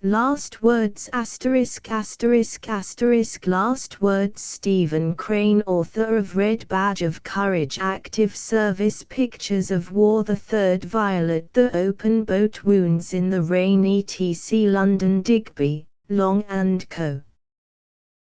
Last words *******. Last words Stephen Crane, author of Red Badge of Courage, Active Service Pictures of War, the Third Violet, The Open Boat Wounds in the Rain, etc. London, Digby, Long & Co.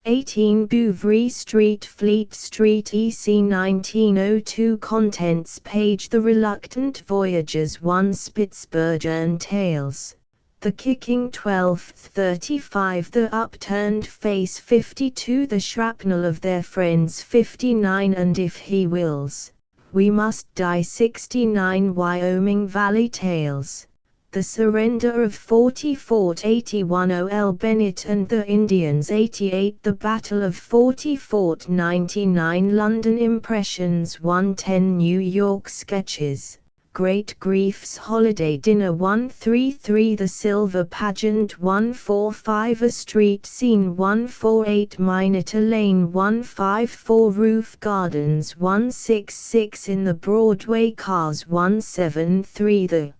18 Bouverie Street, Fleet Street, EC 1902. Contents page. The Reluctant Voyagers 1. Spitsbergen Tales. The Kicking 12th 35. The Upturned Face 52. The Shrapnel of Their Friends 59. And If He Wills, We Must Die 69. Wyoming Valley Tales. The Surrender of 40 Fort 81. O.L. Bennett and the Indians 88. The Battle of 40 Fort 99. London Impressions 110. New York Sketches. Great Grief's Holiday Dinner 133. The Silver Pageant 145. A Street Scene 148. Minetta Lane 154. Roof Gardens 166. In the Broadway Cars 173. The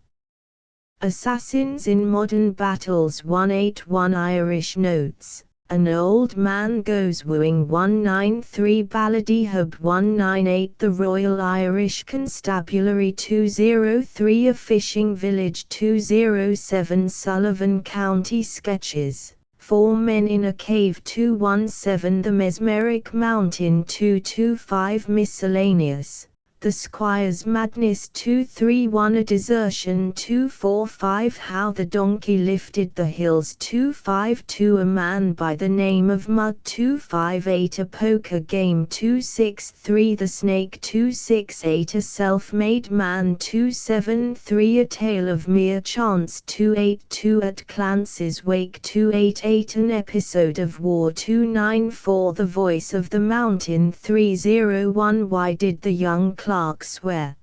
Assassins in Modern Battles 181. Irish Notes. An Old Man Goes Wooing 193. Balladihub 198. The Royal Irish Constabulary 203. A Fishing Village 207. Sullivan County Sketches. 4 Men in a Cave 217. The Mesmeric Mountain 225. Miscellaneous. The Squire's Madness 231. A Desertion 245. How the Donkey Lifted the Hills 252. A Man by the Name of Mud 258. A Poker Game 263. The Snake 268. A Self-Made Man 273. A Tale of Mere Chance 282. At Clancy's Wake 288. An Episode of War 294. The Voice of the Mountain 301. Why Did the Young Clark Swear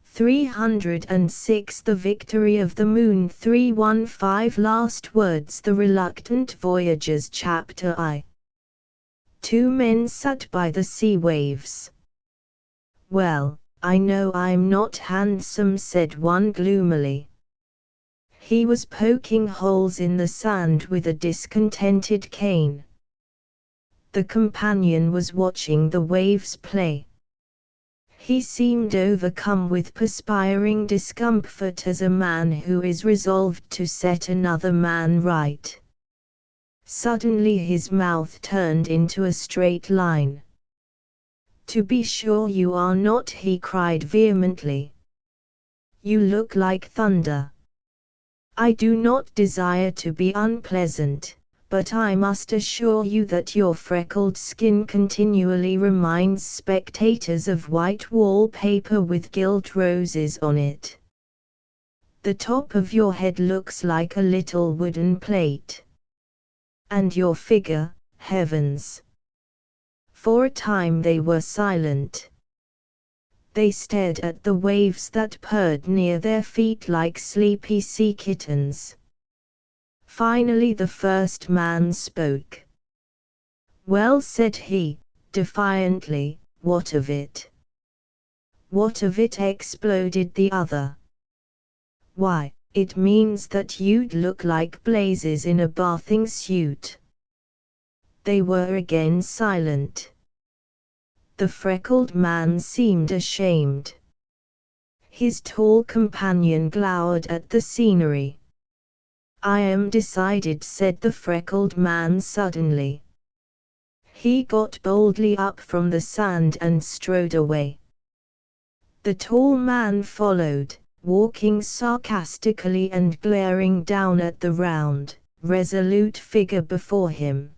306. The Victory of the Moon 315. Last Words. The Reluctant Voyagers. Chapter I. 2 Men sat by the sea waves. Well, I know I'm not handsome, said one gloomily. He was poking holes in the sand with a discontented cane. The companion was watching the waves play. He seemed overcome with perspiring discomfort, as a man who is resolved to set another man right. Suddenly his mouth turned into a straight line. To be sure you are not, he cried vehemently. You look like thunder. I do not desire to be unpleasant, but I must assure you that your freckled skin continually reminds spectators of white wallpaper with gilt roses on it. The top of your head looks like a little wooden plate. And your figure, heavens! For a time they were silent. They stared at the waves that purred near their feet like sleepy sea kittens. Finally the first man spoke. Well, said he, defiantly, what of it? What of it? Exploded the other. Why, it means that you'd look like blazes in a bathing suit. They were again silent. The freckled man seemed ashamed. His tall companion glowered at the scenery. I am decided, said the freckled man suddenly. He got boldly up from the sand and strode away. The tall man followed, walking sarcastically and glaring down at the round, resolute figure before him.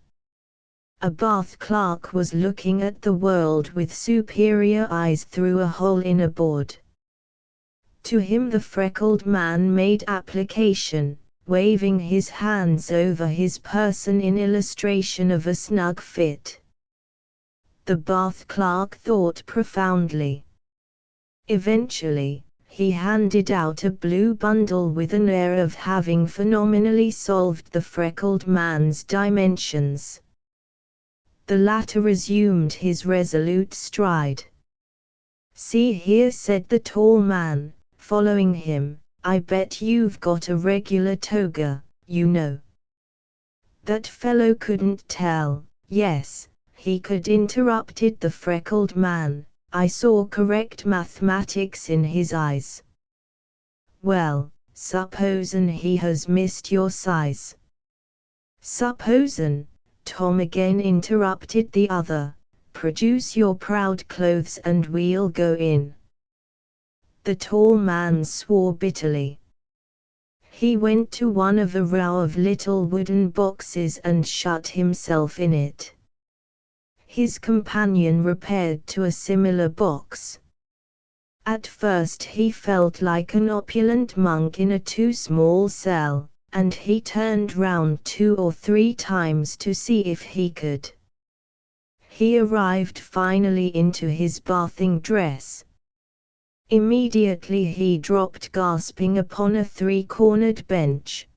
A Bath clerk was looking at the world with superior eyes through a hole in a board. To him the freckled man made application, waving his hands over his person in illustration of a snug fit. The Bath clerk thought profoundly. Eventually, he handed out a blue bundle with an air of having phenomenally solved the freckled man's dimensions. The latter resumed his resolute stride. See here, said the tall man, following him, I bet you've got a regular toga, you know. That fellow couldn't tell. Yes, he could, interrupted the freckled man. I saw correct mathematics in his eyes. Well, supposin' he has missed your size. Supposin', Tom again interrupted the other. Produce your proud clothes and we'll go in. The tall man swore bitterly. He went to one of a row of little wooden boxes and shut himself in it. His companion repaired to a similar box. At first he felt like an opulent monk in a too small cell, and he turned round 2 or 3 times to see if he could. He arrived finally into his bathing dress. Immediately he dropped gasping upon a 3-cornered bench.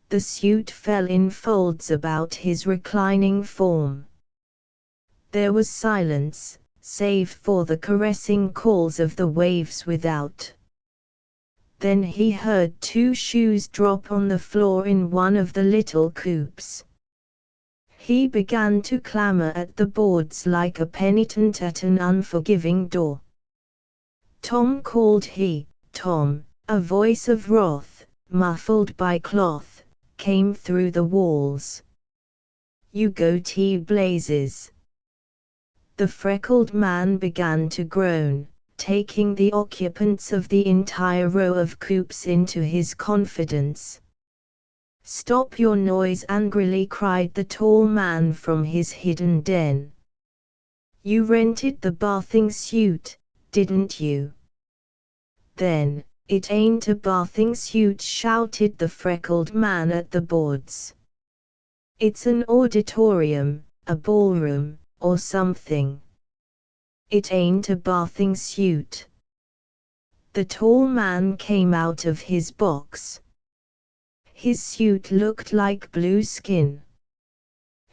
The suit fell in folds about his reclining form. There was silence, save for the caressing calls of the waves without. Then he heard 2 shoes drop on the floor in one of the little coops. He began to clamor at the boards like a penitent at an unforgiving door. Tom, called he. Tom, a voice of wrath, muffled by cloth, came through the walls. You go-tee blazes. The freckled man began to groan, taking the occupants of the entire row of coops into his confidence. Stop your noise, angrily cried the tall man from his hidden den. You rented the bathing suit, didn't you? Then, it ain't a bathing suit, shouted the freckled man at the boards. It's an auditorium, a ballroom, or something. It ain't a bathing suit. The tall man came out of his box. His suit looked like blue skin.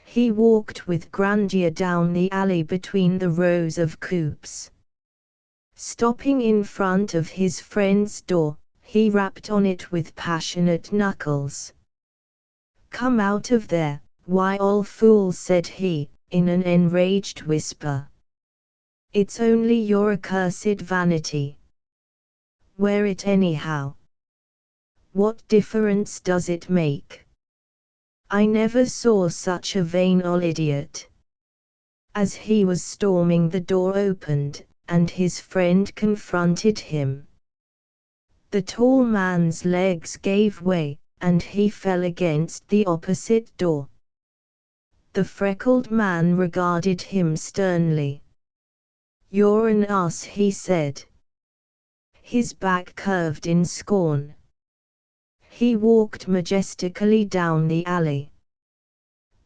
He walked with grandeur down the alley between the rows of coops. Stopping in front of his friend's door, he rapped on it with passionate knuckles. Come out of there, why old fool, said he, in an enraged whisper. It's only your accursed vanity. Wear it anyhow. What difference does it make? I never saw such a vain old idiot. As he was storming, the door opened, and his friend confronted him. The tall man's legs gave way, and he fell against the opposite door. The freckled man regarded him sternly. You're an ass, he said. His back curved in scorn. He walked majestically down the alley.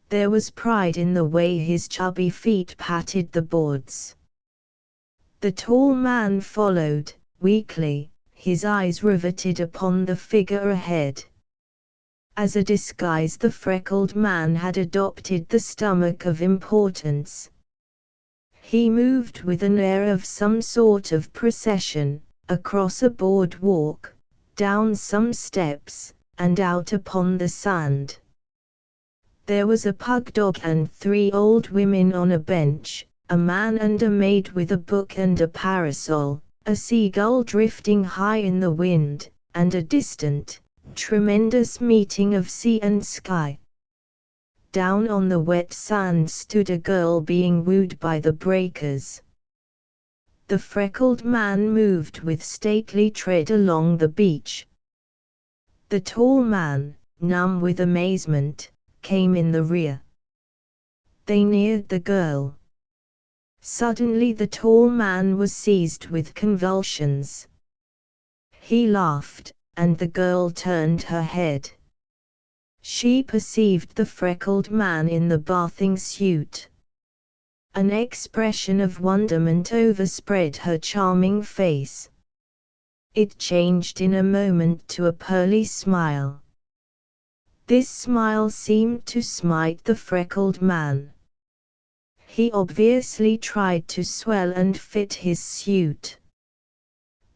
There was pride in the way his chubby feet patted the boards. The tall man followed, weakly, his eyes riveted upon the figure ahead. As a disguise, the freckled man had adopted the stomach of importance. He moved with an air of some sort of procession, across a boardwalk, down some steps, and out upon the sand. There was a pug dog and 3 old women on a bench, a man and a maid with a book and a parasol, a seagull drifting high in the wind, and a distant, tremendous meeting of sea and sky. Down on the wet sand stood a girl being wooed by the breakers. The freckled man moved with stately tread along the beach. The tall man, numb with amazement, came in the rear. They neared the girl. Suddenly the tall man was seized with convulsions. He laughed, and the girl turned her head. She perceived the freckled man in the bathing suit. An expression of wonderment overspread her charming face. It changed in a moment to a pearly smile. This smile seemed to smite the freckled man. He obviously tried to swell and fit his suit.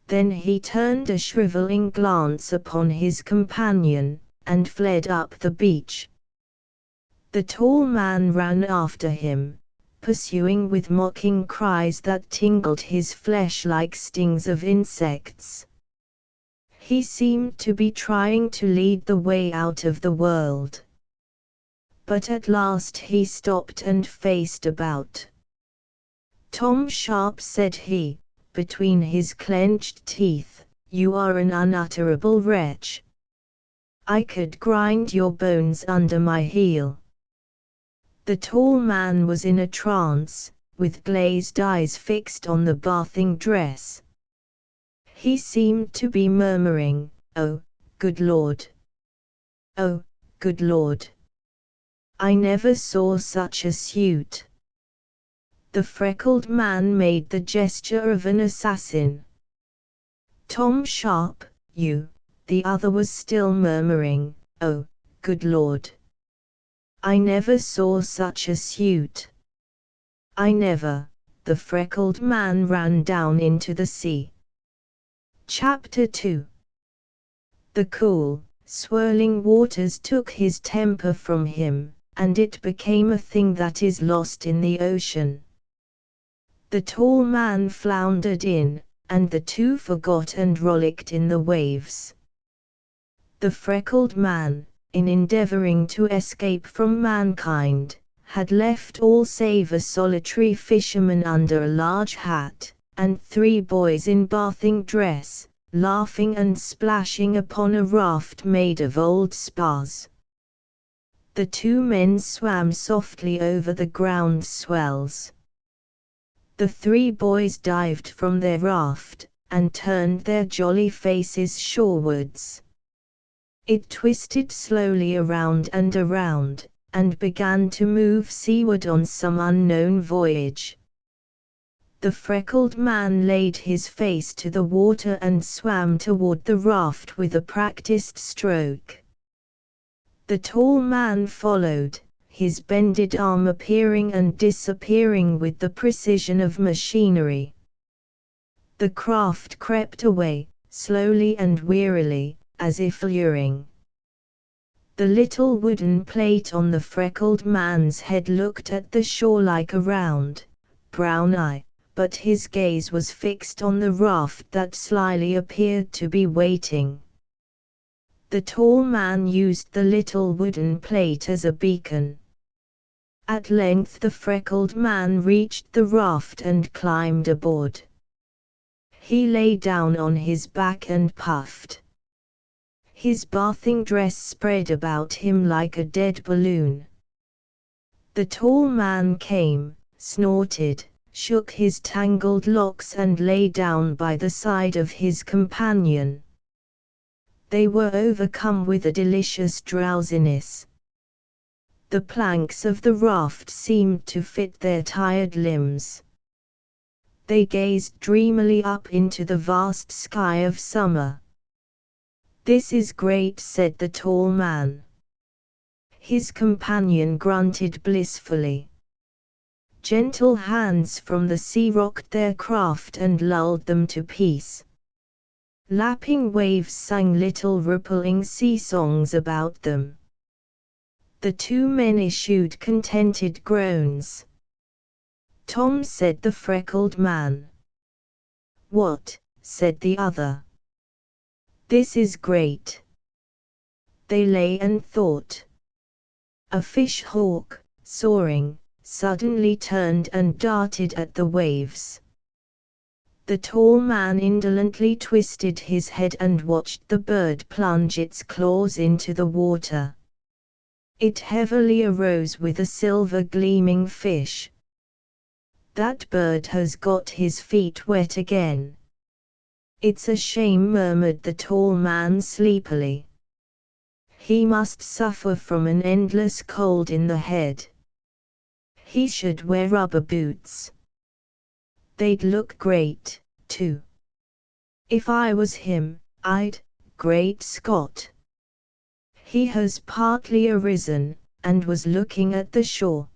Then he turned a shriveling glance upon his companion, and fled up the beach. The tall man ran after him, pursuing with mocking cries that tingled his flesh like stings of insects. He seemed to be trying to lead the way out of the world. But at last he stopped and faced about. "Tom Sharp," said he, between his clenched teeth, "you are an unutterable wretch. I could grind your bones under my heel." The tall man was in a trance, with glazed eyes fixed on the bathing dress. He seemed to be murmuring, "Oh, good Lord! Oh, good Lord! I never saw such a suit." The freckled man made the gesture of an assassin. "Tom Sharp, you," the other was still murmuring, "Oh, good Lord! I never saw such a suit. I never." The freckled man ran down into the sea. Chapter 2. The cool, swirling waters took his temper from him, and it became a thing that is lost in the ocean. The tall man floundered in, and the two forgot and rollicked in the waves. The freckled man, in endeavoring to escape from mankind, had left all save a solitary fisherman under a large hat, and 3 boys in bathing dress, laughing and splashing upon a raft made of old spars. The 2 men swam softly over the ground swells. The 3 boys dived from their raft, and turned their jolly faces shorewards. It twisted slowly around, and began to move seaward on some unknown voyage. The freckled man laid his face to the water and swam toward the raft with a practiced stroke. The tall man followed, his bended arm appearing and disappearing with the precision of machinery. The craft crept away, slowly and wearily, as if luring. The little wooden plate on the freckled man's head looked at the shore like a round, brown eye, but his gaze was fixed on the raft that slyly appeared to be waiting. The tall man used the little wooden plate as a beacon. At length the freckled man reached the raft and climbed aboard. He lay down on his back and puffed. His bathing dress spread about him like a dead balloon. The tall man came, snorted, shook his tangled locks and lay down by the side of his companion. They were overcome with a delicious drowsiness. The planks of the raft seemed to fit their tired limbs. They gazed dreamily up into the vast sky of summer. "This is great," said the tall man. His companion grunted blissfully. Gentle hands from the sea rocked their craft and lulled them to peace. Lapping waves sang little rippling sea songs about them. The 2 men issued contented groans. "Tom," said the freckled man. "What?" said the other. "This is great." They lay and thought. A fish hawk, soaring, suddenly turned and darted at the waves. The tall man indolently twisted his head and watched the bird plunge its claws into the water. It heavily arose with a silver gleaming fish. "That bird has got his feet wet again." "It's a shame," murmured the tall man sleepily. "He must suffer from an endless cold in the head. He should wear rubber boots. They'd look great, too. If I was him, I'd, great Scott." He has partly arisen, and was looking at the shore.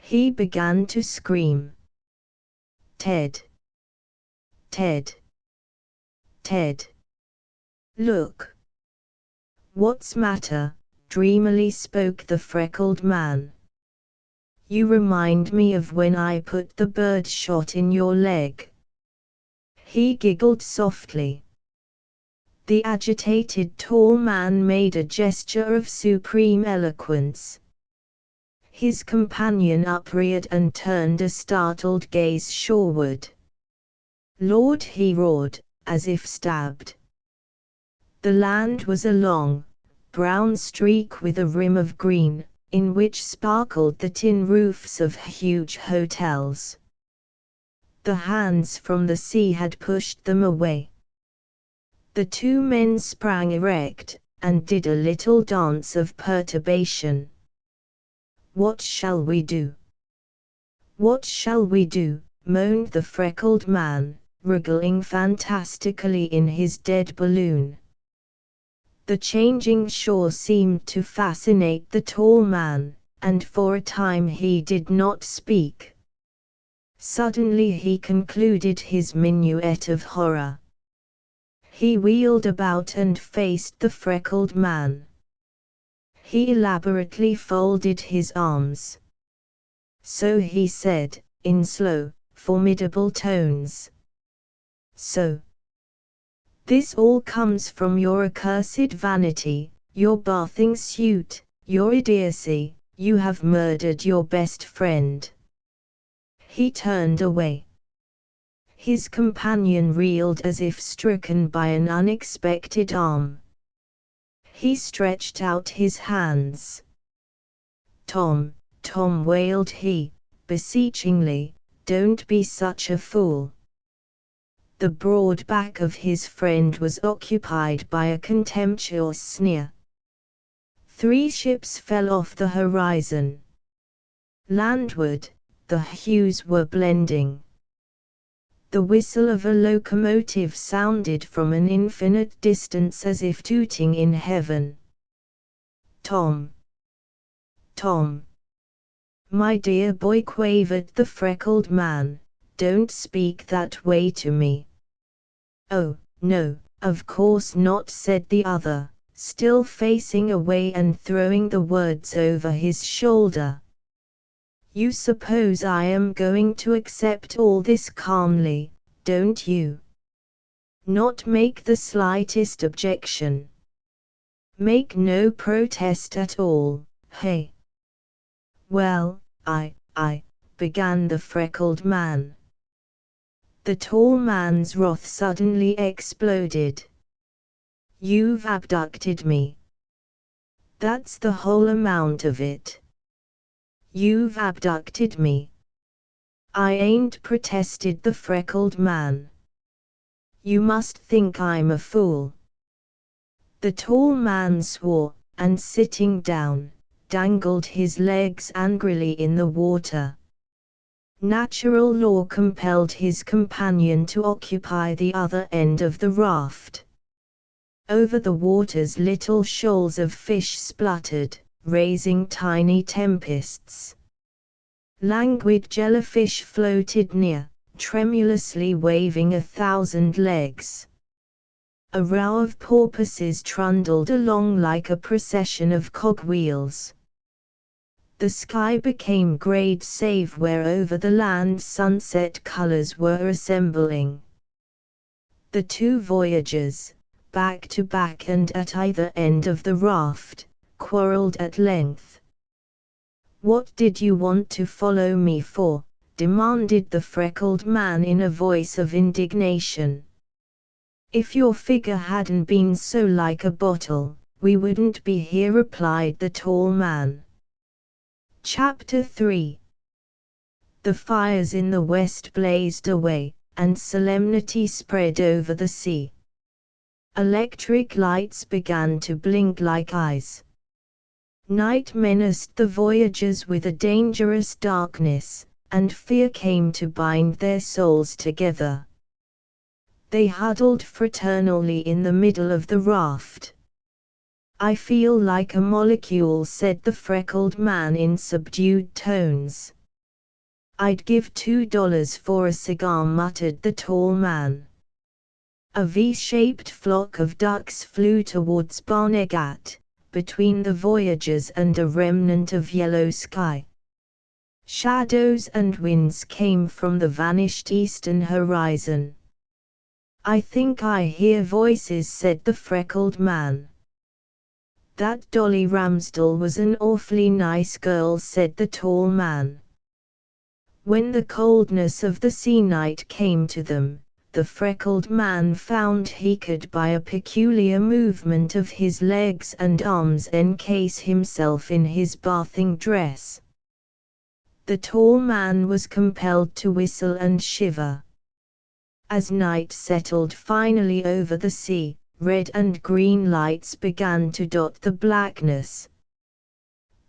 He began to scream. "Ted! Ted! Ted! Look! What's matter? Dreamily spoke the freckled man. You remind me of when I put the bird shot in your leg. He giggled softly. The agitated tall man made a gesture of supreme eloquence. His companion upreared and turned a startled gaze shoreward. Lord, he roared, as if stabbed. The land was a long, brown streak with a rim of green, in which sparkled the tin roofs of huge hotels. The hands from the sea had pushed them away. The two men sprang erect, and did a little dance of perturbation. What shall we do? What shall we do? Moaned the freckled man, wriggling fantastically in his dead balloon. The changing shore seemed to fascinate the tall man, and for a time he did not speak. Suddenly he concluded his minuet of horror. He wheeled about and faced the freckled man. He elaborately folded his arms. So he said, in slow, formidable tones. So. This all comes from your accursed vanity, your bathing suit, your idiocy. You have murdered your best friend. He turned away. His companion reeled as if stricken by an unexpected arm. He stretched out his hands. Tom, Tom, wailed he, beseechingly, don't be such a fool. The broad back of his friend was occupied by a contemptuous sneer. 3 ships fell off the horizon. Landward, the hues were blending. The whistle of a locomotive sounded from an infinite distance as if tooting in heaven. Tom. Tom. My dear boy, quavered the freckled man, don't speak that way to me. Oh, no, of course not, said the other, still facing away and throwing the words over his shoulder. You suppose I am going to accept all this calmly, don't you? Not make the slightest objection. Make no protest at all, hey? Well, I, began the freckled man. The tall man's wrath suddenly exploded. You've abducted me. That's the whole amount of it. You've abducted me. I ain't, protested the freckled man. You must think I'm a fool. The tall man swore, and sitting down, dangled his legs angrily in the water. Natural law compelled his companion to occupy the other end of the raft. Over the waters little shoals of fish spluttered, raising tiny tempests. Languid jellyfish floated near, tremulously waving 1,000 legs. A row of porpoises trundled along like a procession of cogwheels. The sky became greyed save where over the land sunset colors were assembling. The 2 voyagers, back to back and at either end of the raft, quarreled at length. What did you want to follow me for? Demanded the freckled man in a voice of indignation. If your figure hadn't been so like a bottle, we wouldn't be here, replied the tall man. Chapter 3. The fires in the west blazed away, and solemnity spread over the sea. Electric lights began to blink like eyes. Night menaced the voyagers with a dangerous darkness, and fear came to bind their souls together. They huddled fraternally in the middle of the raft. I feel like a molecule, said the freckled man in subdued tones. I'd give $2 for a cigar, muttered the tall man. A V-shaped flock of ducks flew towards Barnegat, between the voyagers and a remnant of yellow sky. Shadows and winds came from the vanished eastern horizon. "I think I hear voices," said the freckled man. "That Dolly Ramsdell was an awfully nice girl," said the tall man. When the coldness of the sea night came to them, the freckled man found he could by a peculiar movement of his legs and arms encase himself in his bathing dress. The tall man was compelled to whistle and shiver. As night settled finally over the sea, red and green lights began to dot the blackness.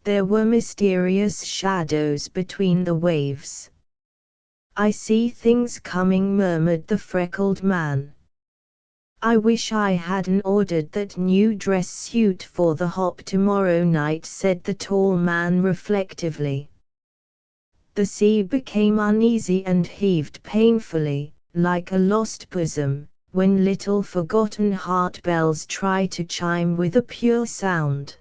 There were mysterious shadows between the waves. "I see things coming," murmured the freckled man. "I wish I hadn't ordered that new dress suit for the hop tomorrow night," said the tall man reflectively. The sea became uneasy and heaved painfully, like a lost bosom, when little forgotten heart bells try to chime with a pure sound.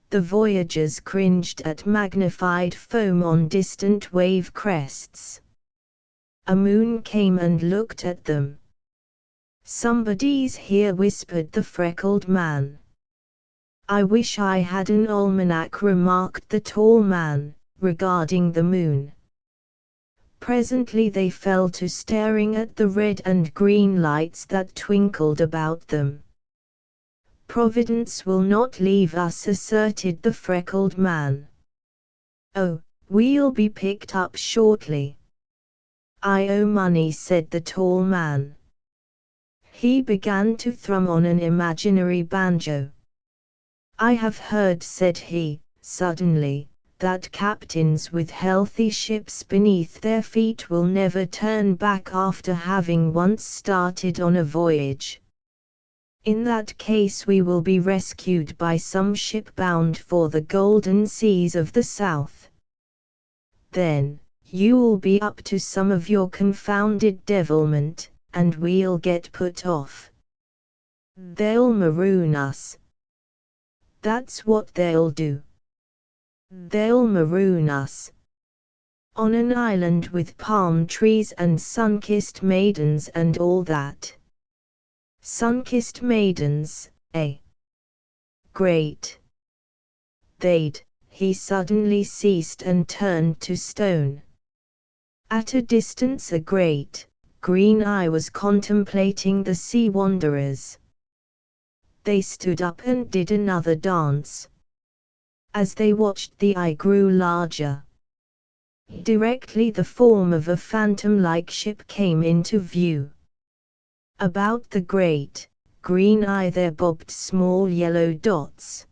The voyagers cringed at magnified foam on distant wave crests. A moon came and looked at them. "Somebody's here," whispered the freckled man. "I wish I had an almanac," remarked the tall man, regarding the moon. Presently they fell to staring at the red and green lights that twinkled about them. "Providence will not leave us," asserted the freckled man. "Oh, we'll be picked up shortly." "I owe money," said the tall man. He began to thrum on an imaginary banjo. "I have heard," said he, suddenly, "that captains with healthy ships beneath their feet will never turn back after having once started on a voyage. In that case we will be rescued by some ship bound for the golden seas of the south. Then, you'll be up to some of your confounded devilment, and we'll get put off. They'll maroon us. That's what they'll do. They'll maroon us. On an island with palm trees and sun-kissed maidens and all that." "Sun-kissed maidens, eh? Great. They'd—" He suddenly ceased and turned to stone. At a distance a great, green eye was contemplating the sea wanderers. They stood up and did another dance. As they watched, the eye grew larger. Directly the form of a phantom-like ship came into view. About the great, green eye there bobbed small yellow dots.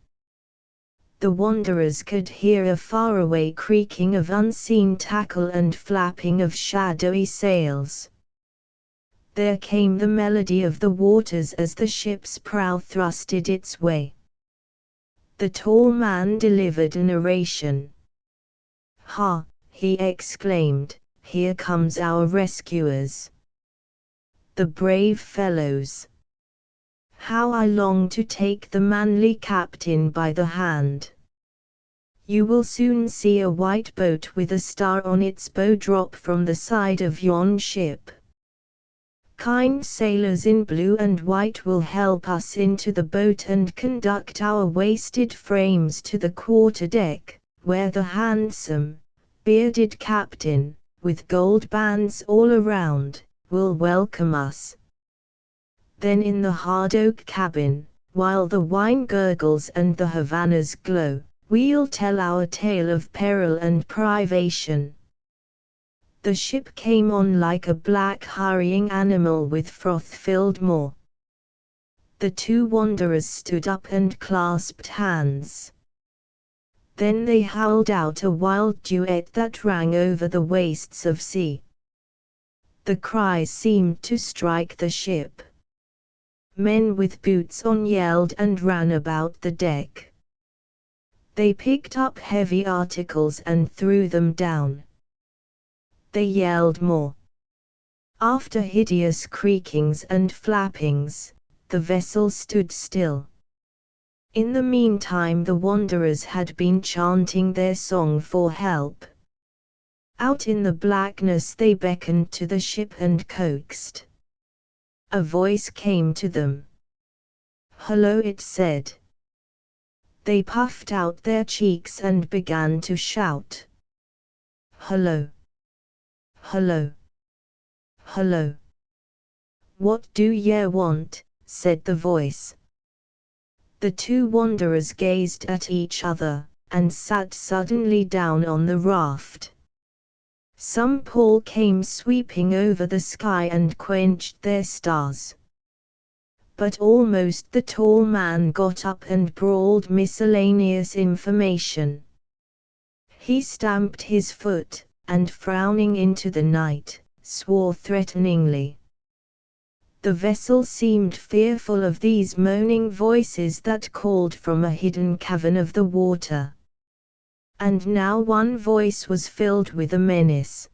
The wanderers could hear a faraway creaking of unseen tackle and flapping of shadowy sails. There came the melody of the waters as the ship's prow thrusted its way. The tall man delivered an oration. "Ha!" he exclaimed, "here comes our rescuers. The brave fellows! How I long to take the manly captain by the hand. You will soon see a white boat with a star on its bow drop from the side of yon ship. Kind sailors in blue and white will help us into the boat and conduct our wasted frames to the quarter-deck, where the handsome, bearded captain, with gold bands all around, will welcome us. Then in the hard oak cabin, while the wine gurgles and the Havanas glow, we'll tell our tale of peril and privation." The ship came on like a black hurrying animal with froth-filled maw. The two wanderers stood up and clasped hands. Then they howled out a wild duet that rang over the wastes of sea. The cries seemed to strike the ship. Men with boots on yelled and ran about the deck. They picked up heavy articles and threw them down. They yelled more. After hideous creakings and flappings, the vessel stood still. In the meantime the wanderers had been chanting their song for help. Out in the blackness they beckoned to the ship and coaxed. A voice came to them. "Hello," it said. They puffed out their cheeks and began to shout. "Hello! Hello! Hello! What do ye want?" said the voice. The two wanderers gazed at each other, and sat suddenly down on the raft. Some pall came sweeping over the sky and quenched their stars. But almost the tall man got up and brawled miscellaneous information. He stamped his foot, and frowning into the night, swore threateningly. The vessel seemed fearful of these moaning voices that called from a hidden cavern of the water. And now one voice was filled with a menace.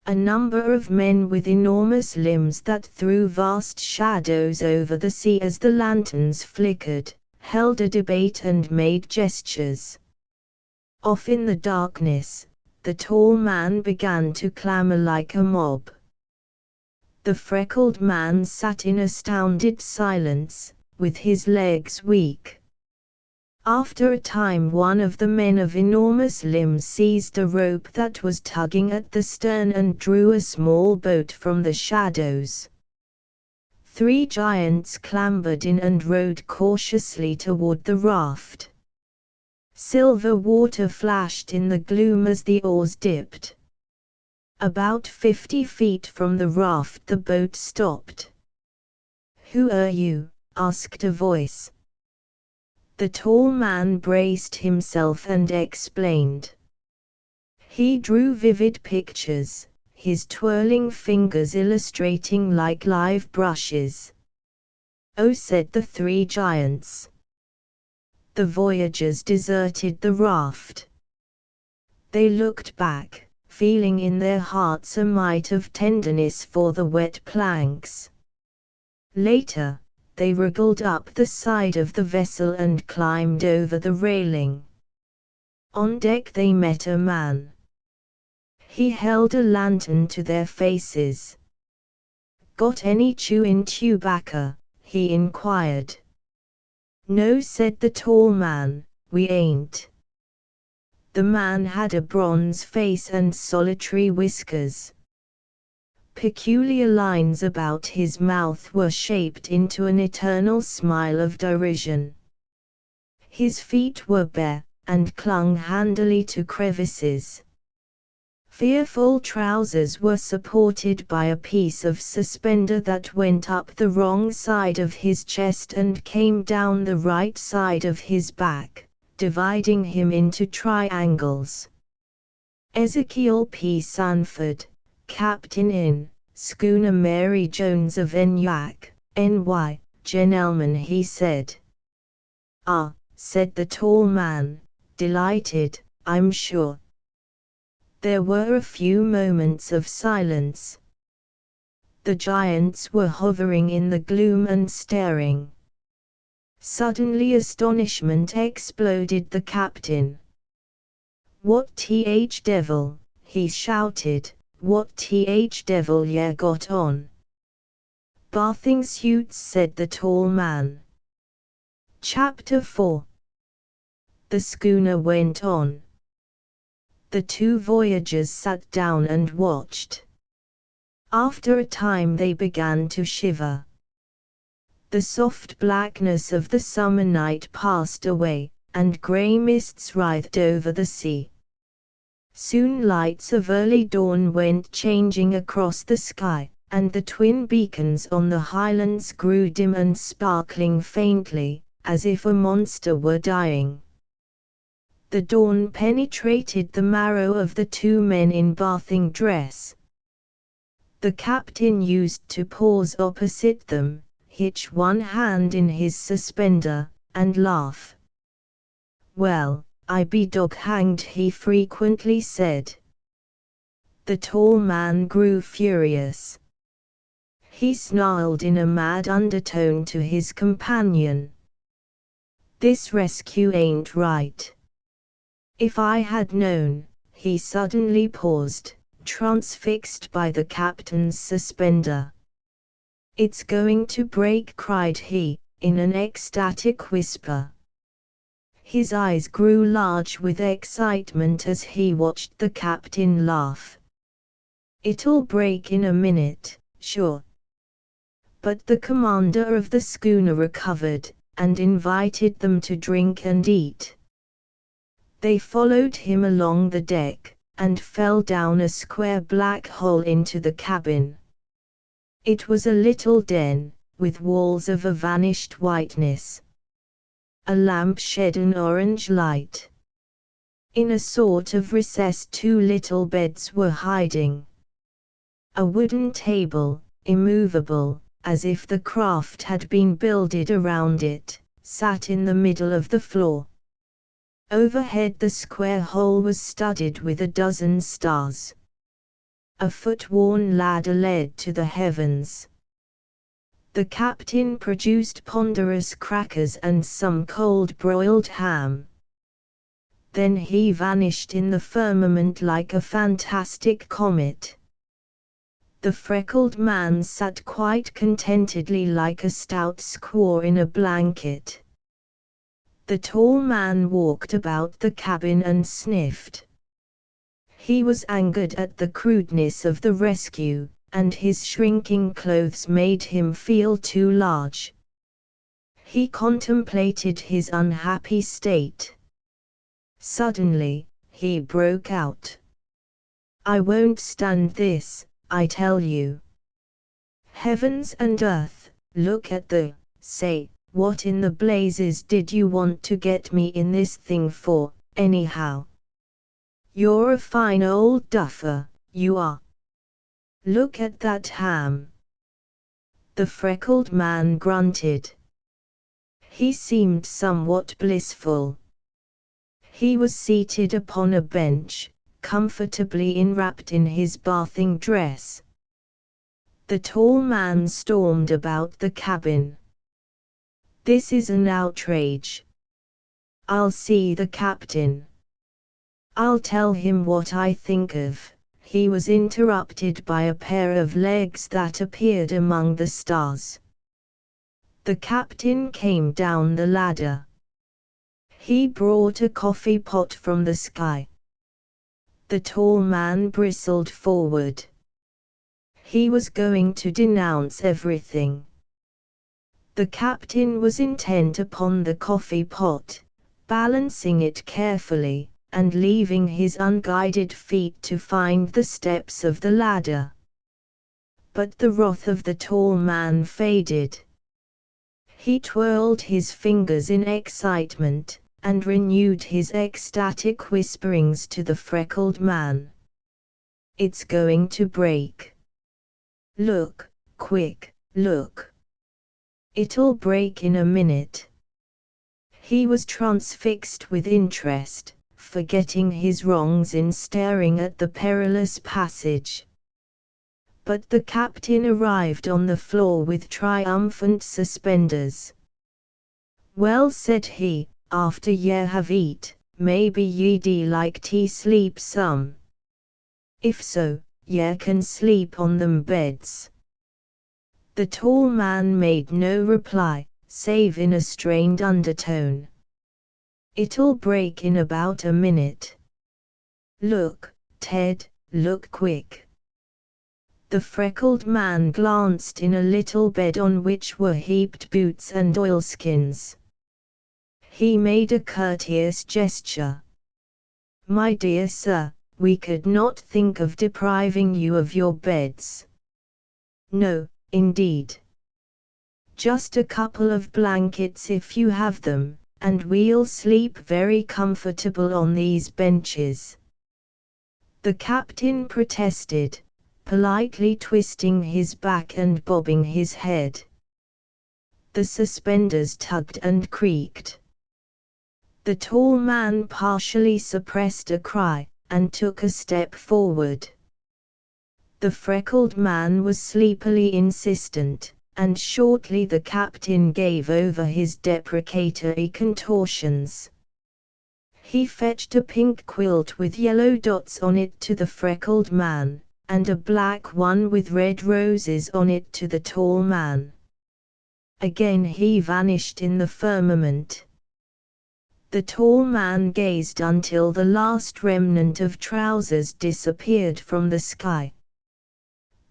A number of men with enormous limbs that threw vast shadows over the sea as the lanterns flickered, held a debate and made gestures. Off in the darkness, the tall man began to clamor like a mob. The freckled man sat in astounded silence, with his legs weak. After a time one of the men of enormous limbs seized a rope that was tugging at the stern and drew a small boat from the shadows. 3 giants clambered in and rowed cautiously toward the raft. Silver water flashed in the gloom as the oars dipped. About 50 feet from the raft the boat stopped. "Who are you?" asked a voice. The tall man braced himself and explained. He drew vivid pictures, his twirling fingers illustrating like live brushes. "Oh," said the 3 giants. The voyagers deserted the raft. They looked back, feeling in their hearts a mite of tenderness for the wet planks. Later, they wriggled up the side of the vessel and climbed over the railing. On deck they met a man. He held a lantern to their faces. "Got any chewin' tobacco?" he inquired. "No," said the tall man, "we ain't." The man had a bronze face and solitary whiskers. Peculiar lines about his mouth were shaped into an eternal smile of derision. His feet were bare, and clung handily to crevices. Fearful trousers were supported by a piece of suspender that went up the wrong side of his chest and came down the right side of his back, dividing him into triangles. Ezekiel P. Sanford, Captain in schooner Mary Jones of Enac, N.Y., gentleman, he said. "Ah," said the tall man, delighted, "I'm sure." There were a few moments of silence. The giants were hovering in the gloom and staring. Suddenly astonishment exploded the captain. "What th devil," he shouted, "what th devil ye got on?" "Bathing suits," said the tall man. Chapter 4. The schooner went on. The 2 voyagers sat down and watched. After a time they began to shiver. The soft blackness of the summer night passed away, and grey mists writhed over the sea. Soon lights of early dawn went changing across the sky, and the twin beacons on the highlands grew dim and sparkling faintly, as if a monster were dying. The dawn penetrated the marrow of the 2 men in bathing dress. The captain used to pause opposite them, hitch one hand in his suspender, and laugh. "Well, I be dog-hanged," he frequently said. The tall man grew furious. He snarled in a mad undertone to his companion. "This rescue ain't right. If I had known," he suddenly paused, transfixed by the captain's suspender. "It's going to break," cried he, in an ecstatic whisper. His eyes grew large with excitement as he watched the captain laugh. "It'll break in a minute, sure." But the commander of the schooner recovered, and invited them to drink and eat. They followed him along the deck, and fell down a square black hole into the cabin. It was a little den, with walls of a vanished whiteness. A lamp shed an orange light. In a sort of recess 2 little beds were hiding. A wooden table, immovable, as if the craft had been builded around it, sat in the middle of the floor. Overhead the square hole was studded with a dozen stars. A foot-worn ladder led to the heavens. The captain produced ponderous crackers and some cold broiled ham. Then he vanished in the firmament like a fantastic comet. The freckled man sat quite contentedly like a stout squaw in a blanket. The tall man walked about the cabin and sniffed. He was angered at the crudeness of the rescue, and his shrinking clothes made him feel too large. He contemplated his unhappy state. Suddenly, he broke out. "I won't stand this, I tell you. Heavens and earth, look at the, say, what in the blazes did you want to get me in this thing for, anyhow? You're a fine old duffer, you are. Look at that ham." The freckled man grunted. He seemed somewhat blissful. He was seated upon a bench, comfortably enwrapped in his bathing dress. The tall man stormed about the cabin. "This is an outrage. I'll see the captain. I'll tell him what I think of." He was interrupted by a pair of legs that appeared among the stars. The captain came down the ladder. He brought a coffee pot from the sky. The tall man bristled forward. He was going to denounce everything. The captain was intent upon the coffee pot, balancing it carefully, and leaving his unguided feet to find the steps of the ladder. But the wrath of the tall man faded. He twirled his fingers in excitement, and renewed his ecstatic whisperings to the freckled man. "It's going to break. Look, quick, look. It'll break in a minute." He was transfixed with interest, forgetting his wrongs in staring at the perilous passage. But the captain arrived on the floor with triumphant suspenders. "Well," said he, "after ye have eat, maybe ye'd like to sleep some. If so, ye can sleep on them beds." The tall man made no reply, save in a strained undertone. "It'll break in about a minute. Look, Ted, look quick." The freckled man glanced in a little bed on which were heaped boots and oilskins. He made a courteous gesture. "My dear sir, we could not think of depriving you of your beds. No, indeed. Just a couple of blankets if you have them, and we'll sleep very comfortable on these benches." The captain protested, politely twisting his back and bobbing his head. The suspenders tugged and creaked. The tall man partially suppressed a cry, and took a step forward. The freckled man was sleepily insistent, and shortly the captain gave over his deprecatory contortions. He fetched a pink quilt with yellow dots on it to the freckled man, and a black one with red roses on it to the tall man. Again he vanished in the firmament. The tall man gazed until the last remnant of trousers disappeared from the sky.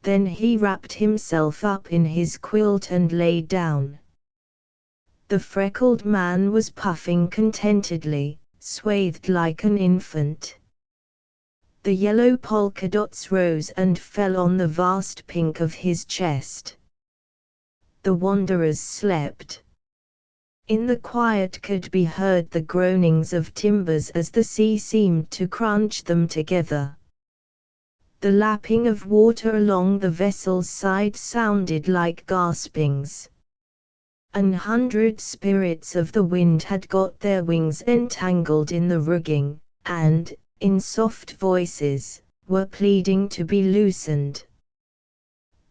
Then he wrapped himself up in his quilt and lay down. The freckled man was puffing contentedly, swathed like an infant. The yellow polka dots rose and fell on the vast pink of his chest. The wanderers slept. In the quiet could be heard the groanings of timbers as the sea seemed to crunch them together. The lapping of water along the vessel's side sounded like gaspings. 100 spirits of the wind had got their wings entangled in the rigging, and, in soft voices, were pleading to be loosened.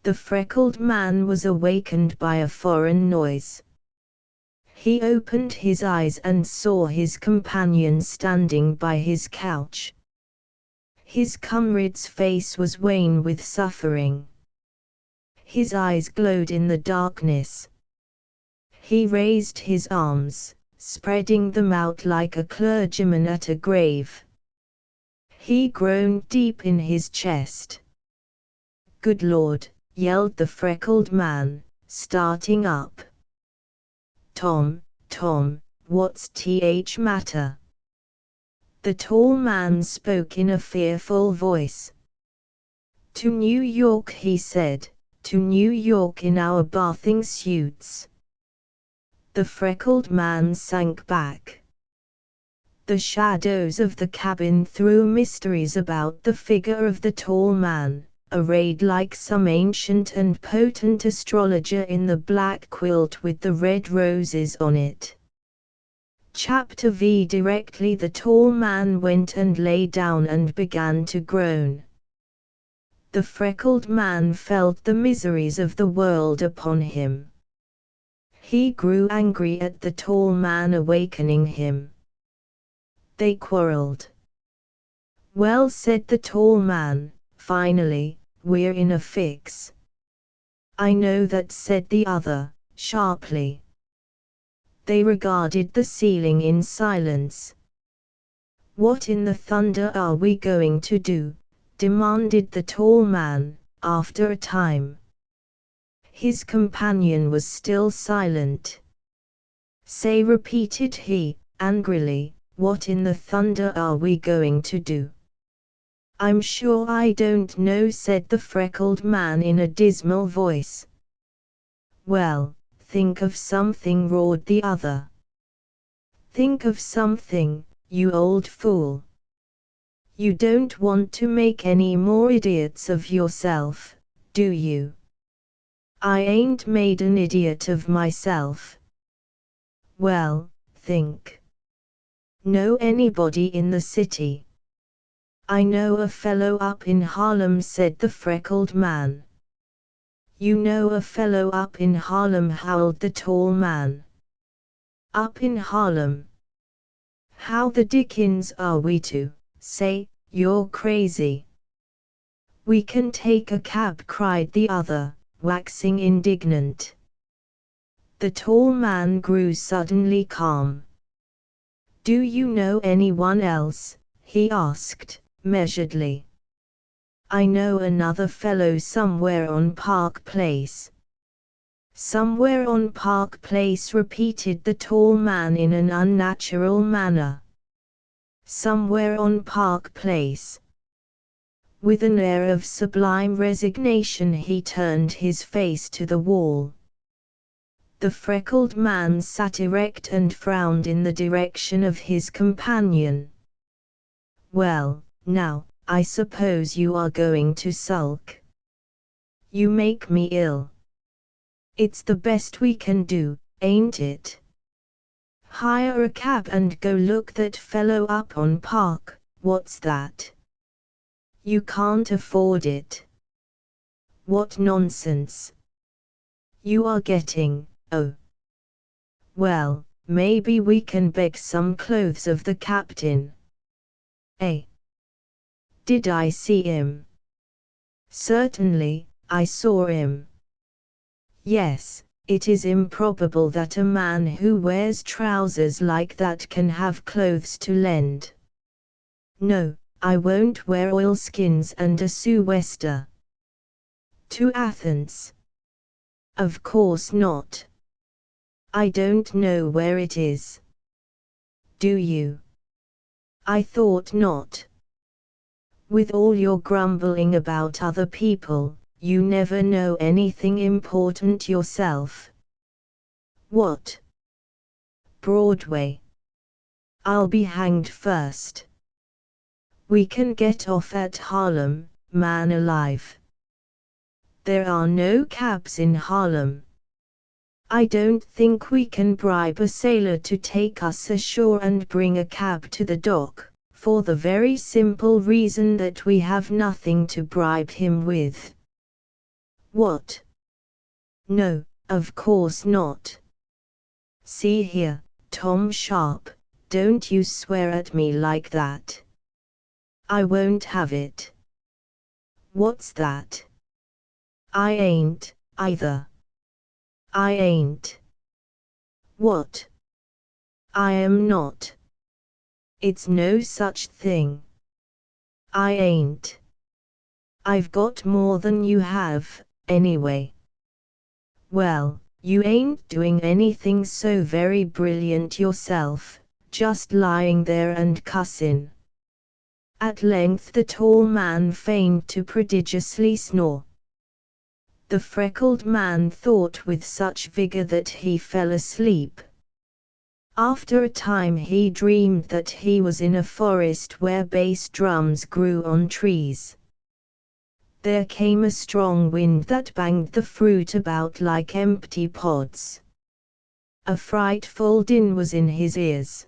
The freckled man was awakened by a foreign noise. He opened his eyes and saw his companion standing by his couch. His comrade's face was wan with suffering. His eyes glowed in the darkness. He raised his arms, spreading them out like a clergyman at a grave. He groaned deep in his chest. "Good Lord," yelled the freckled man, starting up. Tom, what's the matter?" The tall man spoke in a fearful voice. "To New York," he said, "to New York in our bathing suits." The freckled man sank back. The shadows of the cabin threw mysteries about the figure of the tall man, arrayed like some ancient and potent astrologer in the black quilt with the red roses on it. Chapter V. Directly the tall man went and lay down and began to groan. The freckled man felt the miseries of the world upon him. He grew angry at the tall man awakening him. They quarreled. "Well," said the tall man, finally, "we're in a fix." "I know that," said the other, sharply. They regarded the ceiling in silence. "What in the thunder are we going to do?" demanded the tall man, after a time. His companion was still silent. "Say," repeated he, angrily, "what in the thunder are we going to do?" "I'm sure I don't know," said the freckled man in a dismal voice. "Well, think of something," roared the other. "Think of something, you old fool. You don't want to make any more idiots of yourself, do you?" "I ain't made an idiot of myself." "Well, think. Know anybody in the city?" "I know a fellow up in Harlem," said the freckled man. "You know a fellow up in Harlem?" howled the tall man. "Up in Harlem? How the dickens are we to say you're crazy?" "We can take a cab," cried the other, waxing indignant. The tall man grew suddenly calm. "Do you know anyone else?" he asked, measuredly. "I know another fellow somewhere on Park Place." "Somewhere on Park Place," repeated the tall man in an unnatural manner. "Somewhere on Park Place." With an air of sublime resignation he turned his face to the wall. The freckled man sat erect and frowned in the direction of his companion. "Well, now, I suppose you are going to sulk. You make me ill. It's the best we can do, ain't it? Hire a cab and go look that fellow up on Park. What's that? You can't afford it. What nonsense you are getting, oh. Well, maybe we can beg some clothes of the captain. Eh? Did I see him? Certainly, I saw him. Yes, it is improbable that a man who wears trousers like that can have clothes to lend. No, I won't wear oilskins and a sou'wester. To Athens? Of course not. I don't know where it is. Do you? I thought not. With all your grumbling about other people, you never know anything important yourself. What? Broadway. I'll be hanged first. We can get off at Harlem, man alive. There are no cabs in Harlem. I don't think we can bribe a sailor to take us ashore and bring a cab to the dock, for the very simple reason that we have nothing to bribe him with. What? No, of course not. See here, Tom Sharp, don't you swear at me like that. I won't have it. What's that? I ain't, either. I ain't. What? I am not. It's no such thing. I ain't. I've got more than you have, anyway. Well, you ain't doing anything so very brilliant yourself, just lying there and cussin'. At length the tall man feigned to prodigiously snore. The freckled man thought with such vigor that he fell asleep. After a time he dreamed that he was in a forest where bass drums grew on trees. There came a strong wind that banged the fruit about like empty pods. A frightful din was in his ears.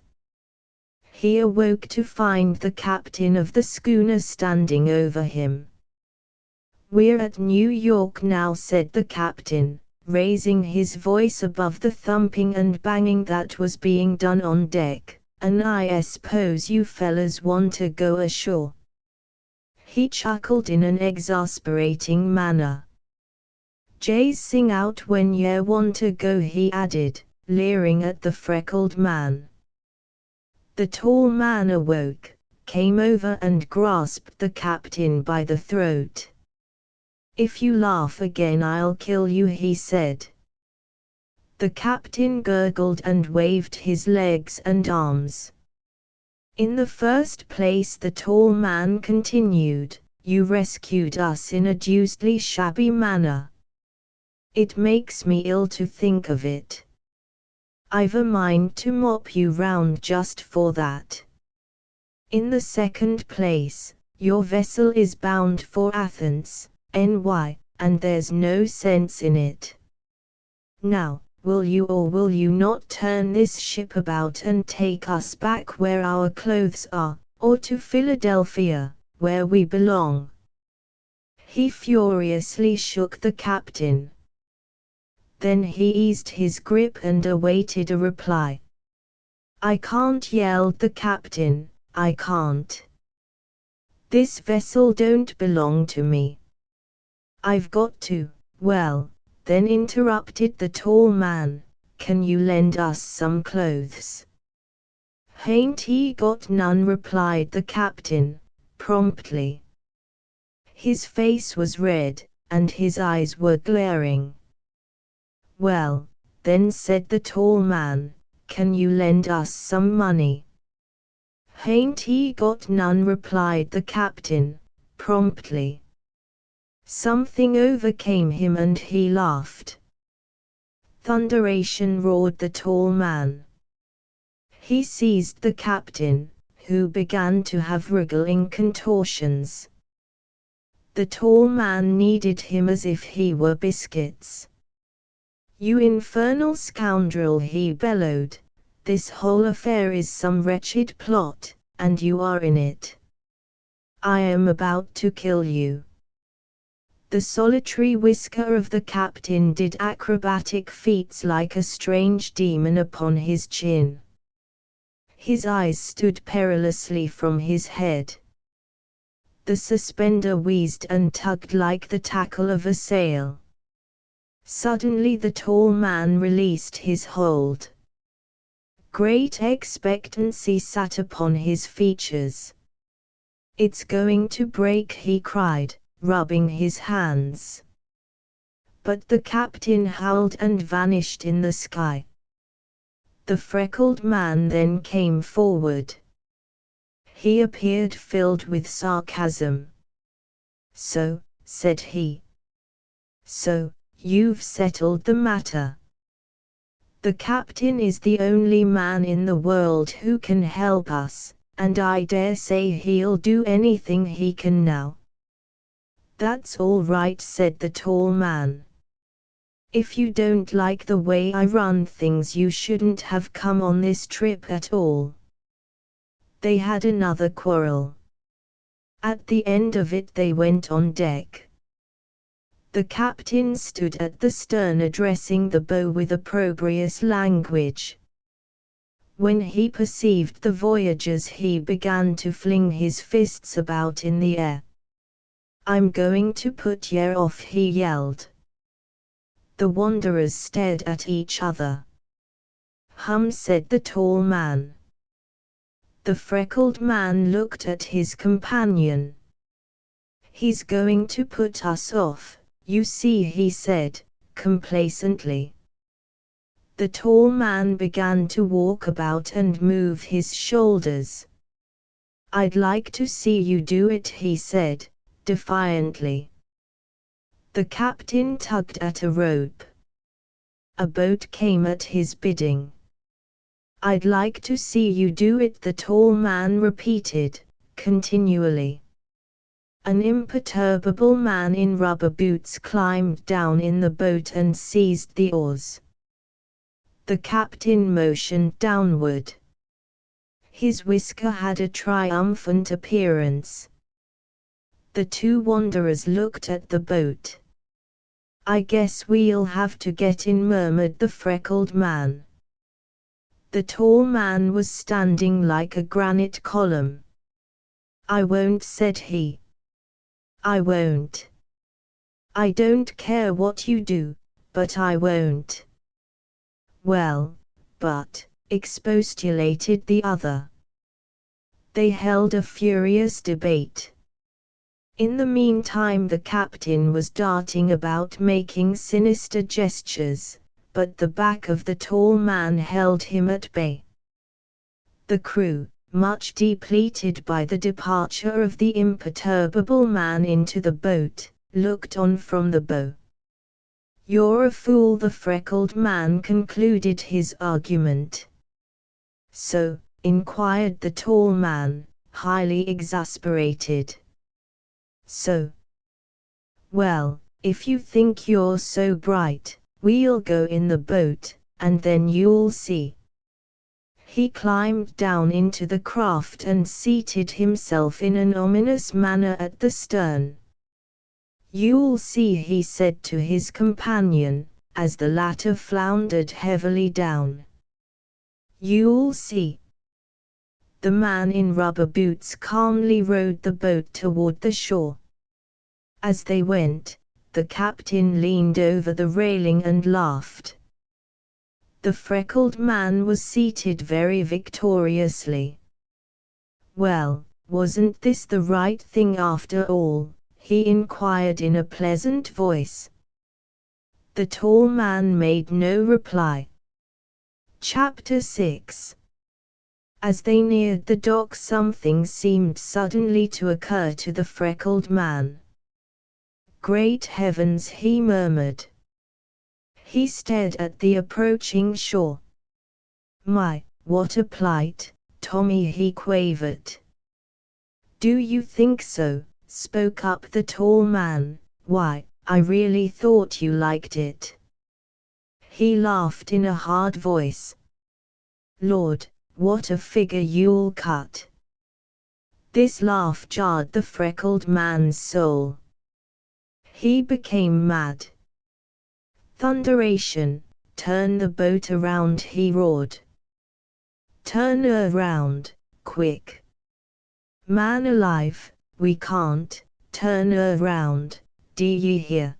He awoke to find the captain of the schooner standing over him. "We're at New York now," said the captain, raising his voice above the thumping and banging that was being done on deck, "and I suppose you fellas want to go ashore." He chuckled in an exasperating manner. "Jays sing out when ye want to go," he added, leering at the freckled man. The tall man awoke, came over and grasped the captain by the throat. "If you laugh again I'll kill you," he said. The captain gurgled and waved his legs and arms. "In the first place," the tall man continued, "you rescued us in a deucedly shabby manner. It makes me ill to think of it. I've a mind to mop you round just for that. In the second place, your vessel is bound for Athens, NY, and there's no sense in it. Now, will you or will you not turn this ship about and take us back where our clothes are, or to Philadelphia, where we belong?" He furiously shook the captain. Then he eased his grip and awaited a reply. "I can't," yelled the captain, "I can't. This vessel don't belong to me. I've got to." "Well, then," interrupted the tall man, "can you lend us some clothes?" "Hain't he got none?" replied the captain, promptly. His face was red, and his eyes were glaring. "Well, then," said the tall man, "can you lend us some money?" "Hain't he got none?" replied the captain, promptly. Something overcame him and he laughed. "Thunderation!" roared the tall man. He seized the captain, who began to have wriggling contortions. The tall man kneaded him as if he were biscuits. "You infernal scoundrel!" he bellowed, "this whole affair is some wretched plot, and you are in it. I am about to kill you." The solitary whisker of the captain did acrobatic feats like a strange demon upon his chin. His eyes stood perilously from his head. The suspender wheezed and tugged like the tackle of a sail. Suddenly the tall man released his hold. Great expectancy sat upon his features. "It's going to break," he cried, rubbing his hands. But the captain howled and vanished in the sky. The freckled man then came forward. He appeared filled with sarcasm. "So," said he. "So, you've settled the matter. The captain is the only man in the world who can help us, and I dare say he'll do anything he can now." "That's all right," said the tall man. "If you don't like the way I run things, you shouldn't have come on this trip at all." They had another quarrel. At the end of it they went on deck. The captain stood at the stern addressing the bow with opprobrious language. When he perceived the voyagers he began to fling his fists about in the air. "I'm going to put ye off," he yelled. The wanderers stared at each other. Said the tall man. The freckled man looked at his companion. "He's going to put us off, you see," he said, complacently. The tall man began to walk about and move his shoulders. "I'd like to see you do it," he said, defiantly. The captain tugged at a rope. A boat came at his bidding. "I'd like to see you do it," the tall man repeated, continually. An imperturbable man in rubber boots climbed down in the boat and seized the oars. The captain motioned downward. His whisker had a triumphant appearance. The two wanderers looked at the boat. "I guess we'll have to get in," murmured the freckled man. The tall man was standing like a granite column. "I won't," said he. "I won't. I don't care what you do, but I won't." "Well, but," expostulated the other. They held a furious debate. In the meantime the captain was darting about making sinister gestures, but the back of the tall man held him at bay. The crew, much depleted by the departure of the imperturbable man into the boat, looked on from the bow. "You're a fool," the freckled man concluded his argument. "So?" inquired the tall man, highly exasperated. "So? Well, if you think you're so bright, we'll go in the boat, and then you'll see." He climbed down into the craft and seated himself in an ominous manner at the stern. "You'll see," he said to his companion, as the latter floundered heavily down. "You'll see." The man in rubber boots calmly rowed the boat toward the shore. As they went, the captain leaned over the railing and laughed. The freckled man was seated very victoriously. "Well, wasn't this the right thing after all?" he inquired in a pleasant voice. The tall man made no reply. Chapter 6. As they neared the dock, something seemed suddenly to occur to the freckled man. "Great heavens!" he murmured. He stared at the approaching shore. "My, what a plight, Tommy!" he quavered. "Do you think so?" spoke up the tall man. "Why, I really thought you liked it." He laughed in a hard voice. "Lord, what a figure you'll cut!" This laugh jarred the freckled man's soul. He became mad. "Thunderation, turn the boat around," he roared. "Turn her around, quick. Man alive, we can't turn her around, do ye hear?"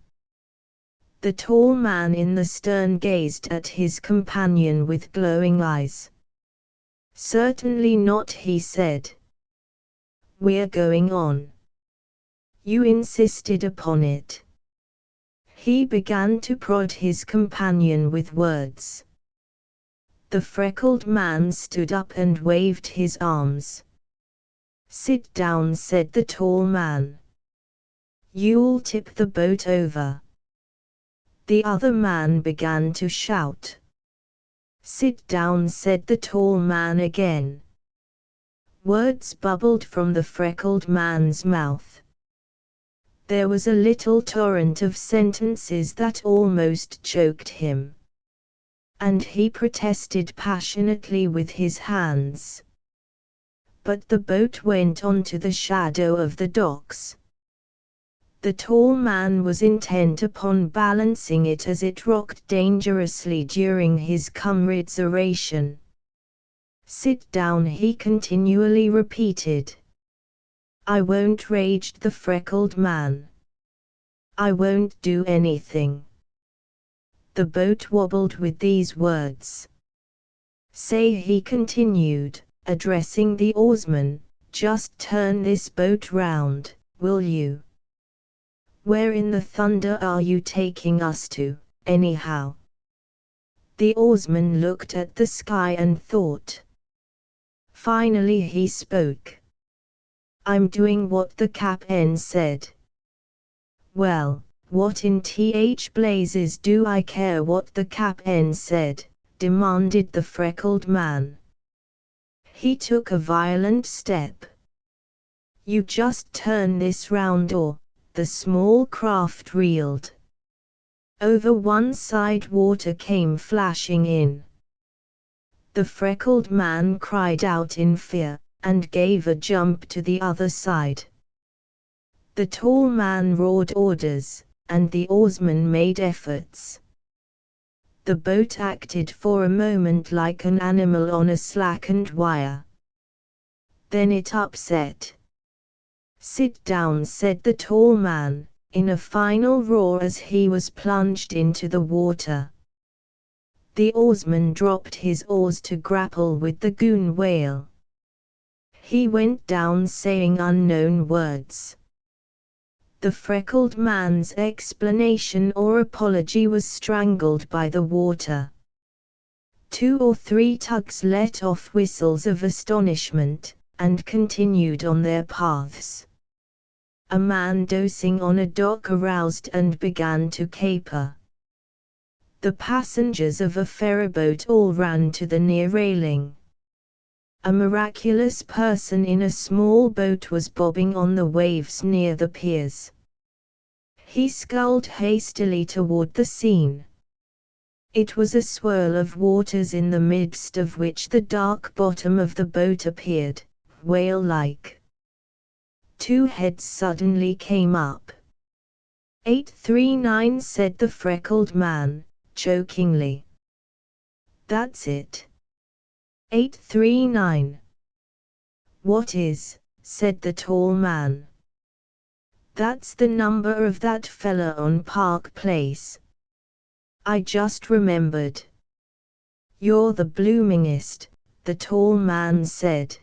The tall man in the stern gazed at his companion with glowing eyes. "Certainly not," he said. "We're going on. You insisted upon it." He began to prod his companion with words. The freckled man stood up and waved his arms. "Sit down," said the tall man. "You'll tip the boat over." The other man began to shout. "Sit down," said the tall man again. Words bubbled from the freckled man's mouth. There was a little torrent of sentences that almost choked him. And he protested passionately with his hands. But the boat went on to the shadow of the docks. The tall man was intent upon balancing it as it rocked dangerously during his comrade's oration. "Sit down," he continually repeated. "I won't," raged the freckled man. "I won't do anything." The boat wobbled with these words. "Say," he continued, addressing the oarsman, "just turn this boat round, will you? Where in the thunder are you taking us to, anyhow?" The oarsman looked at the sky and thought. Finally he spoke. "I'm doing what the cap'n said." "Well, what in th blazes do I care what the cap'n said?" demanded the freckled man. He took a violent step. "You just turn this round or—" The small craft reeled. Over one side water came flashing in. The freckled man cried out in fear, and gave a jump to the other side. The tall man roared orders, and the oarsman made efforts. The boat acted for a moment like an animal on a slackened wire. Then it upset. "Sit down," said the tall man, in a final roar as he was plunged into the water. The oarsman dropped his oars to grapple with the goon whale. He went down saying unknown words. The freckled man's explanation or apology was strangled by the water. 2 or 3 tugs let off whistles of astonishment, and continued on their paths. A man dosing on a dock aroused and began to caper. The passengers of a ferryboat all ran to the near railing. A miraculous person in a small boat was bobbing on the waves near the piers. He sculled hastily toward the scene. It was a swirl of waters in the midst of which the dark bottom of the boat appeared, whale-like. 2 heads suddenly came up. 839, said the freckled man, chokingly. "That's it. 839. "What is?" said the tall man. "That's the number of that fella on Park Place. I just remembered." "You're the bloomingest," the tall man said.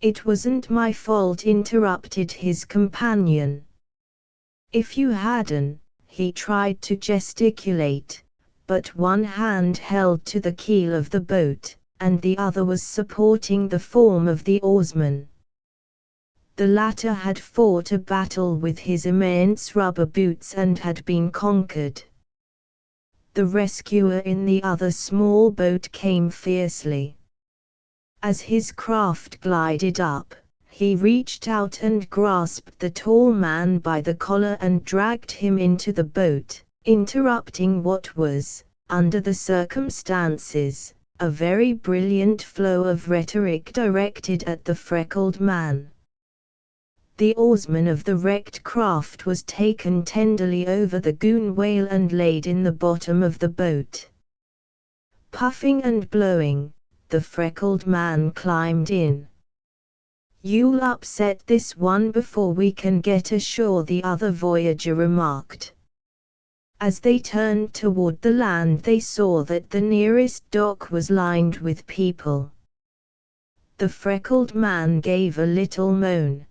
"It wasn't my fault," interrupted his companion. "If you hadn't," he tried to gesticulate, but one hand held to the keel of the boat, and the other was supporting the form of the oarsman. The latter had fought a battle with his immense rubber boots and had been conquered. The rescuer in the other small boat came fiercely. As his craft glided up, he reached out and grasped the tall man by the collar and dragged him into the boat, interrupting what was, under the circumstances, a very brilliant flow of rhetoric directed at the freckled man. The oarsman of the wrecked craft was taken tenderly over the gunwale and laid in the bottom of the boat. Puffing and blowing, the freckled man climbed in. "You'll upset this one before we can get ashore," the other voyager remarked. As they turned toward the land, they saw that the nearest dock was lined with people. The freckled man gave a little moan.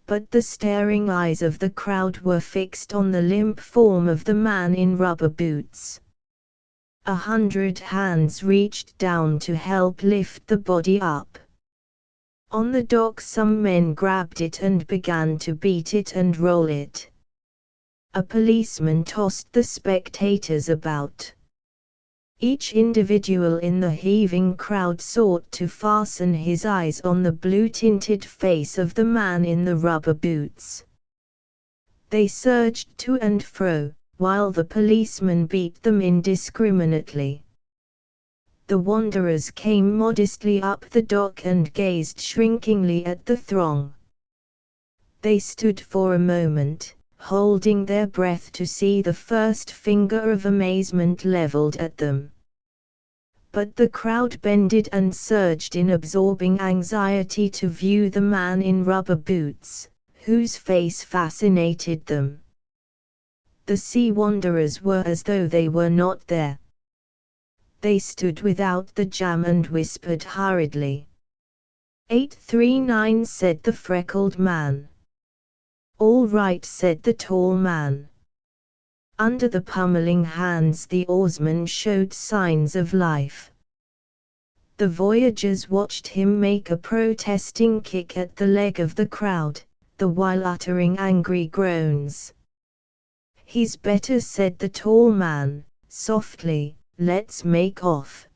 But the staring eyes of the crowd were fixed on the limp form of the man in rubber boots. 100 hands reached down to help lift the body up. On the dock some men grabbed it and began to beat it and roll it. A policeman tossed the spectators about. Each individual in the heaving crowd sought to fasten his eyes on the blue-tinted face of the man in the rubber boots. They surged to and fro, while the policeman beat them indiscriminately. The wanderers came modestly up the dock and gazed shrinkingly at the throng. They stood for a moment, holding their breath to see the first finger of amazement leveled at them. But the crowd bended and surged in absorbing anxiety to view the man in rubber boots, whose face fascinated them. The sea wanderers were as though they were not there. They stood without the jam and whispered hurriedly. 839, said the freckled man. All right, said the tall man. Under the pummeling hands the oarsman showed signs of life. The voyagers watched him make a protesting kick at the leg of the crowd, the while uttering angry groans. He's better, said the tall man, softly, let's make off.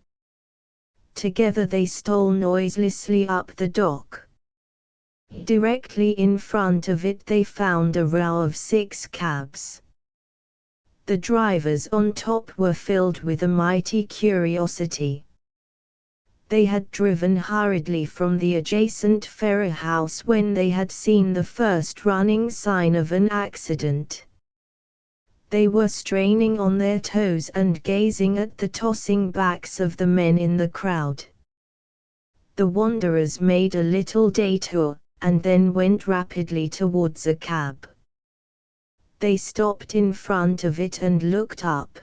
Together they stole noiselessly up the dock. Directly in front of it they found a row of 6 cabs. The drivers on top were filled with a mighty curiosity. They had driven hurriedly from the adjacent ferry house when they had seen the first running sign of an accident. They were straining on their toes and gazing at the tossing backs of the men in the crowd. The wanderers made a little detour, and then went rapidly towards a cab. They stopped in front of it and looked up.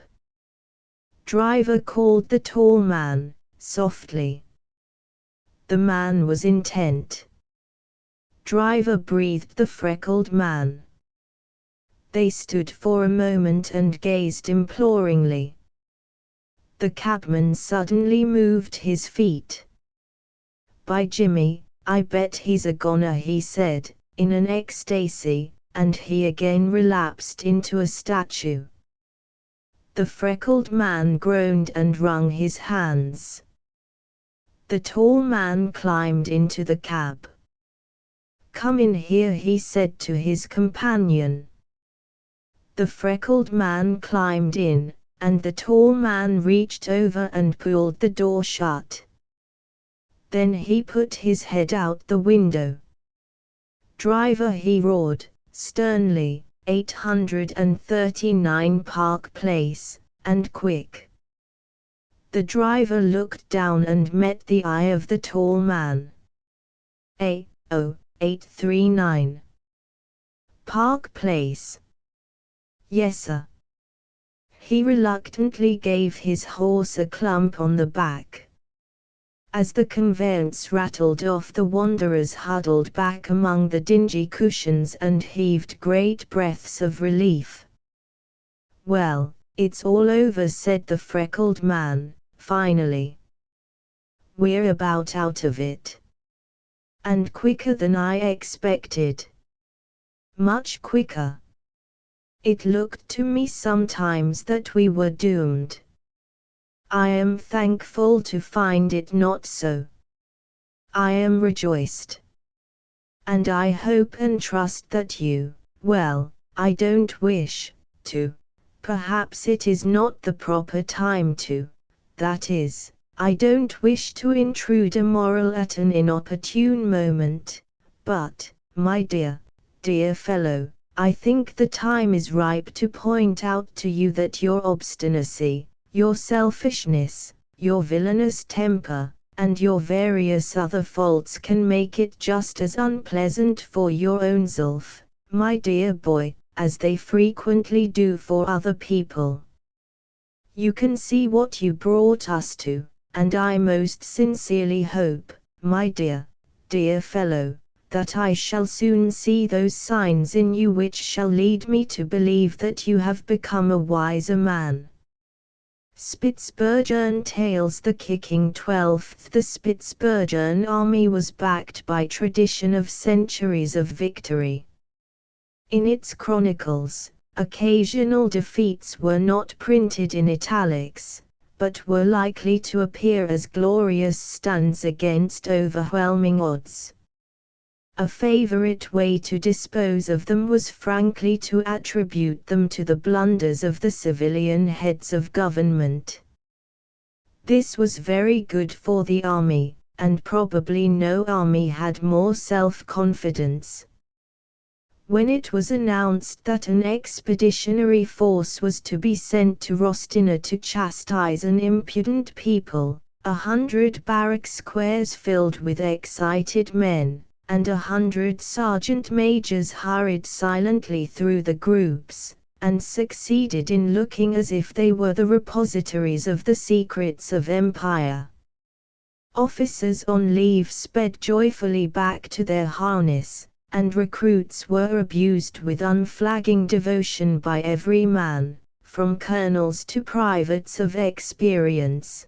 "Driver," called the tall man, softly. The man was intent. "Driver," breathed the freckled man. They stood for a moment and gazed imploringly. The cabman suddenly moved his feet. "By Jimmy, I bet he's a goner," he said, in an ecstasy, and he again relapsed into a statue. The freckled man groaned and wrung his hands. The tall man climbed into the cab. "Come in here," he said to his companion. The freckled man climbed in, and the tall man reached over and pulled the door shut. Then he put his head out the window. "Driver," he roared, sternly, 839 Park Place, and quick." The driver looked down and met the eye of the tall man. 839. Park Place. "Yessir." He reluctantly gave his horse a clump on the back. As the conveyance rattled off, the wanderers huddled back among the dingy cushions and heaved great breaths of relief. "Well, it's all over," said the freckled man, finally. "We're about out of it. And quicker than I expected. Much quicker. It looked to me sometimes that we were doomed. I am thankful to find it not so. I am rejoiced. And I hope and trust that you, well, I don't wish to. Perhaps it is not the proper time to, that is, I don't wish to intrude a moral at an inopportune moment, but, My dear fellow, I think the time is ripe to point out to you that your obstinacy, your selfishness, your villainous temper, and your various other faults can make it just as unpleasant for your own self, my dear boy, as they frequently do for other people. You can see what you brought us to, and I most sincerely hope, my dear fellow, that I shall soon see those signs in you which shall lead me to believe that you have become a wiser man. Spitsbergen Tales. The Kicking 12th. The Spitsbergen army was backed by tradition of centuries of victory. In its chronicles, occasional defeats were not printed in italics, but were likely to appear as glorious stands against overwhelming odds. A favorite way to dispose of them was frankly to attribute them to the blunders of the civilian heads of government. This was very good for the army, and probably no army had more self-confidence. When it was announced that an expeditionary force was to be sent to Rostina to chastise an impudent people, 100 barrack squares filled with excited men, and 100 sergeant majors hurried silently through the groups, and succeeded in looking as if they were the repositories of the secrets of empire. Officers on leave sped joyfully back to their harness, and recruits were abused with unflagging devotion by every man, from colonels to privates of experience.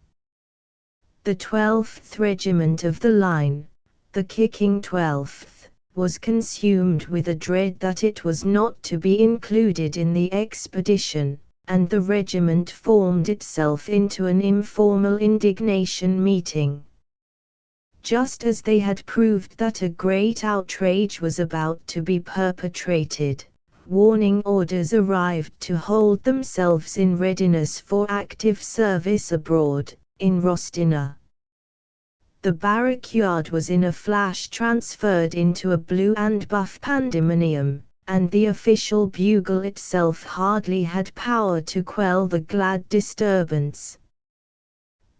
The 12th Regiment of the line, the Kicking 12th, was consumed with a dread that it was not to be included in the expedition, and the regiment formed itself into an informal indignation meeting. Just as they had proved that a great outrage was about to be perpetrated, warning orders arrived to hold themselves in readiness for active service abroad, in Rostina. The barrack yard was in a flash transferred into a blue and buff pandemonium, and the official bugle itself hardly had power to quell the glad disturbance.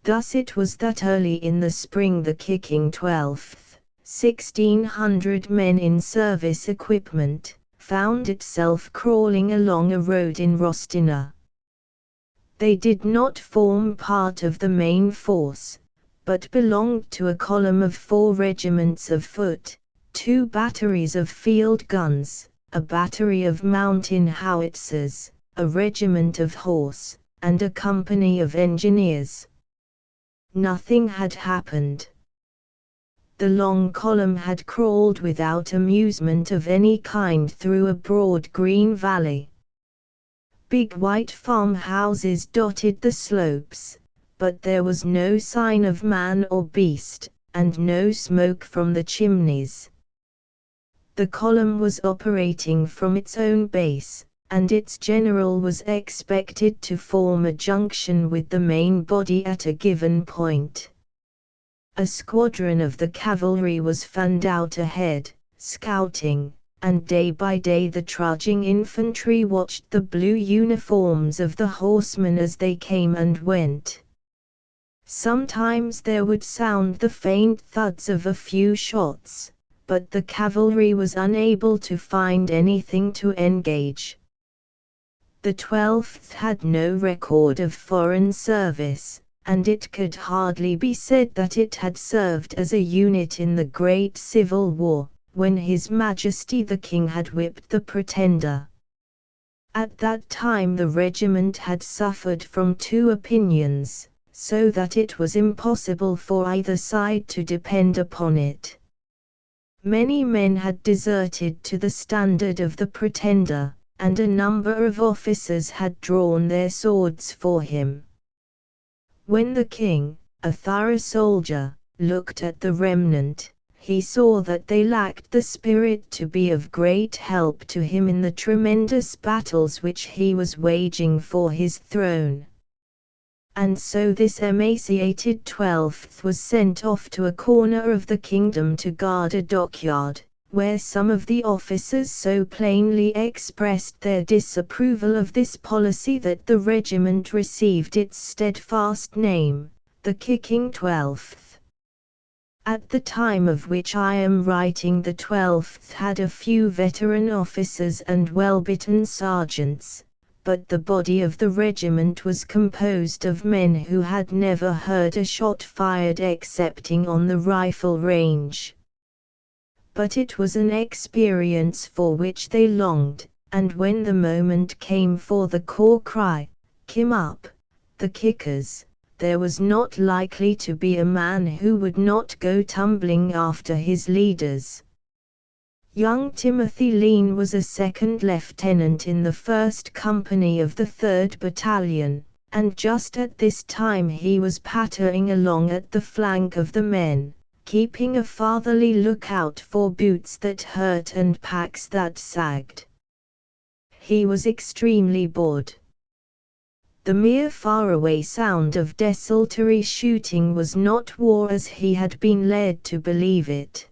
Thus it was that early in the spring the Kicking 12th, 1,600 men in service equipment, found itself crawling along a road in Rostina. They did not form part of the main force, but belonged to a column of 4 regiments of foot, 2 batteries of field guns, a battery of mountain howitzers, a regiment of horse, and a company of engineers. Nothing had happened. The long column had crawled without amusement of any kind through a broad green valley. Big white farmhouses dotted the slopes, but there was no sign of man or beast, and no smoke from the chimneys. The column was operating from its own base, and its general was expected to form a junction with the main body at a given point. A squadron of the cavalry was fanned out ahead, scouting, and day by day the trudging infantry watched the blue uniforms of the horsemen as they came and went. Sometimes there would sound the faint thuds of a few shots, but the cavalry was unable to find anything to engage. The 12th had no record of foreign service, and it could hardly be said that it had served as a unit in the Great Civil War, when His Majesty the King had whipped the Pretender. At that time the regiment had suffered from 2 opinions, so that it was impossible for either side to depend upon it. Many men had deserted to the standard of the Pretender, and a number of officers had drawn their swords for him. When the king, a thorough soldier, looked at the remnant, he saw that they lacked the spirit to be of great help to him in the tremendous battles which he was waging for his throne. And so this emaciated 12th was sent off to a corner of the kingdom to guard a dockyard, where some of the officers so plainly expressed their disapproval of this policy that the regiment received its steadfast name, the Kicking 12th. At the time of which I am writing, the 12th had a few veteran officers and well-bitten sergeants, but the body of the regiment was composed of men who had never heard a shot fired excepting on the rifle range. But it was an experience for which they longed, and when the moment came for the corps cry, "Kim up, the kickers," there was not likely to be a man who would not go tumbling after his leaders. Young Timothy Lean was a second lieutenant in the 1st Company of the 3rd Battalion, and just at this time he was pattering along at the flank of the men, keeping a fatherly lookout for boots that hurt and packs that sagged. He was extremely bored. The mere faraway sound of desultory shooting was not war as he had been led to believe it.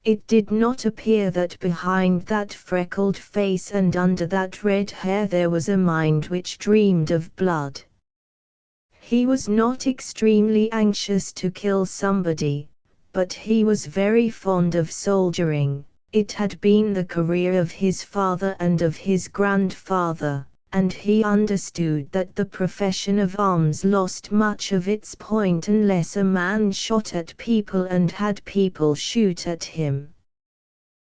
It did not appear that behind that freckled face and under that red hair there was a mind which dreamed of blood. He was not extremely anxious to kill somebody, but he was very fond of soldiering. It had been the career of his father and of his grandfather, and he understood that the profession of arms lost much of its point unless a man shot at people and had people shoot at him.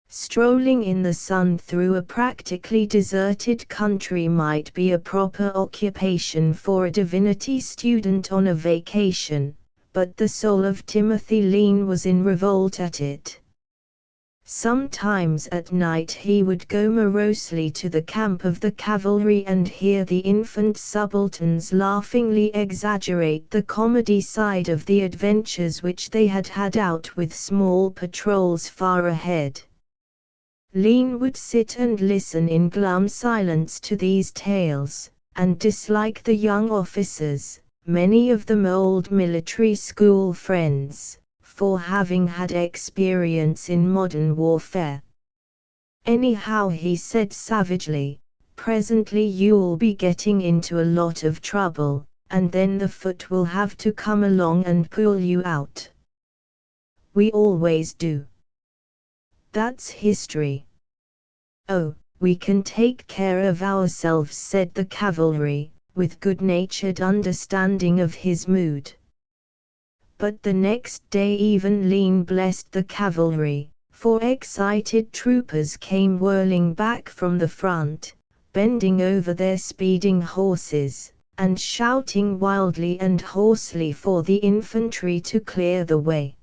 Strolling in the sun through a practically deserted country might be a proper occupation for a divinity student on a vacation, but the soul of Timothy Lean was in revolt at it. Sometimes at night he would go morosely to the camp of the cavalry and hear the infant subalterns laughingly exaggerate the comedy side of the adventures which they had had out with small patrols far ahead. Lean would sit and listen in glum silence to these tales, and dislike the young officers, many of them old military school friends, for having had experience in modern warfare. "Anyhow," he said savagely, "presently you'll be getting into a lot of trouble, and then the foot will have to come along and pull you out. We always do. That's history." "Oh, we can take care of ourselves," said the cavalry, with good-natured understanding of his mood. But the next day even Lean blessed the cavalry, for excited troopers came whirling back from the front, bending over their speeding horses, and shouting wildly and hoarsely for the infantry to clear the way.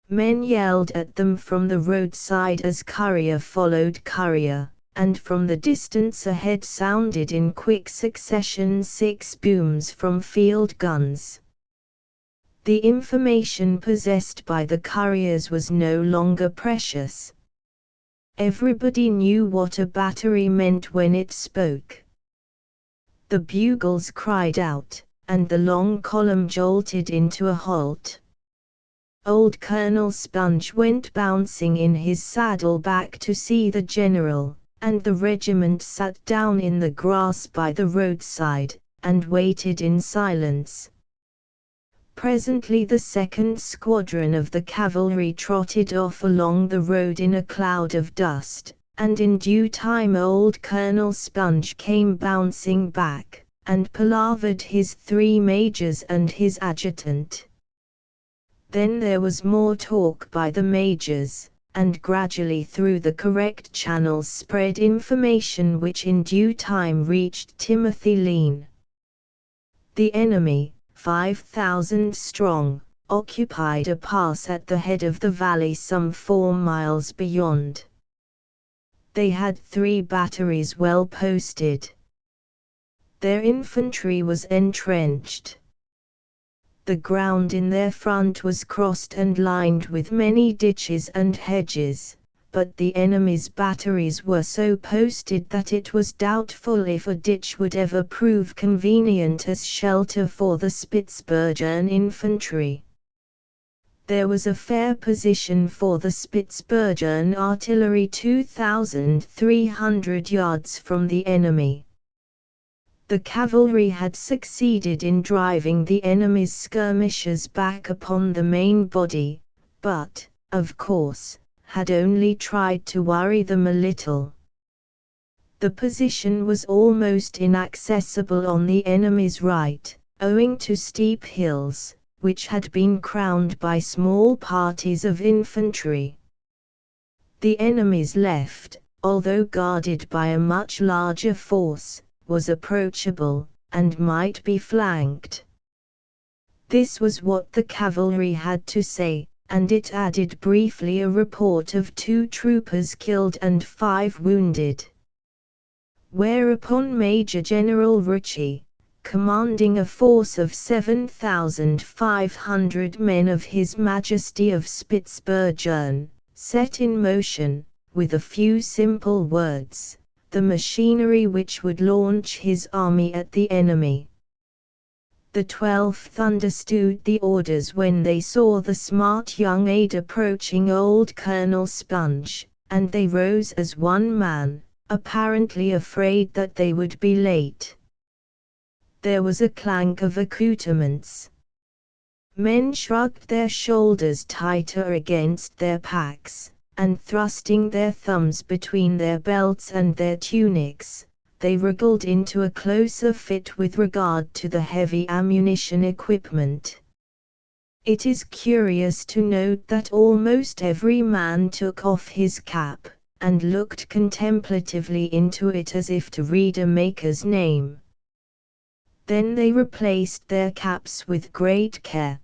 Men yelled at them from the roadside as courier followed courier, and from the distance ahead sounded in quick succession 6 booms from field guns. The information possessed by the couriers was no longer precious. Everybody knew what a battery meant when it spoke. The bugles cried out, and the long column jolted into a halt. Old Colonel Sponge went bouncing in his saddle back to see the general, and the regiment sat down in the grass by the roadside, and waited in silence. Presently the 2nd Squadron of the cavalry trotted off along the road in a cloud of dust, and in due time old Colonel Sponge came bouncing back, and palavered his 3 majors and his adjutant. Then there was more talk by the majors, and gradually through the correct channels spread information which in due time reached Timothy Lean. The enemy, 5,000 strong, occupied a pass at the head of the valley some 4 miles beyond. They had 3 batteries well posted. Their infantry was entrenched. The ground in their front was crossed and lined with many ditches and hedges, but the enemy's batteries were so posted that it was doubtful if a ditch would ever prove convenient as shelter for the Spitzbergen infantry. There was a fair position for the Spitzbergen artillery 2,300 yards from the enemy. The cavalry had succeeded in driving the enemy's skirmishers back upon the main body, but, of course, had only tried to worry them a little. The position was almost inaccessible on the enemy's right, owing to steep hills, which had been crowned by small parties of infantry. The enemy's left, although guarded by a much larger force, was approachable, and might be flanked. This was what the cavalry had to say, and it added briefly a report of 2 troopers killed and 5 wounded. Whereupon Major General Ritchie, commanding a force of 7,500 men of His Majesty of Spitzbergen, set in motion, with a few simple words, the machinery which would launch his army at the enemy. The 12th understood the orders when they saw the smart young aide approaching old Colonel Sponge, and they rose as one man, apparently afraid that they would be late. There was a clank of accoutrements. Men shrugged their shoulders tighter against their packs, and thrusting their thumbs between their belts and their tunics, they wriggled into a closer fit with regard to the heavy ammunition equipment. It is curious to note that almost every man took off his cap, and looked contemplatively into it as if to read a maker's name. Then they replaced their caps with great care.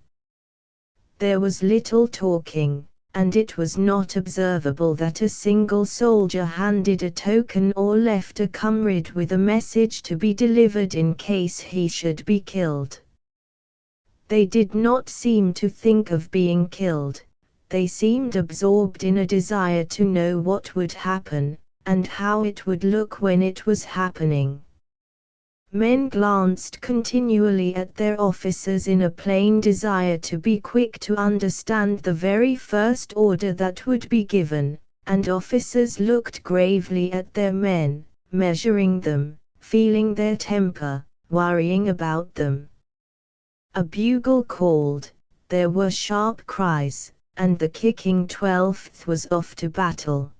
There was little talking, and it was not observable that a single soldier handed a token or left a comrade with a message to be delivered in case he should be killed. They did not seem to think of being killed. They seemed absorbed in a desire to know what would happen, and how it would look when it was happening. Men glanced continually at their officers in a plain desire to be quick to understand the very first order that would be given, and officers looked gravely at their men, measuring them, feeling their temper, worrying about them. A bugle called, there were sharp cries, and the kicking 12th was off to battle.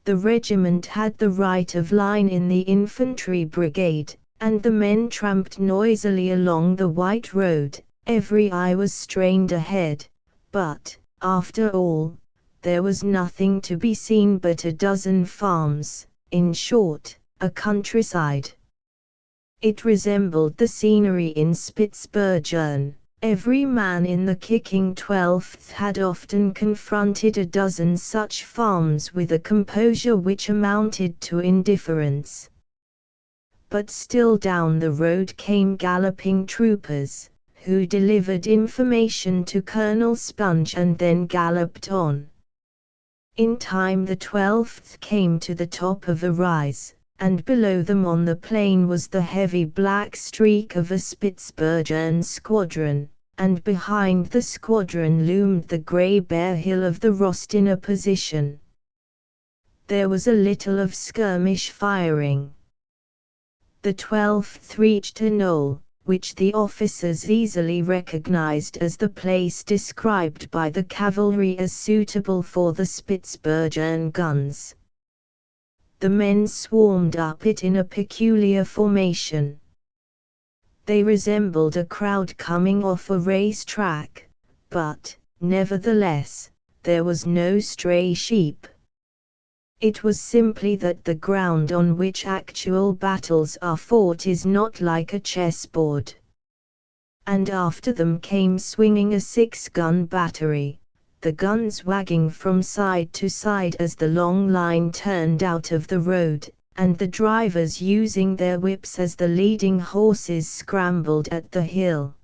The regiment had the right of line in the infantry brigade, and the men tramped noisily along the white road. Every eye was strained ahead, but, after all, there was nothing to be seen but a dozen farms, in short, a countryside. It resembled the scenery in Spitzbergen. Every man in the kicking 12th had often confronted a dozen such farms with a composure which amounted to indifference. But still down the road came galloping troopers, who delivered information to Colonel Sponge and then galloped on. In time the 12th came to the top of a rise, and below them on the plain was the heavy black streak of a Spitzbergen squadron, and behind the squadron loomed the grey bare hill of the Rostina position. There was a little of skirmish firing. The 12th reached a knoll, which the officers easily recognized as the place described by the cavalry as suitable for the Spitzbergen guns. The men swarmed up it in a peculiar formation. They resembled a crowd coming off a race track, but, nevertheless, there was no stray sheep. It was simply that the ground on which actual battles are fought is not like a chessboard. And after them came swinging a 6-gun battery, the guns wagging from side to side as the long line turned out of the road, and the drivers using their whips as the leading horses scrambled at the hill.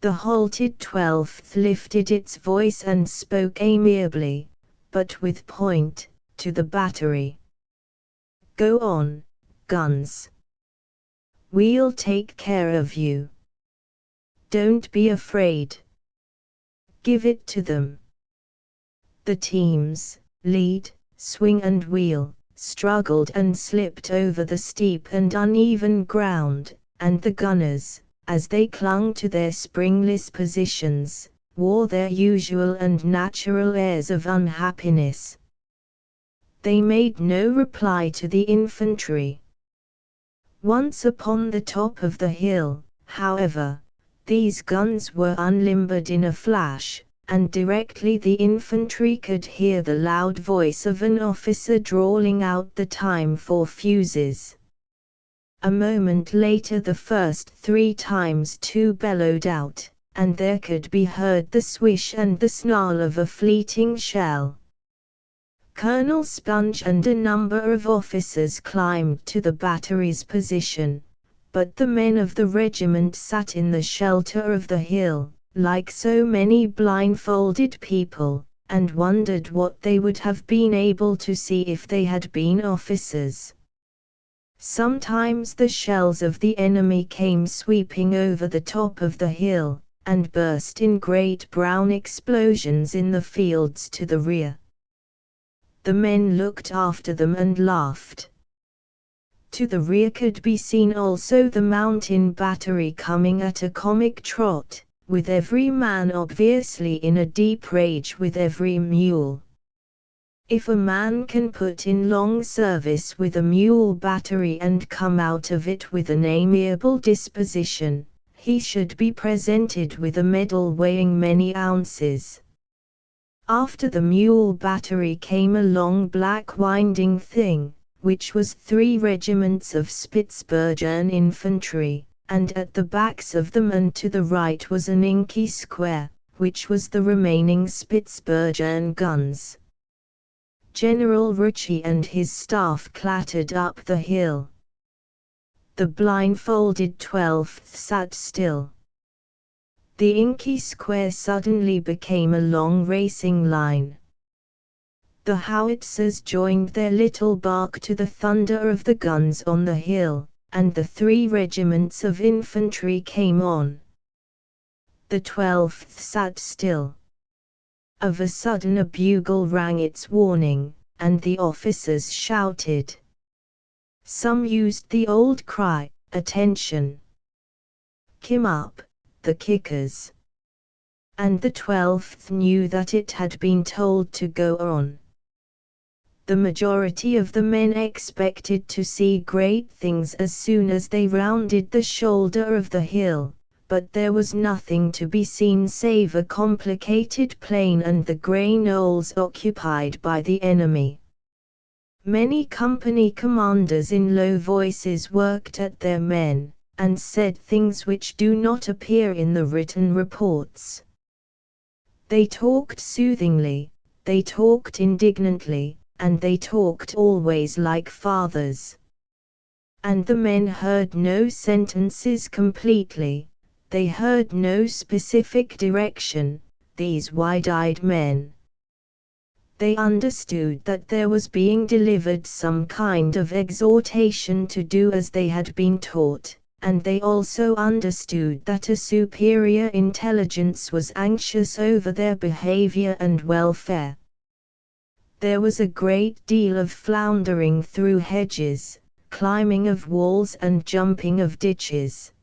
The halted 12th lifted its voice and spoke amiably, but with point, to the battery. "Go on, guns. We'll take care of you. Don't be afraid." give it to them. The teams, lead, swing and wheel, struggled and slipped over the steep and uneven ground, and the gunners, as they clung to their springless positions, wore their usual and natural airs of unhappiness. They made no reply to the infantry. Once upon the top of the hill, however, these guns were unlimbered in a flash, and directly the infantry could hear the loud voice of an officer drawling out the time for fuses. A moment later the first 3 times 2 bellowed out, and there could be heard the swish and the snarl of a fleeting shell. Colonel Sponge and a number of officers climbed to the battery's position, but the men of the regiment sat in the shelter of the hill, like so many blindfolded people, and wondered what they would have been able to see if they had been officers. Sometimes the shells of the enemy came sweeping over the top of the hill, and burst in great brown explosions in the fields to the rear. The men looked after them and laughed. To the rear could be seen also the mountain battery coming at a comic trot, with every man obviously in a deep rage with every mule. If a man can put in long service with a mule battery and come out of it with an amiable disposition, he should be presented with a medal weighing many ounces. After the mule battery came a long black winding thing, which was 3 regiments of Spitzbergen infantry, and at the backs of them and to the right was an inky square, which was the remaining Spitzbergen guns. General Ritchie and his staff clattered up the hill. The blindfolded 12th sat still. The inky square suddenly became a long racing line. The howitzers joined their little bark to the thunder of the guns on the hill, and the 3 regiments of infantry came on. The 12th sat still. Of a sudden a bugle rang its warning, and the officers shouted. Some used the old cry, "Attention! Kim up, the kickers!" And the 12th knew that it had been told to go on. The majority of the men expected to see great things as soon as they rounded the shoulder of the hill, but there was nothing to be seen save a complicated plain and the grey knolls occupied by the enemy. Many company commanders in low voices worked at their men, and said things which do not appear in the written reports. They talked soothingly, they talked indignantly, and they talked always like fathers. And the men heard no sentences completely, they heard no specific direction, these wide-eyed men. They understood that there was being delivered some kind of exhortation to do as they had been taught, and they also understood that a superior intelligence was anxious over their behavior and welfare. There was a great deal of floundering through hedges, climbing of walls and jumping of ditches.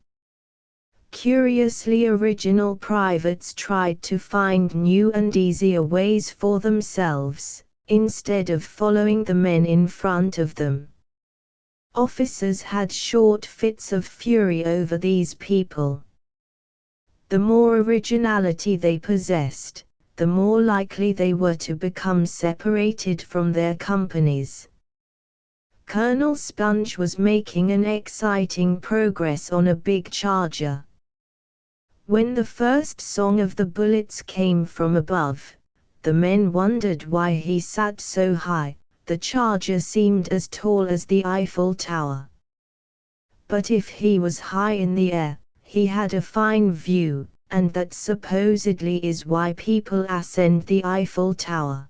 Curiously original privates tried to find new and easier ways for themselves, instead of following the men in front of them. Officers had short fits of fury over these people. The more originality they possessed, the more likely they were to become separated from their companies. Colonel Sponge was making an exciting progress on a big charger. When the first song of the bullets came from above, the men wondered why he sat so high. The charger seemed as tall as the Eiffel Tower. But if he was high in the air, he had a fine view, and that supposedly is why people ascend the Eiffel Tower.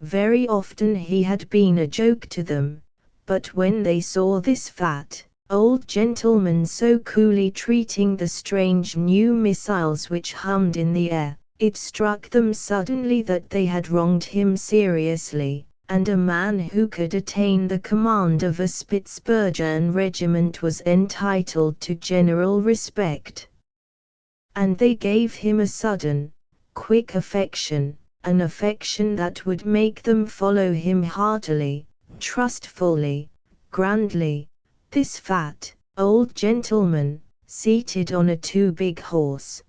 Very often he had been a joke to them, but when they saw this fat, old gentleman so coolly treating the strange new missiles which hummed in the air, It struck them suddenly that they had wronged him seriously, and a man who could attain the command of a Spitzbergen regiment was entitled to general respect. And they gave him a sudden, quick affection, an affection that would make them follow him heartily, trustfully, grandly, this fat, old gentleman, seated on a too-big horse.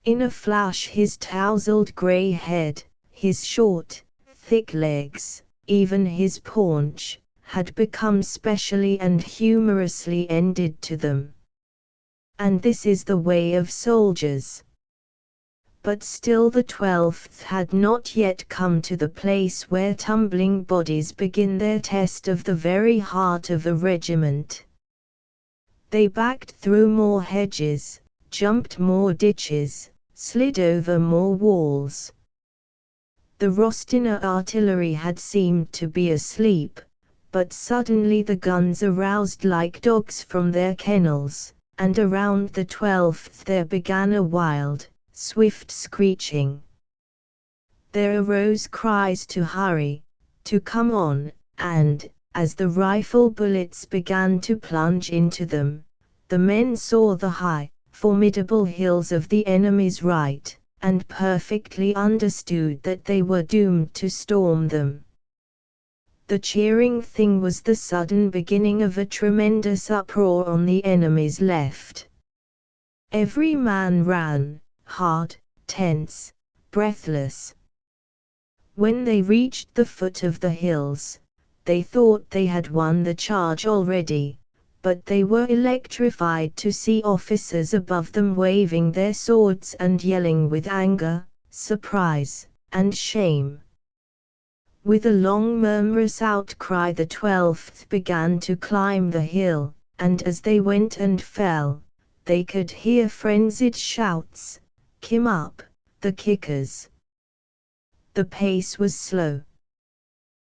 In a flash his tousled grey head, his short, thick legs, even his paunch, had become specially and humorously ended to them. And this is the way of soldiers. But still the 12th had not yet come to the place where tumbling bodies begin their test of the very heart of a regiment. They backed through more hedges, jumped more ditches, slid over more walls. The Rostiner artillery had seemed to be asleep, but suddenly the guns aroused like dogs from their kennels, and around the 12th there began a wild, swift screeching. There arose cries to hurry, to come on, and, as the rifle bullets began to plunge into them, the men saw the high, formidable hills of the enemy's right, and perfectly understood that they were doomed to storm them. The cheering thing was the sudden beginning of a tremendous uproar on the enemy's left. Every man ran, hard, tense, breathless. When they reached the foot of the hills, they thought they had won the charge already, but they were electrified to see officers above them waving their swords and yelling with anger, surprise, and shame. With a long murmurous outcry the 12th began to climb the hill, and as they went and fell, they could hear frenzied shouts, "Come up, the kickers!" The pace was slow.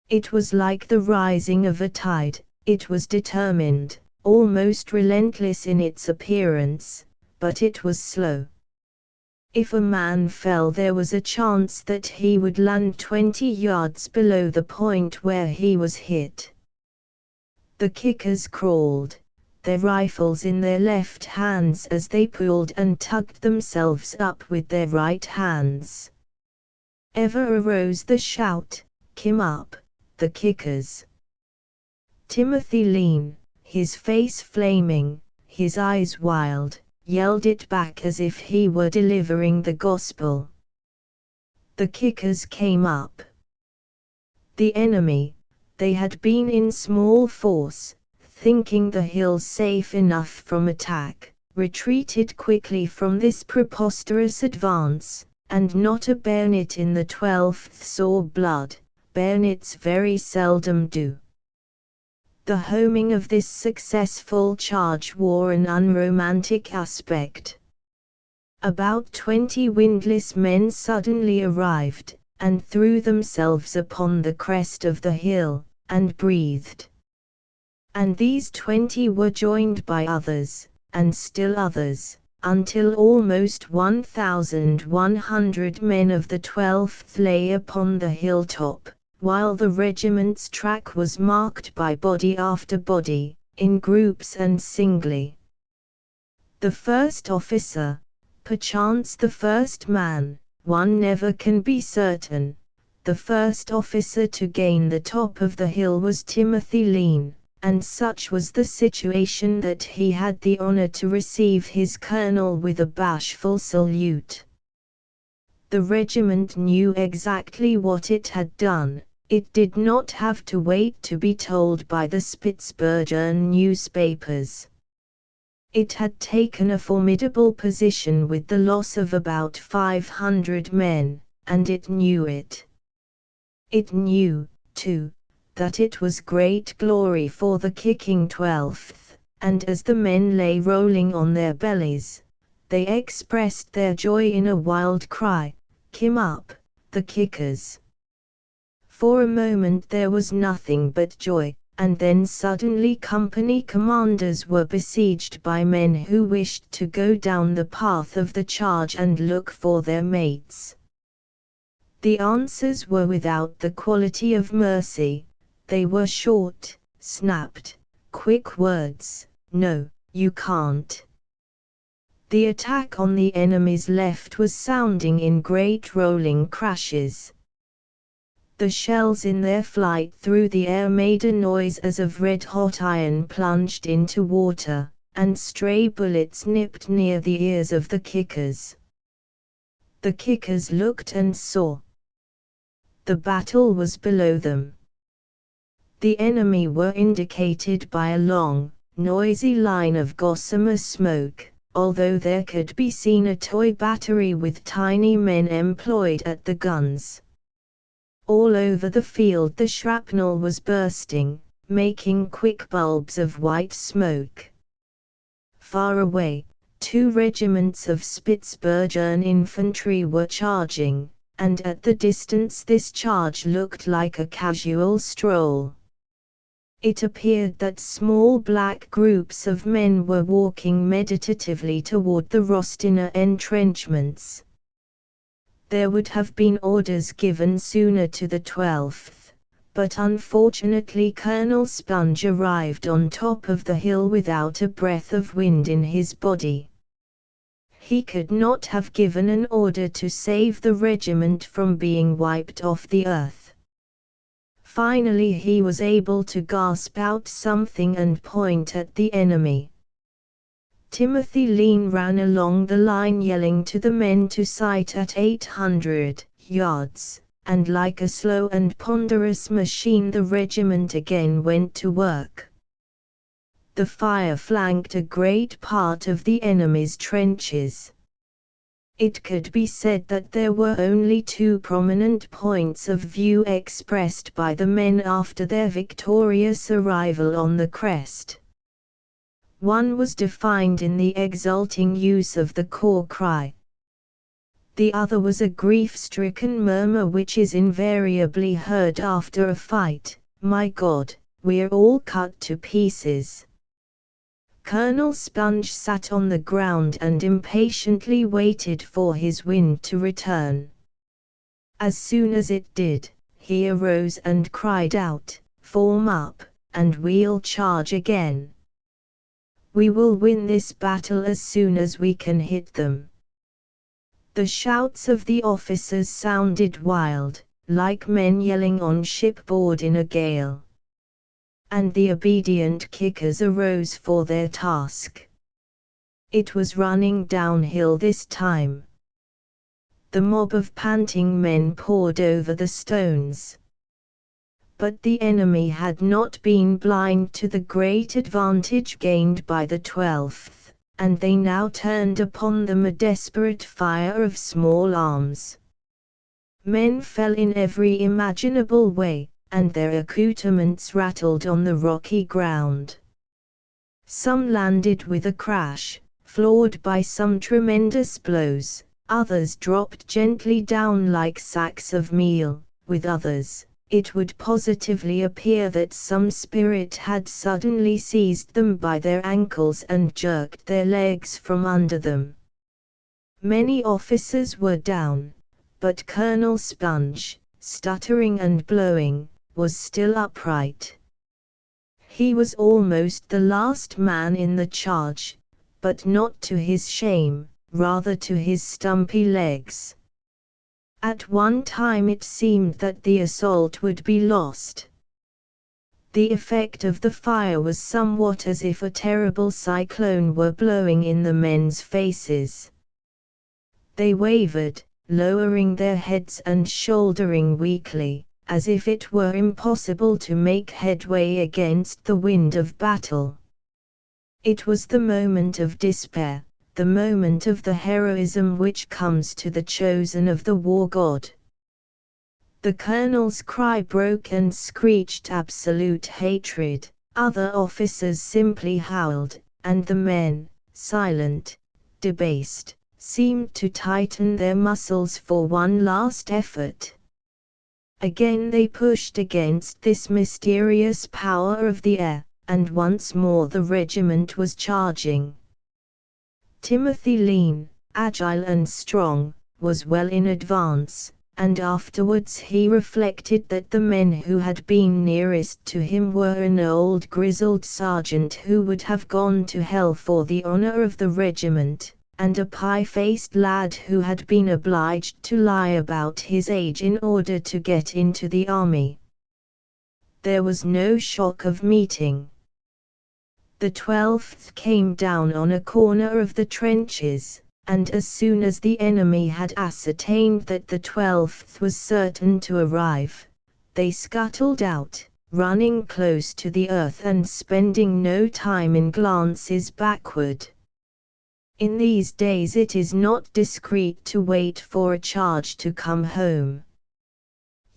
It was like the rising of a tide, it was determined, almost relentless in its appearance, but it was slow. If a man fell there was a chance that he would land 20 yards below the point where he was hit. The kickers crawled, their rifles in their left hands as they pulled and tugged themselves up with their right hands. Ever arose the shout, "Come up, the kickers!" Timothy Lean, his face flaming, his eyes wild, yelled it back as if he were delivering the gospel. The kickers came up. The enemy, they had been in small force, thinking the hills safe enough from attack, retreated quickly from this preposterous advance, and not a bayonet in the 12th saw blood, bayonets very seldom do. The homing of this successful charge wore an unromantic aspect. About 20 windlass men suddenly arrived, and threw themselves upon the crest of the hill, and breathed. And these 20 were joined by others, and still others, until almost 1,100 men of the 12th lay upon the hilltop, while the regiment's track was marked by body after body, in groups and singly. The first officer, perchance the first man, one never can be certain, the first officer to gain the top of the hill was Timothy Lean, and such was the situation that he had the honor to receive his colonel with a bashful salute. The regiment knew exactly what it had done. It did not have to wait to be told by the Spitzbergen newspapers. It had taken a formidable position with the loss of about 500 men, and it knew it. It knew, too, that it was great glory for the kicking 12th, and as the men lay rolling on their bellies, they expressed their joy in a wild cry, "Come up, the kickers!" For a moment there was nothing but joy, and then suddenly company commanders were besieged by men who wished to go down the path of the charge and look for their mates. The answers were without the quality of mercy, they were short, snapped, quick words: "No, you can't." The attack on the enemy's left was sounding in great rolling crashes. The shells in their flight through the air made a noise as of red-hot iron plunged into water, and stray bullets nipped near the ears of the kickers. The kickers looked and saw. The battle was below them. The enemy were indicated by a long, noisy line of gossamer smoke, although there could be seen a toy battery with tiny men employed at the guns. All over the field the shrapnel was bursting, making quick bulbs of white smoke. Far away, 2 regiments of Spitzbergen infantry were charging, and at the distance this charge looked like a casual stroll. It appeared that small black groups of men were walking meditatively toward the Rostiner entrenchments. There would have been orders given sooner to the 12th, but unfortunately Colonel Sponge arrived on top of the hill without a breath of wind in his body. He could not have given an order to save the regiment from being wiped off the earth. Finally he was able to gasp out something and point at the enemy. Timothy Lean ran along the line yelling to the men to sight at 800 yards, and like a slow and ponderous machine the regiment again went to work. The fire flanked a great part of the enemy's trenches. It could be said that there were only 2 prominent points of view expressed by the men after their victorious arrival on the crest. One was defined in the exulting use of the corps cry. The other was a grief-stricken murmur which is invariably heard after a fight: "My God, we're all cut to pieces." Colonel Sponge sat on the ground and impatiently waited for his wind to return. As soon as it did, he arose and cried out, "Form up, and we'll charge again. We will win this battle as soon as we can hit them." The shouts of the officers sounded wild, like men yelling on shipboard in a gale. And the obedient kickers arose for their task. It was running downhill this time. The mob of panting men poured over the stones. But the enemy had not been blind to the great advantage gained by the 12th, and they now turned upon them a desperate fire of small arms. Men fell in every imaginable way, and their accoutrements rattled on the rocky ground. Some landed with a crash, floored by some tremendous blows, others dropped gently down like sacks of meal, with others, it would positively appear that some spirit had suddenly seized them by their ankles and jerked their legs from under them. Many officers were down, but Colonel Sponge, stuttering and blowing, was still upright. He was almost the last man in the charge, but not to his shame, rather to his stumpy legs. At one time it seemed that the assault would be lost. The effect of the fire was somewhat as if a terrible cyclone were blowing in the men's faces. They wavered, lowering their heads and shouldering weakly, as if it were impossible to make headway against the wind of battle. It was the moment of despair, the moment of the heroism which comes to the chosen of the war god. The colonel's cry broke and screeched absolute hatred, other officers simply howled, and the men, silent, debased, seemed to tighten their muscles for one last effort. Again they pushed against this mysterious power of the air, and once more the regiment was charging. Timothy Lean, agile and strong, was well in advance, and afterwards he reflected that the men who had been nearest to him were an old grizzled sergeant who would have gone to hell for the honor of the regiment, and a pie-faced lad who had been obliged to lie about his age in order to get into the army. There was no shock of meeting. The 12th came down on a corner of the trenches, and as soon as the enemy had ascertained that the 12th was certain to arrive, they scuttled out, running close to the earth and spending no time in glances backward. In these days it is not discreet to wait for a charge to come home.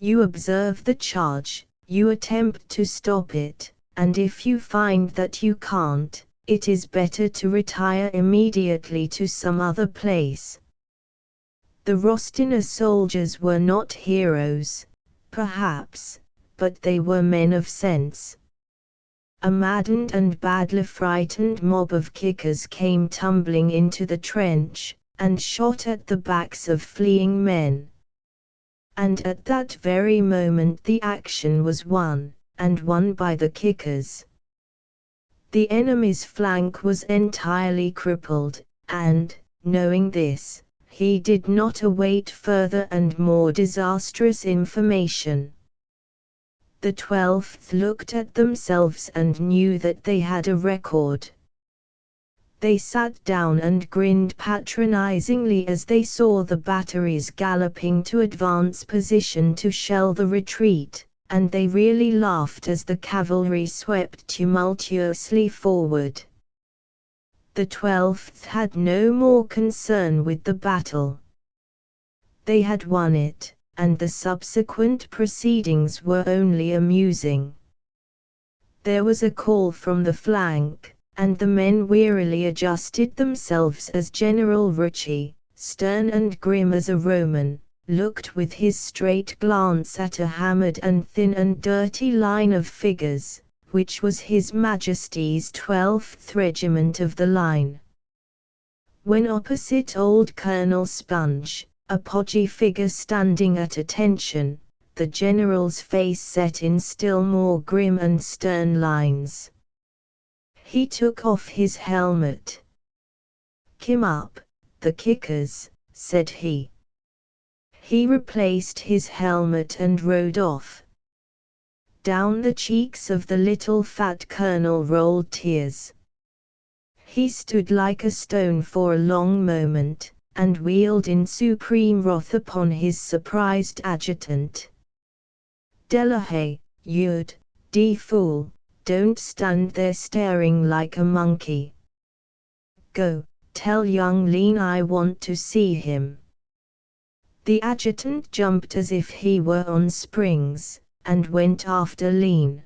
You observe the charge, you attempt to stop it, and if you find that you can't, it is better to retire immediately to some other place. The Rostina soldiers were not heroes, perhaps, but they were men of sense. A maddened and badly frightened mob of kickers came tumbling into the trench, and shot at the backs of fleeing men. And at that very moment the action was won, and won by the kickers. The enemy's flank was entirely crippled, and, knowing this, he did not await further and more disastrous information. The 12th looked at themselves and knew that they had a record. They sat down and grinned patronizingly as they saw the batteries galloping to advance position to shell the retreat, and they really laughed as the cavalry swept tumultuously forward. The 12th had no more concern with the battle. They had won it, and the subsequent proceedings were only amusing. There was a call from the flank, and the men wearily adjusted themselves as General Rucci, stern and grim as a Roman, looked with his straight glance at a hammered and thin and dirty line of figures, which was His Majesty's 12th Regiment of the Line. When opposite old Colonel Sponge, a podgy figure standing at attention, the general's face set in still more grim and stern lines. He took off his helmet. "Come up, the kickers," said he. He replaced his helmet and rode off. Down the cheeks of the little fat colonel rolled tears. He stood like a stone for a long moment, and wheeled in supreme wrath upon his surprised adjutant. "Delahaye, you'd d fool, don't stand there staring like a monkey. Go, tell young Lean I want to see him." The adjutant jumped as if he were on springs, and went after Lean.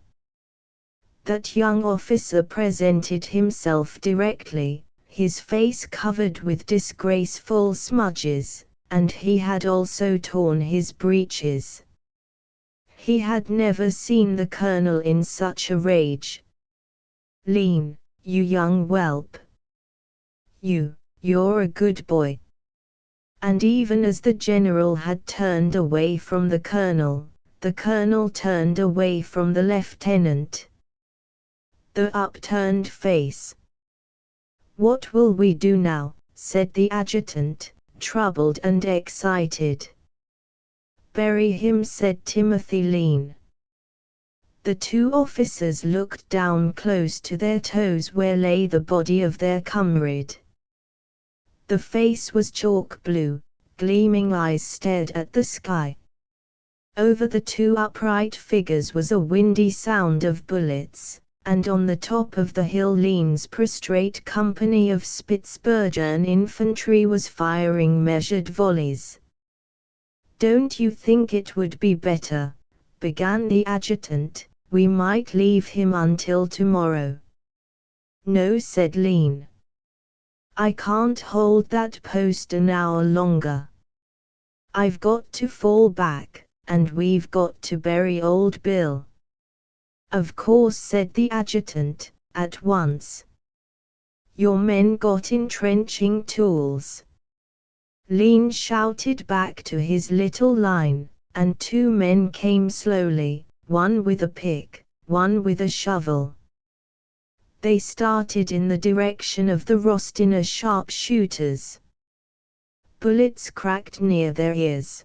That young officer presented himself directly, his face covered with disgraceful smudges, and he had also torn his breeches. He had never seen the colonel in such a rage. "Lean, you young whelp. You're a good boy." And even as the general had turned away from the colonel turned away from the lieutenant. The upturned face. "What will we do now?" said the adjutant, troubled and excited. "Bury him," said Timothy Lean. The two officers looked down close to their toes where lay the body of their comrade. The face was chalk blue, gleaming eyes stared at the sky. Over the two upright figures was a windy sound of bullets, and on the top of the hill Lean's prostrate company of Spitzbergen infantry was firing measured volleys. "Don't you think it would be better," began the adjutant, "we might leave him until tomorrow?" "No," said Lean. "I can't hold that post an hour longer. I've got to fall back, and we've got to bury old Bill." "Of course," said the adjutant, at once. "Your men got entrenching tools?" Lean shouted back to his little line, and 2 men came slowly, one with a pick, one with a shovel. They started in the direction of the Rostina sharpshooters. Bullets cracked near their ears.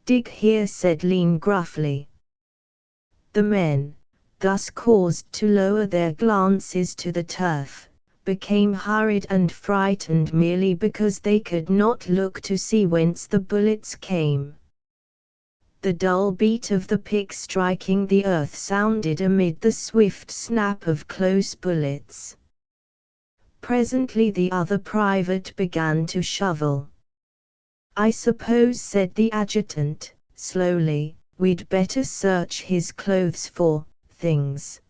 "Dig here," said Lean gruffly. The men, thus caused to lower their glances to the turf, became hurried and frightened merely because they could not look to see whence the bullets came. The dull beat of the pick striking the earth sounded amid the swift snap of close bullets. Presently the other private began to shovel. "I suppose," said the adjutant, slowly, "we'd better search his clothes for things."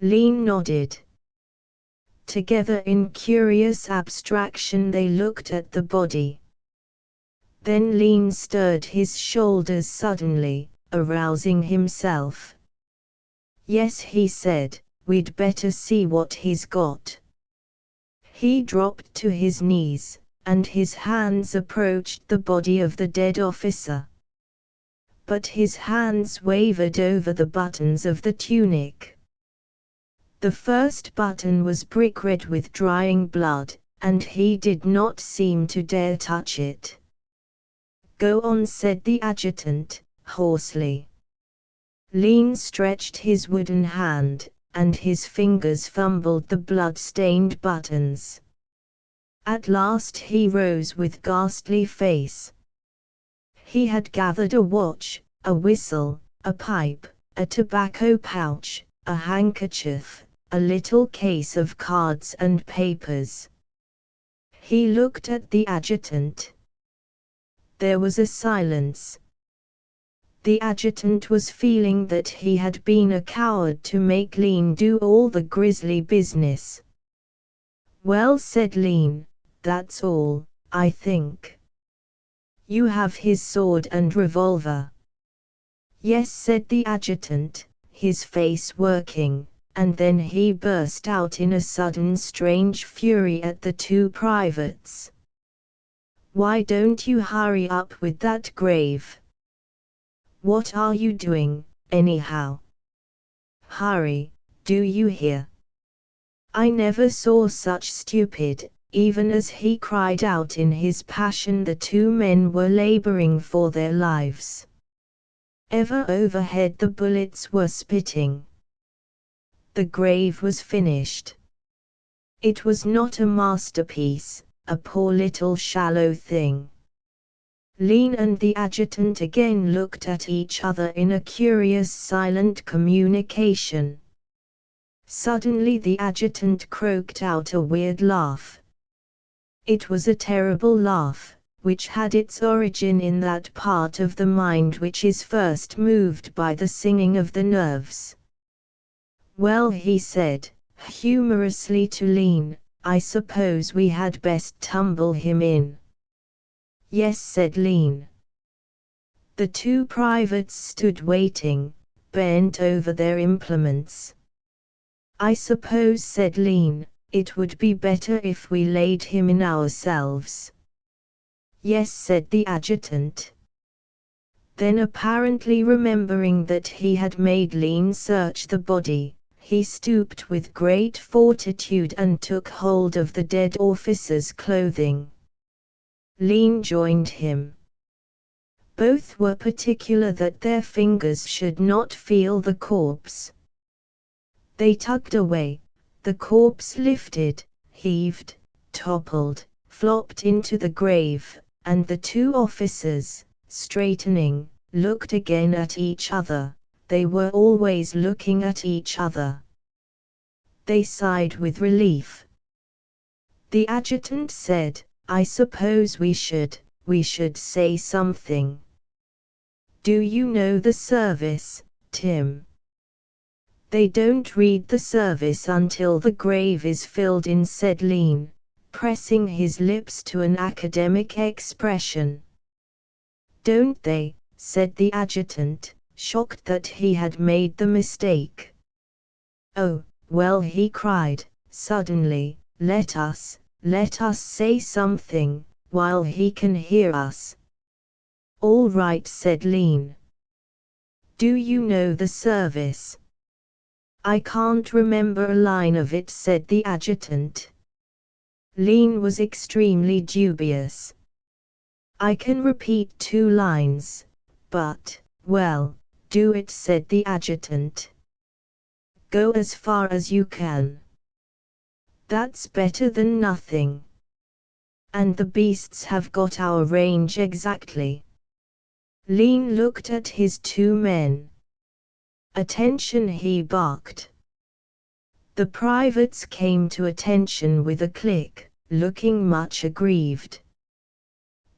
Lean nodded. Together in curious abstraction they looked at the body. Then Lean stirred his shoulders suddenly, arousing himself. "Yes," he said, "we'd better see what he's got." He dropped to his knees, and his hands approached the body of the dead officer. But his hands wavered over the buttons of the tunic. The first button was brick-red with drying blood, and he did not seem to dare touch it. "Go on," said the adjutant, hoarsely. Lean stretched his wooden hand, and his fingers fumbled the blood-stained buttons. At last he rose with ghastly face. He had gathered a watch, a whistle, a pipe, a tobacco pouch, a handkerchief, a little case of cards and papers. He looked at the adjutant. There was a silence. The adjutant was feeling that he had been a coward to make Lean do all the grisly business. "Well," said Lean, "that's all, I think. You have his sword and revolver." "Yes," said the adjutant, his face working, and then he burst out in a sudden strange fury at the 2 privates. "Why don't you hurry up with that grave? What are you doing, anyhow? Hurry, do you hear?" I never saw such stupid. Even as he cried out in his passion, the 2 men were laboring for their lives. Ever overhead the bullets were spitting. The grave was finished. It was not a masterpiece, a poor little shallow thing. Lean and the adjutant again looked at each other in a curious silent communication. Suddenly the adjutant croaked out a weird laugh. It was a terrible laugh, which had its origin in that part of the mind which is first moved by the singing of the nerves. "Well," he said, humorously to Lean, "I suppose we had best tumble him in." "Yes," said Lean. The 2 privates stood waiting, bent over their implements. "I suppose," said Lean, "it would be better if we laid him in ourselves." "Yes," said the adjutant. Then, apparently remembering that he had made Lean search the body, he stooped with great fortitude and took hold of the dead officer's clothing. Lean joined him. Both were particular that their fingers should not feel the corpse. They tugged away. The corpse lifted, heaved, toppled, flopped into the grave, and the 2 officers, straightening, looked again at each other. They were always looking at each other. They sighed with relief. The adjutant said, "I suppose we should say something. Do you know the service, Tim?" "They don't read the service until the grave is filled in," said Lean, pressing his lips to an academic expression. "Don't they?" said the adjutant, shocked that he had made the mistake. Oh, well, he cried, suddenly, let us say something, while he can hear us. All right, said Lean. Do you know the service? I can't remember a line of it, said the adjutant. Lean was extremely dubious. I can repeat 2 lines, but, well, do it, said the adjutant. Go as far as you can. That's better than nothing. And the beasts have got our range exactly. Lean looked at his 2 men. Attention, he barked. The privates came to attention with a click, looking much aggrieved.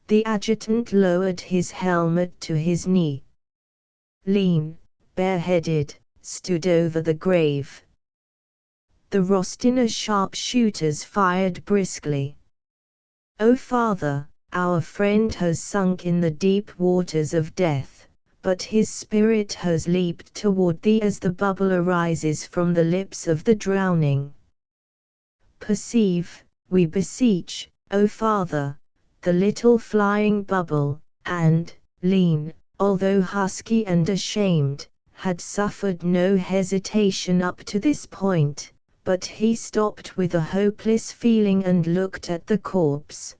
The adjutant lowered his helmet to his knee. Lean, bareheaded, stood over the grave. The Rostina sharpshooters fired briskly. "Oh, Father, our friend has sunk in the deep waters of death, but his spirit has leaped toward thee as the bubble arises from the lips of the drowning. Perceive, we beseech, O Father, the little flying bubble," and, Lean, although husky and ashamed, had suffered no hesitation up to this point, but he stopped with a hopeless feeling and looked at the corpse.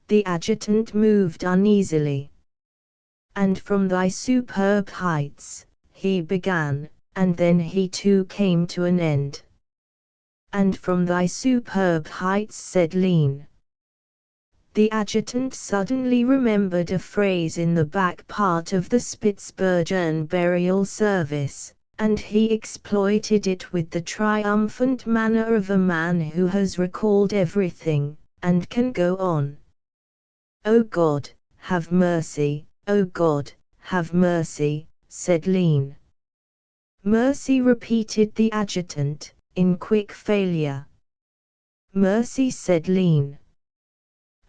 The adjutant moved uneasily. "And from thy superb heights," he began, and then he too came to an end. "And from thy superb heights," said Lean. The adjutant suddenly remembered a phrase in the back part of the Spitzbergen burial service, and he exploited it with the triumphant manner of a man who has recalled everything, and can go on. "O God, have mercy, O God, have mercy," said Lean. "Mercy," repeated the adjutant, in quick failure. "Mercy," said Lean.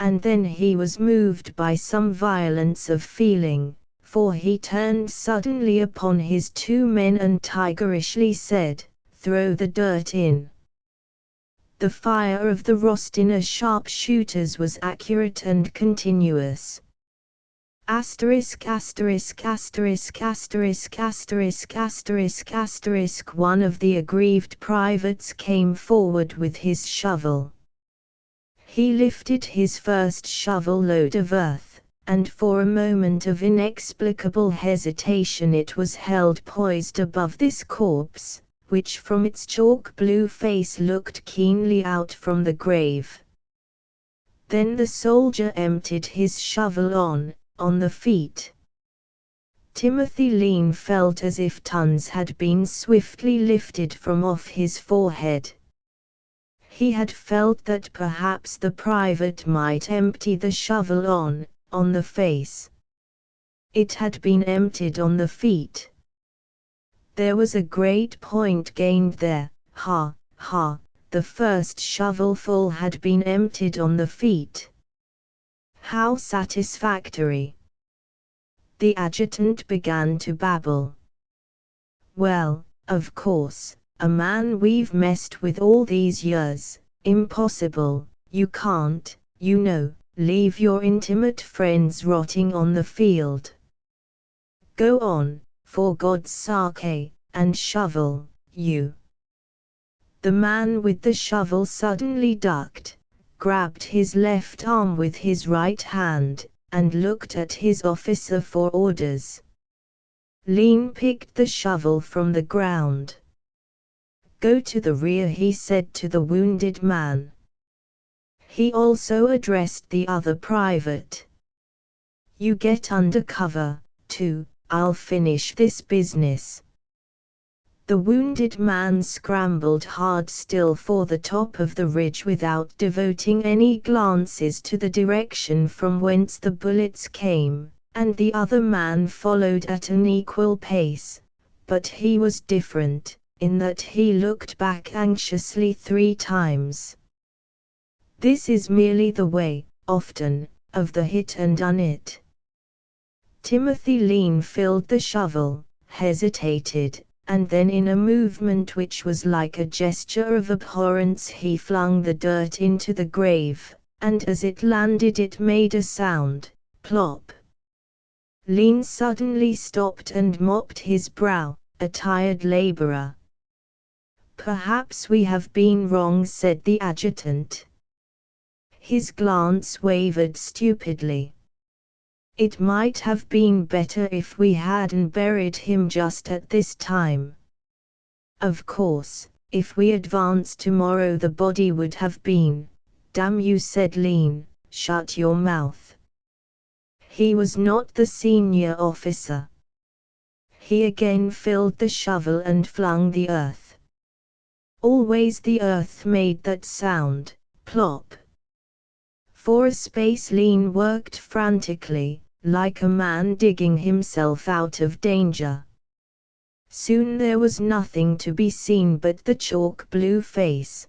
And then he was moved by some violence of feeling, for he turned suddenly upon his 2 men and tigerishly said, "Throw the dirt in." The fire of the Rostina sharpshooters was accurate and continuous. Asterisk asterisk asterisk asterisk asterisk asterisk asterisk. One of the aggrieved privates came forward with his shovel. He lifted his first shovel load of earth, and for a moment of inexplicable hesitation it was held poised above this corpse, which from its chalk blue face looked keenly out from the grave. Then the soldier emptied his shovel on the feet. Timothy Lean felt as if tons had been swiftly lifted from off his forehead. He had felt that perhaps the private might empty the shovel on the face. It had been emptied on the feet. There was a great point gained there. Ha, ha, the first shovelful had been emptied on the feet. How satisfactory! The adjutant began to babble. "Well, of course, a man we've messed with all these years, impossible, you can't, you know, leave your intimate friends rotting on the field. Go on, for God's sake, and shovel, you." The man with the shovel suddenly ducked, grabbed his left arm with his right hand, and looked at his officer for orders. Lean picked the shovel from the ground. "Go to the rear," he said to the wounded man. He also addressed the other private. "You get under cover, too, I'll finish this business." The wounded man scrambled hard still for the top of the ridge without devoting any glances to the direction from whence the bullets came, and the other man followed at an equal pace, but he was different, in that he looked back anxiously 3 times. This is merely the way, often, of the hit and done it. Timothy Lean filled the shovel, hesitated, and then in a movement which was like a gesture of abhorrence he flung the dirt into the grave, and as it landed it made a sound, plop. Lean suddenly stopped and mopped his brow, a tired laborer. "Perhaps we have been wrong," said the adjutant. His glance wavered stupidly. "It might have been better if we hadn't buried him just at this time. Of course, if we advance tomorrow the body would have been." "Damn you," said Lean, "shut your mouth." He was not the senior officer. He again filled the shovel and flung the earth. Always the earth made that sound, plop. For a space Lean worked frantically, like a man digging himself out of danger. Soon there was nothing to be seen but the chalk blue face.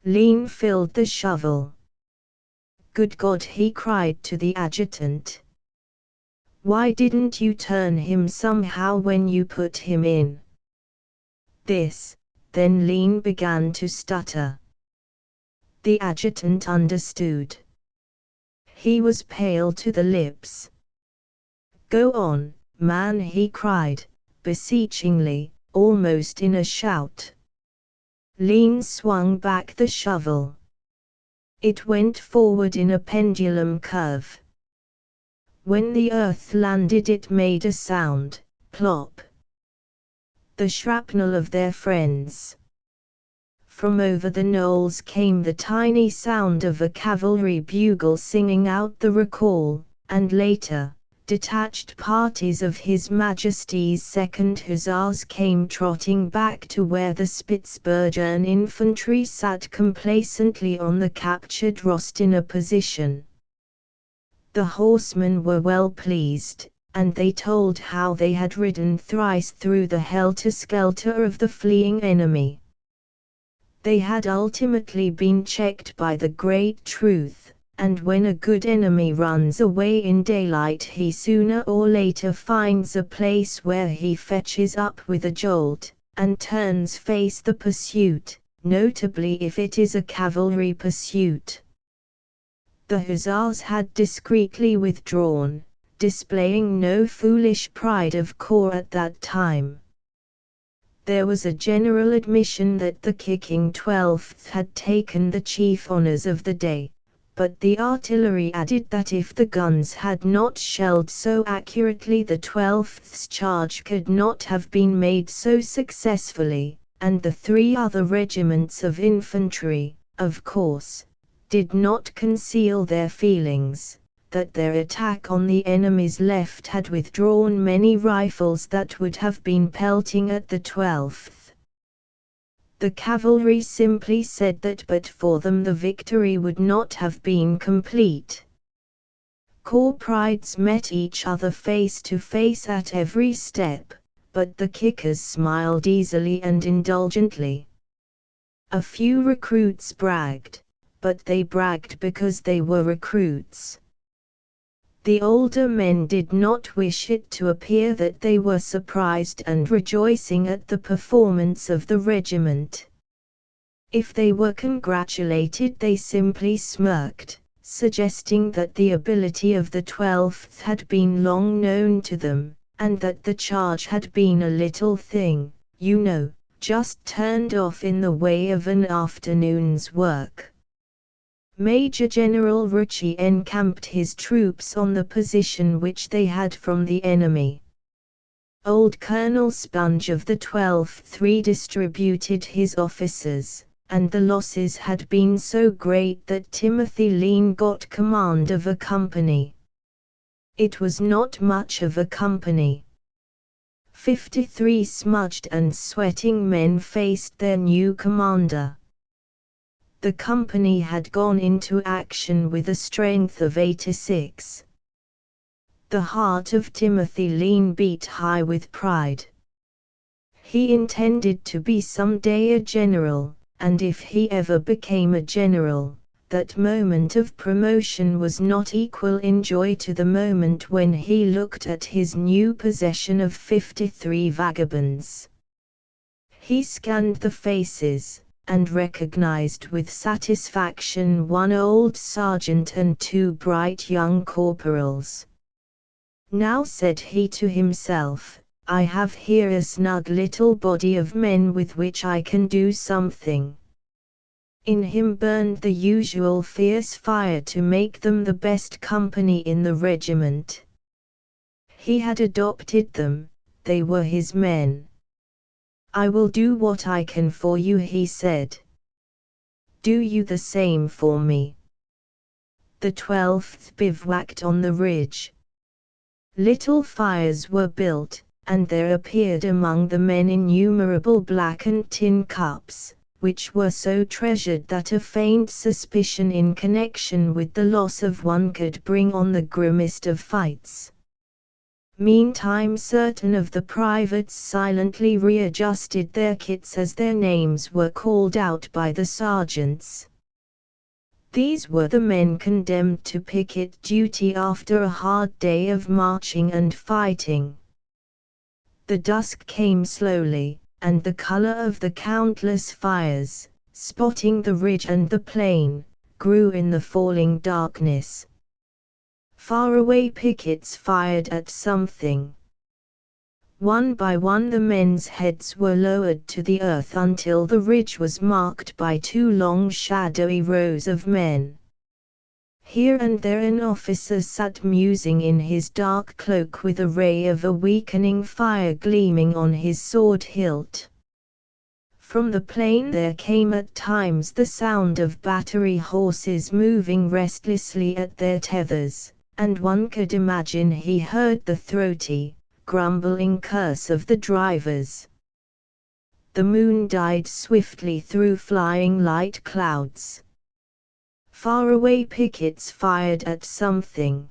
Lean filled the shovel. "Good God," he cried to the adjutant. "Why didn't you turn him somehow when you put him in?" Then Lean began to stutter. The adjutant understood. He was pale to the lips. "Go on, man," he cried, beseechingly, almost in a shout. Lean swung back the shovel. It went forward in a pendulum curve. When the earth landed it made a sound, plop. The shrapnel of their friends. From over the knolls came the tiny sound of a cavalry bugle singing out the recall, and later, detached parties of His Majesty's 2nd Hussars came trotting back to where the Spitzbergen infantry sat complacently on the captured Rostina position. The horsemen were well pleased, and they told how they had ridden thrice through the helter-skelter of the fleeing enemy. They had ultimately been checked by the great truth, and when a good enemy runs away in daylight he sooner or later finds a place where he fetches up with a jolt, and turns face the pursuit, notably if it is a cavalry pursuit. The hussars had discreetly withdrawn, displaying no foolish pride of corps at that time. There was a general admission that the kicking 12th had taken the chief honors of the day, but the artillery added that if the guns had not shelled so accurately the 12th's charge could not have been made so successfully, and the 3 other regiments of infantry, of course, did not conceal their feelings that their attack on the enemy's left had withdrawn many rifles that would have been pelting at the 12th. The cavalry simply said that but for them the victory would not have been complete. Corps prides met each other face to face at every step, but the kickers smiled easily and indulgently. A few recruits bragged, but they bragged because they were recruits. The older men did not wish it to appear that they were surprised and rejoicing at the performance of the regiment. If they were congratulated they simply smirked, suggesting that the ability of the 12th had been long known to them, and that the charge had been a little thing, just turned off in the way of an afternoon's work. Major General Ritchie encamped his troops on the position which they had from the enemy. Old Colonel Sponge of the 12th redistributed his officers, and the losses had been so great that Timothy Lean got command of a company. It was not much of a company. 53 smudged and sweating men faced their new commander. The company had gone into action with a strength of 86. The heart of Timothy Lean beat high with pride. He intended to be someday a general, and if he ever became a general, that moment of promotion was not equal in joy to the moment when he looked at his new possession of 53 vagabonds. He scanned the faces, and recognized with satisfaction one old sergeant and 2 bright young corporals. Now said he to himself, I have here a snug little body of men with which I can do something. In him burned the usual fierce fire to make them the best company in the regiment. He had adopted them, they were his men. I will do what I can for you, he said. Do you the same for me. The 12th bivouacked on the ridge. Little fires were built, and there appeared among the men innumerable blackened tin cups, which were so treasured that a faint suspicion in connection with the loss of one could bring on the grimmest of fights. Meantime certain of the privates silently readjusted their kits as their names were called out by the sergeants. These were the men condemned to picket duty after a hard day of marching and fighting. The dusk came slowly, and the color of the countless fires, spotting the ridge and the plain, grew in the falling darkness. Faraway pickets fired at something. One by one the men's heads were lowered to the earth until the ridge was marked by 2 long shadowy rows of men. Here and there an officer sat musing in his dark cloak with a ray of a weakening fire gleaming on his sword hilt. From the plain there came at times the sound of battery horses moving restlessly at their tethers, and one could imagine he heard the throaty, grumbling curse of the drivers. The moon died swiftly through flying light clouds. Faraway pickets fired at something.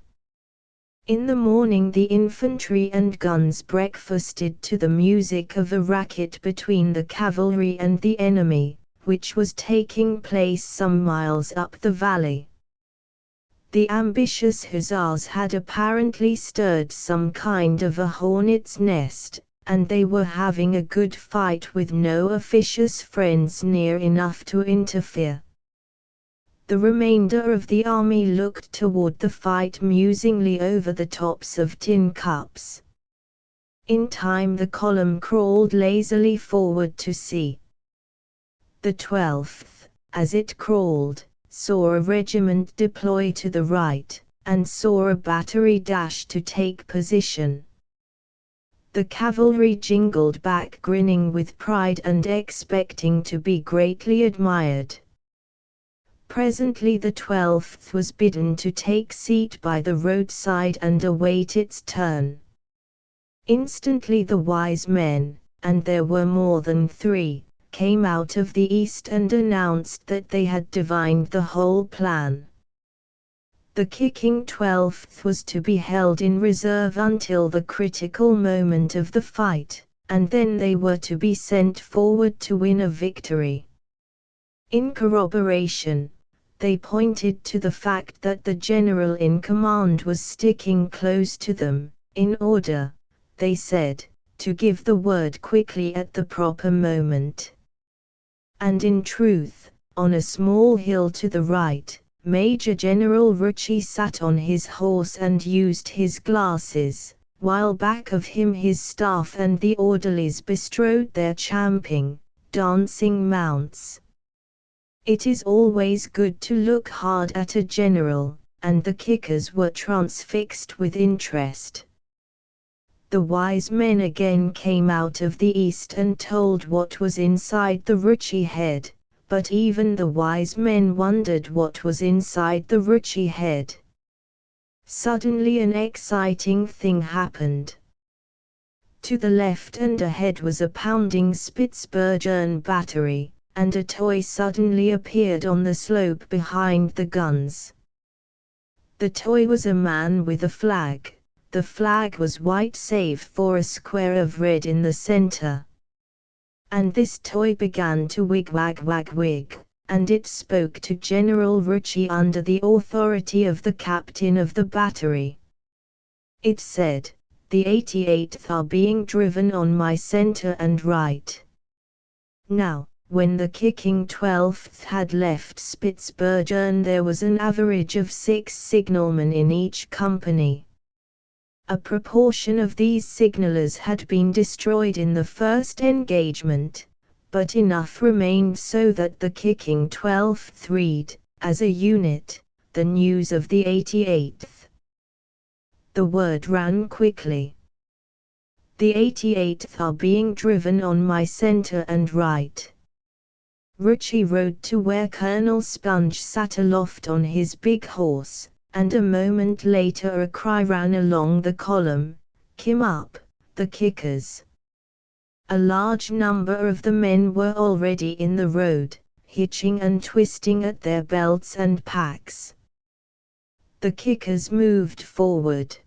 In the morning the infantry and guns breakfasted to the music of a racket between the cavalry and the enemy, which was taking place some miles up the valley. The ambitious hussars had apparently stirred some kind of a hornet's nest, and they were having a good fight with no officious friends near enough to interfere. The remainder of the army looked toward the fight musingly over the tops of tin cups. In time the column crawled lazily forward to see. The 12th, as it crawled, saw a regiment deploy to the right, and saw a battery dash to take position. The cavalry jingled back grinning with pride and expecting to be greatly admired. Presently the 12th was bidden to take seat by the roadside and await its turn. Instantly the wise men, and there were more than 3, came out of the east and announced that they had divined the whole plan. The kicking 12th was to be held in reserve until the critical moment of the fight, and then they were to be sent forward to win a victory. In corroboration, they pointed to the fact that the general in command was sticking close to them, in order, they said, to give the word quickly at the proper moment. And in truth, on a small hill to the right, Major General Rucci sat on his horse and used his glasses, while back of him his staff and the orderlies bestrode their champing, dancing mounts. It is always good to look hard at a general, and the kickers were transfixed with interest. The wise men again came out of the east and told what was inside the Rucci head, but even the wise men wondered what was inside the Rucci head. Suddenly an exciting thing happened. To the left and ahead was a pounding Spitzbergen battery, and a toy suddenly appeared on the slope behind the guns. The toy was a man with a flag. The flag was white save for a square of red in the center. And this toy began to wig-wag-wag-wig, and it spoke to General Rucci under the authority of the captain of the battery. It said, "The 88th are being driven on my center and right." Now, when the kicking 12th had left Spitzbergen, there was an average of 6 signalmen in each company. A proportion of these signalers had been destroyed in the first engagement, but enough remained so that the kicking 12th read, as a unit, the news of the 88th. The word ran quickly. "The 88th are being driven on my center and right." Rucci rode to where Colonel Sponge sat aloft on his big horse, and a moment later a cry ran along the column, "Come up, the kickers!" A large number of the men were already in the road, hitching and twisting at their belts and packs. The kickers moved forward.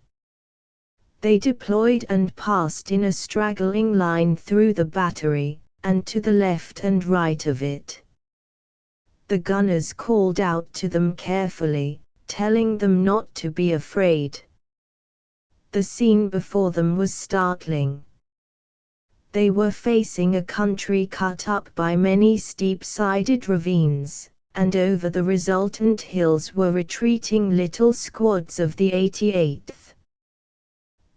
They deployed and passed in a straggling line through the battery, and to the left and right of it. The gunners called out to them carefully, telling them not to be afraid. The scene before them was startling. They were facing a country cut up by many steep-sided ravines, and over the resultant hills were retreating little squads of the 88th.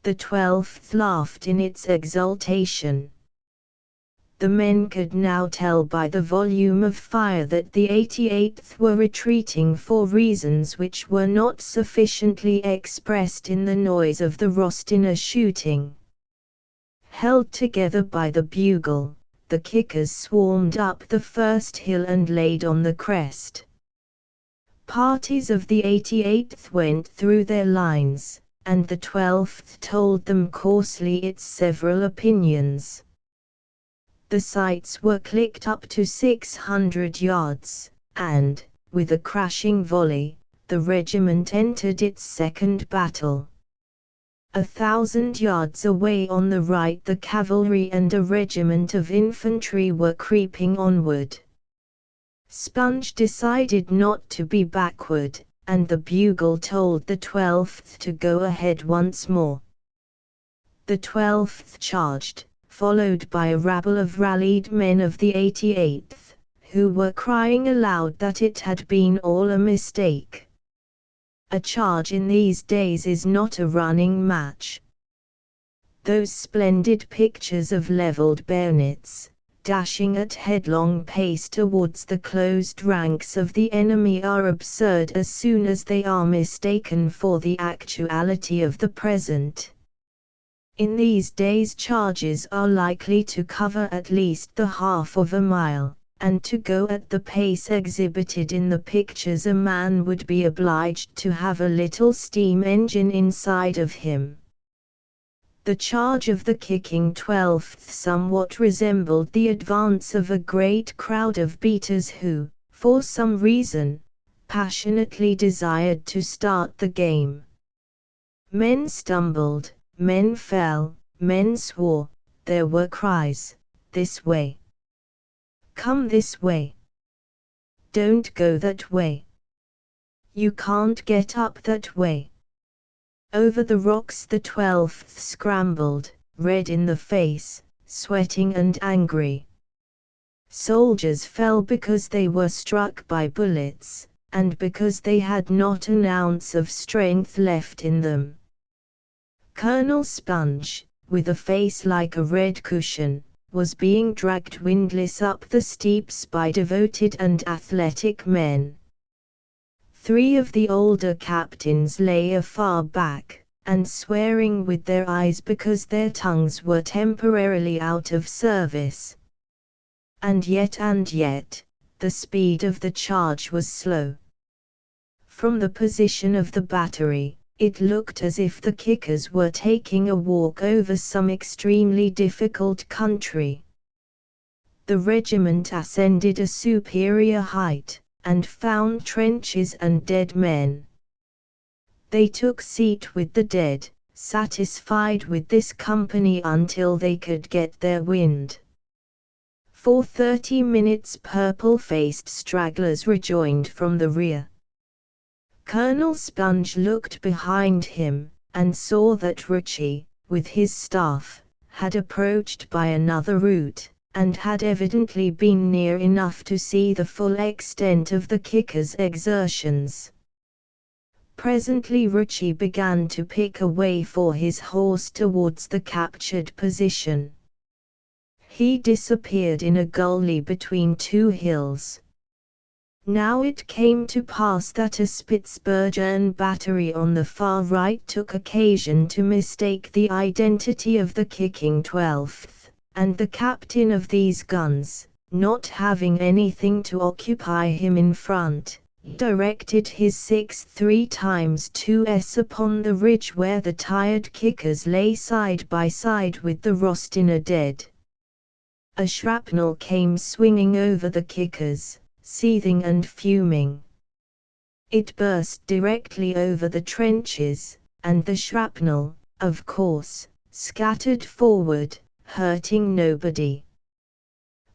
The 12th laughed in its exultation. The men could now tell by the volume of fire that the 88th were retreating for reasons which were not sufficiently expressed in the noise of the Rostiner shooting. Held together by the bugle, the kickers swarmed up the first hill and laid on the crest. Parties of the 88th went through their lines, and the 12th told them coarsely its several opinions. The sights were clicked up to 600 yards, and, with a crashing volley, the regiment entered its second battle. 1,000 yards away on the right the cavalry and a regiment of infantry were creeping onward. Sponge decided not to be backward, and the bugle told the 12th to go ahead once more. The 12th charged, followed by a rabble of rallied men of the 88th, who were crying aloud that it had been all a mistake. A charge in these days is not a running match. Those splendid pictures of levelled bayonets, dashing at headlong pace towards the closed ranks of the enemy, are absurd as soon as they are mistaken for the actuality of the present. In these days charges are likely to cover at least the half of a mile, and to go at the pace exhibited in the pictures a man would be obliged to have a little steam engine inside of him. The charge of the kicking 12th somewhat resembled the advance of a great crowd of beaters who, for some reason, passionately desired to start the game. Men stumbled, men fell, men swore, there were cries, "This way! Come this way! Don't go that way! You can't get up that way!" Over the rocks the 12th scrambled, red in the face, sweating and angry. Soldiers fell because they were struck by bullets, and because they had not an ounce of strength left in them. Colonel Sponge, with a face like a red cushion, was being dragged windlass up the steeps by devoted and athletic men. 3 of the older captains lay afar back, and swearing with their eyes because their tongues were temporarily out of service. And yet, the speed of the charge was slow. From the position of the battery, it looked as if the kickers were taking a walk over some extremely difficult country. The regiment ascended a superior height, and found trenches and dead men. They took seat with the dead, satisfied with this company until they could get their wind. For 30 minutes purple-faced stragglers rejoined from the rear. Colonel Sponge looked behind him, and saw that Rucci, with his staff, had approached by another route, and had evidently been near enough to see the full extent of the kickers' exertions. Presently Rucci began to pick a way for his horse towards the captured position. He disappeared in a gully between two hills. Now it came to pass that a Spitzbergen battery on the far right took occasion to mistake the identity of the kicking 12th, and the captain of these guns, not having anything to occupy him in front, directed his 6 3x2s upon the ridge where the tired kickers lay side by side with the Rostiner dead. A shrapnel came swinging over the kickers, seething and fuming. It burst directly over the trenches, and the shrapnel, of course, scattered forward, hurting nobody.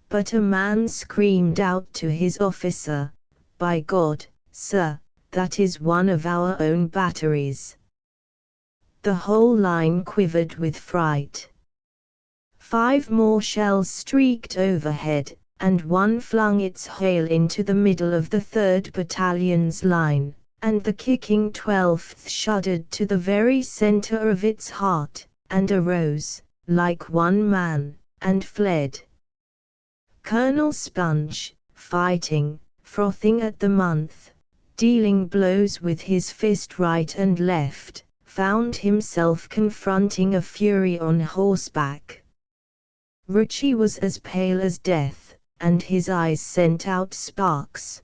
But a man screamed out to his officer, "By God, sir, that is one of our own batteries." The whole line quivered with fright. 5 more shells streaked overhead, and one flung its hail into the middle of the 3rd Battalion's line, and the kicking 12th shuddered to the very center of its heart, and arose, like one man, and fled. Colonel Sponge, fighting, frothing at the mouth, dealing blows with his fist right and left, found himself confronting a fury on horseback. Rucci was as pale as death, and his eyes sent out sparks.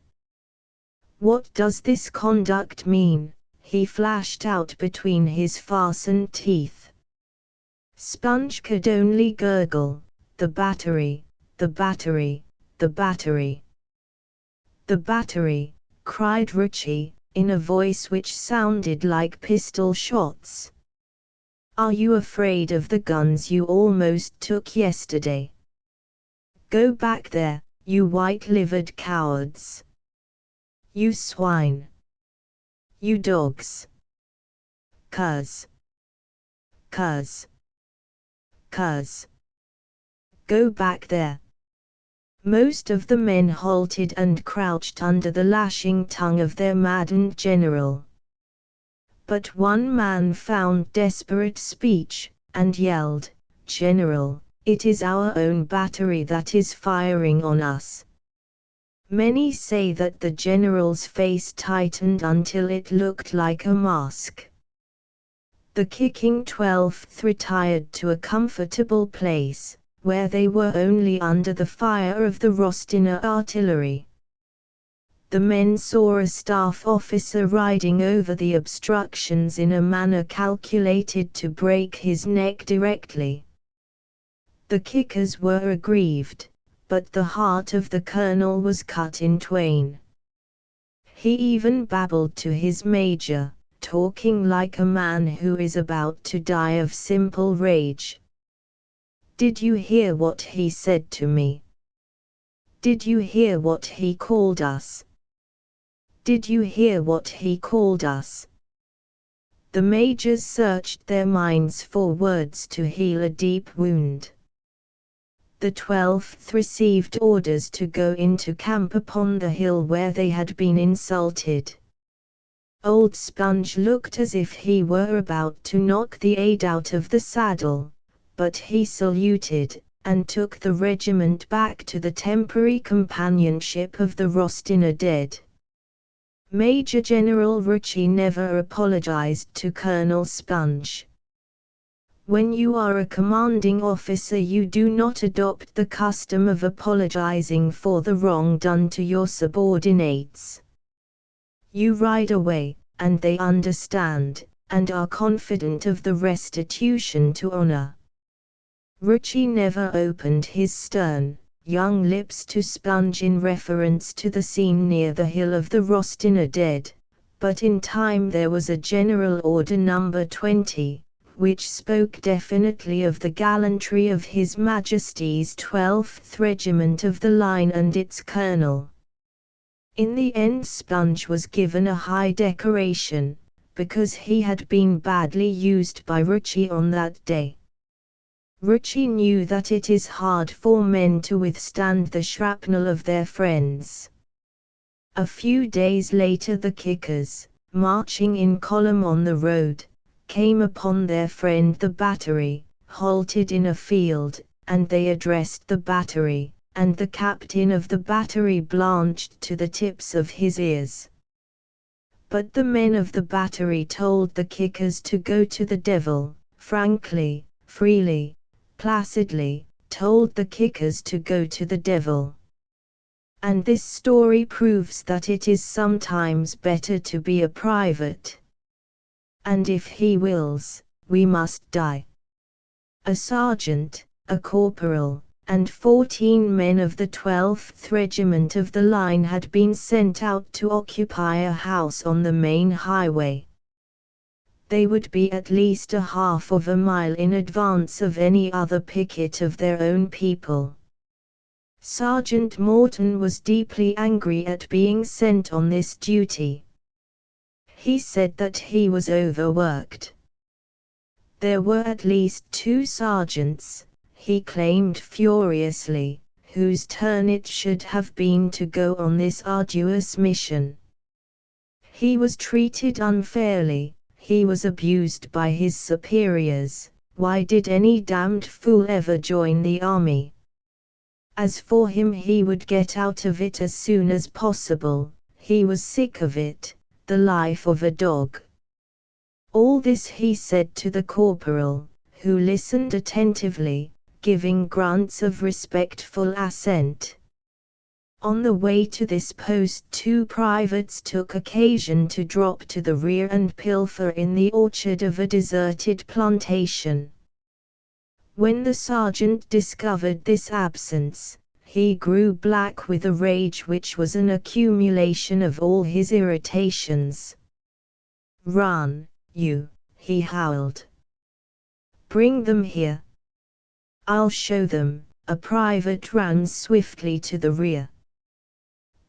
"What does this conduct mean?" he flashed out between his fastened teeth. Sponge could only gurgle, "The battery, the battery, the battery." "The battery," cried Rucci, in a voice which sounded like pistol shots. "Are you afraid of the guns you almost took yesterday? Go back there, you white-livered cowards! You swine! You dogs! Curs! Curs! Curs! Go back there!" Most of the men halted and crouched under the lashing tongue of their maddened general. But one man found desperate speech, and yelled, "General, it is our own battery that is firing on us." Many say that the general's face tightened until it looked like a mask. The kicking 12th retired to a comfortable place, where they were only under the fire of the Rostiner artillery. The men saw a staff officer riding over the obstructions in a manner calculated to break his neck directly. The kickers were aggrieved, but the heart of the colonel was cut in twain. He even babbled to his major, talking like a man who is about to die of simple rage. "Did you hear what he said to me? Did you hear what he called us? Did you hear what he called us?" The majors searched their minds for words to heal a deep wound. The 12th received orders to go into camp upon the hill where they had been insulted. Old Sponge looked as if he were about to knock the aide out of the saddle, but he saluted, and took the regiment back to the temporary companionship of the Rostiner dead. Major General Rucci never apologized to Colonel Sponge. When you are a commanding officer, you do not adopt the custom of apologizing for the wrong done to your subordinates. You ride away, and they understand, and are confident of the restitution to honor. Rucci never opened his stern, young lips to Sponge in reference to the scene near the hill of the Rostiner dead, but in time there was a General Order number 20, which spoke definitely of the gallantry of His Majesty's 12th Regiment of the Line and its colonel. In the end Sponge was given a high decoration, because he had been badly used by Ritchie on that day. Ritchie knew that it is hard for men to withstand the shrapnel of their friends. A few days later the kickers, marching in column on the road, came upon their friend the battery, halted in a field, and they addressed the battery, and the captain of the battery blanched to the tips of his ears. But the men of the battery told the kickers to go to the devil, frankly, freely, placidly, told the kickers to go to the devil. And this story proves that it is sometimes better to be a private. And if he wills, we must die. A sergeant, a corporal, and 14 men of the 12th Regiment of the Line had been sent out to occupy a house on the main highway. They would be at least a half of a mile in advance of any other picket of their own people. Sergeant Morton was deeply angry at being sent on this duty. He said that he was overworked. There were at least 2 sergeants, he claimed furiously, whose turn it should have been to go on this arduous mission. He was treated unfairly, he was abused by his superiors. Why did any damned fool ever join the army? As for him, he would get out of it as soon as possible, he was sick of it, the life of a dog. All this he said to the corporal, who listened attentively, giving grunts of respectful assent. On the way to this post 2 privates took occasion to drop to the rear and pilfer in the orchard of a deserted plantation. When the sergeant discovered this absence, he grew black with a rage which was an accumulation of all his irritations. "Run, you," he howled. "Bring them here. I'll show them." A private ran swiftly to the rear.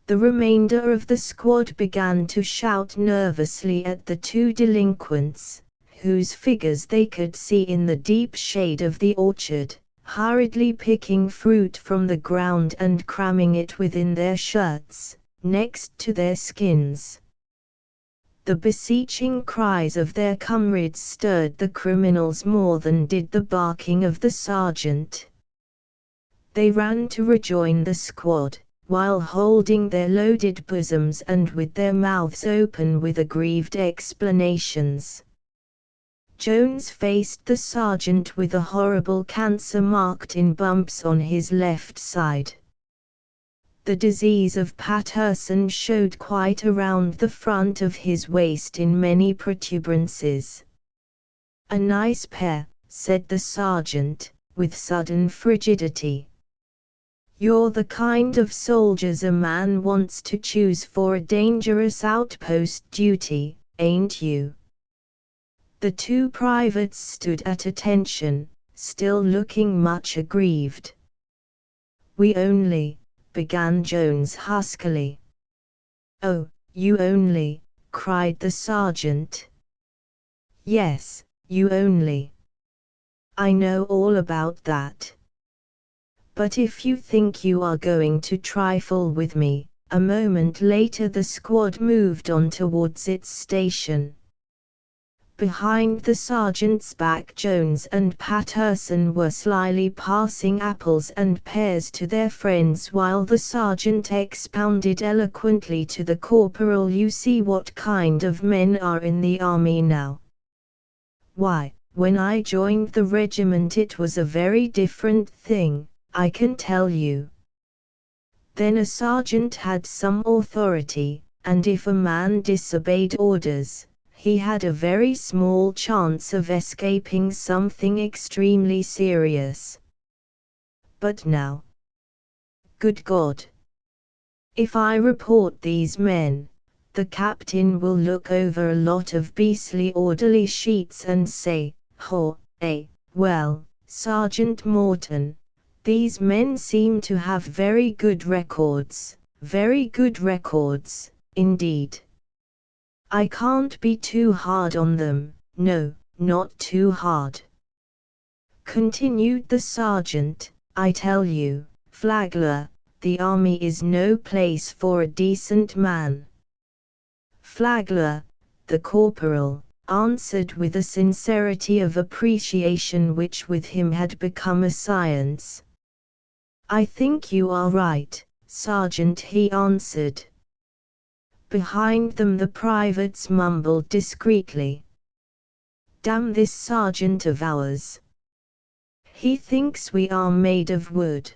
The remainder of the squad began to shout nervously at the 2 delinquents, whose figures they could see in the deep shade of the orchard, hurriedly picking fruit from the ground and cramming it within their shirts, next to their skins. The beseeching cries of their comrades stirred the criminals more than did the barking of the sergeant. They ran to rejoin the squad, while holding their loaded bosoms and with their mouths open with aggrieved explanations. Jones faced the sergeant with a horrible cancer marked in bumps on his left side. The disease of Patterson showed quite around the front of his waist in many protuberances. "A nice pair," said the sergeant, with sudden frigidity. "You're the kind of soldiers a man wants to choose for a dangerous outpost duty, ain't you?" The 2 privates stood at attention, still looking much aggrieved. "We only," began Jones huskily. "Oh, you only," cried the sergeant. "Yes, you only. I know all about that. But if you think you are going to trifle with me." A moment later the squad moved on towards its station. Behind the sergeant's back Jones and Patterson were slyly passing apples and pears to their friends while the sergeant expounded eloquently to the corporal, "You see what kind of men are in the army now. Why, when I joined the regiment it was a very different thing, I can tell you. Then a sergeant had some authority, and if a man disobeyed orders, he had a very small chance of escaping something extremely serious. But now, good God! If I report these men, the captain will look over a lot of beastly orderly sheets and say, Well, Sergeant Morton, these men seem to have very good records, indeed. I can't be too hard on them, no, not too hard. Continued the sergeant, I tell you, Flagler, the army is no place for a decent man. Flagler, the corporal, answered with a sincerity of appreciation which with him had become a science. I think you are right, Sergeant, he answered. Behind them the privates mumbled discreetly. Damn this sergeant of ours. He thinks we are made of wood.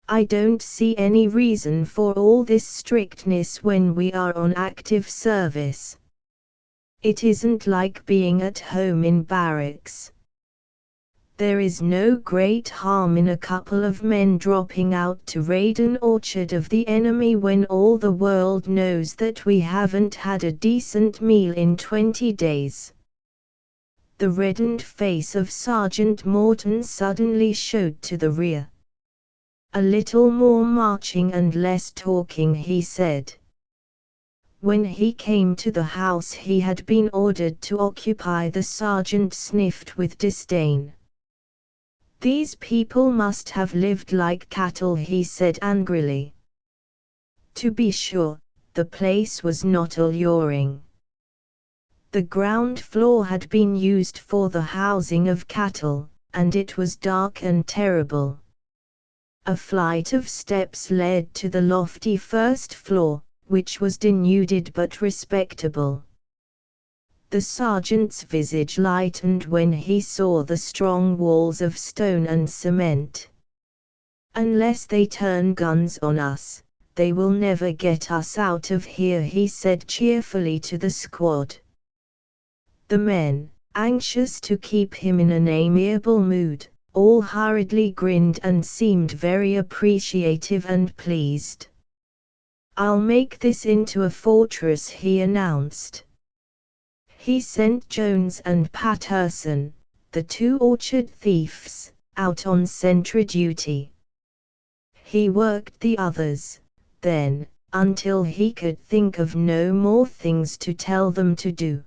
I don't see any reason for all this strictness when we are on active service. It isn't like being at home in barracks. There is no great harm in a couple of men dropping out to raid an orchard of the enemy when all the world knows that we haven't had a decent meal in 20 days. The reddened face of Sergeant Morton suddenly showed to the rear. A little more marching and less talking, he said. When he came to the house he had been ordered to occupy, the sergeant sniffed with disdain. These people must have lived like cattle, he said angrily. To be sure, the place was not alluring. The ground floor had been used for the housing of cattle, and it was dark and terrible. A flight of steps led to the lofty first floor, which was denuded but respectable. The sergeant's visage lightened when he saw the strong walls of stone and cement. Unless they turn guns on us, they will never get us out of here, he said cheerfully to the squad. The men, anxious to keep him in an amiable mood, all hurriedly grinned and seemed very appreciative and pleased. I'll make this into a fortress, he announced. He sent Jones and Patterson, the two orchard thieves, out on sentry duty. He worked the others, then, until he could think of no more things to tell them to do.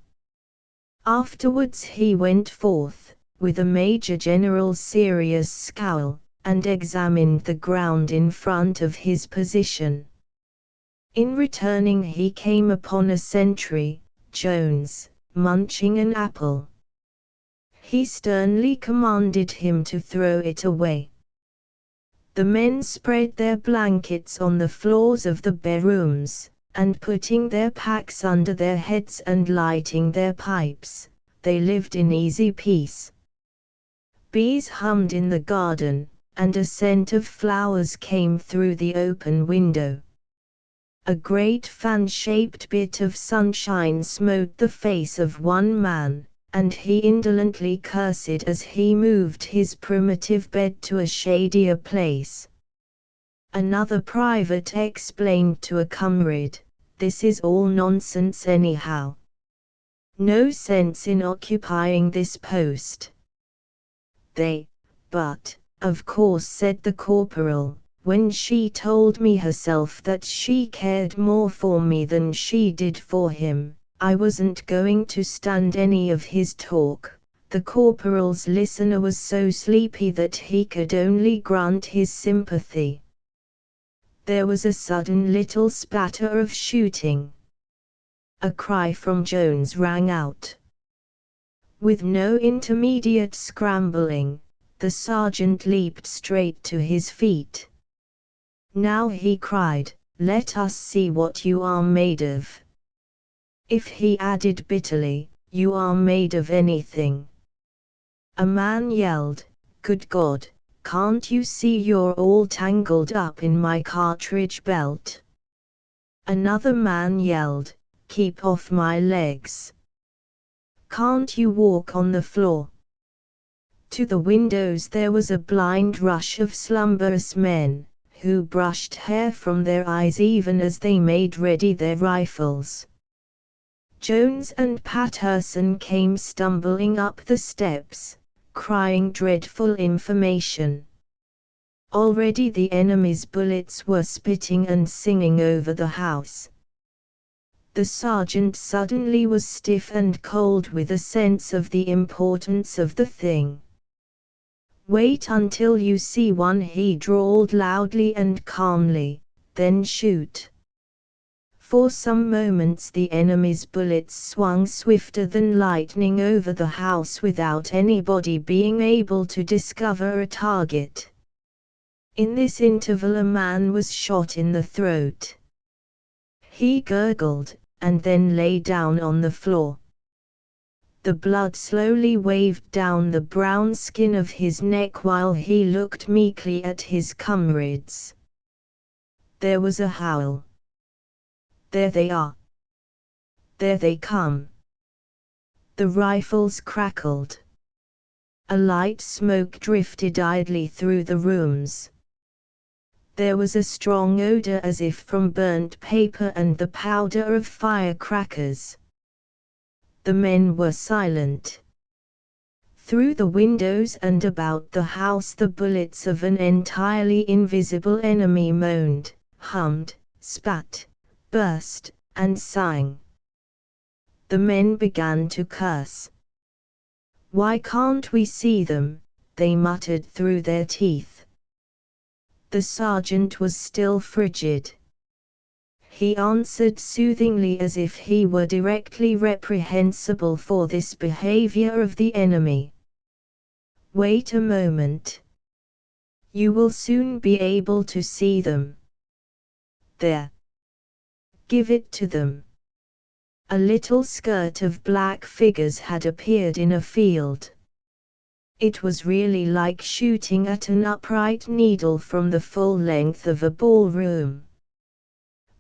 Afterwards he went forth, with a Major General's serious scowl, and examined the ground in front of his position. In returning he came upon a sentry, Jones, munching an apple. He sternly commanded him to throw it away. The men spread their blankets on the floors of the bedrooms, and putting their packs under their heads and lighting their pipes, they lived in easy peace. Bees hummed in the garden, and a scent of flowers came through the open window. A great fan-shaped bit of sunshine smote the face of one man, and he indolently cursed as he moved his primitive bed to a shadier place. Another private explained to a comrade, "This is all nonsense anyhow. No sense in occupying this post." But, of course, said the corporal, when she told me herself that she cared more for me than she did for him, I wasn't going to stand any of his talk. The corporal's listener was so sleepy that he could only grunt his sympathy. There was a sudden little spatter of shooting. A cry from Jones rang out. With no intermediate scrambling, the sergeant leaped straight to his feet. "Now," he cried, "let us see what you are made of. If," he added bitterly, "you are made of anything." A man yelled, "Good God, can't you see you're all tangled up in my cartridge belt?" Another man yelled, "Keep off my legs. Can't you walk on the floor?" To the windows there was a blind rush of slumberous men, who brushed hair from their eyes even as they made ready their rifles. Jones and Patterson came stumbling up the steps, crying dreadful information. Already the enemy's bullets were spitting and singing over the house. The sergeant suddenly was stiff and cold with a sense of the importance of the thing. "Wait until you see one," he drawled loudly and calmly, "then shoot." For some moments the enemy's bullets swung swifter than lightning over the house without anybody being able to discover a target. In this interval a man was shot in the throat. He gurgled, and then lay down on the floor. The blood slowly waved down the brown skin of his neck while he looked meekly at his comrades. There was a howl. "There they are! There they come!" The rifles crackled. A light smoke drifted idly through the rooms. There was a strong odor as if from burnt paper and the powder of firecrackers. The men were silent. Through the windows and about the house the bullets of an entirely invisible enemy moaned, hummed, spat, burst, and sang. The men began to curse. "Why can't we see them?" they muttered through their teeth. The sergeant was still frigid. He answered soothingly as if he were directly reprehensible for this behavior of the enemy. "Wait a moment. You will soon be able to see them. There. Give it to them." A little skirt of black figures had appeared in a field. It was really like shooting at an upright needle from the full length of a ballroom.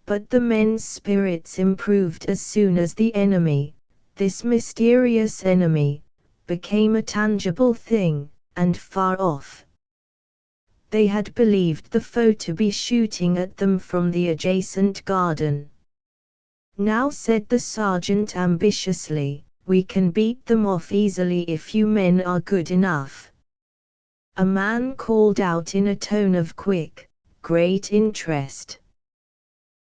But the men's spirits improved as soon as the enemy, this mysterious enemy, became a tangible thing, and far off. They had believed the foe to be shooting at them from the adjacent garden. "Now," said the sergeant ambitiously, "we can beat them off easily if you men are good enough." A man called out in a tone of quick, great interest.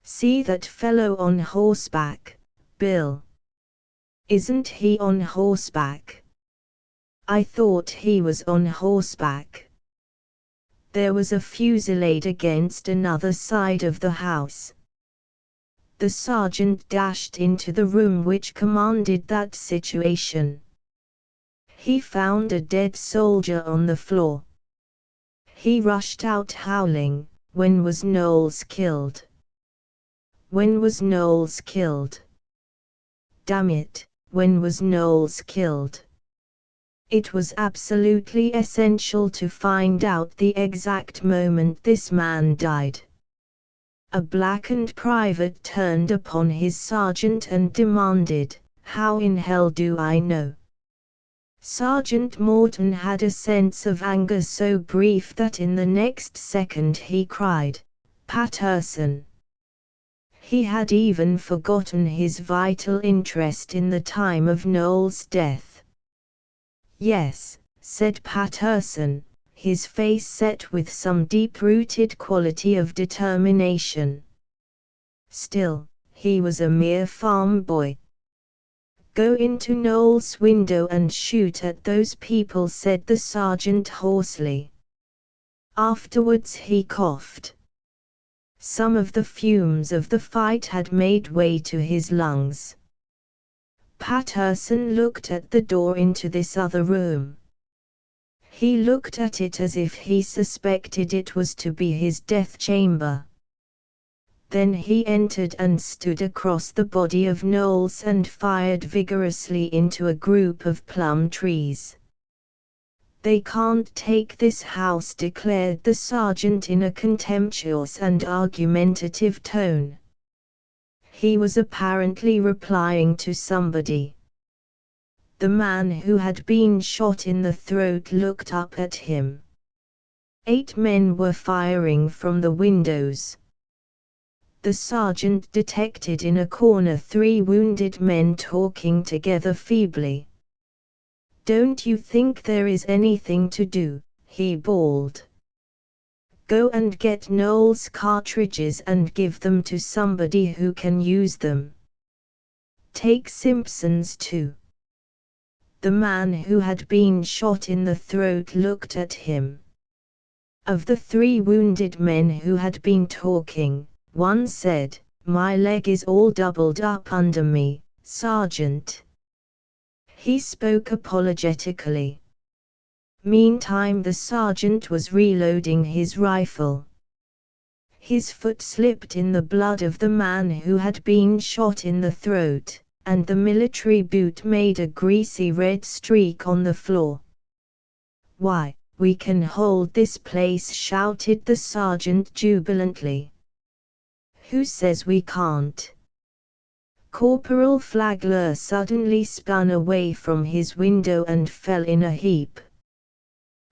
"See that fellow on horseback, Bill. Isn't he on horseback? I thought he was on horseback." There was a fusillade against another side of the house. The sergeant dashed into the room which commanded that situation. He found a dead soldier on the floor. He rushed out howling, "When was Knowles killed? When was Knowles killed? Damn it, when was Knowles killed?" It was absolutely essential to find out the exact moment this man died. A blackened private turned upon his sergeant and demanded, "How in hell do I know?" Sergeant Morton had a sense of anger so brief that in the next second he cried, "Patterson!" He had even forgotten his vital interest in the time of Knowles' death. "Yes," said Patterson, his face set with some deep-rooted quality of determination. Still, he was a mere farm boy. "Go into Knowles' window and shoot at those people," said the sergeant hoarsely. Afterwards he coughed. Some of the fumes of the fight had made way to his lungs. Patterson looked at the door into this other room. He looked at it as if he suspected it was to be his death chamber. Then he entered and stood across the body of Knowles and fired vigorously into a group of plum trees. "They can't take this house," declared the sergeant in a contemptuous and argumentative tone. He was apparently replying to somebody. The man who had been shot in the throat looked up at him. 8 men were firing from the windows. The sergeant detected in a corner 3 wounded men talking together feebly. "Don't you think there is anything to do?" he bawled. "Go and get Noel's cartridges and give them to somebody who can use them. Take Simpson's too." The man who had been shot in the throat looked at him. Of the 3 wounded men who had been talking, one said, "My leg is all doubled up under me, Sergeant." He spoke apologetically. Meantime the sergeant was reloading his rifle. His foot slipped in the blood of the man who had been shot in the throat, and the military boot made a greasy red streak on the floor. "Why, we can hold this place," shouted the sergeant jubilantly. "Who says we can't?" Corporal Flagler suddenly spun away from his window and fell in a heap.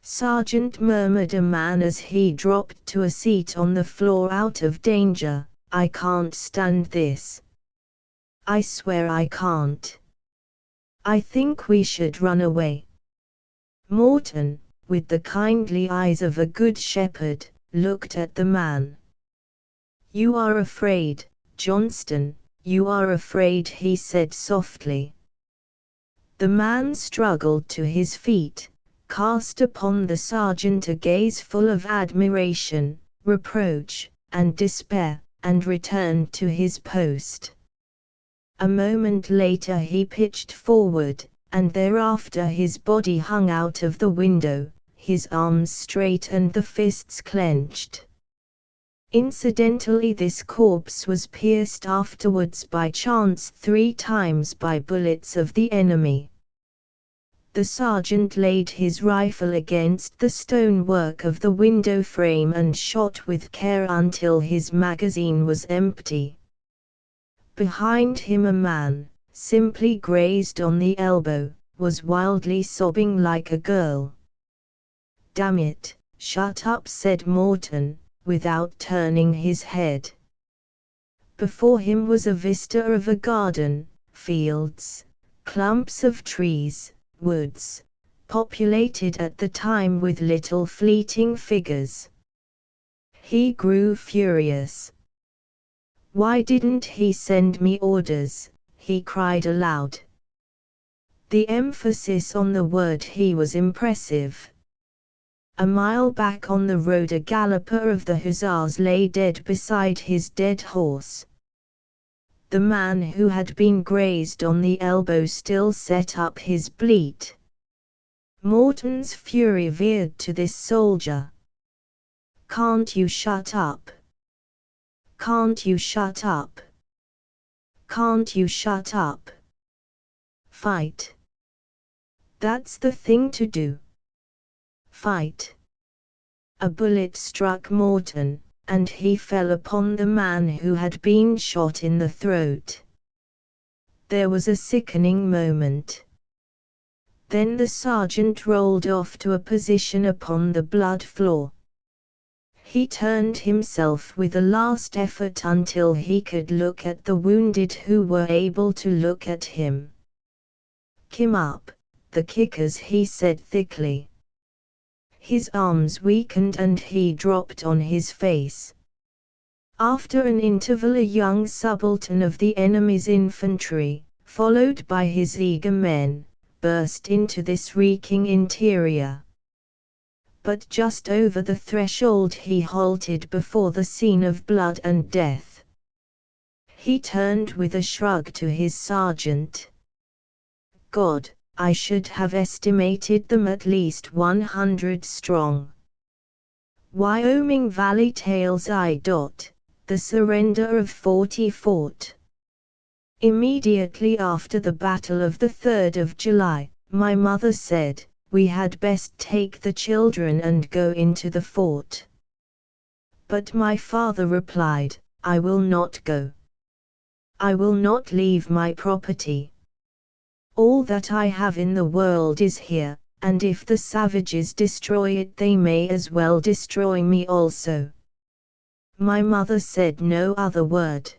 "Sergeant," murmured a man as he dropped to a seat on the floor out of danger, "I can't stand this. I swear I can't. I think we should run away." Morton, with the kindly eyes of a good shepherd, looked at the man. "You are afraid, Johnston, you are afraid," he said softly. The man struggled to his feet, cast upon the sergeant a gaze full of admiration, reproach, and despair, and returned to his post. A moment later he pitched forward, and thereafter his body hung out of the window, his arms straight and the fists clenched. Incidentally, this corpse was pierced afterwards by chance 3 times by bullets of the enemy. The sergeant laid his rifle against the stonework of the window frame and shot with care until his magazine was empty. Behind him a man, simply grazed on the elbow, was wildly sobbing like a girl. "Damn it, shut up," said Morton, without turning his head. Before him was a vista of a garden, fields, clumps of trees, woods, populated at the time with little fleeting figures. He grew furious. "Why didn't he send me orders?" he cried aloud. The emphasis on the word "he" was impressive. A mile back on the road a galloper of the hussars lay dead beside his dead horse. The man who had been grazed on the elbow still set up his bleat. Morton's fury veered to this soldier. "Can't you shut up? Can't you shut up? Can't you shut up? Fight. That's the thing to do. Fight." A bullet struck Morton, and he fell upon the man who had been shot in the throat. There was a sickening moment. Then the sergeant rolled off to a position upon the blood floor. He turned himself with a last effort until he could look at the wounded who were able to look at him. "Kim up, the kickers," he said thickly. His arms weakened and he dropped on his face. After an interval a young subaltern of the enemy's infantry, followed by his eager men, burst into this reeking interior. But just over the threshold he halted before the scene of blood and death. He turned with a shrug to his sergeant. "God, I should have estimated them at least 100 strong." Wyoming Valley Tales. The surrender of 40 Fort. Immediately after the Battle of the 3rd of July, my mother said, we had best take the children and go into the fort. But my father replied, "I will not go. I will not leave my property. All that I have in the world is here, and if the savages destroy it they may as well destroy me also." My mother said no other word.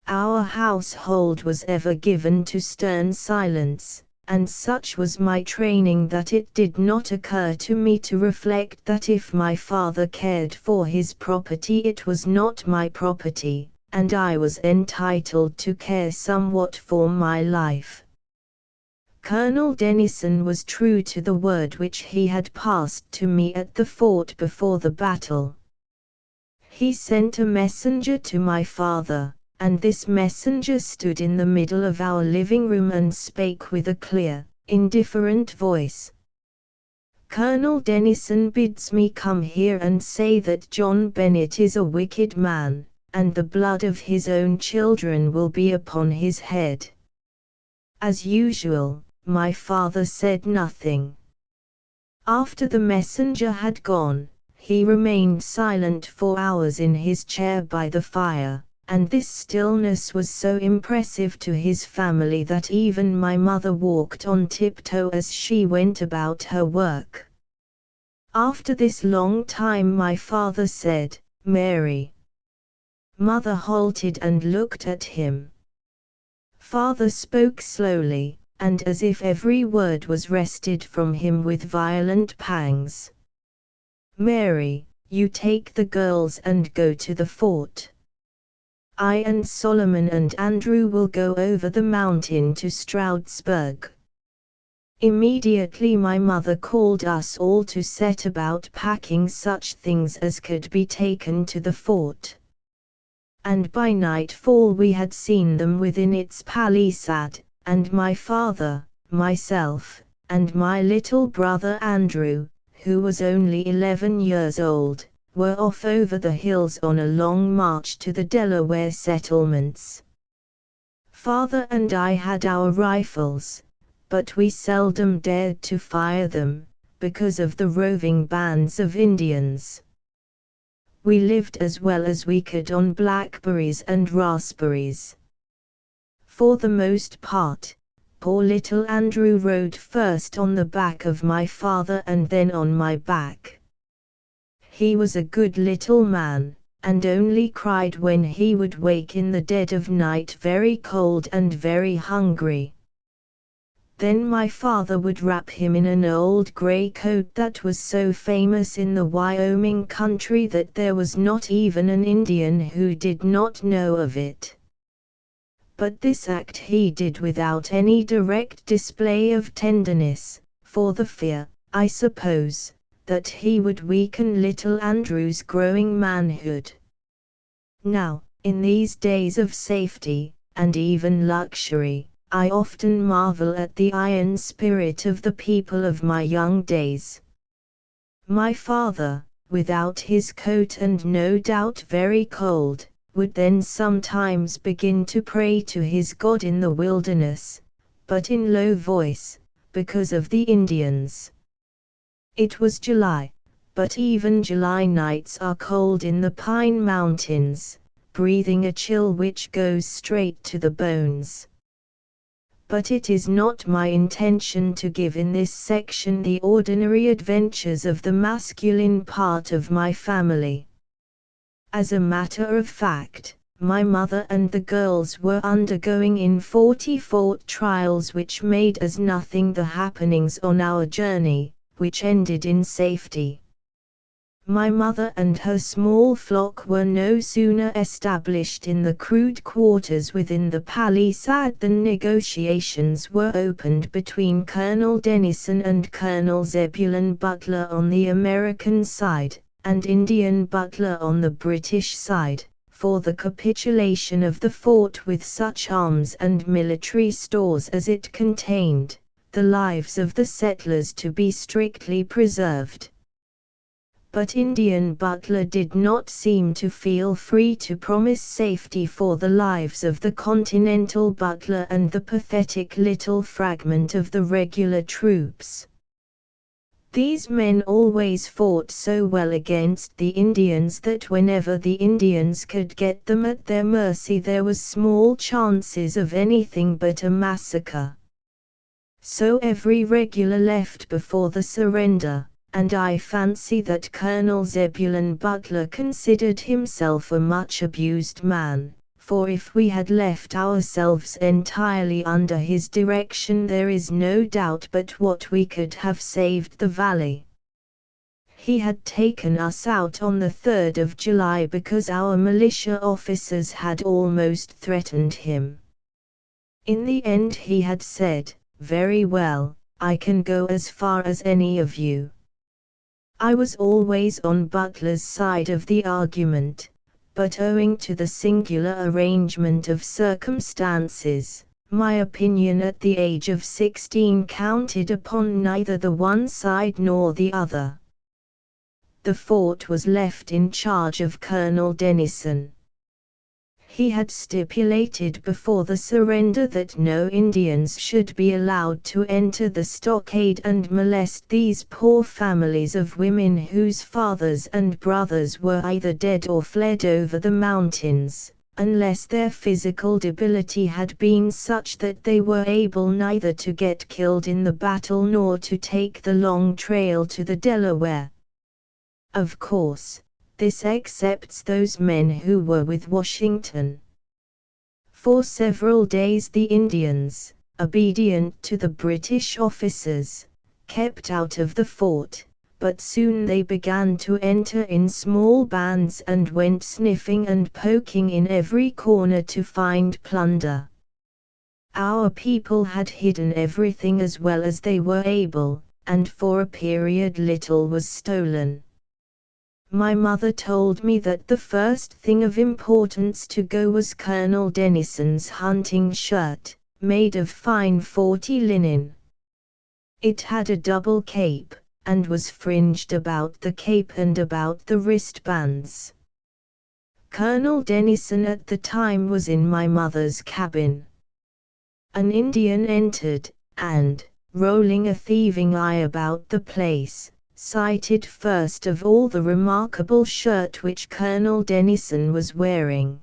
Our household was ever given to stern silence, and such was my training that it did not occur to me to reflect that if my father cared for his property it was not my property, and I was entitled to care somewhat for my life. Colonel Dennison was true to the word which he had passed to me at the fort before the battle. He sent a messenger to my father, and this messenger stood in the middle of our living room and spake with a clear, indifferent voice. Colonel Dennison bids me come here and say that John Bennet is a wicked man, and the blood of his own children will be upon his head. As usual, my father said nothing. After the messenger had gone, he remained silent for hours in his chair by the fire, and this stillness was so impressive to his family that even my mother walked on tiptoe as she went about her work. After this long time my father said, "Mary." Mother halted and looked at him. Father spoke slowly, and as if every word was wrested from him with violent pangs. "Mary, you take the girls and go to the fort. I and Solomon and Andrew will go over the mountain to Stroudsburg." Immediately my mother called us all to set about packing such things as could be taken to the fort. And by nightfall we had seen them within its palisade, and my father, myself, and my little brother Andrew, who was only 11 years old, were off over the hills on a long march to the Delaware settlements. Father and I had our rifles, but we seldom dared to fire them, because of the roving bands of Indians. We lived as well as we could on blackberries and raspberries. For the most part, poor little Andrew rode first on the back of my father and then on my back. He was a good little man, and only cried when he would wake in the dead of night very cold and very hungry. Then my father would wrap him in an old gray coat that was so famous in the Wyoming country that there was not even an Indian who did not know of it. But this act he did without any direct display of tenderness, for the fear, I suppose, that he would weaken little Andrew's growing manhood. Now, in these days of safety, and even luxury, I often marvel at the iron spirit of the people of my young days. My father, without his coat and no doubt very cold, would then sometimes begin to pray to his God in the wilderness, but in low voice, because of the Indians. It was July, but even July nights are cold in the Pine Mountains, breathing a chill which goes straight to the bones. But it is not my intention to give in this section the ordinary adventures of the masculine part of my family. As a matter of fact, my mother and the girls were undergoing in 40-fort trials which made as nothing the happenings on our journey, which ended in safety. My mother and her small flock were no sooner established in the crude quarters within the palisade than negotiations were opened between Colonel Dennison and Colonel Zebulon Butler on the American side, and Indian Butler on the British side, for the capitulation of the fort with such arms and military stores as it contained, the lives of the settlers to be strictly preserved. But Indian Butler did not seem to feel free to promise safety for the lives of the Continental Butler and the pathetic little fragment of the regular troops. These men always fought so well against the Indians that whenever the Indians could get them at their mercy there was small chances of anything but a massacre. So every regular left before the surrender, and I fancy that Colonel Zebulon Butler considered himself a much abused man, for if we had left ourselves entirely under his direction there is no doubt but what we could have saved the valley. He had taken us out on the 3rd of July because our militia officers had almost threatened him. In the end he had said, "Very well, I can go as far as any of you." I was always on Butler's side of the argument, but owing to the singular arrangement of circumstances, my opinion at the age of 16 counted upon neither the one side nor the other. The fort was left in charge of Colonel Dennison. He had stipulated before the surrender that no Indians should be allowed to enter the stockade and molest these poor families of women whose fathers and brothers were either dead or fled over the mountains, unless their physical debility had been such that they were able neither to get killed in the battle nor to take the long trail to the Delaware. Of course, this excepts those men who were with Washington. For several days the Indians, obedient to the British officers, kept out of the fort, but soon they began to enter in small bands and went sniffing and poking in every corner to find plunder. Our people had hidden everything as well as they were able, and for a period little was stolen. My mother told me that the first thing of importance to go was Colonel Dennison's hunting shirt, made of fine 40 linen. It had a double cape, and was fringed about the cape and about the wristbands. Colonel Dennison at the time was in my mother's cabin. An Indian entered, and, rolling a thieving eye about the place, cited first of all the remarkable shirt which Colonel Dennison was wearing.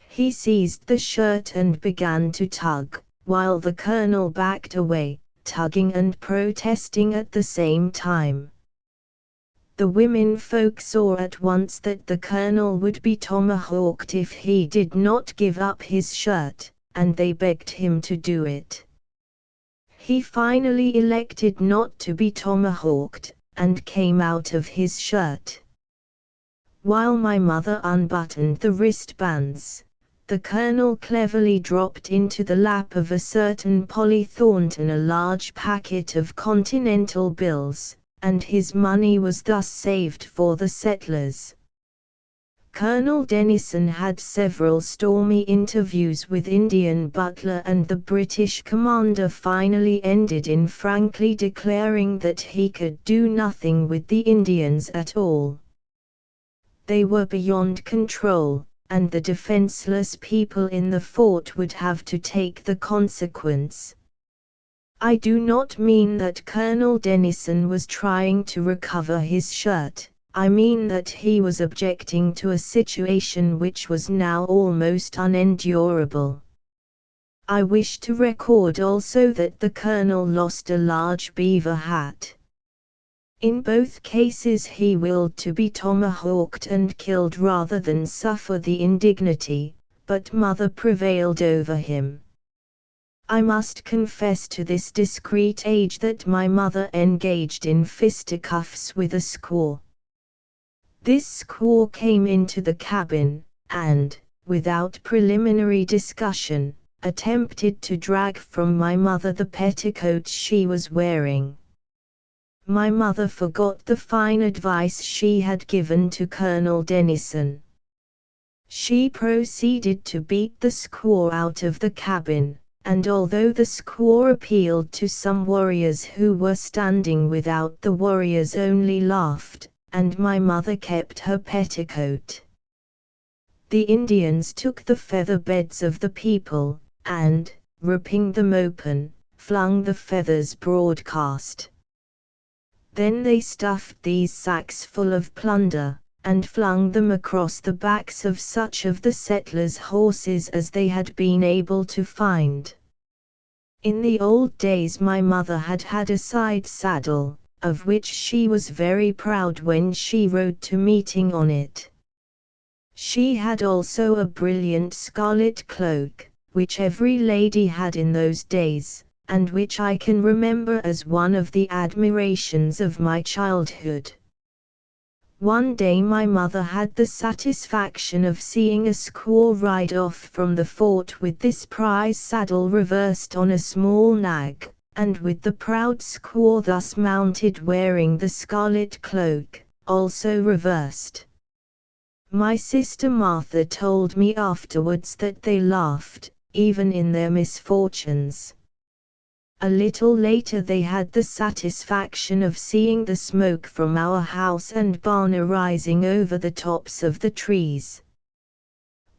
He seized the shirt and began to tug, while the colonel backed away, tugging and protesting at the same time. The women folk saw at once that the colonel would be tomahawked if he did not give up his shirt, and they begged him to do it. He finally elected not to be tomahawked, and came out of his shirt. While my mother unbuttoned the wristbands, the colonel cleverly dropped into the lap of a certain Polly Thornton a large packet of Continental bills, and his money was thus saved for the settlers. Colonel Dennison had several stormy interviews with Indian Butler, and the British commander finally ended in frankly declaring that he could do nothing with the Indians at all. They were beyond control, and the defenseless people in the fort would have to take the consequence. I do not mean that Colonel Dennison was trying to recover his shirt. I mean that he was objecting to a situation which was now almost unendurable. I wish to record also that the colonel lost a large beaver hat. In both cases he willed to be tomahawked and killed rather than suffer the indignity, but mother prevailed over him. I must confess to this discreet age that my mother engaged in fisticuffs with a squaw. This squaw came into the cabin, and, without preliminary discussion, attempted to drag from my mother the petticoat she was wearing. My mother forgot the fine advice she had given to Colonel Dennison. She proceeded to beat the squaw out of the cabin, and although the squaw appealed to some warriors who were standing without, the warriors only laughed, and my mother kept her petticoat. The Indians took the feather beds of the people, and, ripping them open, flung the feathers broadcast. Then they stuffed these sacks full of plunder, and flung them across the backs of such of the settlers' horses as they had been able to find. In the old days my mother had had a side saddle, of which she was very proud when she rode to meeting on it. She had also a brilliant scarlet cloak, which every lady had in those days, and which I can remember as one of the admirations of my childhood. One day my mother had the satisfaction of seeing a squaw ride off from the fort with this prize saddle reversed on a small nag, and with the proud squaw thus mounted wearing the scarlet cloak, also reversed. My sister Martha told me afterwards that they laughed, even in their misfortunes. A little later they had the satisfaction of seeing the smoke from our house and barn arising over the tops of the trees.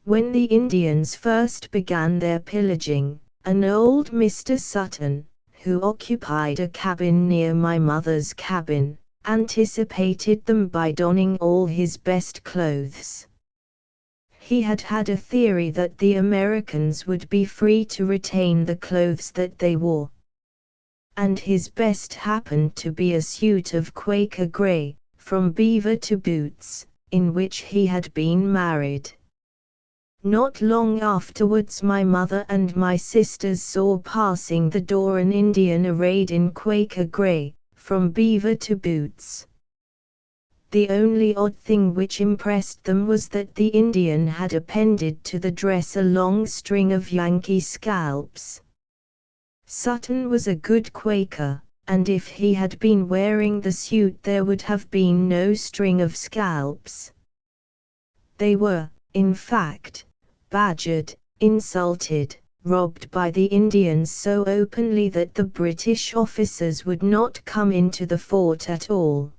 When the Indians first began their pillaging, an old Mr. Sutton, who occupied a cabin near my mother's cabin, anticipated them by donning all his best clothes. He had had a theory that the Americans would be free to retain the clothes that they wore. And his best happened to be a suit of Quaker gray, from beaver to boots, in which he had been married. Not long afterwards my mother and my sisters saw passing the door an Indian arrayed in Quaker gray, from beaver to boots. The only odd thing which impressed them was that the Indian had appended to the dress a long string of Yankee scalps. Sutton was a good Quaker, and if he had been wearing the suit there would have been no string of scalps. They were, in fact, badgered, insulted, robbed by the Indians so openly that the British officers would not come into the fort at all.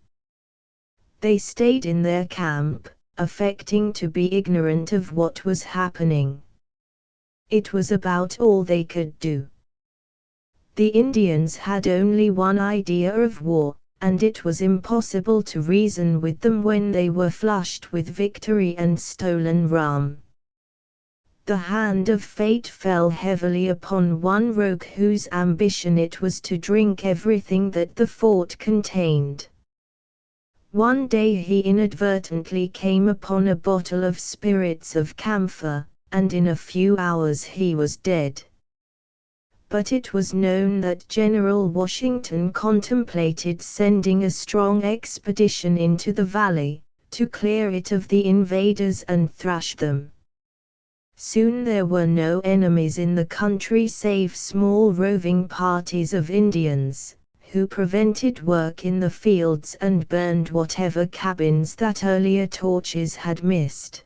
They stayed in their camp, affecting to be ignorant of what was happening. It was about all they could do. The Indians had only one idea of war, and it was impossible to reason with them when they were flushed with victory and stolen rum. The hand of fate fell heavily upon one rogue whose ambition it was to drink everything that the fort contained. One day he inadvertently came upon a bottle of spirits of camphor, and in a few hours he was dead. But it was known that General Washington contemplated sending a strong expedition into the valley, to clear it of the invaders and thrash them. Soon there were no enemies in the country save small roving parties of Indians, who prevented work in the fields and burned whatever cabins that earlier torches had missed.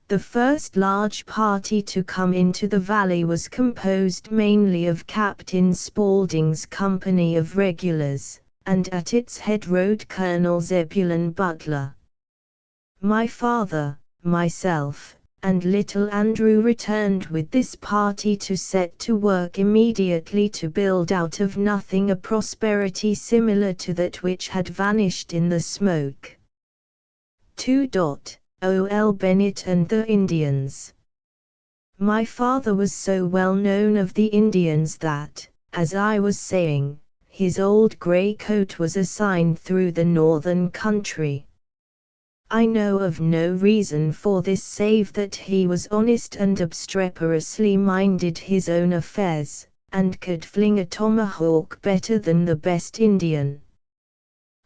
The first large party to come into the valley was composed mainly of Captain Spaulding's company of regulars, and at its head rode Colonel Zebulon Butler. My father, myself, and little Andrew returned with this party to set to work immediately to build out of nothing a prosperity similar to that which had vanished in the smoke. 2. O.L. Bennett and the Indians. My father was so well known of the Indians that, as I was saying, his old grey coat was a sign through the northern country. I know of no reason for this save that he was honest and obstreperously minded his own affairs, and could fling a tomahawk better than the best Indian.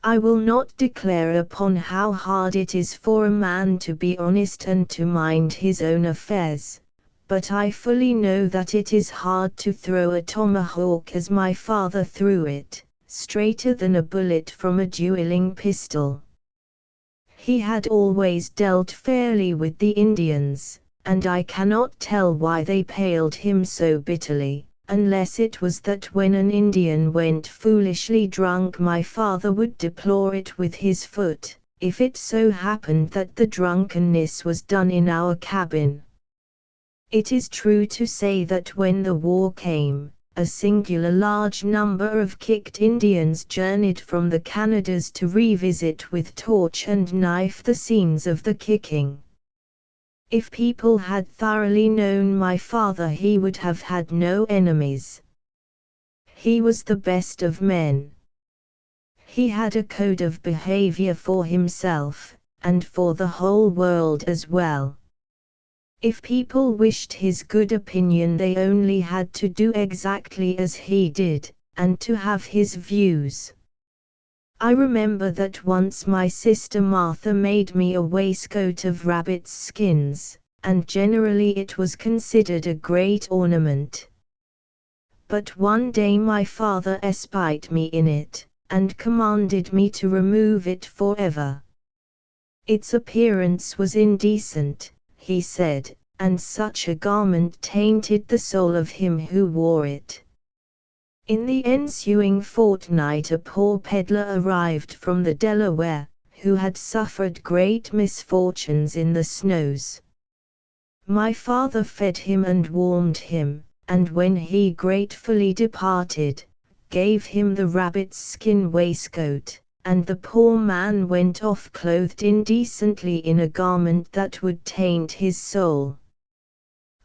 I will not declare upon how hard it is for a man to be honest and to mind his own affairs, but I fully know that it is hard to throw a tomahawk as my father threw it, straighter than a bullet from a dueling pistol. He had always dealt fairly with the Indians, and I cannot tell why they paled him so bitterly, unless it was that when an Indian went foolishly drunk my father would deplore it with his foot, if it so happened that the drunkenness was done in our cabin. It is true to say that when the war came, a singular large number of kicked Indians journeyed from the Canadas to revisit with torch and knife the scenes of the kicking. If people had thoroughly known my father he would have had no enemies. He was the best of men. He had a code of behavior for himself, and for the whole world as well. If people wished his good opinion, they only had to do exactly as he did, and to have his views. I remember that once my sister Martha made me a waistcoat of rabbit's skins, and generally it was considered a great ornament. But one day my father espied me in it, and commanded me to remove it forever. Its appearance was indecent, he said, and such a garment tainted the soul of him who wore it. In the ensuing fortnight a poor peddler arrived from the Delaware, who had suffered great misfortunes in the snows. My father fed him and warmed him, and when he gratefully departed, gave him the rabbit's skin waistcoat, and the poor man went off clothed indecently in a garment that would taint his soul.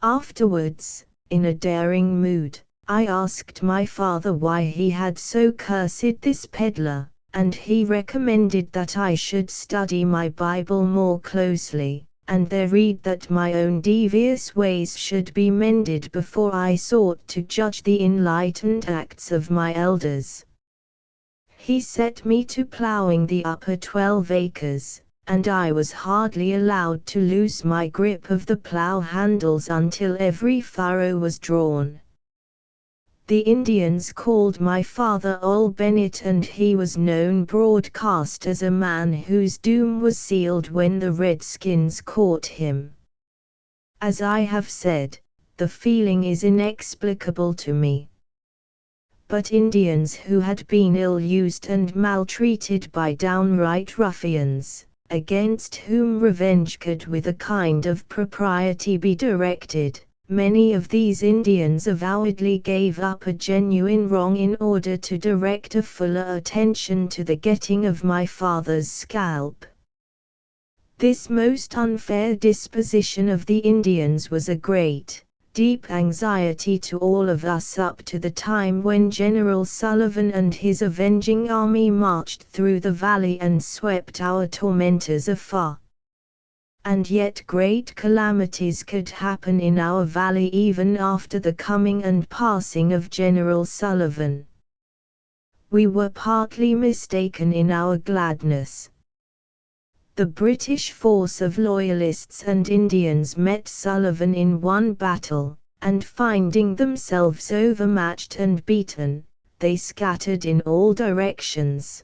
Afterwards, in a daring mood, I asked my father why he had so cursed this peddler, and he recommended that I should study my Bible more closely, and there read that my own devious ways should be mended before I sought to judge the enlightened acts of my elders. He set me to plowing the upper 12 acres, and I was hardly allowed to loose my grip of the plow handles until every furrow was drawn. The Indians called my father Old Bennett, and he was known broadcast as a man whose doom was sealed when the Redskins caught him. As I have said, the feeling is inexplicable to me. But Indians who had been ill-used and maltreated by downright ruffians, against whom revenge could with a kind of propriety be directed, many of these Indians avowedly gave up a genuine wrong in order to direct a fuller attention to the getting of my father's scalp. This most unfair disposition of the Indians was a great, deep anxiety to all of us up to the time when General Sullivan and his avenging army marched through the valley and swept our tormentors afar. And yet great calamities could happen in our valley even after the coming and passing of General Sullivan. We were partly mistaken in our gladness. The British force of Loyalists and Indians met Sullivan in one battle, and finding themselves overmatched and beaten, they scattered in all directions.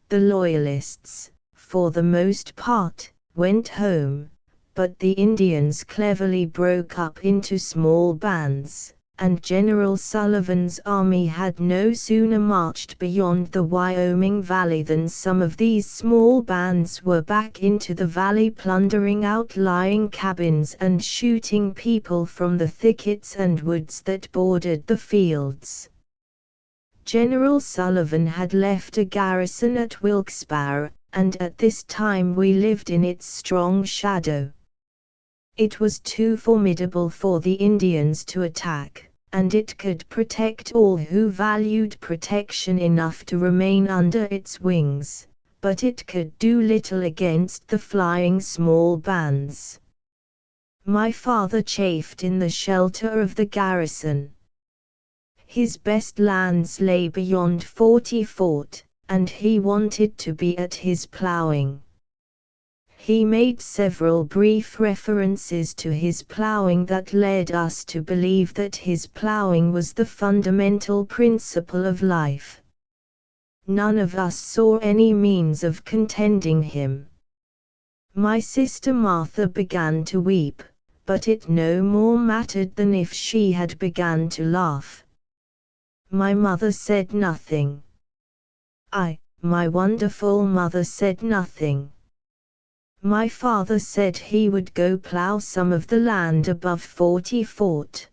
The Loyalists, for the most part, went home, but the Indians cleverly broke up into small bands, and General Sullivan's army had no sooner marched beyond the Wyoming Valley than some of these small bands were back into the valley plundering outlying cabins and shooting people from the thickets and woods that bordered the fields. General Sullivan had left a garrison at Wilkes-Barre, and at this time we lived in its strong shadow. It was too formidable for the Indians to attack, and it could protect all who valued protection enough to remain under its wings, but it could do little against the flying small bands. My father chafed in the shelter of the garrison. His best lands lay beyond 40 Fort, and he wanted to be at his plowing. He made several brief references to his plowing that led us to believe that his plowing was the fundamental principle of life. None of us saw any means of contenting him. My sister Martha began to weep, but it no more mattered than if she had begun to laugh. My mother said nothing. My wonderful mother said nothing. My father said he would go plow some of the land above 40 Fort.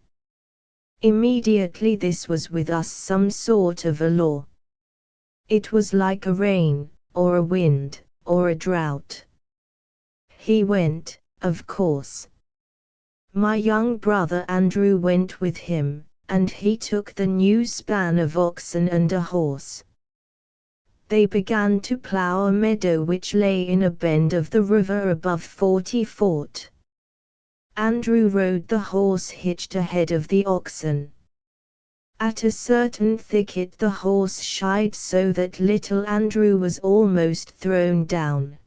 Immediately this was with us some sort of a law. It was like a rain, or a wind, or a drought. He went, of course. My young brother Andrew went with him, and he took the new span of oxen and a horse. They began to plough a meadow which lay in a bend of the river above 40 Fort. Andrew rode the horse hitched ahead of the oxen. At a certain thicket the horse shied so that little Andrew was almost thrown down.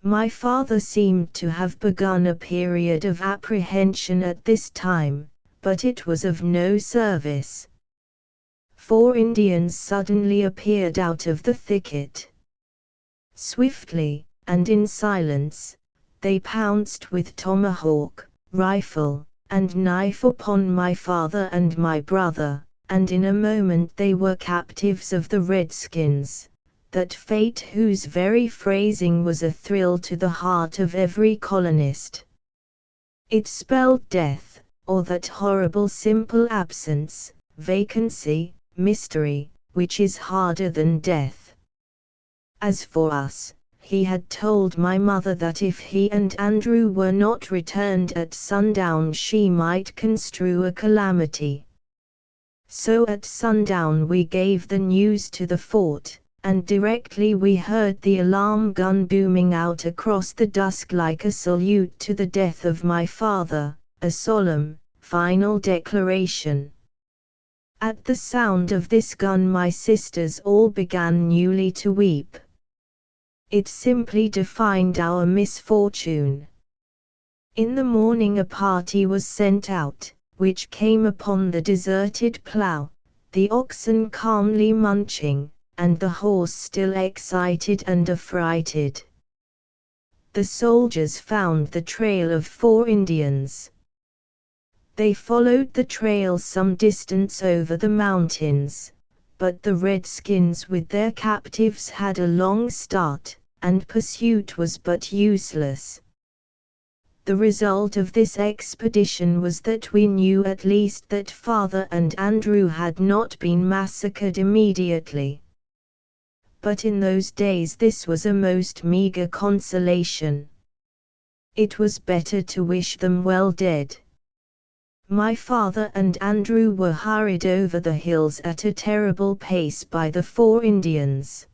My father seemed to have begun a period of apprehension at this time, but it was of no service. 4 Indians suddenly appeared out of the thicket. Swiftly, and in silence, they pounced with tomahawk, rifle, and knife upon my father and my brother, and in a moment they were captives of the redskins, that fate whose very phrasing was a thrill to the heart of every colonist. It spelled death, or that horrible simple absence, vacancy, mystery, which is harder than death. As for us, he had told my mother that if he and Andrew were not returned at sundown she might construe a calamity. So at sundown we gave the news to the fort, and directly we heard the alarm gun booming out across the dusk like a salute to the death of my father, a solemn, final declaration. At the sound of this gun my sisters all began newly to weep. It simply defined our misfortune. In the morning a party was sent out, which came upon the deserted plough, the oxen calmly munching, and the horse still excited and affrighted. The soldiers found the trail of 4 Indians. They followed the trail some distance over the mountains, but the redskins with their captives had a long start, and pursuit was but useless. The result of this expedition was that we knew at least that father and Andrew had not been massacred immediately. But in those days this was a most meager consolation. It was better to wish them well dead. My father and Andrew were hurried over the hills at a terrible pace by the 4 Indians.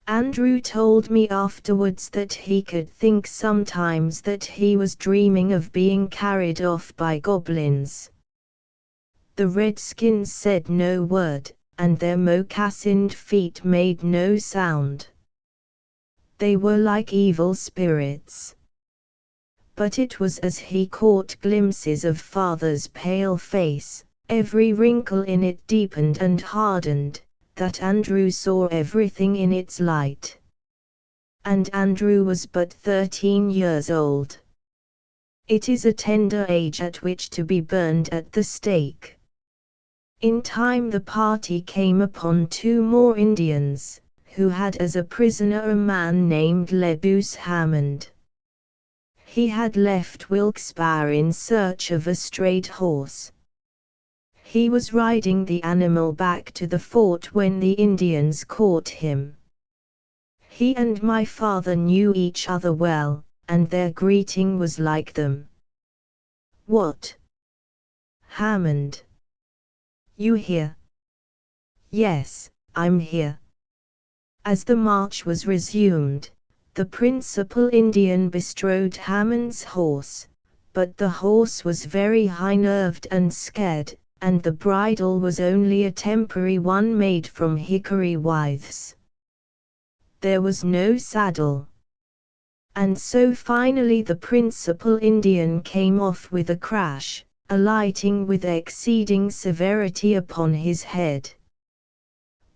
Andrew told me afterwards that he could think sometimes that he was dreaming of being carried off by goblins. The redskins said no word, and their moccasined feet made no sound. They were like evil spirits. But it was as he caught glimpses of father's pale face, every wrinkle in it deepened and hardened, that Andrew saw everything in its light. And Andrew was but 13 years old. It is a tender age at which to be burned at the stake. In time the party came upon 2 more Indians, who had as a prisoner a man named Lebus Hammond. He had left Wilkes-Barre in search of a strayed horse. He was riding the animal back to the fort when the Indians caught him. He and my father knew each other well, and their greeting was like them. "What? Hammond? You here?" "Yes, I'm here." As the march was resumed, the principal Indian bestrode Hammond's horse, but the horse was very high-nerved and scared, and the bridle was only a temporary one made from hickory withes. There was no saddle. And so finally the principal Indian came off with a crash, alighting with exceeding severity upon his head.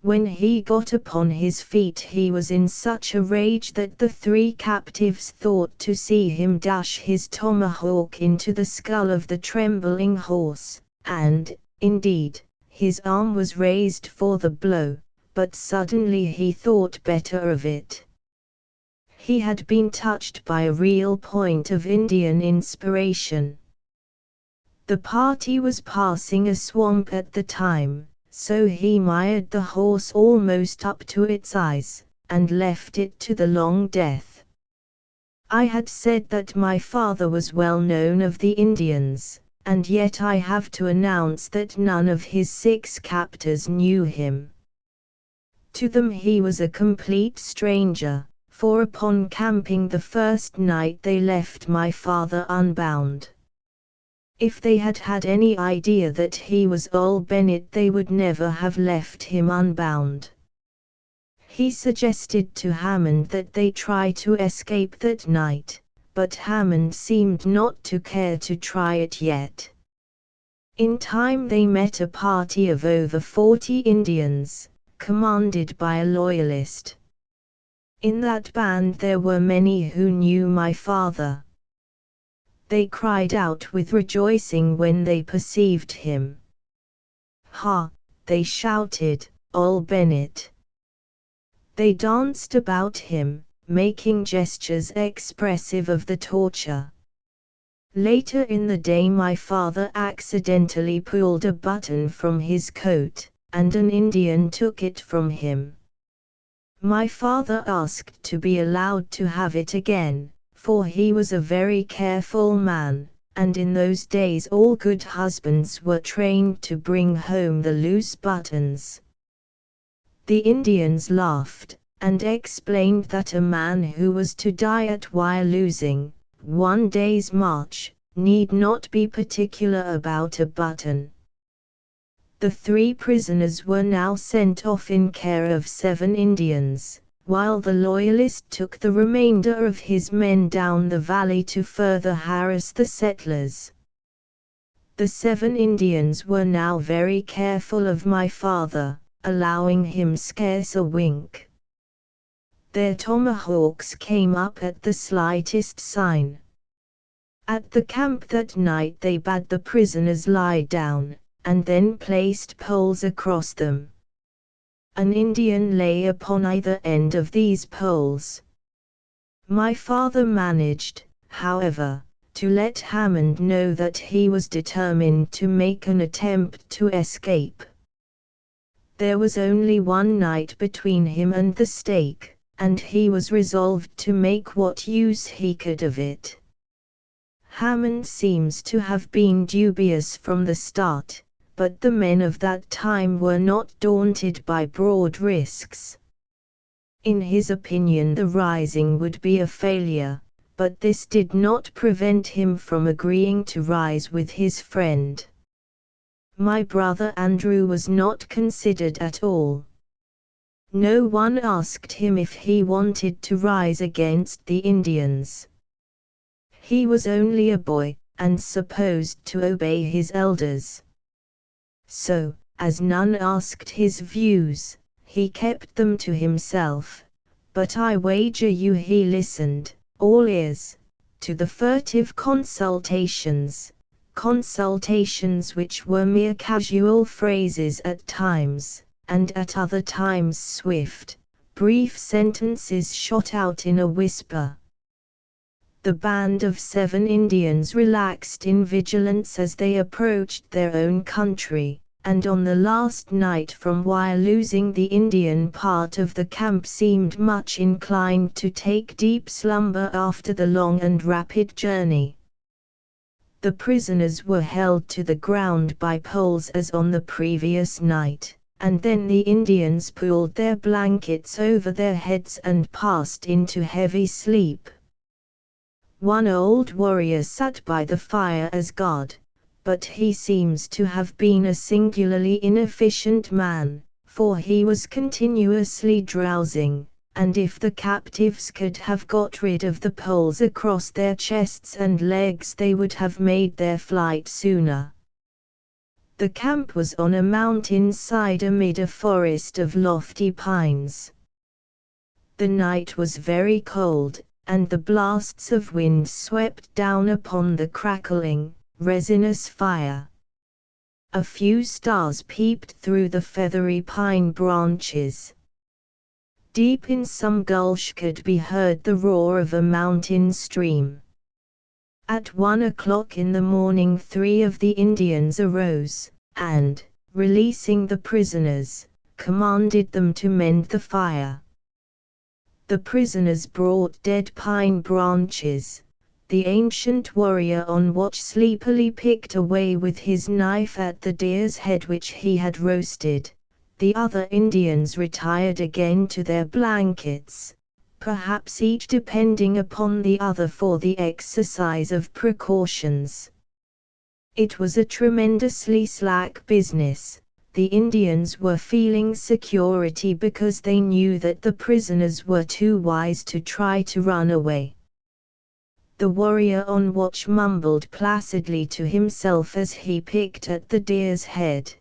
When he got upon his feet he was in such a rage that the 3 captives thought to see him dash his tomahawk into the skull of the trembling horse, and, indeed, his arm was raised for the blow, but suddenly he thought better of it. He had been touched by a real point of Indian inspiration. The party was passing a swamp at the time, so he mired the horse almost up to its eyes, and left it to the long death. I had said that my father was well known of the Indians, and yet I have to announce that none of his 6 captors knew him. To them he was a complete stranger, for upon camping the first night they left my father unbound. If they had had any idea that he was Ol Bennett they would never have left him unbound. He suggested to Hammond that they try to escape that night, but Hammond seemed not to care to try it yet. In time they met a party of over 40 Indians, commanded by a loyalist. In that band there were many who knew my father. They cried out with rejoicing when they perceived him. "Ha!" they shouted, "Ol Bennett!" They danced about him, making gestures expressive of the torture. Later in the day my father accidentally pulled a button from his coat, and an Indian took it from him. My father asked to be allowed to have it again, for he was a very careful man, and in those days all good husbands were trained to bring home the loose buttons. The Indians laughed, and explained that a man who was to die at while losing 1 day's march need not be particular about a button. The 3 prisoners were now sent off in care of 7 Indians, while the loyalist took the remainder of his men down the valley to further harass the settlers. The 7 Indians were now very careful of my father, allowing him scarce a wink. Their tomahawks came up at the slightest sign. At the camp that night they bade the prisoners lie down, and then placed poles across them. An Indian lay upon either end of these poles. My father managed, however, to let Hammond know that he was determined to make an attempt to escape. There was only 1 night between him and the stake, and he was resolved to make what use he could of it. Hammond seems to have been dubious from the start, but the men of that time were not daunted by broad risks. In his opinion the rising would be a failure, but this did not prevent him from agreeing to rise with his friend. My brother Andrew was not considered at all. No one asked him if he wanted to rise against the Indians. He was only a boy, and supposed to obey his elders. So, as none asked his views, he kept them to himself, but I wager you he listened, all ears, to the furtive consultations which were mere casual phrases at times, and at other times swift, brief sentences shot out in a whisper. The band of 7 Indians relaxed in vigilance as they approached their own country, and on the last night from Wyalusing the Indian part of the camp seemed much inclined to take deep slumber after the long and rapid journey. The prisoners were held to the ground by poles as on the previous night, and then the Indians pulled their blankets over their heads and passed into heavy sleep. One old warrior sat by the fire as guard, but he seems to have been a singularly inefficient man, for he was continuously drowsing, and if the captives could have got rid of the poles across their chests and legs they would have made their flight sooner. The camp was on a mountain side amid a forest of lofty pines. The night was very cold, and the blasts of wind swept down upon the crackling, resinous fire. A few stars peeped through the feathery pine branches. Deep in some gulch could be heard the roar of a mountain stream. At 1 o'clock in the morning 3 of the Indians arose, and, releasing the prisoners, commanded them to mend the fire. The prisoners brought dead pine branches. The ancient warrior on watch sleepily picked away with his knife at the deer's head which he had roasted, the other Indians retired again to their blankets, perhaps each depending upon the other for the exercise of precautions. It was a tremendously slack business. The Indians were feeling security because they knew that the prisoners were too wise to try to run away. The warrior on watch mumbled placidly to himself as he picked at the deer's head.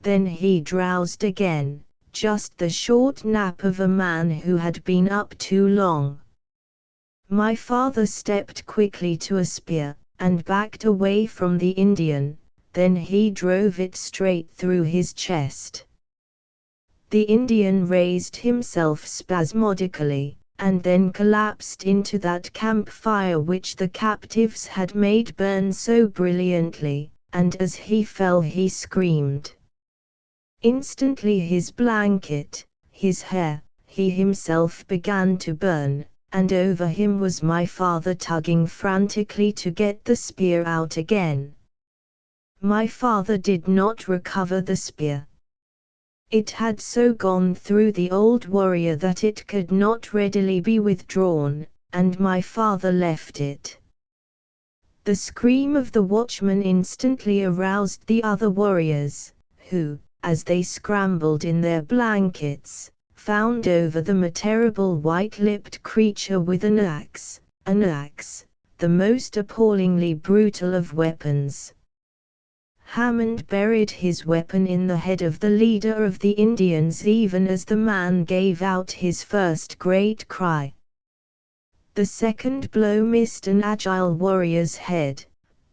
Then he drowsed again, just the short nap of a man who had been up too long. My father stepped quickly to a spear, and backed away from the Indian, then he drove it straight through his chest. The Indian raised himself spasmodically, and then collapsed into that campfire which the captives had made burn so brilliantly, and as he fell he screamed. Instantly his blanket, his hair, he himself began to burn, and over him was my father tugging frantically to get the spear out again. My father did not recover the spear. It had so gone through the old warrior that it could not readily be withdrawn, and my father left it. The scream of the watchman instantly aroused the other warriors, who, as they scrambled in their blankets, found over them a terrible white-lipped creature with an axe, the most appallingly brutal of weapons. Hammond buried his weapon in the head of the leader of the Indians even as the man gave out his first great cry. The second blow missed an agile warrior's head,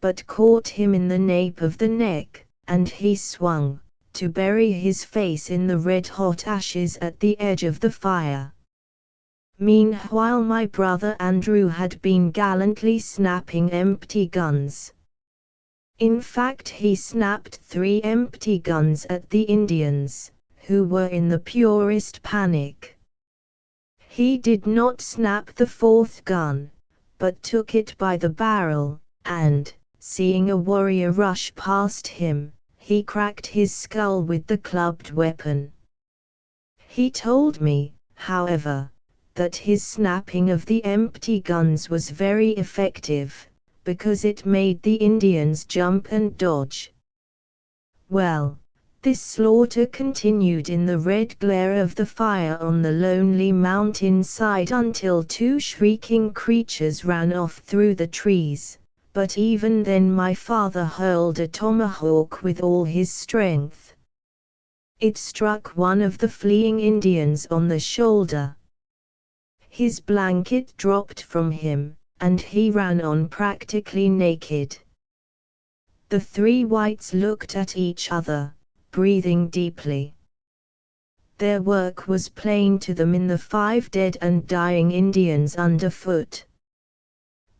but caught him in the nape of the neck, and he swung, to bury his face in the red-hot ashes at the edge of the fire. Meanwhile my brother Andrew had been gallantly snapping empty guns. In fact, he snapped 3 empty guns at the Indians, who were in the purest panic. He did not snap the 4th gun, but took it by the barrel, and, seeing a warrior rush past him, he cracked his skull with the clubbed weapon. He told me, however, that his snapping of the empty guns was very effective, because it made the Indians jump and dodge. Well, this slaughter continued in the red glare of the fire on the lonely mountain side until 2 shrieking creatures ran off through the trees, but even then my father hurled a tomahawk with all his strength. It struck one of the fleeing Indians on the shoulder. His blanket dropped from him, and he ran on practically naked. The 3 whites looked at each other, breathing deeply. Their work was plain to them in the 5 dead and dying Indians underfoot.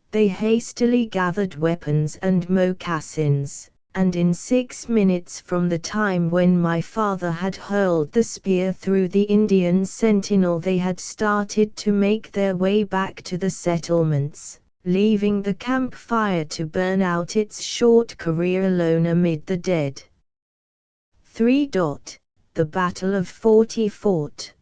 They hastily gathered weapons and moccasins, and in 6 minutes from the time when my father had hurled the spear through the Indian sentinel they had started to make their way back to the settlements, leaving the campfire to burn out its short career alone amid the dead. 3. The Battle of 40 Fort.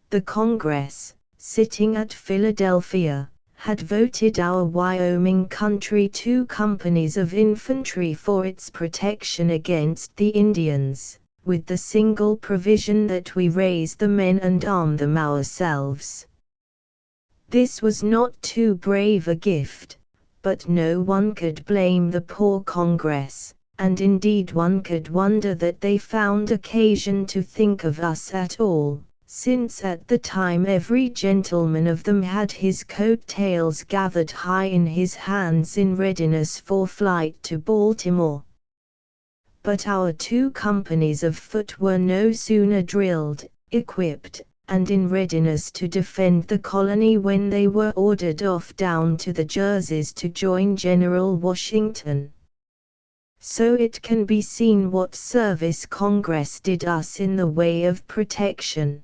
The Congress, sitting at Philadelphia, had voted our Wyoming country 2 companies of infantry for its protection against the Indians, with the single provision that we raise the men and arm them ourselves. This was not too brave a gift, but no one could blame the poor Congress, and indeed one could wonder that they found occasion to think of us at all, since at the time every gentleman of them had his coat-tails gathered high in his hands in readiness for flight to Baltimore. But our 2 companies of foot were no sooner drilled, equipped, and in readiness to defend the colony when they were ordered off down to the Jerseys to join General Washington. So it can be seen what service Congress did us in the way of protection.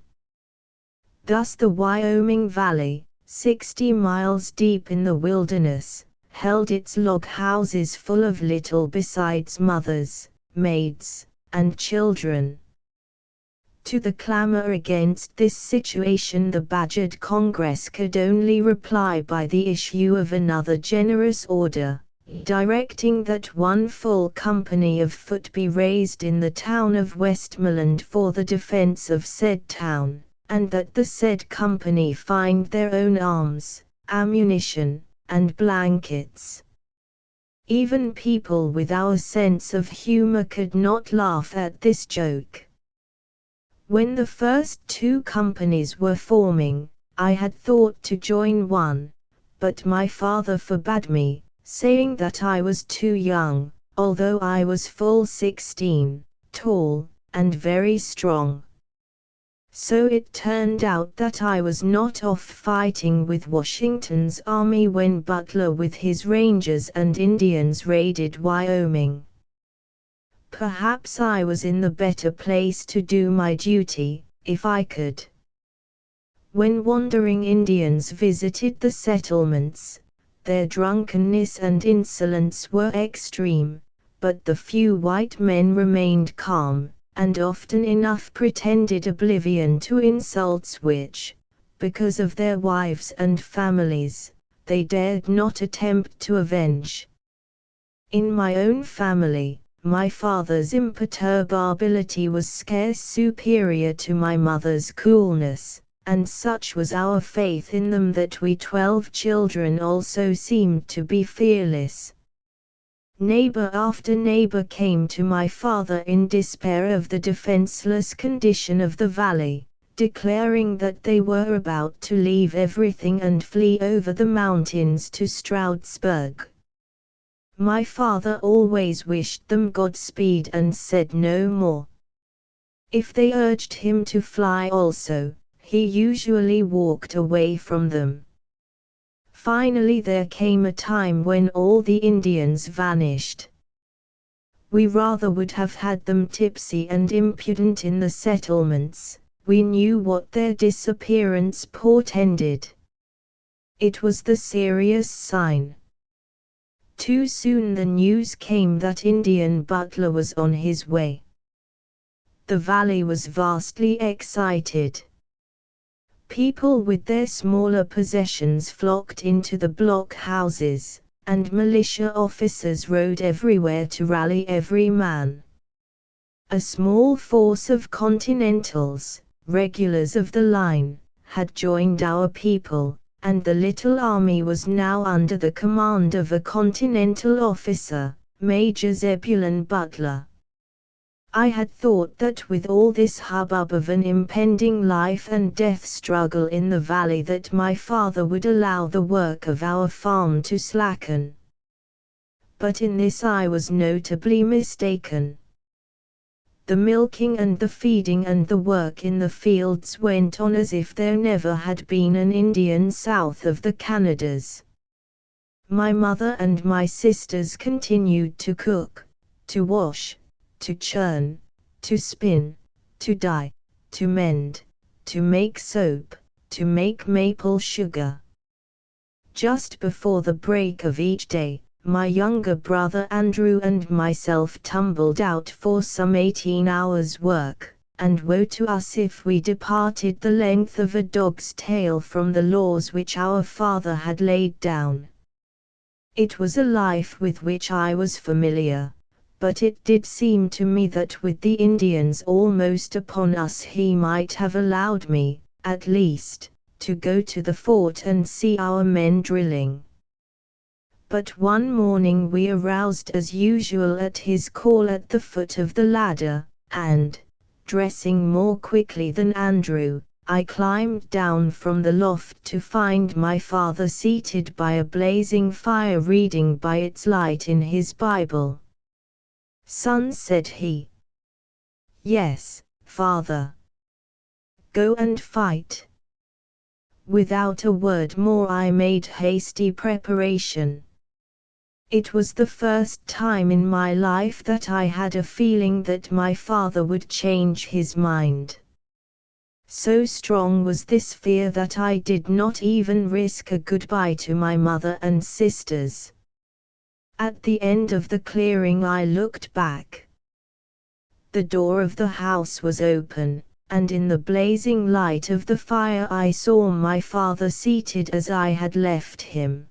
Thus the Wyoming Valley, 60 miles deep in the wilderness, held its log houses full of little besides mothers, maids, and children, To the clamor against this situation the badgered Congress could only reply by the issue of another generous order, directing that one full company of foot be raised in the town of Westmoreland for the defense of said town, and that the said company find their own arms, ammunition, and blankets. Even people with our sense of humor could not laugh at this joke. When the first two companies were forming, I had thought to join one, but my father forbade me, saying that I was too young, although I was full 16, tall, and very strong. So it turned out that I was not off fighting with Washington's army when Butler with his Rangers and Indians raided Wyoming. Perhaps I was in the better place to do my duty, if I could. When wandering Indians visited the settlements, their drunkenness and insolence were extreme, but the few white men remained calm, and often enough pretended oblivion to insults which, because of their wives and families, they dared not attempt to avenge. In my own family, my father's imperturbability was scarce superior to my mother's coolness, and such was our faith in them that we 12 children also seemed to be fearless. Neighbor after neighbor came to my father in despair of the defenseless condition of the valley, declaring that they were about to leave everything and flee over the mountains to Stroudsburg. My father always wished them Godspeed and said no more. If they urged him to fly also, he usually walked away from them. Finally there came a time when all the Indians vanished. We rather would have had them tipsy and impudent in the settlements, we knew what their disappearance portended. It was the serious sign. Too soon the news came that Indian Butler was on his way. The valley was vastly excited. People with their smaller possessions flocked into the blockhouses, and militia officers rode everywhere to rally every man. A small force of Continentals, regulars of the line, had joined our people, and the little army was now under the command of a Continental officer, Major Zebulon Butler. I had thought that with all this hubbub of an impending life and death struggle in the valley that my father would allow the work of our farm to slacken. But in this I was notably mistaken. The milking and the feeding and the work in the fields went on as if there never had been an Indian south of the Canadas. My mother and my sisters continued to cook, to wash, to churn, to spin, to dye, to mend, to make soap, to make maple sugar. Just before the break of each day, my younger brother Andrew and myself tumbled out for some 18 hours' work, and woe to us if we departed the length of a dog's tail from the laws which our father had laid down. It was a life with which I was familiar, but it did seem to me that with the Indians almost upon us he might have allowed me, at least, to go to the fort and see our men drilling. But one morning we aroused as usual at his call at the foot of the ladder, and, dressing more quickly than Andrew, I climbed down from the loft to find my father seated by a blazing fire reading by its light in his Bible. "Son," said he. "Yes, father." "Go and fight." Without a word more I made hasty preparation. It was the first time in my life that I had a feeling that my father would change his mind. So strong was this fear that I did not even risk a goodbye to my mother and sisters. At the end of the clearing I looked back. The door of the house was open, and in the blazing light of the fire I saw my father seated as I had left him.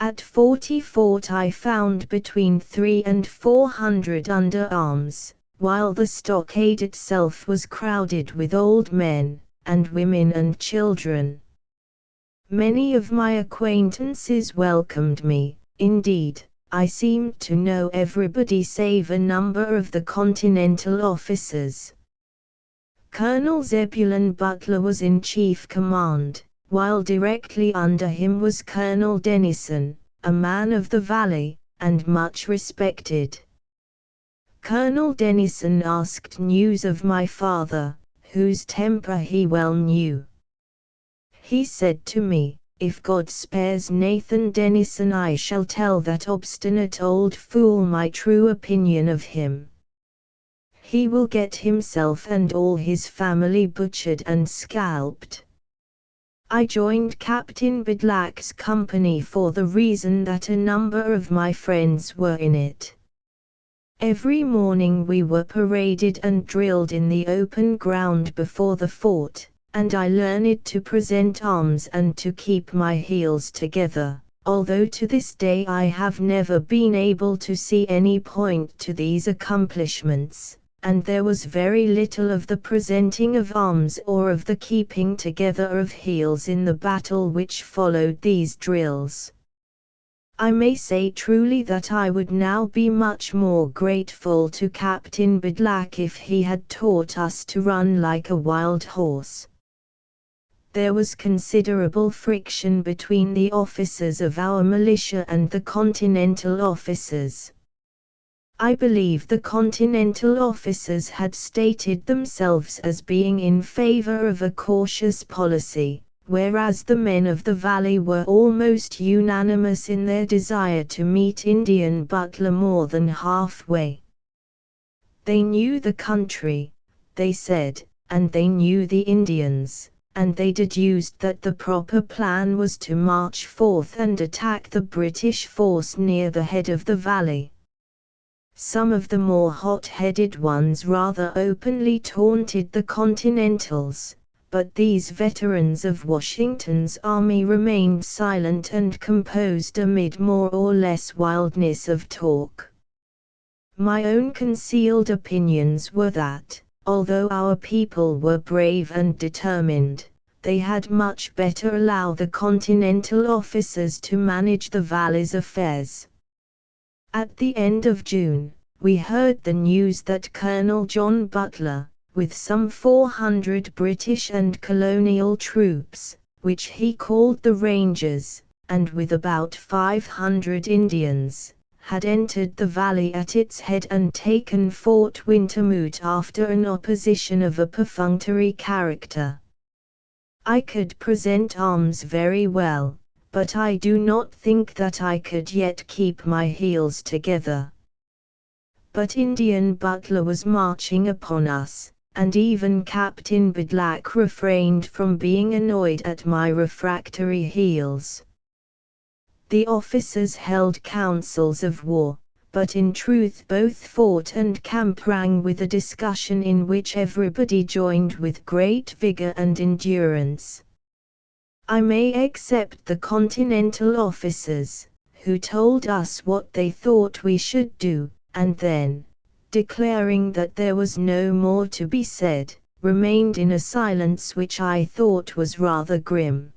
At 40 Fort I found between 300 and 400 under arms, while the stockade itself was crowded with old men, and women and children. Many of my acquaintances welcomed me. Indeed, I seemed to know everybody save a number of the Continental officers. Colonel Zebulon Butler was in chief command, while directly under him was Colonel Dennison, a man of the valley, and much respected. Colonel Dennison asked news of my father, whose temper he well knew. He said to me, "If God spares Nathan Dennison, I shall tell that obstinate old fool my true opinion of him. He will get himself and all his family butchered and scalped." I joined Captain Bidlack's company for the reason that a number of my friends were in it. Every morning we were paraded and drilled in the open ground before the fort, and I learned to present arms and to keep my heels together, although to this day I have never been able to see any point to these accomplishments, and there was very little of the presenting of arms or of the keeping together of heels in the battle which followed these drills. I may say truly that I would now be much more grateful to Captain Bidlack if he had taught us to run like a wild horse. There was considerable friction between the officers of our militia and the Continental officers. I believe the Continental officers had stated themselves as being in favor of a cautious policy, whereas the men of the valley were almost unanimous in their desire to meet Indian Butler more than halfway. They knew the country, they said, and they knew the Indians, and they deduced that the proper plan was to march forth and attack the British force near the head of the valley. Some of the more hot-headed ones rather openly taunted the Continentals, but these veterans of Washington's army remained silent and composed amid more or less wildness of talk. My own concealed opinions were that, although our people were brave and determined, they had much better allow the Continental officers to manage the valley's affairs. At the end of June, we heard the news that Colonel John Butler, with some 400 British and colonial troops, which he called the Rangers, and with about 500 Indians, had entered the valley at its head and taken Fort Wintermoot after an opposition of a perfunctory character. I could present arms very well, but I do not think that I could yet keep my heels together. But Indian Butler was marching upon us, and even Captain Bidlack refrained from being annoyed at my refractory heels. The officers held councils of war, but in truth both fort and camp rang with a discussion in which everybody joined with great vigor and endurance. I may except the Continental officers, who told us what they thought we should do, and then, declaring that there was no more to be said, remained in a silence which I thought was rather grim.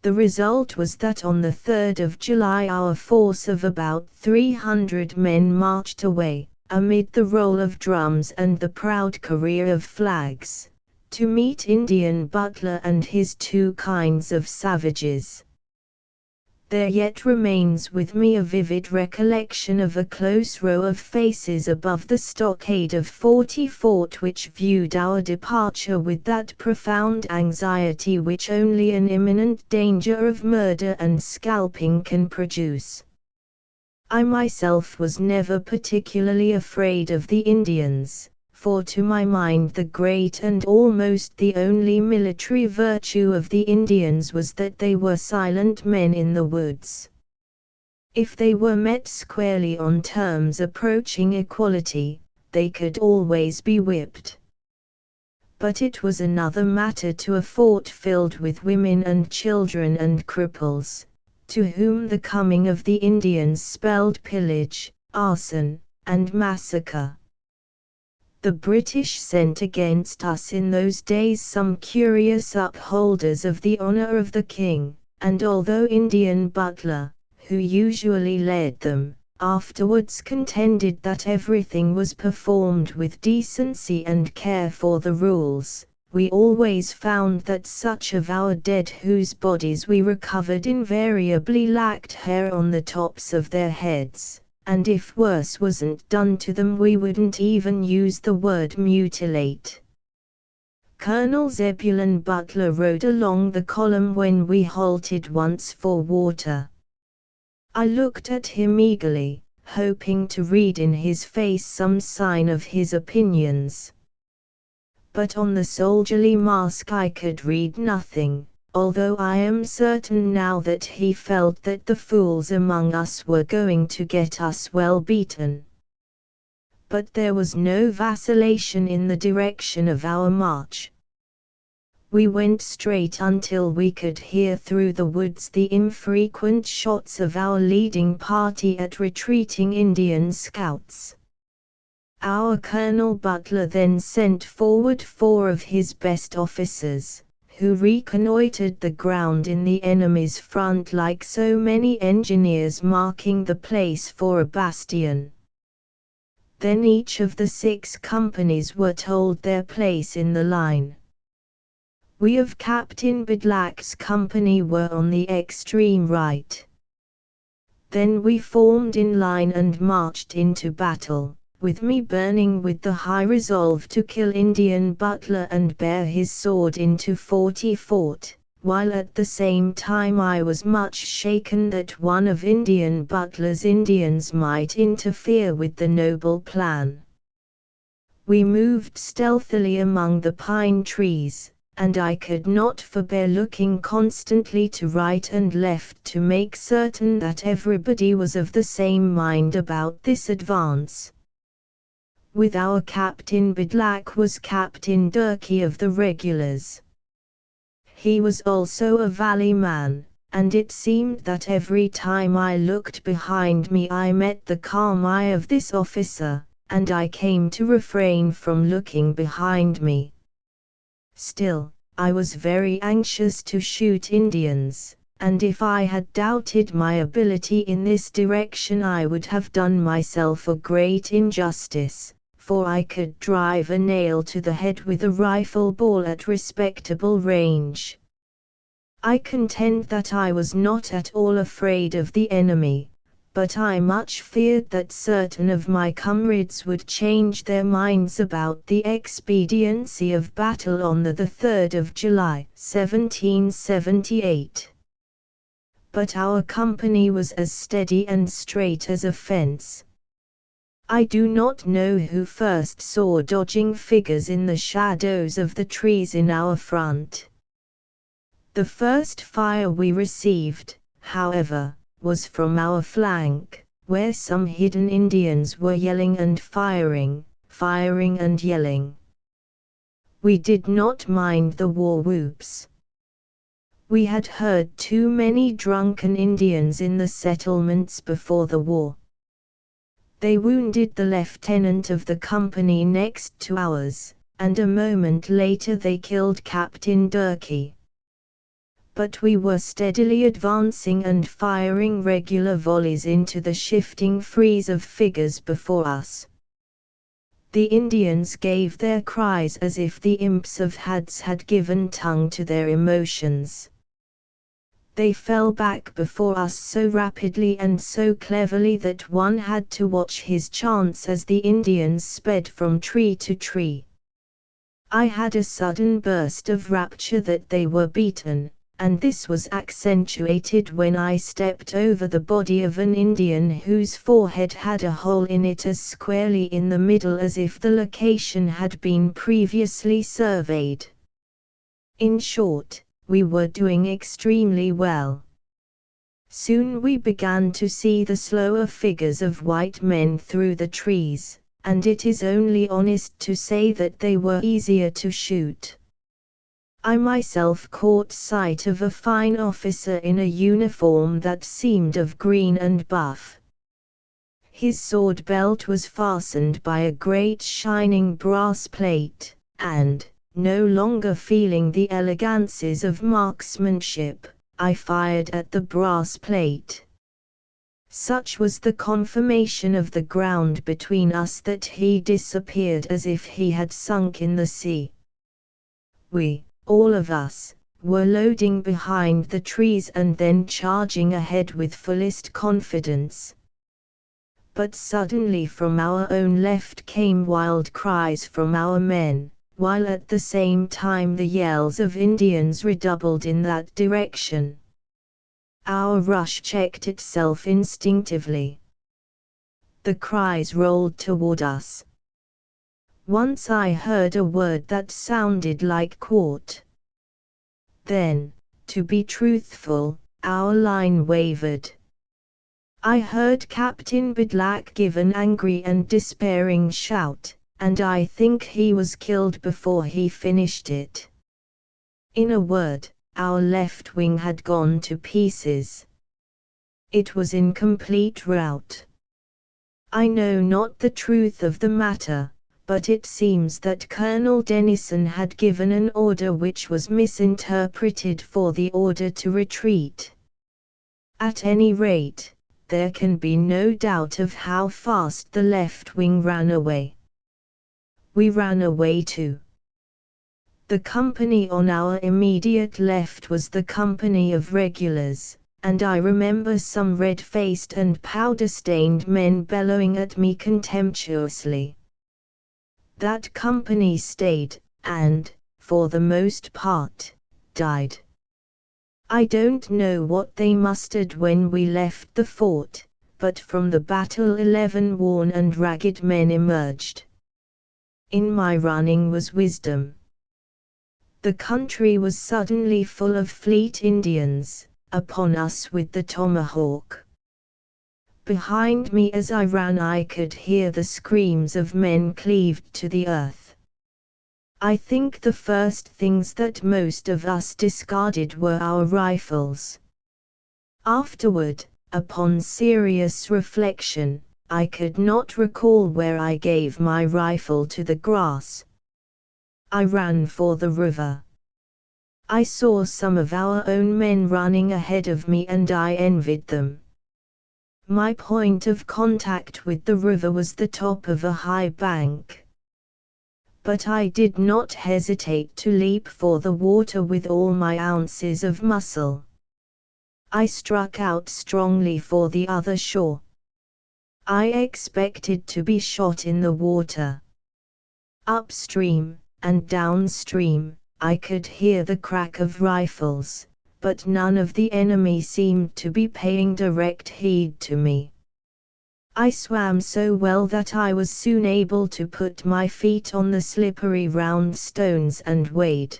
The result was that on the 3rd of July our force of about 300 men marched away, amid the roll of drums and the proud career of flags, to meet Indian Butler and his two kinds of savages. There yet remains with me a vivid recollection of a close row of faces above the stockade of 40 Fort which viewed our departure with that profound anxiety which only an imminent danger of murder and scalping can produce. I myself was never particularly afraid of the Indians, for to my mind the great and almost the only military virtue of the Indians was that they were silent men in the woods. If they were met squarely on terms approaching equality, they could always be whipped. But it was another matter to a fort filled with women and children and cripples, to whom the coming of the Indians spelled pillage, arson, and massacre. The British sent against us in those days some curious upholders of the honor of the king, and although Indian Butler, who usually led them, afterwards contended that everything was performed with decency and care for the rules, we always found that such of our dead whose bodies we recovered invariably lacked hair on the tops of their heads, and if worse wasn't done to them we wouldn't even use the word mutilate. Colonel Zebulon Butler rode along the column when we halted once for water. I looked at him eagerly, hoping to read in his face some sign of his opinions. But on the soldierly mask I could read nothing, although I am certain now that he felt that the fools among us were going to get us well beaten. But there was no vacillation in the direction of our march. We went straight until we could hear through the woods the infrequent shots of our leading party at retreating Indian scouts. Our Colonel Butler then sent forward 4 of his best officers, who reconnoitered the ground in the enemy's front like so many engineers marking the place for a bastion. Then each of the 6 companies were told their place in the line. We of Captain Bidlack's company were on the extreme right. Then we formed in line and marched into battle, with me burning with the high resolve to kill Indian Butler and bear his sword into Forty Fort, while at the same time I was much shaken that one of Indian Butler's Indians might interfere with the noble plan. We moved stealthily among the pine trees, and I could not forbear looking constantly to right and left to make certain that everybody was of the same mind about this advance. With our Captain Bidlack was Captain Durkee of the regulars. He was also a valley man, and it seemed that every time I looked behind me I met the calm eye of this officer, and I came to refrain from looking behind me. Still, I was very anxious to shoot Indians, and if I had doubted my ability in this direction I would have done myself a great injustice, for I could drive a nail to the head with a rifle ball at respectable range. I contend that I was not at all afraid of the enemy, but I much feared that certain of my comrades would change their minds about the expediency of battle on the 3rd of July, 1778. But our company was as steady and straight as a fence. I do not know who first saw dodging figures in the shadows of the trees in our front. The first fire we received, however, was from our flank, where some hidden Indians were yelling and firing and yelling. We did not mind the war whoops. We had heard too many drunken Indians in the settlements before the war. They wounded the lieutenant of the company next to ours, and a moment later they killed Captain Durkee. But we were steadily advancing and firing regular volleys into the shifting frieze of figures before us. The Indians gave their cries as if the imps of Hades had given tongue to their emotions. They fell back before us so rapidly and so cleverly that one had to watch his chance as the Indians sped from tree to tree. I had a sudden burst of rapture that they were beaten, and this was accentuated when I stepped over the body of an Indian whose forehead had a hole in it as squarely in the middle as if the location had been previously surveyed. In short, we were doing extremely well. Soon we began to see the slower figures of white men through the trees, and it is only honest to say that they were easier to shoot. I myself caught sight of a fine officer in a uniform that seemed of green and buff. His sword belt was fastened by a great shining brass plate, and, no longer feeling the elegances of marksmanship, I fired at the brass plate. Such was the conformation of the ground between us that he disappeared as if he had sunk in the sea. We, all of us, were loading behind the trees and then charging ahead with fullest confidence. But suddenly from our own left came wild cries from our men, while at the same time the yells of Indians redoubled in that direction. Our rush checked itself instinctively. The cries rolled toward us. Once I heard a word that sounded like "quart." Then, to be truthful, our line wavered. I heard Captain Bidlack give an angry and despairing shout, and I think he was killed before he finished it. In a word, our left wing had gone to pieces. It was in complete rout. I know not the truth of the matter, but it seems that Colonel Dennison had given an order which was misinterpreted for the order to retreat. At any rate, there can be no doubt of how fast the left wing ran away. We ran away too. The company on our immediate left was the company of regulars, and I remember some red-faced and powder-stained men bellowing at me contemptuously. That company stayed, and, for the most part, died. I don't know what they mustered when we left the fort, but from the battle 11 worn and ragged men emerged. In my running was wisdom. The country was suddenly full of fleet Indians, upon us with the tomahawk. Behind me as I ran I could hear the screams of men cleaved to the earth. I think the first things that most of us discarded were our rifles. Afterward, upon serious reflection, I could not recall where I gave my rifle to the grass. I ran for the river. I saw some of our own men running ahead of me and I envied them. My point of contact with the river was the top of a high bank. But I did not hesitate to leap for the water with all my ounces of muscle. I struck out strongly for the other shore. I expected to be shot in the water. Upstream, and downstream, I could hear the crack of rifles, but none of the enemy seemed to be paying direct heed to me. I swam so well that I was soon able to put my feet on the slippery round stones and wade.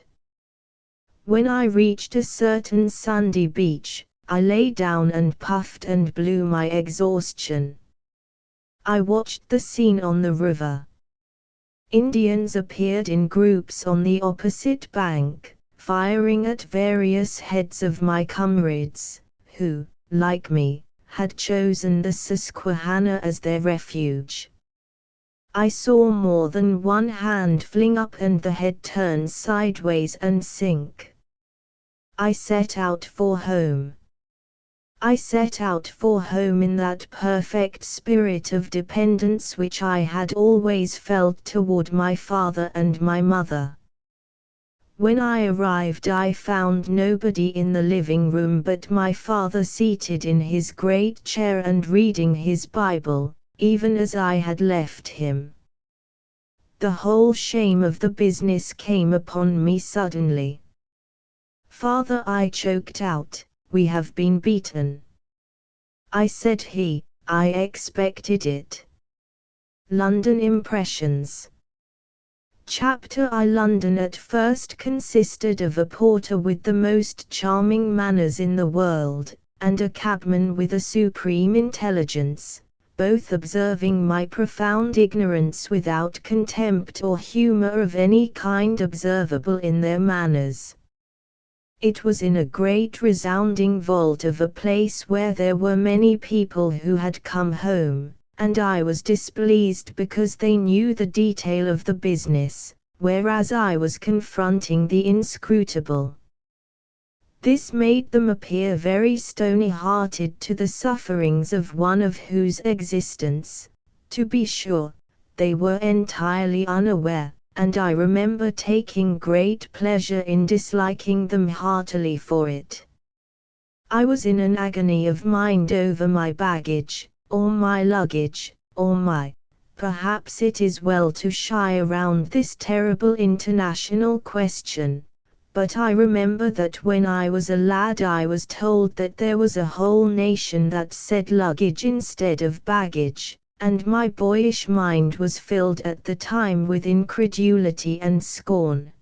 When I reached a certain sandy beach, I lay down and puffed and blew my exhaustion. I watched the scene on the river. Indians appeared in groups on the opposite bank, firing at various heads of my comrades, who, like me, had chosen the Susquehanna as their refuge. I saw more than one hand fling up and the head turn sideways and sink. I set out for home. I set out for home in that perfect spirit of dependence which I had always felt toward my father and my mother. When I arrived I found nobody in the living room but my father seated in his great chair and reading his Bible, even as I had left him. The whole shame of the business came upon me suddenly. "Father," I choked out, "we have been beaten." I said I expected it. London Impressions. Chapter I. London at first consisted of a porter with the most charming manners in the world, and a cabman with a supreme intelligence, both observing my profound ignorance without contempt or humor of any kind observable in their manners. It was in a great resounding vault of a place where there were many people who had come home, and I was displeased because they knew the detail of the business, whereas I was confronting the inscrutable. This made them appear very stony-hearted to the sufferings of one of whose existence, to be sure, they were entirely unaware, and I remember taking great pleasure in disliking them heartily for it. I was in an agony of mind over my baggage, or my luggage, or my— perhaps it is well to shy around this terrible international question, but I remember that when I was a lad I was told that there was a whole nation that said luggage instead of baggage, and my boyish mind was filled at the time with incredulity and scorn.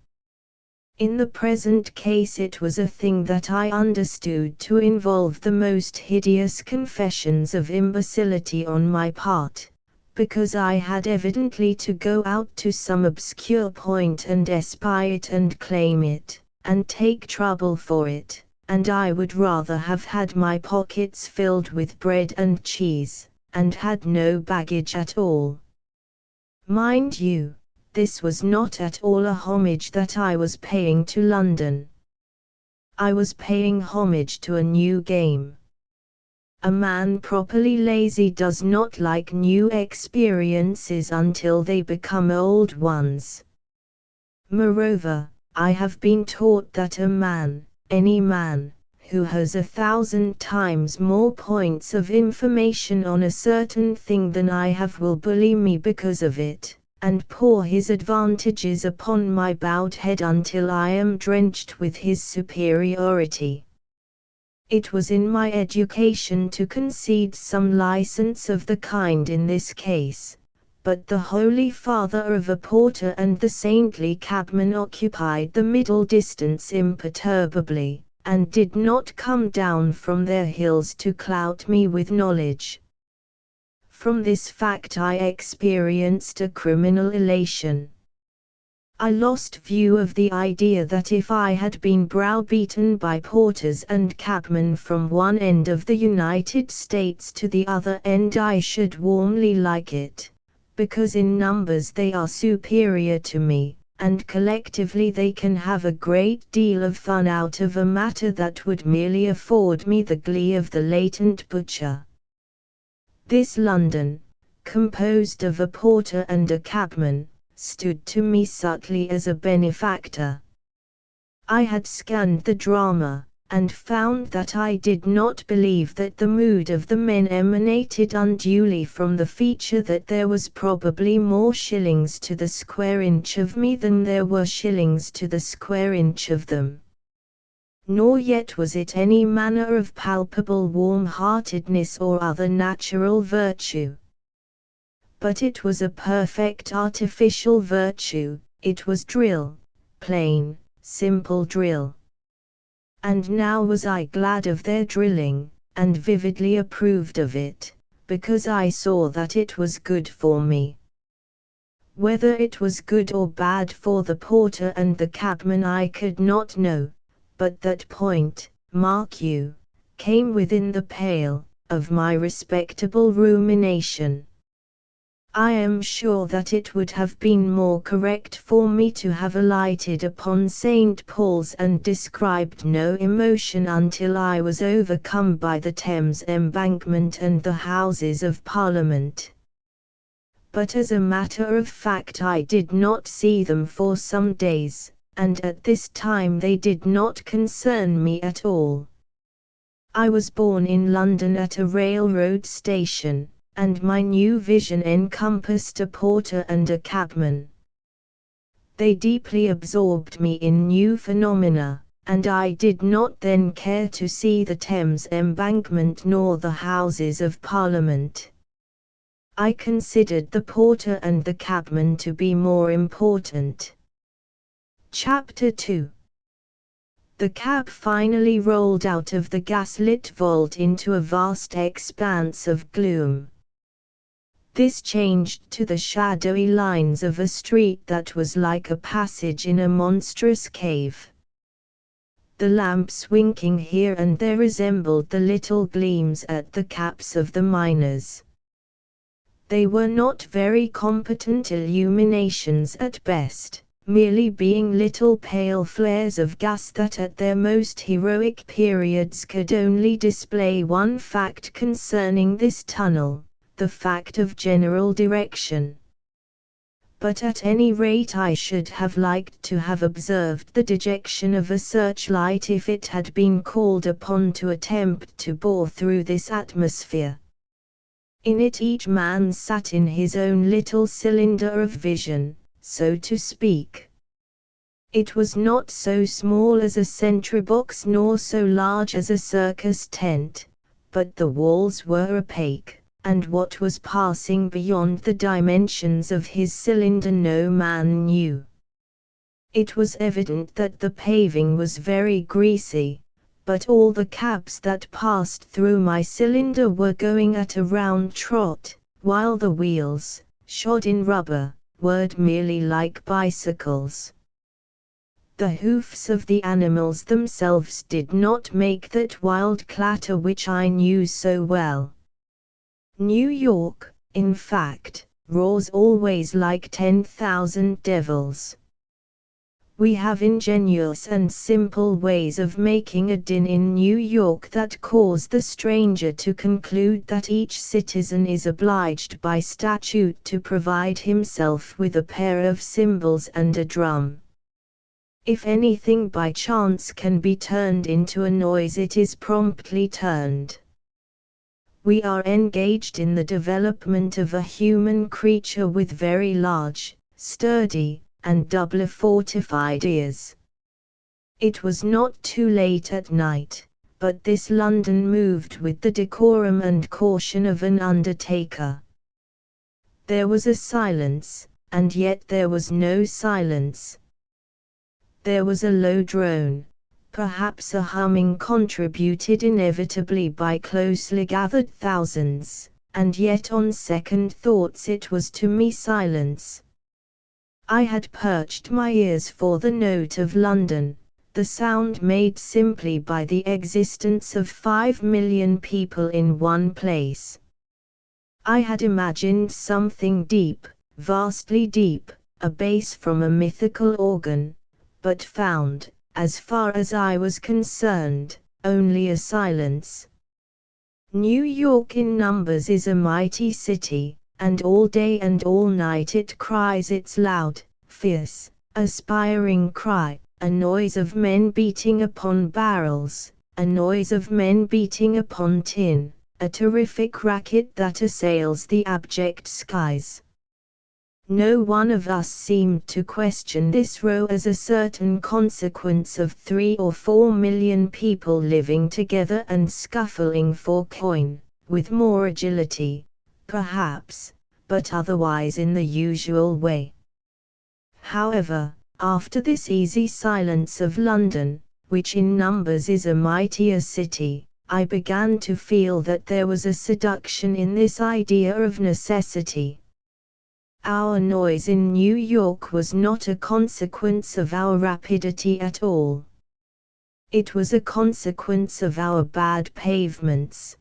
In the present case it was a thing that I understood to involve the most hideous confessions of imbecility on my part, because I had evidently to go out to some obscure point and espy it and claim it, and take trouble for it, and I would rather have had my pockets filled with bread and cheese, and had no baggage at all. Mind you, this was not at all a homage that I was paying to London. I was paying homage to a new game. A man properly lazy does not like new experiences until they become old ones. Moreover, I have been taught that a man, any man, who has 1,000 times more points of information on a certain thing than I have will bully me because of it, and pour his advantages upon my bowed head until I am drenched with his superiority. It was in my education to concede some license of the kind in this case, but the Holy Father of a porter and the saintly cabman occupied the middle distance imperturbably, and did not come down from their hills to clout me with knowledge. From this fact I experienced a criminal elation. I lost view of the idea that if I had been browbeaten by porters and cabmen from one end of the United States to the other end I should warmly like it, because in numbers they are superior to me, and collectively they can have a great deal of fun out of a matter that would merely afford me the glee of the latent butcher. This London, composed of a porter and a cabman, stood to me subtly as a benefactor. I had scanned the drama, and found that I did not believe that the mood of the men emanated unduly from the feature that there was probably more shillings to the square inch of me than there were shillings to the square inch of them. Nor yet was it any manner of palpable warm-heartedness or other natural virtue. But it was a perfect artificial virtue, it was drill, plain, simple drill. And now was I glad of their drilling, and vividly approved of it, because I saw that it was good for me. Whether it was good or bad for the porter and the cabman I could not know, but that point, mark you, came within the pale of my respectable rumination. I am sure that it would have been more correct for me to have alighted upon St. Paul's and described no emotion until I was overcome by the Thames Embankment and the Houses of Parliament. But as a matter of fact I did not see them for some days, and at this time they did not concern me at all. I was born in London at a railroad station, and my new vision encompassed a porter and a cabman. They deeply absorbed me in new phenomena, and I did not then care to see the Thames Embankment nor the Houses of Parliament. I considered the porter and the cabman to be more important. Chapter 2. The cab finally rolled out of the gas-lit vault into a vast expanse of gloom. This changed to the shadowy lines of a street that was like a passage in a monstrous cave. The lamps winking here and there resembled the little gleams at the caps of the miners. They were not very competent illuminations at best, merely being little pale flares of gas that at their most heroic periods could only display one fact concerning this tunnel, the fact of general direction. But at any rate I should have liked to have observed the dejection of a searchlight if it had been called upon to attempt to bore through this atmosphere. In it each man sat in his own little cylinder of vision, so to speak. It was not so small as a sentry box nor so large as a circus tent, but the walls were opaque, and what was passing beyond the dimensions of his cylinder no man knew. It was evident that the paving was very greasy, but all the cabs that passed through my cylinder were going at a round trot, while the wheels, shod in rubber, whirred merely like bicycles. The hoofs of the animals themselves did not make that wild clatter which I knew so well. New York, in fact, roars always like 10,000 devils. We have ingenious and simple ways of making a din in New York that cause the stranger to conclude that each citizen is obliged by statute to provide himself with a pair of cymbals and a drum. If anything by chance can be turned into a noise, it is promptly turned. We are engaged in the development of a human creature with very large, sturdy, and doubly fortified ears. It was not too late at night, but this London moved with the decorum and caution of an undertaker. There was a silence, and yet there was no silence. There was a low drone, perhaps a humming contributed inevitably by closely gathered thousands, and yet on second thoughts it was to me silence. I had perched my ears for the note of London, the sound made simply by the existence of 5 million people in one place. I had imagined something deep, vastly deep, a bass from a mythical organ, but found, as far as I was concerned, only a silence. New York in numbers is a mighty city, and all day and all night it cries its loud, fierce, aspiring cry, a noise of men beating upon barrels, a noise of men beating upon tin, a terrific racket that assails the abject skies. No one of us seemed to question this row as a certain consequence of 3 or 4 million people living together and scuffling for coin, with more agility, perhaps, but otherwise in the usual way. However, after this easy silence of London, which in numbers is a mightier city, I began to feel that there was a seduction in this idea of necessity. Our noise in New York was not a consequence of our rapidity at all. It was a consequence of our bad pavements.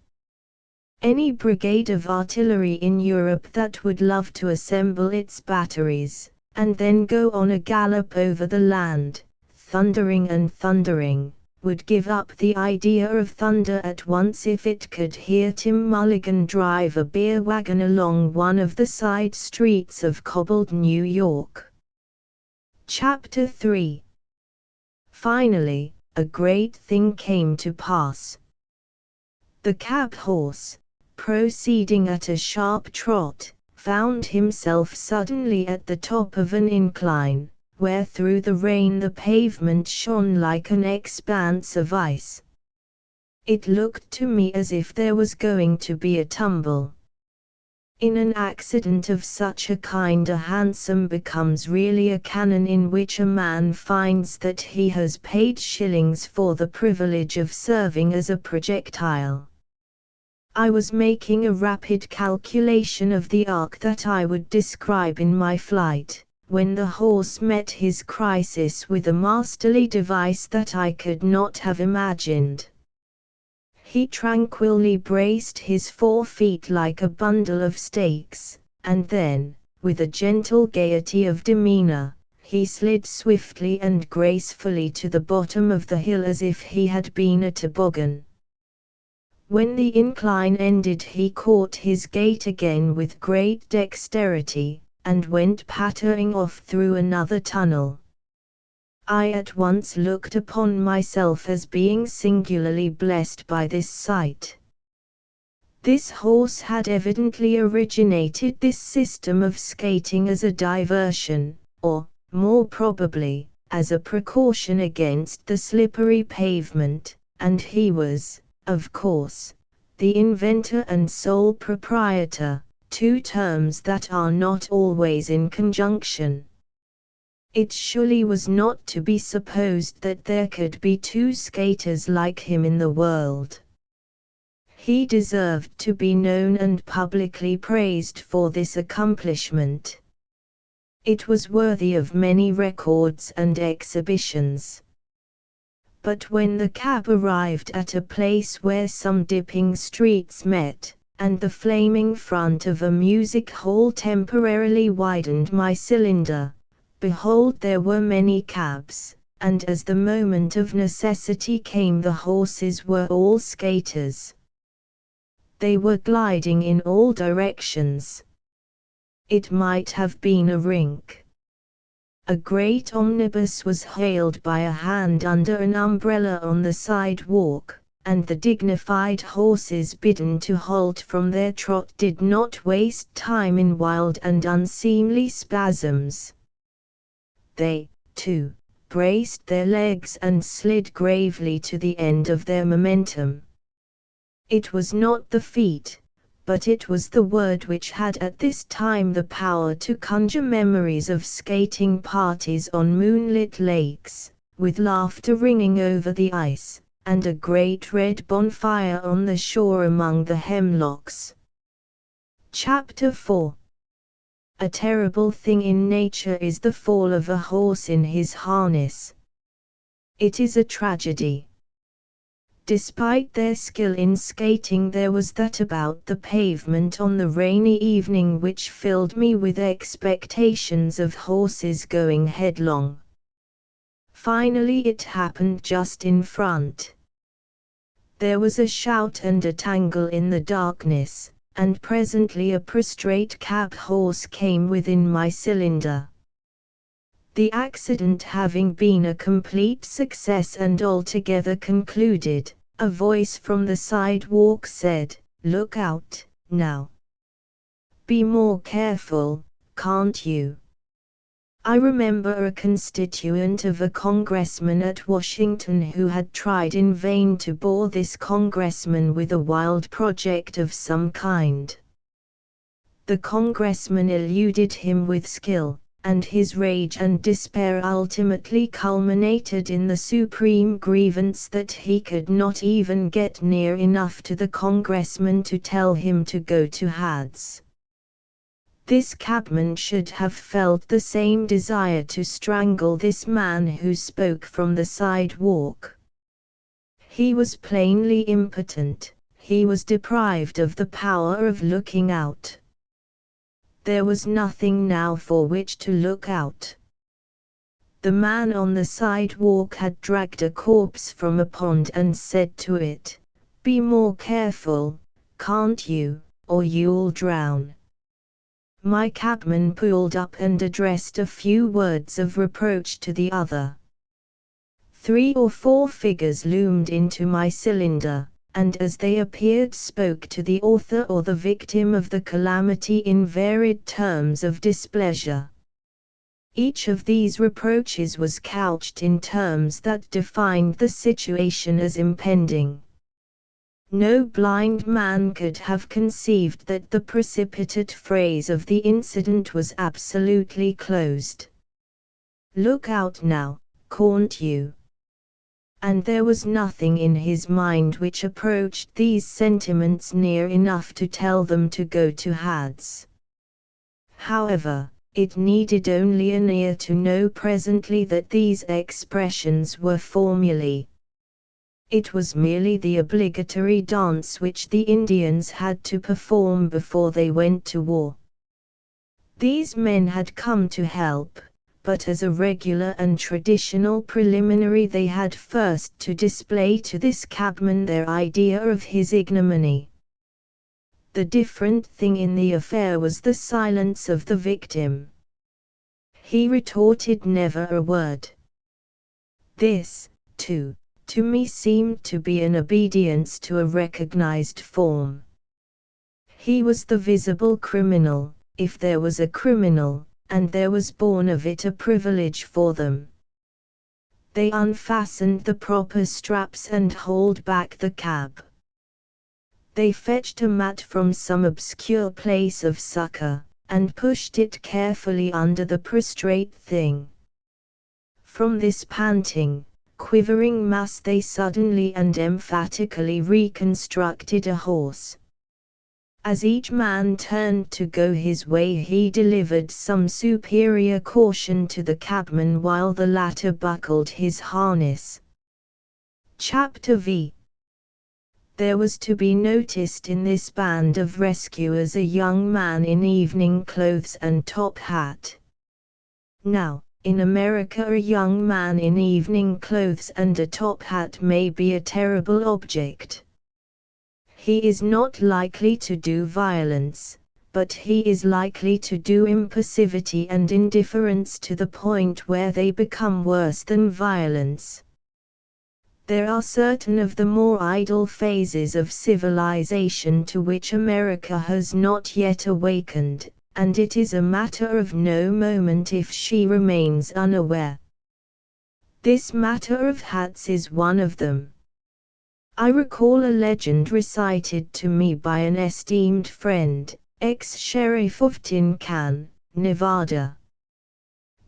Any brigade of artillery in Europe that would love to assemble its batteries, and then go on a gallop over the land, thundering and thundering, would give up the idea of thunder at once if it could hear Tim Mulligan drive a beer wagon along one of the side streets of cobbled New York. Chapter 3. Finally, a great thing came to pass. The cab horse, proceeding at a sharp trot, found himself suddenly at the top of an incline, where through the rain the pavement shone like an expanse of ice. It looked to me as if there was going to be a tumble. In an accident of such a kind a hansom becomes really a cannon in which a man finds that he has paid shillings for the privilege of serving as a projectile. I was making a rapid calculation of the arc that I would describe in my flight, when the horse met his crisis with a masterly device that I could not have imagined. He tranquilly braced his 4 feet like a bundle of stakes, and then, with a gentle gaiety of demeanor, he slid swiftly and gracefully to the bottom of the hill as if he had been a toboggan. When the incline ended, he caught his gait again with great dexterity, and went pattering off through another tunnel. I at once looked upon myself as being singularly blessed by this sight. This horse had evidently originated this system of skating as a diversion, or, more probably, as a precaution against the slippery pavement, and he was, of course, the inventor and sole proprietor, 2 terms that are not always in conjunction. It surely was not to be supposed that there could be 2 skaters like him in the world. He deserved to be known and publicly praised for this accomplishment. It was worthy of many records and exhibitions. But when the cab arrived at a place where some dipping streets met, and the flaming front of a music hall temporarily widened my cylinder, behold, there were many cabs, and as the moment of necessity came, the horses were all skaters. They were gliding in all directions. It might have been a rink. A great omnibus was hailed by a hand under an umbrella on the sidewalk, and the dignified horses bidden to halt from their trot did not waste time in wild and unseemly spasms. They, too, braced their legs and slid gravely to the end of their momentum. It was not the feet, but it was the word which had at this time the power to conjure memories of skating parties on moonlit lakes, with laughter ringing over the ice, and a great red bonfire on the shore among the hemlocks. Chapter 4. A terrible thing in nature is the fall of a horse in his harness. It is a tragedy. Despite their skill in skating, there was that about the pavement on the rainy evening which filled me with expectations of horses going headlong. Finally it happened just in front. There was a shout and a tangle in the darkness, and presently a prostrate cab horse came within my cylinder. The accident having been a complete success and altogether concluded, a voice from the sidewalk said, "Look out, now. Be more careful, can't you?" I remember a constituent of a congressman at Washington who had tried in vain to bore this congressman with a wild project of some kind. The congressman eluded him with skill, and his rage and despair ultimately culminated in the supreme grievance that he could not even get near enough to the congressman to tell him to go to Hades. This cabman should have felt the same desire to strangle this man who spoke from the sidewalk. He was plainly impotent, he was deprived of the power of looking out. There was nothing now for which to look out. The man on the sidewalk had dragged a corpse from a pond and said to it, "Be more careful, can't you, or you'll drown." My cabman pulled up and addressed a few words of reproach to the other. 3 or 4 figures loomed into my cylinder, and as they appeared spoke to the author or the victim of the calamity in varied terms of displeasure. Each of these reproaches was couched in terms that defined the situation as impending. No blind man could have conceived that the precipitate phrase of the incident was absolutely closed. "Look out now, can't you?" and there was nothing in his mind which approached these sentiments near enough to tell them to go to Hades. However, it needed only an ear to know presently that these expressions were formulae. It was merely the obligatory dance which the Indians had to perform before they went to war. These men had come to help, but as a regular and traditional preliminary they had first to display to this cabman their idea of his ignominy. The different thing in the affair was the silence of the victim. He retorted never a word. This, too, to me seemed to be an obedience to a recognized form. He was the visible criminal, if there was a criminal, and there was born of it a privilege for them. They unfastened the proper straps and hauled back the cab. They fetched a mat from some obscure place of succor, and pushed it carefully under the prostrate thing. From this panting, quivering mass they suddenly and emphatically reconstructed a horse. As each man turned to go his way he delivered some superior caution to the cabman while the latter buckled his harness. Chapter V. There was to be noticed in this band of rescuers a young man in evening clothes and top hat. Now, in America a young man in evening clothes and a top hat may be a terrible object. He is not likely to do violence, but he is likely to do impassivity and indifference to the point where they become worse than violence. There are certain of the more idle phases of civilization to which America has not yet awakened, and it is a matter of no moment if she remains unaware. This matter of hats is one of them. I recall a legend recited to me by an esteemed friend, ex-sheriff of Tin Can, Nevada.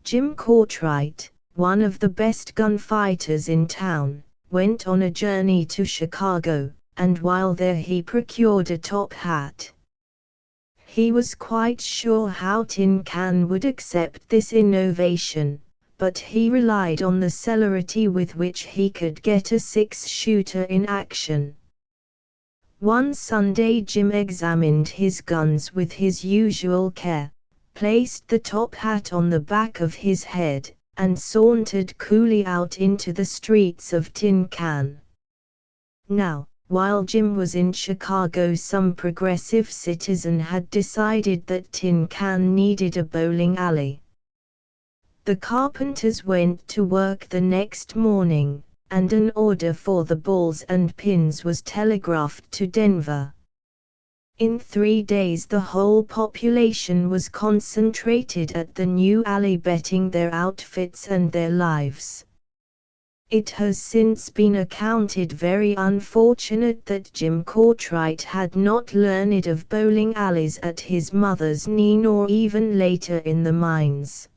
Jim Courtwright, one of the best gunfighters in town, went on a journey to Chicago, and while there he procured a top hat. He was quite sure how Tin Can would accept this innovation, but he relied on the celerity with which he could get a six-shooter in action. One Sunday Jim examined his guns with his usual care, placed the top hat on the back of his head, and sauntered coolly out into the streets of Tin Can. Now, while Jim was in Chicago, some progressive citizen had decided that Tin Can needed a bowling alley. The carpenters went to work the next morning, and an order for the balls and pins was telegraphed to Denver. In 3 days the whole population was concentrated at the new alley betting their outfits and their lives. It has since been accounted very unfortunate that Jim Courtwright had not learned of bowling alleys at his mother's knee nor even later in the mines.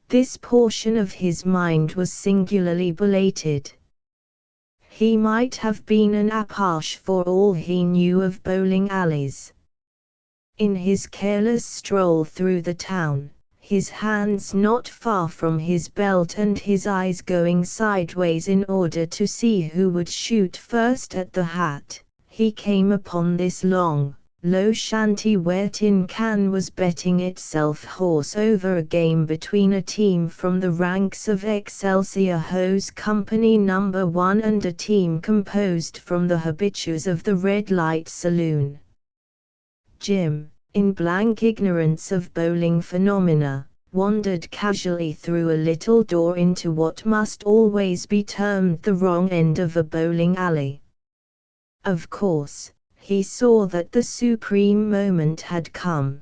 This portion of his mind was singularly belated. He might have been an Apache for all he knew of bowling alleys. In his careless stroll through the town, his hands not far from his belt and his eyes going sideways in order to see who would shoot first at the hat, he came upon this long, low shanty where Tin Can was betting itself hoarse over a game between a team from the ranks of Excelsior Hose Company No. 1 and a team composed from the habitués of the Red Light Saloon. Jim, in blank ignorance of bowling phenomena, wandered casually through a little door into what must always be termed the wrong end of a bowling alley. Of course, he saw that the supreme moment had come.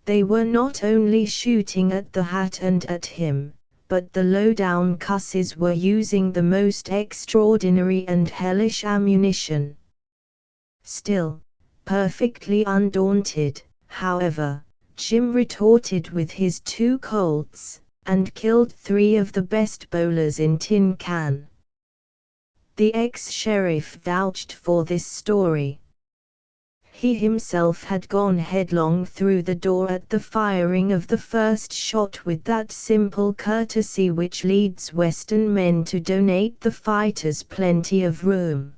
They were not only shooting at the hat and at him, but the low-down cusses were using the most extraordinary and hellish ammunition. Still, perfectly undaunted, however, Jim retorted with his 2 Colts, and killed 3 of the best bowlers in Tin Can. The ex-sheriff vouched for this story. He himself had gone headlong through the door at the firing of the first shot with that simple courtesy which leads Western men to donate the fighters plenty of room.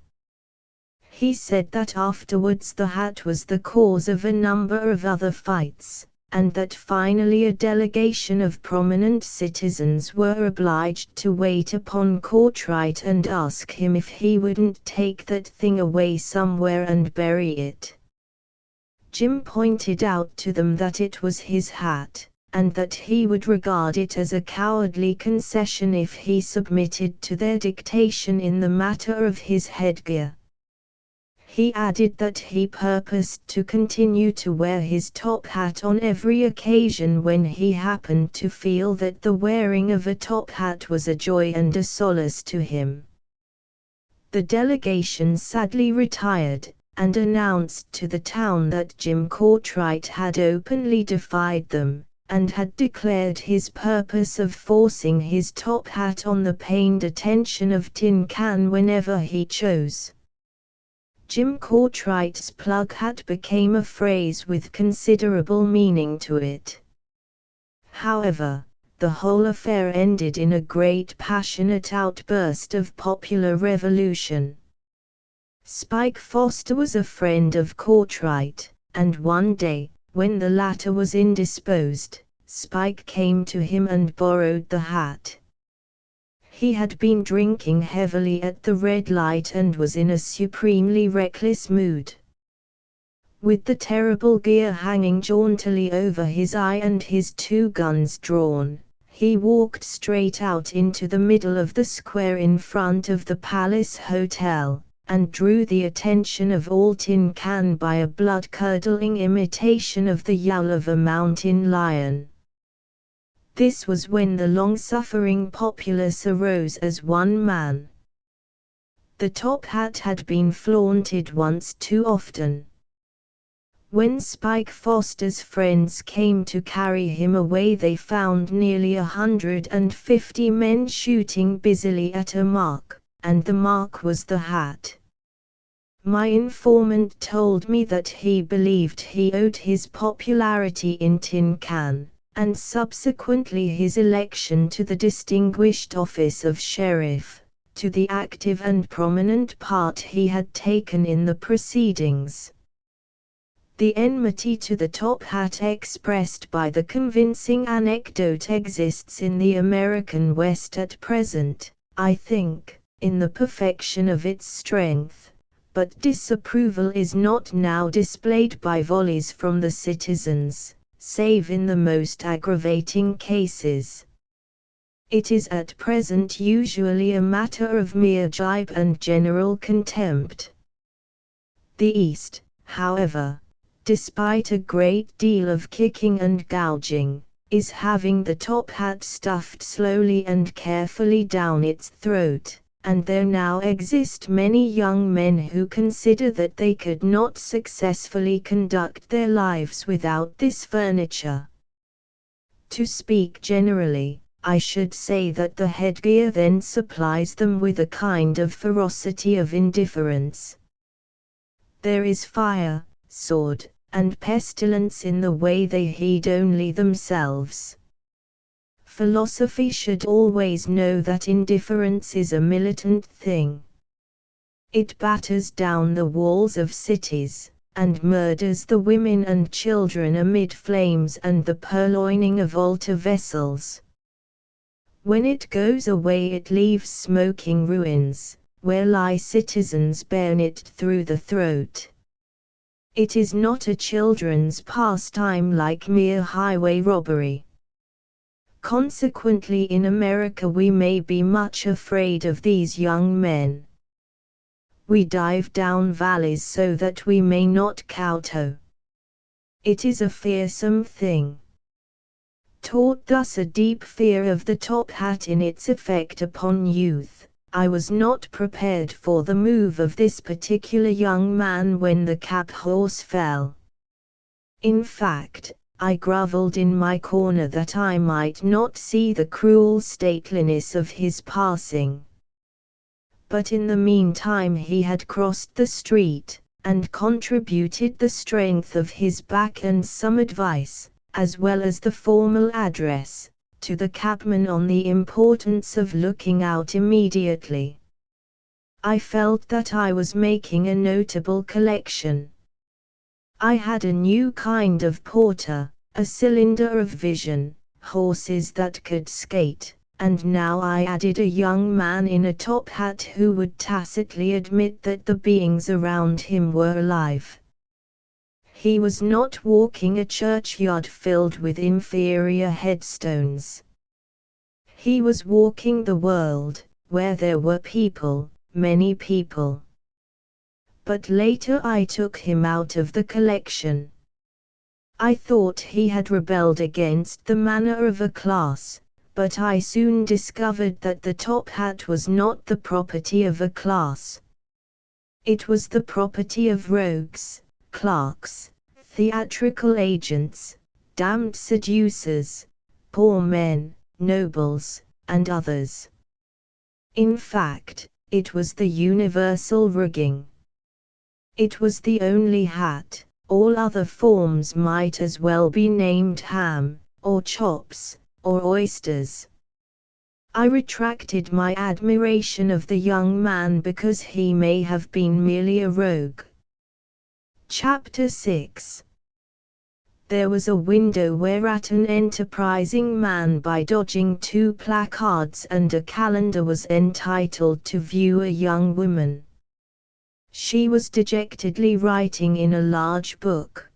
He said that afterwards the hat was the cause of a number of other fights, and that finally a delegation of prominent citizens were obliged to wait upon Courtright and ask him if he wouldn't take that thing away somewhere and bury it. Jim pointed out to them that it was his hat, and that he would regard it as a cowardly concession if he submitted to their dictation in the matter of his headgear. He added that he purposed to continue to wear his top hat on every occasion when he happened to feel that the wearing of a top hat was a joy and a solace to him. The delegation sadly retired, and announced to the town that Jim Courtright had openly defied them, and had declared his purpose of forcing his top hat on the pained attention of Tin Can whenever he chose. Jim Courtright's plug hat became a phrase with considerable meaning to it. However, the whole affair ended in a great passionate outburst of popular revolution. Spike Foster was a friend of Courtright, and one day, when the latter was indisposed, Spike came to him and borrowed the hat. He had been drinking heavily at the red light and was in a supremely reckless mood. With the terrible gear hanging jauntily over his eye and his 2 guns drawn, he walked straight out into the middle of the square in front of the Palace Hotel, and drew the attention of all Tin Can by a blood-curdling imitation of the yowl of a mountain lion. This was when the long-suffering populace arose as one man. The top hat had been flaunted once too often. When Spike Foster's friends came to carry him away, they found nearly 150 men shooting busily at a mark, and the mark was the hat. My informant told me that he believed he owed his popularity in Tin Can, and subsequently his election to the distinguished office of sheriff, to the active and prominent part he had taken in the proceedings. The enmity to the top hat expressed by the convincing anecdote exists in the American West at present, I think, in the perfection of its strength, but disapproval is not now displayed by volleys from the citizens, save in the most aggravating cases. It is at present usually a matter of mere jibe and general contempt. The East, however, despite a great deal of kicking and gouging, is having the top hat stuffed slowly and carefully down its throat, and there now exist many young men who consider that they could not successfully conduct their lives without this furniture. To speak generally, I should say that the headgear then supplies them with a kind of ferocity of indifference. There is fire, sword, and pestilence in the way they heed only themselves. Philosophy should always know that indifference is a militant thing. It batters down the walls of cities, and murders the women and children amid flames and the purloining of altar vessels. When it goes away it leaves smoking ruins, where lie citizens bayonet through the throat. It is not a children's pastime like mere highway robbery. Consequently, in America we may be much afraid of these young men. We dive down valleys so that we may not kowtow. It is a fearsome thing. Taught thus a deep fear of the top hat in its effect upon youth, I was not prepared for the move of this particular young man when the cab horse fell. In fact, I grovelled in my corner that I might not see the cruel stateliness of his passing. But in the meantime he had crossed the street, and contributed the strength of his back and some advice, as well as the formal address, to the cabman on the importance of looking out immediately. I felt that I was making a notable collection. I had a new kind of porter, a cylinder of vision, horses that could skate, and now I added a young man in a top hat who would tacitly admit that the beings around him were alive. He was not walking a churchyard filled with inferior headstones. He was walking the world, where there were people, many people. But later I took him out of the collection. I thought he had rebelled against the manner of a class, but I soon discovered that the top hat was not the property of a class. It was the property of rogues, clerks, theatrical agents, damned seducers, poor men, nobles, and others. In fact, it was the universal rigging. It was the only hat. All other forms might as well be named ham, or chops, or oysters. I retracted my admiration of the young man because he may have been merely a rogue. Chapter 6. There was a window whereat an enterprising man by dodging 2 placards and a calendar was entitled to view a young woman. She was dejectedly writing in a large book.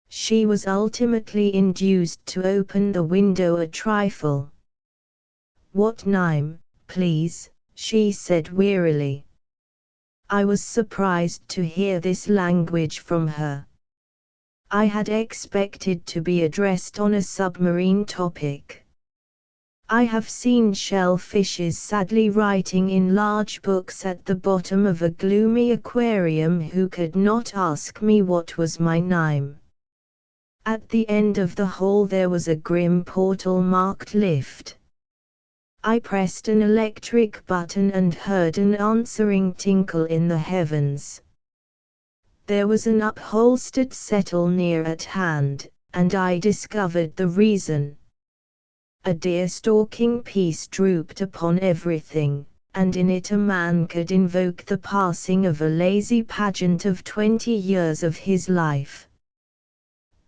She was ultimately induced to open the window a trifle. "What name, please?" she said wearily. I was surprised to hear this language from her. I had expected to be addressed on a submarine topic. I have seen shellfishes sadly writing in large books at the bottom of a gloomy aquarium who could not ask me what was my name. At the end of the hall there was a grim portal marked lift. I pressed an electric button and heard an answering tinkle in the heavens. There was an upholstered settle near at hand, and I discovered the reason. A deer-stalking piece drooped upon everything, and in it a man could invoke the passing of a lazy pageant of 20 years of his life.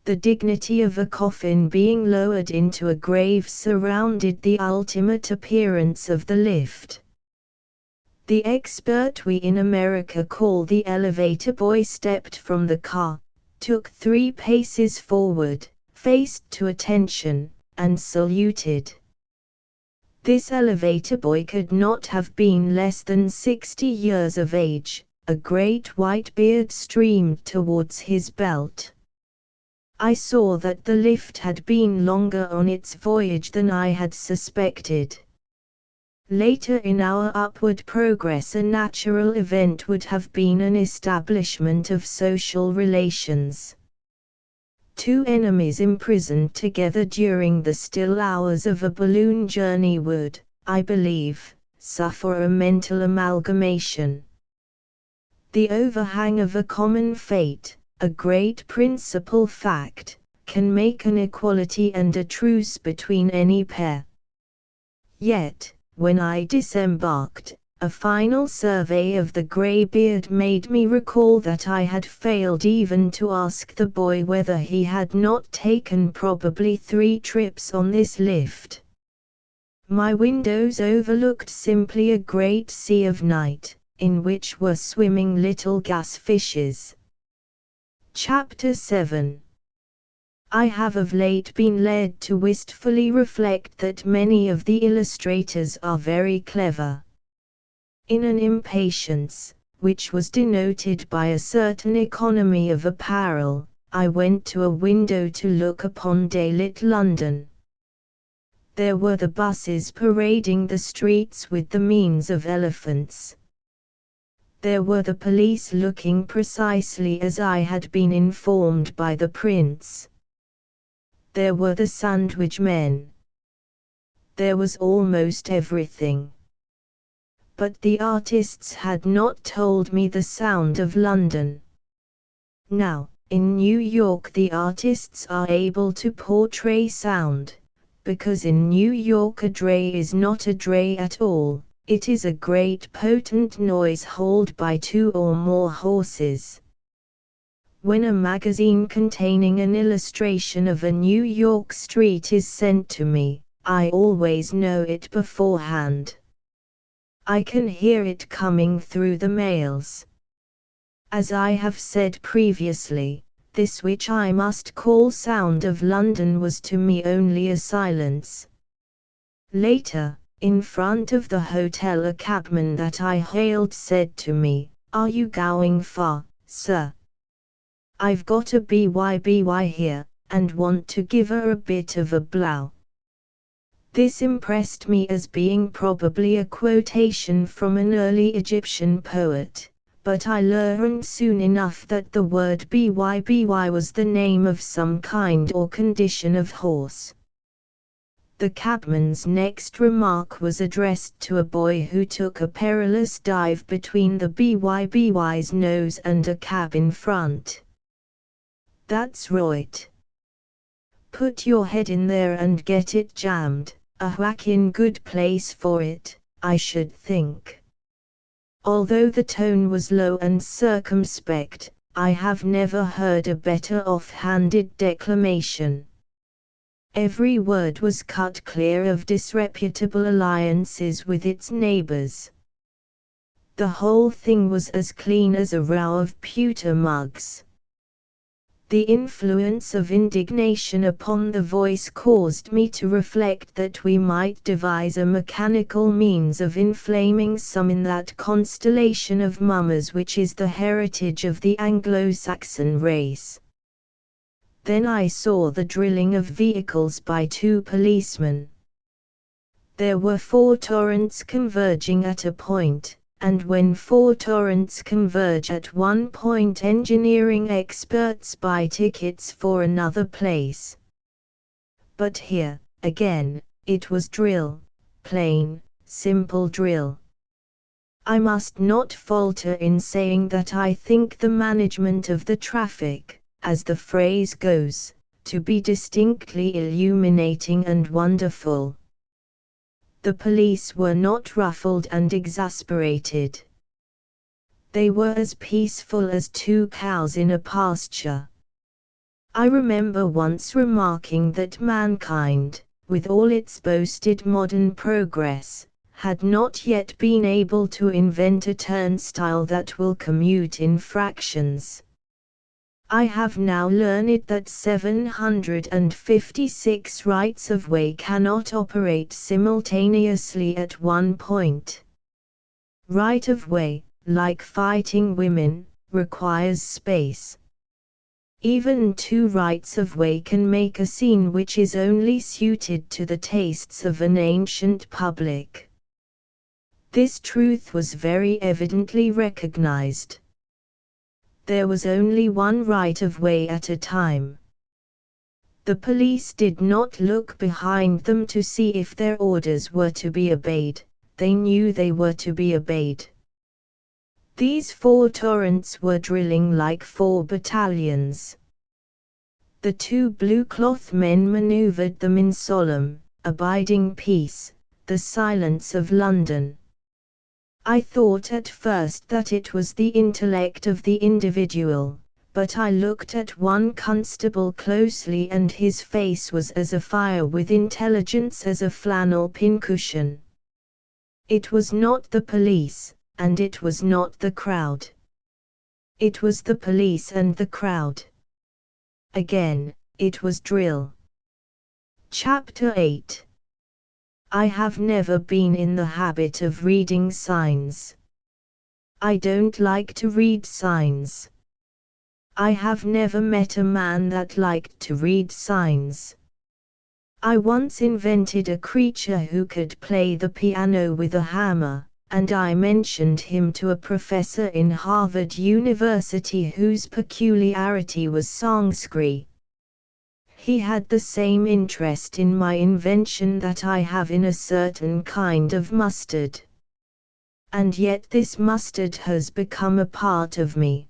The dignity of a coffin being lowered into a grave surrounded the ultimate appearance of the lift. The expert we in America call the elevator boy stepped from the car, took 3 paces forward, faced to attention, and saluted. This elevator boy could not have been less than 60 years of age. A great white beard streamed towards his belt. I saw that the lift had been longer on its voyage than I had suspected. Later in our upward progress a natural event would have been an establishment of social relations. 2 enemies imprisoned together during the still hours of a balloon journey would, I believe, suffer a mental amalgamation. The overhang of a common fate, a great principal fact, can make an equality and a truce between any pair. Yet, when I disembarked, a final survey of the grey-beard made me recall that I had failed even to ask the boy whether he had not taken probably 3 trips on this lift. My windows overlooked simply a great sea of night, in which were swimming little gas fishes. Chapter 7. I have of late been led to wistfully reflect that many of the illustrators are very clever. In an impatience, which was denoted by a certain economy of apparel, I went to a window to look upon daylit London. There were the buses parading the streets with the means of elephants. There were the police looking precisely as I had been informed by the prince. There were the sandwich men. There was almost everything. But the artists had not told me the sound of London. Now, in New York the artists are able to portray sound, because in New York a dray is not a dray at all, it is a great potent noise hauled by 2 or more horses. When a magazine containing an illustration of a New York street is sent to me, I always know it beforehand. I can hear it coming through the mails. As I have said previously, this which I must call sound of London was to me only a silence. Later, in front of the hotel a cabman that I hailed said to me, "Are you going far, sir? I've got a BYBY here, and want to give her a bit of a blow." This impressed me as being probably a quotation from an early Egyptian poet, but I learned soon enough that the word BYBY was the name of some kind or condition of horse. The cabman's next remark was addressed to a boy who took a perilous dive between the BYBY's nose and a cab in front. "That's right. Put your head in there and get it jammed, a whackin' good place for it, I should think." Although the tone was low and circumspect, I have never heard a better off-handed declamation. Every word was cut clear of disreputable alliances with its neighbors. The whole thing was as clean as a row of pewter mugs. The influence of indignation upon the voice caused me to reflect that we might devise a mechanical means of inflaming some in that constellation of mummers which is the heritage of the Anglo-Saxon race. Then I saw the drilling of vehicles by 2 policemen. There were 4 torrents converging at a point, and when 4 torrents converge at one point engineering experts buy tickets for another place. But here, again, it was drill, plain, simple drill. I must not falter in saying that I think the management of the traffic, as the phrase goes, to be distinctly illuminating and wonderful. The police were not ruffled and exasperated. They were as peaceful as 2 cows in a pasture. I remember once remarking that mankind, with all its boasted modern progress, had not yet been able to invent a turnstile that will commute in fractions. I have now learned that 756 rights-of-way cannot operate simultaneously at one point. Right-of-way, like fighting women, requires space. Even 2 rights-of-way can make a scene which is only suited to the tastes of an ancient public. This truth was very evidently recognized. There was only one right-of-way at a time. The police did not look behind them to see if their orders were to be obeyed, they knew they were to be obeyed. These 4 torrents were drilling like 4 battalions. The 2 blue-cloth men maneuvered them in solemn, abiding peace, the silence of London. I thought at first that it was the intellect of the individual, but I looked at one constable closely and his face was as afire with intelligence as a flannel pincushion. It was not the police, and it was not the crowd. It was the police and the crowd. Again, it was drill. Chapter 8. I have never been in the habit of reading signs. I don't like to read signs. I have never met a man that liked to read signs. I once invented a creature who could play the piano with a hammer, and I mentioned him to a professor in Harvard University whose peculiarity was Sanskrit. He had the same interest in my invention that I have in a certain kind of mustard. And yet this mustard has become a part of me.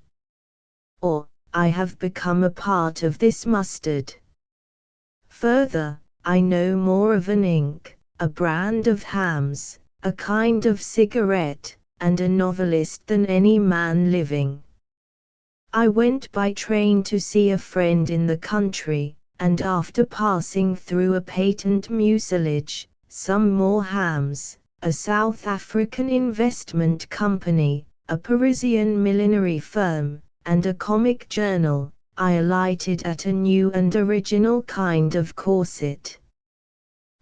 Or, I have become a part of this mustard. Further, I know more of an ink, a brand of hams, a kind of cigarette, and a novelist than any man living. I went by train to see a friend in the country, and after passing through a patent mucilage, some more hams, a South African investment company, a Parisian millinery firm, and a comic journal, I alighted at a new and original kind of corset.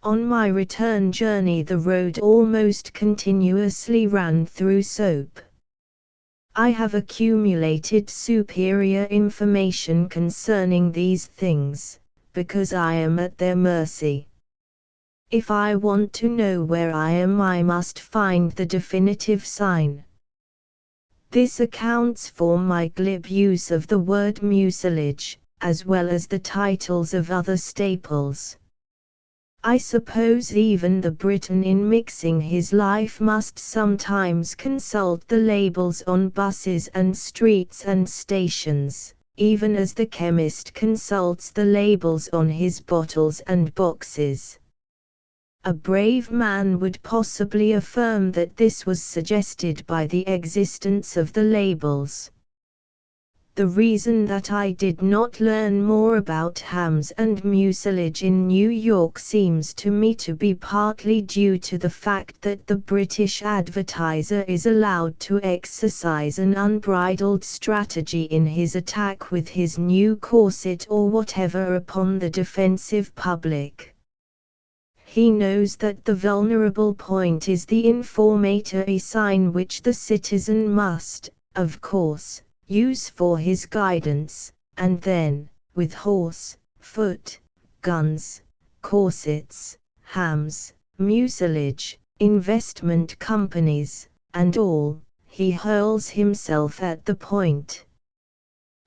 On my return journey the road almost continuously ran through soap. I have accumulated superior information concerning these things, because I am at their mercy. If I want to know where I am, I must find the definitive sign. This accounts for my glib use of the word mucilage, as well as the titles of other staples. I suppose even the Briton in mixing his life must sometimes consult the labels on buses and streets and stations, even as the chemist consults the labels on his bottles and boxes. A brave man would possibly affirm that this was suggested by the existence of the labels. The reason that I did not learn more about hams and mucilage in New York seems to me to be partly due to the fact that the British advertiser is allowed to exercise an unbridled strategy in his attack with his new corset or whatever upon the defensive public. He knows that the vulnerable point is the informatory sign which the citizen must, of course, use for his guidance, and then, with horse, foot, guns, corsets, hams, mucilage, investment companies, and all, he hurls himself at the point.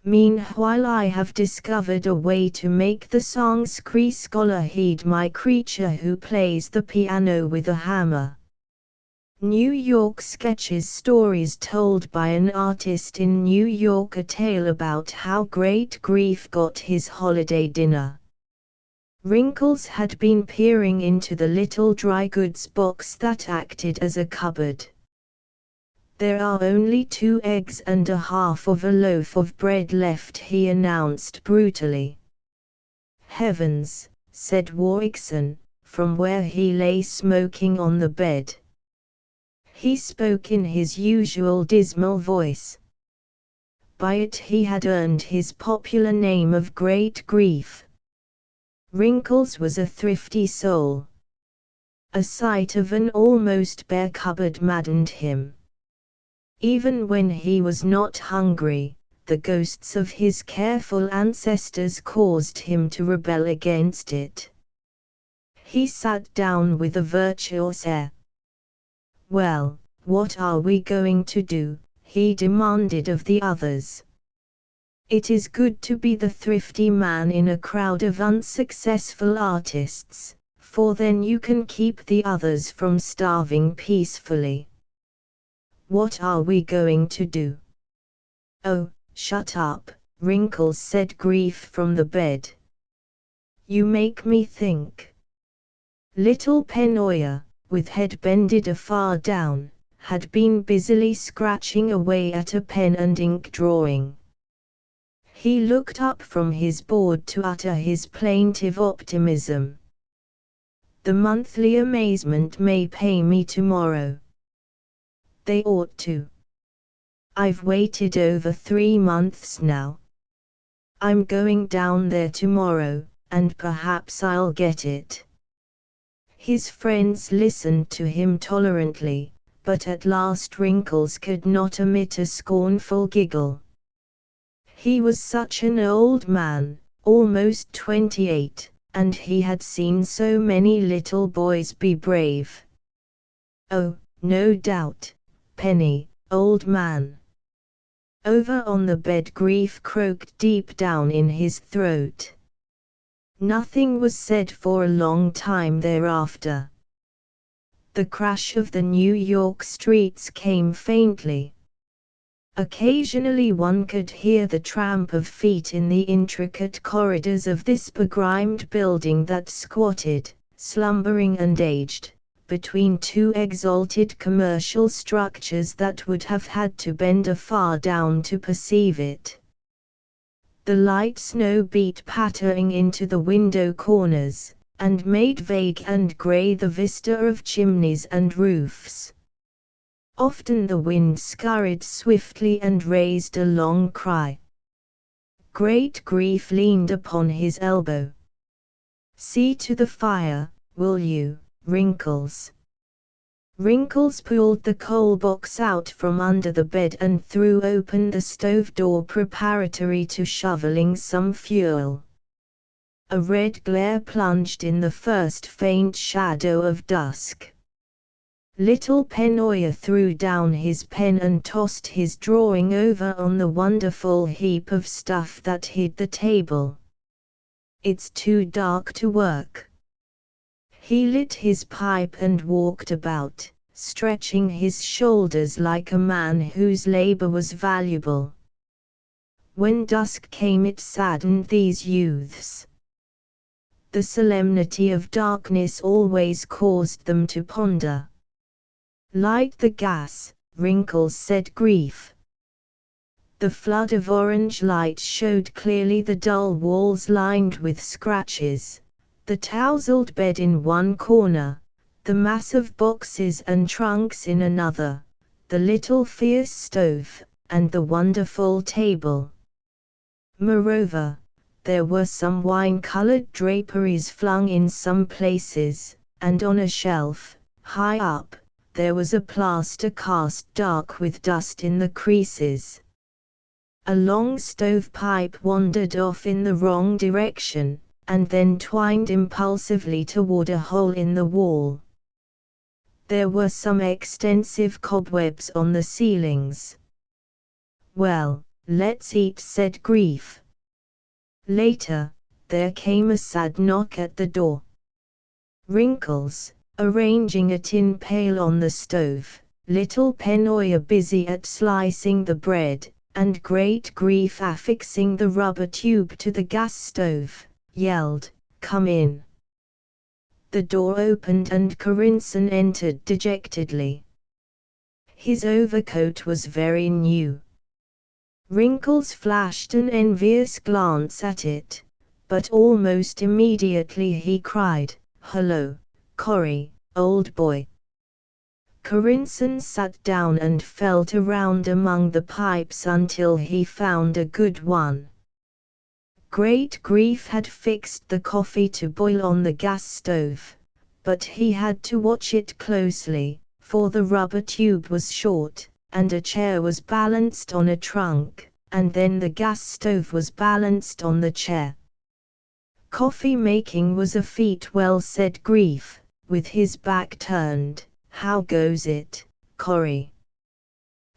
Meanwhile I have discovered a way to make the Sanskrit scholar heed my creature who plays the piano with a hammer. New York sketches, stories told by an artist in New York, a tale about how Great Grief got his holiday dinner. Wrinkles had been peering into the little dry goods box that acted as a cupboard. "There are only 2 eggs and a half of a loaf of bread left," he announced brutally. "Heavens," said Warwickson, from where he lay smoking on the bed. He spoke in his usual dismal voice. By it he had earned his popular name of Great Grief. Wrinkles was a thrifty soul. A sight of an almost bare cupboard maddened him. Even when he was not hungry, the ghosts of his careful ancestors caused him to rebel against it. He sat down with a virtuous air. "Well, what are we going to do?" he demanded of the others. It is good to be the thrifty man in a crowd of unsuccessful artists, for then you can keep the others from starving peacefully. "What are we going to do?" "Oh, shut up," Wrinkles said, Grief from the bed. "You make me think." Little Penoya, with head bended afar down, had been busily scratching away at a pen and ink drawing. He looked up from his board to utter his plaintive optimism. "The monthly amazement may pay me tomorrow." "They ought to. I've waited over 3 months now. I'm going down there tomorrow, and perhaps I'll get it." His friends listened to him tolerantly, but at last Wrinkles could not omit a scornful giggle. He was such an old man, almost 28, and he had seen so many little boys be brave. "Oh, no doubt, Penny, old man." Over on the bed Grief croaked deep down in his throat. Nothing was said for a long time thereafter. The crash of the New York streets came faintly. Occasionally one could hear the tramp of feet in the intricate corridors of this begrimed building that squatted, slumbering and aged, between two exalted commercial structures that would have had to bend afar down to perceive it. The light snow beat pattering into the window corners, and made vague and grey the vista of chimneys and roofs. Often the wind scurried swiftly and raised a long cry. Great Grief leaned upon his elbow. "See to the fire, will you, Wrinkles?" Wrinkles pulled the coal box out from under the bed and threw open the stove door preparatory to shoveling some fuel. A red glare plunged in the first faint shadow of dusk. Little Penoya threw down his pen and tossed his drawing over on the wonderful heap of stuff that hid the table. "It's too dark to work." He lit his pipe and walked about, stretching his shoulders like a man whose labor was valuable. When dusk came it saddened these youths. The solemnity of darkness always caused them to ponder. "Light the gas," Wrinkles said. Grief. The flood of orange light showed clearly the dull walls lined with scratches, the tousled bed in one corner, the mass of boxes and trunks in another, the little fierce stove, and the wonderful table. Moreover, there were some wine-colored draperies flung in some places, and on a shelf, high up, there was a plaster cast dark with dust in the creases. A long stovepipe wandered off in the wrong direction, and then twined impulsively toward a hole in the wall. There were some extensive cobwebs on the ceilings. "Well, let's eat," said Grief. Later, there came a sad knock at the door. Wrinkles, arranging a tin pail on the stove, Little Penoya busy at slicing the bread, and Great Grief affixing the rubber tube to the gas stove, yelled, "Come in." The door opened and Corinson entered dejectedly. His overcoat was very new. Wrinkles flashed an envious glance at it, but almost immediately he cried, "Hello, Corrie, old boy." Corinson sat down and felt around among the pipes until he found a good one. Great Grief had fixed the coffee to boil on the gas stove, but he had to watch it closely, for the rubber tube was short, and a chair was balanced on a trunk, and then the gas stove was balanced on the chair. "Coffee making was a feat," well said Grief, with his back turned. "How goes it, Corrie?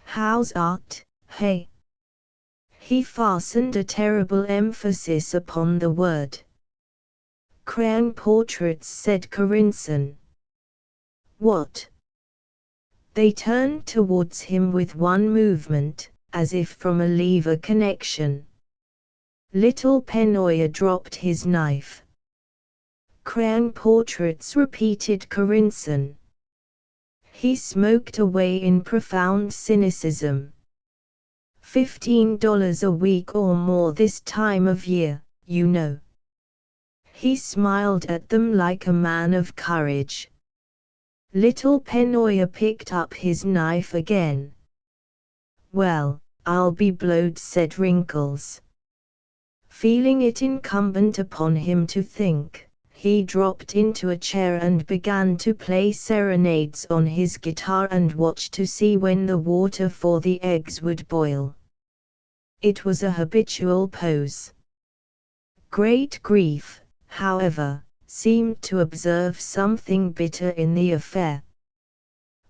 How's art, hey?" He fastened a terrible emphasis upon the word. "Crayon portraits," said Corinson. "What?" They turned towards him with one movement, as if from a lever connection. Little Penoya dropped his knife. "Crayon portraits," repeated Corinson. He smoked away in profound cynicism. $15 a week or more this time of year, you know." He smiled at them like a man of courage. Little Penoya picked up his knife again. "Well, I'll be blowed," said Wrinkles. Feeling it incumbent upon him to think, he dropped into a chair and began to play serenades on his guitar and watched to see when the water for the eggs would boil. It was a habitual pose. Great Grief, however, seemed to observe something bitter in the affair.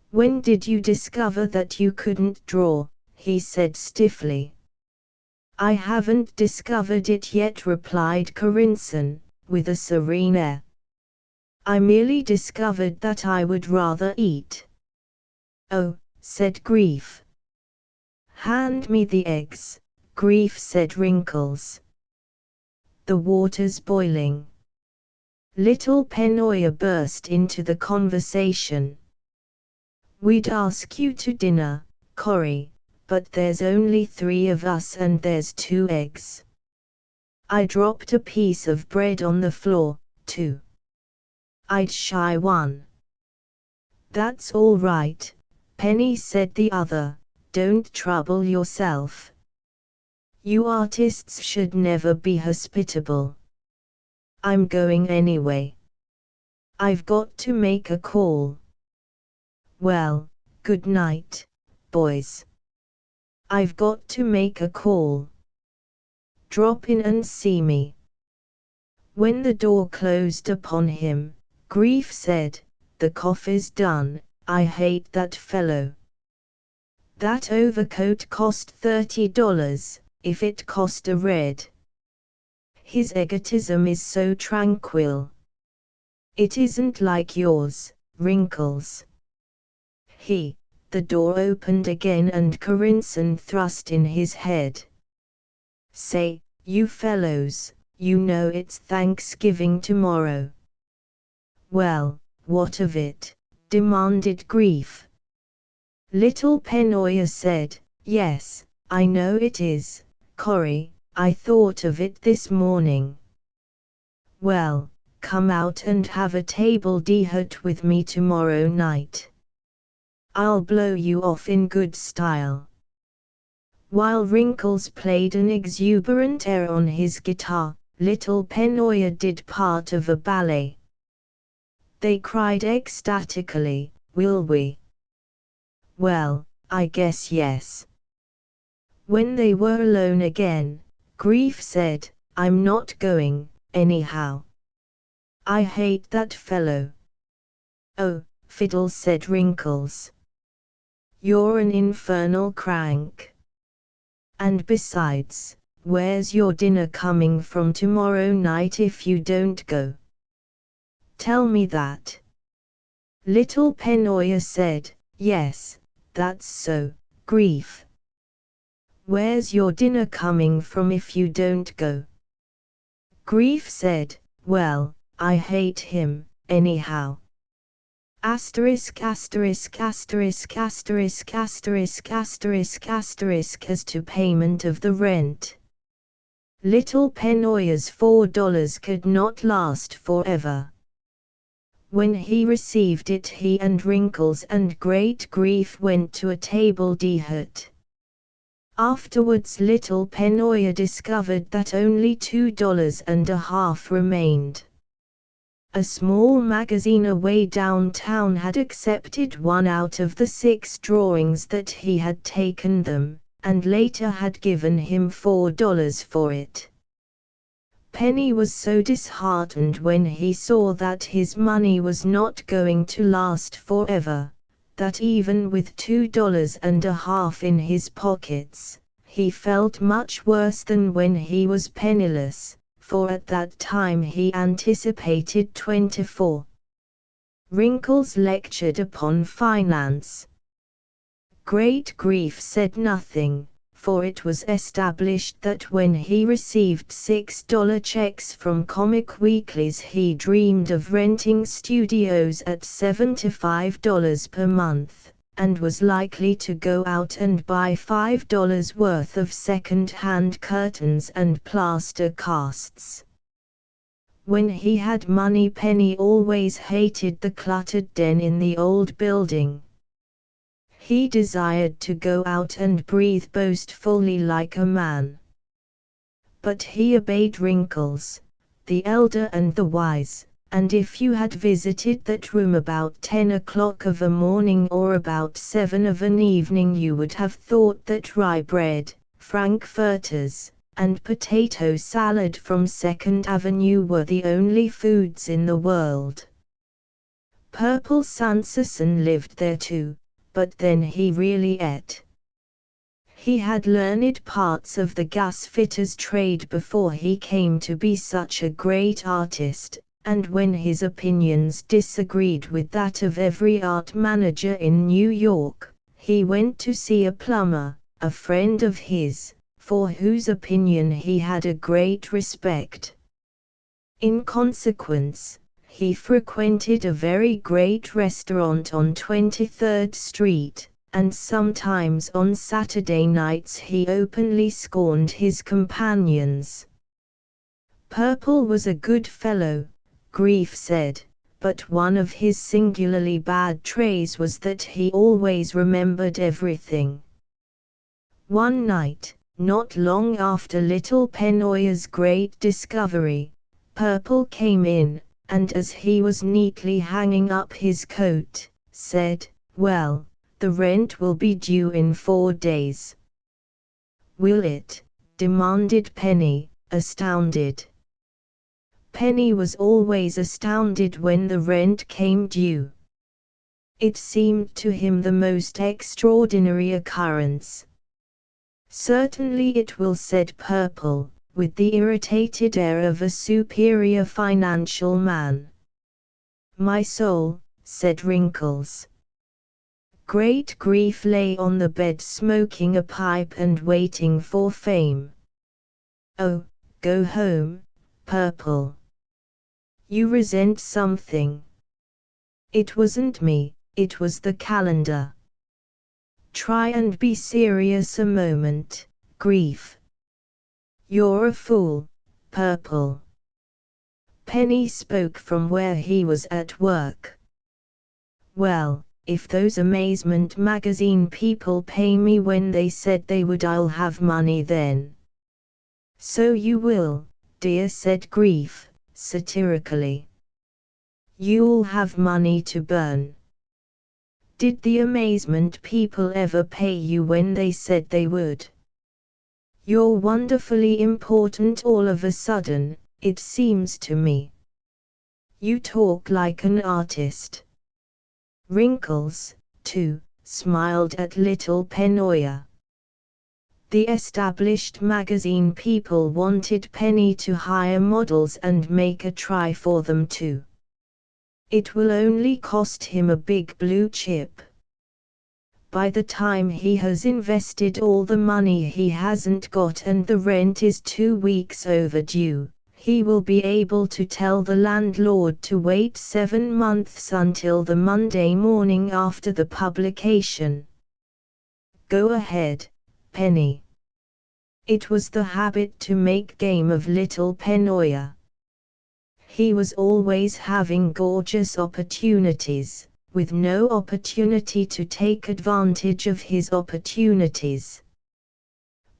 "When did you discover that you couldn't draw?" he said stiffly. "I haven't discovered it yet," replied Corinson, with a serene air. I merely discovered that I would rather eat. Oh, said Grief. Hand me the eggs, Grief said Wrinkles. The water's boiling. Little Penoya burst into the conversation. We'd ask you to dinner, Cory, but there's only 3 of us and there's 2 eggs. I dropped a piece of bread on the floor, too. I'd shy one. That's all right, Penny said the other, don't trouble yourself. You artists should never be hospitable. I'm going anyway. I've got to make a call. Well, good night, boys. I've got to make a call. Drop in and see me. When the door closed upon him, Grief said, the coffee's done, I hate that fellow. That overcoat cost $30, if it cost a red. His egotism is so tranquil. It isn't like yours, Wrinkles. The door opened again and Corinson thrust in his head. Say, you fellows, you know it's Thanksgiving tomorrow. Well, what of it? Demanded Grief. Little Penoya said, yes, I know it is, Cory, I thought of it this morning. Well, come out and have a table d'hôte with me tomorrow night. I'll blow you off in good style. While Wrinkles played an exuberant air on his guitar, Little Penoya did part of a ballet. They cried ecstatically, will we? Well, I guess yes. When they were alone again, Grief said, I'm not going, anyhow. I hate that fellow. Oh, fiddle said Wrinkles. You're an infernal crank. And besides, where's your dinner coming from tomorrow night if you don't go? Tell me that. Little Penoya said, yes, that's so, Grief. Where's your dinner coming from if you don't go? Grief said, well, I hate him, anyhow. Asterisk asterisk asterisk asterisk asterisk asterisk asterisk as to payment of the rent. Little Penoya's $4 could not last forever. When he received it, he and Wrinkles and Great Grief went to a table d'hôte. Afterwards Little Penoya discovered that only $2.50 remained. A small magazine away downtown had accepted 1 out of the 6 drawings that he had taken them, and later had given him $4 for it. Penny was so disheartened when he saw that his money was not going to last forever, that even with $2.50 in his pockets, he felt much worse than when he was penniless, for at that time he anticipated 24. Wrinkles lectured upon finance. Great Grief said nothing, for it was established that when he received $6 checks from comic weeklies he dreamed of renting studios at $75 per month, and was likely to go out and buy $5 worth of second-hand curtains and plaster casts. When he had money, Penny always hated the cluttered den in the old building. He desired to go out and breathe boastfully like a man. But he obeyed Wrinkles, the elder and the wise, and if you had visited that room about 10 o'clock of a morning or about 7 of an evening, you would have thought that rye bread, frankfurters, and potato salad from 2nd Avenue were the only foods in the world. Purple Sanderson lived there too, but then he really ate. He had learned parts of the gasfitter's trade before he came to be such a great artist, and when his opinions disagreed with that of every art manager in New York, he went to see a plumber, a friend of his, for whose opinion he had a great respect. In consequence, he frequented a very great restaurant on 23rd Street, and sometimes on Saturday nights he openly scorned his companions. Purple was a good fellow, Grief said, but one of his singularly bad traits was that he always remembered everything. One night, not long after little Penoya's great discovery, Purple came in, and as he was neatly hanging up his coat, said, "Well, the rent will be due in 4 days." "Will it?" demanded Penny, astounded. Penny was always astounded when the rent came due. It seemed to him the most extraordinary occurrence. "Certainly it will," said Purple, with the irritated air of a superior financial man. "My soul," said Wrinkles. Great Grief lay on the bed smoking a pipe and waiting for fame. "Oh, go home, Purple. You resent something." "It wasn't me, it was the calendar." "Try and be serious a moment, Grief." "You're a fool, Purple." Penny spoke from where he was at work. "Well, if those Amazement magazine people pay me when they said they would, I'll have money then." "So you will, dear," said Grief, satirically. "You'll have money to burn." "Did the Amazement people ever pay you when they said they would?" "You're wonderfully important all of a sudden, it seems to me. You talk like an artist." Wrinkles, too, smiled at little Penoya. The established magazine people wanted Penny to hire models and make a try for them too. "It will only cost him a big blue chip. By the time he has invested all the money he hasn't got and the rent is 2 weeks overdue, he will be able to tell the landlord to wait 7 months until the Monday morning after the publication." "Go ahead, Penny." It was the habit to make game of little Penoya. He was always having gorgeous opportunities, with no opportunity to take advantage of his opportunities.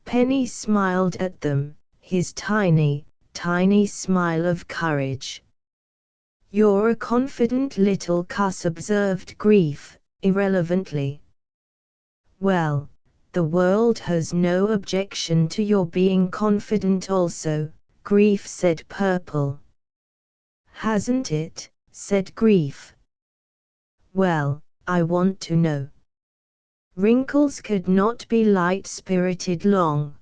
Penny smiled at them, his tiny smile of courage. "You're a confident little cuss," observed Grief, irrelevantly. "Well, the world has no objection to your being confident also," Grief said. Purple. "Hasn't it?" said Grief. "Well, I want to know." Wrinkles could not be light-spirited long.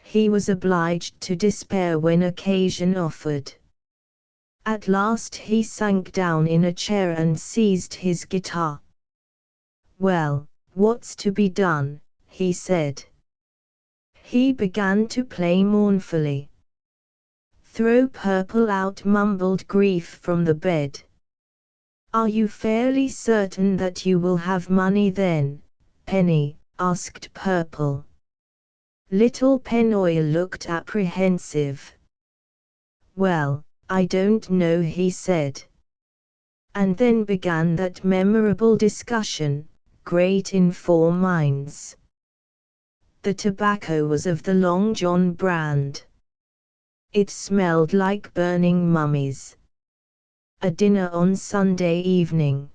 He was obliged to despair when occasion offered. At last he sank down in a chair and seized his guitar. "Well, what's to be done?" he said. He began to play mournfully. "Throw Purple out," mumbled Grief from the bed. "Are you fairly certain that you will have money then, Penny?" asked Purple. Little Penoya looked apprehensive. "Well, I don't know," he said. And then began that memorable discussion, great in 4 minds. The tobacco was of the Long John brand. It smelled like burning mummies. A dinner on Sunday evening.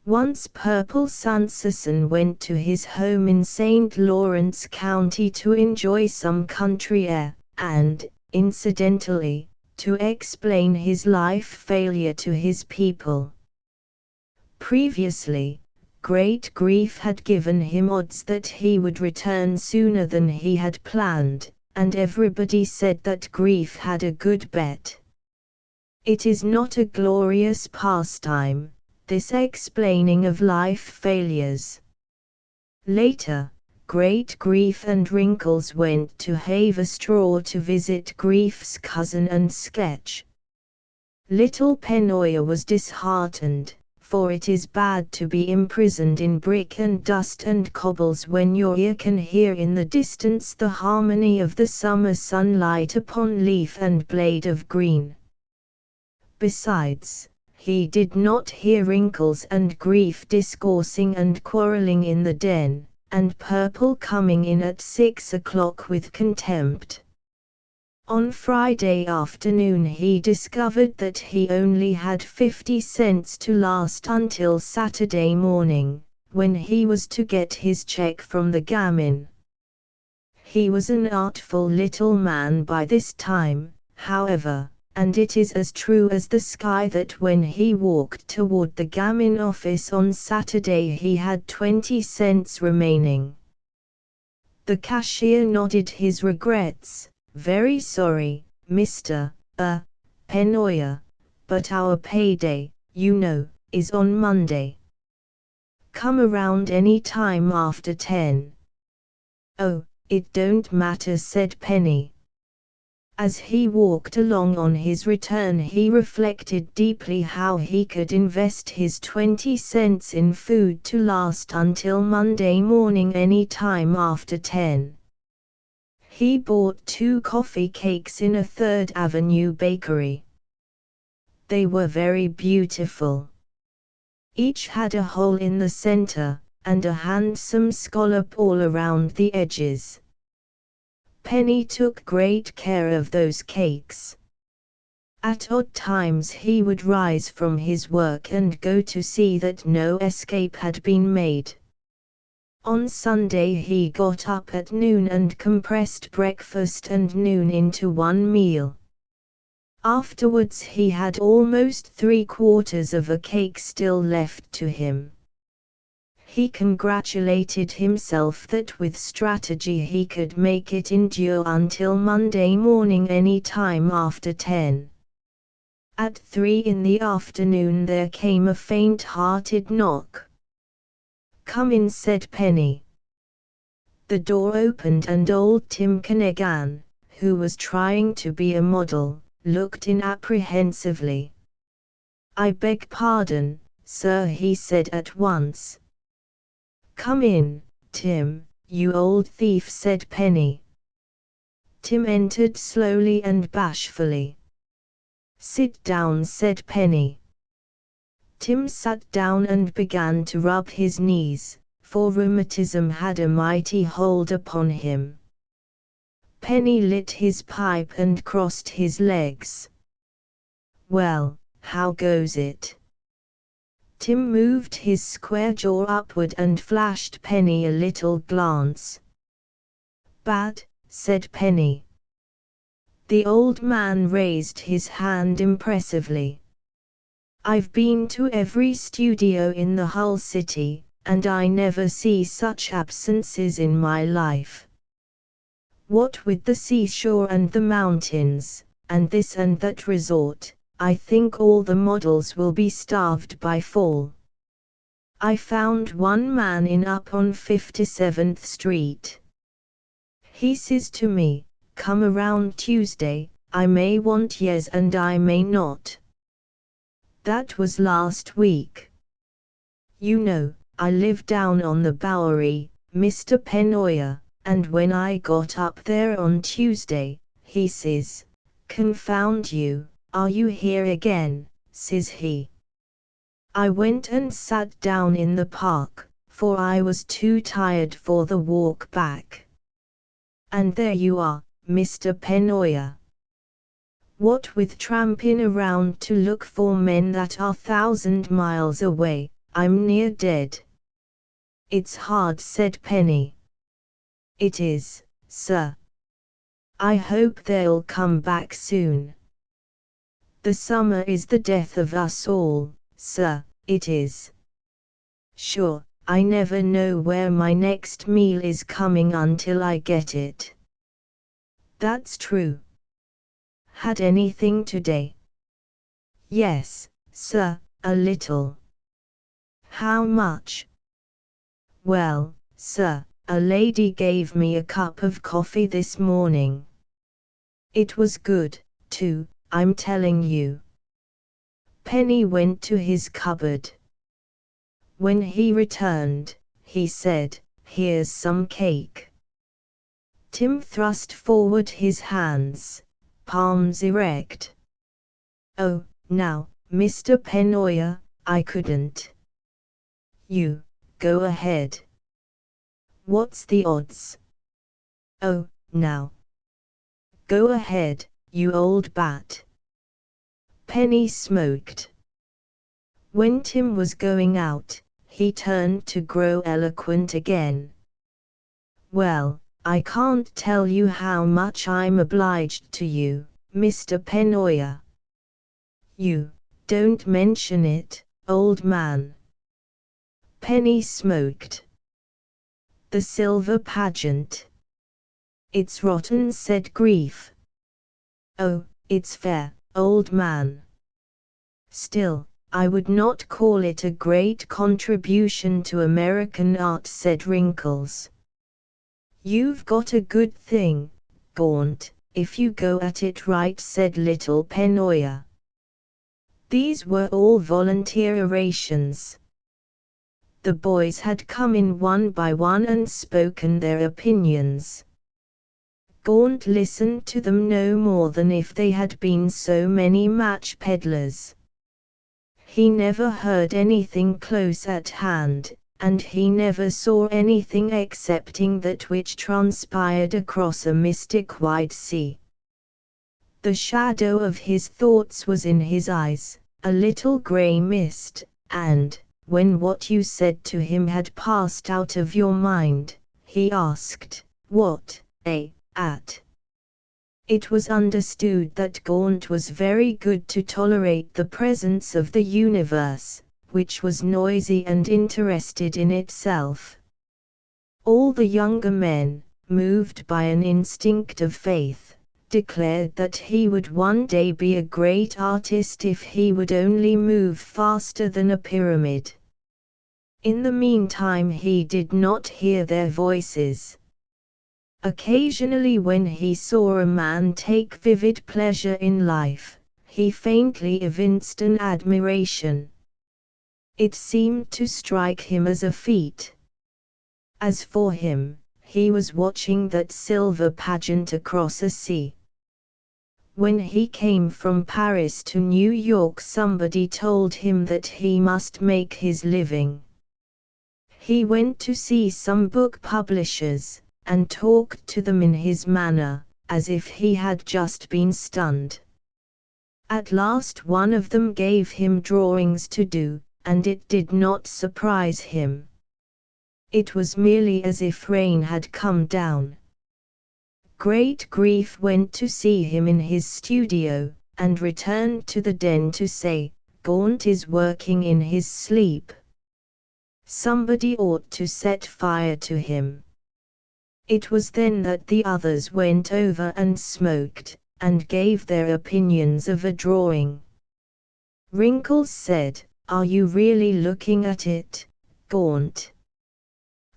Once Purple Sanderson went to his home in St. Lawrence County to enjoy some country air, and, incidentally, to explain his life failure to his people. Previously, great grief had given him odds that he would return sooner than he had planned, and everybody said that grief had a good bet. It is not a glorious pastime, this explaining of life failures. Later, Great Grief and Wrinkles went to Haverstraw to visit Grief's cousin and sketch. Little Penoya was disheartened, for it is bad to be imprisoned in brick and dust and cobbles when your ear can hear in the distance the harmony of the summer sunlight upon leaf and blade of green. Besides, he did not hear Wrinkles and Grief discoursing and quarrelling in the den, and Purple coming in at 6 o'clock with contempt. On Friday afternoon he discovered that he only had 50 cents to last until Saturday morning, when he was to get his check from the gamin. He was an artful little man by this time, however, and it is as true as the sky that when he walked toward the gamin office on Saturday he had 20 cents remaining. The cashier nodded his regrets. "Very sorry, Mr. Penoya, but our payday, you know, is on Monday. Come around any time after 10. "Oh, it don't matter," said Penny. As he walked along on his return he reflected deeply how he could invest his 20 cents in food to last until Monday morning any time after 10. He bought 2 coffee cakes in a 3rd Avenue bakery. They were very beautiful. Each had a hole in the center, and a handsome scallop all around the edges. Penny took great care of those cakes. At odd times he would rise from his work and go to see that no escape had been made. On Sunday he got up at noon and compressed breakfast and noon into one meal. Afterwards he had almost 3/4 of a cake still left to him. He congratulated himself that with strategy he could make it endure until Monday morning any time after 10. At 3 in the afternoon there came a faint-hearted knock. "Come in," said Penny. The door opened and old Tim Kennegan, who was trying to be a model, looked in apprehensively. "I beg pardon, sir," he said at once. "Come in, Tim, you old thief," said Penny. Tim entered slowly and bashfully. "Sit down," said Penny. Tim sat down and began to rub his knees, for rheumatism had a mighty hold upon him. Penny lit his pipe and crossed his legs. "Well, how goes it?" Tim moved his square jaw upward and flashed Penny a little glance. "Bad," said Penny. The old man raised his hand impressively. "I've been to every studio in the whole city, and I never see such absences in my life. What with the seashore and the mountains, and this and that resort, I think all the models will be starved by fall. I found one man in up on 57th Street. He says to me, 'Come around Tuesday, I may want yes and I may not.' That was last week. You know, I live down on the Bowery, Mr. Penoya, and when I got up there on Tuesday, he says, 'Confound you, are you here again?' says he. I went and sat down in the park, for I was too tired for the walk back. And there you are, Mr. Penoya. What with tramping around to look for men that are 1,000 miles away, I'm near dead." "It's hard," said Penny. "It is, sir. I hope they'll come back soon. The summer is the death of us all, sir, it is." "Sure, I never know where my next meal is coming until I get it. That's true. Had anything today? Yes, sir, a little. How much? Well, sir, a lady gave me a cup of coffee this morning. It was good, too, I'm telling you. Penny went to his cupboard. When he returned, he said, "Here's some cake." Tim thrust forward his hands, palms erect. "Oh, now, Mr. Pennoyer, I couldn't." "You, go ahead." "What's the odds?" "Oh, now. Go ahead, you old bat." Penny smoked. When Tim was going out, he turned to grow eloquent again. "Well, I can't tell you how much I'm obliged to you, Mr. Pennoyer." "You, don't mention it, old man." Penny smoked. "The silver pageant." "It's rotten," said Grief. "Oh, it's fair, old man. Still, I would not call it a great contribution to American art," said Wrinkles. "You've got a good thing, Gaunt, if you go at it right," said Little Pennoyer. These were all volunteer orations. The boys had come in one by one and spoken their opinions. Gaunt listened to them no more than if they had been so many match peddlers. He never heard anything close at hand, and he never saw anything excepting that which transpired across a mystic wide sea. The shadow of his thoughts was in his eyes, a little grey mist, and, when what you said to him had passed out of your mind, he asked, "What, at?" It was understood that Gaunt was very good to tolerate the presence of the universe, which was noisy and interested in itself. All the younger men, moved by an instinct of faith, declared that he would one day be a great artist if he would only move faster than a pyramid. In the meantime he did not hear their voices. Occasionally when he saw a man take vivid pleasure in life, he faintly evinced an admiration. It seemed to strike him as a feat. As for him, he was watching that silver pageant across a sea. When he came from Paris to New York, somebody told him that he must make his living. He went to see some book publishers, and talked to them in his manner, as if he had just been stunned. At last one of them gave him drawings to do, and it did not surprise him. It was merely as if rain had come down. Great Grief went to see him in his studio, and returned to the den to say, "Gaunt is working in his sleep. Somebody ought to set fire to him." It was then that the others went over and smoked, and gave their opinions of a drawing. Wrinkles said, "Are you really looking at it, Gaunt?"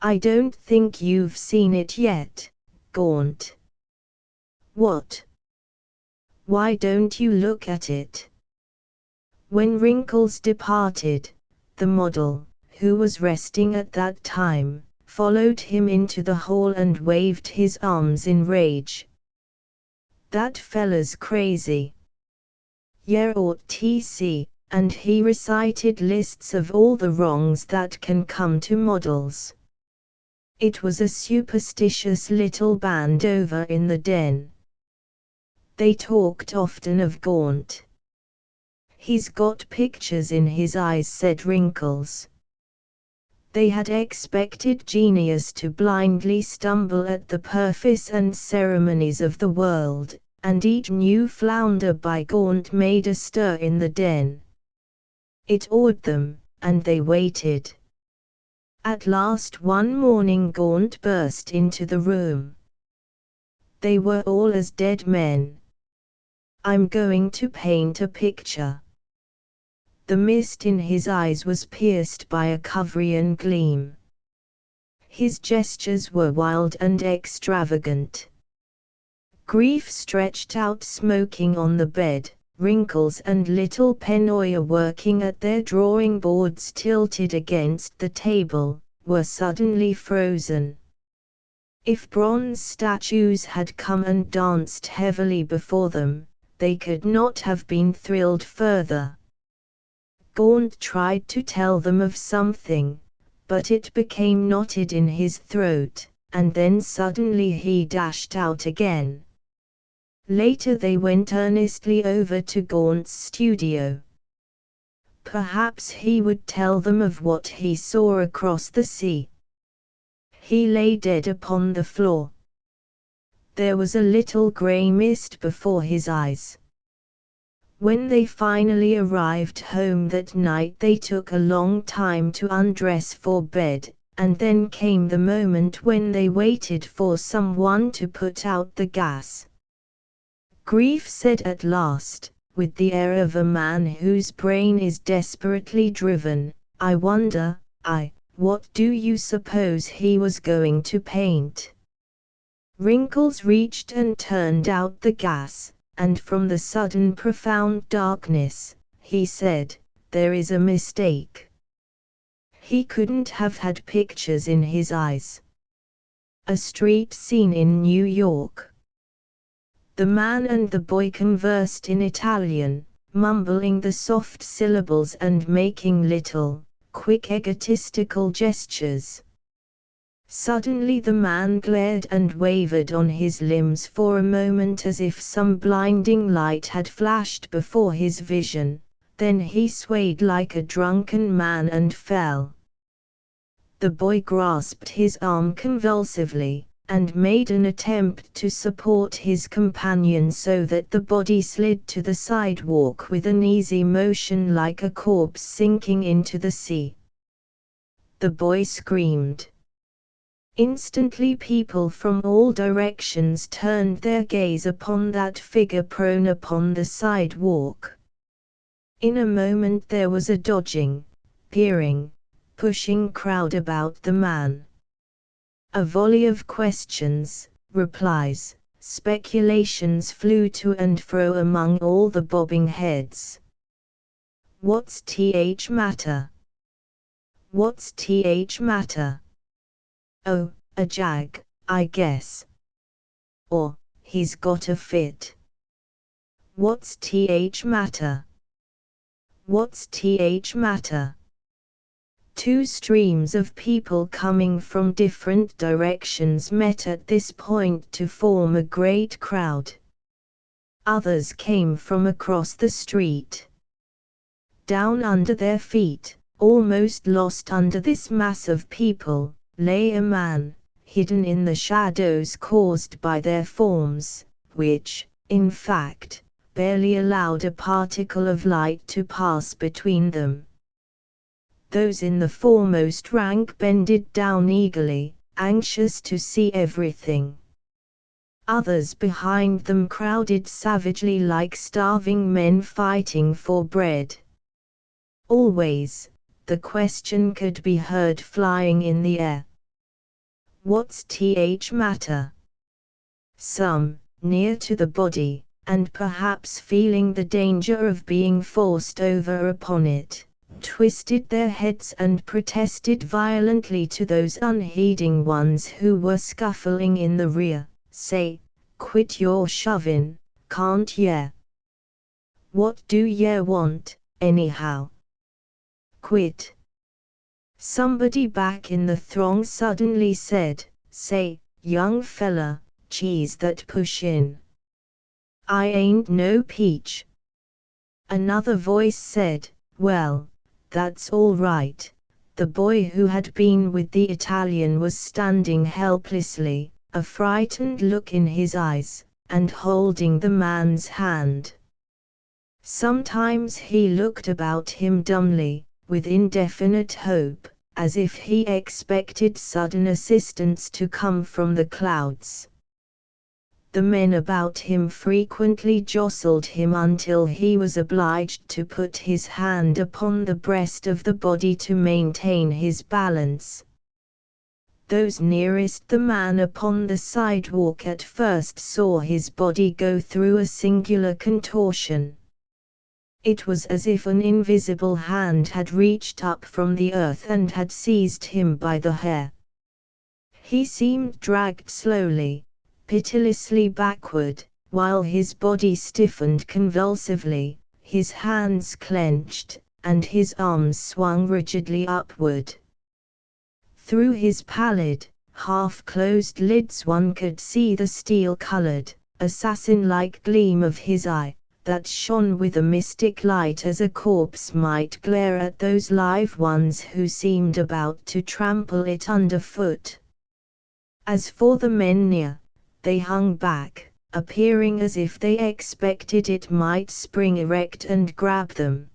"I don't think you've seen it yet, Gaunt." "What? Why don't you look at it?" When Wrinkles departed, the model, who was resting at that time, followed him into the hall and waved his arms in rage. "That fella's crazy. Yeah, ought TC," and he recited lists of all the wrongs that can come to models. It was a superstitious little band over in the den. They talked often of Gaunt. "He's got pictures in his eyes," said Wrinkles. They had expected genius to blindly stumble at the purpose and ceremonies of the world, and each new flounder by Gaunt made a stir in the den. It awed them, and they waited. At last one morning Gaunt burst into the room. They were all as dead men. "I'm going to paint a picture." The mist in his eyes was pierced by a Covrian gleam. His gestures were wild and extravagant. Grief stretched out smoking on the bed, Wrinkles and little Penoya working at their drawing boards tilted against the table, were suddenly frozen. If bronze statues had come and danced heavily before them, they could not have been thrilled further. Gaunt tried to tell them of something, but it became knotted in his throat, and then suddenly he dashed out again. Later they went earnestly over to Gaunt's studio. Perhaps he would tell them of what he saw across the sea. He lay dead upon the floor. There was a little grey mist before his eyes. When they finally arrived home that night they took a long time to undress for bed, and then came the moment when they waited for someone to put out the gas. Grief said at last, with the air of a man whose brain is desperately driven, "I wonder, what do you suppose he was going to paint?" Wrinkles reached and turned out the gas, and from the sudden profound darkness, he said, "There is a mistake." He couldn't have had pictures in his eyes. A street scene in New York. The man and the boy conversed in Italian, mumbling the soft syllables and making little, quick egotistical gestures. Suddenly the man glared and wavered on his limbs for a moment as if some blinding light had flashed before his vision, then he swayed like a drunken man and fell. The boy grasped his arm convulsively, and made an attempt to support his companion so that the body slid to the sidewalk with an easy motion like a corpse sinking into the sea. The boy screamed. Instantly people from all directions turned their gaze upon that figure prone upon the sidewalk. In a moment there was a dodging, peering, pushing crowd about the man. A volley of questions, replies, speculations flew to and fro among all the bobbing heads. "What's th matter? What's th matter? Oh, a jag, I guess. Or, he's got a fit. What's th matter? What's th matter?" Two streams of people coming from different directions met at this point to form a great crowd. Others came from across the street. Down under their feet, almost lost under this mass of people, lay a man, hidden in the shadows caused by their forms, which, in fact, barely allowed a particle of light to pass between them. Those in the foremost rank bended down eagerly, anxious to see everything. Others behind them crowded savagely like starving men fighting for bread. Always, the question could be heard flying in the air. What's th matter? Some, near to the body, and perhaps feeling the danger of being forced over upon it, twisted their heads and protested violently to those unheeding ones who were scuffling in the rear, "Say, quit your shovin', can't ye? What do ye want, anyhow? Quit." Somebody back in the throng suddenly said, "Say, young fella, cheese that push in. I ain't no peach." Another voice said, "Well, that's all right." The boy who had been with the Italian was standing helplessly, a frightened look in his eyes, and holding the man's hand. Sometimes he looked about him dumbly, with indefinite hope, as if he expected sudden assistance to come from the clouds. The men about him frequently jostled him until he was obliged to put his hand upon the breast of the body to maintain his balance. Those nearest the man upon the sidewalk at first saw his body go through a singular contortion. It was as if an invisible hand had reached up from the earth and had seized him by the hair. He seemed dragged slowly, pitilessly backward, while his body stiffened convulsively, his hands clenched, and his arms swung rigidly upward. Through his pallid, half-closed lids one could see the steel-colored, assassin-like gleam of his eye, that shone with a mystic light as a corpse might glare at those live ones who seemed about to trample it underfoot. As for the men near, they hung back, appearing as if they expected it might spring erect and grab them.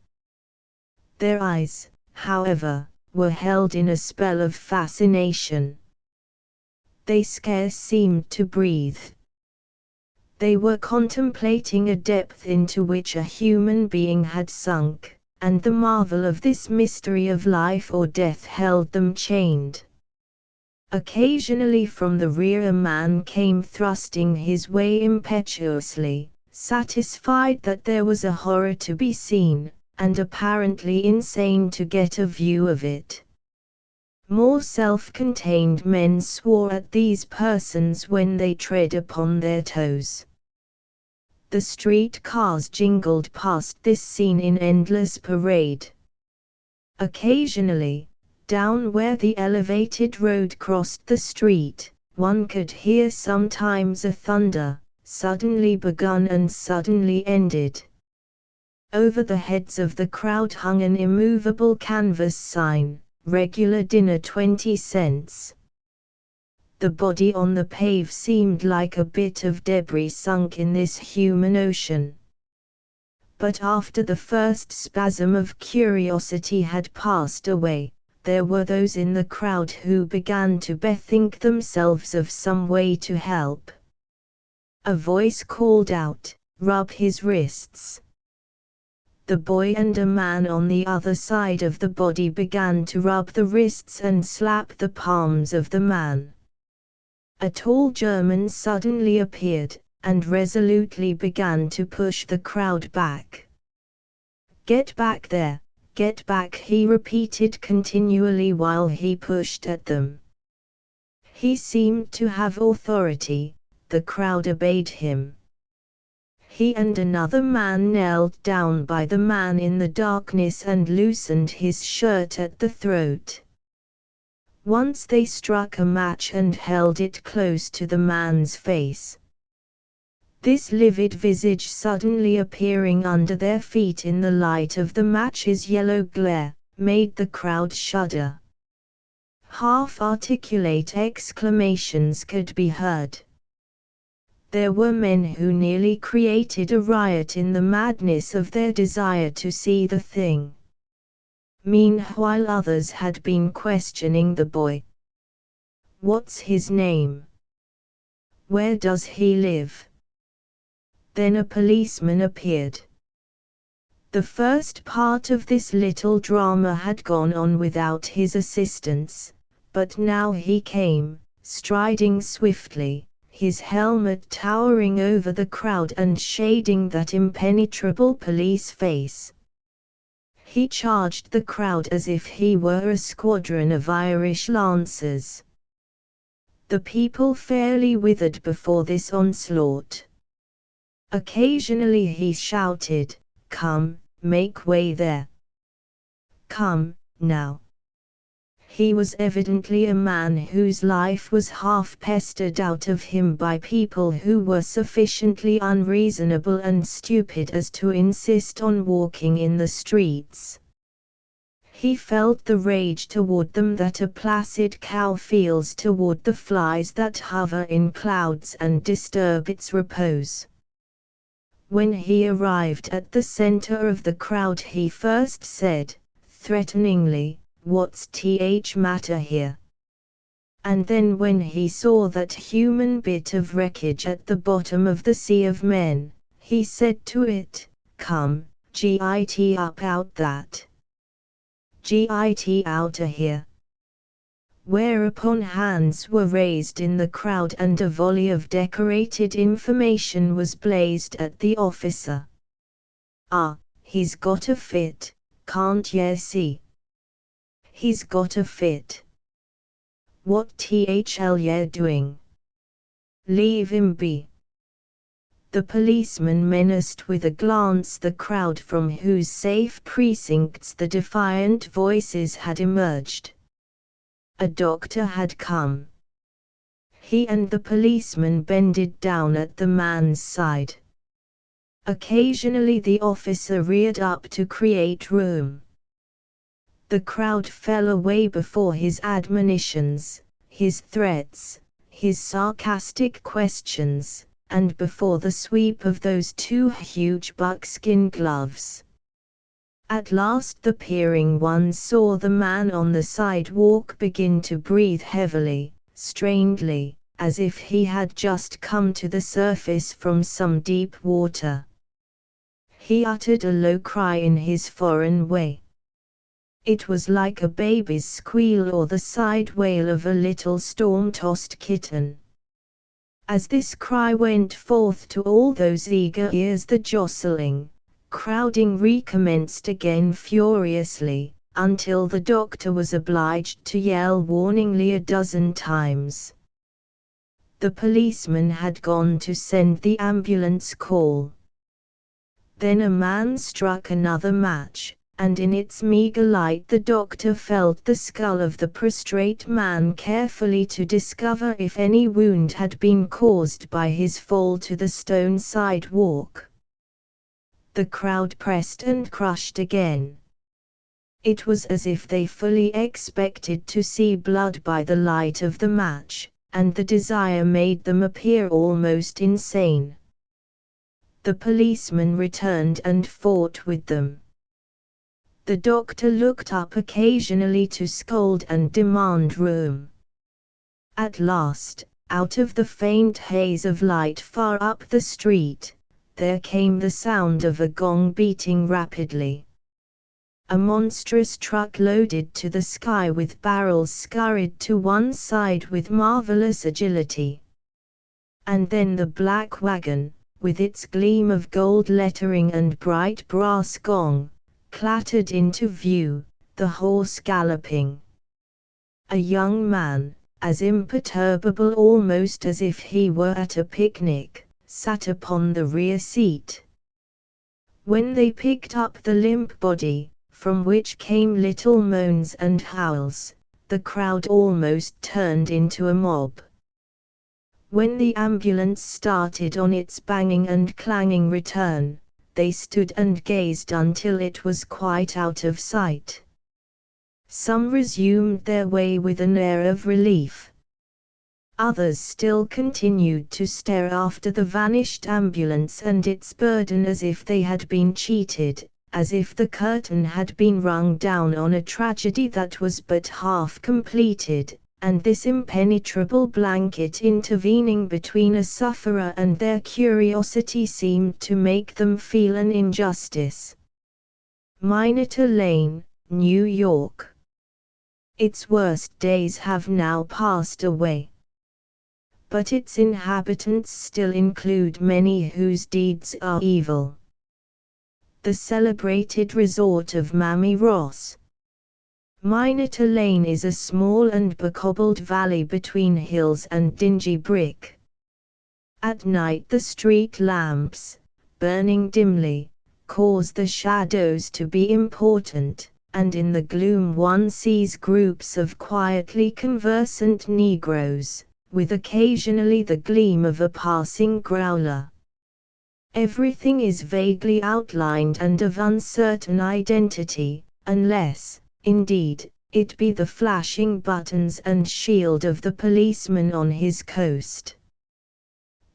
Their eyes, however, were held in a spell of fascination. They scarce seemed to breathe. They were contemplating a depth into which a human being had sunk, and the marvel of this mystery of life or death held them chained. Occasionally from the rear a man came thrusting his way impetuously, satisfied that there was a horror to be seen, and apparently insane to get a view of it. More self-contained men swore at these persons when they tread upon their toes. The street cars jingled past this scene in endless parade. Occasionally, down where the elevated road crossed the street, one could hear sometimes a thunder, suddenly begun and suddenly ended. Over the heads of the crowd hung an immovable canvas sign, "Regular dinner 20 cents." The body on the pave seemed like a bit of debris sunk in this human ocean. But after the first spasm of curiosity had passed away, there were those in the crowd who began to bethink themselves of some way to help. A voice called out, "Rub his wrists." The boy and a man on the other side of the body began to rub the wrists and slap the palms of the man. A tall German suddenly appeared, and resolutely began to push the crowd back. "Get back there, get back," he repeated continually while he pushed at them. He seemed to have authority, the crowd obeyed him. He and another man knelt down by the man in the darkness and loosened his shirt at the throat. Once they struck a match and held it close to the man's face. This livid visage suddenly appearing under their feet in the light of the match's yellow glare, made the crowd shudder. Half-articulate exclamations could be heard. There were men who nearly created a riot in the madness of their desire to see the thing. Meanwhile others had been questioning the boy. "What's his name? Where does he live?" Then a policeman appeared. The first part of this little drama had gone on without his assistance, but now he came, striding swiftly, his helmet towering over the crowd and shading that impenetrable police face. He charged the crowd as if he were a squadron of Irish lancers. The people fairly withered before this onslaught. Occasionally he shouted, "Come, make way there. Come, now." He was evidently a man whose life was half pestered out of him by people who were sufficiently unreasonable and stupid as to insist on walking in the streets. He felt the rage toward them that a placid cow feels toward the flies that hover in clouds and disturb its repose. When he arrived at the center of the crowd he first said, threateningly, What's th matter here? And then when he saw that human bit of wreckage at the bottom of the sea of men, he said to it, "Come, git up out that. Git outa here." Whereupon hands were raised in the crowd and a volley of decorated information was blazed at the officer. "Ah, he's got a fit, can't ye see? He's got a fit. What thl ye doing? Leave him be." The policeman menaced with a glance the crowd from whose safe precincts the defiant voices had emerged. A doctor had come. He and the policeman bended down at the man's side. Occasionally the officer reared up to create room. The crowd fell away before his admonitions, his threats, his sarcastic questions, and before the sweep of those two huge buckskin gloves. At last the peering ones saw the man on the sidewalk begin to breathe heavily, strainedly, as if he had just come to the surface from some deep water. He uttered a low cry in his foreign way. It was like a baby's squeal or the side wail of a little storm-tossed kitten. As this cry went forth to all those eager ears, the jostling, crowding recommenced again furiously, until the doctor was obliged to yell warningly a dozen times. The policeman had gone to send the ambulance call. Then a man struck another match, and in its meager light the doctor felt the skull of the prostrate man carefully to discover if any wound had been caused by his fall to the stone sidewalk. The crowd pressed and crushed again. It was as if they fully expected to see blood by the light of the match, and the desire made them appear almost insane. The policeman returned and fought with them. The doctor looked up occasionally to scold and demand room. At last, out of the faint haze of light far up the street, there came the sound of a gong beating rapidly. A monstrous truck loaded to the sky with barrels scurried to one side with marvelous agility. And then the black wagon, with its gleam of gold lettering and bright brass gong, clattered into view, the horse galloping. A young man, as imperturbable almost as if he were at a picnic, sat upon the rear seat. When they picked up the limp body, from which came little moans and howls, the crowd almost turned into a mob. When the ambulance started on its banging and clanging return, they stood and gazed until it was quite out of sight. Some resumed their way with an air of relief. Others still continued to stare after the vanished ambulance and its burden as if they had been cheated, as if the curtain had been rung down on a tragedy that was but half completed, and this impenetrable blanket intervening between a sufferer and their curiosity seemed to make them feel an injustice. Minetta Lane, New York. Its worst days have now passed away. But its inhabitants still include many whose deeds are evil. The celebrated resort of Mammy Ross. Minetta Lane is a small and becobbled valley between hills and dingy brick. At night the street lamps, burning dimly, cause the shadows to be important, and in the gloom one sees groups of quietly conversant Negroes, with occasionally the gleam of a passing growler. Everything is vaguely outlined and of uncertain identity, unless, indeed, it be the flashing buttons and shield of the policeman on his coast.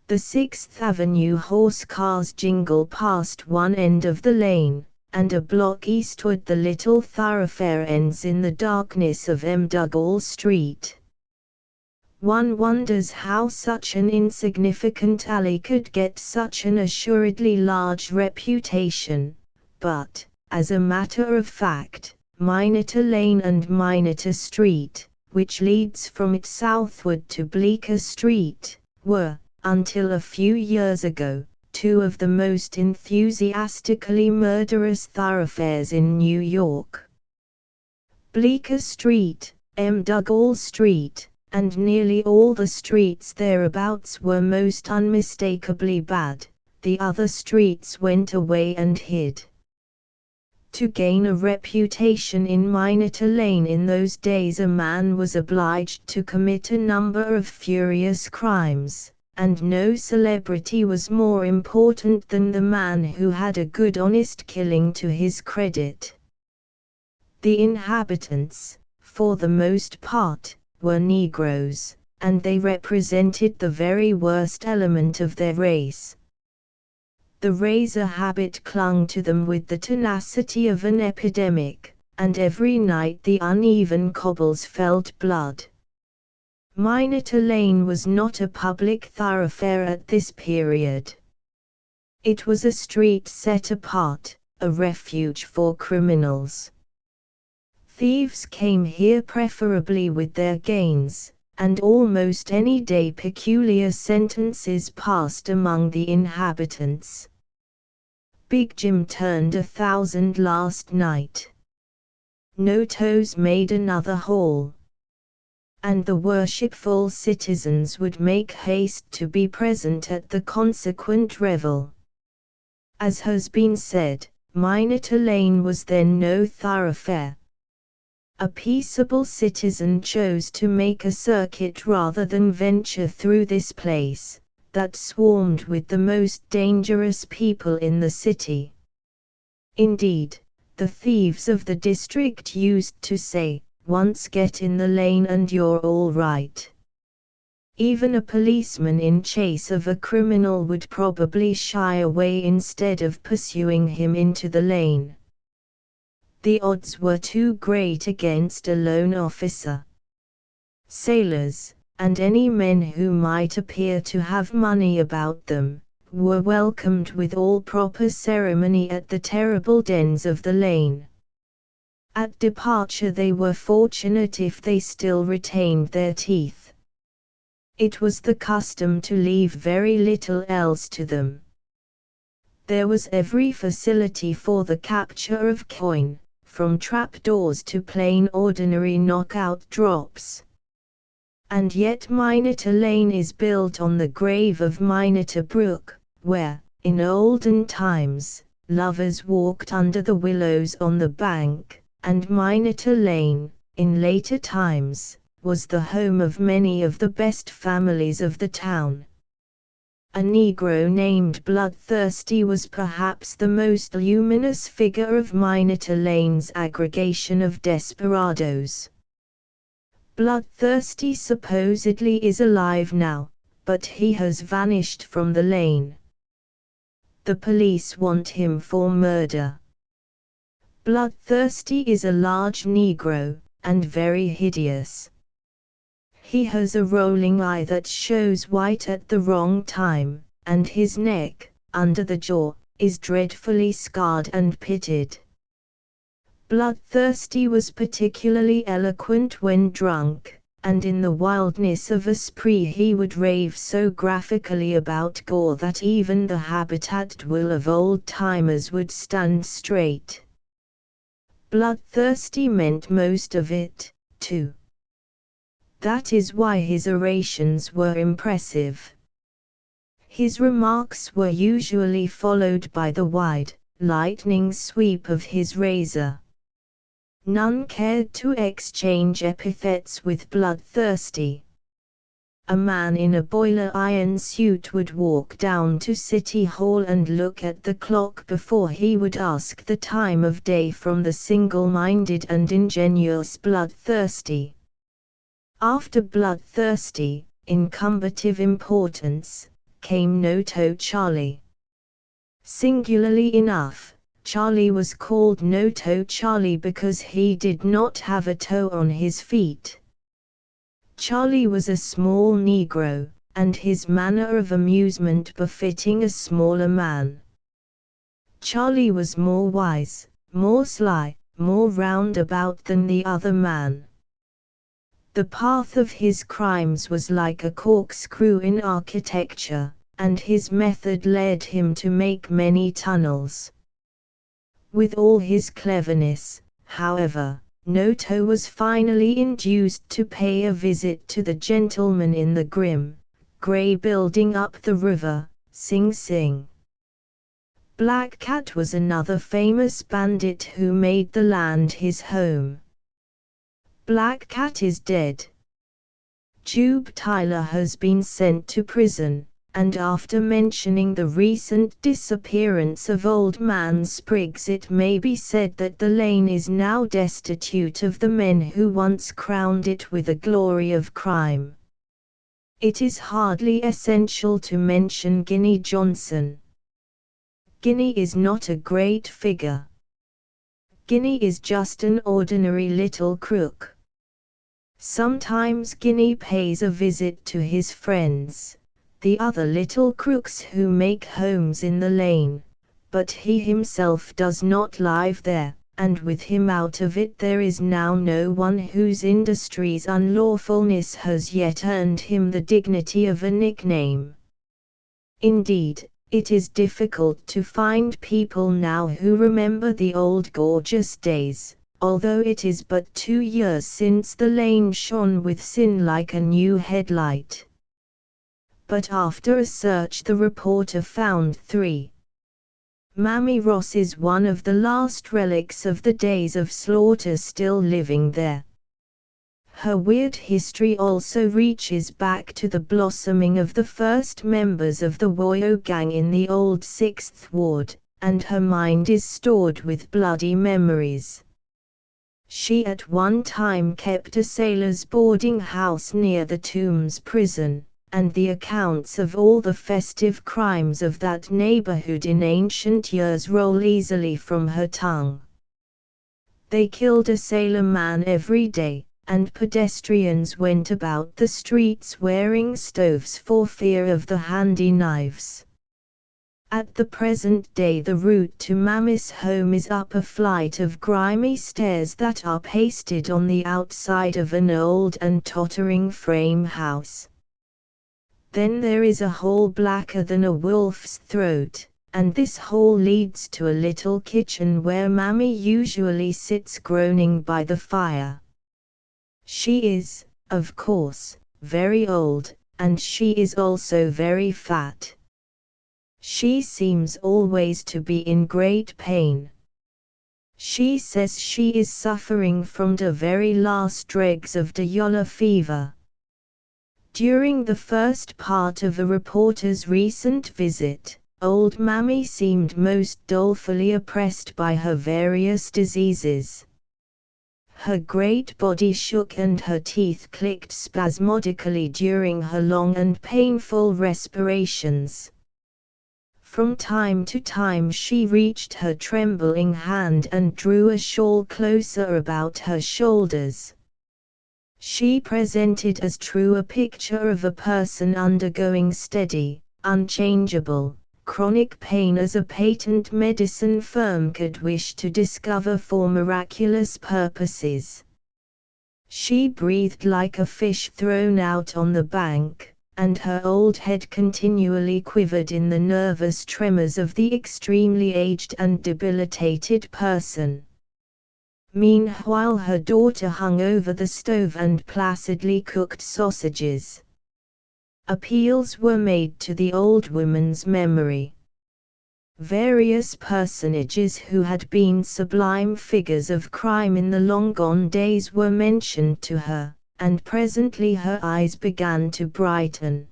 The 6th Avenue horse cars jingle past one end of the lane, and a block eastward the little thoroughfare ends in the darkness of Dougall Street. One wonders how such an insignificant alley could get such an assuredly large reputation, but, as a matter of fact, Mineta Lane and Mineta Street, which leads from it southward to Bleecker Street, were, until a few years ago, two of the most enthusiastically murderous thoroughfares in New York. Bleecker Street, Dougall Street, and nearly all the streets thereabouts were most unmistakably bad. The other streets went away and hid. To gain a reputation in Mineta Lane in those days a man was obliged to commit a number of furious crimes, and no celebrity was more important than the man who had a good honest killing to his credit. The inhabitants, for the most part, were Negroes, and they represented the very worst element of their race. The razor habit clung to them with the tenacity of an epidemic, and every night the uneven cobbles felt blood. Mineta Lane was not a public thoroughfare at this period. It was a street set apart, a refuge for criminals. Thieves came here preferably with their gains, and almost any day peculiar sentences passed among the inhabitants. Big Jim turned 1,000 last night. No toes made another haul. And the worshipful citizens would make haste to be present at the consequent revel. As has been said, Mineta Lane was then no thoroughfare. A peaceable citizen chose to make a circuit rather than venture through this place, that swarmed with the most dangerous people in the city. Indeed, the thieves of the district used to say, "Once get in the lane and you're all right." Even a policeman in chase of a criminal would probably shy away instead of pursuing him into the lane. The odds were too great against a lone officer. Sailors, and any men who might appear to have money about them, were welcomed with all proper ceremony at the terrible dens of the lane. At departure they were fortunate if they still retained their teeth. It was the custom to leave very little else to them. There was every facility for the capture of coin, from trapdoors to plain ordinary knockout drops. And yet Mineta Lane is built on the grave of Mineta Brook, where, in olden times, lovers walked under the willows on the bank, and Mineta Lane, in later times, was the home of many of the best families of the town. A Negro named Bloodthirsty was perhaps the most luminous figure of Mineta Lane's aggregation of desperadoes. Bloodthirsty supposedly is alive now, but he has vanished from the lane. The police want him for murder. Bloodthirsty is a large Negro, and very hideous. He has a rolling eye that shows white at the wrong time, and his neck, under the jaw, is dreadfully scarred and pitted. Bloodthirsty was particularly eloquent when drunk, and in the wildness of a spree he would rave so graphically about gore that even the habitat will of old-timers would stand straight. Bloodthirsty meant most of it, too. That is why his orations were impressive. His remarks were usually followed by the wide, lightning sweep of his razor. None cared to exchange epithets with Bloodthirsty. A man in a boiler iron suit would walk down to City Hall and look at the clock before he would ask the time of day from the single-minded and ingenious Bloodthirsty. After Bloodthirsty, in combative importance, came No-Toe Charlie. Singularly enough, Charlie was called No-Toe Charlie because he did not have a toe on his feet. Charlie was a small Negro, and his manner of amusement befitting a smaller man. Charlie was more wise, more sly, more roundabout than the other man. The path of his crimes was like a corkscrew in architecture, and his method led him to make many tunnels. With all his cleverness, however, No-Toe was finally induced to pay a visit to the gentleman in the grim, grey building up the river, Sing Sing. Black Cat was another famous bandit who made the land his home. Black Cat is dead. Jube Tyler has been sent to prison, and after mentioning the recent disappearance of Old Man Spriggs, it may be said that the lane is now destitute of the men who once crowned it with the glory of crime. It is hardly essential to mention Guinea Johnson. Guinea is not a great figure. Guinea is just an ordinary little crook. Sometimes Guinea pays a visit to his friends, the other little crooks who make homes in the lane, but he himself does not live there, and with him out of it there is now no one whose industry's unlawfulness has yet earned him the dignity of a nickname. Indeed, it is difficult to find people now who remember the old gorgeous days, although it is but 2 years since the lane shone with sin like a new headlight. But after a search the reporter found 3. Mammy Ross is one of the last relics of the days of slaughter still living there. Her weird history also reaches back to the blossoming of the first members of the Woyo gang in the old 6th Ward, and her mind is stored with bloody memories. She at one time kept a sailor's boarding house near the Tombs prison, and the accounts of all the festive crimes of that neighborhood in ancient years roll easily from her tongue. They killed a sailor man every day, and pedestrians went about the streets wearing stoves for fear of the handy knives. At the present day the route to Mammy's home is up a flight of grimy stairs that are pasted on the outside of an old and tottering frame house. Then there is a hole blacker than a wolf's throat, and this hole leads to a little kitchen where Mammy usually sits groaning by the fire. She is, of course, very old, and she is also very fat. She seems always to be in great pain. She says she is suffering from the very last dregs of the yellow fever. During the first part of the reporter's recent visit, old Mammy seemed most dolefully oppressed by her various diseases. Her great body shook and her teeth clicked spasmodically during her long and painful respirations. From time to time she reached her trembling hand and drew a shawl closer about her shoulders. She presented as true a picture of a person undergoing steady, unchangeable, chronic pain as a patent medicine firm could wish to discover for miraculous purposes. She breathed like a fish thrown out on the bank, and her old head continually quivered in the nervous tremors of the extremely aged and debilitated person. Meanwhile her daughter hung over the stove and placidly cooked sausages. Appeals were made to the old woman's memory. Various personages who had been sublime figures of crime in the long-gone days were mentioned to her, and presently her eyes began to brighten.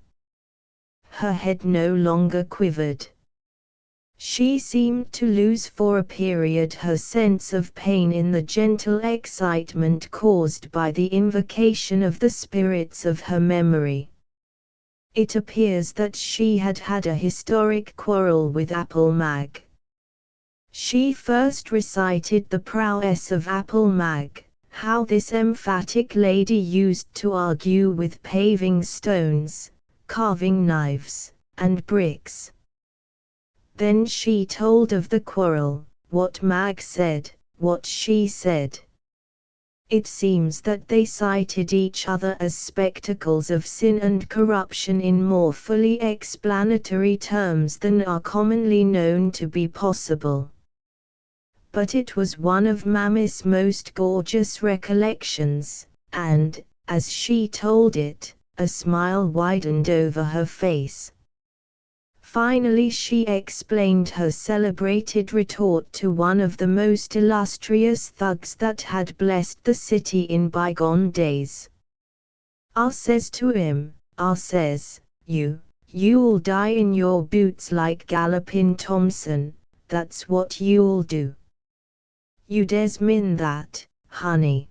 Her head no longer quivered. She seemed to lose for a period her sense of pain in the gentle excitement caused by the invocation of the spirits of her memory. It appears that she had had a historic quarrel with Apple Mag. She first recited the prowess of Apple Mag, how this emphatic lady used to argue with paving stones, carving knives, and bricks. Then she told of the quarrel, what Mag said, what she said. It seems that they cited each other as spectacles of sin and corruption in more fully explanatory terms than are commonly known to be possible. But it was one of Mammy's most gorgeous recollections, and, as she told it, a smile widened over her face. Finally she explained her celebrated retort to one of the most illustrious thugs that had blessed the city in bygone days. "I says to him, I says, you'll die in your boots like Gallopin' Thompson, that's what you'll do. You des min that, honey.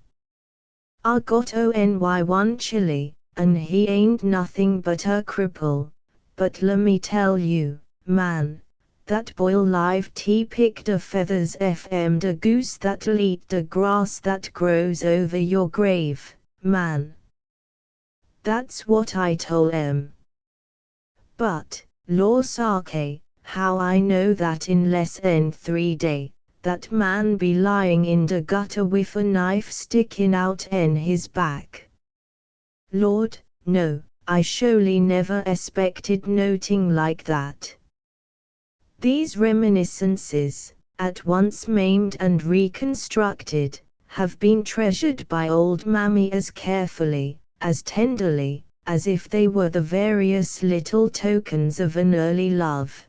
I got only one chili, and he ain't nothing but a cripple. But lemme tell you, man, that boy'll live tea pick de feathers fm de goose that'll eat de grass that grows over your grave, man." That's what I told him. But, Lor Sake, how I know that in less'n 3 day, that man be lying in de gutter with a knife sticking out en his back. Lord, no. I surely never expected nothing like that. These reminiscences, at once maimed and reconstructed, have been treasured by old Mammy as carefully, as tenderly, as if they were the various little tokens of an early love.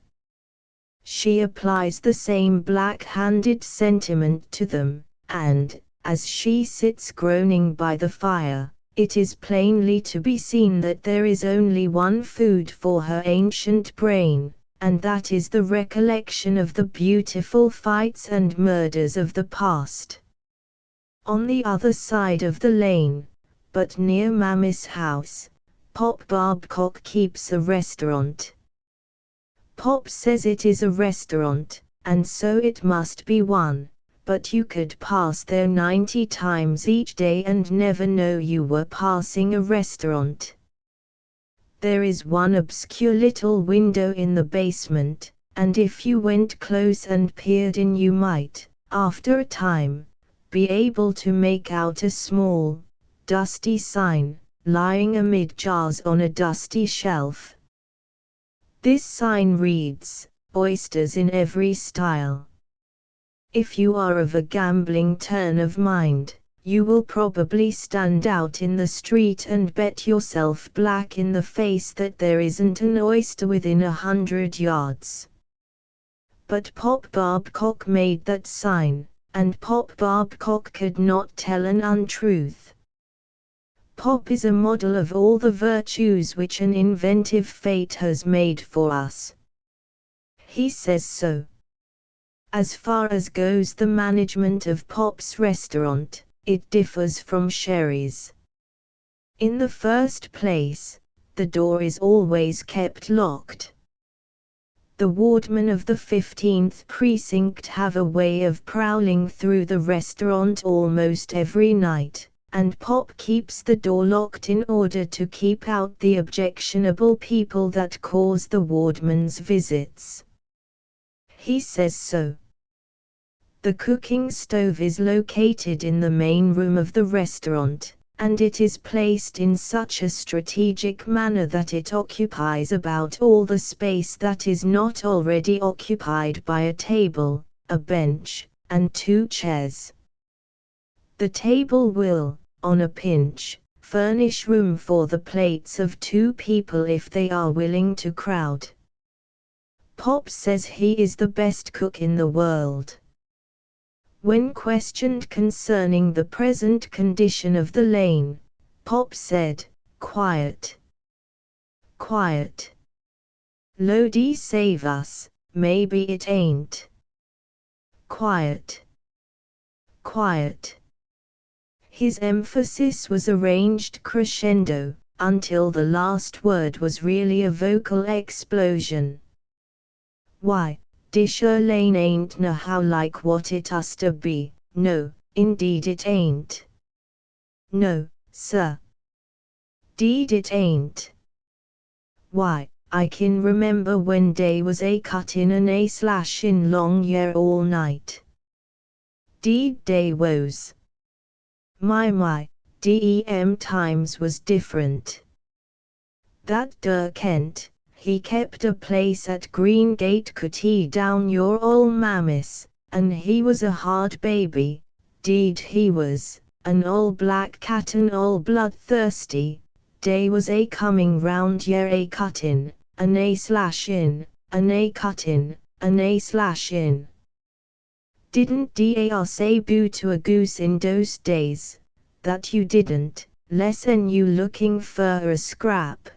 She applies the same black-handed sentiment to them, and, as she sits groaning by the fire, it is plainly to be seen that there is only one food for her ancient brain, and that is the recollection of the beautiful fights and murders of the past. On the other side of the lane, but near Mammy's house, Pop Babcock keeps a restaurant. Pop says it is a restaurant, and so it must be one. But you could pass there 90 times each day and never know you were passing a restaurant. There is one obscure little window in the basement, and if you went close and peered in you might, after a time, be able to make out a small, dusty sign, lying amid jars on a dusty shelf. This sign reads, "Oysters in every style." If you are of a gambling turn of mind, you will probably stand out in the street and bet yourself black in the face that there isn't an oyster within 100 yards. But Pop Babcock made that sign, and Pop Babcock could not tell an untruth. Pop is a model of all the virtues which an inventive fate has made for us. He says so. As far as goes the management of Pop's restaurant, it differs from Sherry's. In the first place, the door is always kept locked. The wardmen of the 15th precinct have a way of prowling through the restaurant almost every night, and Pop keeps the door locked in order to keep out the objectionable people that cause the wardman's visits. He says so. The cooking stove is located in the main room of the restaurant, and it is placed in such a strategic manner that it occupies about all the space that is not already occupied by a table, a bench, and 2 chairs. The table will, on a pinch, furnish room for the plates of 2 people if they are willing to crowd. Pop says he is the best cook in the world. When questioned concerning the present condition of the lane, Pop said, "Quiet. Quiet. Lodi save us, maybe it ain't. Quiet. Quiet." His emphasis was arranged crescendo, until the last word was really a vocal explosion. "Why, Disher Lane ain't no how like what it uster be, no, indeed it ain't. No, sir. 'Deed it ain't. Why, I kin remember when dey was a cuttin' and a slashin' long yer all night. 'Deed dey was. My, dem times was different. That Kent, he kept a place at Greengate Cutty down your ol' mammis, and he was a hard baby, 'deed he was, an ol' black cat and ol' bloodthirsty. Dey was a coming round yer a cuttin', and a slashin', and a cuttin', and a slashin'. Didn't da say boo to a goose in dose days? That you didn't, lessen you looking fer a scrap.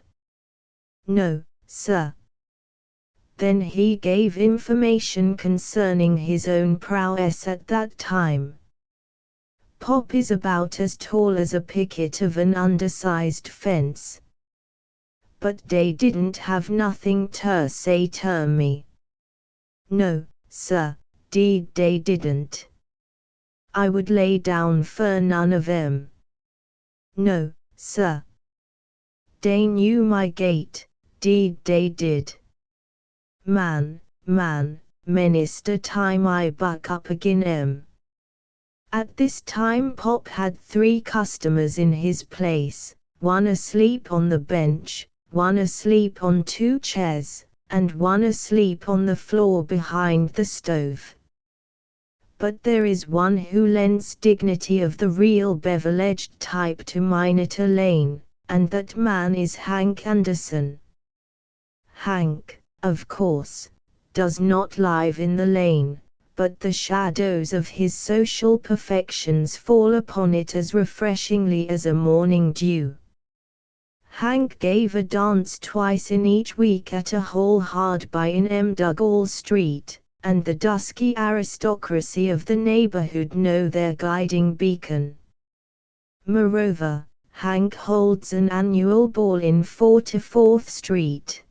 No, sir. Then he gave information concerning his own prowess at that time. Pop is about as tall as a picket of an undersized fence. But they didn't have nothing ter say ter me. No, sir, 'deed they didn't. I would lay down fer none of 'em. No, sir. They knew my gait, 'deed they did. Man, minister time I buck up agin 'em. At this time Pop had 3 customers in his place, one asleep on the bench, one asleep on 2 chairs, and one asleep on the floor behind the stove. But there is one who lends dignity of the real bevel-edged type to Minetta Lane, and that man is Hank Anderson. Hank, of course, does not live in the lane, but the shadows of his social perfections fall upon it as refreshingly as a morning dew. Hank gave a dance twice in each week at a hall hard by in Dugall Street, and the dusky aristocracy of the neighborhood know their guiding beacon. Moreover, Hank holds an annual ball in 44th Street.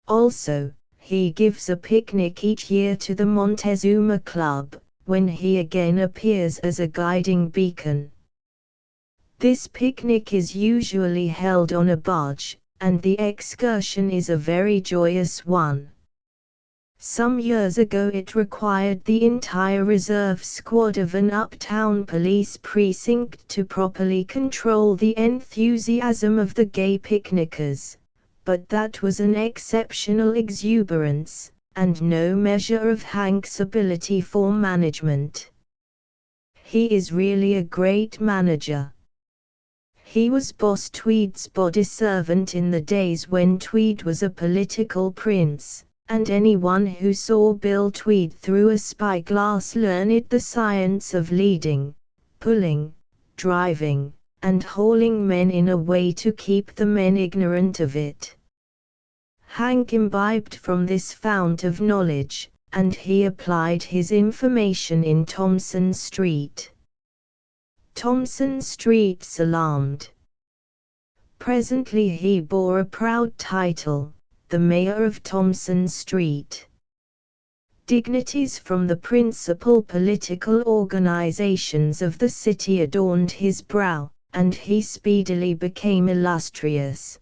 Also, he gives a picnic each year to the Montezuma Club, when he again appears as a guiding beacon. This picnic is usually held on a barge, and the excursion is a very joyous one. Some years ago it required the entire reserve squad of an uptown police precinct to properly control the enthusiasm of the gay picnickers, but that was an exceptional exuberance, and no measure of Hank's ability for management. He is really a great manager. He was Boss Tweed's body servant in the days when Tweed was a political prince, and anyone who saw Bill Tweed through a spyglass learned the science of leading, pulling, driving, and hauling men in a way to keep the men ignorant of it. Hank imbibed from this fount of knowledge, and he applied his information in Thompson Street. Thompson Street salaamed. Presently he bore a proud title, the mayor of Thompson Street. Dignities from the principal political organizations of the city adorned his brow, and he speedily became illustrious.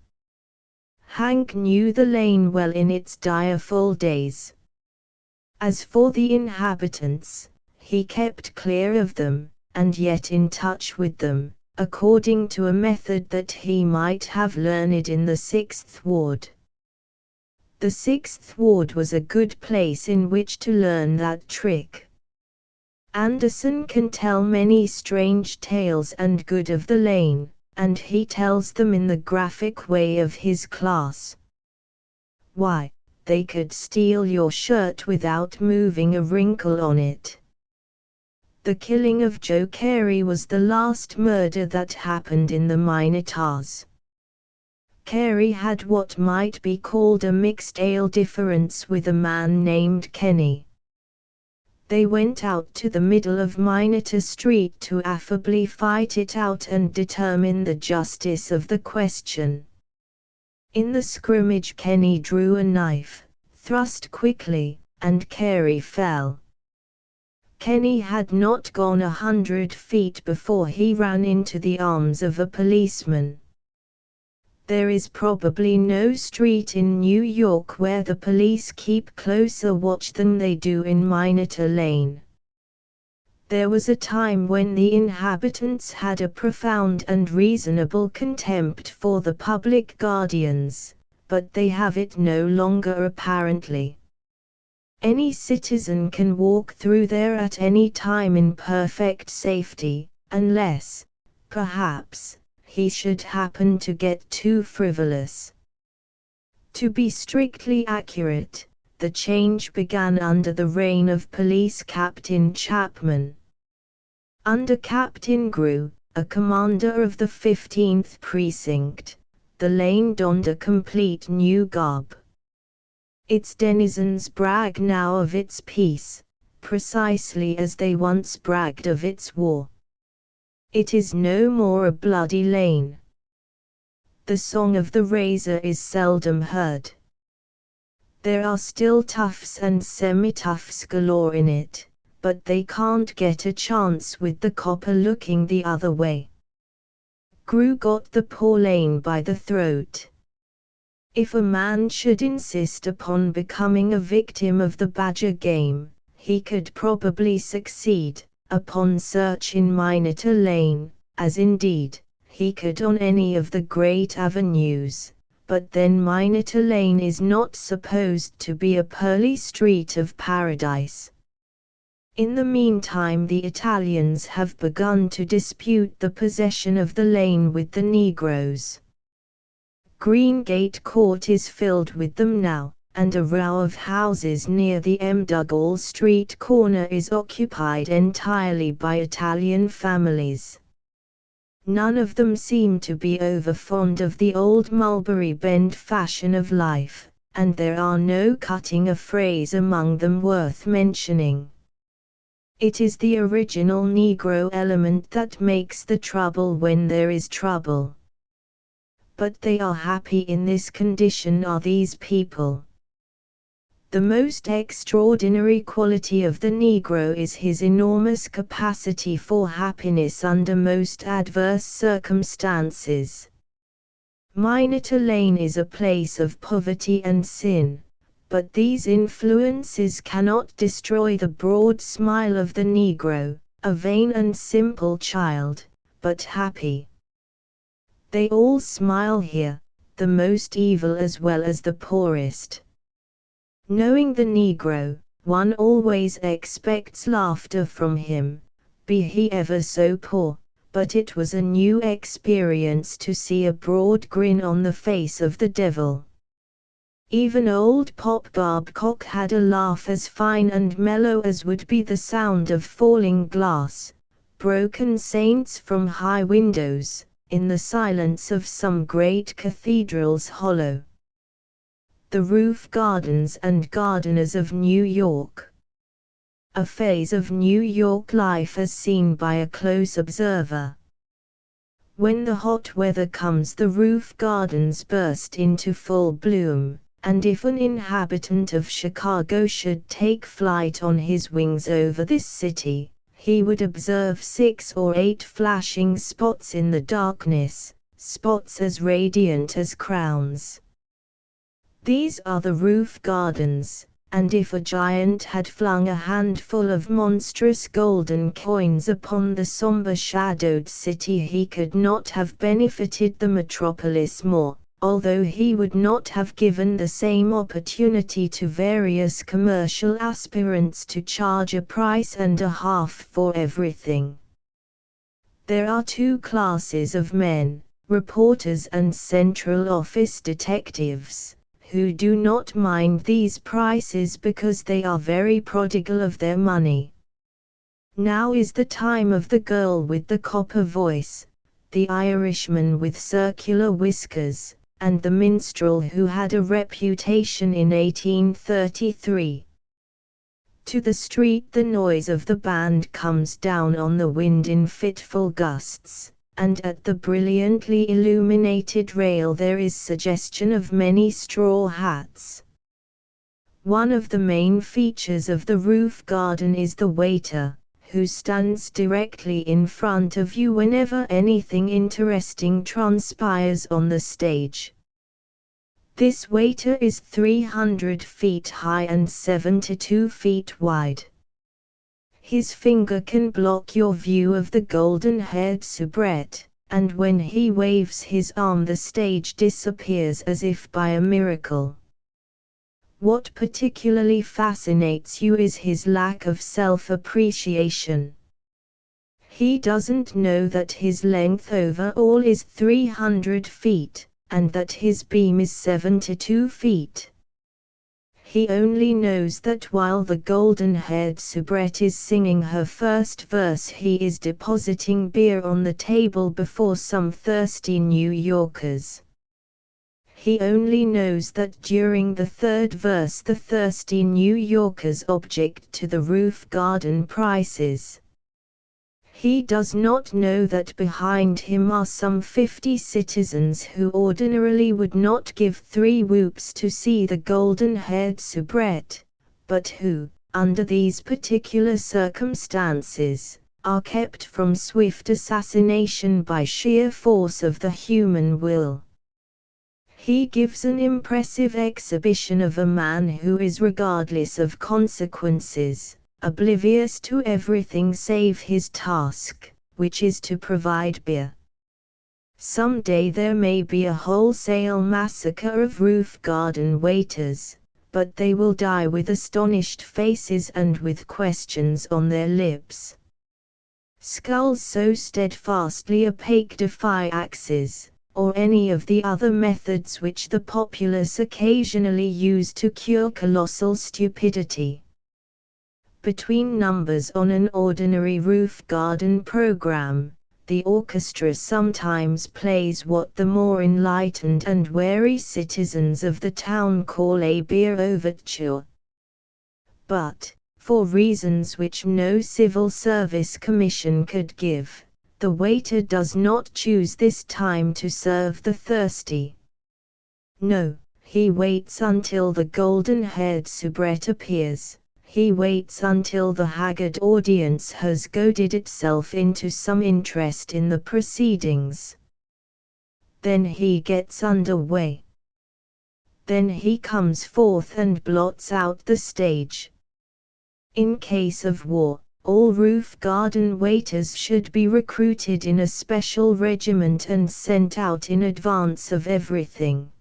Hank knew the lane well in its direful days. As for the inhabitants, he kept clear of them, and yet in touch with them, according to a method that he might have learned in the 6th Ward. The 6th Ward was a good place in which to learn that trick. Anderson can tell many strange tales and good of the lane, and he tells them in the graphic way of his class. Why, they could steal your shirt without moving a wrinkle on it. The killing of Joe Carey was the last murder that happened in the Minettas. Carey had what might be called a mixed ale difference with a man named Kenny. They went out to the middle of Minetta Street to affably fight it out and determine the justice of the question. In the scrimmage Kenny drew a knife, thrust quickly, and Carey fell. Kenny had not gone 100 feet before he ran into the arms of a policeman. There is probably no street in New York where the police keep closer watch than they do in Minetta Lane. There was a time when the inhabitants had a profound and reasonable contempt for the public guardians, but they have it no longer apparently. Any citizen can walk through there at any time in perfect safety, unless, perhaps, he should happen to get too frivolous. To be strictly accurate, the change began under the reign of Police Captain Chapman. Under Captain Grew, a commander of the 15th Precinct, the lane donned a complete new garb. Its denizens brag now of its peace, precisely as they once bragged of its war. It is no more a bloody lane. The song of the razor is seldom heard. There are still toughs and semi-toughs galore in it, but they can't get a chance with the copper looking the other way. Grew got the poor lane by the throat. If a man should insist upon becoming a victim of the Badger game, he could probably succeed, upon search in Minetta Lane, as indeed, he could on any of the great avenues, but then Minetta Lane is not supposed to be a pearly street of paradise. In the meantime the Italians have begun to dispute the possession of the lane with the Negroes. Greengate Court is filled with them now, and a row of houses near the Dougal Street corner is occupied entirely by Italian families. None of them seem to be over fond of the old Mulberry Bend fashion of life, and there are no cutting a phrase among them worth mentioning. It is the original Negro element that makes the trouble when there is trouble. But they are happy in this condition, are these people. The most extraordinary quality of the Negro is his enormous capacity for happiness under most adverse circumstances. Minetta Lane is a place of poverty and sin, but these influences cannot destroy the broad smile of the Negro, a vain and simple child, but happy. They all smile here, the most evil as well as the poorest. Knowing the Negro, one always expects laughter from him, be he ever so poor, but it was a new experience to see a broad grin on the face of the devil. Even old Pop Babcock had a laugh as fine and mellow as would be the sound of falling glass, broken saints from high windows, in the silence of some great cathedral's hollow. The roof gardens and gardeners of New York. A phase of New York life as seen by a close observer. When the hot weather comes, the roof gardens burst into full bloom, and if an inhabitant of Chicago should take flight on his wings over this city, he would observe 6 or 8 flashing spots in the darkness, spots as radiant as crowns. These are the roof gardens, and if a giant had flung a handful of monstrous golden coins upon the somber shadowed city, he could not have benefited the metropolis more, although he would not have given the same opportunity to various commercial aspirants to charge a price and a half for everything. There are 2 classes of men, reporters and Central Office detectives, who do not mind these prices because they are very prodigal of their money. Now is the time of the girl with the copper voice, the Irishman with circular whiskers, and the minstrel who had a reputation in 1833. To the street the noise of the band comes down on the wind in fitful gusts, and at the brilliantly illuminated rail there is suggestion of many straw hats. One of the main features of the roof garden is the waiter, who stands directly in front of you whenever anything interesting transpires on the stage. This waiter is 300 feet high and 72 feet wide. His finger can block your view of the golden-haired soubrette, and when he waves his arm the stage disappears as if by a miracle. What particularly fascinates you is his lack of self-appreciation. He doesn't know that his length overall is 300 feet, and that his beam is 72 feet. He only knows that while the golden-haired soubrette is singing her first verse, he is depositing beer on the table before some thirsty New Yorkers. He only knows that during the third verse the thirsty New Yorkers object to the roof garden prices. He does not know that behind him are some 50 citizens who ordinarily would not give 3 whoops to see the golden-haired soubrette, but who, under these particular circumstances, are kept from swift assassination by sheer force of the human will. He gives an impressive exhibition of a man who is regardless of consequences, oblivious to everything save his task, which is to provide beer. Someday there may be a wholesale massacre of roof garden waiters, but they will die with astonished faces and with questions on their lips. Skulls so steadfastly opaque defy axes, or any of the other methods which the populace occasionally use to cure colossal stupidity. Between numbers on an ordinary roof garden program, the orchestra sometimes plays what the more enlightened and wary citizens of the town call a beer overture. But, for reasons which no civil service commission could give, the waiter does not choose this time to serve the thirsty. No, he waits until the golden-haired soubrette appears. He waits until the haggard audience has goaded itself into some interest in the proceedings. Then he gets underway. Then he comes forth and blots out the stage. In case of war, all roof garden waiters should be recruited in a special regiment and sent out in advance of everything.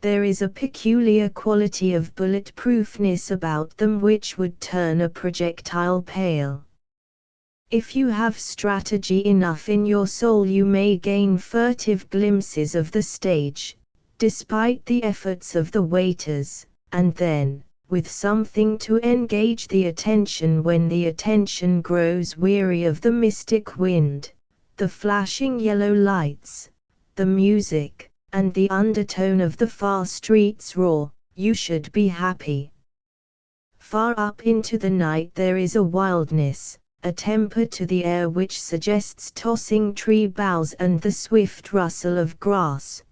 There is a peculiar quality of bulletproofness about them which would turn a projectile pale. If you have strategy enough in your soul, you may gain furtive glimpses of the stage, despite the efforts of the waiters, and then, with something to engage the attention when the attention grows weary of the mystic wind, the flashing yellow lights, the music, and the undertone of the far street's roar, you should be happy. Far up into the night there is a wildness, a temper to the air which suggests tossing tree boughs and the swift rustle of grass.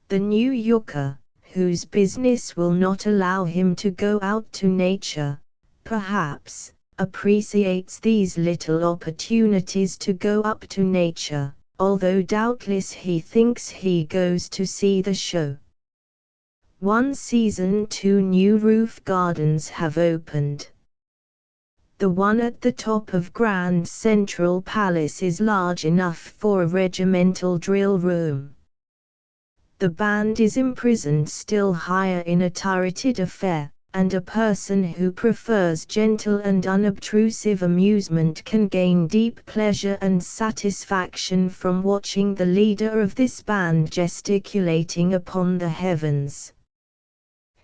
The New Yorker, whose business will not allow him to go out to nature, perhaps, appreciates these little opportunities to go up to nature, although doubtless he thinks he goes to see the show. One season 2 new roof gardens have opened. The one at the top of Grand Central Palace is large enough for a regimental drill room. The band is imprisoned still higher in a turreted affair, and a person who prefers gentle and unobtrusive amusement can gain deep pleasure and satisfaction from watching the leader of this band gesticulating upon the heavens.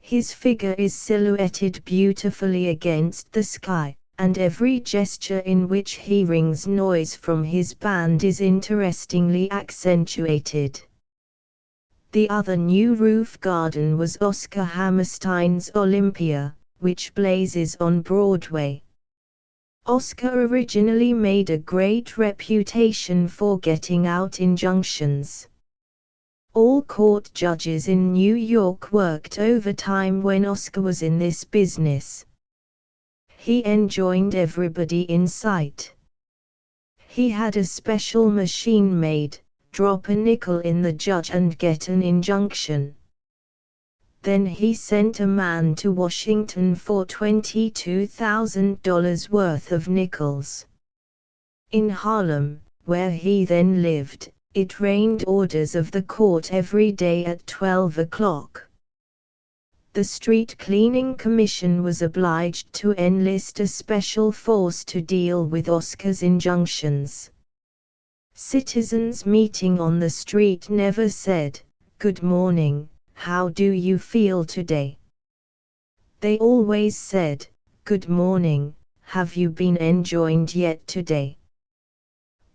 His figure is silhouetted beautifully against the sky, and every gesture in which he wrings noise from his band is interestingly accentuated. The other new roof garden was Oscar Hammerstein's Olympia, which blazes on Broadway. Oscar originally made a great reputation for getting out injunctions. All court judges in New York worked overtime when Oscar was in this business. He enjoined everybody in sight. He had a special machine made, drop a nickel in the judge and get an injunction. Then he sent a man to Washington for $22,000 worth of nickels. In Harlem, where he then lived, it rained orders of the court every day at 12 o'clock. The Street Cleaning Commission was obliged to enlist a special force to deal with Oscar's injunctions. Citizens meeting on the street never said, "Good morning, how do you feel today?" They always said, "Good morning, have you been enjoined yet today?"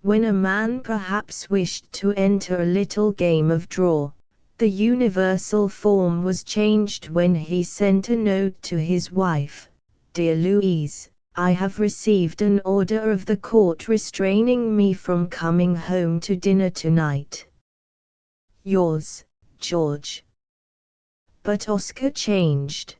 When a man perhaps wished to enter a little game of draw, the universal form was changed when he sent a note to his wife, "Dear Louise, I have received an order of the court restraining me from coming home to dinner tonight. Yours, George." But Oscar changed.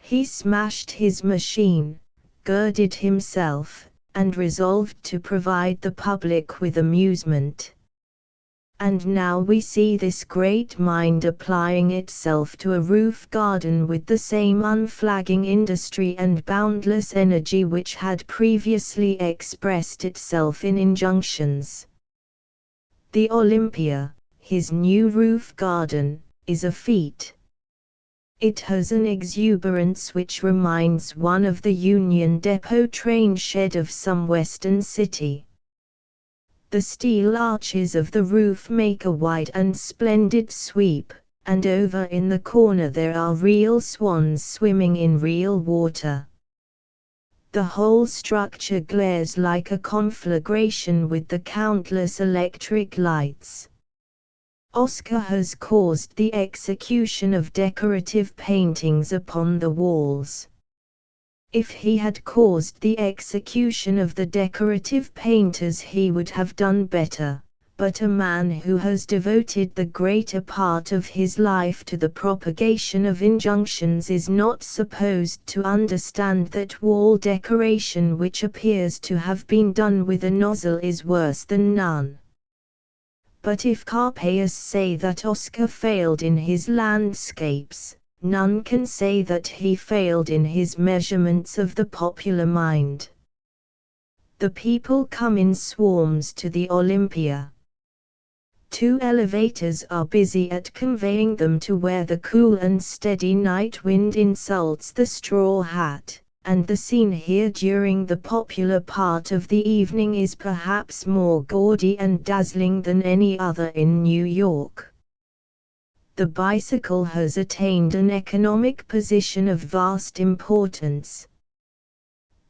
He smashed his machine, girded himself, and resolved to provide the public with amusement. And now we see this great mind applying itself to a roof garden with the same unflagging industry and boundless energy which had previously expressed itself in injunctions. The Olympia, his new roof garden, is a feat. It has an exuberance which reminds one of the Union Depot train shed of some western city. The steel arches of the roof make a wide and splendid sweep, and over in the corner there are real swans swimming in real water. The whole structure glares like a conflagration with the countless electric lights. Oscar has caused the execution of decorative paintings upon the walls. If he had caused the execution of the decorative painters he would have done better, but a man who has devoted the greater part of his life to the propagation of injunctions is not supposed to understand that wall decoration which appears to have been done with a nozzle is worse than none. But if carpenters say that Oscar failed in his landscapes, none can say that he failed in his measurements of the popular mind. The people come in swarms to the Olympia. 2 elevators are busy at conveying them to where the cool and steady night wind insults the straw hat, and the scene here during the popular part of the evening is perhaps more gaudy and dazzling than any other in New York. The bicycle has attained an economic position of vast importance.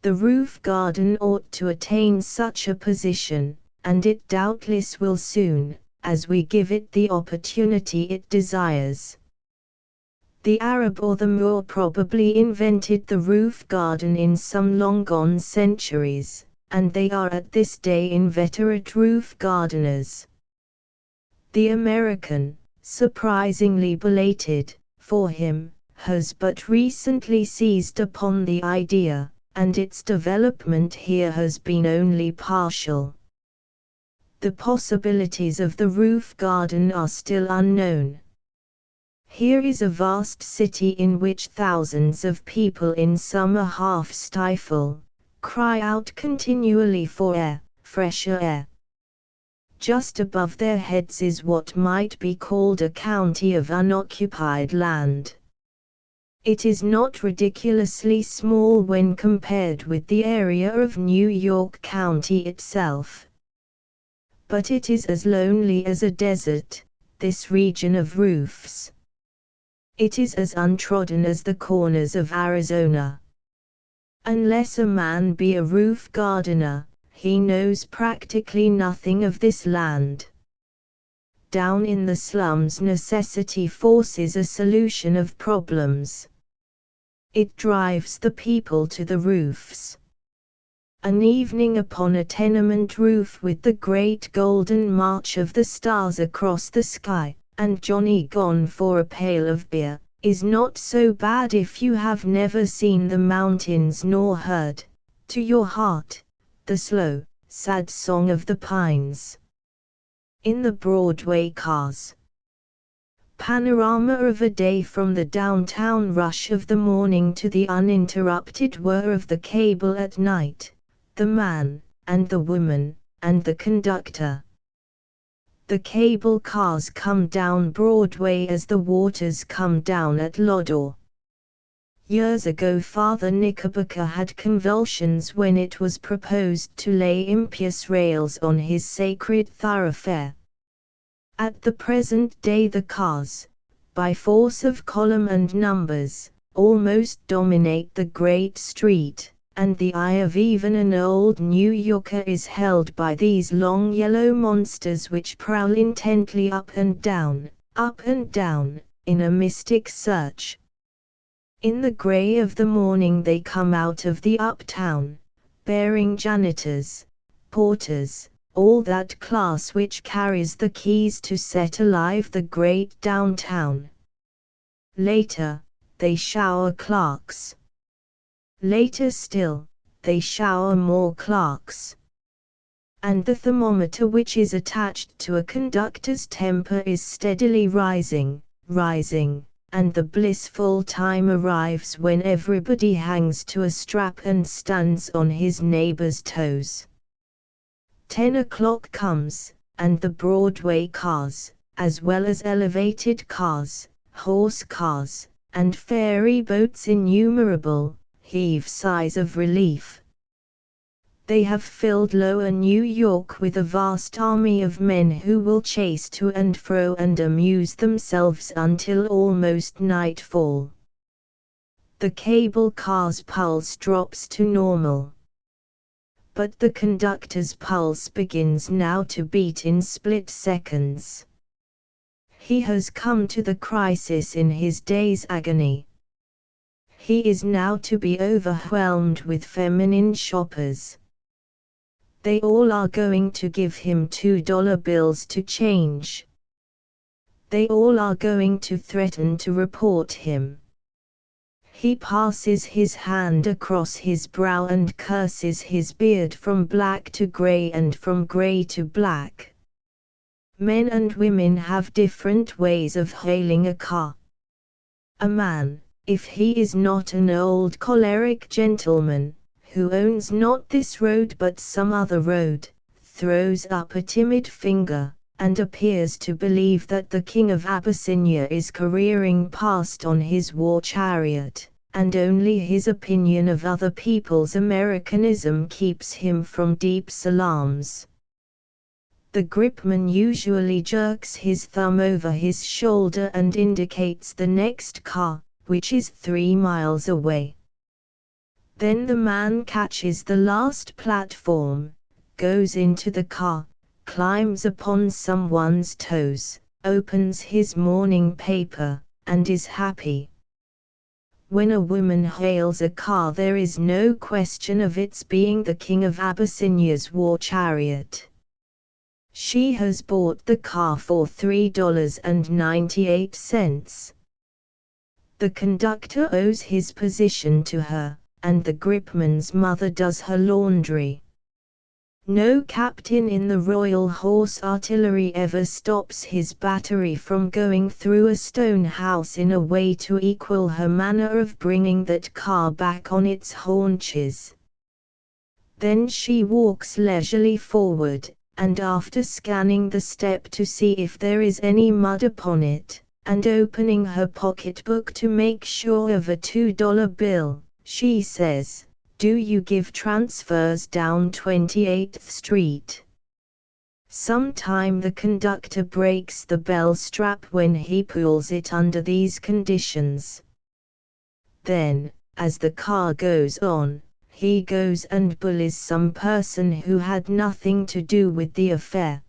The roof garden ought to attain such a position, and it doubtless will soon, as we give it the opportunity it desires. The Arab or the Moor probably invented the roof garden in some long-gone centuries, and they are at this day inveterate roof gardeners. The American, surprisingly belated, for him, has but recently seized upon the idea, and its development here has been only partial. The possibilities of the roof garden are still unknown. Here is a vast city in which thousands of people in summer half stifle, cry out continually for air, fresher air. Just above their heads is what might be called a county of unoccupied land. It is not ridiculously small when compared with the area of New York County itself. But it is as lonely as a desert, this region of roofs. It is as untrodden as the corners of Arizona. Unless a man be a roof gardener, he knows practically nothing of this land. Down in the slums necessity forces a solution of problems. It drives the people to the roofs. An evening upon a tenement roof with the great golden march of the stars across the sky, and Johnny gone for a pail of beer, is not so bad if you have never seen the mountains nor heard, to your heart, the slow, sad song of the pines. In the Broadway cars. Panorama of a day from the downtown rush of the morning to the uninterrupted whir of the cable at night, the man, and the woman, and the conductor. The cable cars come down Broadway as the waters come down at Lodore. Years ago Father Knickerbocker had convulsions when it was proposed to lay impious rails on his sacred thoroughfare. At the present day the cars, by force of column and numbers, almost dominate the great street, and the eye of even an old New Yorker is held by these long yellow monsters which prowl intently up and down, in a mystic search. In the grey of the morning they come out of the uptown, bearing janitors, porters, all that class which carries the keys to set alive the great downtown. Later, they shower clerks. Later still, they shower more clerks. And the thermometer which is attached to a conductor's temper is steadily rising, and the blissful time arrives when everybody hangs to a strap and stands on his neighbor's toes. 10 o'clock comes, and the Broadway cars, as well as elevated cars, horse cars, and ferry boats innumerable, heave sighs of relief. They have filled lower New York with a vast army of men who will chase to and fro and amuse themselves until almost nightfall. The cable car's pulse drops to normal. But the conductor's pulse begins now to beat in split seconds. He has come to the crisis in his day's agony. He is now to be overwhelmed with feminine shoppers. They all are going to give him $2 bills to change. They all are going to threaten to report him. He passes his hand across his brow and curses his beard from black to grey and from grey to black. Men and women have different ways of hailing a car. A man, if he is not an old choleric gentleman, who owns not this road but some other road, throws up a timid finger, and appears to believe that the King of Abyssinia is careering past on his war chariot, and only his opinion of other people's Americanism keeps him from deep salams. The gripman usually jerks his thumb over his shoulder and indicates the next car, which is 3 miles away. Then the man catches the last platform, goes into the car, climbs upon someone's toes, opens his morning paper, and is happy. When a woman hails a car there is no question of its being the King of Abyssinia's war chariot. She has bought the car for $3.98. The conductor owes his position to her, and the gripman's mother does her laundry. No captain in the Royal Horse Artillery ever stops his battery from going through a stone house in a way to equal her manner of bringing that car back on its haunches. Then she walks leisurely forward, and after scanning the step to see if there is any mud upon it, and opening her pocketbook to make sure of a $2 bill, she says, "Do you give transfers down 28th Street?" Sometime the conductor breaks the bell strap when he pulls it under these conditions. Then, as the car goes on, he goes and bullies some person who had nothing to do with the affair.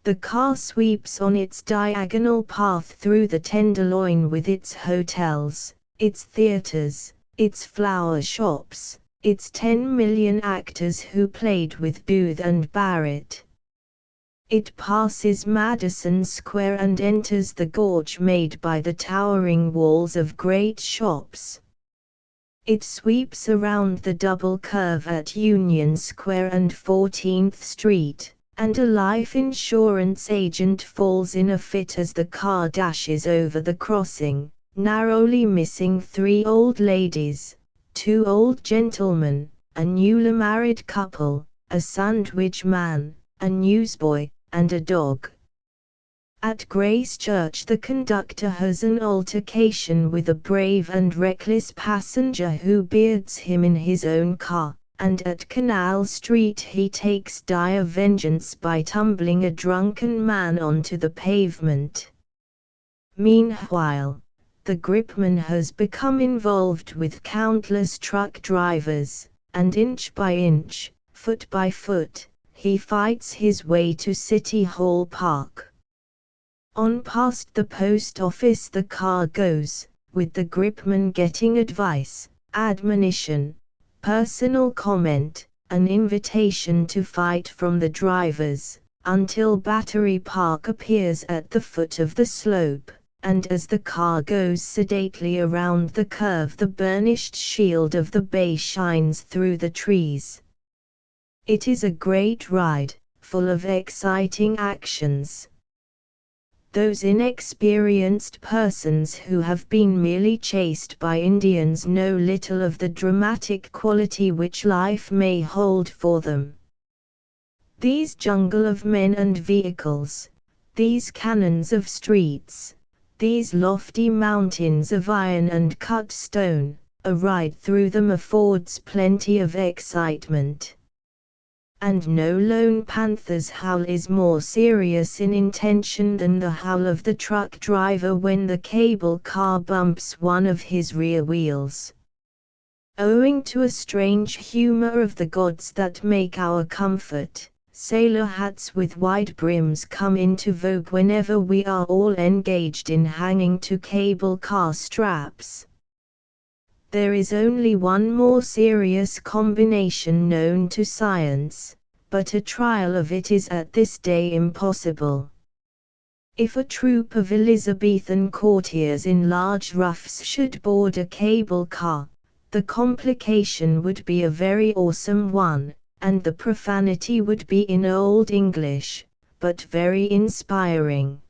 The car sweeps on its diagonal path through the Tenderloin with its hotels, its theaters, its flower shops, its 10 million actors who played with Booth and Barrett. It passes Madison Square and enters the gorge made by the towering walls of great shops. It sweeps around the double curve at Union Square and 14th Street, and a life insurance agent falls in a fit as the car dashes over the crossing, narrowly missing 3 old ladies, 2 old gentlemen, a newly married couple, a sandwich man, a newsboy, and a dog. At Grace Church the conductor has an altercation with a brave and reckless passenger who beards him in his own car, and at Canal Street he takes dire vengeance by tumbling a drunken man onto the pavement. Meanwhile, the gripman has become involved with countless truck drivers, and inch by inch, foot by foot, he fights his way to City Hall Park. On past the post office the car goes, with the gripman getting advice, admonition, personal comment, an invitation to fight from the drivers, until Battery Park appears at the foot of the slope, and as the car goes sedately around the curve the burnished shield of the bay shines through the trees. It is a great ride, full of exciting actions. Those inexperienced persons who have been merely chased by Indians know little of the dramatic quality which life may hold for them. These jungle of men and vehicles, these cannons of streets, these lofty mountains of iron and cut stone, a ride through them affords plenty of excitement. And no lone panther's howl is more serious in intention than the howl of the truck driver when the cable car bumps one of his rear wheels. Owing to a strange humor of the gods that make our comfort, sailor hats with wide brims come into vogue whenever we are all engaged in hanging to cable car straps. There is only one more serious combination known to science, but a trial of it is at this day impossible. If a troop of Elizabethan courtiers in large ruffs should board a cable car, the complication would be a very awesome one, and the profanity would be in Old English, but very inspiring.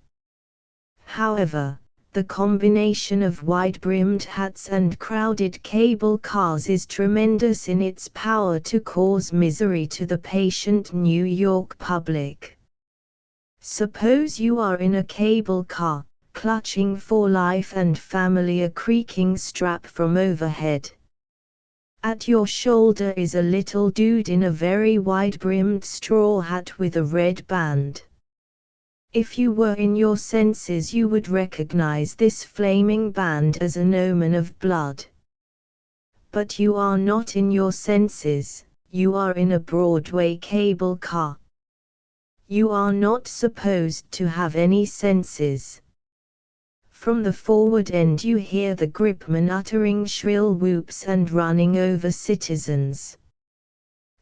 However, the combination of wide-brimmed hats and crowded cable cars is tremendous in its power to cause misery to the patient New York public. Suppose you are in a cable car, clutching for life and family a creaking strap from overhead. At your shoulder is a little dude in a very wide-brimmed straw hat with a red band. If you were in your senses you would recognize this flaming band as an omen of blood. But you are not in your senses, you are in a Broadway cable car. You are not supposed to have any senses. From the forward end you hear the gripman uttering shrill whoops and running over citizens.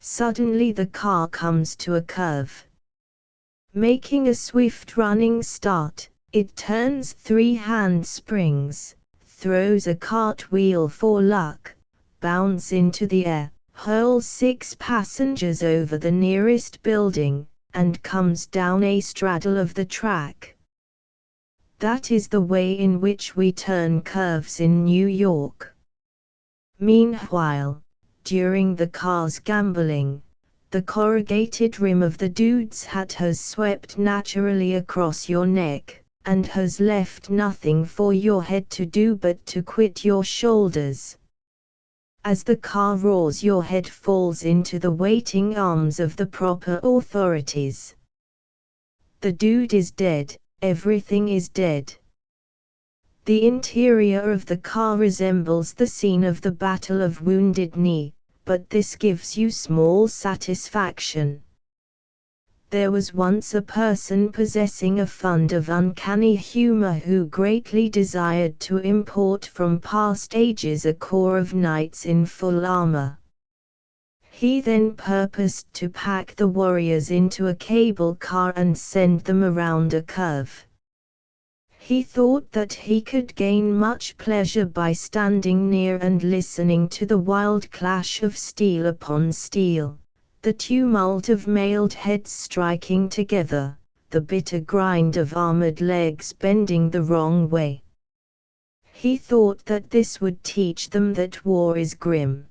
Suddenly the car comes to a curve. Making a swift running start, it turns 3 handsprings, throws a cartwheel for luck, bounds into the air, hurls 6 passengers over the nearest building, and comes down a straddle of the track. That is the way in which we turn curves in New York. Meanwhile, during the car's gambling, the corrugated rim of the dude's hat has swept naturally across your neck, and has left nothing for your head to do but to quit your shoulders. As the car roars your head falls into the waiting arms of the proper authorities. The dude is dead, everything is dead. The interior of the car resembles the scene of the Battle of Wounded Knee, but this gives you small satisfaction. There was once a person possessing a fund of uncanny humor who greatly desired to import from past ages a corps of knights in full armor. He then purposed to pack the warriors into a cable car and send them around a curve. He thought that he could gain much pleasure by standing near and listening to the wild clash of steel upon steel, the tumult of mailed heads striking together, the bitter grind of armored legs bending the wrong way. He thought that this would teach them that war is grim.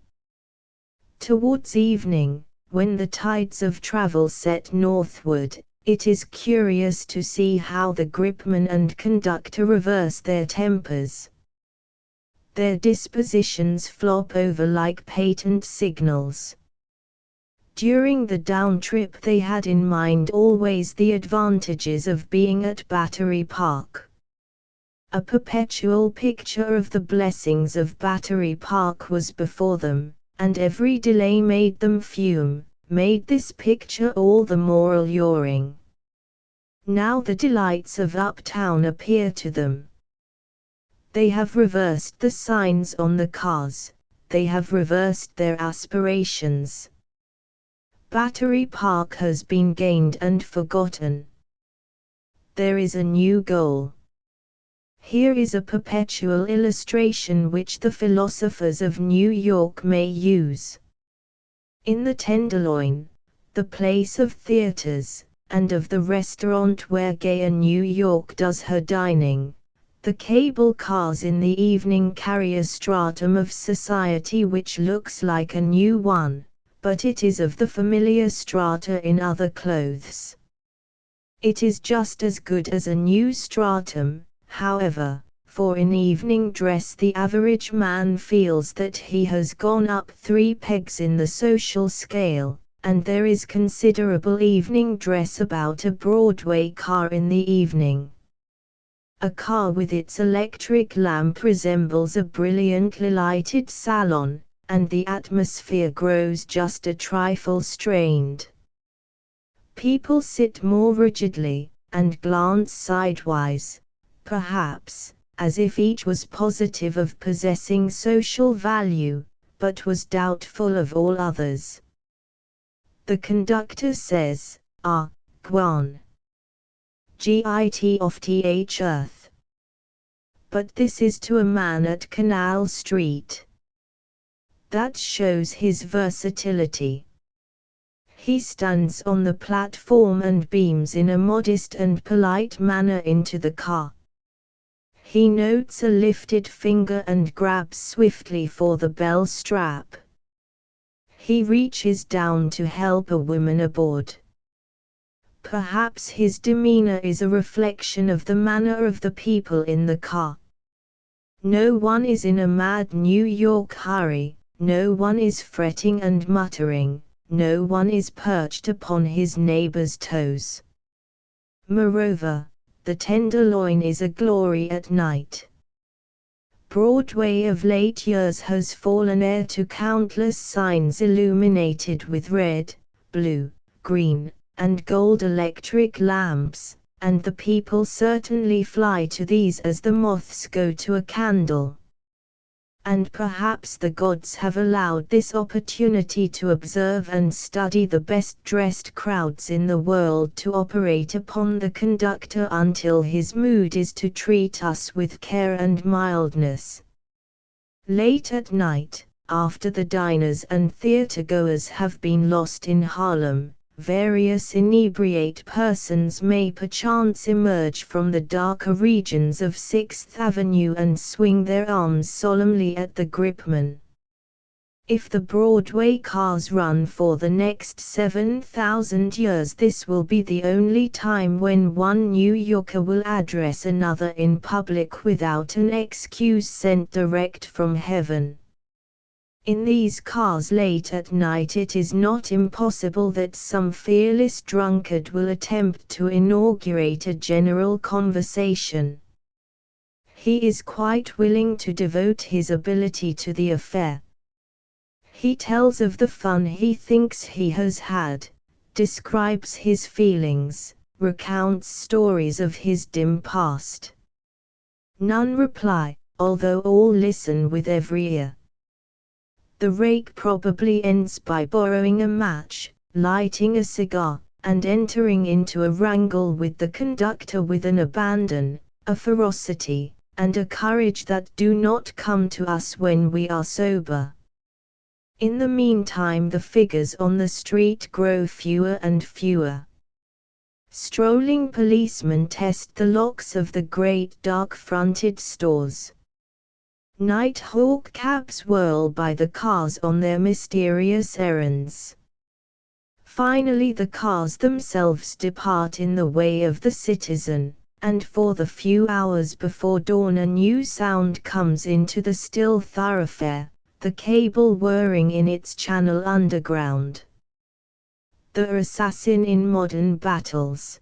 Towards evening, when the tides of travel set northward, it is curious to see how the gripman and conductor reverse their tempers. Their dispositions flop over like patent signals. During the down trip they had in mind always the advantages of being at Battery Park. A perpetual picture of the blessings of Battery Park was before them, and every delay made them fume, made this picture all the more alluring. Now the delights of Uptown appear to them. They have reversed the signs on the cars, they have reversed their aspirations. Battery Park has been gained and forgotten. There is a new goal. Here is a perpetual illustration which the philosophers of New York may use. In the Tenderloin, the place of theaters, and of the restaurant where gay New York does her dining, the cable cars in the evening carry a stratum of society which looks like a new one, but it is of the familiar strata in other clothes. It is just as good as a new stratum, however, for in evening dress the average man feels that he has gone up 3 pegs in the social scale, and there is considerable evening dress about a Broadway car in the evening. A car with its electric lamp resembles a brilliantly lighted salon, and the atmosphere grows just a trifle strained. People sit more rigidly, and glance sidewise, perhaps, as if each was positive of possessing social value, but was doubtful of all others. The conductor says, "Ah, Gwan. Git of th earth." But this is to a man at Canal Street. That shows his versatility. He stands on the platform and beams in a modest and polite manner into the car. He notes a lifted finger and grabs swiftly for the bell strap. He reaches down to help a woman aboard. Perhaps his demeanor is a reflection of the manner of the people in the car. No one is in a mad New York hurry, no one is fretting and muttering, no one is perched upon his neighbor's toes. Moreover, the Tenderloin is a glory at night. Broadway of late years has fallen heir to countless signs illuminated with red, blue, green, and gold electric lamps, and the people certainly fly to these as the moths go to a candle. And perhaps the gods have allowed this opportunity to observe and study the best-dressed crowds in the world to operate upon the conductor until his mood is to treat us with care and mildness. Late at night, after the diners and theater-goers have been lost in Harlem, various inebriate persons may perchance emerge from the darker regions of 6th Avenue and swing their arms solemnly at the gripman. If the Broadway cars run for the next 7,000 years, this will be the only time when one New Yorker will address another in public without an excuse sent direct from heaven. In these cars late at night it is not impossible that some fearless drunkard will attempt to inaugurate a general conversation. He is quite willing to devote his ability to the affair. He tells of the fun he thinks he has had, describes his feelings, recounts stories of his dim past. None reply, although all listen with every ear. The rake probably ends by borrowing a match, lighting a cigar, and entering into a wrangle with the conductor with an abandon, a ferocity, and a courage that do not come to us when we are sober. In the meantime the figures on the street grow fewer and fewer. Strolling policemen test the locks of the great dark-fronted stores. Night hawk cabs whirl by the cars on their mysterious errands. Finally the cars themselves depart in the way of the citizen, and for the few hours before dawn a new sound comes into the still thoroughfare, the cable whirring in its channel underground. The assassin in modern battles.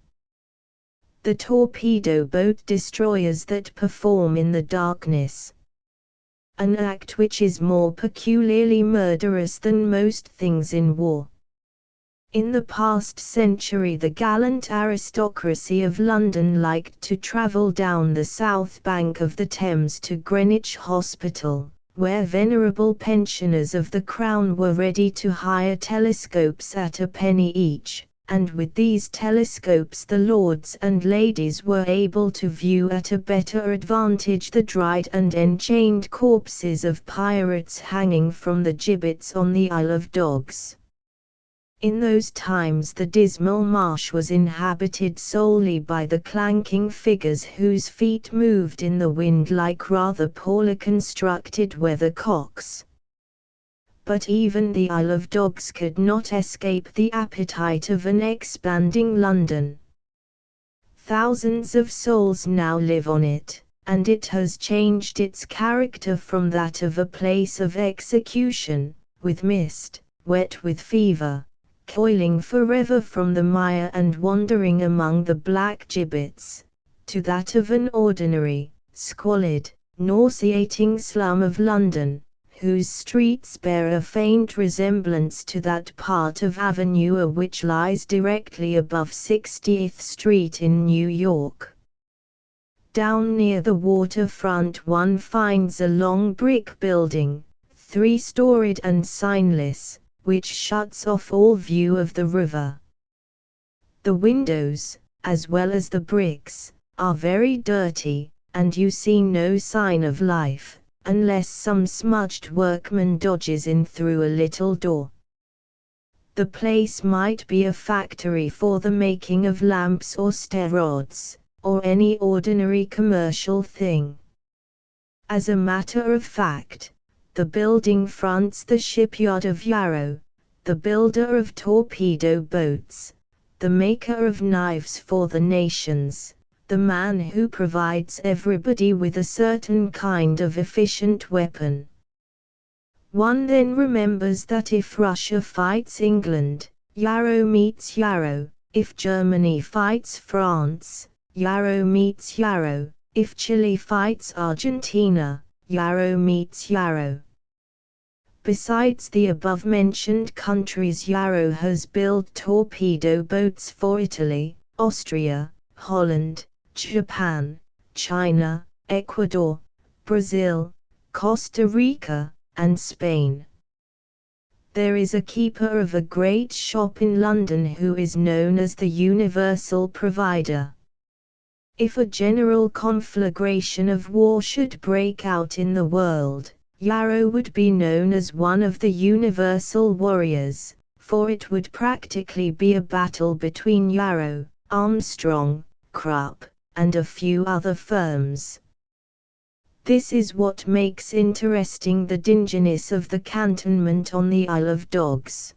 The torpedo boat destroyers that perform in the darkness. An act which is more peculiarly murderous than most things in war. In the past century the gallant aristocracy of London liked to travel down the south bank of the Thames to Greenwich Hospital, where venerable pensioners of the Crown were ready to hire telescopes at a penny each, and with these telescopes the lords and ladies were able to view at a better advantage the dried and enchained corpses of pirates hanging from the gibbets on the Isle of Dogs. In those times the dismal marsh was inhabited solely by the clanking figures whose feet moved in the wind like rather poorly constructed weathercocks. But even the Isle of Dogs could not escape the appetite of an expanding London. Thousands of souls now live on it, and it has changed its character from that of a place of execution, with mist, wet with fever, coiling forever from the mire and wandering among the black gibbets, to that of an ordinary, squalid, nauseating slum of London, whose streets bear a faint resemblance to that part of Avenue which lies directly above 60th Street in New York. Down near the waterfront one finds a long brick building, three-storied and signless, which shuts off all view of the river. The windows, as well as the bricks, are very dirty, and you see no sign of life, unless some smudged workman dodges in through a little door. The place might be a factory for the making of lamps or stair rods, or any ordinary commercial thing. As a matter of fact, the building fronts the shipyard of Yarrow, the builder of torpedo boats, the maker of knives for the nations, the man who provides everybody with a certain kind of efficient weapon. One then remembers that if Russia fights England, Yarrow meets Yarrow; if Germany fights France, Yarrow meets Yarrow; if Chile fights Argentina, Yarrow meets Yarrow. Besides the above-mentioned countries, Yarrow has built torpedo boats for Italy, Austria, Holland, Japan, China, Ecuador, Brazil, Costa Rica, and Spain. There is a keeper of a great shop in London who is known as the Universal Provider. If a general conflagration of war should break out in the world, Yarrow would be known as one of the Universal Warriors, for it would practically be a battle between Yarrow, Armstrong, Krupp, and a few other firms. This is what makes interesting the dinginess of the cantonment on the Isle of Dogs.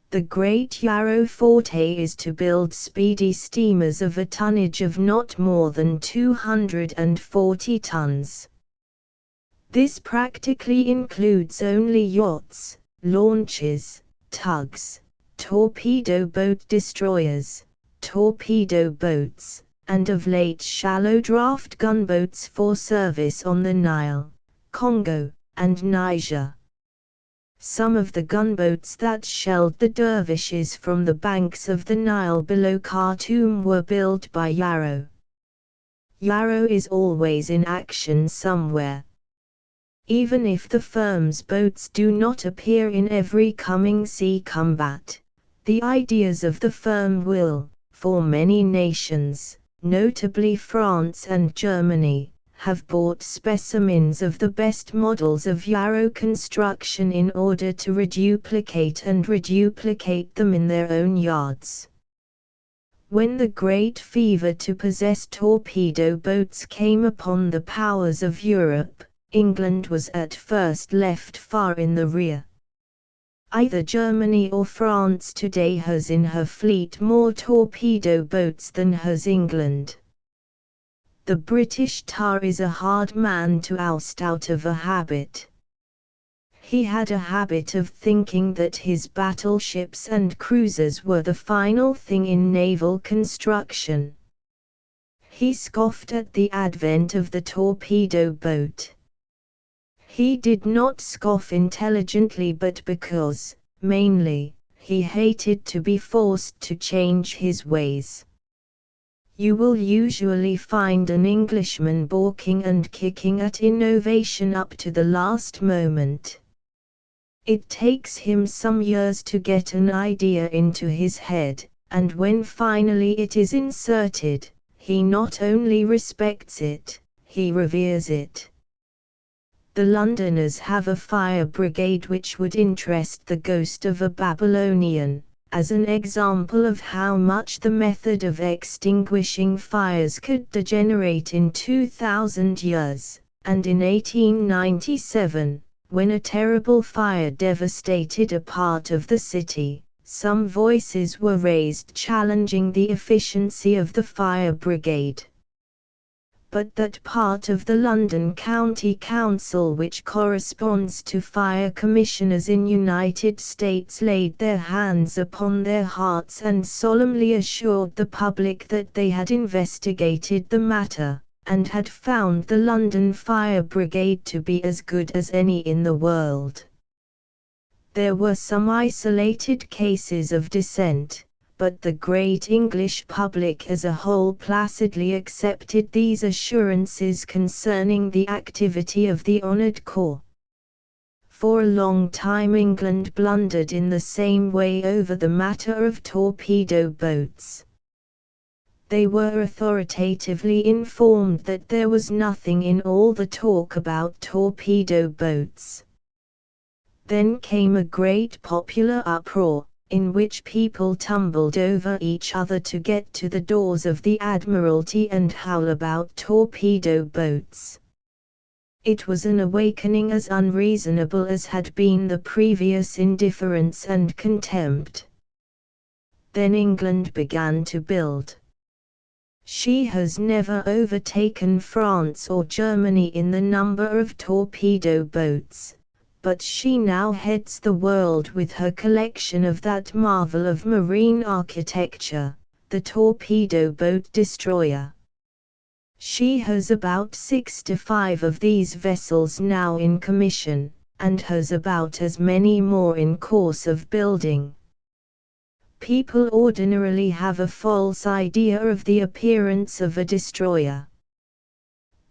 The great Yarrow forte is to build speedy steamers of a tonnage of not more than 240 tons. This practically includes only yachts, launches, tugs, torpedo boat destroyers, torpedo boats, and of late shallow draft gunboats for service on the Nile, Congo, and Niger. Some of the gunboats that shelled the dervishes from the banks of the Nile below Khartoum were built by Yarrow. Yarrow is always in action somewhere. Even if the firm's boats do not appear in every coming sea combat, the ideas of the firm will, for many nations, notably France and Germany, have bought specimens of the best models of Yarrow construction in order to reduplicate them in their own yards. When the great fever to possess torpedo boats came upon the powers of Europe, England was at first left far in the rear. Either Germany or France today has in her fleet more torpedo boats than has England. The British tar is a hard man to oust out of a habit. He had a habit of thinking that his battleships and cruisers were the final thing in naval construction. He scoffed at the advent of the torpedo boat. He did not scoff intelligently but because, mainly, he hated to be forced to change his ways. You will usually find an Englishman balking and kicking at innovation up to the last moment. It takes him some years to get an idea into his head, and when finally it is inserted, he not only respects it, he reveres it. The Londoners have a fire brigade which would interest the ghost of a Babylonian, as an example of how much the method of extinguishing fires could degenerate in 2000 years, and in 1897, when a terrible fire devastated a part of the city, some voices were raised challenging the efficiency of the fire brigade. But that part of the London County Council which corresponds to fire commissioners in United States laid their hands upon their hearts and solemnly assured the public that they had investigated the matter, and had found the London Fire Brigade to be as good as any in the world. There were some isolated cases of dissent, but the great English public as a whole placidly accepted these assurances concerning the activity of the honoured corps. For a long time England blundered in the same way over the matter of torpedo boats. They were authoritatively informed that there was nothing in all the talk about torpedo boats. Then came a great popular uproar, in which people tumbled over each other to get to the doors of the Admiralty and howl about torpedo boats. It was an awakening as unreasonable as had been the previous indifference and contempt. Then England began to build. She has never overtaken France or Germany in the number of torpedo boats, but she now heads the world with her collection of that marvel of marine architecture, the torpedo boat destroyer. She has about 65 of these vessels now in commission, and has about as many more in course of building. People ordinarily have a false idea of the appearance of a destroyer.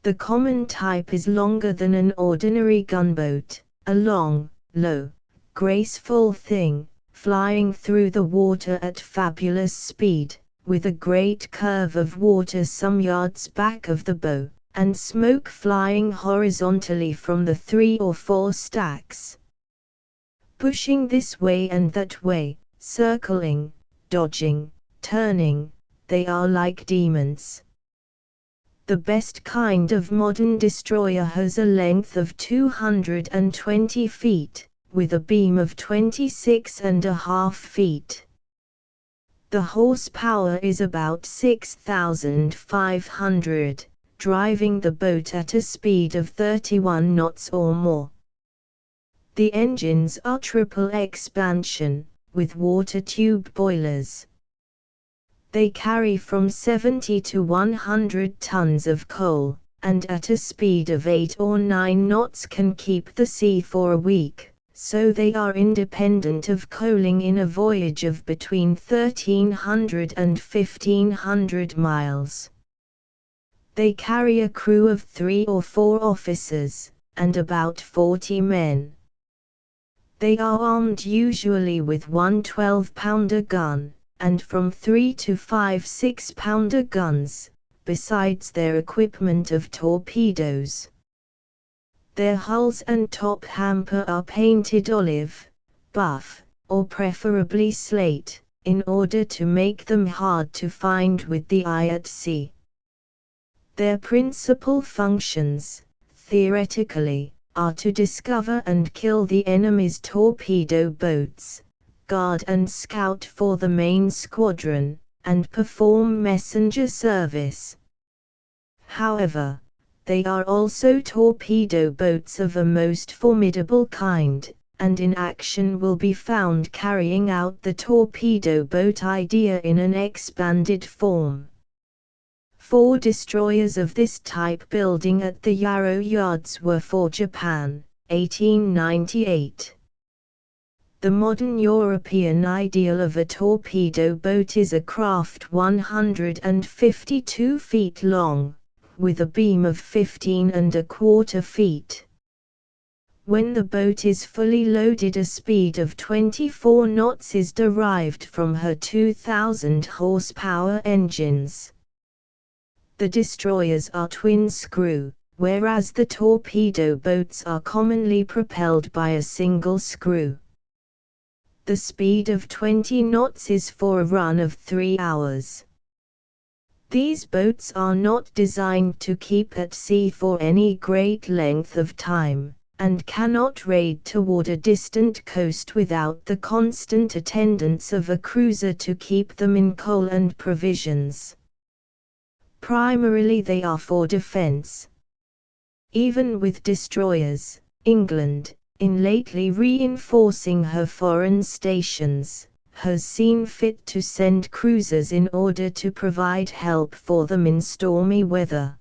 The common type is longer than an ordinary gunboat, a long, low, graceful thing, flying through the water at fabulous speed, with a great curve of water some yards back of the bow, and smoke flying horizontally from the 3 or 4 stacks. Pushing this way and that way, circling, dodging, turning, they are like demons. The best kind of modern destroyer has a length of 220 feet, with a beam of 26.5 feet. The horsepower is about 6,500, driving the boat at a speed of 31 knots or more. The engines are triple expansion, with water tube boilers. They carry from 70 to 100 tons of coal, and at a speed of 8 or 9 knots can keep the sea for a week, so they are independent of coaling in a voyage of between 1,300 and 1,500 miles. They carry a crew of 3 or 4 officers, and about 40 men. They are armed usually with one 12-pounder gun, and from 3 to 5 6-pounder guns, besides their equipment of torpedoes. Their hulls and top hamper are painted olive, buff, or preferably slate, in order to make them hard to find with the eye at sea. Their principal functions, theoretically, are to discover and kill the enemy's torpedo boats, guard and scout for the main squadron, and perform messenger service. However, they are also torpedo boats of a most formidable kind, and in action will be found carrying out the torpedo boat idea in an expanded form. 4 destroyers of this type building at the Yarrow Yards were for Japan, 1898. The modern European ideal of a torpedo boat is a craft 152 feet long, with a beam of 15¼ feet. When the boat is fully loaded, a speed of 24 knots is derived from her 2,000 horsepower engines. The destroyers are twin-screw, whereas the torpedo boats are commonly propelled by a single screw. The speed of 20 knots is for a run of 3 hours. These boats are not designed to keep at sea for any great length of time, and cannot raid toward a distant coast without the constant attendance of a cruiser to keep them in coal and provisions. Primarily they are for defense. Even with destroyers, England, in lately reinforcing her foreign stations, has seen fit to send cruisers in order to provide help for them in stormy weather.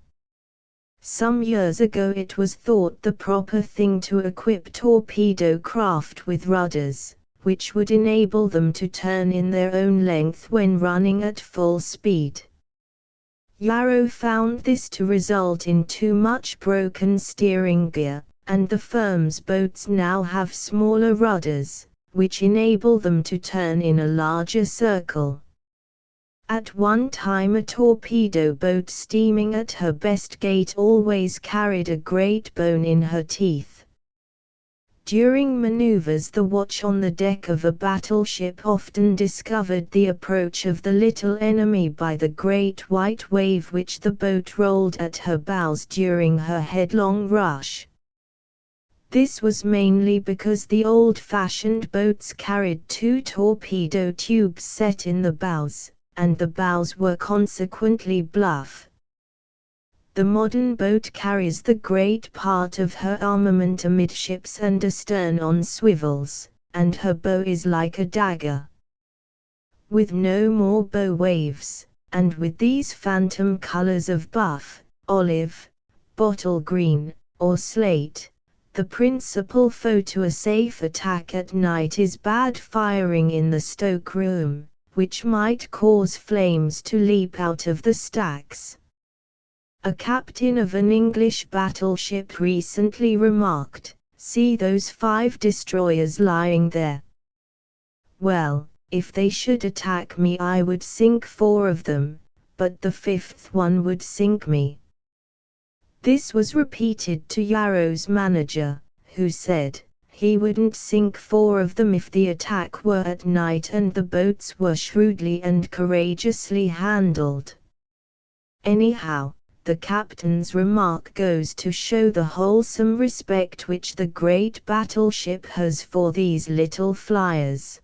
Some years ago it was thought the proper thing to equip torpedo craft with rudders, which would enable them to turn in their own length when running at full speed. Yarrow found this to result in too much broken steering gear, and the firm's boats now have smaller rudders, which enable them to turn in a larger circle. At one time a torpedo boat steaming at her best gait always carried a great bone in her teeth. During maneuvers, the watch on the deck of a battleship often discovered the approach of the little enemy by the great white wave which the boat rolled at her bows during her headlong rush. This was mainly because the old-fashioned boats carried 2 torpedo tubes set in the bows, and the bows were consequently bluff. The modern boat carries the great part of her armament amidships and astern on swivels, and her bow is like a dagger. With no more bow waves, and with these phantom colors of buff, olive, bottle green, or slate, the principal foe to a safe attack at night is bad firing in the stoke room, which might cause flames to leap out of the stacks. A captain of an English battleship recently remarked, "See those 5 destroyers lying there? Well, if they should attack me I would sink 4 of them, but the 5th one would sink me." This was repeated to Yarrow's manager, who said, he wouldn't sink 4 of them if the attack were at night and the boats were shrewdly and courageously handled. Anyhow, the captain's remark goes to show the wholesome respect which the great battleship has for these little flyers.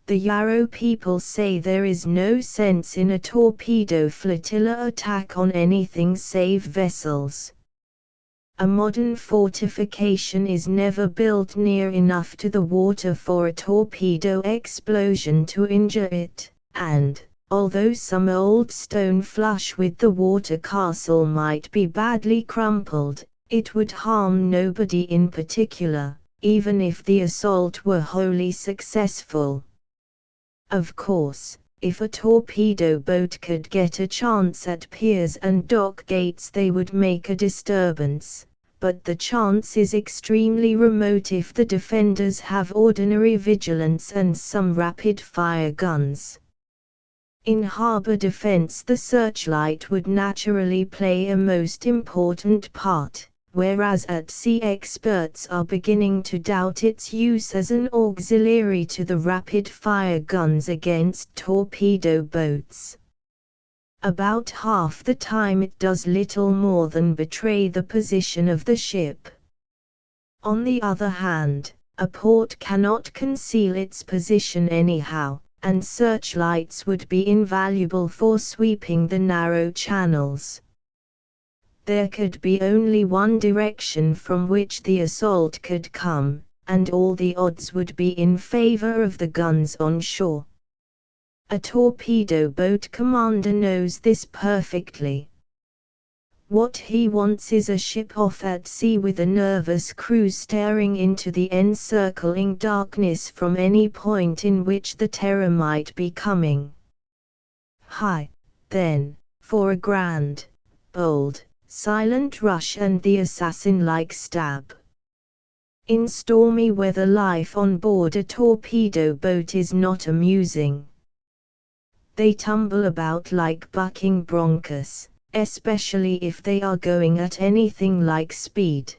The Yarrow people say there is no sense in a torpedo flotilla attack on anything save vessels. A modern fortification is never built near enough to the water for a torpedo explosion to injure it, and, although some old stone flush with the water castle might be badly crumpled, it would harm nobody in particular, even if the assault were wholly successful. Of course, if a torpedo boat could get a chance at piers and dock gates they would make a disturbance, but the chance is extremely remote if the defenders have ordinary vigilance and some rapid-fire guns. In harbor defense, the searchlight would naturally play a most important part, whereas at sea experts are beginning to doubt its use as an auxiliary to the rapid-fire guns against torpedo boats. About half the time it does little more than betray the position of the ship. On the other hand, a port cannot conceal its position anyhow, and searchlights would be invaluable for sweeping the narrow channels. There could be only one direction from which the assault could come, and all the odds would be in favor of the guns on shore. A torpedo boat commander knows this perfectly. What he wants is a ship off at sea with a nervous crew staring into the encircling darkness from any point in which the terror might be coming. Hi, then, for a grand, bold, silent rush and the assassin-like stab. In stormy weather, life on board a torpedo boat is not amusing. They tumble about like bucking bronchos, especially if they are going at anything like speed.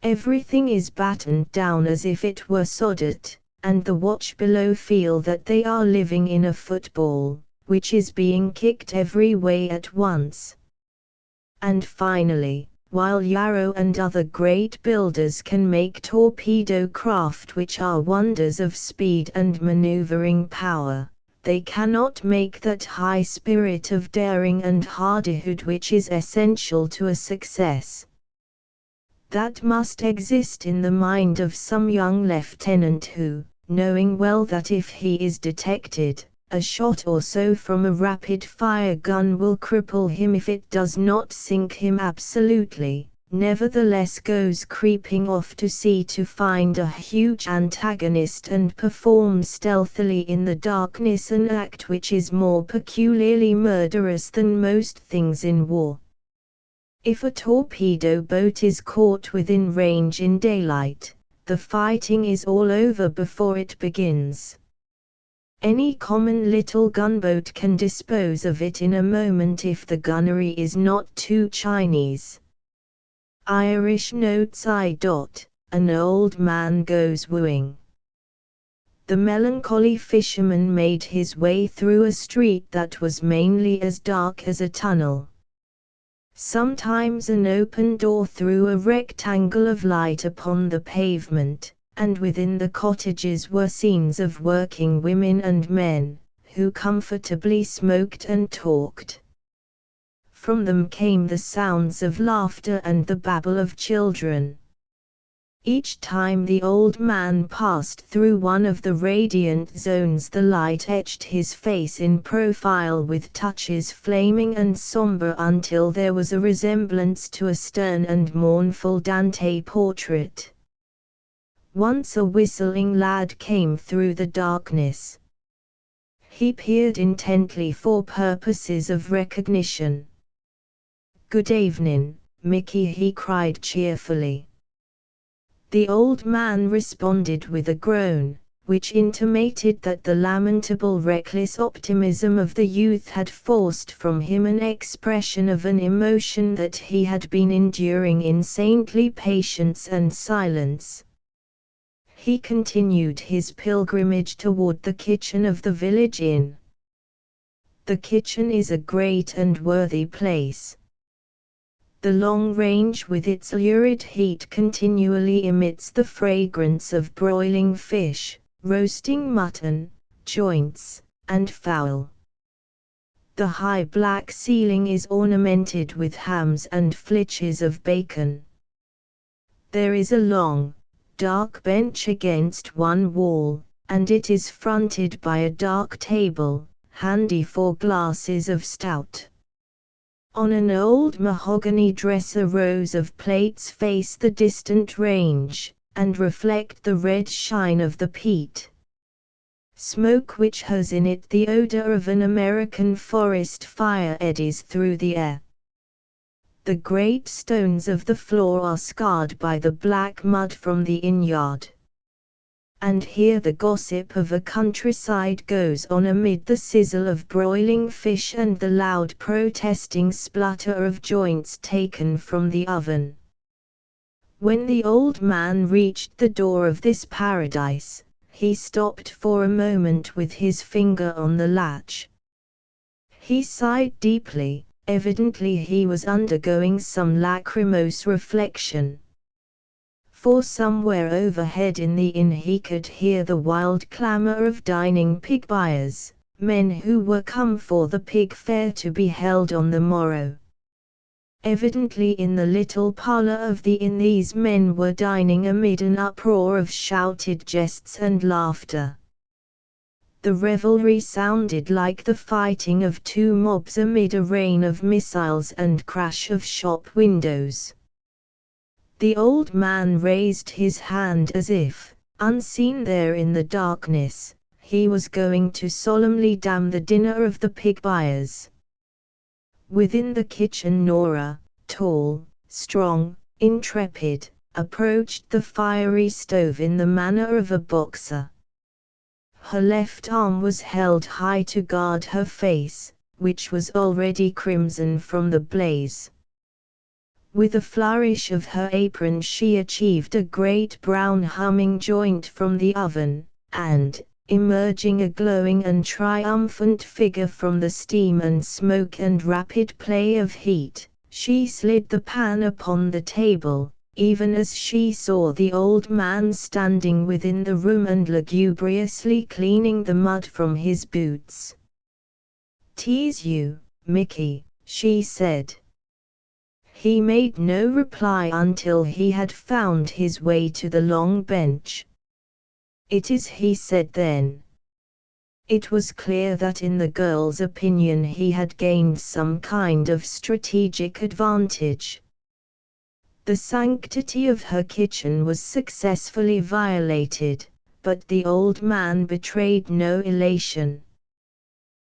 Everything is battened down as if it were sawdust, and the watch below feel that they are living in a football, which is being kicked every way at once. And finally, while Yarrow and other great builders can make torpedo craft which are wonders of speed and maneuvering power, they cannot make that high spirit of daring and hardihood which is essential to a success. That must exist in the mind of some young lieutenant who, knowing well that if he is detected, a shot or so from a rapid-fire gun will cripple him if it does not sink him absolutely, nevertheless goes creeping off to sea to find a huge antagonist and perform stealthily in the darkness an act which is more peculiarly murderous than most things in war. If a torpedo boat is caught within range in daylight, the fighting is all over before it begins. Any common little gunboat can dispose of it in a moment if the gunnery is not too Chinese. Irish notes I. An old man goes wooing. The melancholy fisherman made his way through a street that was mainly as dark as a tunnel. Sometimes an open door threw a rectangle of light upon the pavement, and within the cottages were scenes of working women and men, who comfortably smoked and talked. From them came the sounds of laughter and the babble of children. Each time the old man passed through one of the radiant zones, the light etched his face in profile with touches flaming and somber until there was a resemblance to a stern and mournful Dante portrait. Once a whistling lad came through the darkness. He peered intently for purposes of recognition. "Good evening, Mickey," he cried cheerfully. The old man responded with a groan, which intimated that the lamentable reckless optimism of the youth had forced from him an expression of an emotion that he had been enduring in saintly patience and silence. He continued his pilgrimage toward the kitchen of the village inn. The kitchen is a great and worthy place. The long range with its lurid heat continually emits the fragrance of broiling fish, roasting mutton, joints, and fowl. The high black ceiling is ornamented with hams and flitches of bacon. There is a long, dark bench against one wall, and it is fronted by a dark table, handy for glasses of stout. On an old mahogany dresser rows of plates face the distant range, and reflect the red shine of the peat. Smoke which has in it the odor of an American forest fire eddies through the air. The great stones of the floor are scarred by the black mud from the inn-yard. And here the gossip of a countryside goes on amid the sizzle of broiling fish and the loud protesting splutter of joints taken from the oven. When the old man reached the door of this paradise, he stopped for a moment with his finger on the latch. He sighed deeply, evidently he was undergoing some lachrymose reflection. For somewhere overhead in the inn he could hear the wild clamor of dining pig buyers, men who were come for the pig fair to be held on the morrow. Evidently in the little parlor of the inn these men were dining amid an uproar of shouted jests and laughter. The revelry sounded like the fighting of two mobs amid a rain of missiles and crash of shop windows. The old man raised his hand as if, unseen there in the darkness, he was going to solemnly damn the dinner of the pig buyers. Within the kitchen Nora, tall, strong, intrepid, approached the fiery stove in the manner of a boxer. Her left arm was held high to guard her face, which was already crimson from the blaze. With a flourish of her apron she achieved a great brown humming joint from the oven, and, emerging a glowing and triumphant figure from the steam and smoke and rapid play of heat, she slid the pan upon the table, even as she saw the old man standing within the room and lugubriously cleaning the mud from his boots. "Tease you, Mickey," she said. He made no reply until he had found his way to the long bench. "It is," he said then. It was clear that in the girl's opinion he had gained some kind of strategic advantage. The sanctity of her kitchen was successfully violated, but the old man betrayed no elation.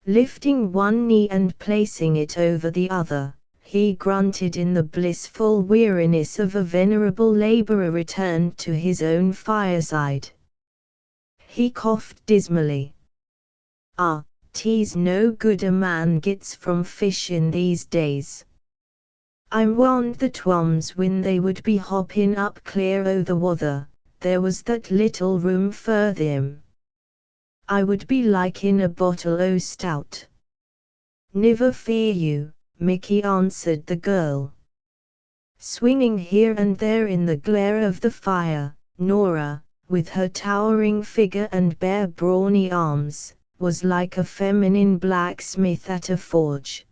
Lifting one knee and placing it over the other, he grunted in the blissful weariness of a venerable laborer returned to his own fireside. He coughed dismally. "Ah, 'tis no good a man gets from fish in these days. I warned the twums when they would be hopping up clear o' the wather, there was that little room for them. I would be like in a bottle o' stout." "Niver fear you," Mickey answered the girl. Swinging here and there in the glare of the fire, Nora, with her towering figure and bare brawny arms, was like a feminine blacksmith at a forge.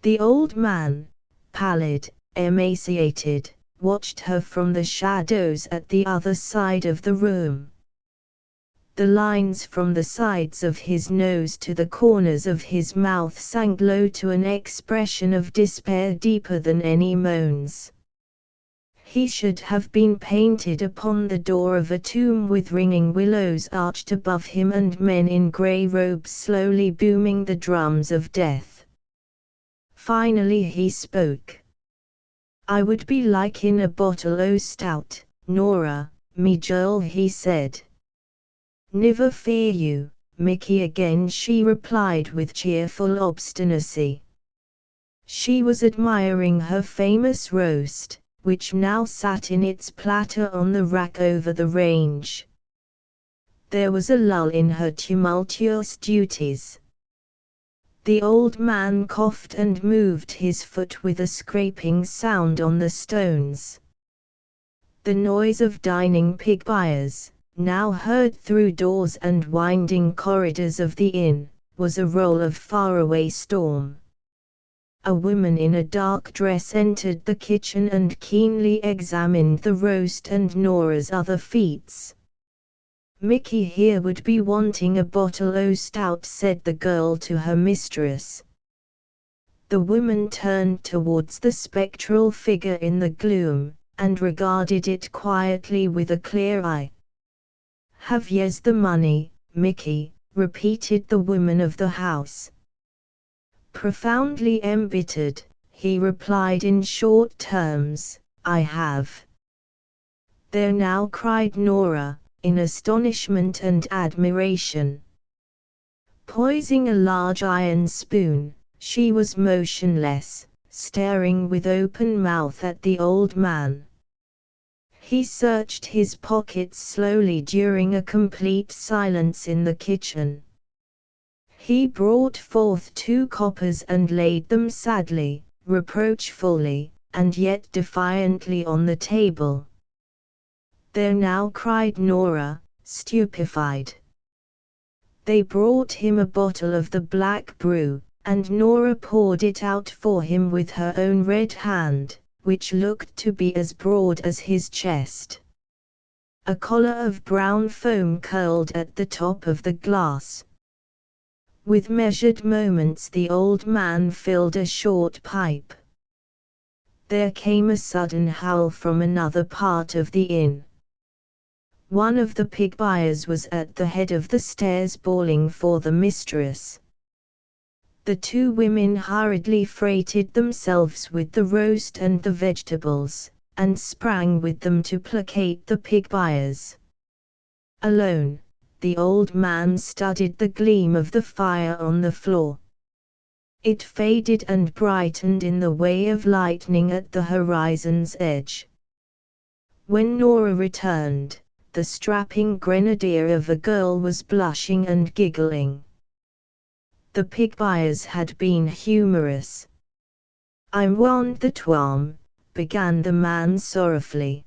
The old man, pallid, emaciated, watched her from the shadows at the other side of the room. The lines from the sides of his nose to the corners of his mouth sank low to an expression of despair deeper than any moans. He should have been painted upon the door of a tomb with ringing willows arched above him and men in grey robes slowly booming the drums of death. Finally he spoke. "I would be like in a bottle o' stout, Nora, me girl," he said. "Niver fear you, Mickey," again she replied with cheerful obstinacy. She was admiring her famous roast, which now sat in its platter on the rack over the range. There was a lull in her tumultuous duties. The old man coughed and moved his foot with a scraping sound on the stones. The noise of dining pig buyers, now heard through doors and winding corridors of the inn, was a roll of faraway storm. A woman in a dark dress entered the kitchen and keenly examined the roast and Nora's other feats. "Mickey here would be wanting a bottle o' stout," said the girl to her mistress. The woman turned towards the spectral figure in the gloom, and regarded it quietly with a clear eye. "Have yez the money, Mickey?" repeated the woman of the house. Profoundly embittered, he replied in short terms, "I have." "There now," cried Nora, in astonishment and admiration. Poising a large iron spoon, she was motionless, staring with open mouth at the old man. He searched his pockets slowly during a complete silence in the kitchen. He brought forth 2 coppers and laid them sadly, reproachfully, and yet defiantly on the table. "There now," cried Nora, stupefied. They brought him a bottle of the black brew, and Nora poured it out for him with her own red hand, which looked to be as broad as his chest. A collar of brown foam curled at the top of the glass. With measured moments the old man filled a short pipe. There came a sudden howl from another part of the inn. One of the pig buyers was at the head of the stairs bawling for the mistress. The 2 women hurriedly freighted themselves with the roast and the vegetables, and sprang with them to placate the pig buyers. Alone, the old man studied the gleam of the fire on the floor. It faded and brightened in the way of lightning at the horizon's edge. When Nora returned, the strapping grenadier of a girl was blushing and giggling. The pig buyers had been humorous. "I warned the twam," began the man sorrowfully.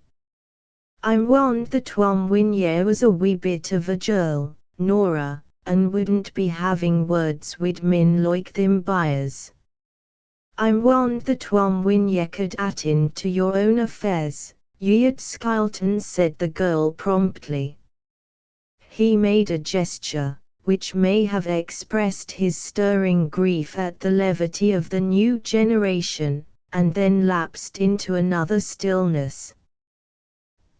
"I warned the twam when ye was a wee bit of a girl, Nora, and wouldn't be having words wid men like them buyers. I warned the twam when ye could attend to your own affairs, ye'd Skelton," said the girl promptly. He made a gesture, which may have expressed his stirring grief at the levity of the new generation, and then lapsed into another stillness.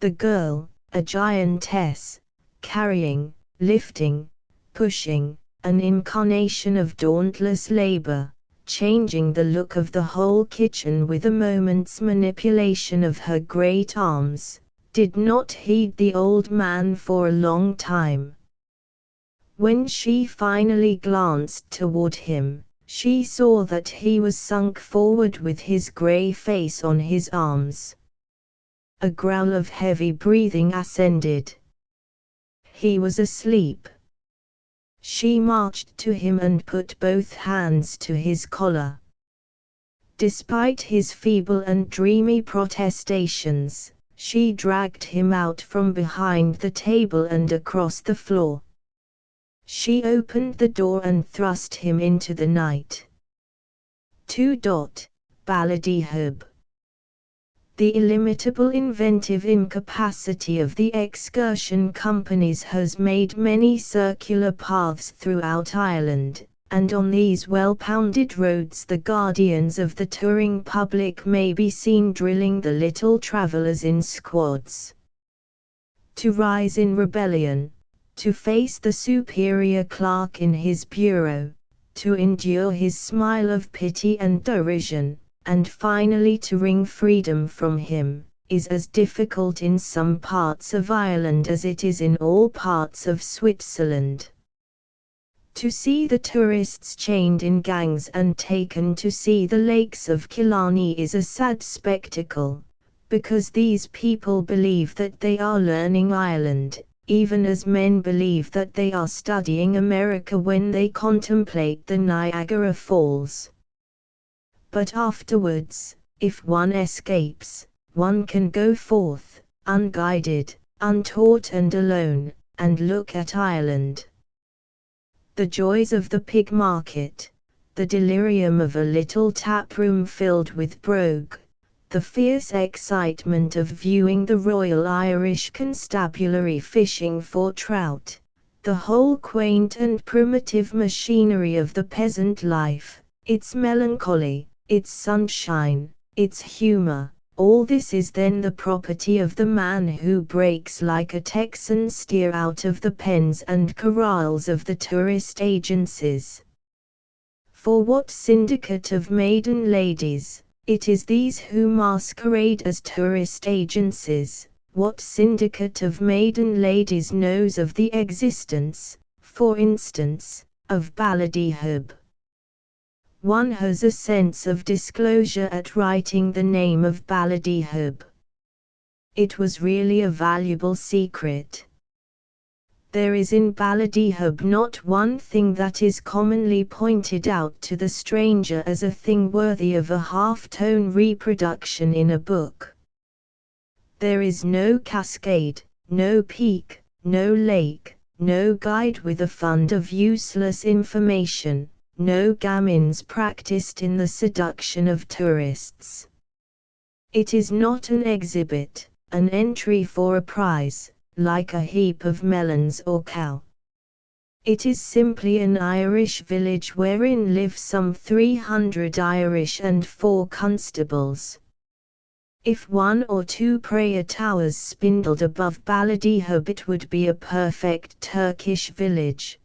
The girl, a giantess, carrying, lifting, pushing, an incarnation of dauntless labor, changing the look of the whole kitchen with a moment's manipulation of her great arms, did not heed the old man for a long time. When she finally glanced toward him, she saw that he was sunk forward with his gray face on his arms. A growl of heavy breathing ascended. He was asleep. She marched to him and put both hands to his collar. Despite his feeble and dreamy protestations, she dragged him out from behind the table and across the floor. She opened the door and thrust him into the night. Balladihub. The illimitable inventive incapacity of the excursion companies has made many circular paths throughout Ireland, and on these well-pounded roads the guardians of the touring public may be seen drilling the little travellers in squads. To rise in rebellion, to face the superior clerk in his bureau, to endure his smile of pity and derision, and finally to wring freedom from him, is as difficult in some parts of Ireland as it is in all parts of Switzerland. To see the tourists chained in gangs and taken to see the lakes of Killarney is a sad spectacle, because these people believe that they are learning Ireland, even as men believe that they are studying America when they contemplate the Niagara Falls. But afterwards, if one escapes, one can go forth, unguided, untaught and alone, and look at Ireland. The joys of the pig market, the delirium of a little taproom filled with brogue, the fierce excitement of viewing the Royal Irish Constabulary fishing for trout, the whole quaint and primitive machinery of the peasant life, its melancholy, its sunshine, its humor, all this is then the property of the man who breaks like a Texan steer out of the pens and corrals of the tourist agencies. For what syndicate of maiden ladies, it is these who masquerade as tourist agencies, what syndicate of maiden ladies knows of the existence, for instance, of Ballydehob? One has a sense of disclosure at writing the name of Ballydehob. It was really a valuable secret. There is in Ballydehob not one thing that is commonly pointed out to the stranger as a thing worthy of a half-tone reproduction in a book. There is no cascade, no peak, no lake, no guide with a fund of useless information, no gamins practiced in the seduction of tourists. It is not an exhibit, an entry for a prize, like a heap of melons or cow. It is simply an Irish village wherein live some 300 Irish and 4 constables. If 1 or 2 prayer towers spindled above Ballydehob, it would be a perfect Turkish village.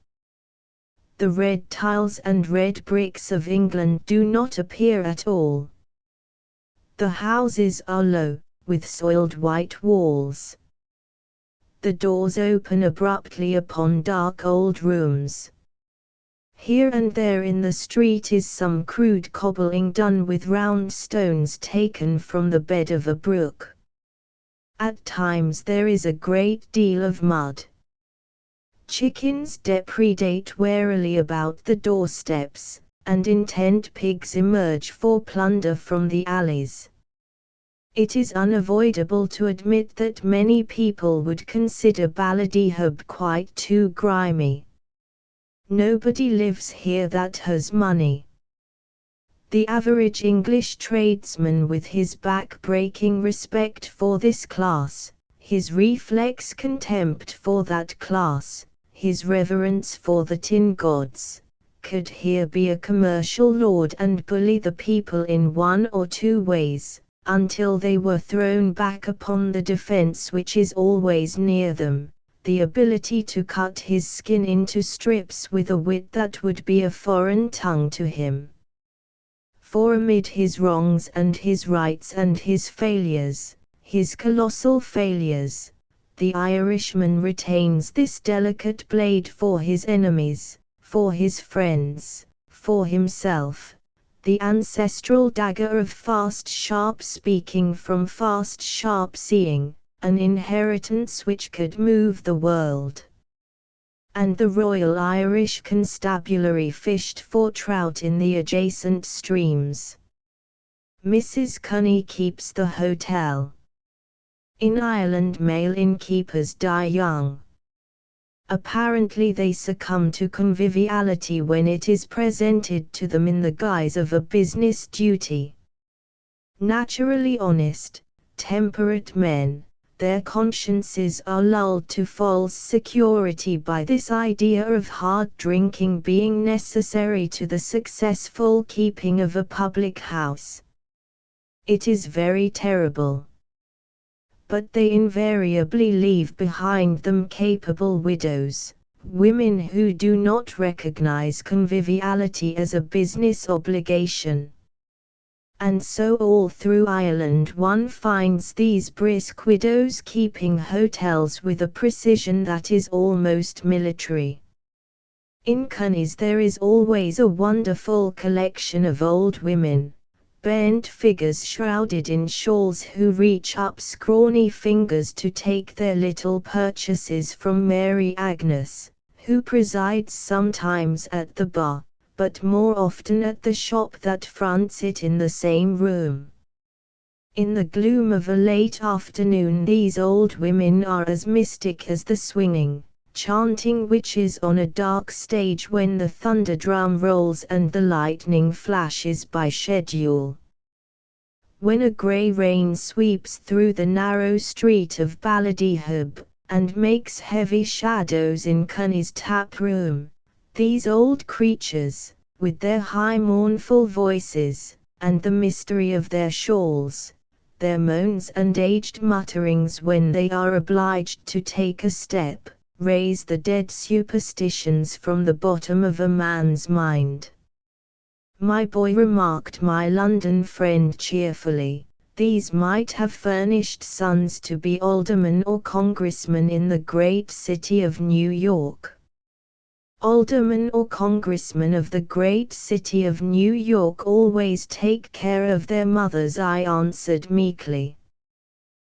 The red tiles and red bricks of England do not appear at all. The houses are low, with soiled white walls. The doors open abruptly upon dark old rooms. Here and there in the street is some crude cobbling done with round stones taken from the bed of a brook. At times there is a great deal of mud. Chickens depredate warily about the doorsteps, and intent pigs emerge for plunder from the alleys. It is unavoidable to admit that many people would consider Ballydehob quite too grimy. Nobody lives here that has money. The average English tradesman, with his back-breaking respect for this class, his reflex contempt for that class, his reverence for the tin gods, could here be a commercial lord and bully the people in 1 or 2 ways, until they were thrown back upon the defense which is always near them, the ability to cut his skin into strips with a wit that would be a foreign tongue to him. For amid his wrongs and his rights and his failures, his colossal failures, the Irishman retains this delicate blade for his enemies, for his friends, for himself, the ancestral dagger of fast sharp speaking from fast sharp seeing, an inheritance which could move the world. And the Royal Irish Constabulary fished for trout in the adjacent streams. Mrs. Cunny keeps the hotel. In Ireland male innkeepers die young. Apparently they succumb to conviviality when it is presented to them in the guise of a business duty. Naturally honest, temperate men, their consciences are lulled to false security by this idea of hard drinking being necessary to the successful keeping of a public house. It is very terrible. But they invariably leave behind them capable widows, women who do not recognize conviviality as a business obligation. And so all through Ireland one finds these brisk widows keeping hotels with a precision that is almost military. In Cunnies there is always a wonderful collection of old women, bent figures shrouded in shawls, who reach up scrawny fingers to take their little purchases from Mary Agnes, who presides sometimes at the bar, but more often at the shop that fronts it in the same room. In the gloom of a late afternoon these old women are as mystic as the swinging, chanting witches on a dark stage when the thunder drum rolls and the lightning flashes by schedule. When a grey rain sweeps through the narrow street of Ballydehob, and makes heavy shadows in Cunny's tap room, these old creatures, with their high mournful voices, and the mystery of their shawls, their moans and aged mutterings when they are obliged to take a step, raise the dead superstitions from the bottom of a man's mind. "My boy," remarked my London friend cheerfully, "these might have furnished sons to be aldermen or congressmen in the great city of New York." "Aldermen or congressmen of the great city of New York always take care of their mothers," I answered meekly.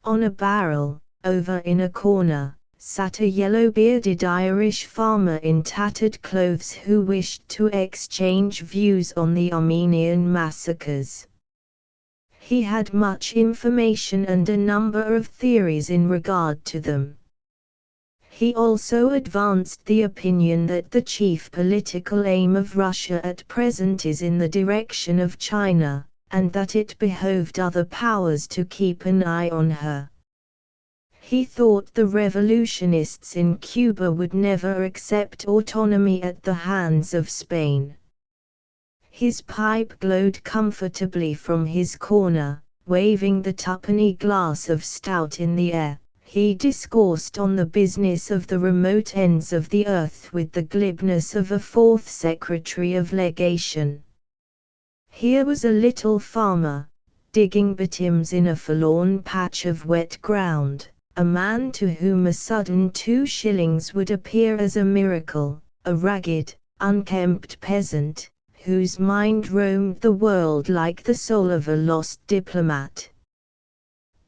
On a barrel, over in a corner, sat a yellow-bearded Irish farmer in tattered clothes who wished to exchange views on the Armenian massacres. He had much information and a number of theories in regard to them. He also advanced the opinion that the chief political aim of Russia at present is in the direction of China, and that it behoved other powers to keep an eye on her. He thought the revolutionists in Cuba would never accept autonomy at the hands of Spain. His pipe glowed comfortably from his corner, waving the twopenny glass of stout in the air. He discoursed on the business of the remote ends of the earth with the glibness of a fourth secretary of legation. Here was a little farmer, digging bitumes in a forlorn patch of wet ground, a man to whom a sudden 2 shillings would appear as a miracle, a ragged, unkempt peasant, whose mind roamed the world like the soul of a lost diplomat.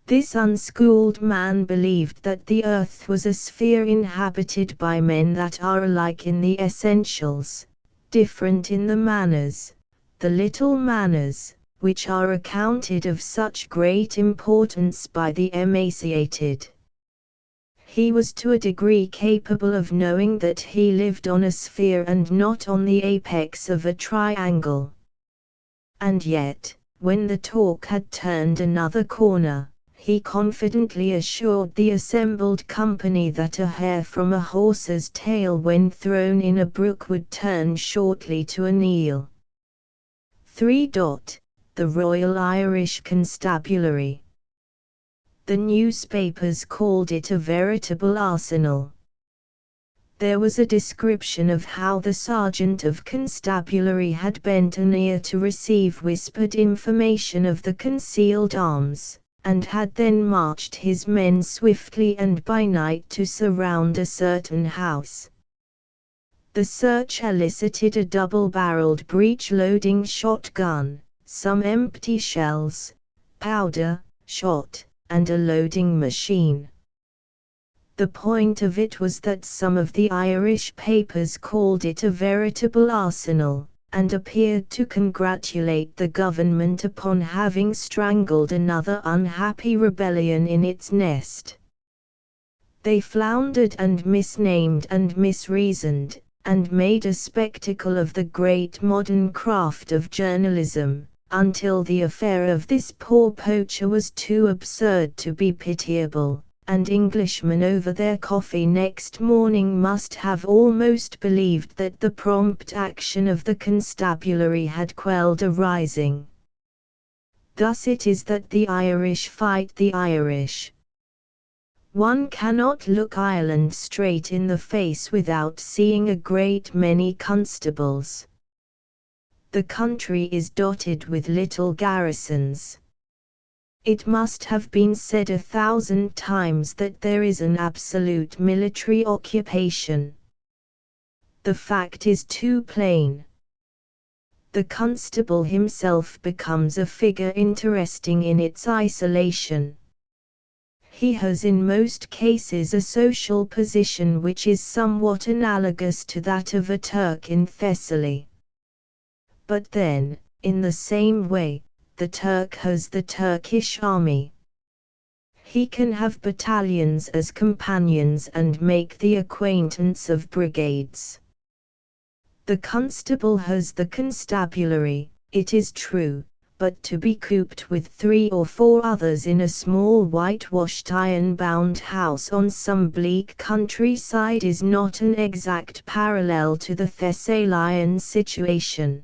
This unschooled man believed that the earth was a sphere inhabited by men that are alike in the essentials, different in the manners, the little manners, which are accounted of such great importance by the emaciated. He was to a degree capable of knowing that he lived on a sphere and not on the apex of a triangle. And yet, when the talk had turned another corner, he confidently assured the assembled company that a hair from a horse's tail when thrown in a brook would turn shortly to an eel. 3. The Royal Irish Constabulary. The newspapers called it a veritable arsenal. There was a description of how the sergeant of constabulary had bent an ear to receive whispered information of the concealed arms, and had then marched his men swiftly and by night to surround a certain house. The search elicited a double-barreled breech-loading shotgun, some empty shells, powder, shot, and a loading machine. The point of it was that some of the Irish papers called it a veritable arsenal, and appeared to congratulate the government upon having strangled another unhappy rebellion in its nest. They floundered and misnamed and misreasoned, and made a spectacle of the great modern craft of journalism, until the affair of this poor poacher was too absurd to be pitiable, and Englishmen over their coffee next morning must have almost believed that the prompt action of the constabulary had quelled a rising. Thus it is that the Irish fight the Irish. One cannot look Ireland straight in the face without seeing a great many constables. The country is dotted with little garrisons. It must have been said 1,000 times that there is an absolute military occupation. The fact is too plain. The constable himself becomes a figure interesting in its isolation. He has in most cases a social position which is somewhat analogous to that of a Turk in Thessaly. But then, in the same way, the Turk has the Turkish army. He can have battalions as companions and make the acquaintance of brigades. The constable has the constabulary, it is true, but to be cooped with 3 or 4 others in a small whitewashed iron-bound house on some bleak countryside is not an exact parallel to the Thessalian situation.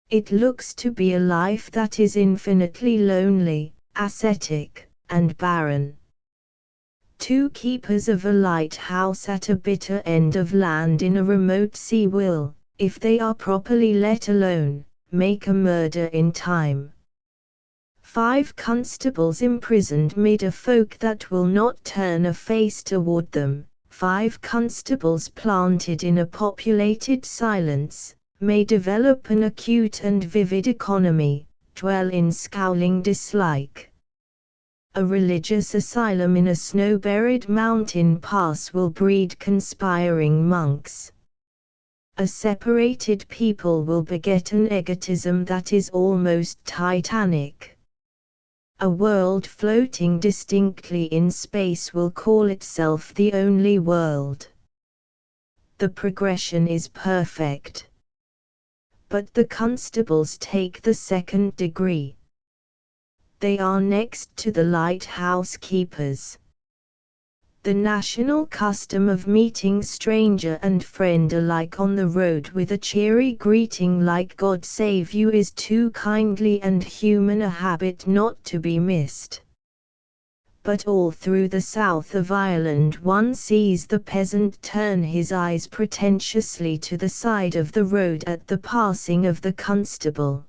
It looks to be a life that is infinitely lonely, ascetic, and barren. 2 keepers of a lighthouse at a bitter end of land in a remote sea will, if they are properly let alone, make a murder in time. 5 constables imprisoned mid a folk that will not turn a face toward them. 5 constables planted in a populated silence, may develop an acute and vivid economy, dwell in scowling dislike. A religious asylum in a snow-buried mountain pass will breed conspiring monks. A separated people will beget an egotism that is almost titanic. A world floating distinctly in space will call itself the only world. The progression is perfect. But the constables take the second degree. They are next to the lighthouse keepers. The national custom of meeting stranger and friend alike on the road with a cheery greeting like "God save you" is too kindly and human a habit not to be missed. But all through the south of Ireland one sees the peasant turn his eyes pretentiously to the side of the road at the passing of the constable.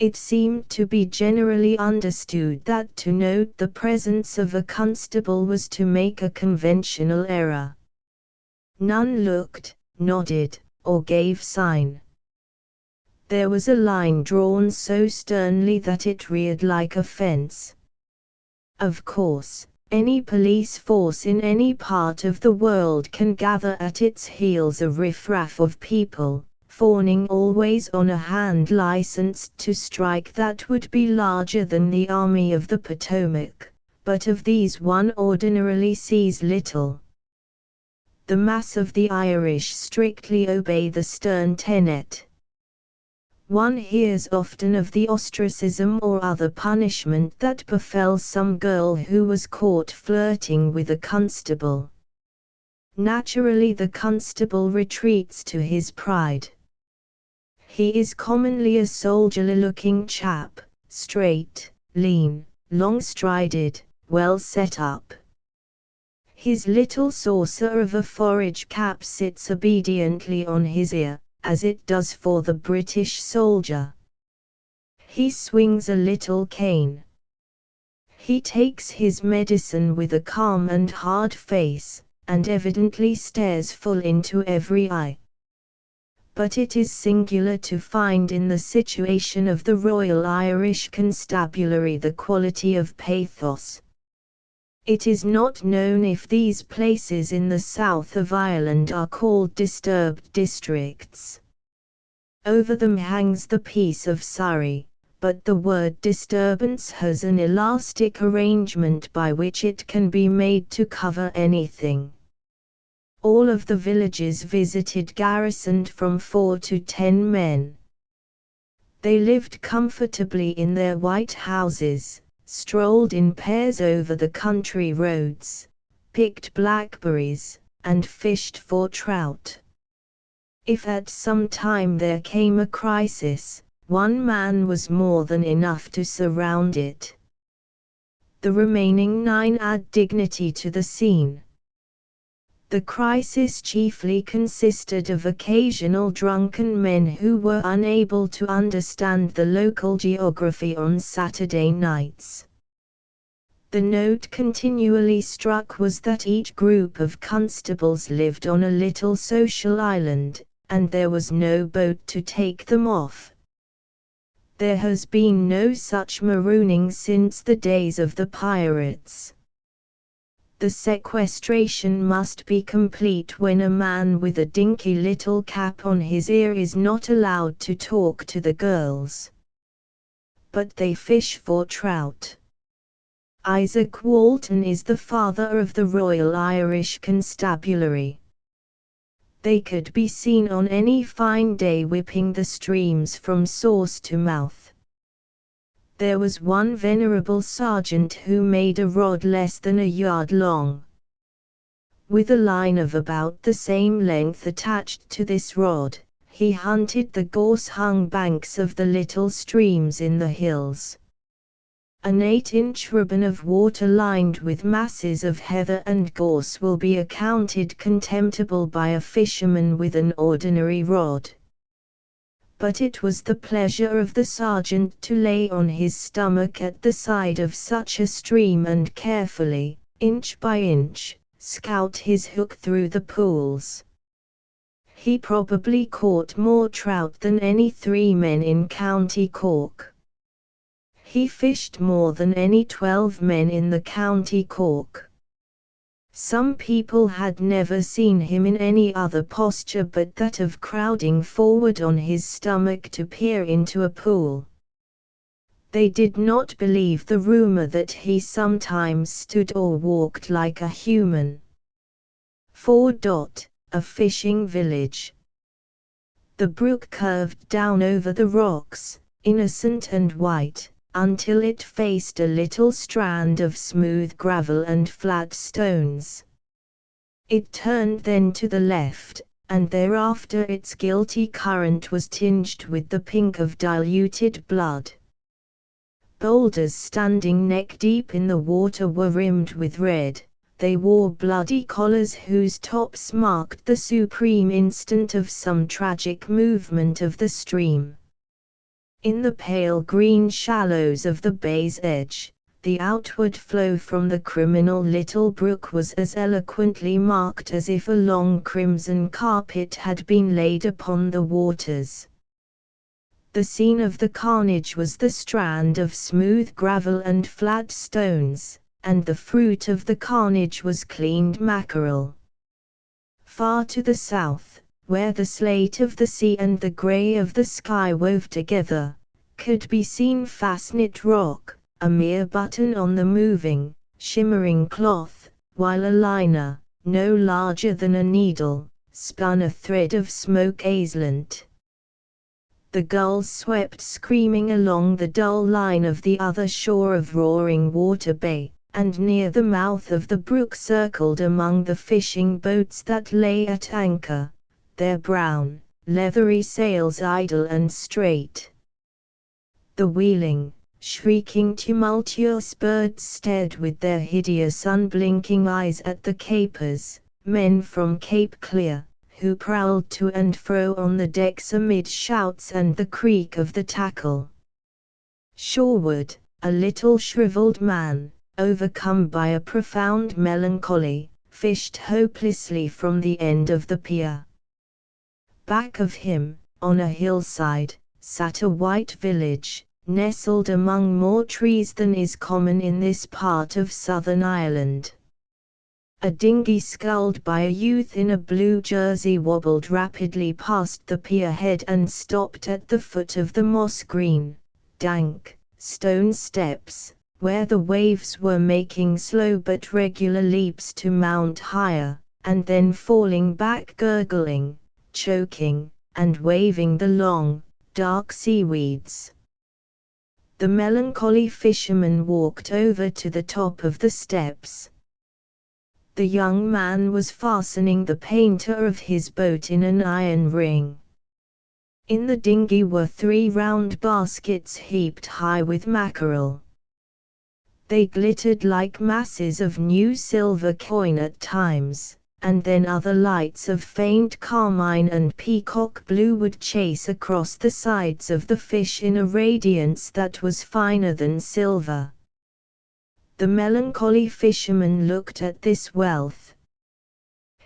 It seemed to be generally understood that to note the presence of a constable was to make a conventional error. None looked, nodded, or gave sign. There was a line drawn so sternly that it reared like a fence. Of course, any police force in any part of the world can gather at its heels a riffraff of people, fawning always on a hand licensed to strike that would be larger than the Army of the Potomac, but of these one ordinarily sees little. The mass of the Irish strictly obey the stern tenet. One hears often of the ostracism or other punishment that befell some girl who was caught flirting with a constable. Naturally the constable retreats to his pride. He is commonly a soldierly-looking chap, straight, lean, long-strided, well set up. His little saucer of a forage cap sits obediently on his ear, as it does for the British soldier. He swings a little cane. He takes his medicine with a calm and hard face, and evidently stares full into every eye. But it is singular to find in the situation of the Royal Irish Constabulary the quality of pathos. It is not known if these places in the south of Ireland are called disturbed districts. Over them hangs the peace of Surrey, but the word disturbance has an elastic arrangement by which it can be made to cover anything. All of the villages visited garrisoned from 4 to 10 men. They lived comfortably in their white houses, strolled in pairs over the country roads, picked blackberries, and fished for trout. If at some time there came a crisis, one man was more than enough to surround it. The remaining 9 add dignity to the scene. The crisis chiefly consisted of occasional drunken men who were unable to understand the local geography on Saturday nights. The note continually struck was that each group of constables lived on a little social island, and there was no boat to take them off. There has been no such marooning since the days of the pirates. The sequestration must be complete when a man with a dinky little cap on his ear is not allowed to talk to the girls. But they fish for trout. Isaac Walton is the father of the Royal Irish Constabulary. They could be seen on any fine day whipping the streams from source to mouth. There was one venerable sergeant who made a rod less than a yard long. With a line of about the same length attached to this rod, he hunted the gorse-hung banks of the little streams in the hills. An 8-inch ribbon of water lined with masses of heather and gorse will be accounted contemptible by a fisherman with an ordinary rod. but it was the pleasure of the sergeant to lay on his stomach at the side of such a stream and carefully, inch by inch, scout his hook through the pools. He probably caught more trout than any 3 men in County Cork. He fished more than any 12 men in the County Cork. Some people had never seen him in any other posture but that of crowding forward on his stomach to peer into a pool. They did not believe the rumor that he sometimes stood or walked like a human. 4. A fishing village. The brook curved down over the rocks, innocent and white, until it faced a little strand of smooth gravel and flat stones. It turned then to the left, and thereafter its guilty current was tinged with the pink of diluted blood. Boulders standing neck-deep in the water were rimmed with red. They wore bloody collars whose tops marked the supreme instant of some tragic movement of the stream. In the pale green shallows of the bay's edge, the outward flow from the criminal little brook was as eloquently marked as if a long crimson carpet had been laid upon the waters. The scene of the carnage was the strand of smooth gravel and flat stones, and the fruit of the carnage was cleaned mackerel. Far to the south, where the slate of the sea and the grey of the sky wove together, could be seen Fastnet Rock, a mere button on the moving, shimmering cloth, while a liner, no larger than a needle, spun a thread of smoke aslant. The gulls swept screaming along the dull line of the other shore of Roaring Water Bay, and near the mouth of the brook circled among the fishing boats that lay at anchor, their brown, leathery sails idle and straight. The wheeling, shrieking tumultuous birds stared with their hideous unblinking eyes at the capers, men from Cape Clear, who prowled to and fro on the decks amid shouts and the creak of the tackle. Shoreward, a little shriveled man, overcome by a profound melancholy, fished hopelessly from the end of the pier. Back of him, on a hillside, sat a white village, nestled among more trees than is common in this part of southern Ireland. A dinghy sculled by a youth in a blue jersey wobbled rapidly past the pier head and stopped at the foot of the moss-green, dank, stone steps, where the waves were making slow but regular leaps to mount higher, and then falling back gurgling, choking, and waving the long, dark seaweeds. The melancholy fisherman walked over to the top of the steps. The young man was fastening the painter of his boat in an iron ring. In the dinghy were 3 round baskets heaped high with mackerel. They glittered like masses of new silver coin at times, and then other lights of faint carmine and peacock blue would chase across the sides of the fish in a radiance that was finer than silver. The melancholy fisherman looked at this wealth.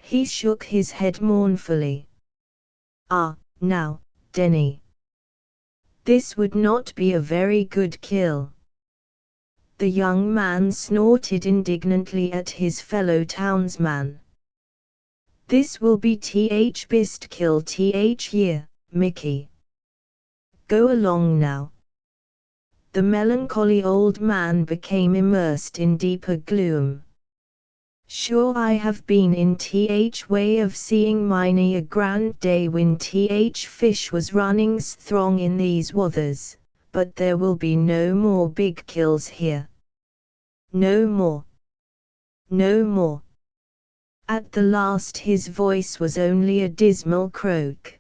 He shook his head mournfully. "Ah, now, Denny. This would not be a very good kill." The young man snorted indignantly at his fellow townsman. "This will be best kill year, Mickey. Go along now." The melancholy old man became immersed in deeper gloom. "Sure I have been in way of seeing many a grand day when fish was running throng in these waters, but there will be no more big kills here. No more. No more." At the last his voice was only a dismal croak.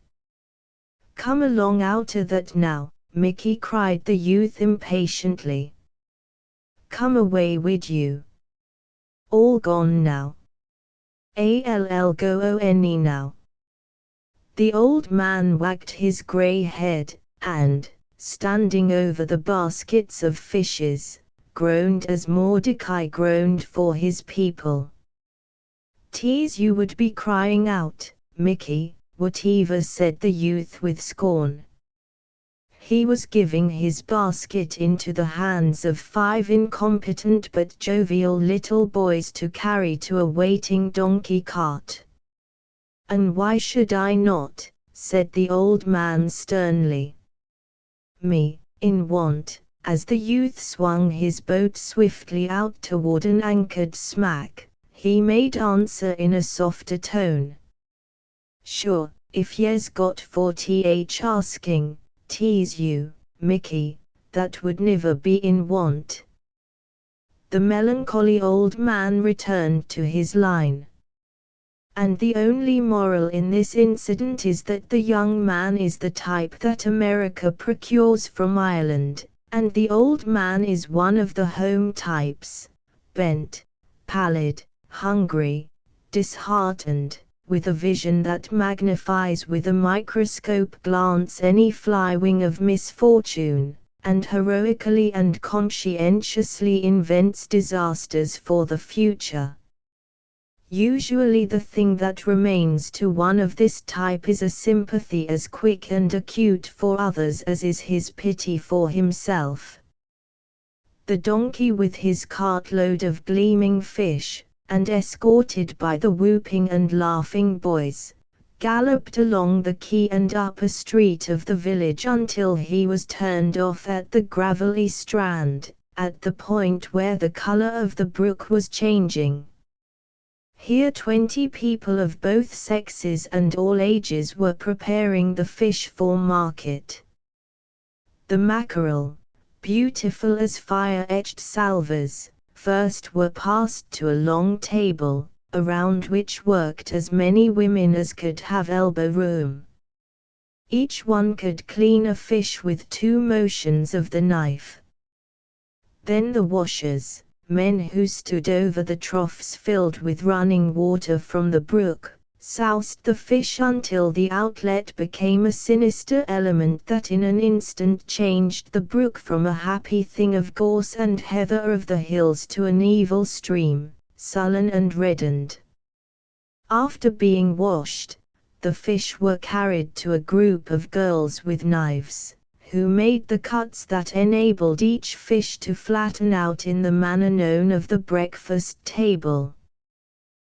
"Come along out o' that now, Mickey," cried the youth impatiently. "Come away wid you. All gone now. All go o any now. The old man wagged his grey head, and, standing over the baskets of fishes, groaned as Mordecai groaned for his people. "'Tis you would be crying out, Mickey," whatever said the youth with scorn. He was giving his basket into the hands of 5 incompetent but jovial little boys to carry to a waiting donkey cart. "And why should I not?" said the old man sternly. "Me, in want," as the youth swung his boat swiftly out toward an anchored smack, he made answer in a softer tone. "Sure, if ye's got 40h asking, tease you, Mickey, that would niver be in want." The melancholy old man returned to his line. And the only moral in this incident is that the young man is the type that America procures from Ireland, and the old man is one of the home types, bent, pallid, hungry, disheartened, with a vision that magnifies with a microscope glance any flywing of misfortune, and heroically and conscientiously invents disasters for the future. Usually the thing that remains to one of this type is a sympathy as quick and acute for others as is his pity for himself. The donkey with his cartload of gleaming fish, and escorted by the whooping and laughing boys, galloped along the quay and up a street of the village until he was turned off at the gravelly strand, at the point where the color of the brook was changing. Here 20 people of both sexes and all ages were preparing the fish for market. The mackerel, beautiful as fire-etched salvers, first were passed to a long table, around which worked as many women as could have elbow room. Each one could clean a fish with 2 motions of the knife. Then the washers, men who stood over the troughs filled with running water from the brook, soused the fish until the outlet became a sinister element that in an instant changed the brook from a happy thing of gorse and heather of the hills to an evil stream, sullen and reddened. After being washed, the fish were carried to a group of girls with knives, who made the cuts that enabled each fish to flatten out in the manner known of the breakfast table.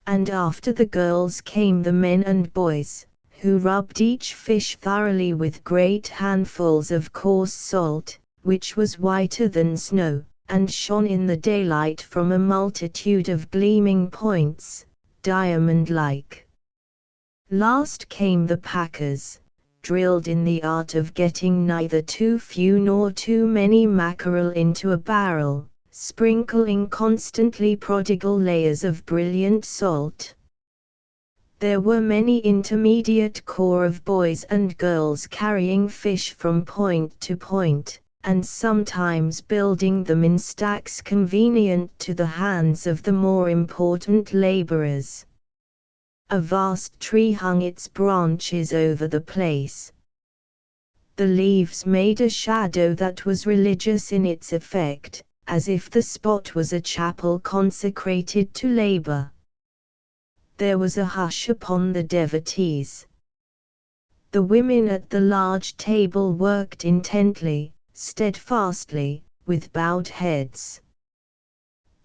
And after the girls came the men and boys, who rubbed each fish thoroughly with great handfuls of coarse salt, which was whiter than snow, and shone in the daylight from a multitude of gleaming points, diamond-like. Last came the packers, drilled in the art of getting neither too few nor too many mackerel into a barrel, sprinkling constantly prodigal layers of brilliant salt. There were many intermediate corps of boys and girls carrying fish from point to point, and sometimes building them in stacks convenient to the hands of the more important laborers. A vast tree hung its branches over the place. The leaves made a shadow that was religious in its effect, as if the spot was a chapel consecrated to labor. There was a hush upon the devotees. The women at the large table worked intently, steadfastly, with bowed heads.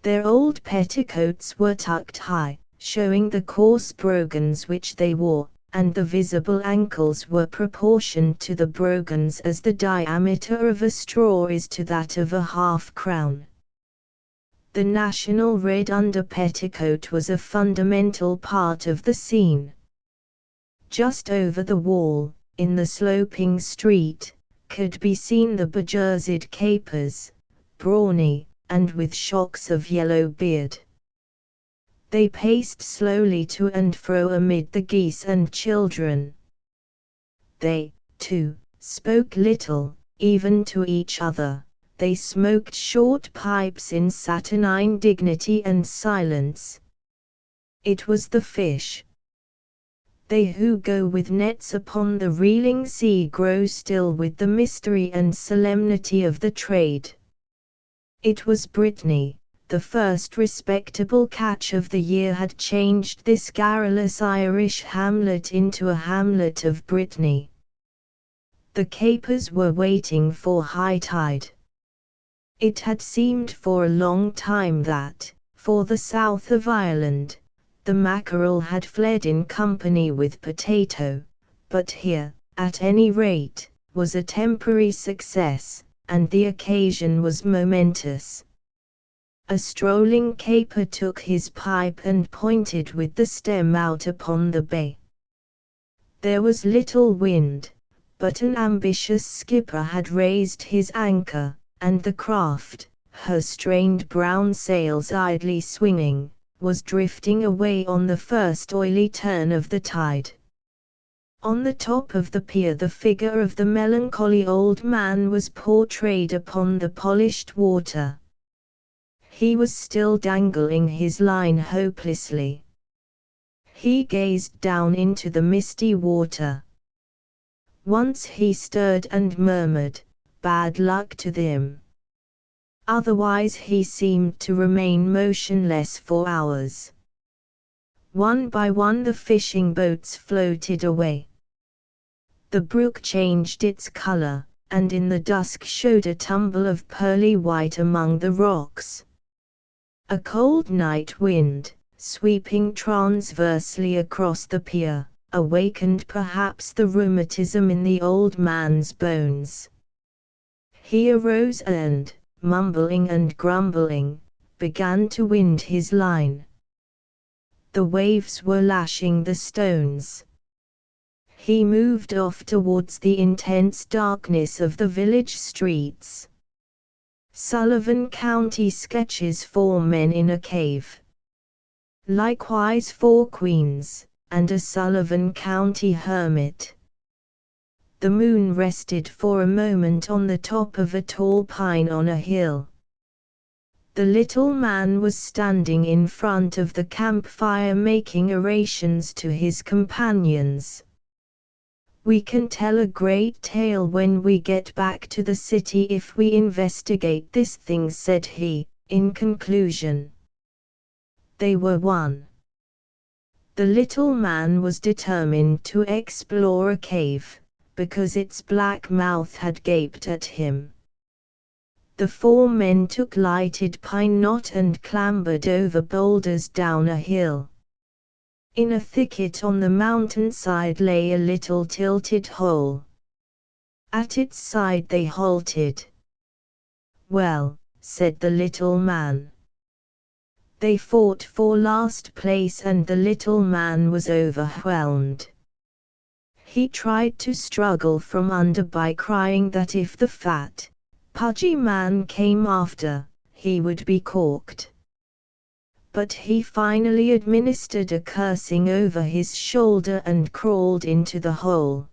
Their old petticoats were tucked high, showing the coarse brogans which they wore, and the visible ankles were proportioned to the brogans as the diameter of a straw is to that of a half-crown. The national red under-petticoat was a fundamental part of the scene. Just over the wall, in the sloping street, could be seen the bejerseyed capers, brawny, and with shocks of yellow beard. They paced slowly to and fro amid the geese and children. They, too, spoke little, even to each other. They smoked short pipes in saturnine dignity and silence. It was the fish. They who go with nets upon the reeling sea grow still with the mystery and solemnity of the trade. It was Brittany, the first respectable catch of the year, had changed this garrulous Irish hamlet into a hamlet of Brittany. The capers were waiting for high tide. It had seemed for a long time that, for the south of Ireland, the mackerel had fled in company with potato, but here, at any rate, was a temporary success, and the occasion was momentous. A strolling caper took his pipe and pointed with the stem out upon the bay. There was little wind, but an ambitious skipper had raised his anchor, and the craft, her strained brown sails idly swinging, was drifting away on the first oily turn of the tide. On the top of the pier the figure of the melancholy old man was portrayed upon the polished water. He was still dangling his line hopelessly. He gazed down into the misty water. Once he stirred and murmured, "Bad luck to them." Otherwise he seemed to remain motionless for hours. One by one the fishing boats floated away. The brook changed its color, and in the dusk showed a tumble of pearly white among the rocks. A cold night wind, sweeping transversely across the pier, awakened perhaps the rheumatism in the old man's bones. He arose and, mumbling and grumbling, began to wind his line. The waves were lashing the stones. He moved off towards the intense darkness of the village streets. Sullivan County sketches 4 men in a cave. Likewise 4 queens, and a Sullivan County hermit. The moon rested for a moment on the top of a tall pine on a hill. The little man was standing in front of the campfire making orations to his companions. "We can tell a great tale when we get back to the city if we investigate this thing," said he, in conclusion. They were one. The little man was determined to explore a cave, because its black mouth had gaped at him. The 4 men took lighted pine knot and clambered over boulders down a hill. In a thicket on the mountainside lay a little tilted hole. At its side they halted. "Well," said the little man. They fought for last place and the little man was overwhelmed. He tried to struggle from under by crying that if the fat, pudgy man came after, he would be corked. But he finally administered a cursing over his shoulder and crawled into the hole.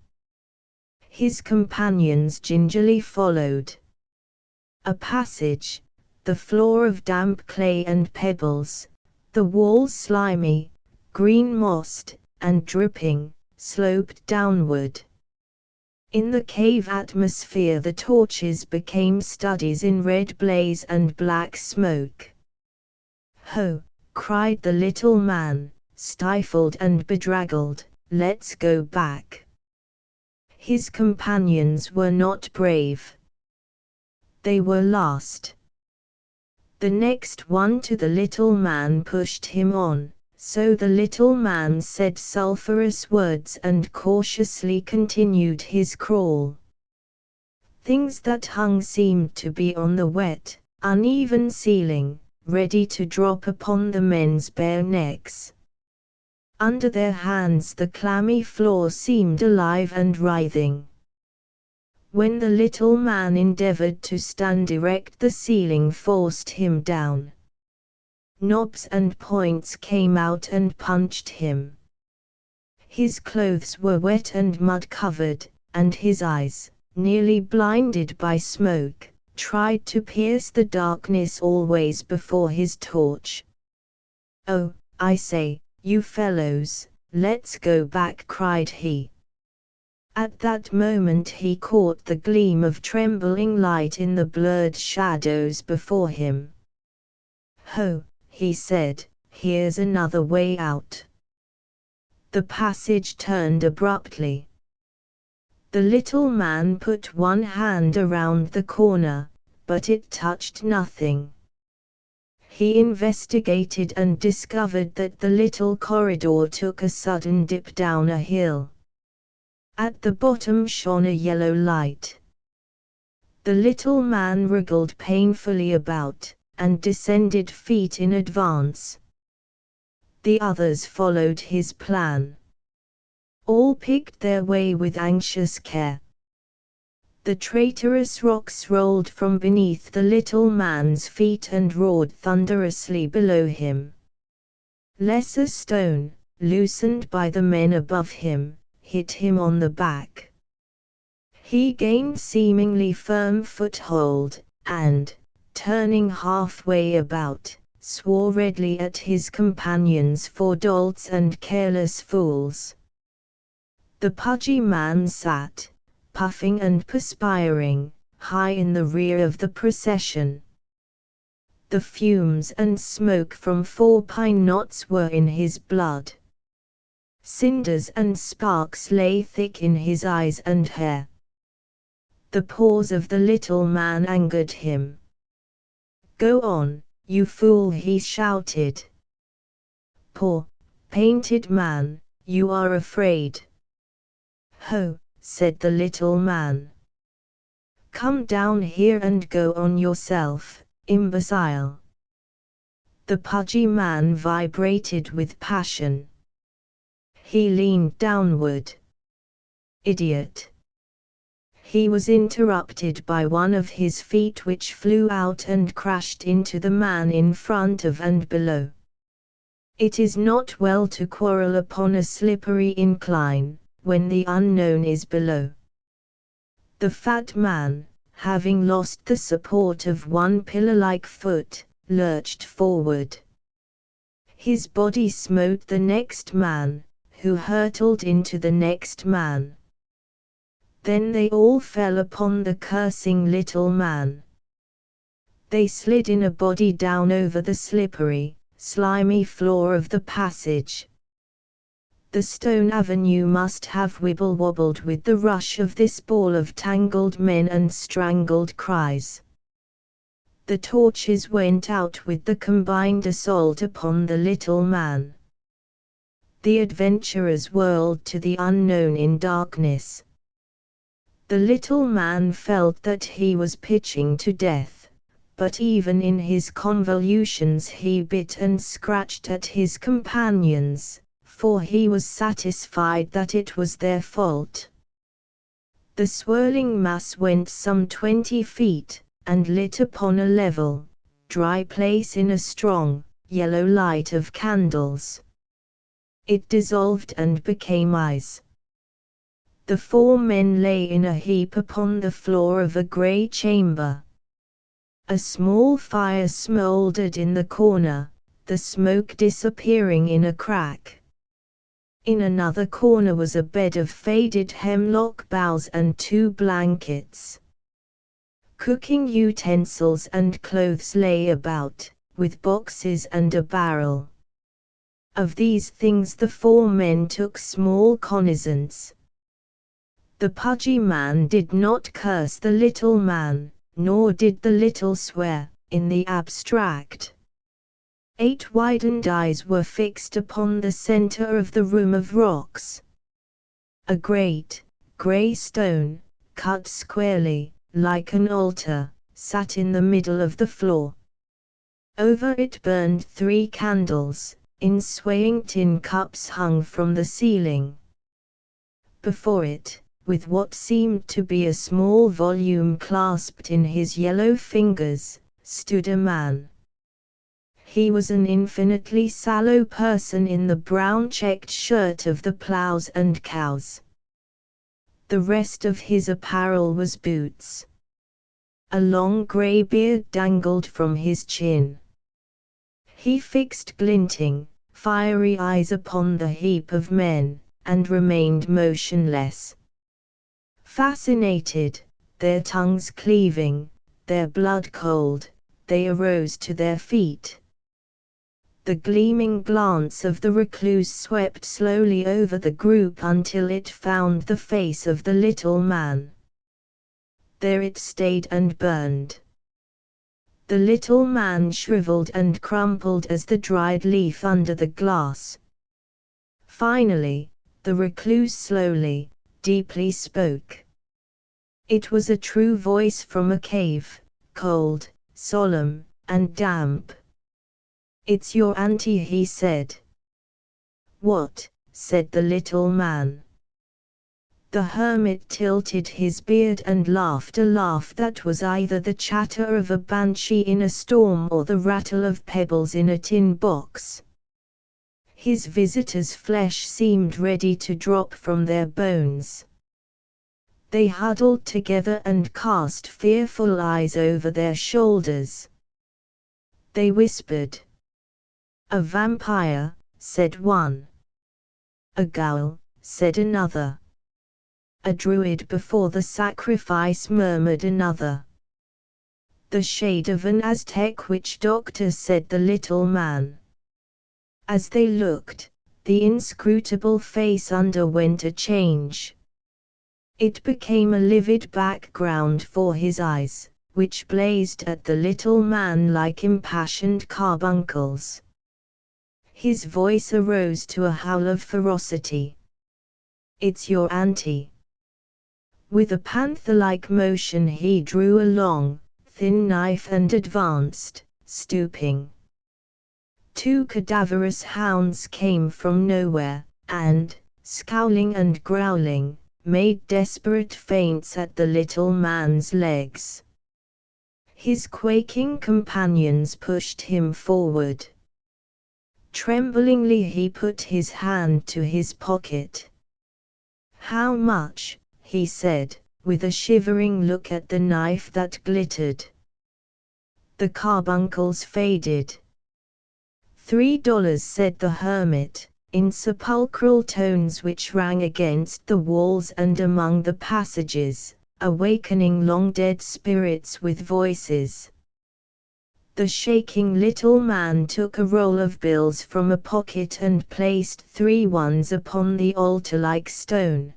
His companions gingerly followed. A passage, the floor of damp clay and pebbles, the walls slimy, green-mossed, and dripping, sloped downward. In the cave atmosphere the torches became studies in red blaze and black smoke. "Ho!" cried the little man, stifled and bedraggled, "let's go back." His companions were not brave. They were last. The next one to the little man pushed him on. So the little man said sulphurous words and cautiously continued his crawl. Things that hung seemed to be on the wet, uneven ceiling, ready to drop upon the men's bare necks. Under their hands the clammy floor seemed alive and writhing. When the little man endeavored to stand erect, the ceiling forced him down. Knobs and points came out and punched him. His clothes were wet and mud-covered, and his eyes, nearly blinded by smoke, tried to pierce the darkness always before his torch. "Oh, I say, you fellows, "Let's go back," cried he. At that moment he caught the gleam of trembling light in the blurred shadows before him. "Ho," he said, "here's another way out." The passage turned abruptly. The little man put one hand around the corner, but it touched nothing. He investigated and discovered that the little corridor took a sudden dip down a hill. At the bottom shone a yellow light. The little man wriggled painfully about, and descended feet in advance. The others followed his plan. All picked their way with anxious care. The traitorous rocks rolled from beneath the little man's feet and roared thunderously below him. Lesser stone, loosened by the men above him, hit him on the back. He gained seemingly firm foothold, and, turning halfway about, swore redly at his companions for dolts and careless fools. The pudgy man sat, puffing and perspiring, high in the rear of the procession. The fumes and smoke from 4 pine knots were in his blood. Cinders and sparks lay thick in his eyes and hair. The pause of the little man angered him. "Go on, you fool," he shouted. "Poor, painted man, you are afraid." "Ho," said the little man. "Come down here and go on yourself, imbecile." The pudgy man vibrated with passion. He leaned downward. "Idiot!" He was interrupted by one of his feet which flew out and crashed into the man in front of and below. It is not well to quarrel upon a slippery incline, when the unknown is below. The fat man, having lost the support of one pillar-like foot, lurched forward. His body smote the next man, who hurtled into the next man. Then they all fell upon the cursing little man. They slid in a body down over the slippery, slimy floor of the passage. The stone avenue must have wibble-wobbled with the rush of this ball of tangled men and strangled cries. The torches went out with the combined assault upon the little man. The adventurers whirled to the unknown in darkness. The little man felt that he was pitching to death, but even in his convulsions he bit and scratched at his companions, for he was satisfied that it was their fault. The swirling mass went some 20 feet, and lit upon a level, dry place in a strong, yellow light of candles. It dissolved and became ice. The 4 men lay in a heap upon the floor of a grey chamber. A small fire smouldered in the corner, the smoke disappearing in a crack. In another corner was a bed of faded hemlock boughs and 2 blankets. Cooking utensils and clothes lay about, with boxes and a barrel. Of these things the 4 men took small cognizance. The pudgy man did not curse the little man, nor did the little swear, in the abstract. 8 widened eyes were fixed upon the center of the room of rocks. A great, grey stone, cut squarely, like an altar, sat in the middle of the floor. Over it burned 3 candles, in swaying tin cups hung from the ceiling. Before it, with what seemed to be a small volume clasped in his yellow fingers, stood a man. He was an infinitely sallow person in the brown checked shirt of the ploughs and cows. The rest of his apparel was boots. A long grey beard dangled from his chin. He fixed glinting, fiery eyes upon the heap of men, and remained motionless. Fascinated, their tongues cleaving, their blood cold, they arose to their feet. The gleaming glance of the recluse swept slowly over the group until it found the face of the little man. There it stayed and burned. The little man shriveled and crumpled as the dried leaf under the glass. Finally, the recluse slowly, deeply spoke. It was a true voice from a cave, cold, solemn, and damp. "It's your auntie," he said. "What?" said the little man. The hermit tilted his beard and laughed a laugh that was either the chatter of a banshee in a storm or the rattle of pebbles in a tin box. His visitors' flesh seemed ready to drop from their bones. They huddled together and cast fearful eyes over their shoulders. They whispered. "A vampire," said one. "A ghoul," said another. "A druid before the sacrifice," murmured another. "The shade of an Aztec witch doctor," said the little man. As they looked, the inscrutable face underwent a change. It became a livid background for his eyes, which blazed at the little man like impassioned carbuncles. His voice arose to a howl of ferocity. "It's your auntie." With a panther-like motion he drew a long, thin knife and advanced, stooping. Two cadaverous hounds came from nowhere, and, scowling and growling, made desperate feints at the little man's legs. His quaking companions pushed him forward. Tremblingly he put his hand to his pocket. "How much?" he said, with a shivering look at the knife that glittered. The carbuncles faded. $3, said the hermit, in sepulchral tones which rang against the walls and among the passages, awakening long-dead spirits with voices. The shaking little man took a roll of bills from a pocket and placed 3 ones upon the altar-like stone.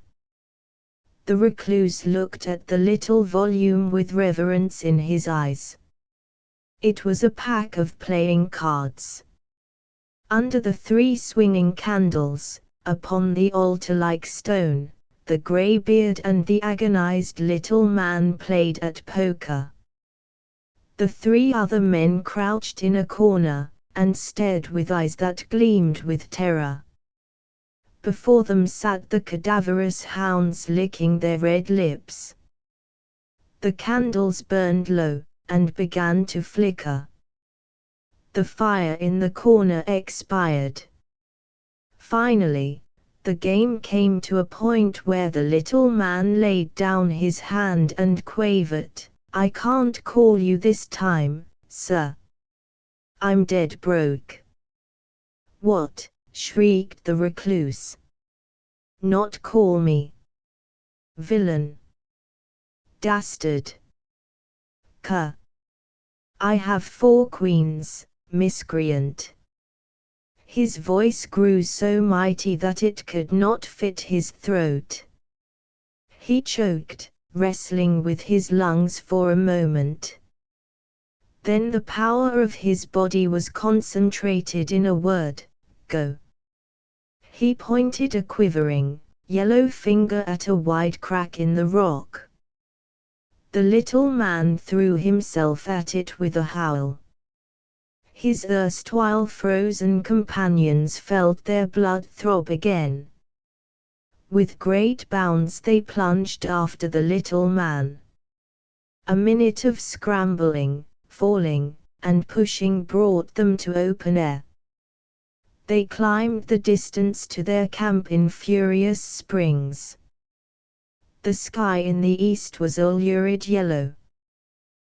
The recluse looked at the little volume with reverence in his eyes. It was a pack of playing cards. Under the 3 swinging candles, upon the altar-like stone, the grey-beard and the agonized little man played at poker. The 3 other men crouched in a corner, and stared with eyes that gleamed with terror. Before them sat the cadaverous hounds licking their red lips. The candles burned low, and began to flicker. The fire in the corner expired. Finally, the game came to a point where the little man laid down his hand and quavered, "I can't call you this time, sir. I'm dead broke." "What?" shrieked the recluse. "Not call me? Villain! Dastard! Cur! I have 4 queens, miscreant." His voice grew so mighty that it could not fit his throat. He choked, wrestling with his lungs for a moment. Then the power of his body was concentrated in a word: "Go." He pointed a quivering, yellow finger at a wide crack in the rock. The little man threw himself at it with a howl. His erstwhile frozen companions felt their blood throb again. With great bounds they plunged after the little man. A minute of scrambling, falling, and pushing brought them to open air. They climbed the distance to their camp in furious springs. The sky in the east was a lurid yellow.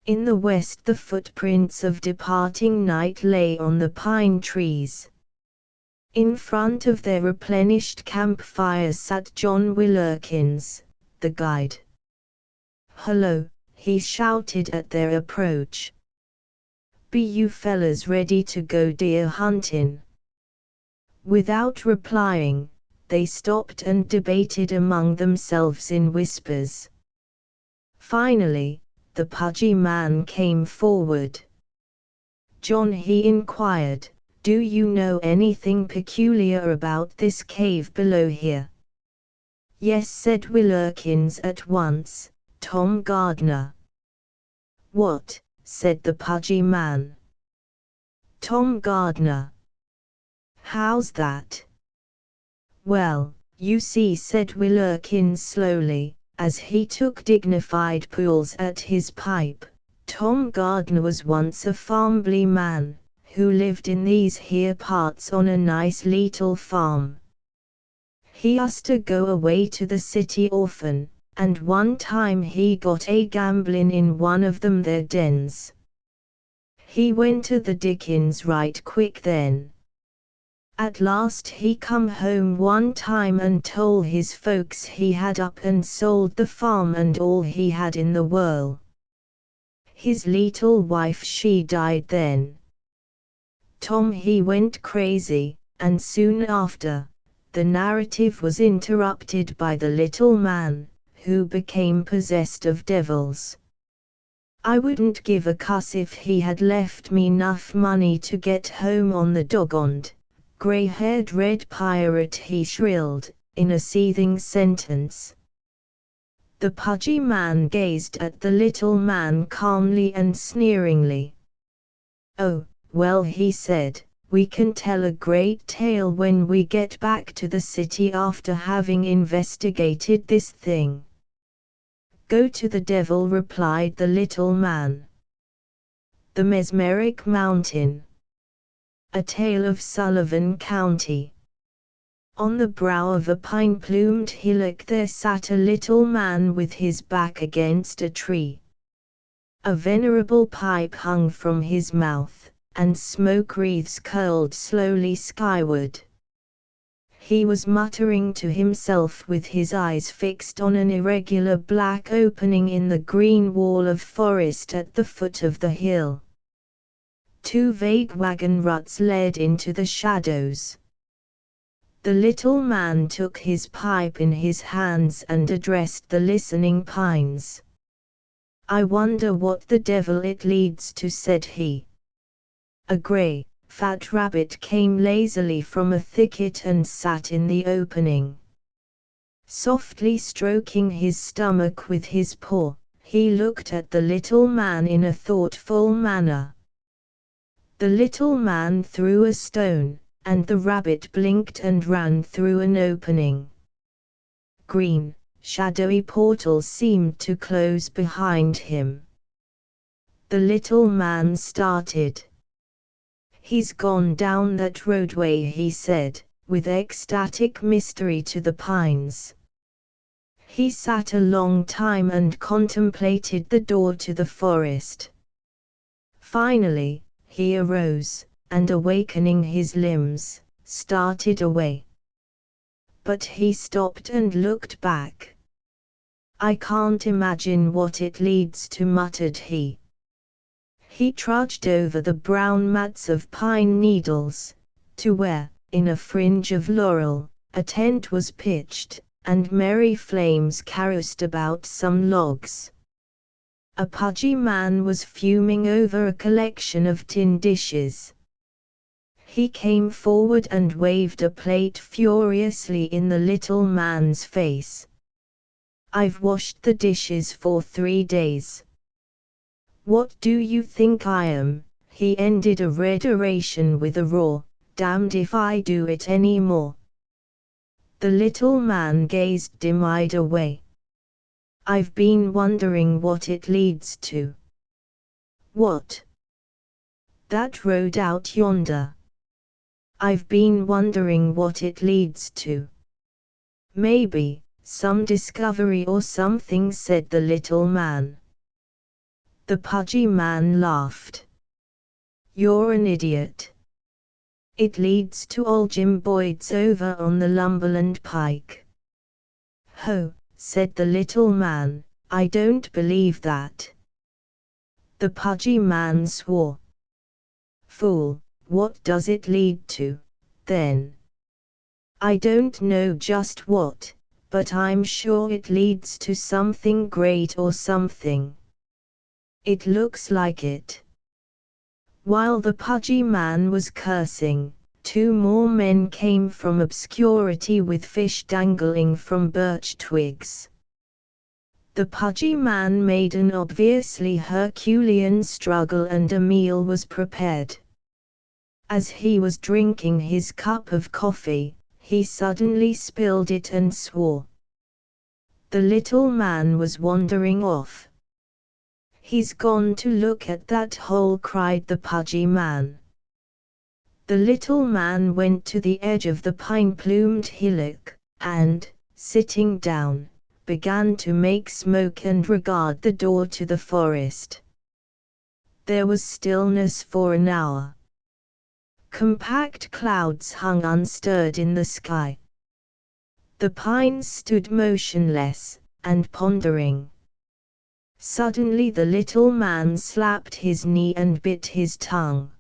In the west the footprints of departing night lay on the pine trees. In front of their replenished campfire sat John Willerkins, the guide. "Hello," he shouted at their approach. "Be you fellas ready to go deer huntin'?" Without replying, they stopped and debated among themselves in whispers. Finally, the pudgy man came forward. "John," he inquired, "do you know anything peculiar about this cave below here?" "Yes," said Willerkins at once, "Tom Gardner." "What?" said the pudgy man. "Tom Gardner. How's that?" "Well, you see," said Willerkins slowly, as he took dignified pulls at his pipe, "Tom Gardner was once a farmbly man, who lived in these here parts on a nice leetle farm. He uster go away to the city often, and one time he got a gamblin' in one of them there dens. He went to the dickens right quick then. At last he come home one time and told his folks he had up and sold the farm and all he had in the world. His leetle wife she died then. Tom he went crazy, and soon after, the narrative was interrupted by the little man, who became possessed of devils. I wouldn't give a cuss if he had left me 'nough money to get home on the doggoned, grey-haired red pirate," he shrilled, in a seething sentence. The pudgy man gazed at the little man calmly and sneeringly. "Oh, well," he said, "we can tell a great tale when we get back to the city after having investigated this thing." "Go to the devil," replied the little man. The Mesmeric Mountain. A Tale of Sullivan County. On the brow of a pine-plumed hillock there sat a little man with his back against a tree. A venerable pipe hung from his mouth, and smoke wreaths curled slowly skyward. He was muttering to himself with his eyes fixed on an irregular black opening in the green wall of forest at the foot of the hill. Two vague wagon ruts led into the shadows. The little man took his pipe in his hands and addressed the listening pines. "I wonder what the devil it leads to," said he. A gray, fat rabbit came lazily from a thicket and sat in the opening. Softly stroking his stomach with his paw, he looked at the little man in a thoughtful manner. The little man threw a stone, and the rabbit blinked and ran through an opening. Green, shadowy portals seemed to close behind him. The little man started. "He's gone down that roadway," he said, with ecstatic mystery to the pines. He sat a long time and contemplated the door to the forest. Finally, he arose, and awakening his limbs, started away. But he stopped and looked back. "I can't imagine what it leads to," muttered he. He trudged over the brown mats of pine needles, to where, in a fringe of laurel, a tent was pitched, and merry flames caroused about some logs. A pudgy man was fuming over a collection of tin dishes. He came forward and waved a plate furiously in the little man's face. "I've washed the dishes for 3 days. What do you think I am?" He ended a red oration with a roar, "Damned if I do it any more." The little man gazed dim-eyed away. "I've been wondering what it leads to." "What?" "That road out yonder. I've been wondering what it leads to. Maybe, some discovery or something," said the little man. The pudgy man laughed. "You're an idiot. It leads to old Jim Boyd's over on the Lumberland Pike. Ho, said the little man, I don't believe that. The pudgy man swore. Fool, what does it lead to, then? I don't know just what, but I'm sure it leads to something great or something. It looks like it. While the pudgy man was cursing, 2 more men came from obscurity with fish dangling from birch twigs. The pudgy man made an obviously Herculean struggle and a meal was prepared. As he was drinking his cup of coffee, he suddenly spilled it and swore. The little man was wandering off. He's gone to look at that hole, cried the pudgy man. The little man went to the edge of the pine-plumed hillock, and, sitting down, began to make smoke and regard the door to the forest. There was stillness for an hour. Compact clouds hung unstirred in the sky. The pines stood motionless, and pondering. Suddenly the little man slapped his knee and bit his tongue.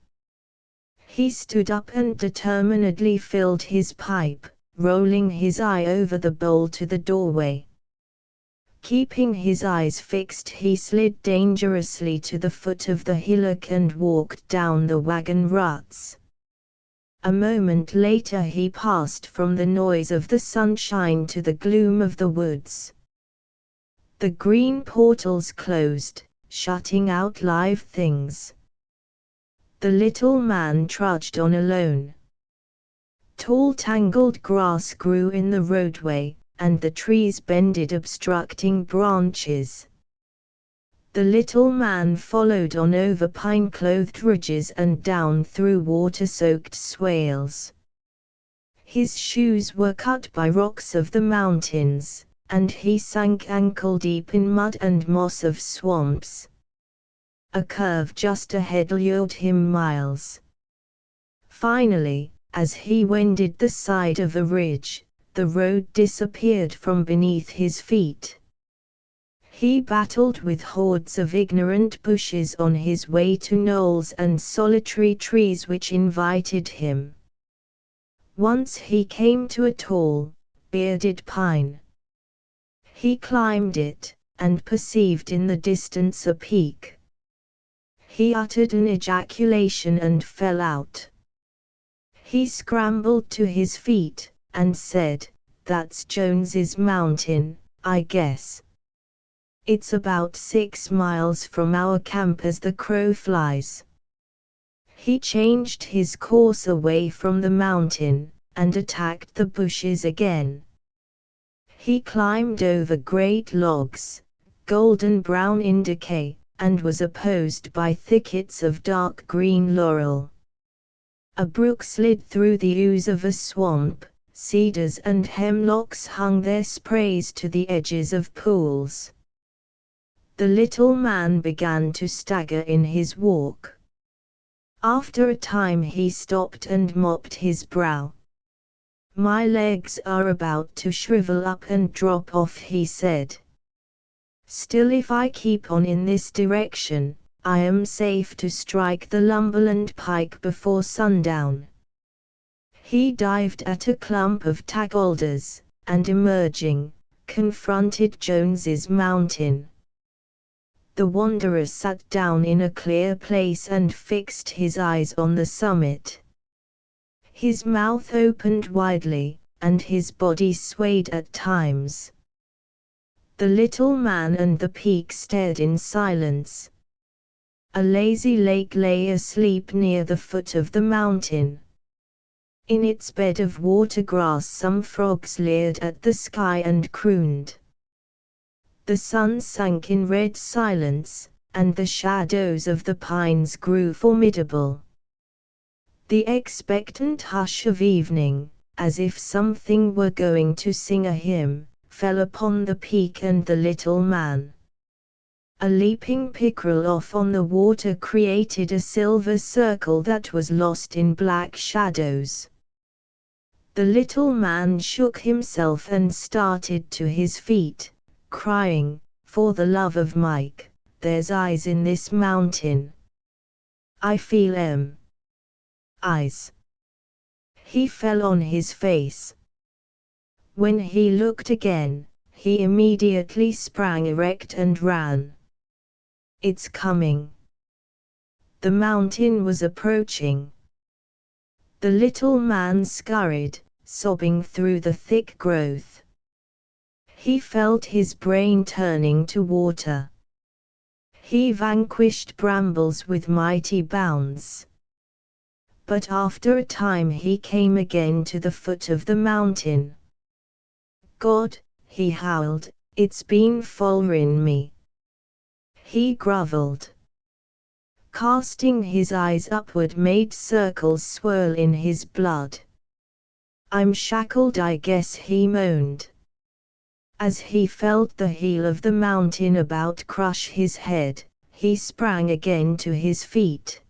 He stood up and determinedly filled his pipe, rolling his eye over the bowl to the doorway. Keeping his eyes fixed, he slid dangerously to the foot of the hillock and walked down the wagon ruts. A moment later he passed from the noise of the sunshine to the gloom of the woods. The green portals closed, shutting out live things. The little man trudged on alone. Tall tangled grass grew in the roadway, and the trees bended obstructing branches. The little man followed on over pine-clothed ridges and down through water-soaked swales. His shoes were cut by rocks of the mountains, and he sank ankle-deep in mud and moss of swamps. A curve just ahead lured him miles. Finally, as he wended the side of a ridge, the road disappeared from beneath his feet. He battled with hordes of ignorant bushes on his way to knolls and solitary trees which invited him. Once he came to a tall, bearded pine. He climbed it, and perceived in the distance a peak. He uttered an ejaculation and fell out. He scrambled to his feet, and said, "That's Jones's Mountain, I guess. It's about 6 miles from our camp as the crow flies." He changed his course away from the mountain, and attacked the bushes again. He climbed over great logs, golden brown in decay, and was opposed by thickets of dark green laurel. A brook slid through the ooze of a swamp, cedars and hemlocks hung their sprays to the edges of pools. The little man began to stagger in his walk. After a time he stopped and mopped his brow. "My legs are about to shrivel up and drop off," he said. "Still, if I keep on in this direction, I am safe to strike the Lumberland Pike before sundown." He dived at a clump of tagalders, and emerging, confronted Jones's Mountain. The wanderer sat down in a clear place and fixed his eyes on the summit. His mouth opened widely, and his body swayed at times. The little man and the peak stared in silence. A lazy lake lay asleep near the foot of the mountain. In its bed of watergrass some frogs leered at the sky and crooned. The sun sank in red silence, and the shadows of the pines grew formidable. The expectant hush of evening, as if something were going to sing a hymn, fell upon the peak and the little man. A leaping pickerel off on the water created a silver circle that was lost in black shadows. The little man shook himself and started to his feet, crying, "For the love of Mike, there's eyes in this mountain. I feel 'em. Eyes." He fell on his face. When he looked again, he immediately sprang erect and ran. "It's coming." The mountain was approaching. The little man scurried, sobbing through the thick growth. He felt his brain turning to water. He vanquished brambles with mighty bounds. But after a time he came again to the foot of the mountain. "God," he howled, "it's been following me." He groveled. Casting his eyes upward made circles swirl in his blood. "I'm shackled, I guess," he moaned. As he felt the heel of the mountain about crush his head, he sprang again to his feet.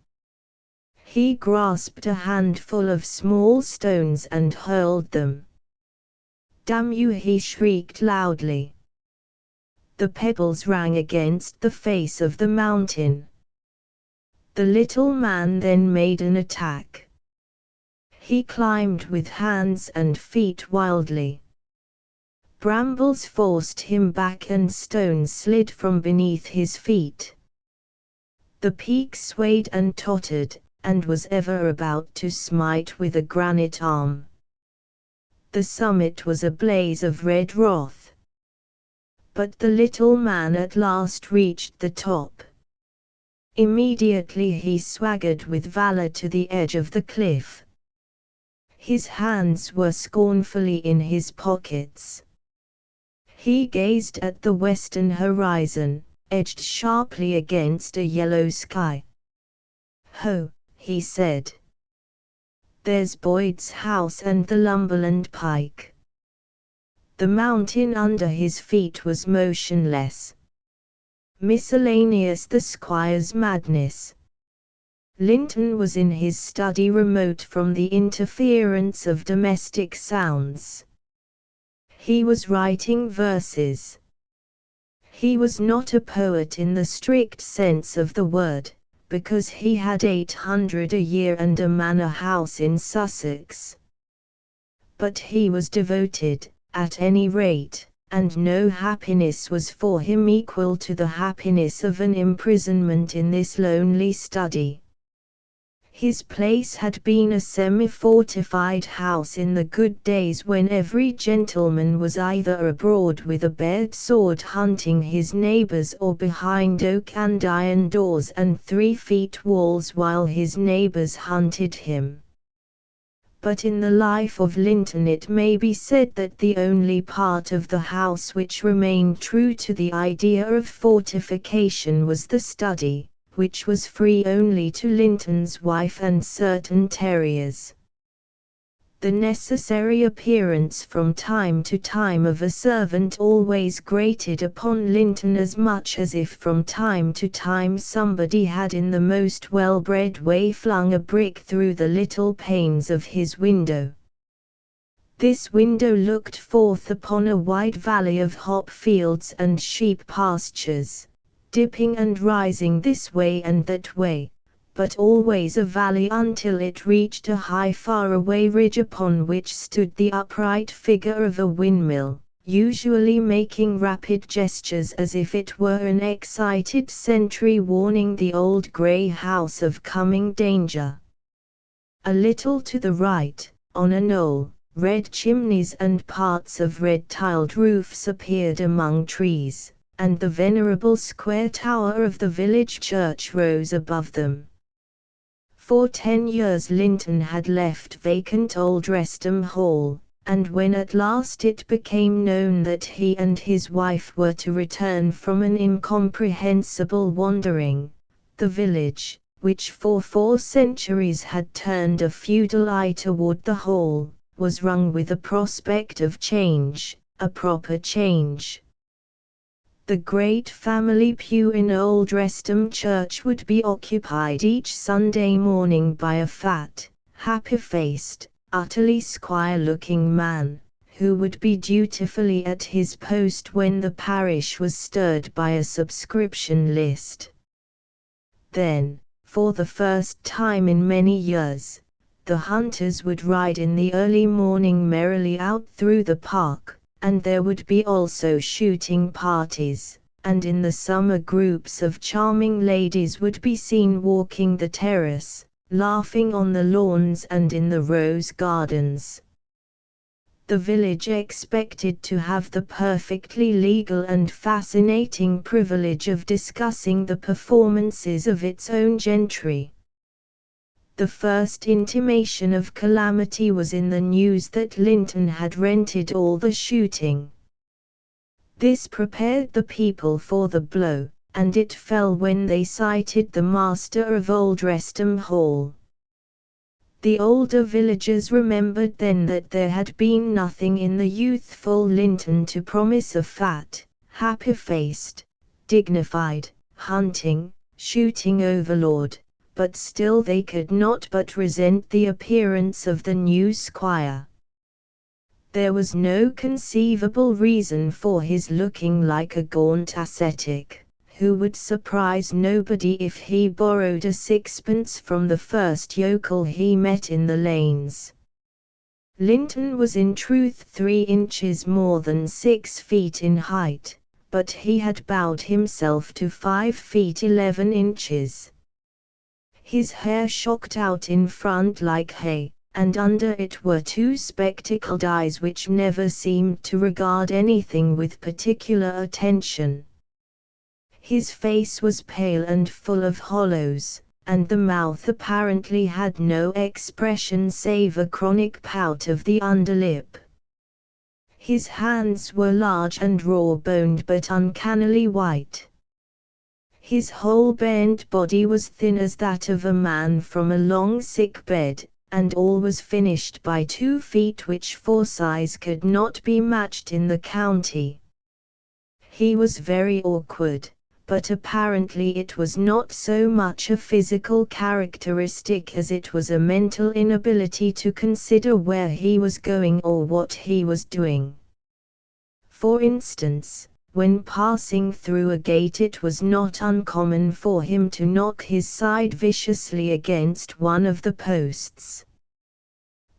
He grasped a handful of small stones and hurled them. "Damn you!" he shrieked loudly. The pebbles rang against the face of the mountain. The little man then made an attack. He climbed with hands and feet wildly. Brambles forced him back and stones slid from beneath his feet. The peak swayed and tottered, and was ever about to smite with a granite arm. The summit was a blaze of red wrath. But the little man at last reached the top. Immediately he swaggered with valor to the edge of the cliff. His hands were scornfully in his pockets. He gazed at the western horizon, edged sharply against a yellow sky. "Ho," he said. "There's Boyd's house and the Lumberland Pike." The mountain under his feet was motionless. Miscellaneous: the squire's madness. Linton was in his study, remote from the interference of domestic sounds. He was writing verses. He was not a poet in the strict sense of the word, because he had 800 a year and a manor house in Sussex. But he was devoted, at any rate, and no happiness was for him equal to the happiness of an imprisonment in this lonely study. His place had been a semi-fortified house in the good days when every gentleman was either abroad with a bared sword hunting his neighbours or behind oak and iron doors and 3-feet walls while his neighbours hunted him. But in the life of Linton it may be said that the only part of the house which remained true to the idea of fortification was the study, which was free only to Linton's wife and certain terriers. The necessary appearance from time to time of a servant always grated upon Linton as much as if from time to time somebody had in the most well-bred way flung a brick through the little panes of his window. This window looked forth upon a wide valley of hop fields and sheep pastures, dipping and rising this way and that way, but always a valley until it reached a high far-away ridge upon which stood the upright figure of a windmill, usually making rapid gestures as if it were an excited sentry warning the old grey house of coming danger. A little to the right, on a knoll, red chimneys and parts of red-tiled roofs appeared among trees, and the venerable square tower of the village church rose above them. For 10 years Linton had left vacant old Restham Hall, and when at last it became known that he and his wife were to return from an incomprehensible wandering, the village, which for 4 centuries had turned a feudal eye toward the Hall, was wrung with a prospect of change, a proper change. The great family pew in Old Wrestham Church would be occupied each Sunday morning by a fat, happy-faced, utterly squire-looking man, who would be dutifully at his post when the parish was stirred by a subscription list. Then, for the first time in many years, the hunters would ride in the early morning merrily out through the park, and there would be also shooting parties, and in the summer groups of charming ladies would be seen walking the terrace, laughing on the lawns and in the rose gardens. The village expected to have the perfectly legal and fascinating privilege of discussing the performances of its own gentry. The first intimation of calamity was in the news that Linton had rented all the shooting. This prepared the people for the blow, and it fell when they sighted the master of Old Wrestham Hall. The older villagers remembered then that there had been nothing in the youthful Linton to promise a fat, happy-faced, dignified, hunting, shooting overlord, but still they could not but resent the appearance of the new squire. There was no conceivable reason for his looking like a gaunt ascetic, who would surprise nobody if he borrowed a sixpence from the first yokel he met in the lanes. Linton was in truth 3 inches more than 6 feet in height, but he had bowed himself to 5 feet 11 inches. His hair shocked out in front like hay, and under it were 2 spectacled eyes which never seemed to regard anything with particular attention. His face was pale and full of hollows, and the mouth apparently had no expression save a chronic pout of the underlip. His hands were large and raw-boned but uncannily white. His whole bent body was thin as that of a man from a long sick bed, and all was finished by 2 feet which for size could not be matched in the county. He was very awkward, but apparently it was not so much a physical characteristic as it was a mental inability to consider where he was going or what he was doing. For instance, when passing through a gate it was not uncommon for him to knock his side viciously against one of the posts.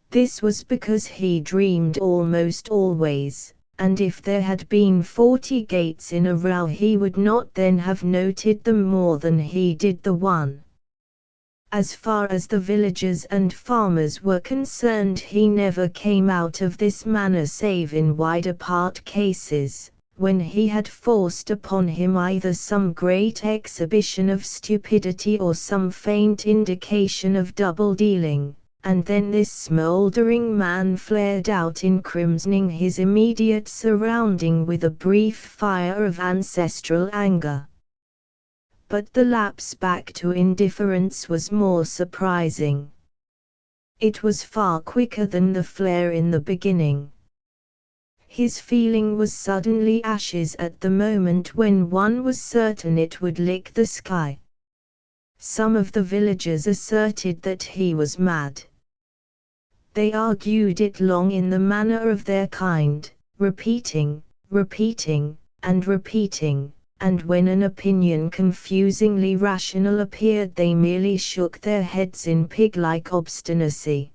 This was because he dreamed almost always, and if there had been 40 gates in a row he would not then have noted them more than he did the one. As far as the villagers and farmers were concerned he never came out of this manner save in wide apart cases, when he had forced upon him either some great exhibition of stupidity or some faint indication of double-dealing. And then this smouldering man flared out in crimsoning his immediate surrounding with a brief fire of ancestral anger. But the lapse back to indifference was more surprising. It was far quicker than the flare in the beginning. His feeling was suddenly ashes at the moment when one was certain it would lick the sky. Some of the villagers asserted that he was mad. They argued it long in the manner of their kind, repeating, and repeating, and when an opinion confusingly rational appeared they merely shook their heads in pig-like obstinacy.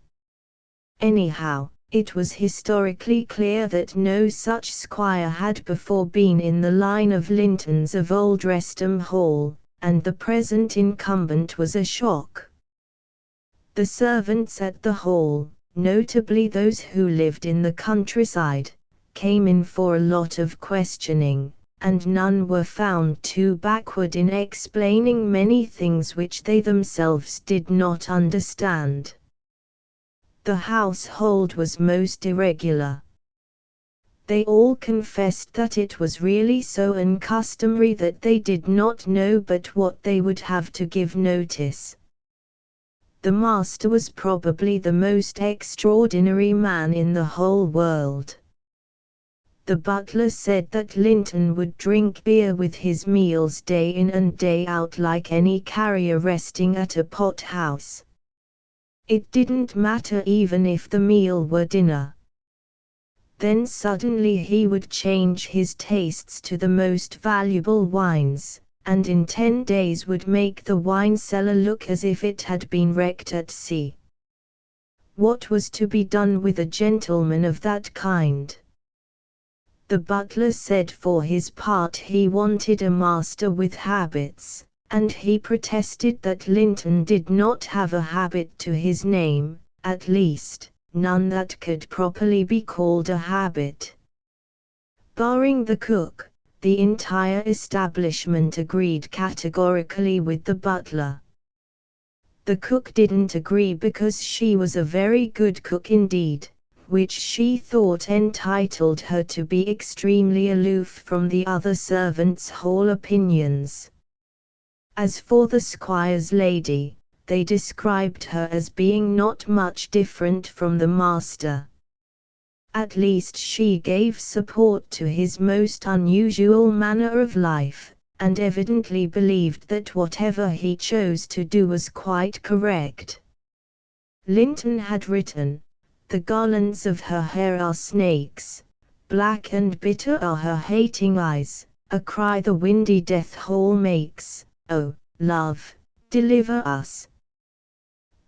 Anyhow, it was historically clear that no such squire had before been in the line of Lintons of Old Wrestham Hall, and the present incumbent was a shock. The servants at the hall, notably those who lived in the countryside, came in for a lot of questioning, and none were found too backward in explaining many things which they themselves did not understand. The household was most irregular. They all confessed that it was really so uncustomary that they did not know but what they would have to give notice. The master was probably the most extraordinary man in the whole world. The butler said that Linton would drink beer with his meals day in and day out like any carrier resting at a pot house. It didn't matter even if the meal were dinner. Then suddenly he would change his tastes to the most valuable wines, and in 10 days would make the wine cellar look as if it had been wrecked at sea. What was to be done with a gentleman of that kind? The butler said for his part he wanted a master with habits, and he protested that Linton did not have a habit to his name, at least, none that could properly be called a habit. Barring the cook, the entire establishment agreed categorically with the butler. The cook didn't agree because she was a very good cook indeed, which she thought entitled her to be extremely aloof from the other servants' whole opinions. As for the squire's lady, they described her as being not much different from the master. At least she gave support to his most unusual manner of life, and evidently believed that whatever he chose to do was quite correct. Linton had written, "The garlands of her hair are snakes, black and bitter are her hating eyes, a cry the windy death hole makes, oh, love, deliver us."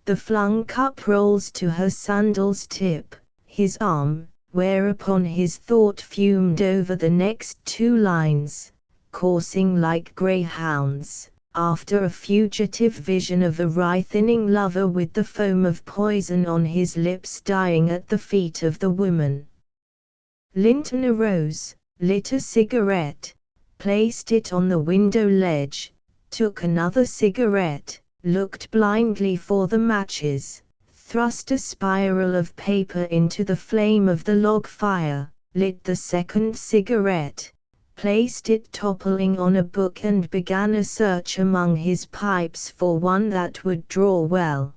The flung cup rolls to her sandal's tip, his arm, whereupon his thought fumed over the next 2 lines, coursing like greyhounds, after a fugitive vision of a writhing lover with the foam of poison on his lips dying at the feet of the woman. Linton arose, lit a cigarette, placed it on the window ledge, took another cigarette, looked blindly for the matches, thrust a spiral of paper into the flame of the log fire, lit the second cigarette, placed it toppling on a book and began a search among his pipes for one that would draw well.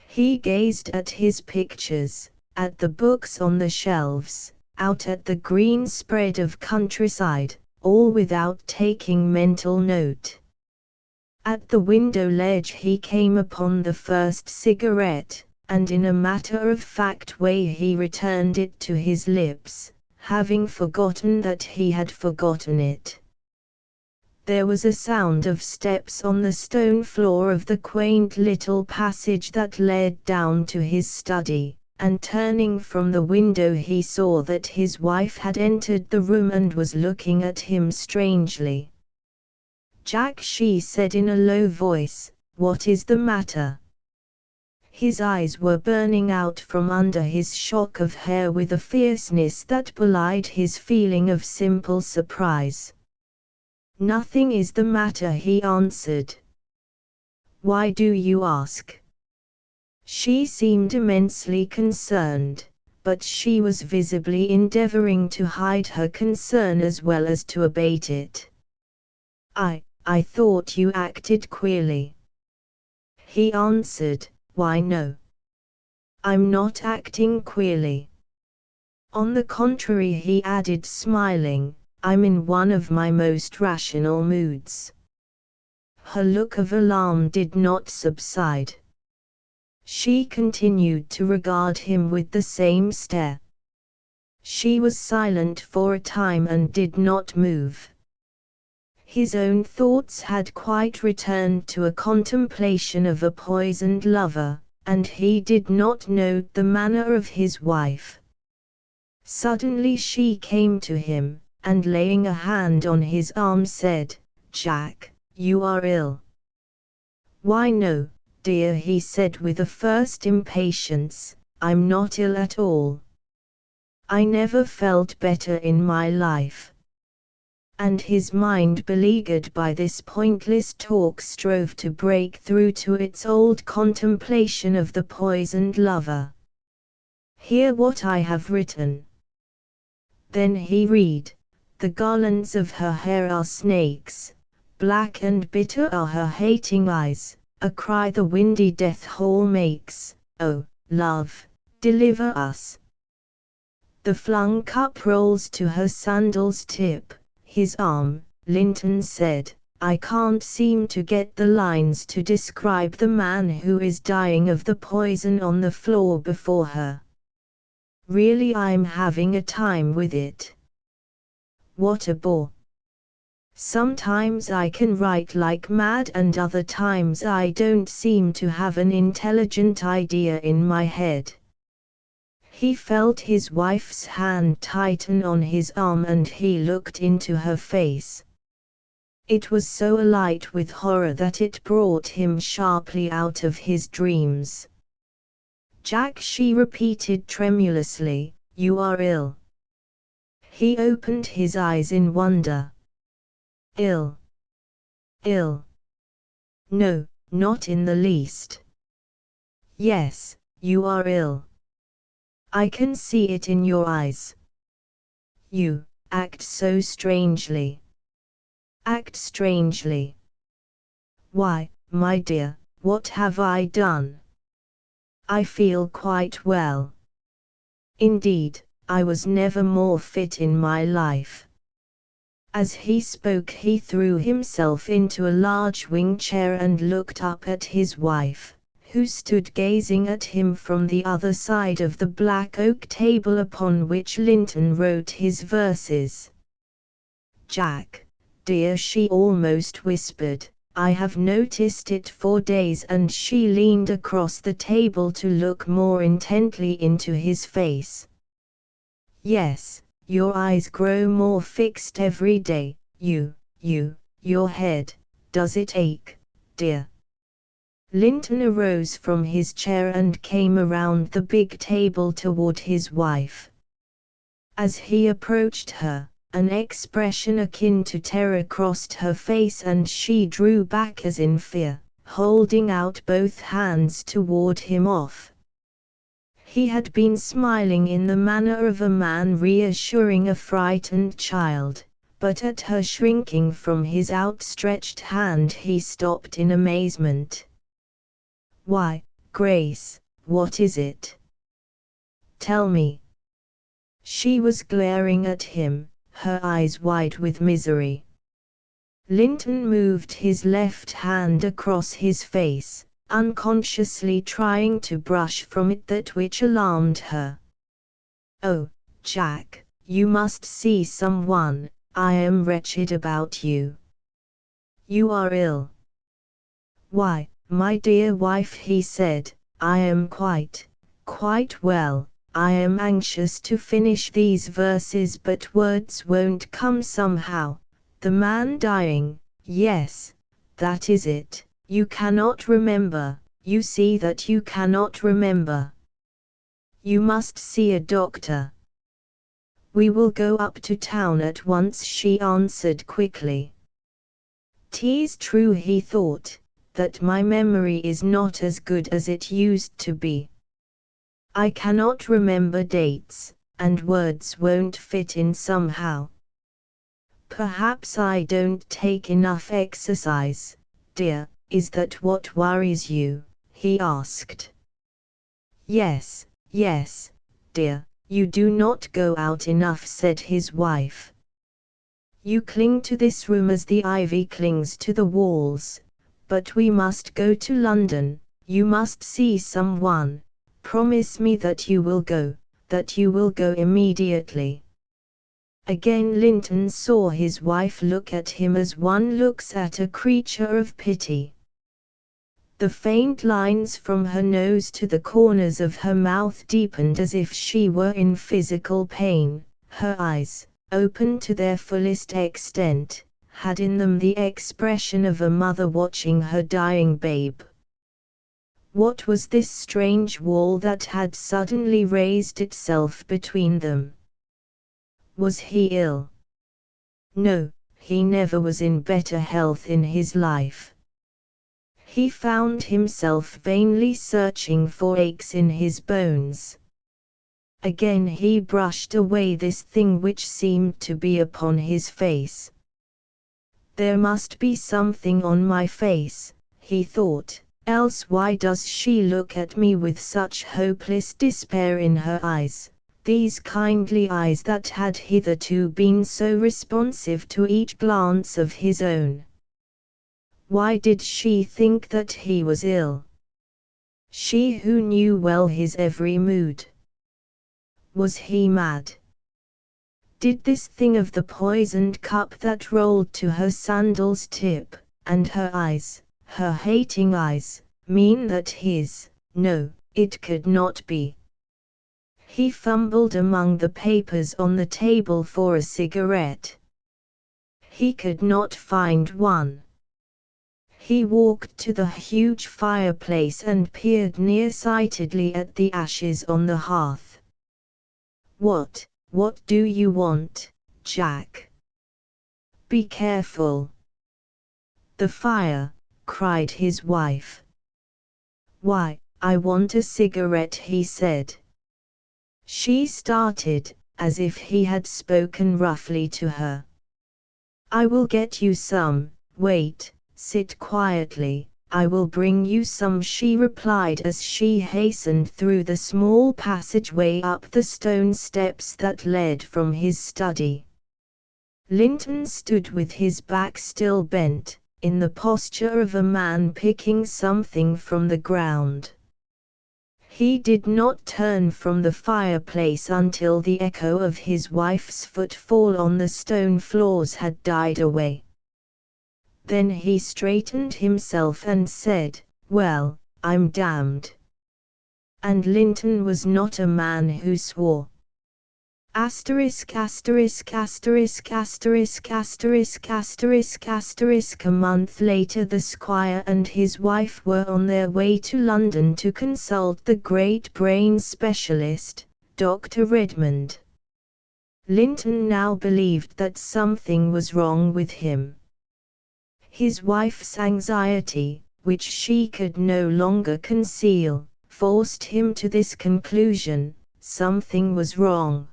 He gazed at his pictures, at the books on the shelves, out at the green spread of countryside, all without taking mental note. At the window ledge he came upon the first cigarette, and in a matter-of-fact way he returned it to his lips, having forgotten that he had forgotten it. There was a sound of steps on the stone floor of the quaint little passage that led down to his study, and turning from the window he saw that his wife had entered the room and was looking at him strangely. "Jack," she said in a low voice, "what is the matter?" His eyes were burning out from under his shock of hair with a fierceness that belied his feeling of simple surprise. "Nothing is the matter," he answered. "Why do you ask?" She seemed immensely concerned, but she was visibly endeavoring to hide her concern as well as to abate it. I thought you acted queerly," he answered. "Why no. I'm not acting queerly. On the contrary," he added smiling, "I'm in one of my most rational moods." Her look of alarm did not subside. She continued to regard him with the same stare. She was silent for a time and did not move. His own thoughts had quite returned to a contemplation of a poisoned lover, and he did not note the manner of his wife. Suddenly she came to him, and laying a hand on his arm said, "Jack, you are ill." "Why no, dear," he said with a first impatience, "I'm not ill at all. I never felt better in my life." And his mind, beleaguered by this pointless talk, strove to break through to its old contemplation of the poisoned lover. "Hear what I have written." Then he read, "The garlands of her hair are snakes, black and bitter are her hating eyes, a cry the windy death hole makes, oh, love, deliver us." The flung cup rolls to her sandal's tip, his arm. Linton said, I can't seem to get the lines to describe the man who is dying of the poison on the floor before her. Really, I'm having a time with it. What a bore. Sometimes I can write like mad and other times I don't seem to have an intelligent idea in my head. He felt his wife's hand tighten on his arm and he looked into her face. It was so alight with horror that it brought him sharply out of his dreams. Jack, she repeated tremulously, you are ill. He opened his eyes in wonder. Ill. Ill. No, not in the least. Yes, you are ill. I can see it in your eyes. You act so strangely. Act strangely. Why, my dear, what have I done? I feel quite well. Indeed, I was never more fit in my life. As he spoke, he threw himself into a large wing chair and looked up at his wife, who stood gazing at him from the other side of the black oak table upon which Linton wrote his verses. Jack, dear, she almost whispered, I have noticed it for days, and she leaned across the table to look more intently into his face. Yes, your eyes grow more fixed every day. Your head, does it ache, dear? Linton arose from his chair and came around the big table toward his wife. As he approached her, an expression akin to terror crossed her face and she drew back as in fear, holding out both hands toward him off. He had been smiling in the manner of a man reassuring a frightened child, but at her shrinking from his outstretched hand he stopped in amazement. Why, Grace, what is it? Tell me. She was glaring at him, her eyes wide with misery. Linton moved his left hand across his face, unconsciously trying to brush from it that which alarmed her. Oh, Jack, you must see someone, I am wretched about you. You are ill. Why, my dear wife, he said, I am quite well. I am anxious to finish these verses but words won't come somehow. The man dying, yes, that is it. You cannot remember, you see that you cannot remember. You must see a doctor. We will go up to town at once, she answered quickly. 'Tis true, he thought, that my memory is not as good as it used to be. I cannot remember dates, and words won't fit in somehow. Perhaps I don't take enough exercise, dear. Is that what worries you? He asked. Yes, dear, you do not go out enough, said his wife. You cling to this room as the ivy clings to the walls, but we must go to London, you must see someone, promise me that you will go immediately. Again Linton saw his wife look at him as one looks at a creature of pity. The faint lines from her nose to the corners of her mouth deepened as if she were in physical pain. Her eyes, open to their fullest extent, had in them the expression of a mother watching her dying babe. What was this strange wall that had suddenly raised itself between them? Was he ill? No, he never was in better health in his life. He found himself vainly searching for aches in his bones. Again he brushed away this thing which seemed to be upon his face. There must be something on my face, he thought, else why does she look at me with such hopeless despair in her eyes? These kindly eyes that had hitherto been so responsive to each glance of his own. Why did she think that he was ill? She who knew well his every mood. Was he mad? Did this thing of the poisoned cup that rolled to her sandal's tip, and her eyes, her hating eyes, mean that his? No, it could not be. He fumbled among the papers on the table for a cigarette. He could not find one. He walked to the huge fireplace and peered nearsightedly at the ashes on the hearth. What do you want, Jack? Be careful. The fire, cried his wife. Why, I want a cigarette, he said. She started, as if he had spoken roughly to her. I will get you some, wait, sit quietly, I will bring you some, she replied as she hastened through the small passageway up the stone steps that led from his study. Linton stood with his back still bent, in the posture of a man picking something from the ground. He did not turn from the fireplace until the echo of his wife's footfall on the stone floors had died away. Then he straightened himself and said, Well, I'm damned. And Linton was not a man who swore. Asterisk asterisk asterisk asterisk asterisk asterisk asterisk. A month later the squire and his wife were on their way to London to consult the great brain specialist, Dr. Redmond. Linton now believed that something was wrong with him. His wife's anxiety, which she could no longer conceal, forced him to this conclusion: something was wrong.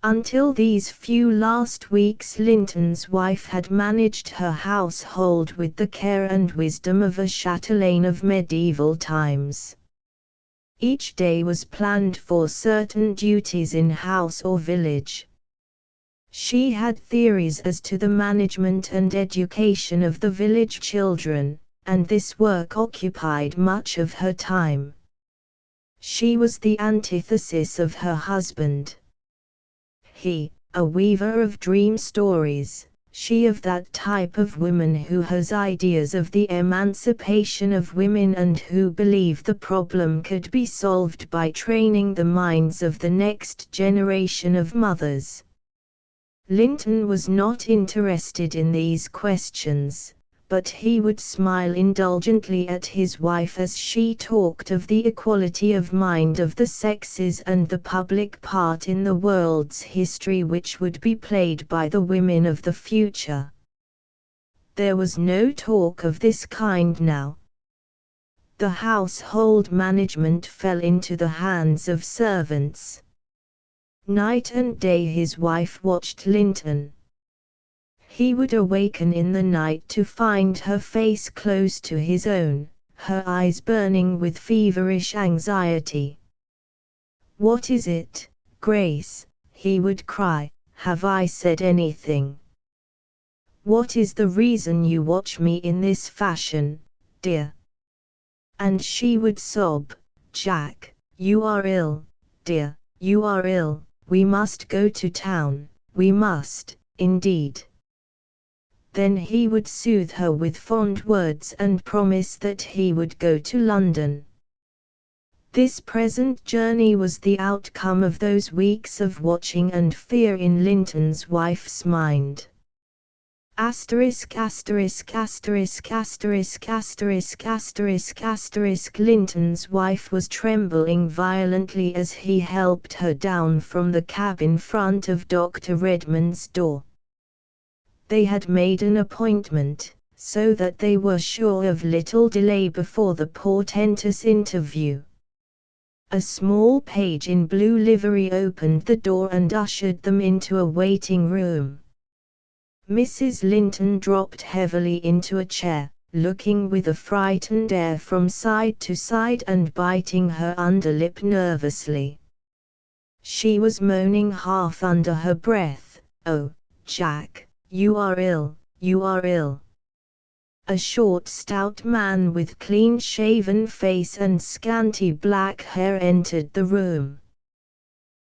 Until these few last weeks Linton's wife had managed her household with the care and wisdom of a chatelaine of medieval times. Each day was planned for certain duties in house or village. She had theories as to the management and education of the village children, and this work occupied much of her time. She was the antithesis of her husband. He, a weaver of dream stories, she of that type of woman who has ideas of the emancipation of women and who believe the problem could be solved by training the minds of the next generation of mothers. Linton was not interested in these questions, but he would smile indulgently at his wife as she talked of the equality of mind of the sexes and the public part in the world's history which would be played by the women of the future. There was no talk of this kind now. The household management fell into the hands of servants. Night and day his wife watched Linton. He would awaken in the night to find her face close to his own, her eyes burning with feverish anxiety. "What is it, Grace?" he would cry. "Have I said anything? What is the reason you watch me in this fashion, dear?" And she would sob, "Jack, you are ill, dear, you are ill, we must go to town, we must, indeed." Then he would soothe her with fond words and promise that he would go to London. This present journey was the outcome of those weeks of watching and fear in Linton's wife's mind. Asterisk asterisk asterisk asterisk asterisk asterisk asterisk. Linton's wife was trembling violently as he helped her down from the cab in front of Dr. Redmond's door. They had made an appointment, so that they were sure of little delay before the portentous interview. A small page in blue livery opened the door and ushered them into a waiting room. Mrs. Linton dropped heavily into a chair, looking with a frightened air from side to side and biting her underlip nervously. She was moaning half under her breath, "Oh, Jack, you are ill, you are ill." A short stout man with clean-shaven face and scanty black hair entered the room.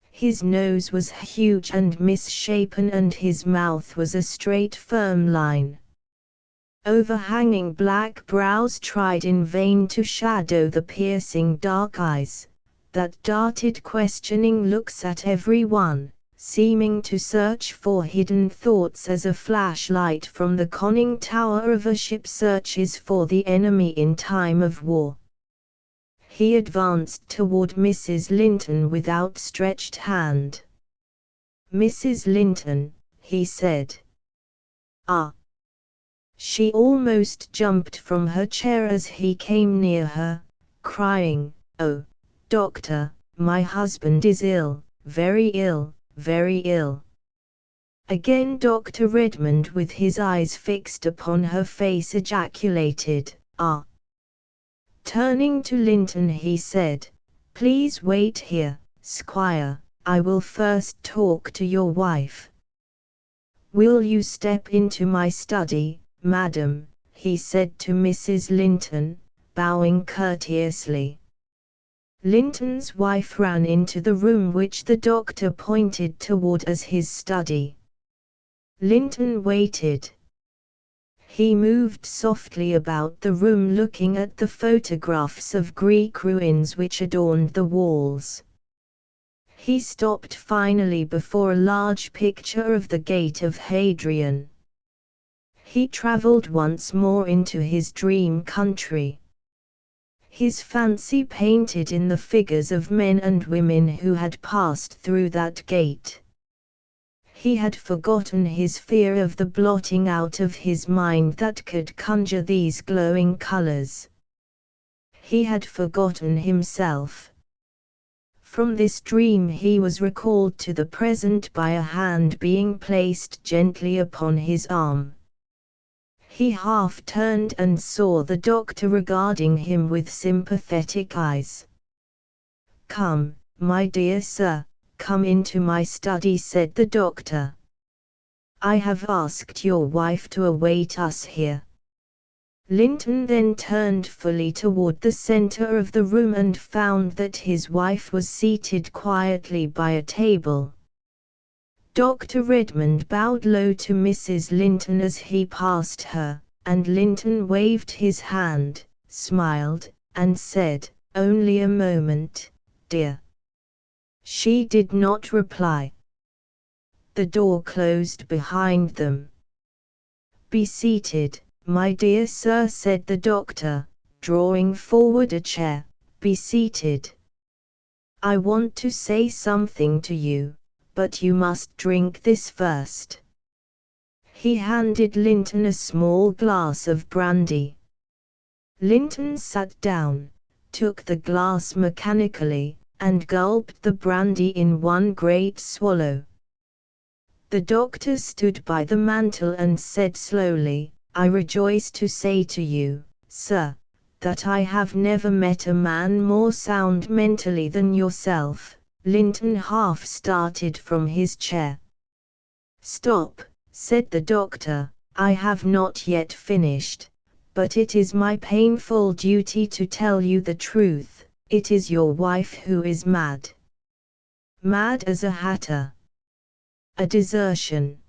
His nose was huge and misshapen and his mouth was a straight firm line. Overhanging black brows tried in vain to shadow the piercing dark eyes that darted questioning looks at everyone, seeming to search for hidden thoughts as a flashlight from the conning tower of a ship searches for the enemy in time of war. He advanced toward Mrs. Linton with outstretched hand. "Mrs. Linton," he said. "Ah!" She almost jumped from her chair as he came near her, crying, "Oh, doctor, my husband is ill, very ill, very ill." Again Dr. Redmond, with his eyes fixed upon her face, ejaculated, "Ah!" Turning to Linton he said, "Please wait here, Squire, I will first talk to your wife." "Will you step into my study, madam?" he said to Mrs. Linton, bowing courteously. Linton's wife ran into the room which the doctor pointed toward as his study. Linton waited. He moved softly about the room looking at the photographs of Greek ruins which adorned the walls. He stopped finally before a large picture of the Gate of Hadrian. He traveled once more into his dream country. His fancy painted in the figures of men and women who had passed through that gate. He had forgotten his fear of the blotting out of his mind that could conjure these glowing colors. He had forgotten himself. From this dream he was recalled to the present by a hand being placed gently upon his arm. He half turned and saw the doctor regarding him with sympathetic eyes. "Come, my dear sir, come into my study," said the doctor. "I have asked your wife to await us here." Linton then turned fully toward the center of the room and found that his wife was seated quietly by a table. Dr. Redmond bowed low to Mrs. Linton as he passed her, and Linton waved his hand, smiled, and said, "Only a moment, dear." She did not reply. The door closed behind them. "Be seated, my dear sir," said the doctor, drawing forward a chair. "Be seated. I want to say something to you, but you must drink this first." He handed Linton a small glass of brandy. Linton sat down, took the glass mechanically, and gulped the brandy in one great swallow. The doctor stood by the mantel and said slowly, "I rejoice to say to you, sir, that I have never met a man more sound mentally than yourself." Linton half started from his chair. "Stop," said the doctor, "I have not yet finished, but it is my painful duty to tell you the truth. It is your wife who is mad. Mad as a hatter. A desertion."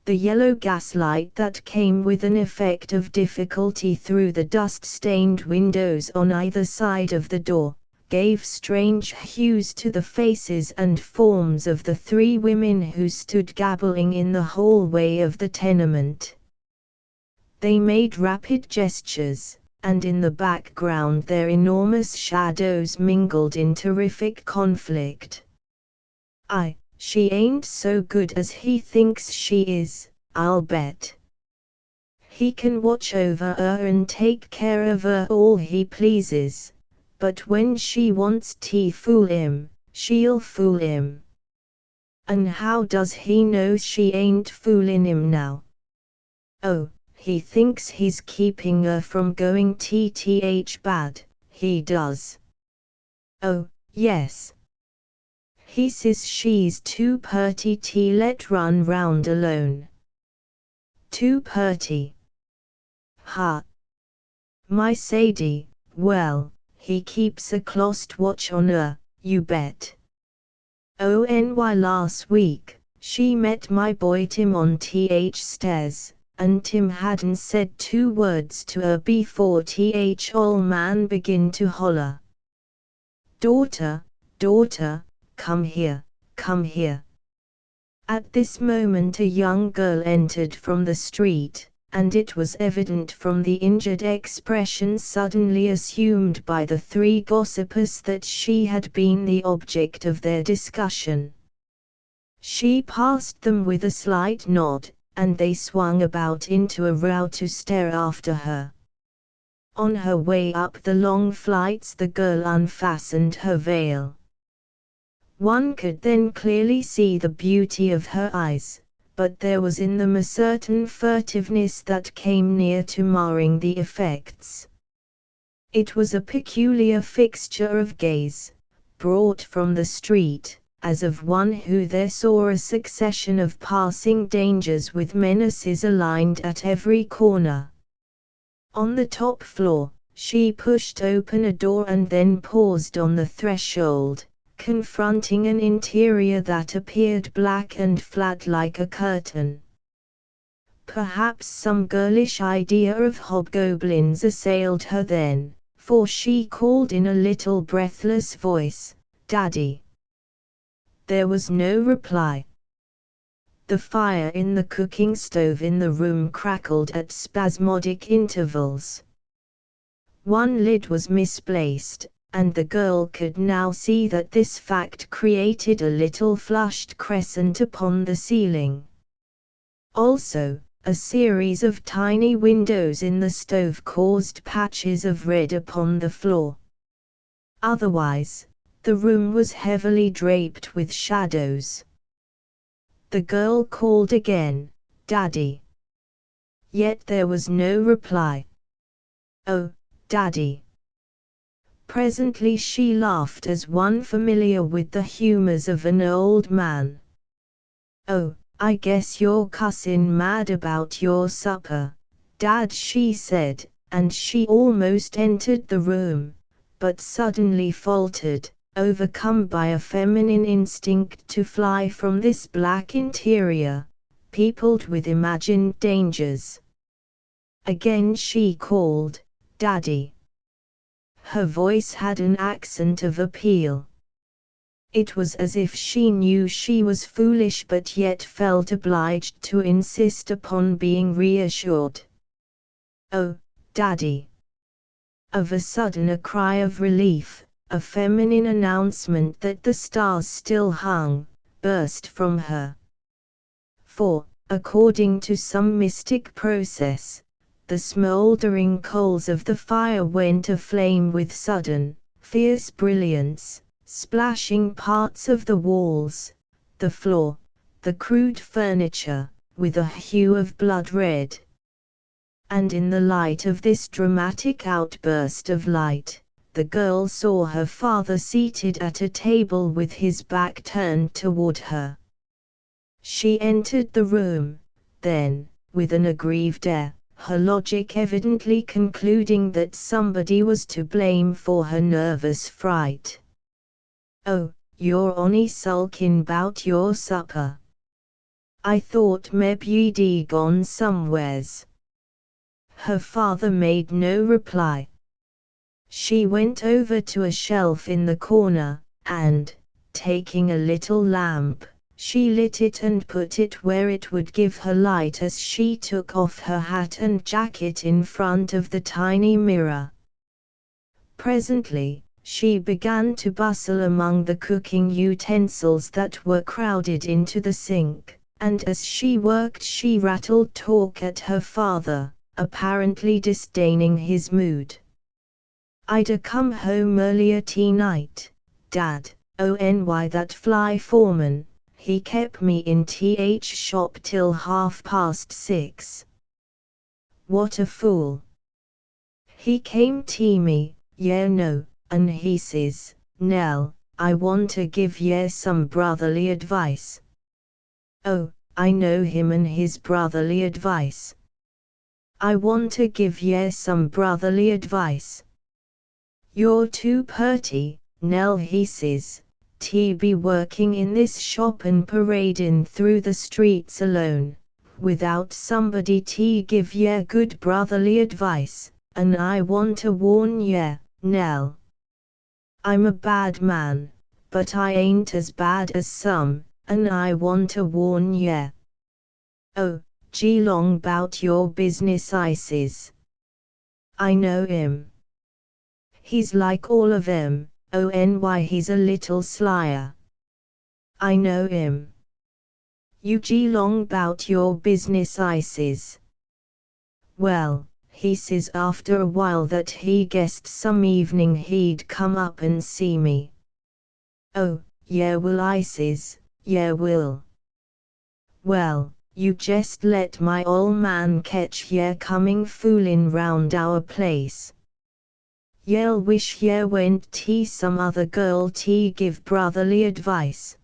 The yellow gaslight that came with an effect of difficulty through the dust-stained windows on either side of the door, gave strange hues to the faces and forms of the three women who stood gabbling in the hallway of the tenement. They made rapid gestures, and in the background their enormous shadows mingled in terrific conflict. She ain't so good as he thinks she is, I'll bet. He can watch over her and take care of her all he pleases, but when she wants to fool him, she'll fool him. And how does he know she ain't fooling him now? Oh, he thinks he's keeping her from going th bad, he does. Oh, yes. He says she's too purty to let run round alone. Too purty. Ha. My Sadie, well, he keeps a close watch on her, you bet. Only last week, she met my boy Tim on th stairs, and Tim hadn't said 2 words to her before th ol' man begin to holler. Daughter, daughter, come here, come here. At this moment a young girl entered from the street, and it was evident from the injured expression suddenly assumed by the 3 gossipers that she had been the object of their discussion. She passed them with a slight nod, and they swung about into a row to stare after her. On her way up the long flights the girl unfastened her veil. One could then clearly see the beauty of her eyes, but there was in them a certain furtiveness that came near to marring the effects. It was a peculiar fixture of gaze, brought from the street, as of one who there saw a succession of passing dangers with menaces aligned at every corner. On the top floor, she pushed open a door and then paused on the threshold, confronting an interior that appeared black and flat like a curtain. Perhaps some girlish idea of hobgoblins assailed her then, for she called in a little breathless voice, "Daddy." There was no reply. The fire in the cooking stove in the room crackled at spasmodic intervals. One lid was misplaced, and the girl could now see that this fact created a little flushed crescent upon the ceiling. Also, a series of tiny windows in the stove caused patches of red upon the floor. Otherwise, the room was heavily draped with shadows. The girl called again, "Daddy." Yet there was no reply. "Oh, Daddy." Presently she laughed as one familiar with the humors of an old man. "Oh, I guess you're cussin' mad about your supper, Dad," she said, and she almost entered the room, but suddenly faltered, overcome by a feminine instinct to fly from this black interior, peopled with imagined dangers. Again she called, "Daddy." Her voice had an accent of appeal. It was as if she knew she was foolish but yet felt obliged to insist upon being reassured. "Oh, Daddy." Of a sudden a cry of relief, a feminine announcement that the stars still hung, burst from her. For, according to some mystic process, the smoldering coals of the fire went aflame with sudden, fierce brilliance, splashing parts of the walls, the floor, the crude furniture, with a hue of blood red. And in the light of this dramatic outburst of light, the girl saw her father seated at a table with his back turned toward her. She entered the room, then, with an aggrieved air, her logic evidently concluding that somebody was to blame for her nervous fright. "Oh, you're only sulkin' 'bout your supper. I thought meb you'd gone somewheres." Her father made no reply. She went over to a shelf in the corner, and, taking a little lamp, she lit it and put it where it would give her light as she took off her hat and jacket in front of the tiny mirror. Presently, she began to bustle among the cooking utensils that were crowded into the sink, and as she worked she rattled talk at her father, apparently disdaining his mood. "I'd come home earlier tonight, Dad, only that fly foreman, he kept me in th shop till 6:30. What a fool. He came to me, no, and he says, 'Nell, I want to give ye some brotherly advice. Oh, I know him and his brotherly advice. I want to give ye some brotherly advice. You're too purty, Nell, he says, to be working in this shop and parading through the streets alone, without somebody to give ye good brotherly advice, and I want to warn ye, Nell. I'm a bad man, but I ain't as bad as some, and I want to warn ye. Oh, gee long 'bout your business, I says. I know him. He's like all of 'em, only he's a little slyer. I know him. You gee long 'bout your business, I says. Well, he says after a while that he guessed some evening he'd come up and see me. Oh, yeah will, I says, yeah will. Well, you jest let my ol' man catch ye coming foolin' round our place. Ye'll wish ye went to some other girl to give brotherly advice.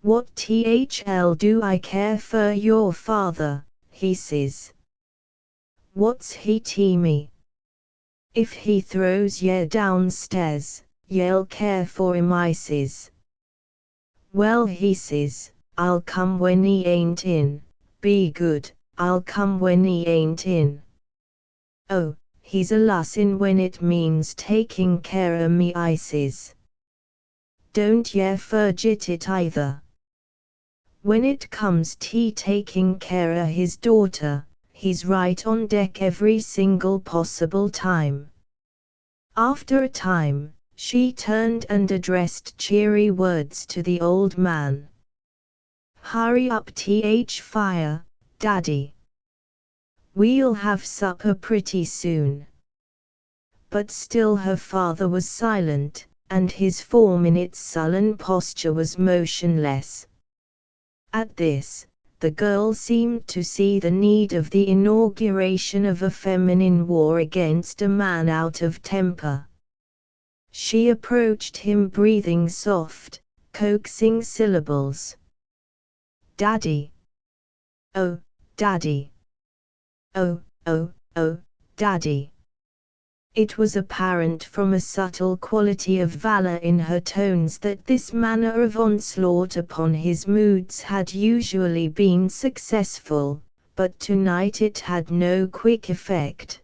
What thl do I care for your father, he says. What's he to me? If he throws ye downstairs, ye'll care for him, I says. Well, he says, I'll come when he ain't in, be good, I'll come when he ain't in. Oh, he's a lassin' when it means taking care o' me, I says. Don't ye forget it either. When it comes to taking care o' his daughter, he's right on deck every single possible time. After a time, she turned and addressed cheery words to the old man. Hurry up fire, Daddy. We'll have supper pretty soon. But still her father was silent, and his form in its sullen posture was motionless. At this, the girl seemed to see the need of the inauguration of a feminine war against a man out of temper. She approached him breathing soft, coaxing syllables. Daddy. Oh, Daddy. Oh, oh, oh, Daddy. It was apparent from a subtle quality of valor in her tones that this manner of onslaught upon his moods had usually been successful, but tonight it had no quick effect.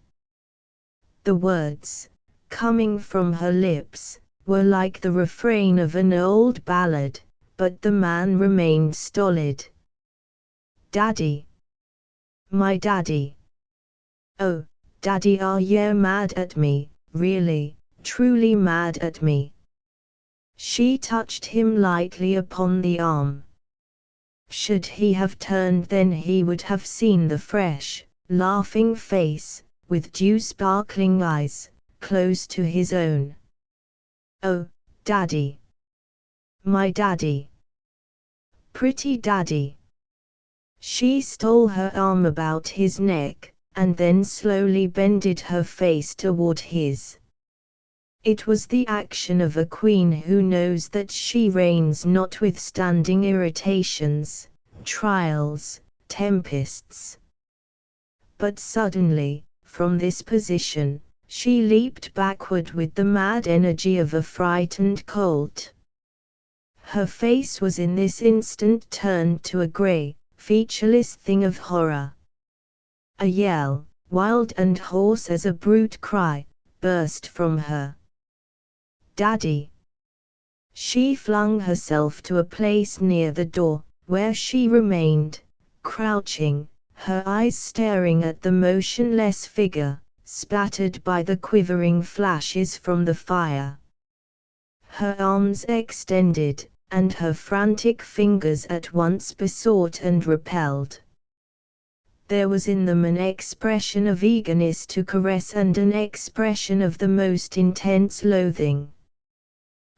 The words, coming from her lips, were like the refrain of an old ballad, but the man remained stolid. Daddy. My daddy. Oh, Daddy, are ye mad at me, really, truly mad at me? She touched him lightly upon the arm. Should he have turned, then he would have seen the fresh, laughing face, with dew-sparkling eyes, close to his own. Oh, Daddy. My daddy. Pretty daddy. She stole her arm about his neck, and then slowly bended her face toward his. It was the action of a queen who knows that she reigns notwithstanding irritations, trials, tempests. But suddenly, from this position, she leaped backward with the mad energy of a frightened colt. Her face was in this instant turned to a grey, featureless thing of horror. A yell, wild and hoarse as a brute cry, burst from her. Daddy! She flung herself to a place near the door, where she remained, crouching, her eyes staring at the motionless figure, spattered by the quivering flashes from the fire. Her arms extended, and her frantic fingers at once besought and repelled. There was in them an expression of eagerness to caress and an expression of the most intense loathing.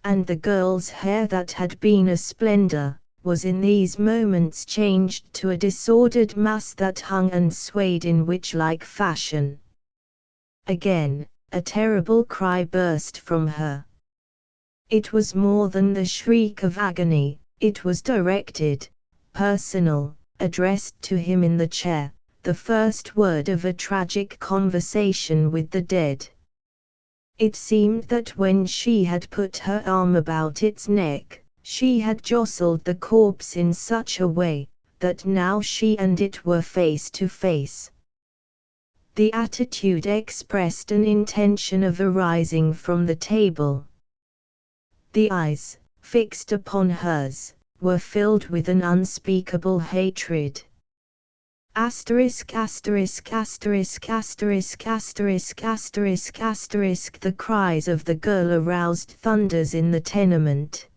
And the girl's hair that had been a splendor, was in these moments changed to a disordered mass that hung and swayed in witch-like fashion. Again, a terrible cry burst from her. It was more than the shriek of agony, it was directed, personal, addressed to him in the chair, the first word of a tragic conversation with the dead. It seemed that when she had put her arm about its neck, she had jostled the corpse in such a way, that now she and it were face to face. The attitude expressed an intention of arising from the table. The eyes, fixed upon hers, were filled with an unspeakable hatred. Asterisk asterisk asterisk asterisk asterisk asterisk asterisk. The cries of the girl aroused thunders in the tenement.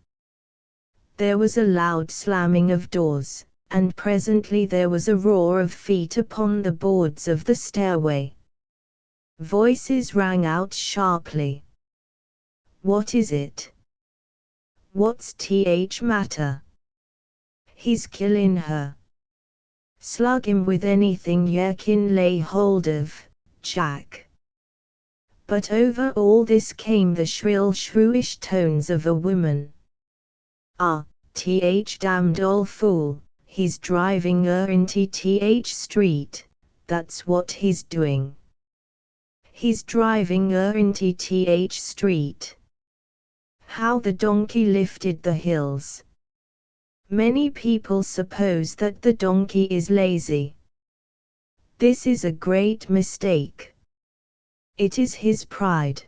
There was a loud slamming of doors, and presently there was a roar of feet upon the boards of the stairway. Voices rang out sharply. "What is it? What's th matter? He's killin' her. Slug him with anything ye can lay hold of, Jack." But over all this came the shrill shrewish tones of a woman. "Ah, damned old fool, he's driving her into th street, that's what he's doing. He's driving her into th street." How the donkey lifted the hills! Many people suppose that the donkey is lazy. This is a great mistake. It is his pride.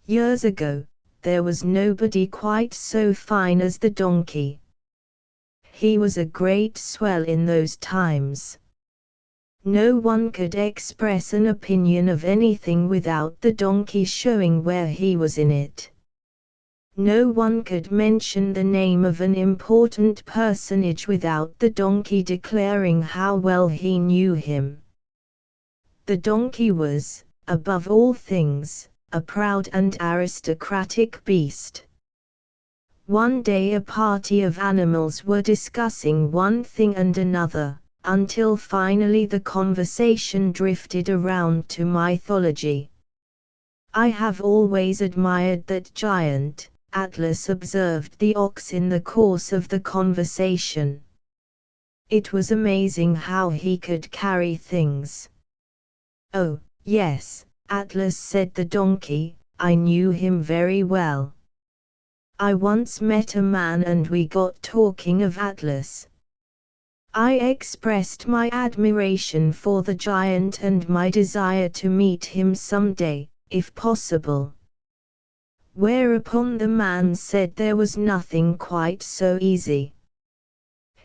Years ago, there was nobody quite so fine as the donkey. He was a great swell in those times. No one could express an opinion of anything without the donkey showing where he was in it. No one could mention the name of an important personage without the donkey declaring how well he knew him. The donkey was, above all things, a proud and aristocratic beast. One day a party of animals were discussing one thing and another, until finally the conversation drifted around to mythology. "I have always admired that giant," Atlas observed the ox in the course of the conversation. "It was amazing how he could carry things." "Oh, yes," Atlas said the donkey, "I knew him very well. I once met a man and we got talking of Atlas. I expressed my admiration for the giant and my desire to meet him someday, if possible. Whereupon the man said there was nothing quite so easy.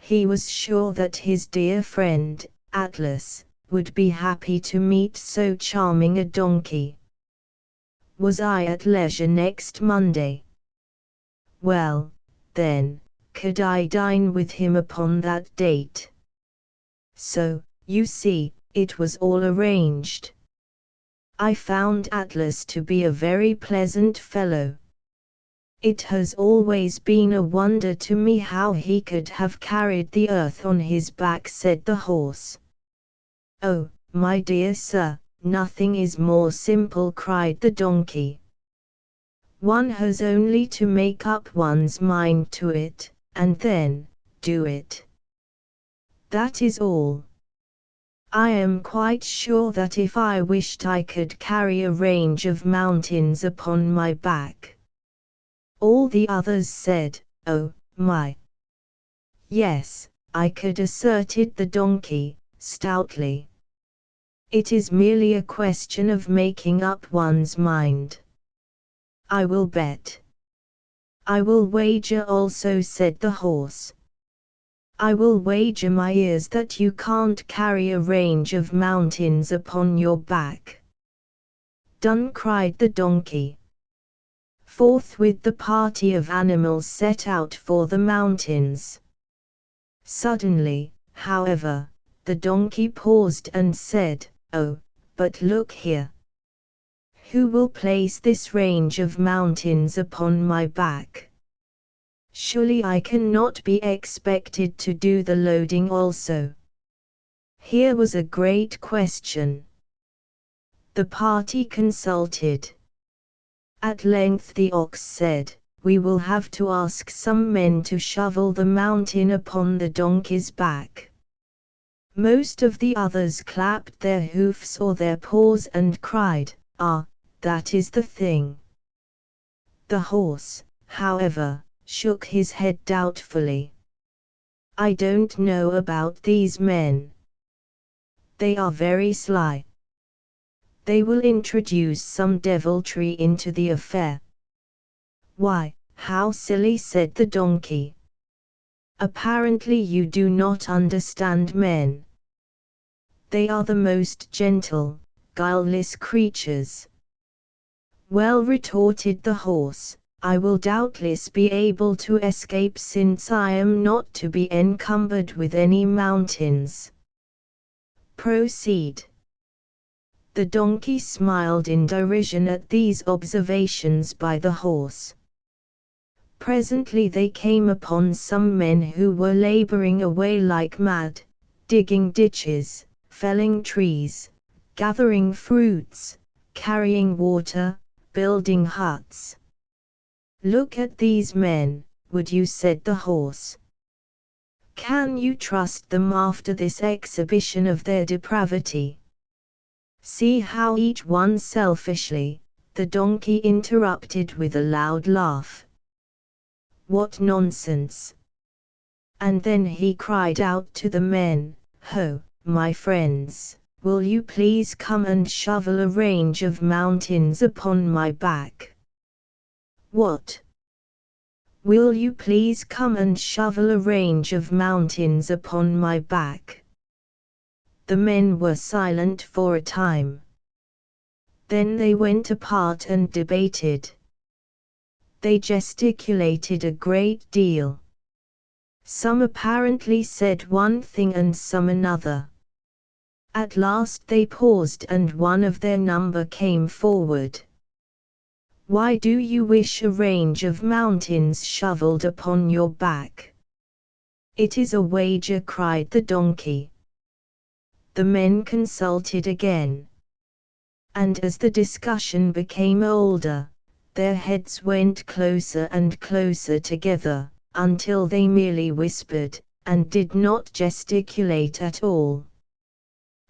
He was sure that his dear friend, Atlas, would be happy to meet so charming a donkey. Was I at leisure next Monday? Well, then, could I dine with him upon that date? So, you see, it was all arranged. I found Atlas to be a very pleasant fellow. It has always been a wonder to me how he could have carried the earth on his back," said the horse. "Oh, my dear sir, nothing is more simple," cried the donkey. "One has only to make up one's mind to it, and then, do it. That is all. I am quite sure that if I wished I could carry a range of mountains upon my back." All the others said, "Oh, my." "Yes, I could," asserted the donkey, stoutly. "It is merely a question of making up one's mind." "I will bet." "I will wager also," said the horse. "I will wager my ears that you can't carry a range of mountains upon your back." "Done," cried the donkey. Forthwith the party of animals set out for the mountains. Suddenly, however, the donkey paused and said, "Oh, but look here. Who will place this range of mountains upon my back? Surely I cannot be expected to do the loading also." Here was a great question. The party consulted. At length the ox said, "We will have to ask some men to shovel the mountain upon the donkey's back." Most of the others clapped their hoofs or their paws and cried, "Ah, that is the thing." The horse, however, shook his head doubtfully. "I don't know about these men. They are very sly. They will introduce some deviltry into the affair." "Why, how silly," said the donkey. "Apparently you do not understand men. They are the most gentle, guileless creatures." "Well," retorted the horse, "I will doubtless be able to escape since I am not to be encumbered with any mountains. Proceed." The donkey smiled in derision at these observations by the horse. Presently they came upon some men who were laboring away like mad, digging ditches, felling trees, gathering fruits, carrying water, building huts. "Look at these men, would you?" said the horse. "Can you trust them after this exhibition of their depravity? See how each one selfishly—" The donkey interrupted with a loud laugh. "What nonsense!" And then he cried out to the men, "Ho, my friends, will you please come and shovel a range of mountains upon my back?" "What? Will you please come and shovel a range of mountains upon my back?" The men were silent for a time. Then they went apart and debated. They gesticulated a great deal. Some apparently said one thing and some another. At last they paused and one of their number came forward. "Why do you wish a range of mountains shoveled upon your back?" "It is a wager," cried the donkey. The men consulted again. And as the discussion became older, their heads went closer and closer together, until they merely whispered, and did not gesticulate at all.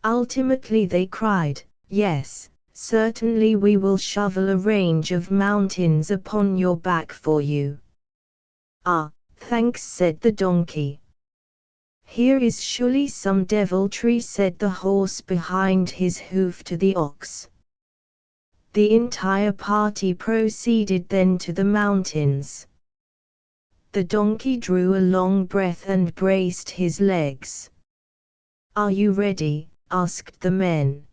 Ultimately they cried, "Yes, certainly we will shovel a range of mountains upon your back for you." "Ah, thanks," said the donkey. "Here is surely some deviltry," said the horse behind his hoof to the ox. The entire party proceeded then to the mountains. The donkey drew a long breath and braced his legs. "Are you ready?" asked the men.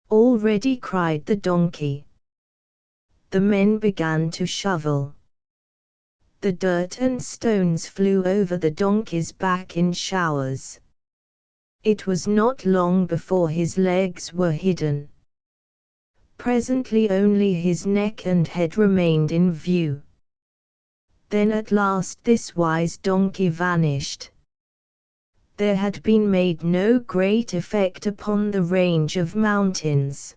"All ready," cried the donkey. The men began to shovel. The dirt and stones flew over the donkey's back in showers. It was not long before his legs were hidden. Presently only his neck and head remained in view. Then at last this wise donkey vanished. There had been made no great effect upon the range of mountains.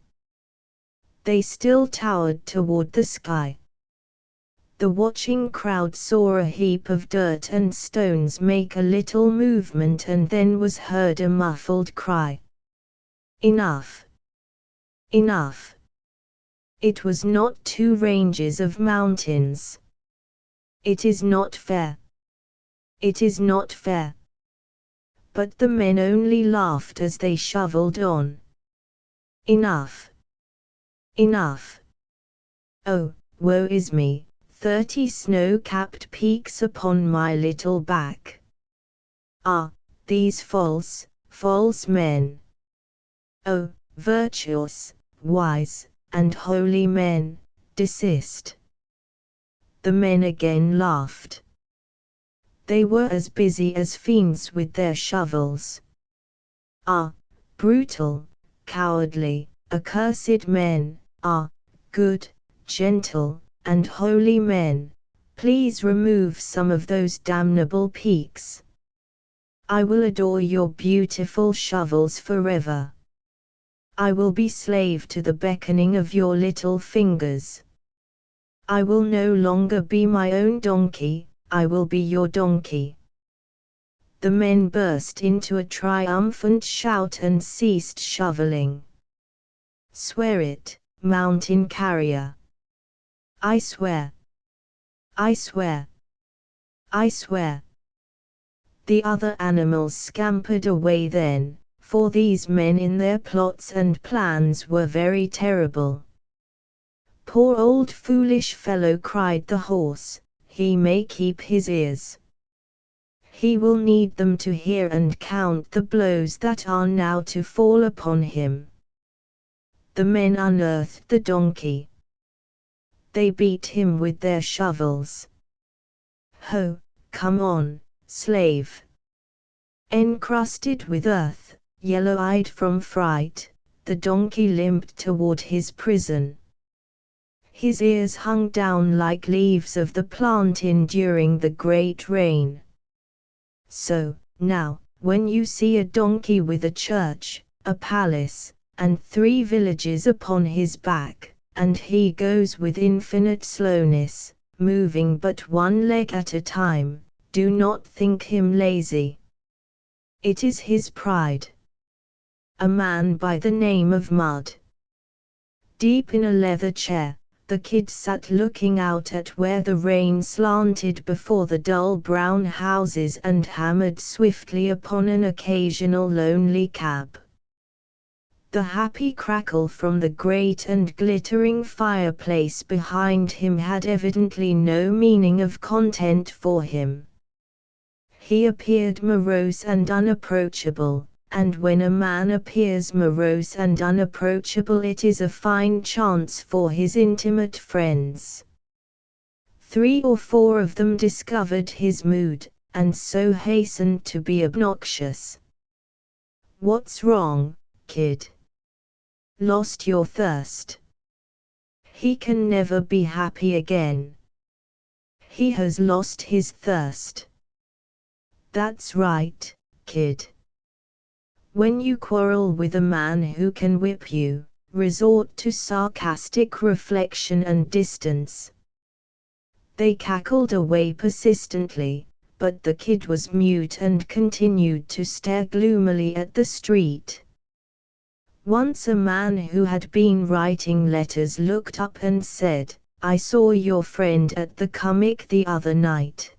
They still towered toward the sky. The watching crowd saw a heap of dirt and stones make a little movement, and then was heard a muffled cry. "Enough! Enough! It was not 2 ranges of mountains. It is not fair. It is not fair." But the men only laughed as they shoveled on. "Enough! Enough! Oh, woe is me, 30 snow-capped peaks upon my little back. Ah, these false, false men! Oh, virtuous, wise, and holy men, desist." The men again laughed. They were as busy as fiends with their shovels. "Ah, brutal, cowardly, accursed men, ah, good, gentle, and holy men, please remove some of those damnable peaks. I will adore your beautiful shovels forever. I will be slave to the beckoning of your little fingers." I will no longer be my own donkey, I will be your donkey." The men burst into a triumphant shout and ceased shoveling. "Swear it, mountain carrier." "I swear. I swear. I swear." The other animals scampered away then, for these men in their plots and plans were very terrible. "Poor old foolish fellow," cried the horse, "he may keep his ears. He will need them to hear and count the blows that are now to fall upon him." The men unearthed the donkey. They beat him with their shovels. "Ho, come on, slave!" Encrusted with earth, yellow-eyed from fright, the donkey limped toward his prison. His ears hung down like leaves of the plantain during the great rain. So, now, when you see a donkey with a church, a palace, and 3 villages upon his back, and he goes with infinite slowness, moving but one leg at a time, do not think him lazy. It is his pride. A man by the name of Mud. Deep in a leather chair, the kid sat looking out at where the rain slanted before the dull brown houses and hammered swiftly upon an occasional lonely cab. The happy crackle from the great and glittering fireplace behind him had evidently no meaning of content for him. He appeared morose and unapproachable, and when a man appears morose and unapproachable it is a fine chance for his intimate friends. 3 or 4 of them discovered his mood, and so hastened to be obnoxious. "What's wrong, kid? Lost your thirst? He can never be happy again. He has lost his thirst. That's right, kid. When you quarrel with a man who can whip you, resort to sarcastic reflection and distance." They cackled away persistently, but the kid was mute and continued to stare gloomily at the street. Once a man who had been writing letters looked up and said, "I saw your friend at the comic the other night."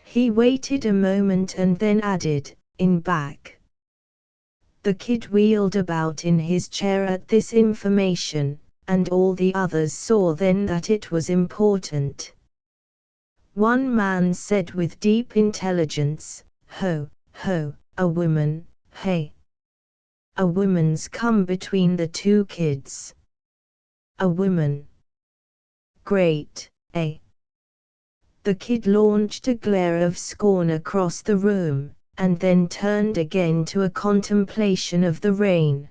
He waited a moment and then added, "In back." The kid wheeled about in his chair at this information, and all the others saw then that it was important. One man said with deep intelligence, "Ho, ho, a woman, hey. A woman's come between the 2 kids. A woman. Great, eh?" The kid launched a glare of scorn across the room, and then turned again to a contemplation of the rain.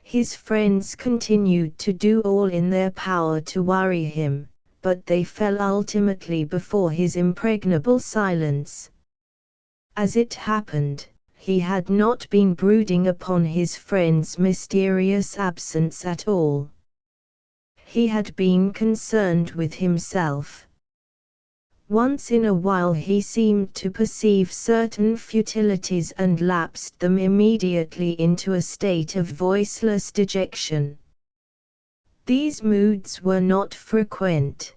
His friends continued to do all in their power to worry him, but they fell ultimately before his impregnable silence. As it happened, he had not been brooding upon his friend's mysterious absence at all. He had been concerned with himself. Once in a while he seemed to perceive certain futilities and lapsed them immediately into a state of voiceless dejection. These moods were not frequent.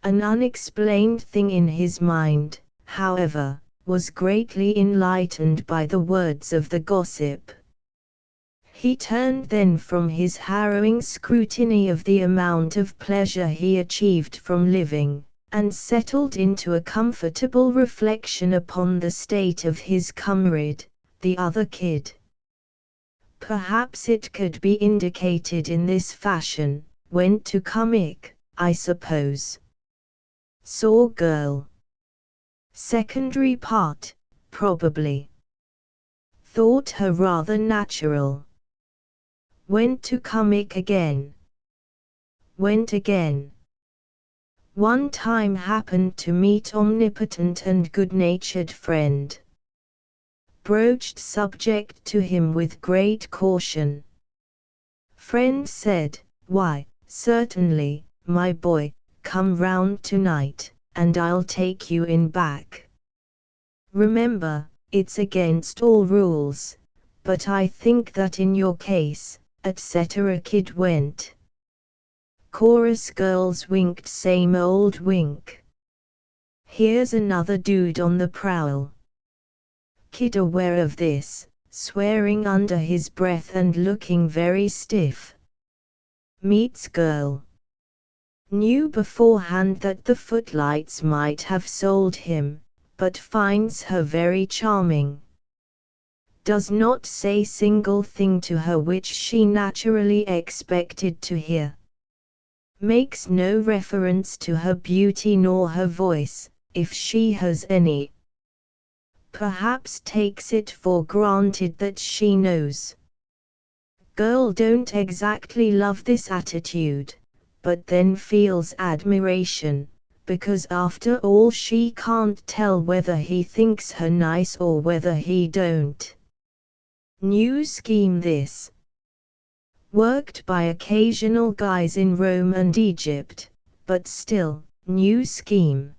An unexplained thing in his mind, however, was greatly enlightened by the words of the gossip. He turned then from his harrowing scrutiny of the amount of pleasure he achieved from living, and settled into a comfortable reflection upon the state of his comrade, the other kid. Perhaps it could be indicated in this fashion: went to comic, I suppose. Saw girl. Secondary part, probably. Thought her rather natural. Went to comic again. Went again. One time happened to meet omnipotent and good-natured friend. Broached subject to him with great caution. Friend said, "Why, certainly, my boy, come round tonight, and I'll take you in back. Remember, it's against all rules, but I think that in your case, etc. Kid went. Chorus girls winked, same old wink. Here's another dude on the prowl. Kid aware of this, swearing under his breath and looking very stiff. Meets girl. Knew beforehand that the footlights might have sold him, but finds her very charming. Does not say single thing to her which she naturally expected to hear. Makes no reference to her beauty nor her voice, if she has any. Perhaps takes it for granted that she knows. Girl don't exactly love this attitude, but then feels admiration, because after all she can't tell whether he thinks her nice or whether he don't. New scheme this. Worked by occasional guys in Rome and Egypt, but still, new scheme.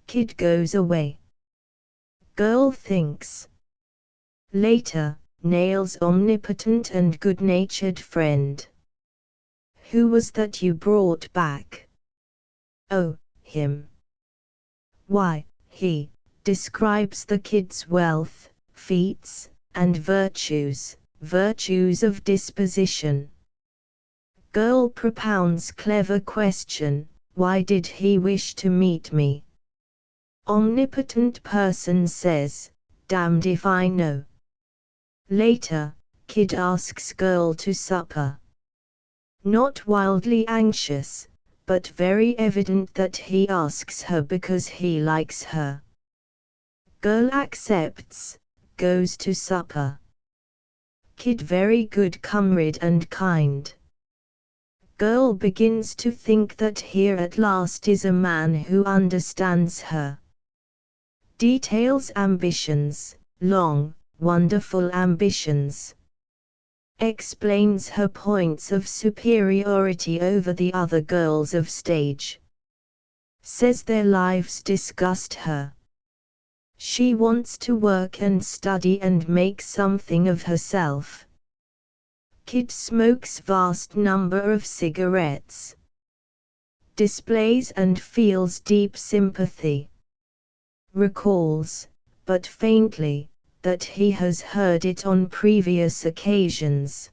Kid goes away. Girl thinks. Later, Nail's omnipotent and good-natured friend. Who was that you brought back? Oh, him. Why, he describes the kid's wealth, feats, and virtues of disposition. Girl propounds clever question, why did he wish to meet me? Omnipotent person says, damned if I know. Later, kid asks girl to supper. Not wildly anxious, but very evident that he asks her because he likes her. Girl accepts, goes to supper. Kid very good comrade and kind. Girl begins to think that here at last is a man who understands her. Details ambitions, long, wonderful ambitions. Explains her points of superiority over the other girls of stage. Says their lives disgust her. She wants to work and study and make something of herself. Kid smokes vast number of cigarettes. Displays and feels deep sympathy. Recalls, but faintly, that he has heard it on previous occasions.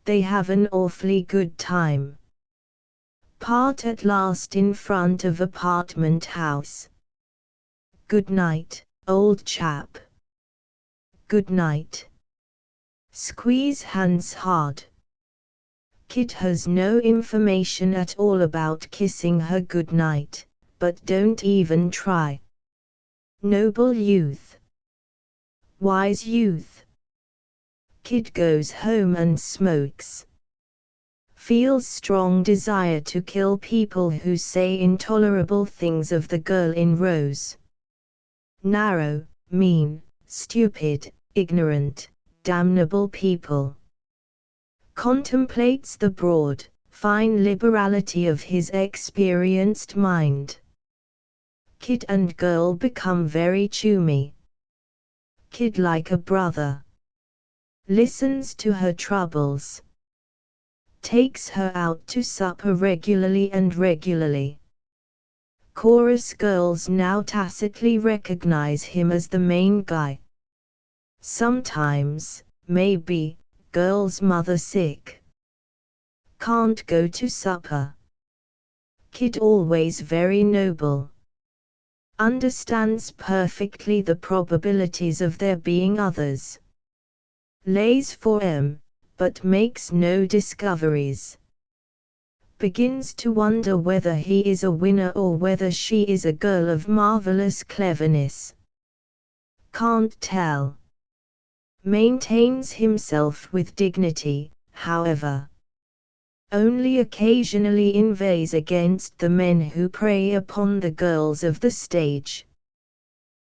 They have an awfully good time. Part at last in front of apartment house. Good night, old chap. Good night. Squeeze hands hard. Kid has no information at all about kissing her good night, but don't even try. Noble youth. Wise youth. Kid goes home and smokes. Feels strong desire to kill people who say intolerable things of the girl in Rose. Narrow, mean, stupid, ignorant, damnable people. Contemplates the broad, fine liberality of his experienced mind. Kid and girl become very chummy. Kid like a brother. Listens to her troubles. Takes her out to supper regularly and regularly. Chorus girls now tacitly recognize him as the main guy. Sometimes, maybe, girl's mother sick. Can't go to supper. Kid always very noble. Understands perfectly the probabilities of there being others. Lays for but makes no discoveries. Begins to wonder whether he is a winner or whether she is a girl of marvelous cleverness. Can't tell. Maintains himself with dignity, however. Only occasionally inveighs against the men who prey upon the girls of the stage.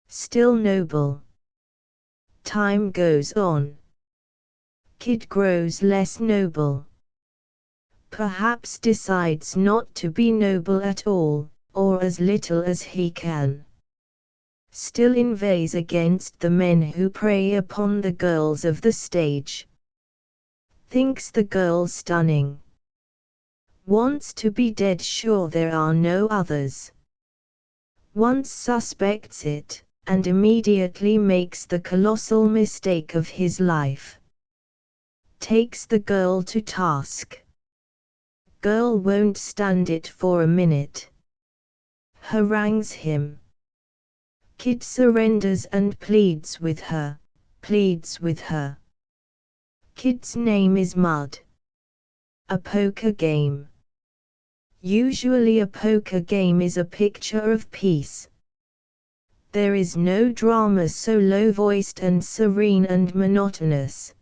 Still noble. Time goes on. Kid grows less noble. perhaps decides not to be noble at all, or as little as he can. Still inveighs against the men who prey upon the girls of the stage. Thinks the girl stunning. Wants to be dead sure there are no others. Once suspects it, and immediately makes the colossal mistake of his life. Takes the girl to task. Girl won't stand it for a minute. Harangues him. Kid surrenders and pleads with her. Kid's name is Mud. A poker game. Usually a poker game is a picture of peace. There is no drama so low-voiced and serene and monotonous.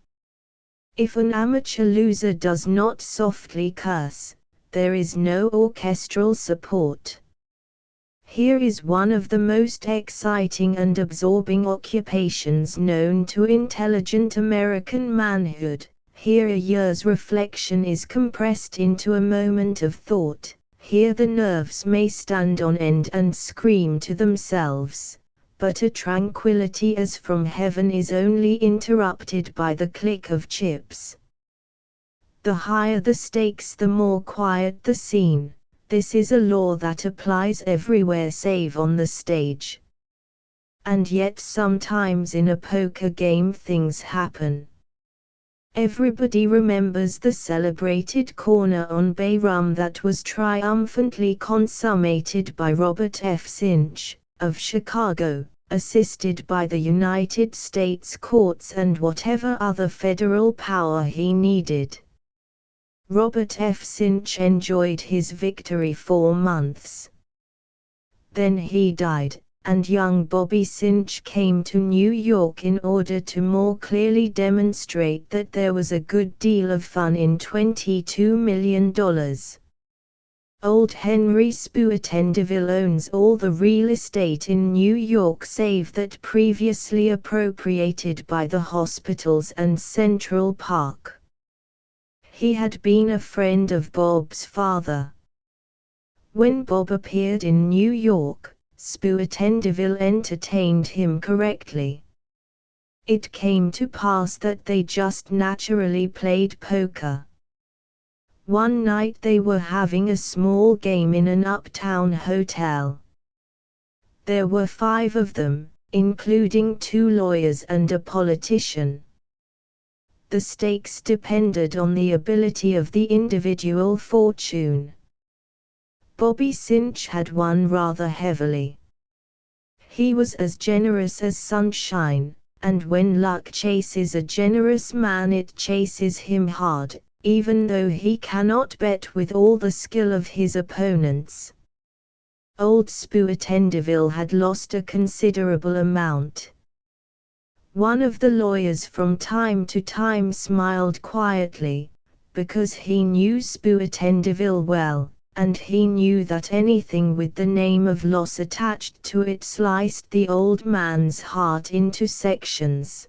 If an amateur loser does not softly curse, there is no orchestral support. Here is one of the most exciting and absorbing occupations known to intelligent American manhood. Here a year's reflection is compressed into a moment of thought. Here the nerves may stand on end and scream to themselves, but a tranquility as from heaven is only interrupted by the click of chips. The higher the stakes, the more quiet the scene. This is a law that applies everywhere save on the stage. And yet sometimes in a poker game things happen. Everybody remembers the celebrated corner on Bay Rum that was triumphantly consummated by Robert F. Sinch, of Chicago, assisted by the United States courts and whatever other federal power he needed. Robert F. Sinch enjoyed his victory 4 months. Then he died, and young Bobby Sinch came to New York in order to more clearly demonstrate that there was a good deal of fun in $22 million. Old Henry Spuatendeville owns all the real estate in New York save that previously appropriated by the hospitals and Central Park. He had been a friend of Bob's father. When Bob appeared in New York, Spuatendeville entertained him correctly. It came to pass that they just naturally played poker. One night they were having a small game in an uptown hotel. There were 5 of them, including 2 lawyers and a politician. The stakes depended on the ability of the individual fortune. Bobby Sinch had won rather heavily. He was as generous as sunshine, and when luck chases a generous man it chases him hard, even though he cannot bet with all the skill of his opponents. Old Spuatendeville had lost a considerable amount. One of the lawyers from time to time smiled quietly, because he knew Spuatendeville well, and he knew that anything with the name of loss attached to it sliced the old man's heart into sections.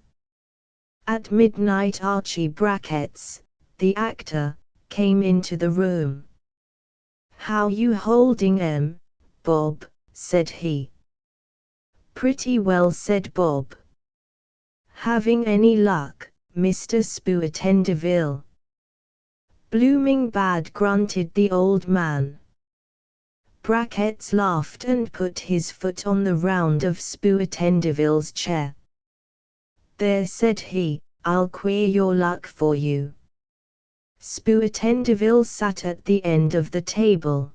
At midnight Archie Brackets, the actor, came into the room. "How you holding 'em, Bob?" said he. "Pretty well," said Bob. "Having any luck, Mr. Spuatendeville?" "Blooming bad," grunted the old man. Brackets laughed and put his foot on the round of Spuatendeville's chair. "There," said he, "I'll queer your luck for you." Spuatendeville sat at the end of the table.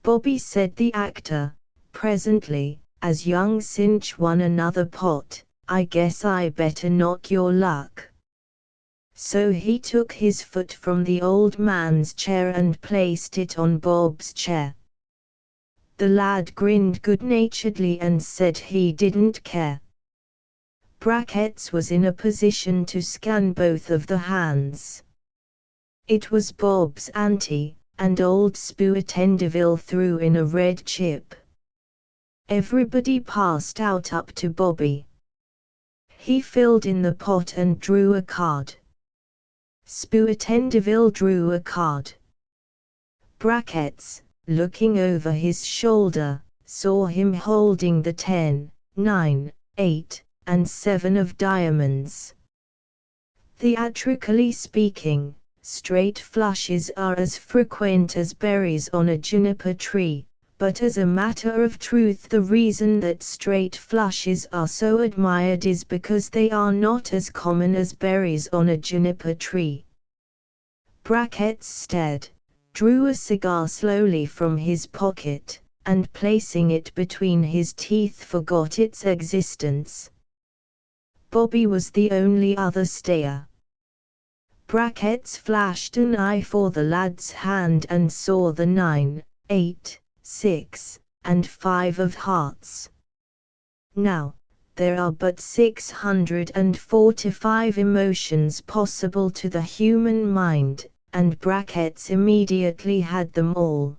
"Bobby," said the actor, presently, as young Sinch won another pot, "I guess I better knock your luck." So he took his foot from the old man's chair and placed it on Bob's chair. The lad grinned good-naturedly and said he didn't care. Brackets was in a position to scan both of the hands. It was Bob's ante, and old Spuatendeville threw in a red chip. Everybody passed out up to Bobby. He filled in the pot and drew a card. Spuitendeville drew a card. Brackets, looking over his shoulder, saw him holding the 10, 9, 8, and 7 of diamonds. Theatrically speaking, straight flushes are as frequent as berries on a juniper tree, but as a matter of truth the reason that straight flushes are so admired is because they are not as common as berries on a juniper tree. Brackets stared, drew a cigar slowly from his pocket, and placing it between his teeth forgot its existence. Bobby was the only other stayer. Brackets flashed an eye for the lad's hand and saw the 9, 8, 6, and 5 of hearts. Now, there are but 645 emotions possible to the human mind, and Brackets immediately had them all.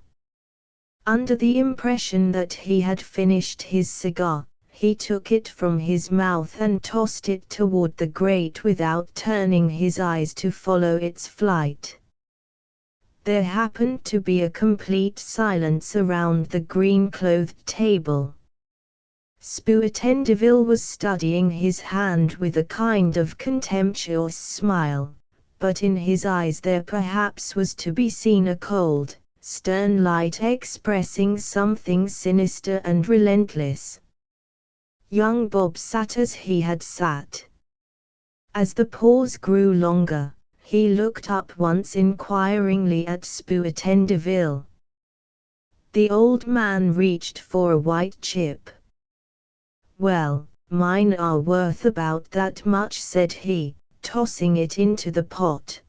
Under the impression that he had finished his cigar, he took it from his mouth and tossed it toward the grate without turning his eyes to follow its flight. There happened to be a complete silence around the green-clothed table. Spuitendeville was studying his hand with a kind of contemptuous smile, but in his eyes there perhaps was to be seen a cold, stern light expressing something sinister and relentless. Young Bob sat as he had sat. As the pause grew longer, he looked up once inquiringly at Spuitendeville. The old man reached for a white chip. "Well, mine are worth about that much," said he, tossing it into the pot.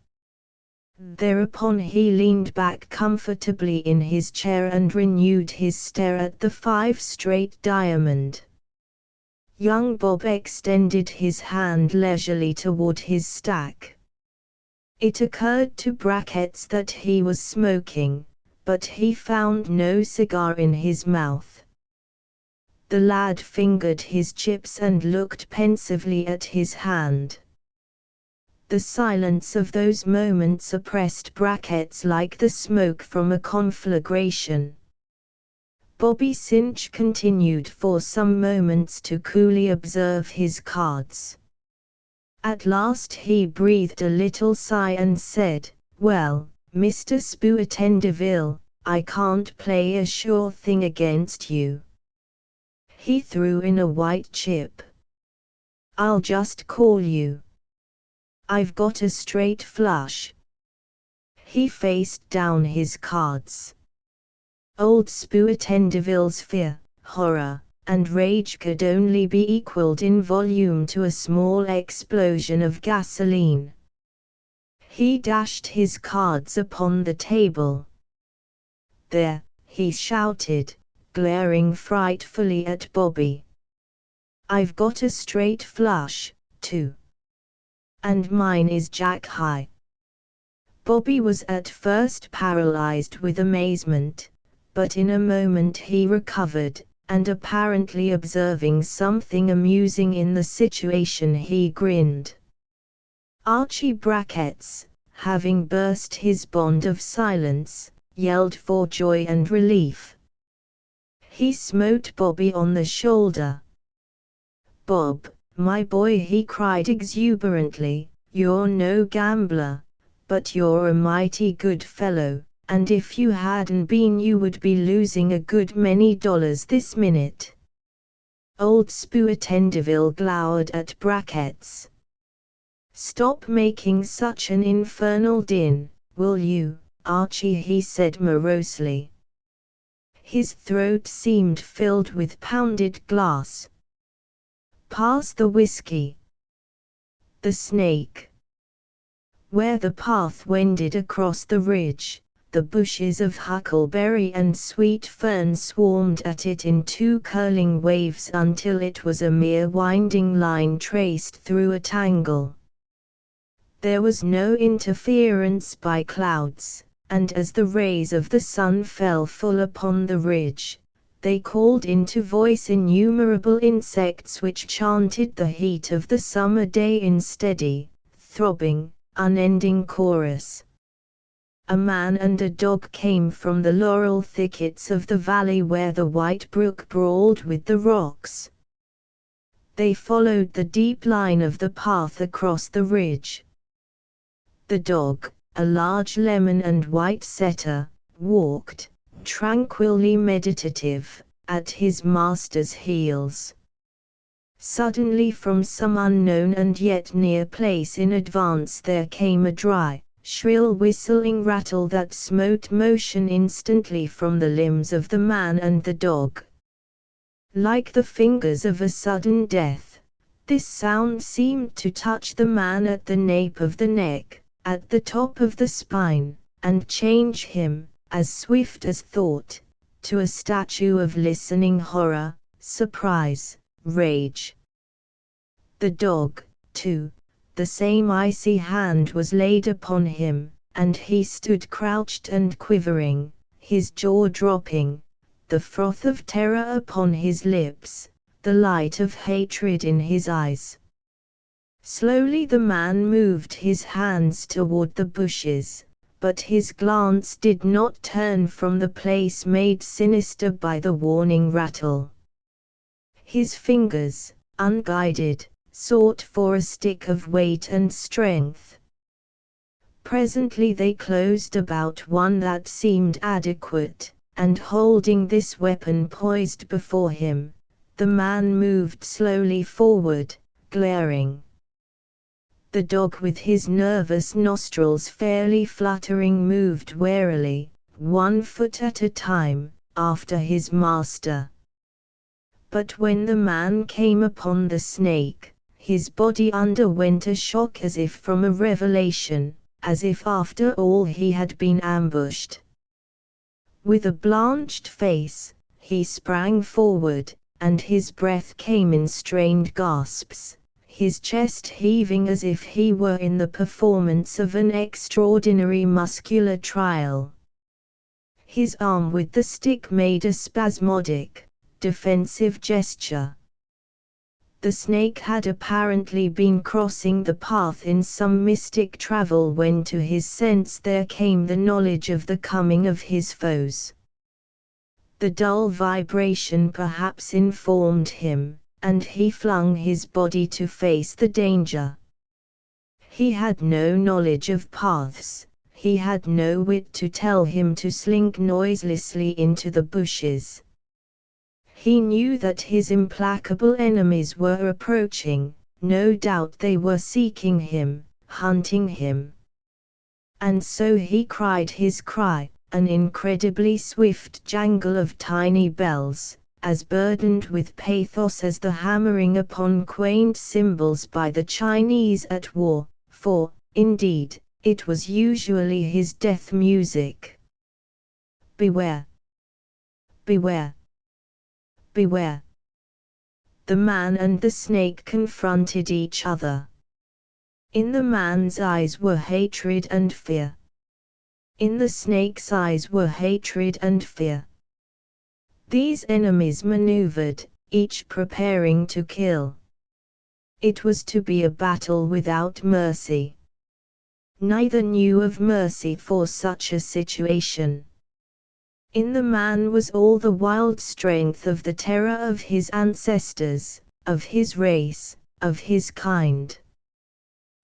Thereupon he leaned back comfortably in his chair and renewed his stare at the 5 straight diamond. Young Bob extended his hand leisurely toward his stack. It occurred to Brackets that he was smoking, but he found no cigar in his mouth. The lad fingered his chips and looked pensively at his hand. The silence of those moments oppressed Brackets like the smoke from a conflagration. Bobby Sinch continued for some moments to coolly observe his cards. At last he breathed a little sigh and said, "Well, Mr. Spuitendeville, I can't play a sure thing against you." He threw in a white chip. "I'll just call you. I've got a straight flush." He faced down his cards. Old Spuitendeville's fear, horror, and rage could only be equaled in volume to a small explosion of gasoline. He dashed his cards upon the table. "There," he shouted, glaring frightfully at Bobby. "I've got a straight flush, too. And mine is jack high." Bobby was at first paralyzed with amazement, but in a moment he recovered, and apparently observing something amusing in the situation he grinned. Archie Brackets, having burst his bond of silence, yelled for joy and relief. He smote Bobby on the shoulder. "Bob, my boy," he cried exuberantly, "you're no gambler, but you're a mighty good fellow, and if you hadn't been you would be losing a good many dollars this minute." Old Spuitendeville glowered at Brackets. "Stop making such an infernal din, will you, Archie?" he said morosely. His throat seemed filled with pounded glass. "Pass the whiskey." The snake. Where the path wended across the ridge, the bushes of huckleberry and sweet fern swarmed at it in 2 curling waves until it was a mere winding line traced through a tangle. There was no interference by clouds, and as the rays of the sun fell full upon the ridge, they called into voice innumerable insects which chanted the heat of the summer day in steady, throbbing, unending chorus. A man and a dog came from the laurel thickets of the valley where the white brook brawled with the rocks. They followed the deep line of the path across the ridge. The dog, a large lemon and white setter, walked, tranquilly meditative, at his master's heels. Suddenly from some unknown and yet near place in advance there came a dry, shrill whistling rattle that smote motion instantly from the limbs of the man and the dog. Like the fingers of a sudden death, this sound seemed to touch the man at the nape of the neck, at the top of the spine, and change him, as swift as thought, to a statue of listening horror, surprise, rage. The dog, too, the same icy hand was laid upon him, and he stood crouched and quivering, his jaw dropping, the froth of terror upon his lips, the light of hatred in his eyes. Slowly the man moved his hands toward the bushes, but his glance did not turn from the place made sinister by the warning rattle. His fingers, unguided, sought for a stick of weight and strength. Presently they closed about one that seemed adequate, and holding this weapon poised before him, the man moved slowly forward, glaring. The dog with his nervous nostrils fairly fluttering moved warily, 1 foot at a time, after his master. But when the man came upon the snake, his body underwent a shock as if from a revelation, as if after all he had been ambushed. With a blanched face, he sprang forward, and his breath came in strained gasps, his chest heaving as if he were in the performance of an extraordinary muscular trial. His arm with the stick made a spasmodic, defensive gesture. The snake had apparently been crossing the path in some mystic travel when to his sense there came the knowledge of the coming of his foes. The dull vibration perhaps informed him, and he flung his body to face the danger. He had no knowledge of paths, he had no wit to tell him to slink noiselessly into the bushes. He knew that his implacable enemies were approaching, no doubt they were seeking him, hunting him. And so he cried his cry, an incredibly swift jangle of tiny bells, as burdened with pathos as the hammering upon quaint cymbals by the Chinese at war, for, indeed, it was usually his death music. Beware! Beware! Beware! The man and the snake confronted each other. In the man's eyes were hatred and fear. In the snake's eyes were hatred and fear. These enemies maneuvered, each preparing to kill. It was to be a battle without mercy. Neither knew of mercy for such a situation. In the man was all the wild strength of the terror of his ancestors, of his race, of his kind.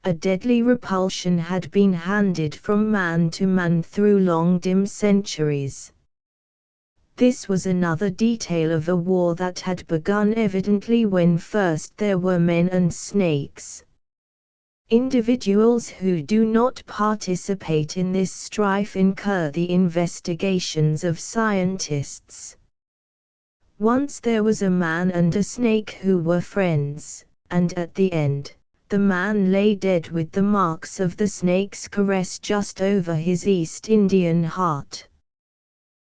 A deadly repulsion had been handed from man to man through long dim centuries. This was another detail of a war that had begun evidently when first there were men and snakes. Individuals who do not participate in this strife incur the investigations of scientists. Once there was a man and a snake who were friends, and at the end, the man lay dead with the marks of the snake's caress just over his East Indian heart.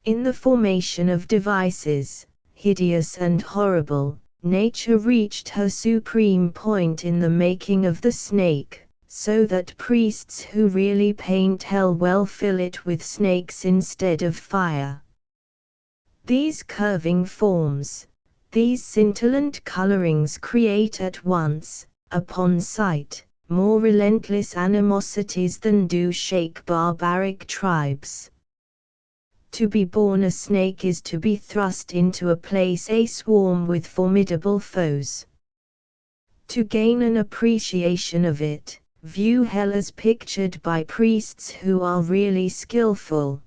In the formation of devices, hideous and horrible, nature reached her supreme point in the making of the snake, so that priests who really paint hell well fill it with snakes instead of fire. These curving forms, these scintillant colorings create at once, upon sight, more relentless animosities than do shake barbaric tribes. To be born a snake is to be thrust into a place a swarm with formidable foes. To gain an appreciation of it, view hell as pictured by priests who are really skillful.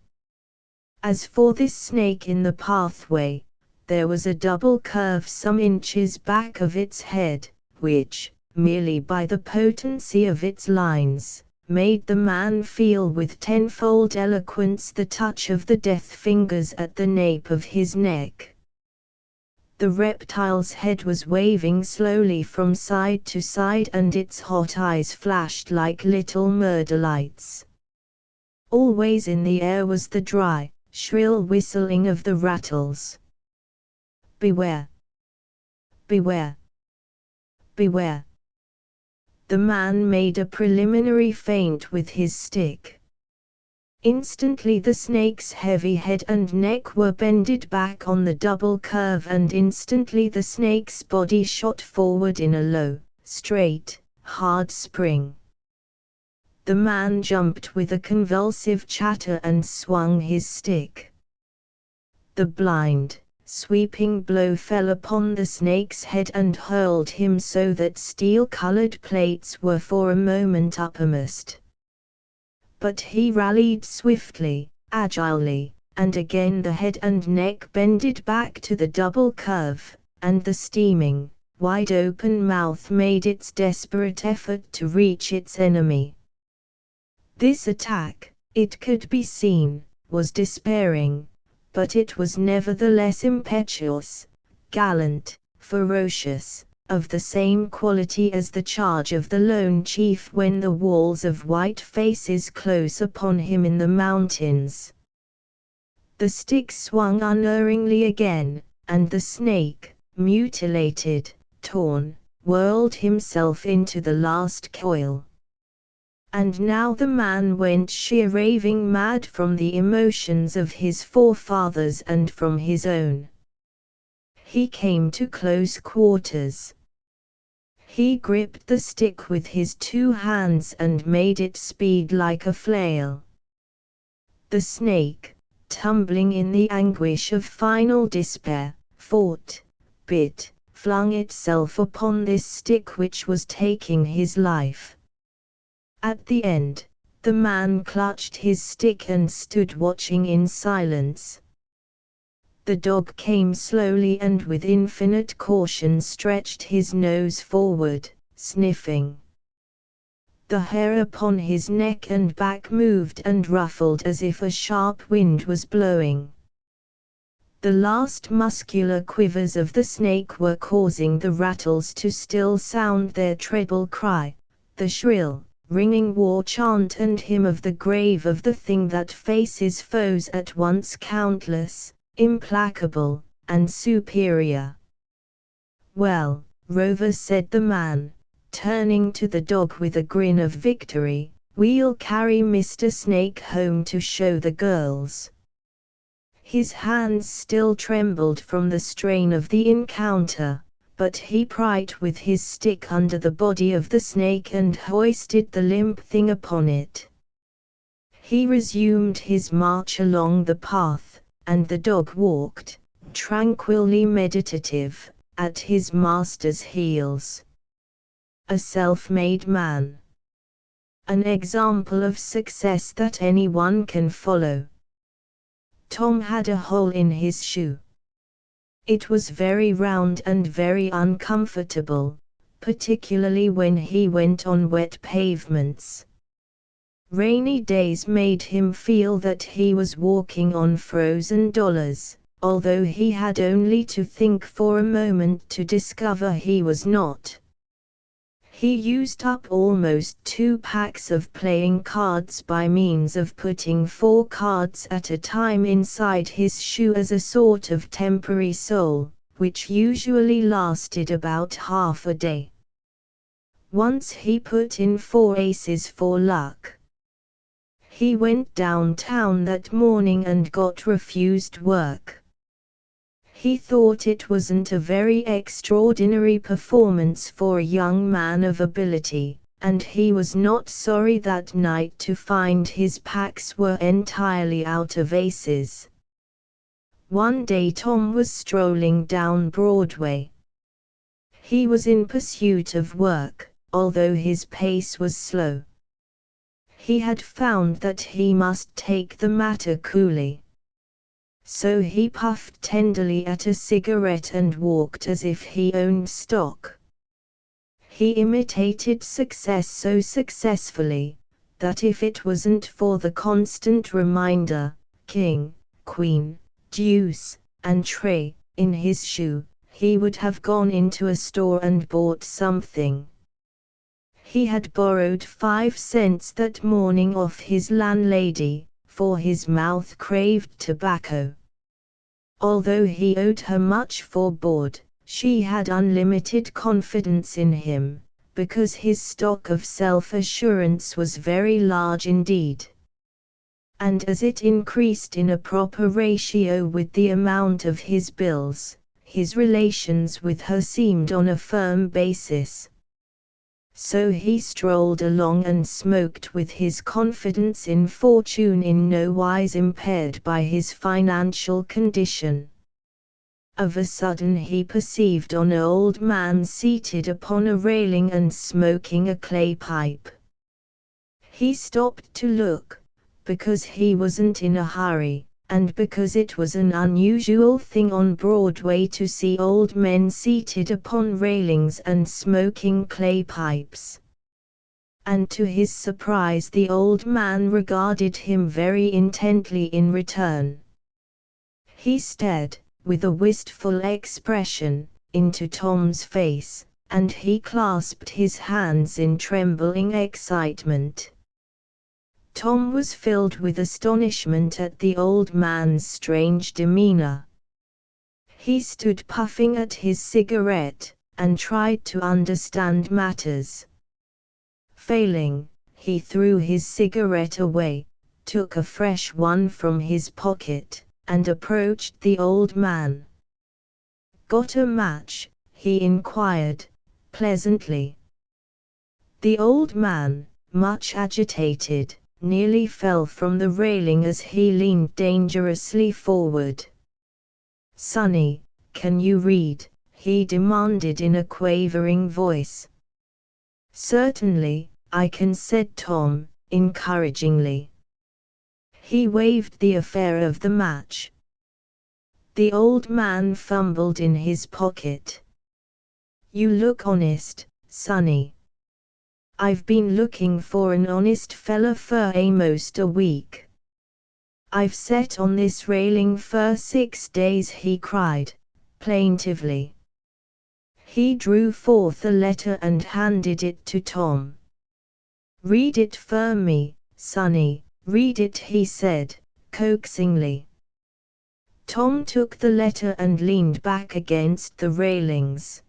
As for this snake in the pathway, there was a double curve some inches back of its head, which, merely by the potency of its lines, made the man feel with tenfold eloquence the touch of the death fingers at the nape of his neck. The reptile's head was waving slowly from side to side and its hot eyes flashed like little murder lights. Always in the air was the dry, shrill whistling of the rattles. Beware! Beware! Beware! The man made a preliminary feint with his stick. Instantly the snake's heavy head and neck were bended back on the double curve and instantly the snake's body shot forward in a low, straight, hard spring. The man jumped with a convulsive chatter and swung his stick. The blind, sweeping blow fell upon the snake's head and hurled him so that steel-colored plates were for a moment uppermost. But he rallied swiftly, agilely, and again the head and neck bended back to the double curve, and the steaming, wide-open mouth made its desperate effort to reach its enemy. This attack, it could be seen, was despairing, but it was nevertheless impetuous, gallant, ferocious, of the same quality as the charge of the lone chief when the walls of white faces close upon him in the mountains. The stick swung unerringly again, and the snake, mutilated, torn, whirled himself into the last coil. And now the man went sheer raving mad from the emotions of his forefathers and from his own. He came to close quarters. He gripped the stick with his 2 hands and made it speed like a flail. The snake, tumbling in the anguish of final despair, fought, bit, flung itself upon this stick which was taking his life. At the end, the man clutched his stick and stood watching in silence. The dog came slowly and with infinite caution stretched his nose forward, sniffing. The hair upon his neck and back moved and ruffled as if a sharp wind was blowing. The last muscular quivers of the snake were causing the rattles to still sound their treble cry, the shrill, ringing war chant and hymn of the grave of the thing that faces foes at once countless, implacable, and superior. "Well, Rover," said the man, turning to the dog with a grin of victory, "we'll carry Mr. Snake home to show the girls." His hands still trembled from the strain of the encounter, but he pried with his stick under the body of the snake and hoisted the limp thing upon it. He resumed his march along the path, and the dog walked, tranquilly meditative, at his master's heels. A self-made man. An example of success that anyone can follow. Tom had a hole in his shoe. It was very round and very uncomfortable, particularly when he went on wet pavements. Rainy days made him feel that he was walking on frozen dollars, although he had only to think for a moment to discover he was not. He used up almost 2 packs of playing cards by means of putting 4 cards at a time inside his shoe as a sort of temporary soul, which usually lasted about half a day. Once he put in 4 aces for luck. He went downtown that morning and got refused work. He thought it wasn't a very extraordinary performance for a young man of ability, and he was not sorry that night to find his packs were entirely out of aces. One day Tom was strolling down Broadway. He was in pursuit of work, although his pace was slow. He had found that he must take the matter coolly. So he puffed tenderly at a cigarette and walked as if he owned stock. He imitated success so successfully, that if it wasn't for the constant reminder, king, queen, deuce, and trey, in his shoe, he would have gone into a store and bought something. He had borrowed 5 cents that morning off his landlady, for his mouth craved tobacco. Although he owed her much for board, she had unlimited confidence in him, because his stock of self-assurance was very large indeed. And as it increased in a proper ratio with the amount of his bills, his relations with her seemed on a firm basis. So he strolled along and smoked with his confidence in fortune in no wise impaired by his financial condition. Of a sudden he perceived an old man seated upon a railing and smoking a clay pipe. He stopped to look, because he wasn't in a hurry, and because it was an unusual thing on Broadway to see old men seated upon railings and smoking clay pipes. And to his surprise the old man regarded him very intently in return. He stared, with a wistful expression, into Tom's face, and he clasped his hands in trembling excitement. Tom was filled with astonishment at the old man's strange demeanor. He stood puffing at his cigarette, and tried to understand matters. Failing, he threw his cigarette away, took a fresh one from his pocket, and approached the old man. "Got a match?" he inquired, pleasantly. The old man, much agitated, nearly fell from the railing as he leaned dangerously forward. "Sonny, can you read?" he demanded in a quavering voice. "Certainly, I can," said Tom, encouragingly. He waved the affair of the match. The old man fumbled in his pocket. "You look honest, Sonny." "I've been looking for an honest fella for almost a week. I've sat on this railing for 6 days," he cried, plaintively. He drew forth a letter and handed it to Tom. "Read it for me, Sonny, read it," he said, coaxingly. Tom took the letter and leaned back against the railings.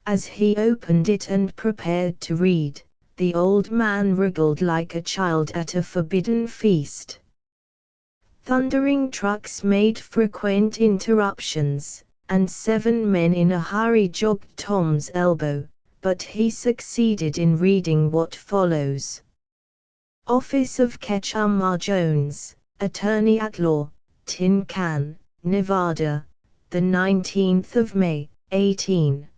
As he opened it and prepared to read, the old man wriggled like a child at a forbidden feast. Thundering trucks made frequent interruptions, and 7 men in a hurry jogged Tom's elbow, but he succeeded in reading what follows. "Office of Ketchum R. Jones, Attorney at Law, Tin Can, Nevada, the 19th of May, 18.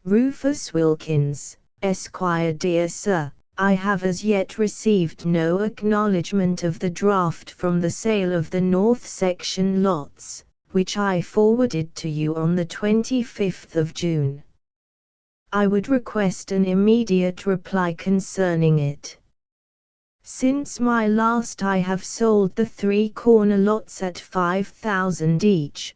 Rufus Wilkins, Esquire. Dear Sir, I have as yet received no acknowledgement of the draft from the sale of the North Section lots, which I forwarded to you on the 25th of June. I would request an immediate reply concerning it. Since my last I have sold the 3 corner lots at $5,000 each.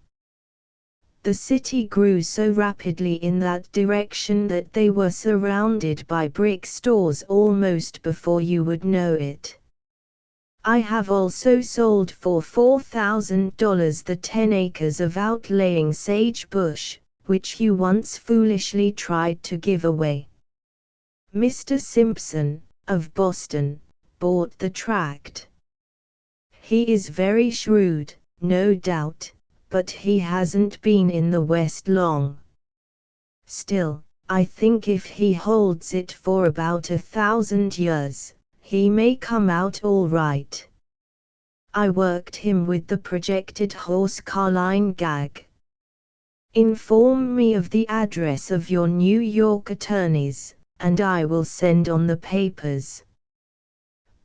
The city grew so rapidly in that direction that they were surrounded by brick stores almost before you would know it. I have also sold for $4,000 the 10 acres of outlying sagebrush, which you once foolishly tried to give away. Mr. Simpson, of Boston, bought the tract. He is very shrewd, no doubt, but he hasn't been in the West long. Still, I think if he holds it for about 1,000 years, he may come out all right. I worked him with the projected horse-car line gag. Inform me of the address of your New York attorneys, and I will send on the papers.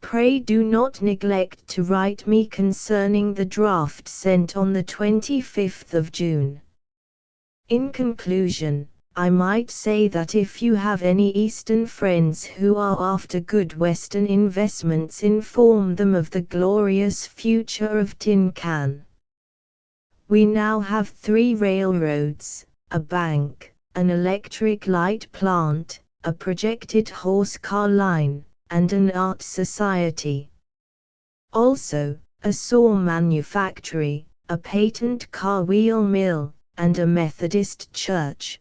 Pray do not neglect to write me concerning the draft sent on the 25th of June. In conclusion, I might say that if you have any Eastern friends who are after good Western investments, inform them of the glorious future of tin can. We now have 3 railroads, a bank, an electric light plant, a projected horse-car line, and an art society. Also, a saw manufactory, a patent car wheel mill, and a Methodist church.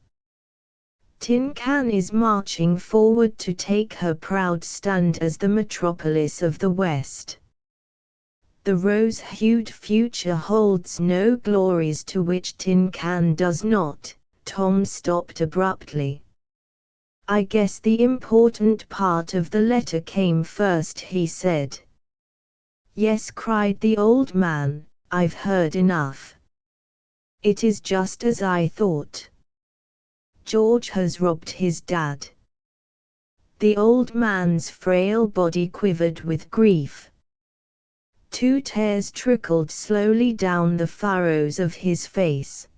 Tin Can is marching forward to take her proud stand as the metropolis of the West. The rose-hued future holds no glories to which Tin Can does not. Tom stopped abruptly. I guess the important part of the letter came first, he said. Yes, cried the old man, I've heard enough. It is just as I thought. George has robbed his dad. The old man's frail body quivered with grief. 2 tears trickled slowly down the furrows of his face.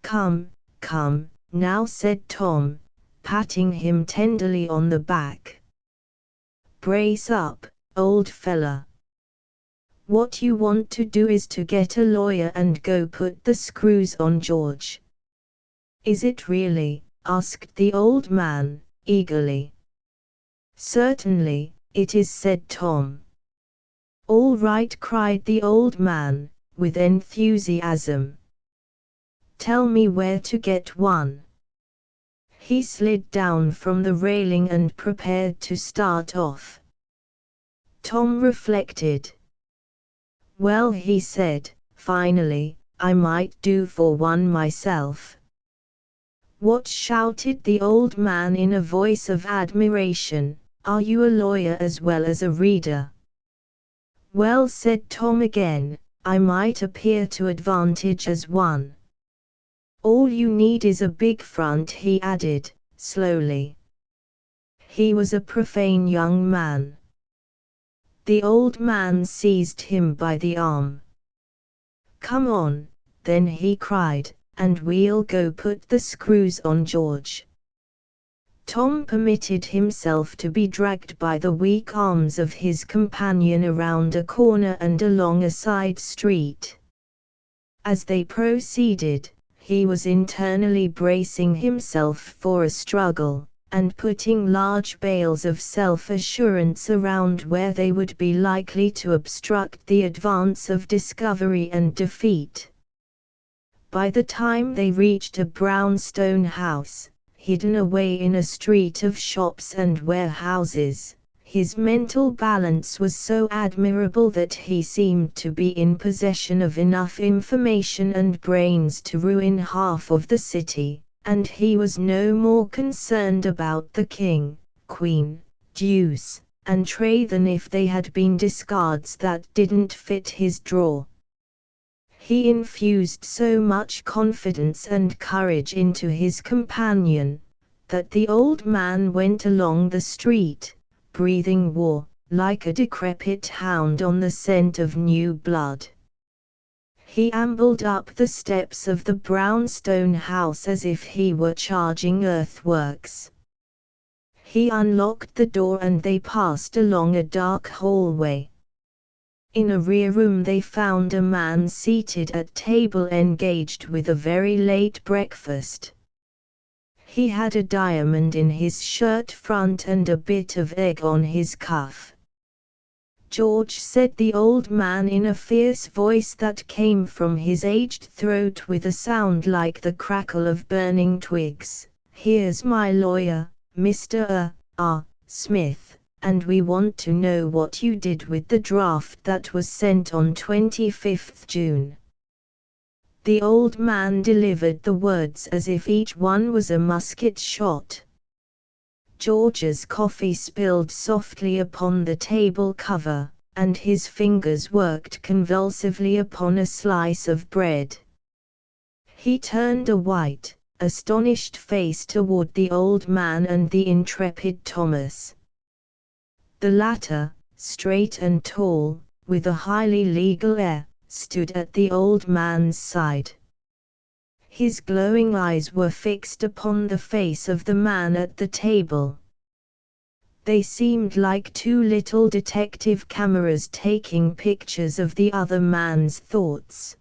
Come, come, now, said Tom, patting him tenderly on the back. Brace up, old fella. What you want to do is to get a lawyer and go put the screws on George. Is it really? Asked the old man, eagerly. Certainly, it is, said Tom. All right, cried the old man, with enthusiasm. Tell me where to get one. He slid down from the railing and prepared to start off. Tom reflected. Well, he said, finally, I might do for one myself. What? Shouted the old man in a voice of admiration, are you a lawyer as well as a reader? Well, said Tom again, I might appear to advantage as one. All you need is a big front, he added, slowly. He was a profane young man. The old man seized him by the arm. Come on, then, he cried, and we'll go put the screws on George. Tom permitted himself to be dragged by the weak arms of his companion around a corner and along a side street. As they proceeded, he was internally bracing himself for a struggle, and putting large bales of self-assurance around where they would be likely to obstruct the advance of discovery and defeat. By the time they reached a brownstone house, hidden away in a street of shops and warehouses, his mental balance was so admirable that he seemed to be in possession of enough information and brains to ruin half of the city, and he was no more concerned about the king, queen, deuce, and trey than if they had been discards that didn't fit his drawer. He infused so much confidence and courage into his companion, that the old man went along the street, breathing war, like a decrepit hound on the scent of new blood. He ambled up the steps of the brownstone house as if he were charging earthworks. He unlocked the door and they passed along a dark hallway. In a rear room they found a man seated at table engaged with a very late breakfast. He had a diamond in his shirt front and a bit of egg on his cuff. George, said the old man in a fierce voice that came from his aged throat with a sound like the crackle of burning twigs, here's my lawyer, Mr. R. Smith. And we want to know what you did with the draft that was sent on 25th June. The old man delivered the words as if each one was a musket shot. George's coffee spilled softly upon the table cover, and his fingers worked convulsively upon a slice of bread. He turned a white, astonished face toward the old man and the intrepid Thomas. The latter, straight and tall, with a highly legal air, stood at the old man's side. His glowing eyes were fixed upon the face of the man at the table. They seemed like two little detective cameras taking pictures of the other man's thoughts.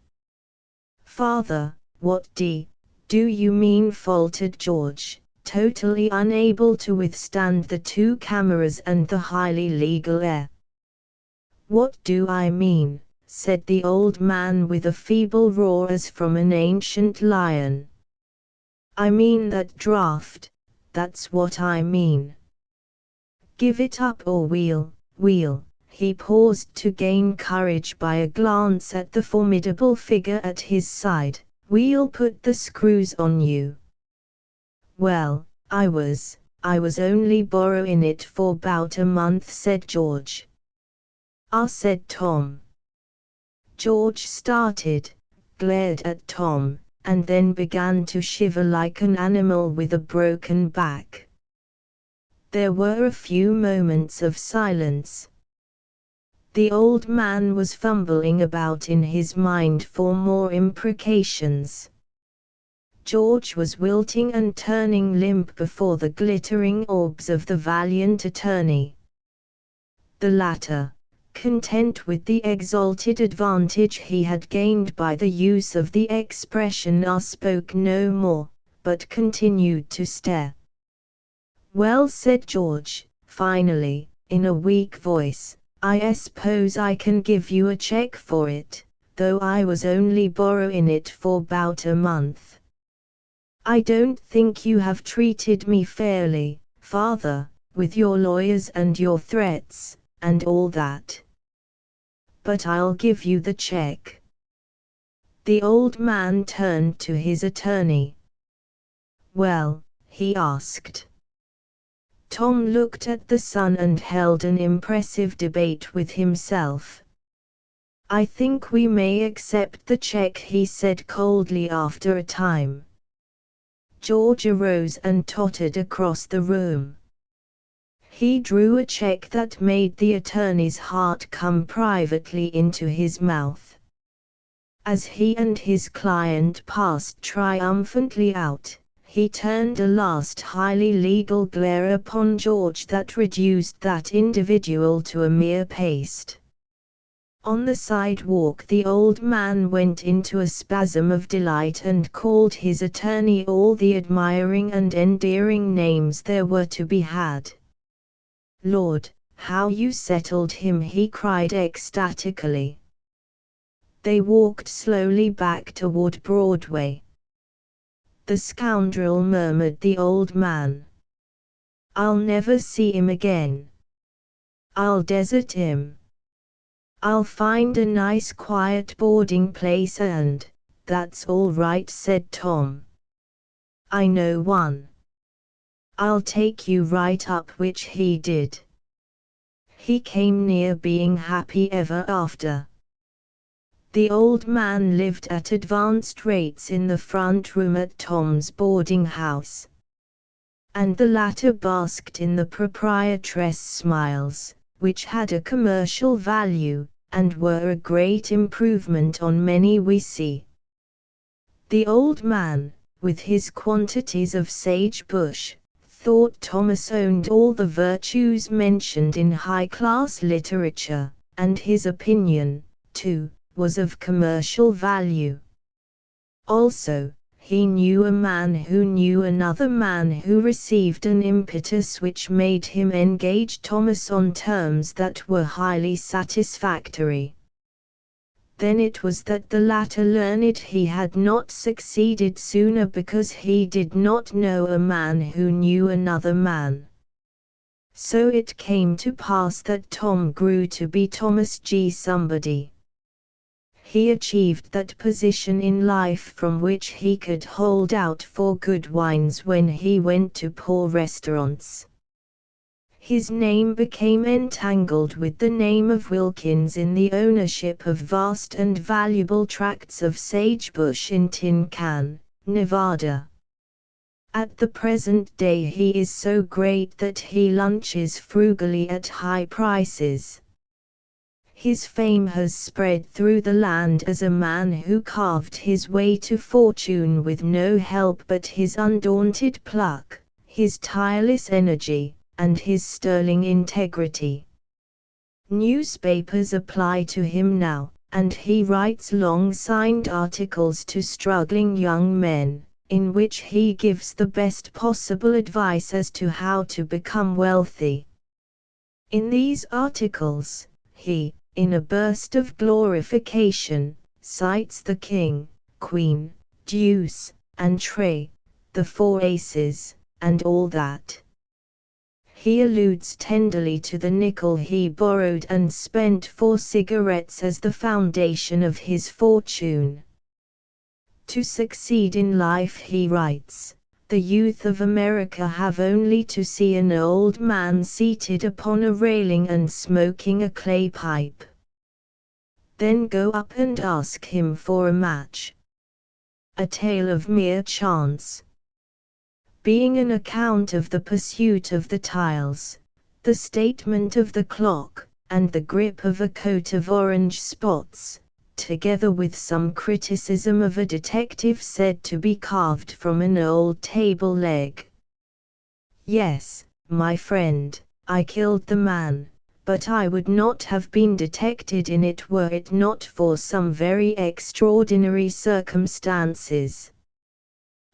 "Father, what do you mean?" faltered George, totally unable to withstand the two cameras and the highly legal air. "What do I mean?" said the old man with a feeble roar as from an ancient lion. "I mean that draft, that's what I mean. Give it up or we'll. He paused to gain courage by a glance at the formidable figure at his side. "We'll put the screws on you." "Well, I was only borrowing it for 'bout a month," said George. "Ah," said Tom. George started, glared at Tom, and then began to shiver like an animal with a broken back. There were a few moments of silence. The old man was fumbling about in his mind for more imprecations. George was wilting and turning limp before the glittering orbs of the valiant attorney. The latter, content with the exalted advantage he had gained by the use of the expression spoke no more, but continued to stare. "Well," said George, finally, in a weak voice, "I suppose I can give you a check for it, though I was only borrowing it for 'bout a month. I don't think you have treated me fairly, Father, with your lawyers and your threats, and all that. But I'll give you the check." The old man turned to his attorney. "Well?" he asked. Tom looked at the son and held an impressive debate with himself. "I think we may accept the check," he said coldly after a time. George arose and tottered across the room. He drew a check that made the attorney's heart come privately into his mouth. As he and his client passed triumphantly out, he turned a last highly legal glare upon George that reduced that individual to a mere paste. On the sidewalk the old man went into a spasm of delight and called his attorney all the admiring and endearing names there were to be had. "Lord, how you settled him!" he cried ecstatically. They walked slowly back toward Broadway. "The scoundrel," murmured the old man. "I'll never see him again. I'll desert him. I'll find a nice quiet boarding place and—" "That's all right," said Tom. "I know one. I'll take you right up," which he did. He came near being happy ever after. The old man lived at advanced rates in the front room at Tom's boarding house. And the latter basked in the proprietress' smiles, which had a commercial value, and were a great improvement on many we see. The old man, with his quantities of sagebrush, thought Thomas owned all the virtues mentioned in high-class literature, and his opinion, too, was of commercial value. Also, he knew a man who knew another man who received an impetus which made him engage Thomas on terms that were highly satisfactory. Then it was that the latter learned he had not succeeded sooner because he did not know a man who knew another man. So it came to pass that Tom grew to be Thomas G. Somebody. He achieved that position in life from which he could hold out for good wines when he went to poor restaurants. His name became entangled with the name of Wilkins in the ownership of vast and valuable tracts of sagebush in Tin Can, Nevada. At the present day he is so great that he lunches frugally at high prices. His fame has spread through the land as a man who carved his way to fortune with no help but his undaunted pluck, his tireless energy, and his sterling integrity. Newspapers apply to him now, and he writes long signed articles to struggling young men, in which he gives the best possible advice as to how to become wealthy. In these articles, he, in a burst of glorification, cites the king, queen, deuce, and trey, the four aces, and all that. He alludes tenderly to the nickel he borrowed and spent for cigarettes as the foundation of his fortune. To succeed in life, he writes, the youth of America have only to see an old man seated upon a railing and smoking a clay pipe. Then go up and ask him for a match. A tale of mere chance. Being an account of the pursuit of the tiles, the statement of the clock, and the grip of a coat of orange spots, together with some criticism of a detective said to be carved from an old table leg. Yes, my friend, I killed the man, but I would not have been detected in it were it not for some very extraordinary circumstances.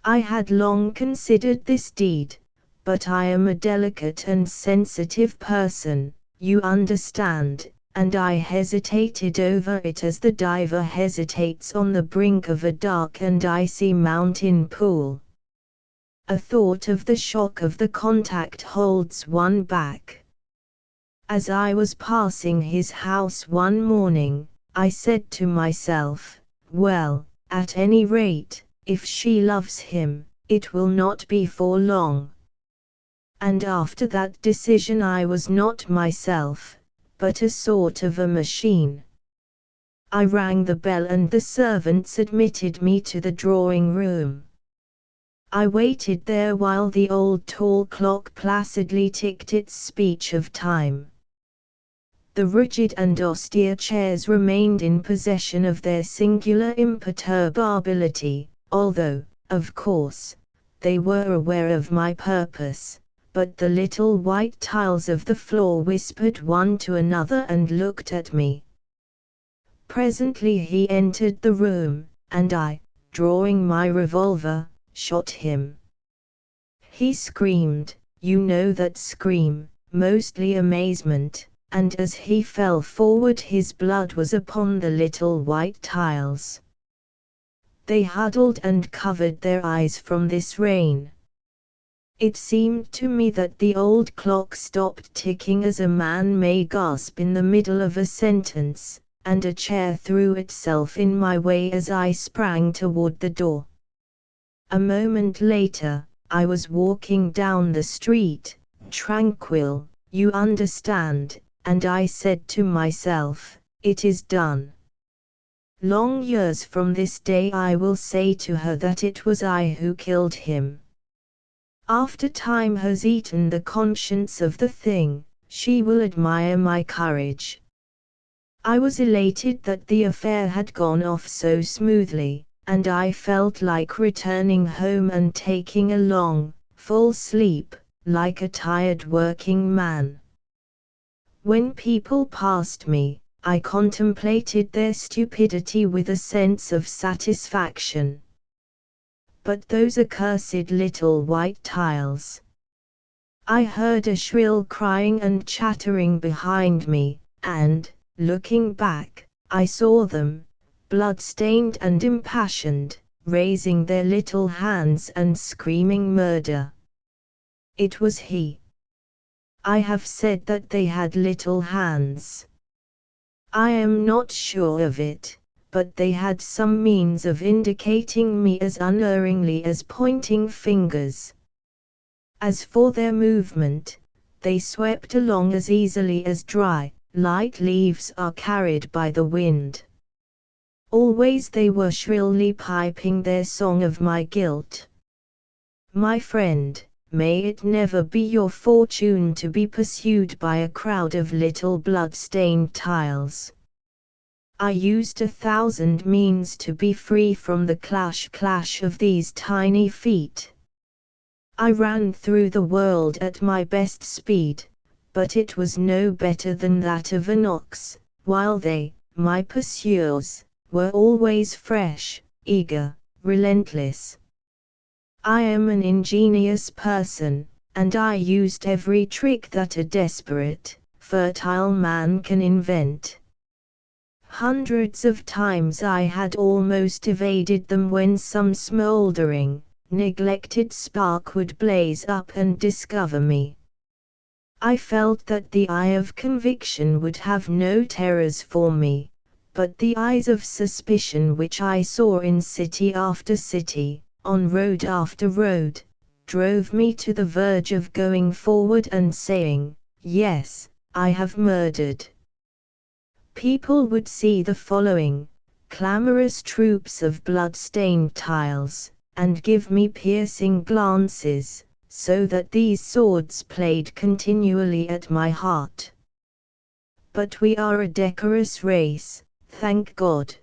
I had long considered this deed, but I am a delicate and sensitive person, you understand, and I hesitated over it as the diver hesitates on the brink of a dark and icy mountain pool. A thought of the shock of the contact holds one back. As I was passing his house one morning, I said to myself, well, at any rate, if she loves him, it will not be for long. And after that decision I was not myself, but a sort of a machine. I rang the bell and the servants admitted me to the drawing room. I waited there while the old tall clock placidly ticked its speech of time. The rigid and austere chairs remained in possession of their singular imperturbability, although, of course, they were aware of my purpose, but the little white tiles of the floor whispered one to another and looked at me. Presently he entered the room, and I, drawing my revolver, shot him. He screamed, you know that scream, mostly amazement, and as he fell forward his blood was upon the little white tiles. They huddled and covered their eyes from this rain. It seemed to me that the old clock stopped ticking as a man may gasp in the middle of a sentence, and a chair threw itself in my way as I sprang toward the door. A moment later, I was walking down the street, tranquil, you understand, and I said to myself, it is done. Long years from this day I will say to her that it was I who killed him. After time has eaten the conscience of the thing, she will admire my courage. I was elated that the affair had gone off so smoothly, and I felt like returning home and taking a long, full sleep, like a tired working man. When people passed me, I contemplated their stupidity with a sense of satisfaction. But those accursed little white tiles. I heard a shrill crying and chattering behind me, and, looking back, I saw them, blood-stained and impassioned, raising their little hands and screaming murder. It was he. I have said that they had little hands. I am not sure of it, but they had some means of indicating me as unerringly as pointing fingers. As for their movement, they swept along as easily as dry, light leaves are carried by the wind. Always they were shrilly piping their song of my guilt. My friend, may it never be your fortune to be pursued by a crowd of little blood-stained tiles. I used 1,000 means to be free from the clash of these tiny feet. I ran through the world at my best speed, but it was no better than that of an ox, while they, my pursuers, were always fresh, eager, relentless. I am an ingenious person, and I used every trick that a desperate, fertile man can invent. Hundreds of times I had almost evaded them when some smoldering, neglected spark would blaze up and discover me. I felt that the eye of conviction would have no terrors for me, but the eyes of suspicion which I saw in city after city, on road after road, drove me to the verge of going forward and saying, "Yes, I have murdered." People would see the following, clamorous troops of blood-stained tiles, and give me piercing glances, so that these swords played continually at my heart. But we are a decorous race, thank God.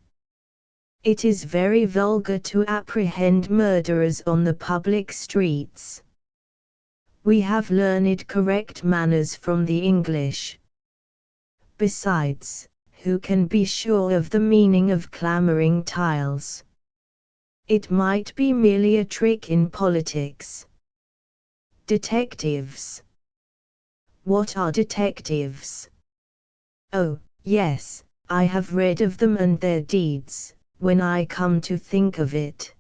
It is very vulgar to apprehend murderers on the public streets. We have learned correct manners from the English. Besides, who can be sure of the meaning of clamoring tiles? It might be merely a trick in politics. Detectives. What are detectives? Oh, yes, I have read of them and their deeds, when I come to think of it.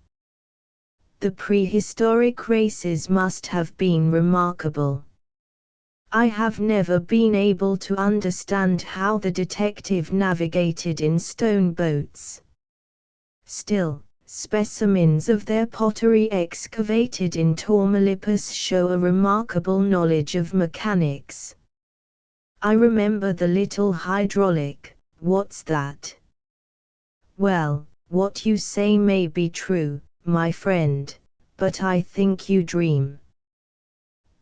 The prehistoric races must have been remarkable. I have never been able to understand how the detective navigated in stone boats. Still, specimens of their pottery excavated in Tamaulipas show a remarkable knowledge of mechanics. I remember the little hydraulic, what's that? Well, what you say may be true, my friend, but I think you dream.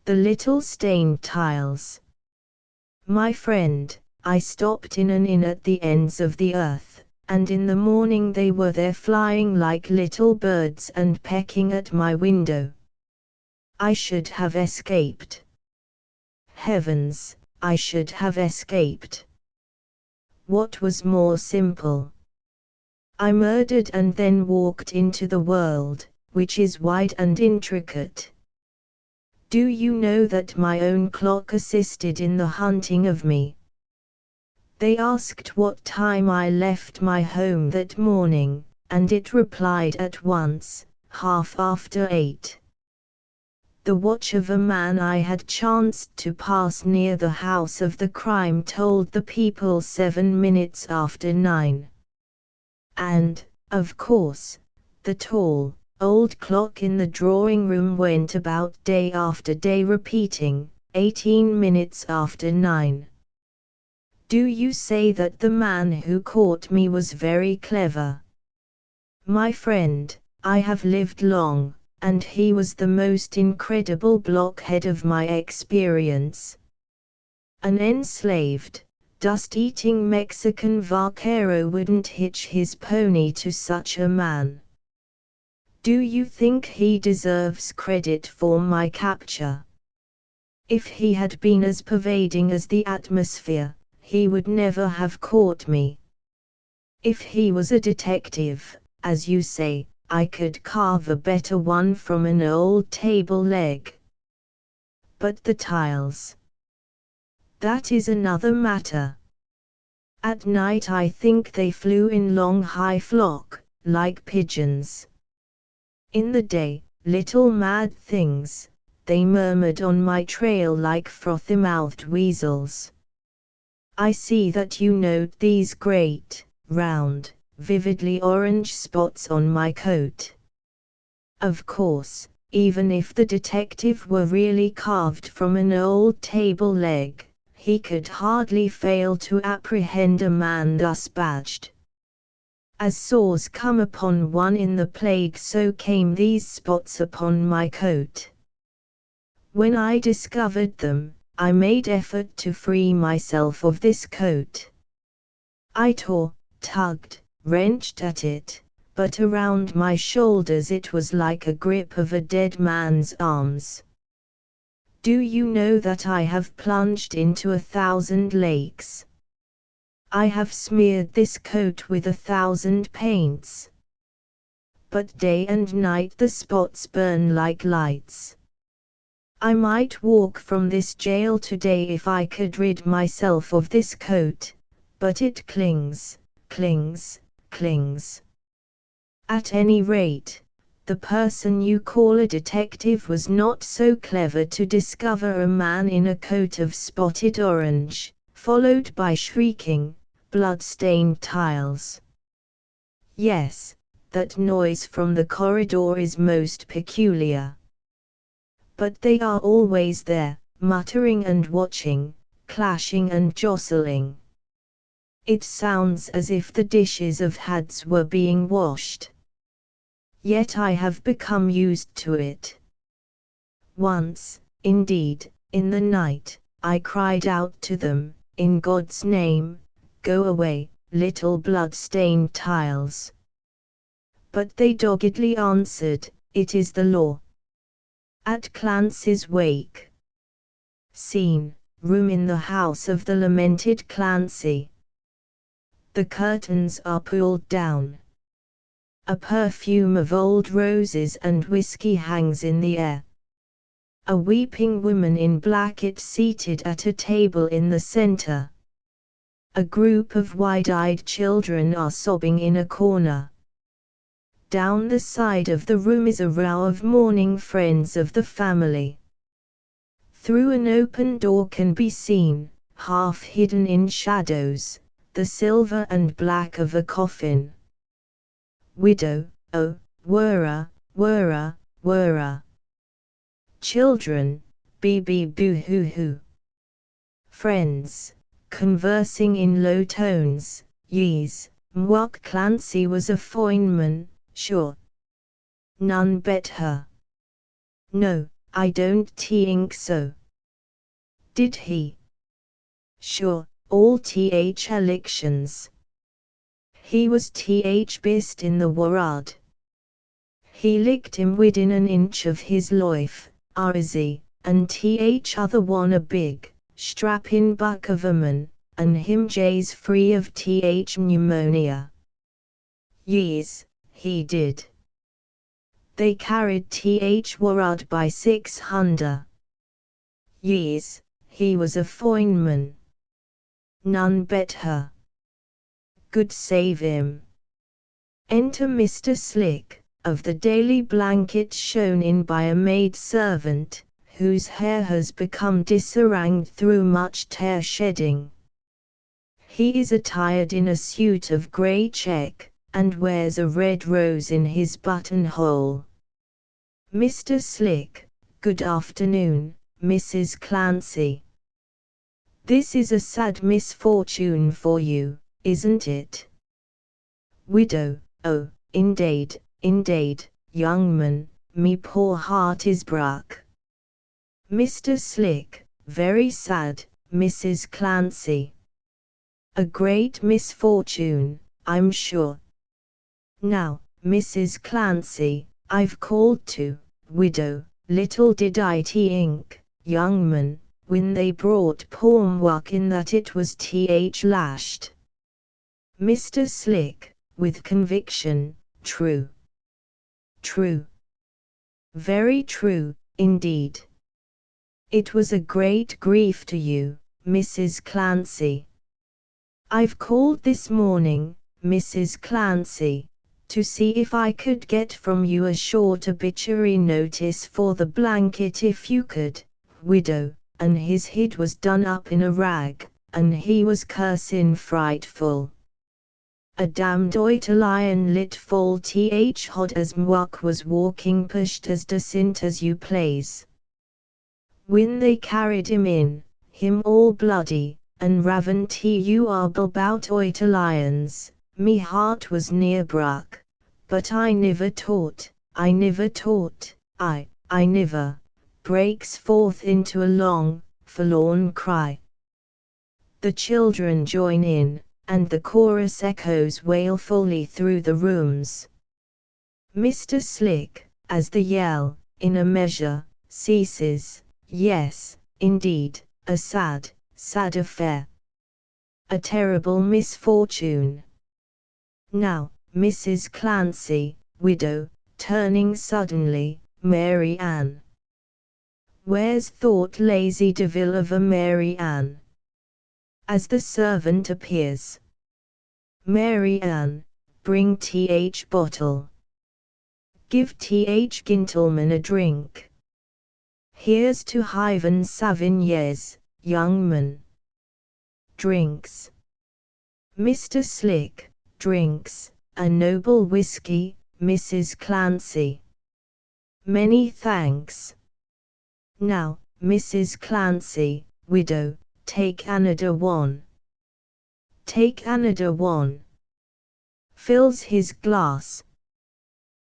The little stained tiles. My friend, I stopped in an inn at the ends of the earth, and in the morning they were there flying like little birds and pecking at my window. I should have escaped. Heavens, I should have escaped. What was more simple? I murdered and then walked into the world, which is wide and intricate. Do you know that my own clock assisted in the hunting of me? They asked what time I left my home that morning, and it replied at once, 8:30. The watch of a man I had chanced to pass near the house of the crime told the people 7 minutes after 9. And, of course, the tall, old clock in the drawing room went about day after day repeating, 18 minutes after 9. Do you say that the man who caught me was very clever? My friend, I have lived long, and he was the most incredible blockhead of my experience. An enslaved, dust-eating Mexican vaquero wouldn't hitch his pony to such a man. Do you think he deserves credit for my capture? If he had been as pervading as the atmosphere, he would never have caught me. If he was a detective, as you say, I could carve a better one from an old table leg. But the tiles. That is another matter. At night I think they flew in long high flock, like pigeons. In the day, little mad things, they murmured on my trail like frothy-mouthed weasels. I see that you note these great, round, vividly orange spots on my coat. Of course, even if the detective were really carved from an old table leg, he could hardly fail to apprehend a man thus badged. As sores come upon one in the plague, so came these spots upon my coat. When I discovered them, I made effort to free myself of this coat. I tore, tugged, wrenched at it, but around my shoulders it was like a grip of a dead man's arms. Do you know that I have plunged into 1,000 lakes? I have smeared this coat with 1,000 paints. But day and night the spots burn like lights. I might walk from this jail today if I could rid myself of this coat, but it clings, clings, clings. At any rate, the person you call a detective was not so clever to discover a man in a coat of spotted orange, followed by shrieking, blood-stained tiles. Yes, that noise from the corridor is most peculiar. But they are always there, muttering and watching, clashing and jostling. It sounds as if the dishes of Hades were being washed. Yet I have become used to it. Once, indeed, in the night, I cried out to them, in God's name, go away, little blood-stained tiles. But they doggedly answered, it is the law. At Clancy's wake. Scene, room in the house of the lamented Clancy. The curtains are pulled down. A perfume of old roses and whiskey hangs in the air. A weeping woman in black is seated at a table in the center. A group of wide-eyed children are sobbing in a corner. Down the side of the room is a row of mourning friends of the family. Through an open door can be seen, half hidden in shadows, the silver and black of a coffin. Widow, oh, whirra, whirra, whirra. Children, bee boo hoo hoo. Friends, conversing in low tones, yees, Mwok Clancy was a fine man, sure. None bet her. No, I don't think so. Did he? Sure, all th elections. He was th best in the world. He licked him within an inch of his life, RZ, and th other one a big, strapping buck of a man, and him jays free of th pneumonia. Yes, he did. They carried th world by 600. Yes, he was a fine man. None bet her. Good save him. Enter Mr. Slick, of the Daily Blanket, shown in by a maid-servant, whose hair has become disarranged through much tear shedding. He is attired in a suit of grey check, and wears a red rose in his buttonhole. Mr. Slick, good afternoon, Mrs. Clancy. This is a sad misfortune for you, isn't it? Widow, oh, indeed, young man, me poor heart is broke. Mr. Slick, very sad, Mrs. Clancy. A great misfortune, I'm sure. Now, Mrs. Clancy, I've called to, widow, little did I think, young man, when they brought poor Mwok in that it was th lashed. Mr. Slick, with conviction, true. True. Very true, indeed. It was a great grief to you, Mrs. Clancy. I've called this morning, Mrs. Clancy, to see if I could get from you a short obituary notice for the blanket if you could, widow, and his head was done up in a rag, and he was cursin' frightful. A damned Italian lit fall th hot as mwak was walking pushed as decent as you plays. When they carried him all bloody, and raven bout Italians, me heart was near bruck, but I niver taught, I niver, breaks forth into a long, forlorn cry. The children join in, and the chorus echoes wailfully through the rooms. Mr. Slick, as the yell, in a measure, ceases, yes, indeed, a sad, sad affair. A terrible misfortune. Now, Mrs. Clancy, widow, turning suddenly, Mary Ann. Where's thought lazy devil of a Mary Ann? As the servant appears. Mary Ann, bring th bottle. Give th gentleman a drink. Here's to Hyven Savigny's, young man. Drinks. Mr. Slick, drinks, a noble whiskey, Mrs. Clancy. Many thanks. Now, Mrs. Clancy, widow, take another one. Take another one. Fills his glass.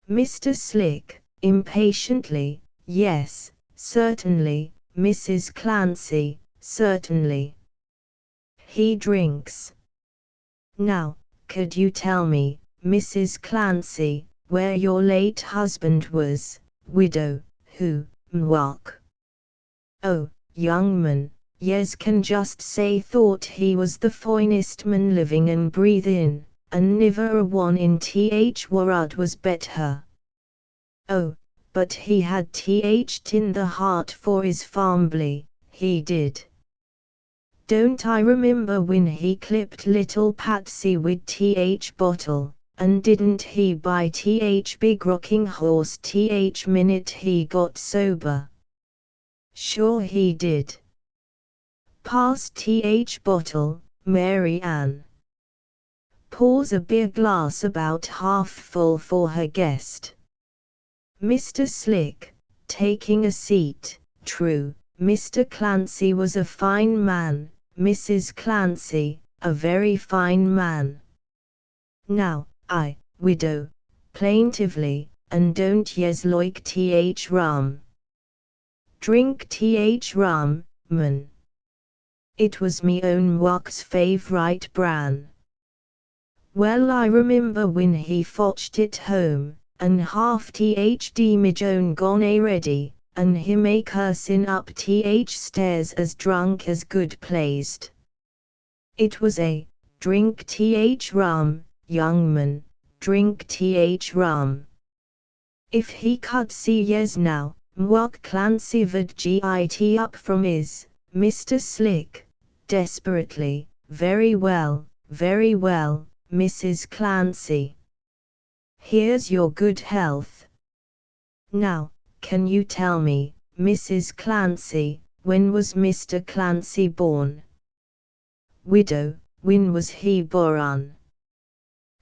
Mr. Slick, impatiently, yes, certainly, Mrs. Clancy, certainly. He drinks. Now, could you tell me, Mrs. Clancy, where your late husband was, widow, who, mwak? Oh, young man, yes can just say thought he was the finest man living and breathin', and niver a one in th world was better. Oh, but he had th in the heart for his family, he did. Don't I remember when he clipped little Patsy with th bottle, and didn't he buy th big rocking horse th minute he got sober? Sure he did. Pass th bottle, Mary Ann. Pours a beer glass about half full for her guest. Mr. Slick, taking a seat, true, Mr. Clancy was a fine man, Mrs. Clancy, a very fine man. Now, widow, plaintively, and don't yes like th rum. Drink th rum, man. It was me own mwak's favourite bran. Well I remember when he fotched it home, and half th me own gone ready, and him a cursin' up th stairs as drunk as good pleased. It was a, drink th rum, young man, drink th rum. If he could see yes now, mwak Clancy would git up from his, Mr. Slick, desperately, very well, Mrs. Clancy. Here's your good health. Now, can you tell me, Mrs. Clancy, when was Mr. Clancy born? Widow, when was he born?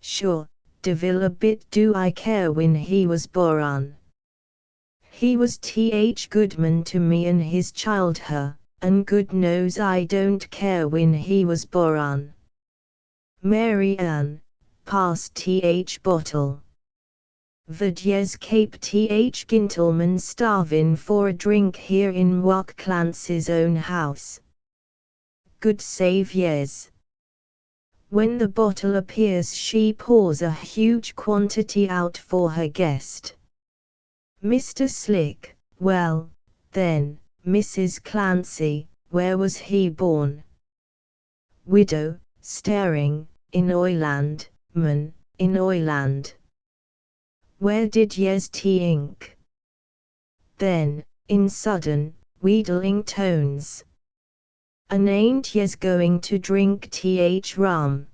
Sure, devil a bit do I care when he was born. He was th goodman to me and his child her, and good knows I don't care when he was born. Mary Ann, pass th bottle. Vould yes keep th gentleman starvin' for a drink here in mwak Clancy's own house? Good save yes. When the bottle appears she pours a huge quantity out for her guest. Mr. Slick, well, then, Mrs. Clancy, where was he born? Widow, staring, in Oiland, man, in Oiland. Where did yes think? Then, in sudden, wheedling tones. And ain't yes going to drink th rum?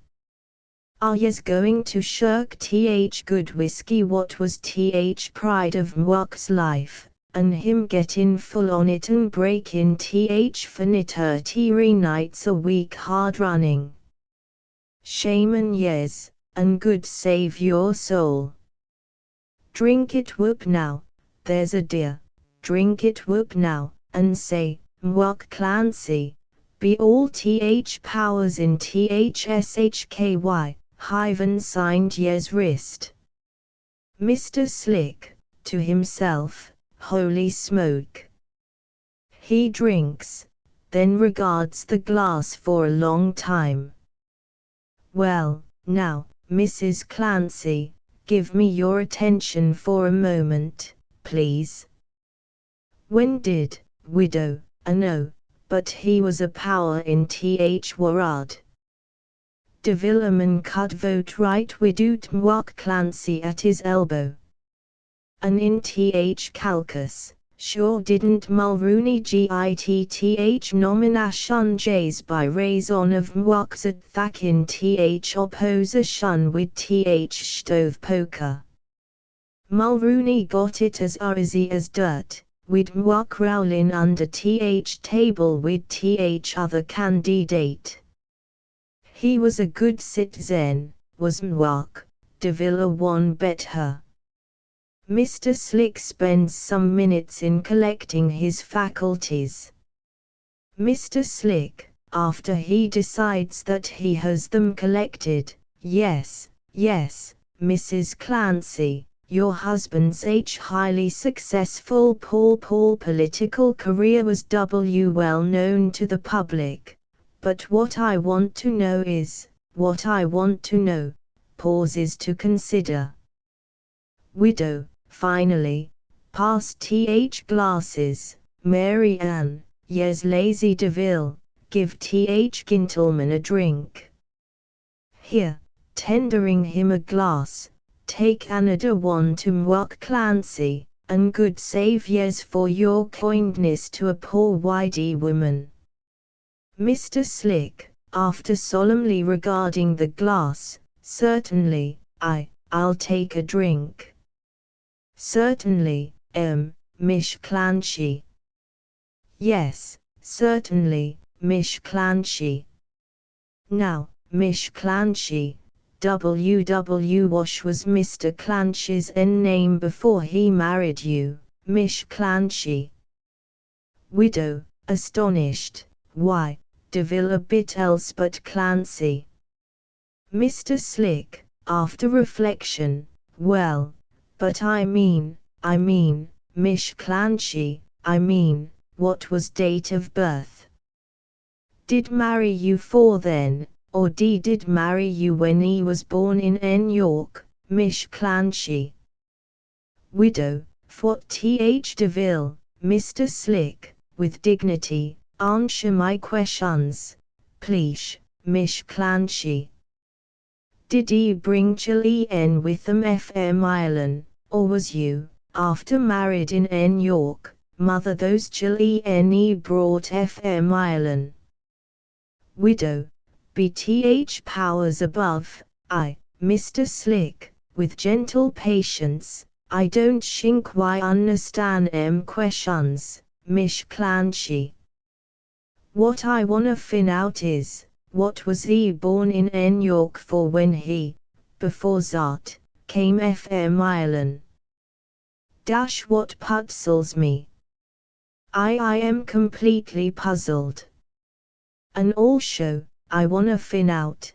Are yes going to shirk th good whiskey what was th pride of mwak's life, and him gettin' full on it and breakin' th for 3 nights a week hard running? Shame on yes, and good save your soul. Drink it whoop now, there's a dear, drink it whoop now, and say, Mwok Clancy, be all th powers in thshky, Hyven signed ye's wrist. Mr. Slick, to himself, holy smoke. He drinks, then regards the glass for a long time. Well, now, Mrs. Clancy, give me your attention for a moment, please. When did, widow, no, but he was a power in th warad. De Villeman could vote right without Mwok Clancy at his elbow. And in th Calcus, sure didn't Mulrooney gitth nomination jays by raison of Mwok's at thak in th opposition with th stove poker. Mulrooney got it as easy as dirt, with Mwok rowling under th table with th other candidate. He was a good citizen, was Mwok, de Villa won bet her. Mr. Slick spends some minutes in collecting his faculties. Mr. Slick, after he decides that he has them collected, yes, Mrs. Clancy, your husband's highly successful political career was well known to the public. But what I want to know is, pauses to consider. Widow, finally, past th glasses, Mary Ann, yes lazy Deville, give th gentleman a drink. Here, tendering him a glass, take another one to Mwok Clancy, and good save yes for your kindness to a poor widdy woman. Mr. Slick, after solemnly regarding the glass, certainly, I'll take a drink. Certainly, Mish Clancy. Yes, certainly, Mish Clancy. Now, Mish Clancy, W. Wash was Mr. Clancy's name before he married you, Mish Clancy. Widow, astonished, why, de Villa bit else but Clancy. Mr. Slick, after reflection, well, but I mean, Mish Clancy, what was date of birth? Did marry you for then, or did marry you when he was born in N York, Mish Clancy? Widow, what th Deville, Mr. Slick, with dignity, answer my questions, please, Mish Clancy. Did he bring chili N with them FM Ireland, or was you, after married in N York, mother those chili N he brought FM Ireland? Widow, BTH powers above, Mr. Slick, with gentle patience, I don't think why understand questions, Mish Clancy. What I wanna fin out is, what was he born in N York for when he, before that, came FM Ireland? Dash what puzzles me. I am completely puzzled. And also, I wanna fin out,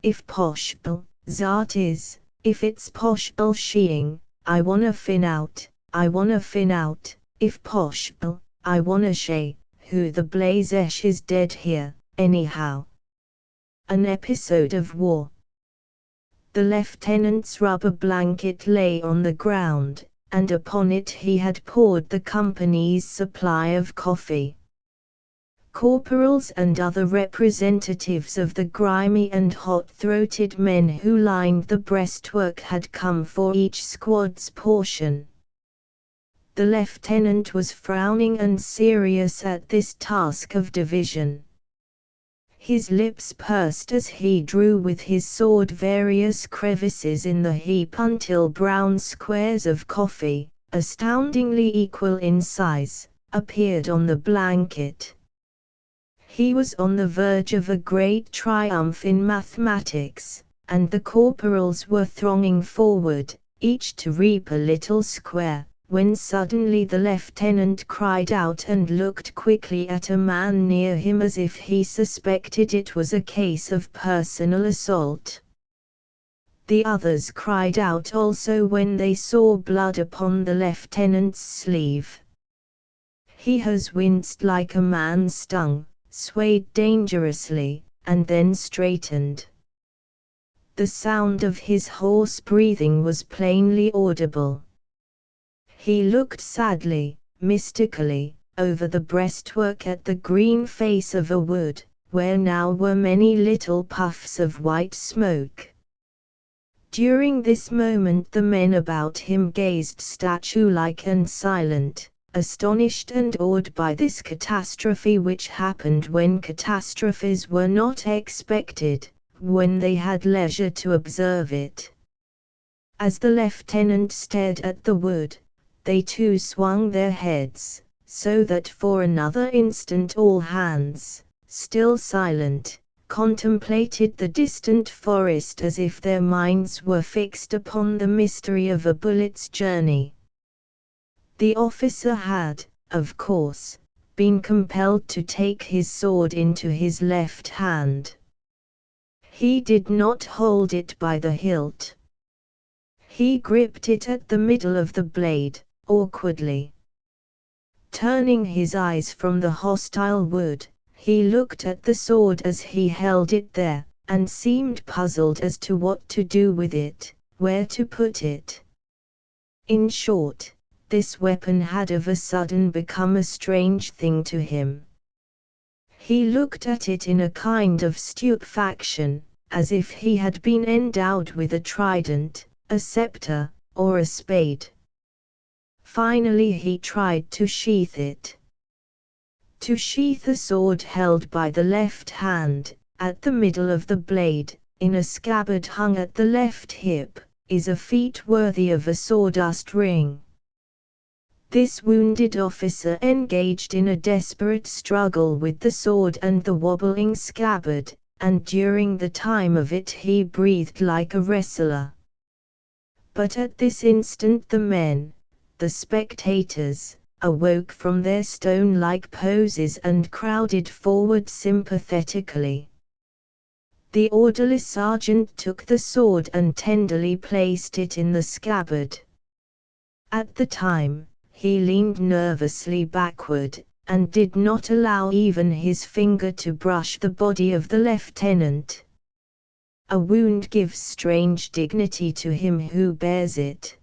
if possible, that is, if it's possible sheing, I wanna fin out, if possible, I wanna say, who the blazesh is dead here, anyhow. An episode of war. The lieutenant's rubber blanket lay on the ground, and upon it he had poured the company's supply of coffee. Corporals and other representatives of the grimy and hot-throated men who lined the breastwork had come for each squad's portion. The lieutenant was frowning and serious at this task of division. His lips pursed as he drew with his sword various crevices in the heap until brown squares of coffee, astoundingly equal in size, appeared on the blanket. He was on the verge of a great triumph in mathematics, and the corporals were thronging forward, each to reap a little square, when suddenly the lieutenant cried out and looked quickly at a man near him as if he suspected it was a case of personal assault. The others cried out also when they saw blood upon the lieutenant's sleeve. He has winced like a man stung, swayed dangerously, and then straightened. The sound of his hoarse breathing was plainly audible. He looked sadly, mystically, over the breastwork at the green face of a wood, where now were many little puffs of white smoke. During this moment the men about him gazed statue-like and silent, astonished and awed by this catastrophe which happened when catastrophes were not expected, when they had leisure to observe it. As the lieutenant stared at the wood, they too swung their heads, so that for another instant all hands, still silent, contemplated the distant forest as if their minds were fixed upon the mystery of a bullet's journey. The officer had, of course, been compelled to take his sword into his left hand. He did not hold it by the hilt. He gripped it at the middle of the blade, awkwardly. Turning his eyes from the hostile wood, he looked at the sword as he held it there, and seemed puzzled as to what to do with it, where to put it. In short, this weapon had of a sudden become a strange thing to him. He looked at it in a kind of stupefaction, as if he had been endowed with a trident, a scepter, or a spade. Finally he tried to sheath it. To sheath a sword held by the left hand, at the middle of the blade, in a scabbard hung at the left hip, is a feat worthy of a sawdust ring. This wounded officer engaged in a desperate struggle with the sword and the wobbling scabbard, and during the time of it he breathed like a wrestler. But at this instant the men, the spectators, awoke from their stone-like poses and crowded forward sympathetically. The orderly sergeant took the sword and tenderly placed it in the scabbard. At the time, he leaned nervously backward, and did not allow even his finger to brush the body of the lieutenant. A wound gives strange dignity to him who bears it.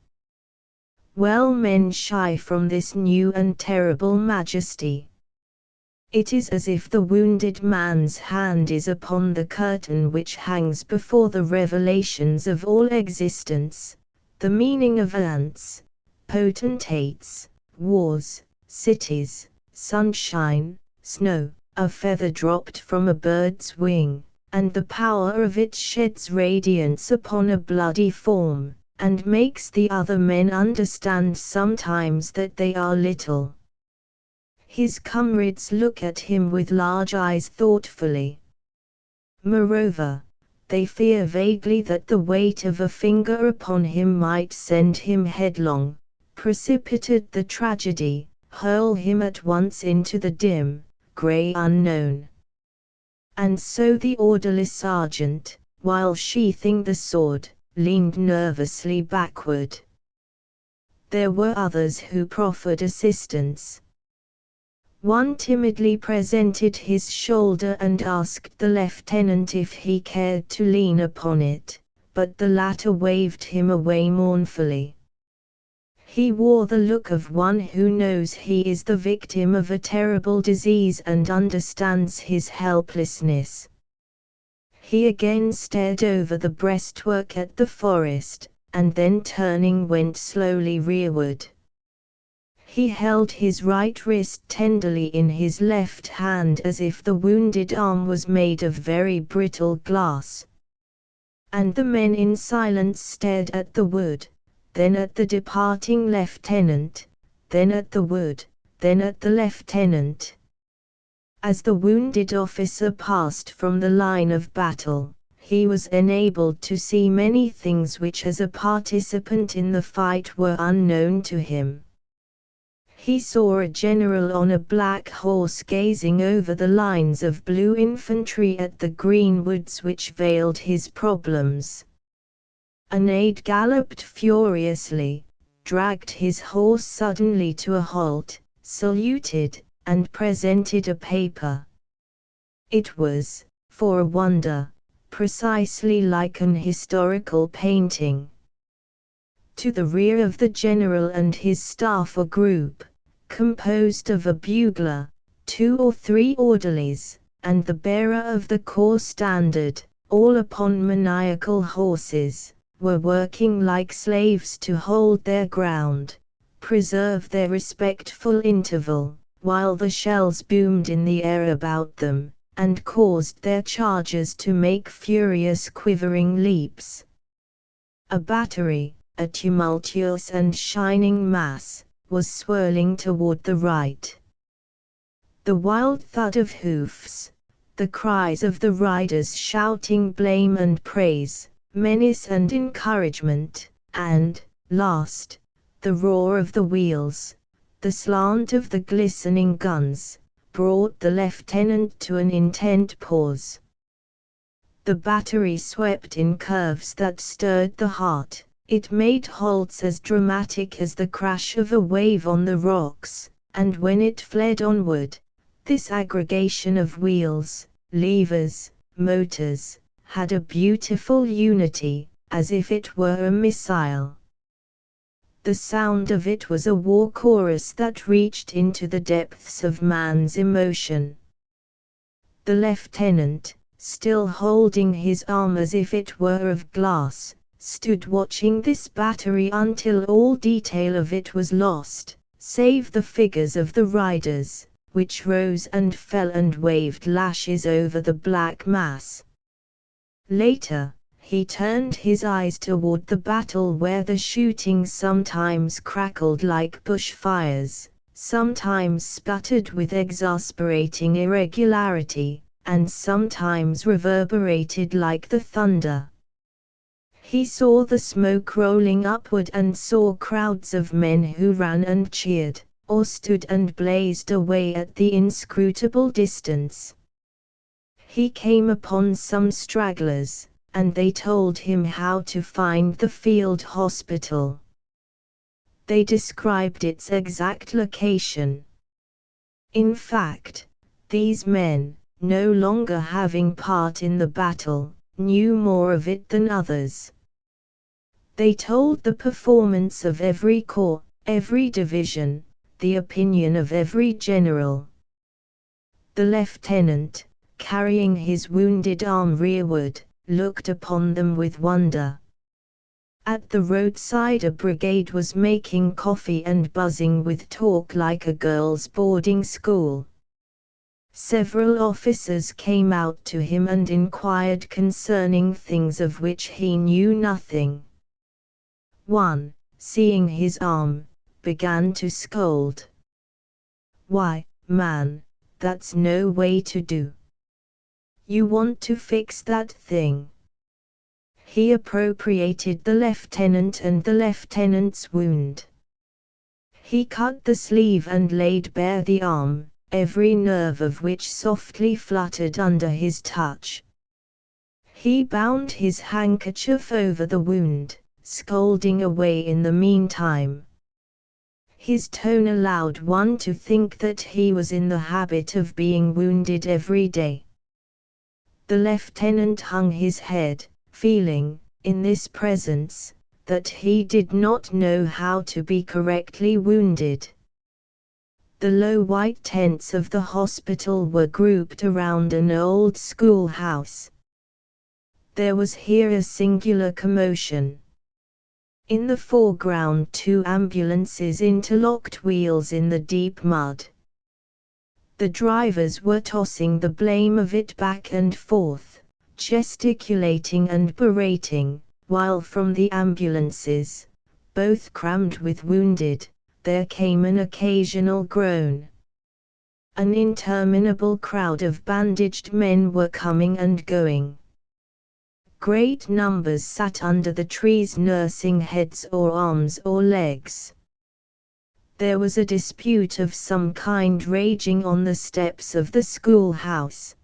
Well, men shy from this new and terrible majesty. It is as if the wounded man's hand is upon the curtain which hangs before the revelations of all existence, the meaning of ants, potentates, wars, cities, sunshine, snow, a feather dropped from a bird's wing, and the power of it sheds radiance upon a bloody form, and makes the other men understand sometimes that they are little. His comrades look at him with large eyes thoughtfully. Moreover, they fear vaguely that the weight of a finger upon him might send him headlong, precipitate the tragedy, hurl him at once into the dim, grey unknown. And so the orderly sergeant, while sheathing the sword, leaned nervously backward. There were others who proffered assistance. One timidly presented his shoulder and asked the lieutenant if he cared to lean upon it, but the latter waved him away mournfully. He wore the look of one who knows he is the victim of a terrible disease and understands his helplessness. He again stared over the breastwork at the forest, and then turning went slowly rearward. He held his right wrist tenderly in his left hand as if the wounded arm was made of very brittle glass. And the men in silence stared at the wood, then at the departing lieutenant, then at the wood, then at the lieutenant. As the wounded officer passed from the line of battle, he was enabled to see many things which as a participant in the fight were unknown to him. He saw a general on a black horse gazing over the lines of blue infantry at the green woods which veiled his problems. An aide galloped furiously, dragged his horse suddenly to a halt, saluted, and presented a paper. It was, for a wonder, precisely like an historical painting. To the rear of the general and his staff a group, composed of a bugler, 2 or 3 orderlies, and the bearer of the corps standard, all upon maniacal horses, were working like slaves to hold their ground, preserve their respectful interval, while the shells boomed in the air about them, and caused their chargers to make furious quivering leaps. A battery, a tumultuous and shining mass, was swirling toward the right. The wild thud of hoofs, the cries of the riders shouting blame and praise, menace and encouragement, and, last, the roar of the wheels, the slant of the glistening guns, brought the lieutenant to an intent pause. The battery swept in curves that stirred the heart. It made halts as dramatic as the crash of a wave on the rocks, and when it fled onward, this aggregation of wheels, levers, motors, had a beautiful unity, as if it were a missile. The sound of it was a war chorus that reached into the depths of man's emotion. The lieutenant, still holding his arm as if it were of glass, stood watching this battery until all detail of it was lost, save the figures of the riders, which rose and fell and waved lashes over the black mass. Later, he turned his eyes toward the battle where the shooting sometimes crackled like bushfires, sometimes sputtered with exasperating irregularity, and sometimes reverberated like the thunder. He saw the smoke rolling upward and saw crowds of men who ran and cheered, or stood and blazed away at the inscrutable distance. He came upon some stragglers, and they told him how to find the field hospital. They described its exact location. In fact, these men, no longer having part in the battle, knew more of it than others. They told the performance of every corps, every division, the opinion of every general. The lieutenant, carrying his wounded arm rearward, looked upon them with wonder. At the roadside a brigade was making coffee and buzzing with talk like a girls' boarding school. Several officers came out to him and inquired concerning things of which he knew nothing. One, seeing his arm, began to scold. "Why, man, that's no way to do. You want to fix that thing." He appropriated the lieutenant and the lieutenant's wound. He cut the sleeve and laid bare the arm, every nerve of which softly fluttered under his touch. He bound his handkerchief over the wound, scolding away in the meantime. His tone allowed one to think that he was in the habit of being wounded every day. The lieutenant hung his head, feeling, in this presence, that he did not know how to be correctly wounded. The low white tents of the hospital were grouped around an old schoolhouse. There was here a singular commotion. In the foreground 2 ambulances interlocked wheels in the deep mud. The drivers were tossing the blame of it back and forth, gesticulating and berating, while from the ambulances, both crammed with wounded, there came an occasional groan. An interminable crowd of bandaged men were coming and going. Great numbers sat under the trees nursing heads or arms or legs. There was a dispute of some kind raging on the steps of the schoolhouse.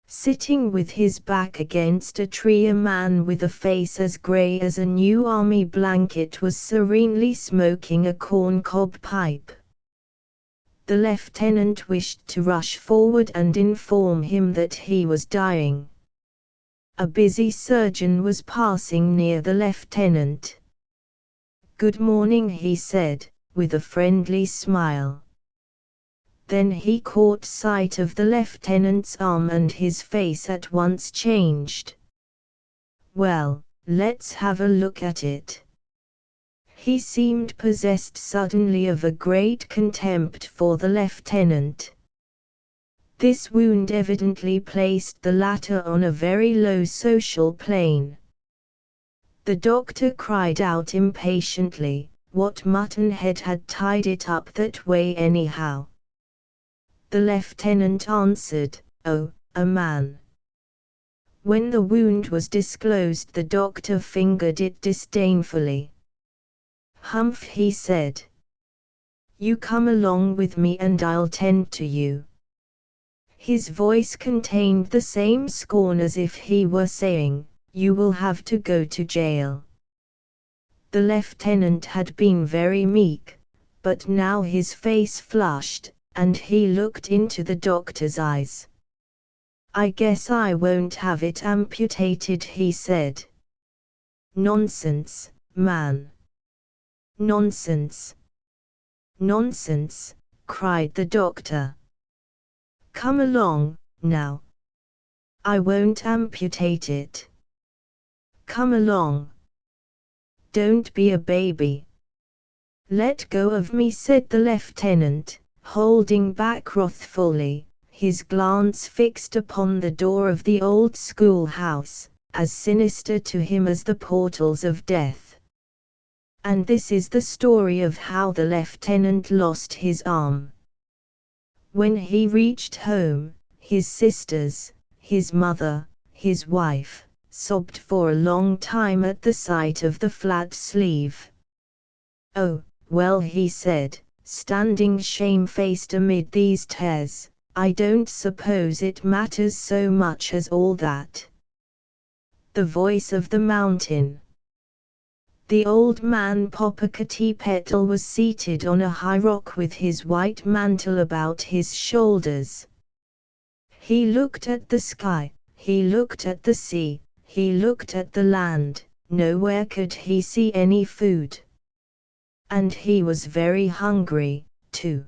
Sitting with his back against a tree, a man with a face as grey as a new army blanket was serenely smoking a corncob pipe. The lieutenant wished to rush forward and inform him that he was dying. A busy surgeon was passing near the lieutenant. "Good morning," he said, with a friendly smile. Then he caught sight of the lieutenant's arm and his face at once changed. "Well, let's have a look at it." He seemed possessed suddenly of a great contempt for the lieutenant. This wound evidently placed the latter on a very low social plane. The doctor cried out impatiently, "What muttonhead had tied it up that way anyhow?" The lieutenant answered, "Oh, a man." When the wound was disclosed, the doctor fingered it disdainfully. "Humph," he said. "You come along with me and I'll tend to you." His voice contained the same scorn as if he were saying, "You will have to go to jail." The lieutenant had been very meek, but now his face flushed, and he looked into the doctor's eyes. "I guess I won't have it amputated," he said. "Nonsense, man." "Nonsense. Nonsense," cried the doctor. "Come along, now. I won't amputate it. Come along. Don't be a baby." "Let go of me," said the lieutenant, holding back wrathfully, his glance fixed upon the door of the old schoolhouse, as sinister to him as the portals of death. And this is the story of how the lieutenant lost his arm. When he reached home, his sisters, his mother, his wife, sobbed for a long time at the sight of the flat sleeve. "Oh, well," he said, standing shamefaced amid these tears, "I don't suppose it matters so much as all that." The voice of the mountain. The old man Popocatépetl was seated on a high rock with his white mantle about his shoulders. He looked at the sky, he looked at the sea, he looked at the land, nowhere could he see any food. And he was very hungry, too.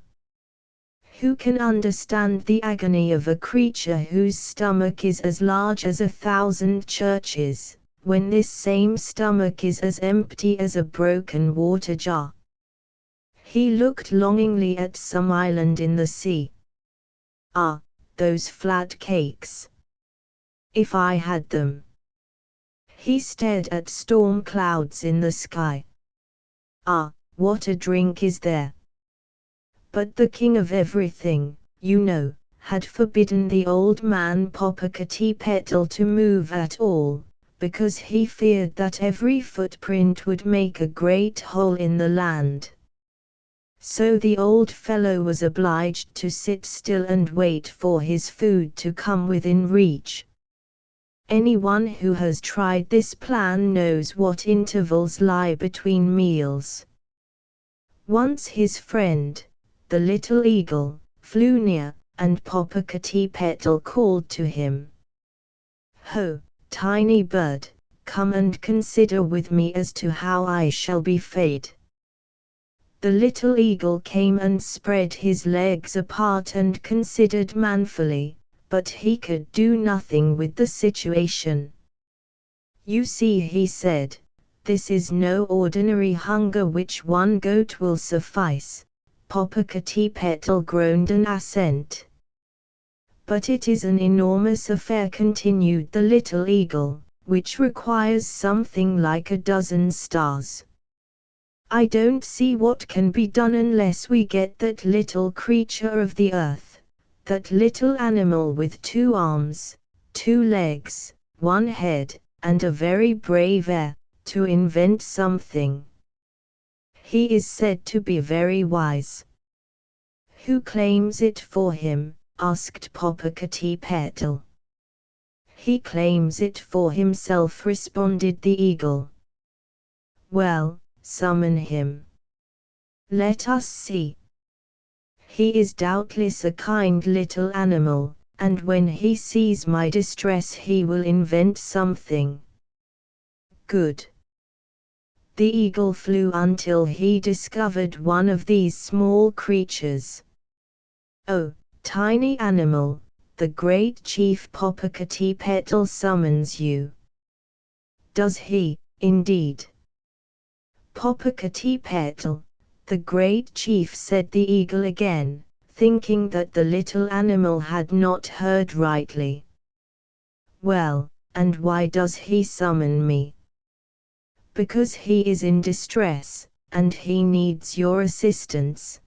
Who can understand the agony of a creature whose stomach is as large as 1,000 churches, when this same stomach is as empty as a broken water jar? He looked longingly at some island in the sea. "Ah, those flat cakes! If I had them!" He stared at storm clouds in the sky. "Ah, what a drink is there!" But the king of everything, you know, had forbidden the old man Popocatépetl to move at all, because he feared that every footprint would make a great hole in the land. So the old fellow was obliged to sit still and wait for his food to come within reach. Anyone who has tried this plan knows what intervals lie between meals. Once his friend, the little eagle, flew near, and Popocatépetl called to him. "Ho, tiny bird, come and consider with me as to how I shall be fed." The little eagle came and spread his legs apart and considered manfully, but he could do nothing with the situation. "You see," he said, "this is no ordinary hunger which one goat will suffice." Popocatépetl groaned an assent. "But it is an enormous affair," continued the little eagle, "which requires something like a dozen stars." I don't see what can be done unless we get that little creature of the earth, that little animal with 2 arms, 2 legs, 1 head, and a very brave air, to invent something. He is said to be very wise. Who claims it for him? Asked Popocatépetl. He claims it for himself, responded the eagle. Well, summon him. Let us see. He is doubtless a kind little animal, and when he sees my distress he will invent something. Good. The eagle flew until he discovered one of these small creatures. Oh, tiny animal, the great chief Popocatépetl summons you. Does he, indeed? Popocatépetl, the great chief, said the eagle again, thinking that the little animal had not heard rightly. Well, and why does he summon me? Because he is in distress, and he needs your assistance.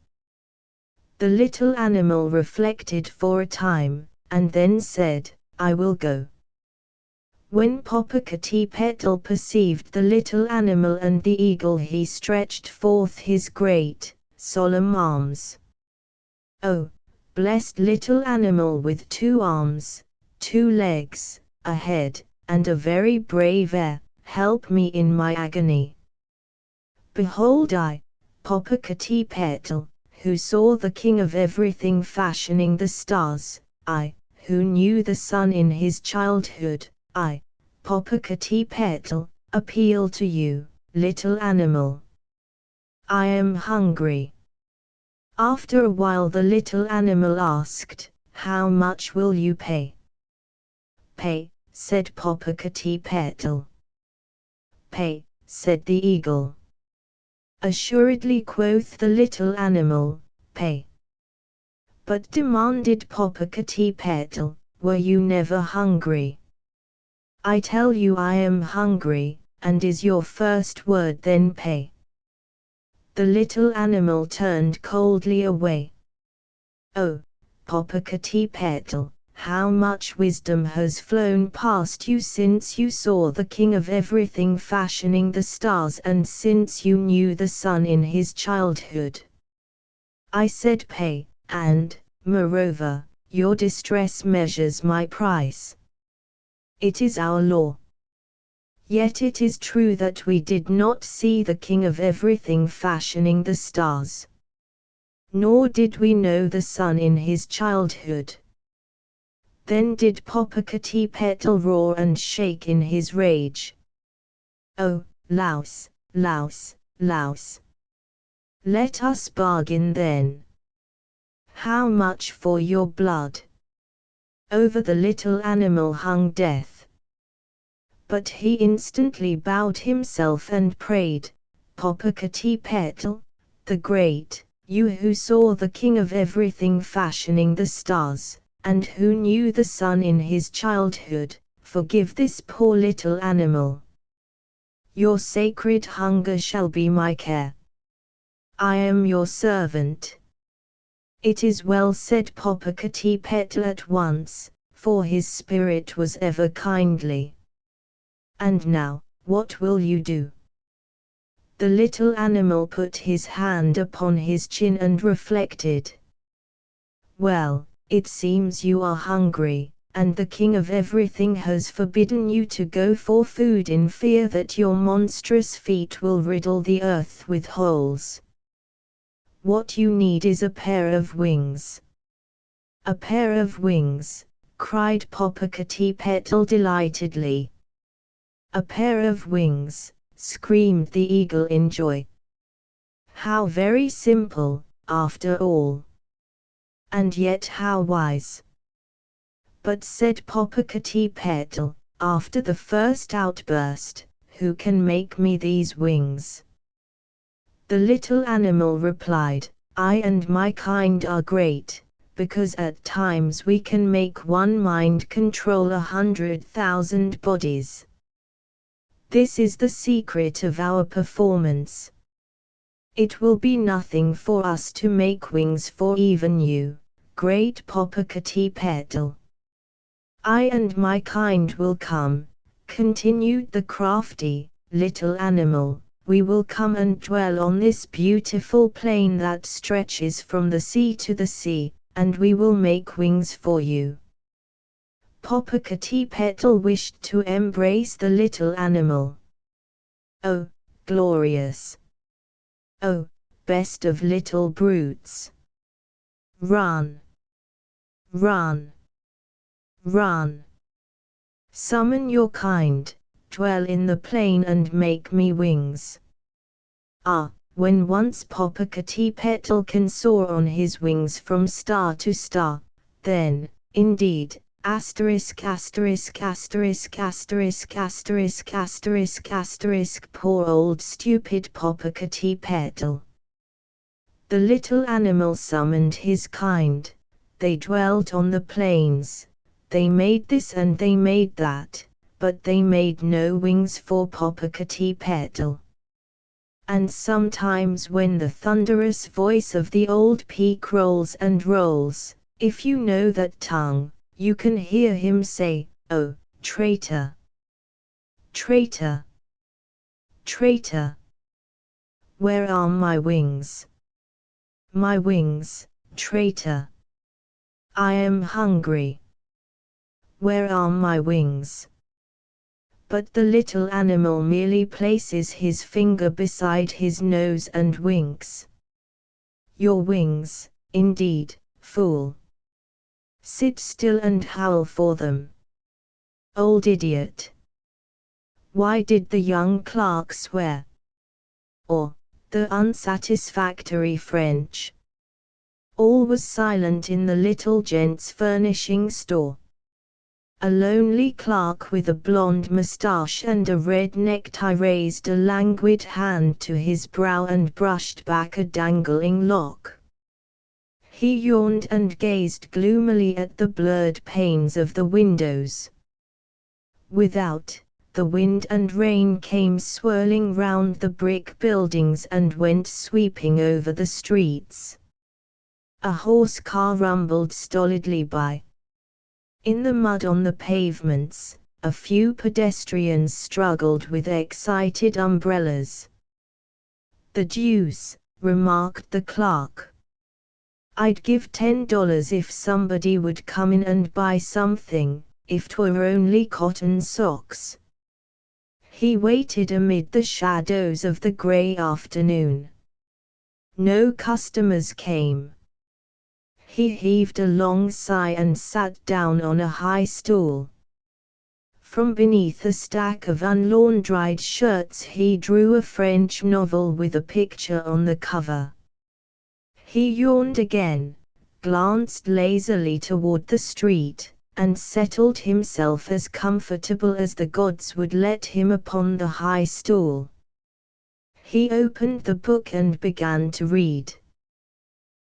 The little animal reflected for a time, and then said, I will go. When Popocatépetl perceived the little animal and the eagle, he stretched forth his great, solemn arms. Oh, blessed little animal with 2 arms, 2 legs, a head, and a very brave air, help me in my agony. Behold, I, Popocatépetl, who saw the king of everything fashioning the stars, I, who knew the sun in his childhood, I, Popocatépetl, appeal to you, little animal. I am hungry. After a while the little animal asked, how much will you pay? Pay, said Popocatépetl. Pay, said the eagle. Assuredly, quoth the little animal, pay. But, demanded Popocatépetl, were you never hungry? I tell you I am hungry, and is your first word then pay? The little animal turned coldly away. Oh, Popocatépetl, how much wisdom has flown past you since you saw the king of everything fashioning the stars, and since you knew the sun in his childhood. I said pay, and, moreover, your distress measures my price. It is our law. Yet it is true that we did not see the king of everything fashioning the stars. Nor did we know the sun in his childhood. Then did Popocatépetl roar and shake in his rage. Oh, louse, louse, louse. Let us bargain then. How much for your blood? Over the little animal hung death. But he instantly bowed himself and prayed, Popocatépetl, the great, you who saw the king of everything fashioning the stars, and who knew the sun in his childhood, forgive this poor little animal. Your sacred hunger shall be my care. I am your servant. It is well, said Popocatépetl at once, for his spirit was ever kindly. And now, what will you do? The little animal put his hand upon his chin and reflected. Well, it seems you are hungry, and the king of everything has forbidden you to go for food in fear that your monstrous feet will riddle the earth with holes. What you need is a pair of wings. A pair of wings, cried Popocatépetl delightedly. A pair of wings, screamed the eagle in joy. How very simple, after all. And yet how wise. But, said Popocatépetl, after the first outburst, who can make me these wings? The little animal replied, I and my kind are great, because at times we can make one mind control 100,000 bodies. This is the secret of our performance. It will be nothing for us to make wings for even you, great Popocatépetl. I and my kind will come, continued the crafty little animal. We will come and dwell on this beautiful plain that stretches from the sea to the sea, and we will make wings for you. Popocatépetl wished to embrace the little animal. Oh, glorious! Oh, best of little brutes! Run! Run! Run! Summon your kind, dwell in the plain and make me wings. Ah, when once Popocatépetl can soar on his wings from star to star, then, indeed, asterisk asterisk asterisk asterisk asterisk asterisk asterisk poor old stupid Popocatépetl. The little animal summoned his kind, they dwelt on the plains, they made this and they made that, but they made no wings for Popocatépetl. And sometimes when the thunderous voice of the old peak rolls and rolls, if you know that tongue, you can hear him say, "Oh, traitor! Traitor! Traitor! Where are my wings? My wings, traitor! I am hungry. Where are my wings?" But the little animal merely places his finger beside his nose and winks. Your wings, indeed, fool! Sit still and howl for them. Old idiot! Why did the young clerk swear? Or, the unsatisfactory French? All was silent in the little gent's furnishing store. A lonely clerk with a blonde moustache and a red necktie raised a languid hand to his brow and brushed back a dangling lock. He yawned and gazed gloomily at the blurred panes of the windows. Without, the wind and rain came swirling round the brick buildings and went sweeping over the streets. A horse car rumbled stolidly by. In the mud on the pavements, a few pedestrians struggled with excited umbrellas. "The deuce," remarked the clerk. "I'd give $10 if somebody would come in and buy something, if 'twere only cotton socks." He waited amid the shadows of the grey afternoon. No customers came. He heaved a long sigh and sat down on a high stool. From beneath a stack of unlaundried shirts he drew a French novel with a picture on the cover. He yawned again, glanced lazily toward the street, and settled himself as comfortable as the gods would let him upon the high stool. He opened the book and began to read.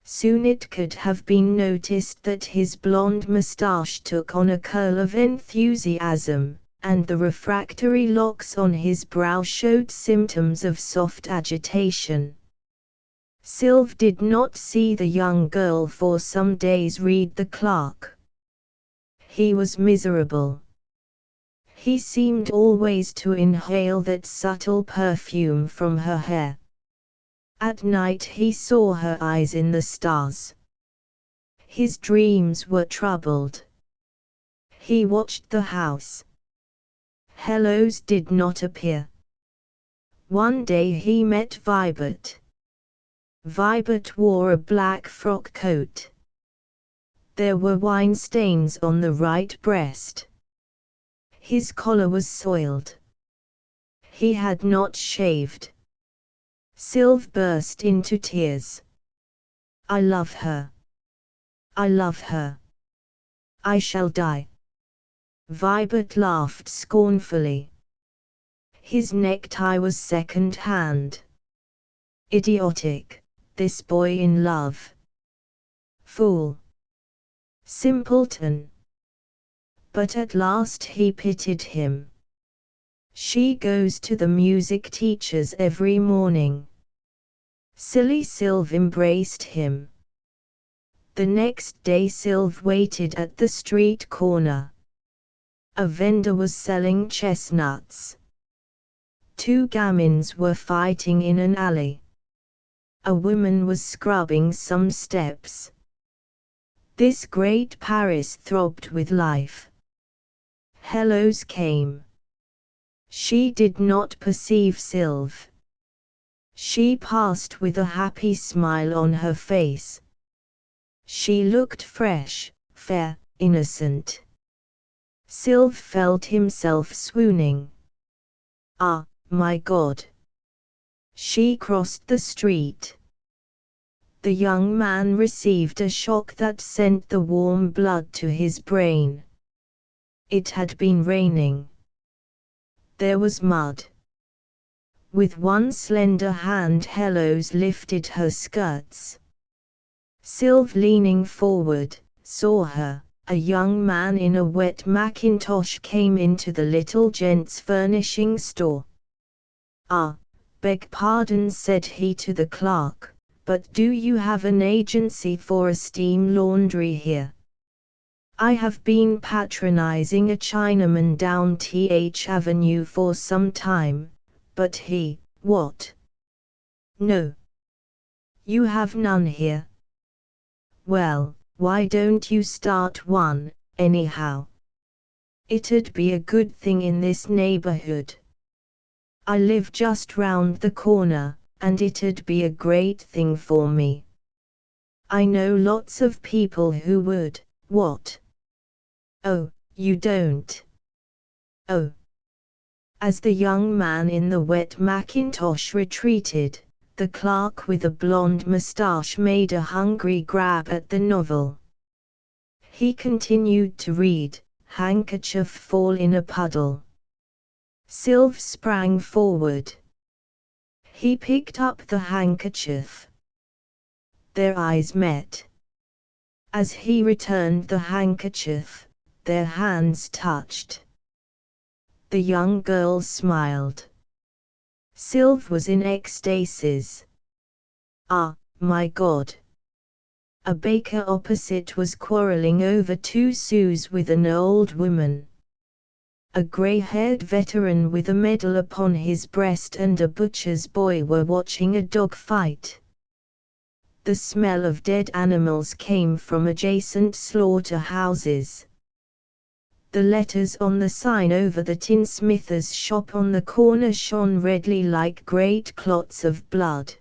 Soon it could have been noticed that his blonde moustache took on a curl of enthusiasm, and the refractory locks on his brow showed symptoms of soft agitation. Sylve did not see the young girl for some days, read the clerk. He was miserable. He seemed always to inhale that subtle perfume from her hair. At night he saw her eyes in the stars. His dreams were troubled. He watched the house. Hellos did not appear. One day he met Vibert. Vibert wore a black frock coat. There were wine stains on the right breast. His collar was soiled. He had not shaved. Sylve burst into tears. "I love her. I love her. I shall die." Vibert laughed scornfully. His necktie was second-hand. Idiotic, this boy in love. Fool. Simpleton. But at last he pitied him. "She goes to the music teacher's every morning. Silly Sylve embraced him. The next day Sylve waited at the street corner. A vendor was selling chestnuts. Two gamins were fighting in an alley. A woman was scrubbing some steps. This great Paris throbbed with life. Hellos came. She did not perceive Sylve. She passed with a happy smile on her face. She looked fresh, fair, innocent. Sylve felt himself swooning. Ah, my God! She crossed the street. The young man received a shock that sent the warm blood to his brain. It had been raining. There was mud. With one slender hand Hellos lifted her skirts. Sylve, leaning forward, saw her. A young man in a wet mackintosh came into the little gents' furnishing store. "Ah, beg pardon," said he to the clerk, "but do you have an agency for a steam laundry here? I have been patronizing a Chinaman down Th Avenue for some time, but he, what? No. You have none here? Well, why don't you start one, anyhow? It'd be a good thing in this neighborhood. I live just round the corner, and it'd be a great thing for me. I know lots of people who would." "What? Oh, you don't? Oh." As the young man in the wet mackintosh retreated, the clerk with a blonde moustache made a hungry grab at the novel. He continued to read, "Handkerchief fall in a puddle." Sylve sprang forward. He picked up the handkerchief. Their eyes met. As he returned the handkerchief, their hands touched. The young girl smiled. Sylve was in ecstasies. Ah, my God! A baker opposite was quarreling over 2 sous with an old woman. A grey-haired veteran with a medal upon his breast and a butcher's boy were watching a dog fight. The smell of dead animals came from adjacent slaughterhouses. The letters on the sign over the tinsmith's shop on the corner shone redly like great clots of blood.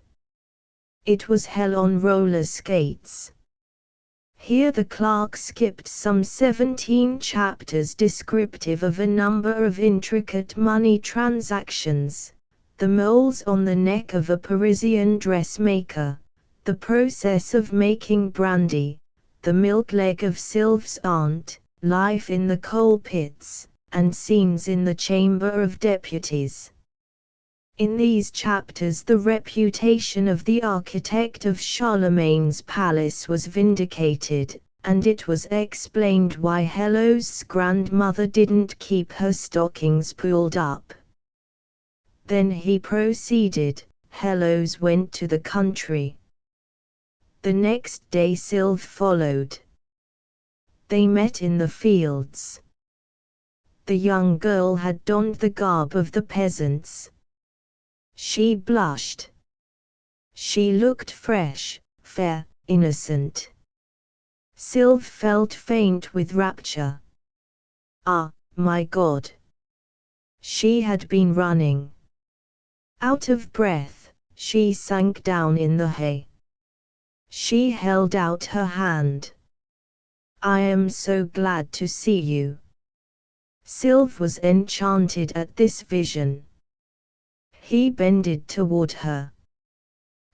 It was hell on roller skates. Here the clerk skipped some 17 chapters descriptive of a number of intricate money transactions, the moles on the neck of a Parisian dressmaker, the process of making brandy, the milk leg of Sylve's aunt, life in the coal pits, and scenes in the Chamber of Deputies. In these chapters the reputation of the architect of Charlemagne's palace was vindicated, and it was explained why Hello's grandmother didn't keep her stockings pulled up. Then he proceeded, Hello's went to the country. The next day Sylve followed. They met in the fields. The young girl had donned the garb of the peasants. She blushed. She looked fresh, fair, innocent. Sylve felt faint with rapture. Ah, my God! She had been running. Out of breath, she sank down in the hay. She held out her hand. "I am so glad to see you." Sylve was enchanted at this vision. He bended toward her.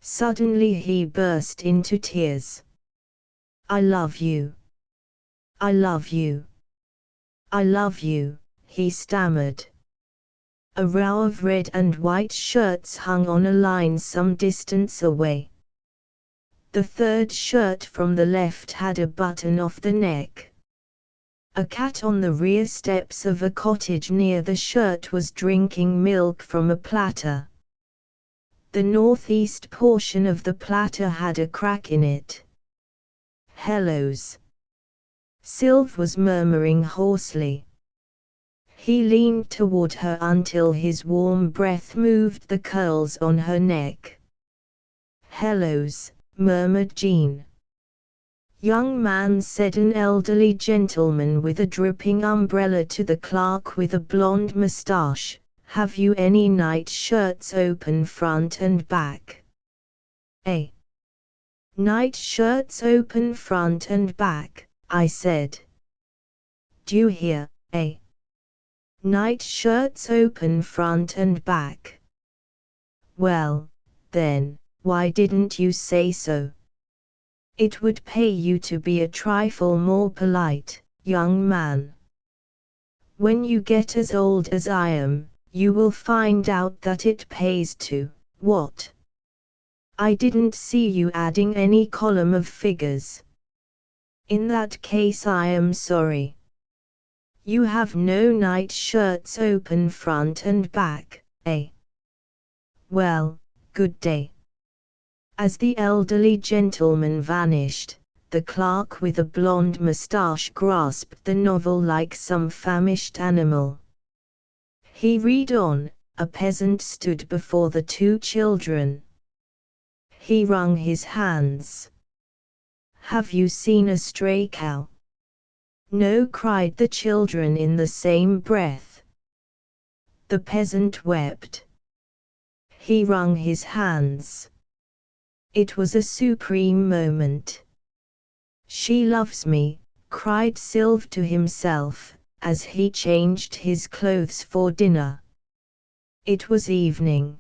Suddenly he burst into tears. "I love you. I love you. I love you," he stammered. A row of red and white shirts hung on a line some distance away. The third shirt from the left had a button off the neck. A cat on the rear steps of a cottage near the shirt was drinking milk from a platter. The northeast portion of the platter had a crack in it. "Hellos," Sylv was murmuring hoarsely. He leaned toward her until his warm breath moved the curls on her neck. "Hellos," murmured Jean. "Young man," said an elderly gentleman with a dripping umbrella to the clerk with a blonde moustache, "have you any night shirts open front and back?" "Eh? Night shirts open front and back," I said. "D'you hear, eh? Night shirts open front and back." "Well, then, why didn't you say so? It would pay you to be a trifle more polite, young man. When you get as old as I am, you will find out that it pays to, what? I didn't see you adding any column of figures. In that case I am sorry. You have no night shirts open front and back, eh? Well, good day." As the elderly gentleman vanished, the clerk with a blonde moustache grasped the novel like some famished animal. He read on. A peasant stood before the two children. He wrung his hands. "Have you seen a stray cow?" "No," cried the children in the same breath. The peasant wept. He wrung his hands. It was a supreme moment. "She loves me," cried Sylv to himself, as he changed his clothes for dinner. It was evening.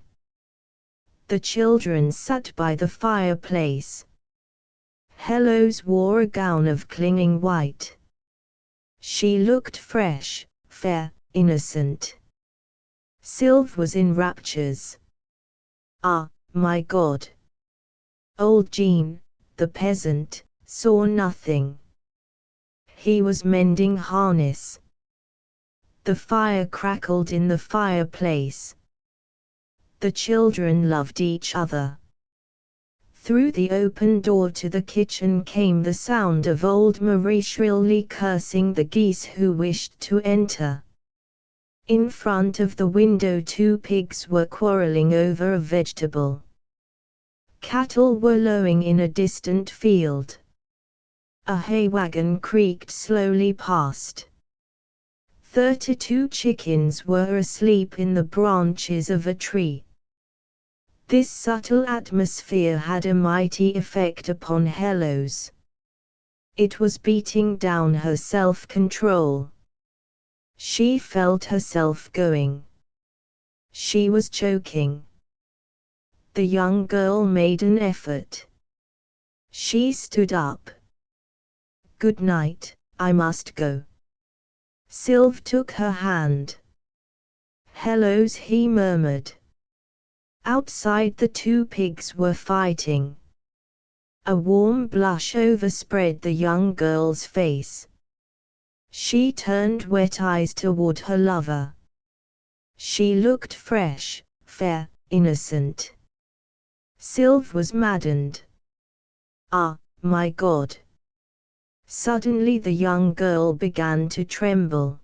The children sat by the fireplace. Hellos wore a gown of clinging white. She looked fresh, fair, innocent. Sylv was in raptures. "Ah, my God!" Old Jean, the peasant, saw nothing. He was mending harness. The fire crackled in the fireplace. The children loved each other. Through the open door to the kitchen came the sound of old Marie shrilly cursing the geese who wished to enter. In front of the window two pigs were quarreling over a vegetable. Cattle were lowing in a distant field. A hay wagon creaked slowly past. 32 chickens were asleep in the branches of a tree. This subtle atmosphere had a mighty effect upon Hellos. It was beating down her self-control. She felt herself going. She was choking. The young girl made an effort. She stood up. "Good night, I must go." Sylv took her hand. "Hellos," he murmured. Outside the two pigs were fighting. A warm blush overspread the young girl's face. She turned wet eyes toward her lover. She looked fresh, fair, innocent. Sylv was maddened. "Ah, my God!" Suddenly the young girl began to tremble.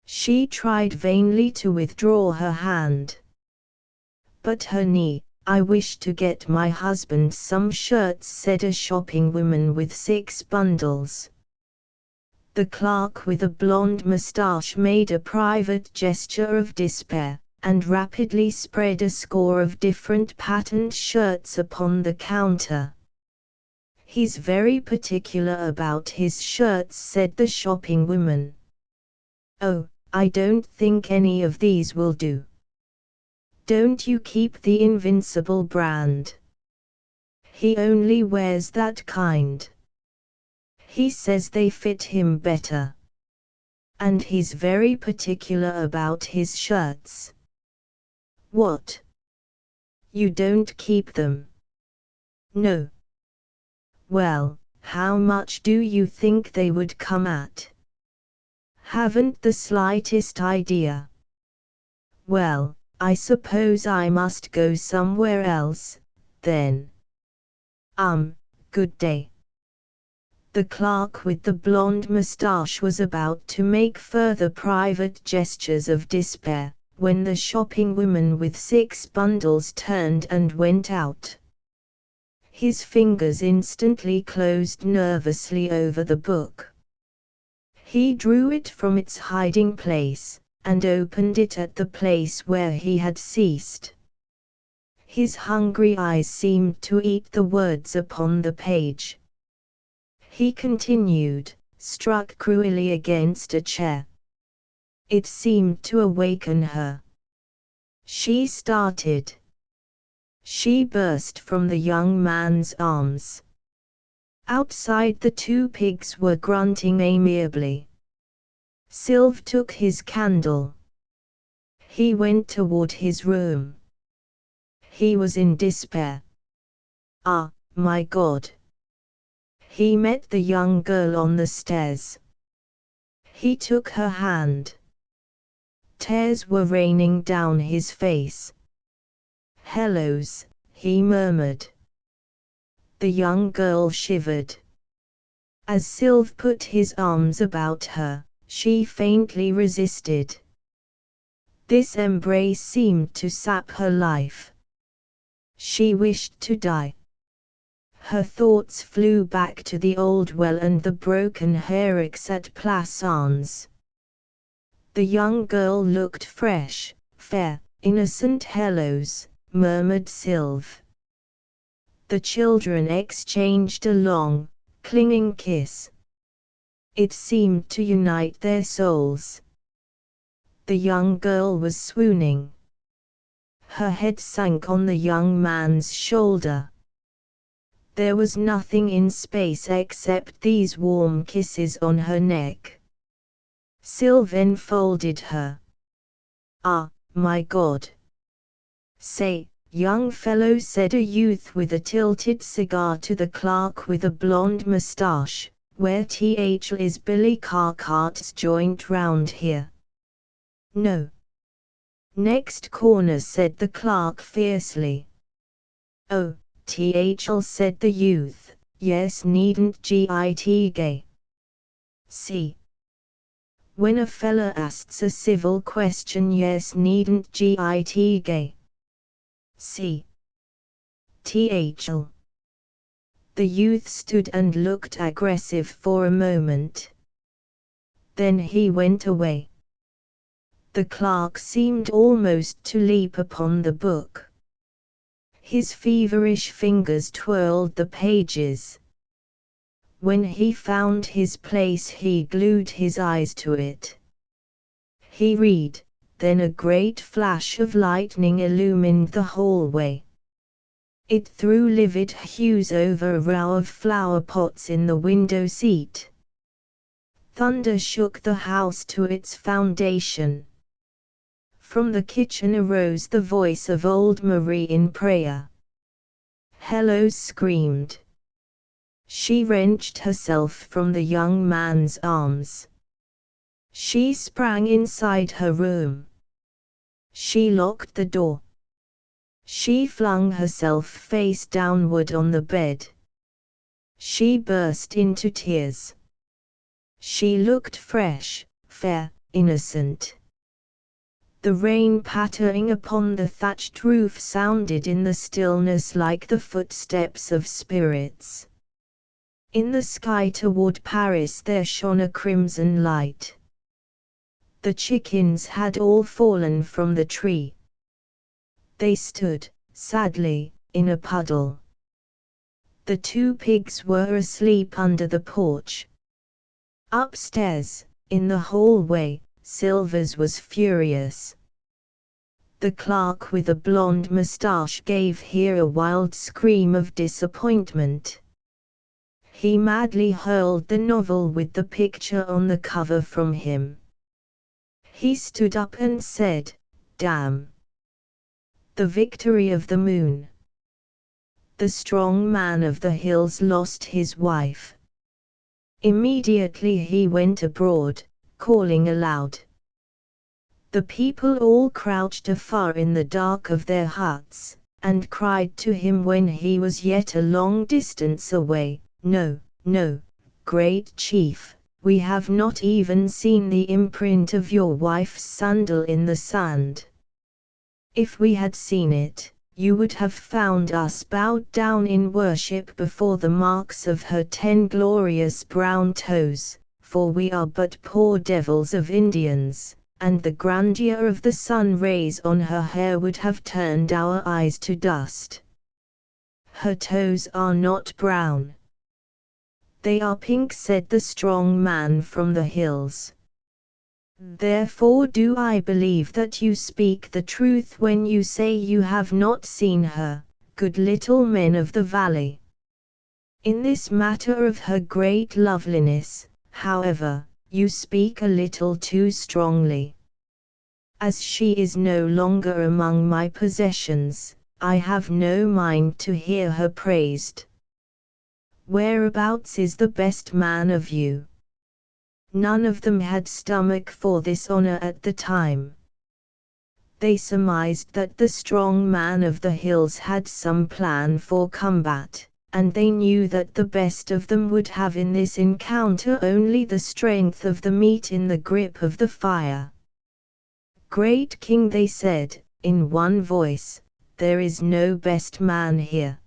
She tried vainly to withdraw her hand. "But honey, I wish to get my husband some shirts," said a shopping woman with 6 bundles. The clerk with a blonde moustache made a private gesture of despair, and rapidly spread a score of different patterned shirts upon the counter. "He's very particular about his shirts," said the shopping woman. "Oh, I don't think any of these will do. Don't you keep the Invincible brand? He only wears that kind. He says they fit him better. And he's very particular about his shirts." "What? You don't keep them?" "No." "Well, how much do you think they would come at?" "Haven't the slightest idea." "Well, I suppose I must go somewhere else, then. Good day. The clerk with the blonde moustache was about to make further private gestures of despair, when the shopping woman with 6 bundles turned and went out. His fingers instantly closed nervously over the book. He drew it from its hiding place, and opened it at the place where he had ceased. His hungry eyes seemed to eat the words upon the page. He continued, struck cruelly against a chair. It seemed to awaken her. She started. She burst from the young man's arms. Outside the 2 pigs were grunting amiably. Sylve took his candle. He went toward his room. He was in despair. Ah, my God! He met the young girl on the stairs. He took her hand. Tears were raining down his face. "Hellos," he murmured. The young girl shivered. As Sylve put his arms about her, she faintly resisted. This embrace seemed to sap her life. She wished to die. Her thoughts flew back to the old well and the broken herricks at Plassans. The young girl looked fresh, fair, innocent. "Hellos," murmured Sylve. The children exchanged a long, clinging kiss. It seemed to unite their souls. The young girl was swooning. Her head sank on the young man's shoulder. There was nothing in space except these warm kisses on her neck. Sylve enfolded her. "Ah, my God!" "Say, young fellow," said a youth with a tilted cigar to the clerk with a blonde moustache, "where is Billy Carcart's joint round here?" "No." "Next corner," said the clerk fiercely. "Oh, said the youth, "yes, needn't git gay. See. When a fella asks a civil question, yes, needn't git gay. See. The youth stood and looked aggressive for a moment. Then he went away. The clerk seemed almost to leap upon the book. His feverish fingers twirled the pages. When he found his place, he glued his eyes to it. He read, then a great flash of lightning illumined the hallway. It threw livid hues over a row of flower pots in the window seat. Thunder shook the house to its foundation. From the kitchen arose the voice of old Marie in prayer. Hellos screamed. She wrenched herself from the young man's arms. She sprang inside her room. She locked the door. She flung herself face downward on the bed. She burst into tears. She looked fresh, fair, innocent. The rain pattering upon the thatched roof sounded in the stillness like the footsteps of spirits. In the sky toward Paris there shone a crimson light. The chickens had all fallen from the tree. They stood, sadly, in a puddle. The 2 pigs were asleep under the porch. Upstairs, in the hallway, Sylve's was furious. The clerk with a blonde moustache gave here a wild scream of disappointment. He madly hurled the novel with the picture on the cover from him. He stood up and said, "Damn! The Victory of the Moon." The strong man of the hills lost his wife. Immediately he went abroad, calling aloud. The people all crouched afar in the dark of their huts, and cried to him when he was yet a long distance away, "No, no, great chief, we have not even seen the imprint of your wife's sandal in the sand. If we had seen it, you would have found us bowed down in worship before the marks of her 10 glorious brown toes, for we are but poor devils of Indians, and the grandeur of the sun rays on her hair would have turned our eyes to dust. Her toes are not brown. They are pink," said the strong man from the hills. "Therefore do I believe that you speak the truth when you say you have not seen her, good little men of the valley. In this matter of her great loveliness, however, you speak a little too strongly. As she is no longer among my possessions, I have no mind to hear her praised. Whereabouts is the best man of you?" None of them had stomach for this honor at the time. They surmised that the strong man of the hills had some plan for combat, and they knew that the best of them would have in this encounter only the strength of the meat in the grip of the fire. "Great king," they said, in one voice, "there is no best man here."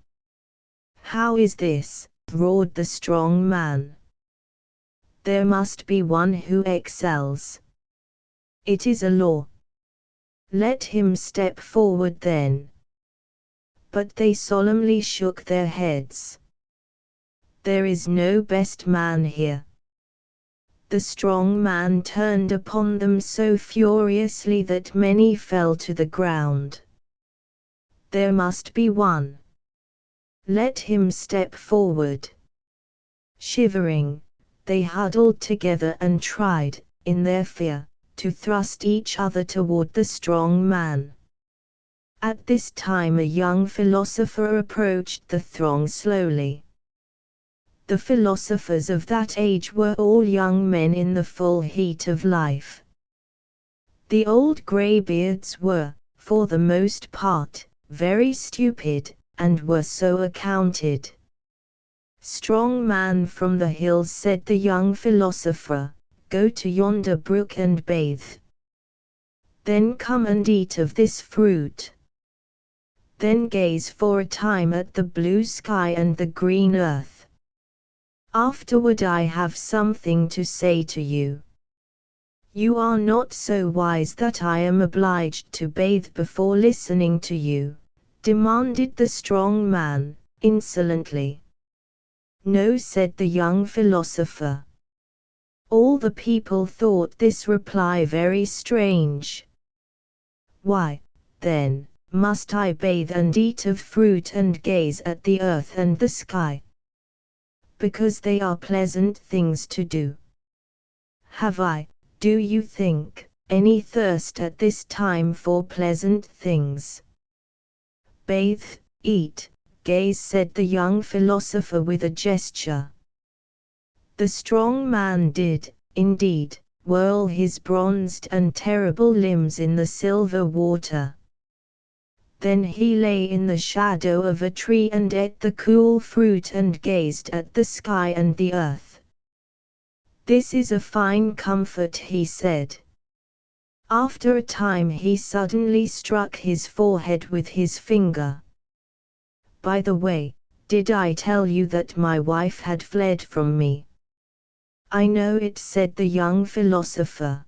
"How is this?" roared the strong man. "There must be one who excels. It is a law. Let him step forward then." But they solemnly shook their heads. "There is no best man here." The strong man turned upon them so furiously that many fell to the ground. "There must be one. Let him step forward." Shivering, they huddled together and tried, in their fear, to thrust each other toward the strong man. At this time a young philosopher approached the throng slowly. The philosophers of that age were all young men in the full heat of life. The old greybeards were, for the most part, very stupid, and were so accounted. "Strong man from the hills," said the young philosopher, "go to yonder brook and bathe. Then come and eat of this fruit. Then gaze for a time at the blue sky and the green earth. Afterward I have something to say to you." "You are not so wise that I am obliged to bathe before listening to you?" demanded the strong man, insolently. "No," said the young philosopher. All the people thought this reply very strange. "Why, then, must I bathe and eat of fruit and gaze at the earth and the sky? Because they are pleasant things to do. Have I, do you think, any thirst at this time for pleasant things?" "Bathe, eat, gaze," said the young philosopher with a gesture. The strong man did, indeed, whirl his bronzed and terrible limbs in the silver water. Then he lay in the shadow of a tree and ate the cool fruit and gazed at the sky and the earth. "This is a fine comfort," he said. After a time he suddenly struck his forehead with his finger. "By the way, did I tell you that my wife had fled from me?" "I know it," said the young philosopher.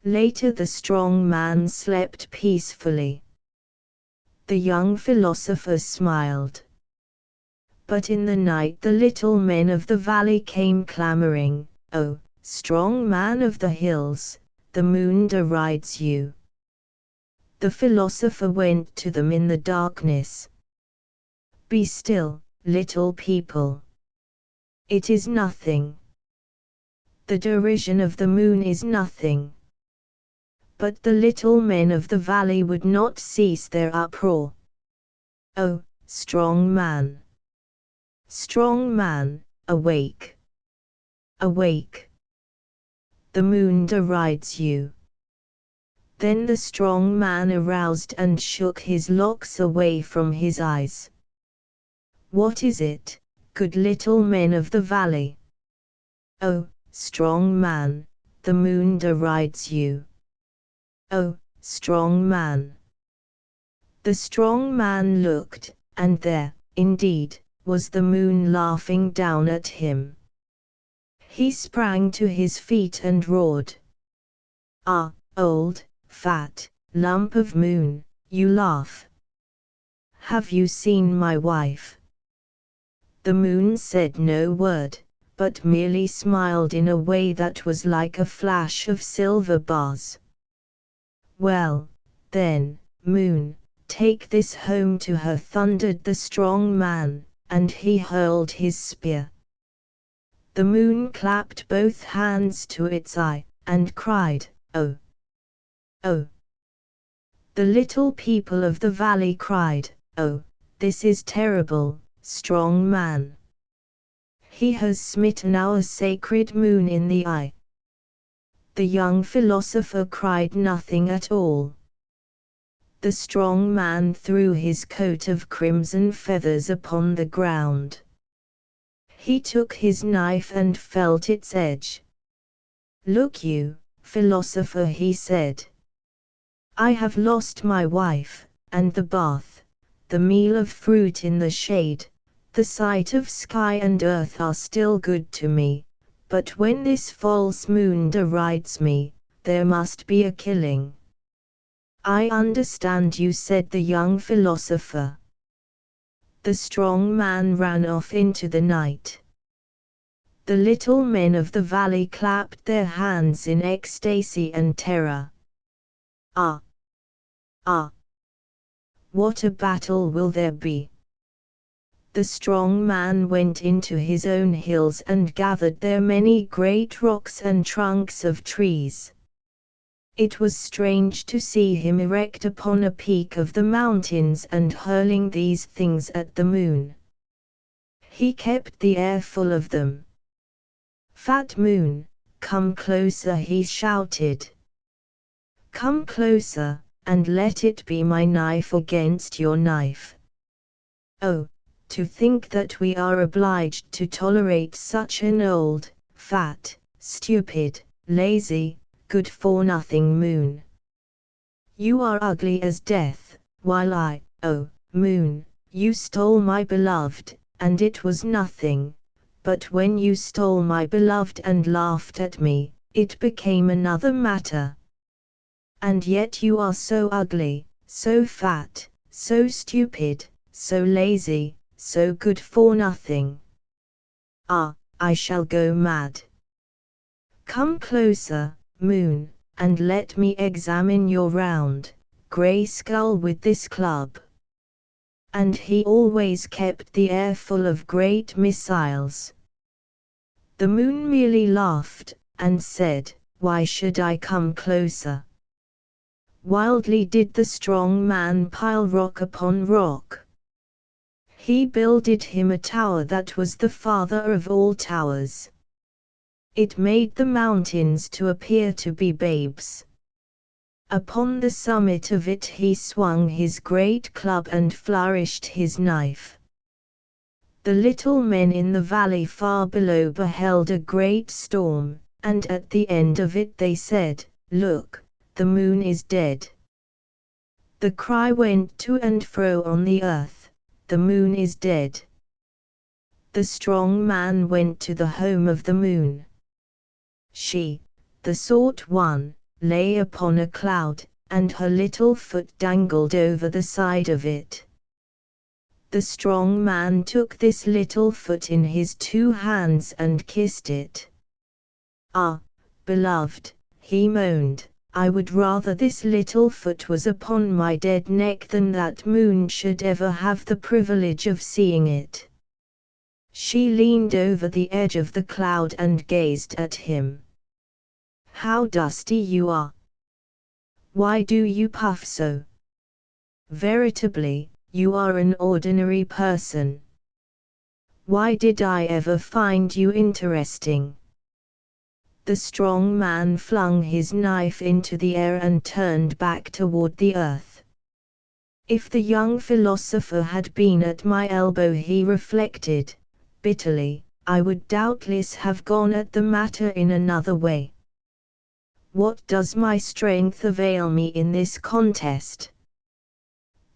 Later the strong man slept peacefully. The young philosopher smiled. But in the night the little men of the valley came clamoring, "Oh, strong man of the hills, the moon derides you." The philosopher went to them in the darkness. "Be still, little people. It is nothing. The derision of the moon is nothing." But the little men of the valley would not cease their uproar. "Oh, strong man! Strong man, awake! Awake! The moon derides you." Then the strong man aroused and shook his locks away from his eyes. "What is it, good little men of the valley?" "Oh, strong man, the moon derides you." "Oh, strong man." The strong man looked, and there, indeed, was the moon laughing down at him. He sprang to his feet and roared, "Ah, old, fat, lump of moon, you laugh. Have you seen my wife?" The moon said no word, but merely smiled in a way that was like a flash of silver bars. "Well, then, moon, take this home to her," thundered the strong man, and he hurled his spear. The moon clapped both hands to its eye, and cried, "Oh! Oh!" The little people of the valley cried, "Oh, this is terrible, strong man. He has smitten our sacred moon in the eye." The young philosopher cried nothing at all. The strong man threw his coat of crimson feathers upon the ground. He took his knife and felt its edge. "Look you, philosopher," he said. "I have lost my wife, and the bath, the meal of fruit in the shade, the sight of sky and earth are still good to me, but when this false moon derides me, there must be a killing." "I understand you," said the young philosopher. The strong man ran off into the night. The little men of the valley clapped their hands in ecstasy and terror. "Ah! Ah! What a battle will there be!" The strong man went into his own hills and gathered there many great rocks and trunks of trees. It was strange to see him erect upon a peak of the mountains and hurling these things at the moon. He kept the air full of them. "Fat moon, come closer," he shouted. "Come closer, and let it be my knife against your knife. Oh, to think that we are obliged to tolerate such an old, fat, stupid, lazy, good-for-nothing moon. You are ugly as death, while oh, moon, you stole my beloved, and it was nothing, but when you stole my beloved and laughed at me, it became another matter. And yet you are so ugly, so fat, so stupid, so lazy, so good for nothing. Ah, I shall go mad. Come closer, moon, and let me examine your round, grey skull with this club." And he always kept the air full of great missiles. The moon merely laughed, and said, "Why should I come closer?" Wildly did the strong man pile rock upon rock. He builded him a tower that was the father of all towers. It made the mountains to appear to be babes. Upon the summit of it he swung his great club and flourished his knife. The little men in the valley far below beheld a great storm, and at the end of it they said, "Look, the moon is dead." The cry went to and fro on the earth, "The moon is dead." The strong man went to the home of the moon. She, the sought one, lay upon a cloud, and her little foot dangled over the side of it. The strong man took this little foot in his 2 hands and kissed it. "Ah, beloved," he moaned, "I would rather this little foot was upon my dead neck than that moon should ever have the privilege of seeing it." She leaned over the edge of the cloud and gazed at him. "How dusty you are! Why do you puff so? Veritably, you are an ordinary person. Why did I ever find you interesting? The strong man flung his knife into the air and turned back toward the earth. If the young philosopher had been at my elbow, he reflected, bitterly, I would doubtless have gone at the matter in another way. What does my strength avail me in this contest?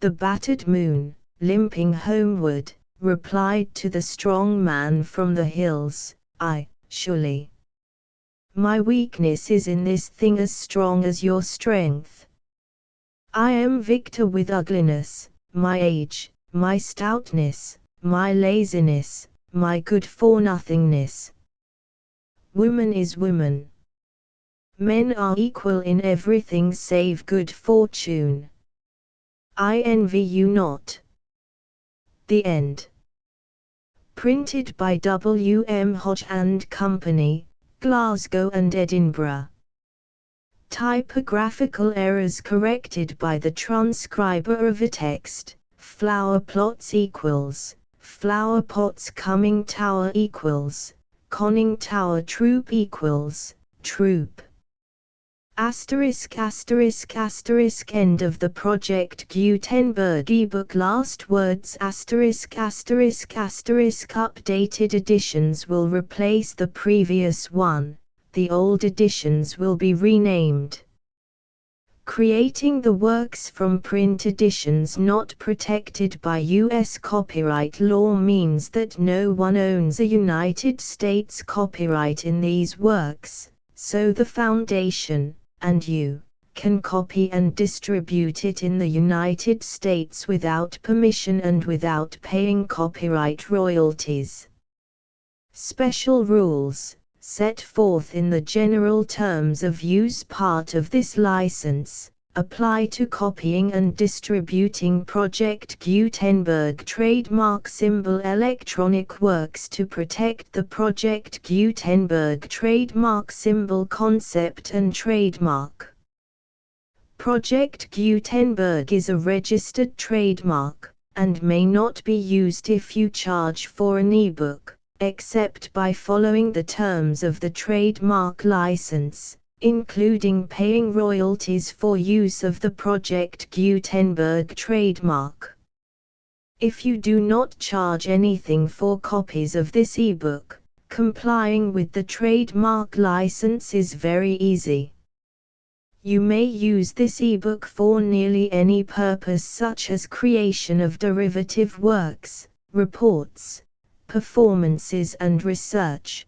The battered moon, limping homeward, replied to the strong man from the hills, surely. My weakness is in this thing as strong as your strength. I am victor with ugliness, my age, my stoutness, my laziness, my good-for-nothingness. Woman is woman. Men are equal in everything save good fortune. I envy you not. The End. Printed by W. M. Hodge and Company, Glasgow and Edinburgh. Typographical errors corrected by the transcriber of a text. Flower plots equals, flower pots coming tower equals, conning tower troop equals, troop. Asterisk asterisk asterisk End of the Project Gutenberg ebook Last words asterisk asterisk asterisk Updated editions will replace the previous one, the old editions will be renamed. Creating the works from print editions not protected by U.S. copyright law means that no one owns a United States copyright in these works, so the Foundation, and you, can copy and distribute it in the United States without permission and without paying copyright royalties. Special rules, set forth in the general terms of use part of this license, apply to copying and distributing Project Gutenberg trademark symbol electronic works to protect the Project Gutenberg trademark symbol concept and trademark. Project Gutenberg is a registered trademark, and may not be used if you charge for an ebook, except by following the terms of the trademark license, including paying royalties for use of the Project Gutenberg trademark. If you do not charge anything for copies of this ebook, complying with the trademark license is very easy. You may use this ebook for nearly any purpose such as creation of derivative works, reports, performances and research.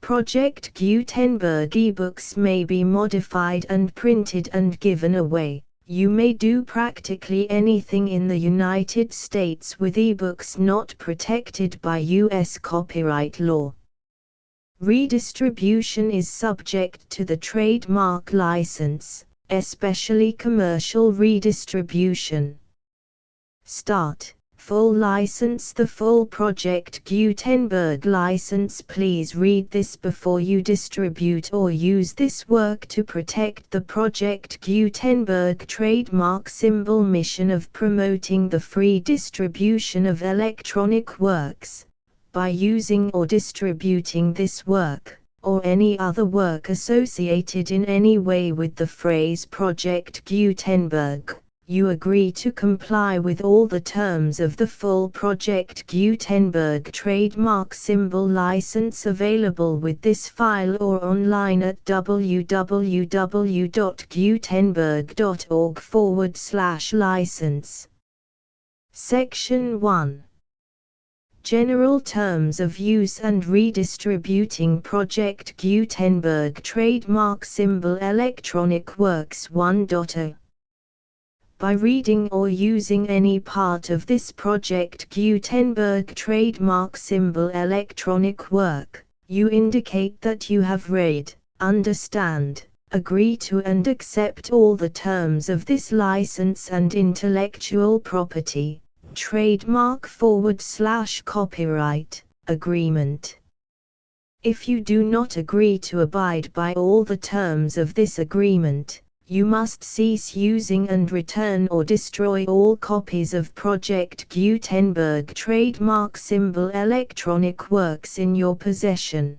Project Gutenberg ebooks may be modified and printed and given away. You may do practically anything in the United States with ebooks not protected by U.S. copyright law. Redistribution is subject to the trademark license, especially commercial redistribution. Start. Full license. The full Project Gutenberg license. Please read this before you distribute or use this work to protect the Project Gutenberg trademark symbol mission of promoting the free distribution of electronic works. By using or distributing this work, or any other work associated in any way with the phrase Project Gutenberg, you agree to comply with all the terms of the full Project Gutenberg trademark symbol license available with this file or online at www.gutenberg.org/license. Section 1. General Terms of Use and Redistributing Project Gutenberg Trademark Symbol Electronic Works 1.0. By reading or using any part of this Project Gutenberg trademark symbol electronic work, you indicate that you have read, understand, agree to and accept all the terms of this license and intellectual property, trademark/copyright, agreement. If you do not agree to abide by all the terms of this agreement, you must cease using and return or destroy all copies of Project Gutenberg trademark symbol electronic works in your possession.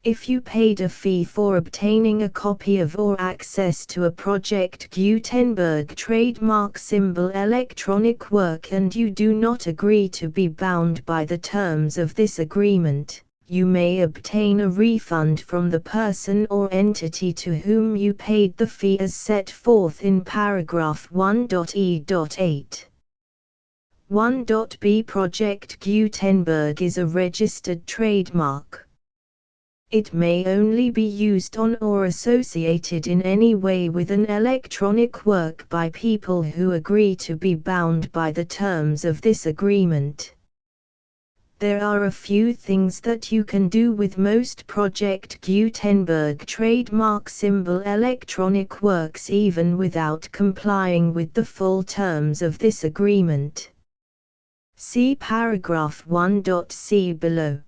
If you paid a fee for obtaining a copy of or access to a Project Gutenberg trademark symbol electronic work and you do not agree to be bound by the terms of this agreement, you may obtain a refund from the person or entity to whom you paid the fee as set forth in paragraph 1.e.8. 1.b Project Gutenberg is a registered trademark. It may only be used on or associated in any way with an electronic work by people who agree to be bound by the terms of this agreement. There are a few things that you can do with most Project Gutenberg trademark symbol electronic works even without complying with the full terms of this agreement. See paragraph 1.c below.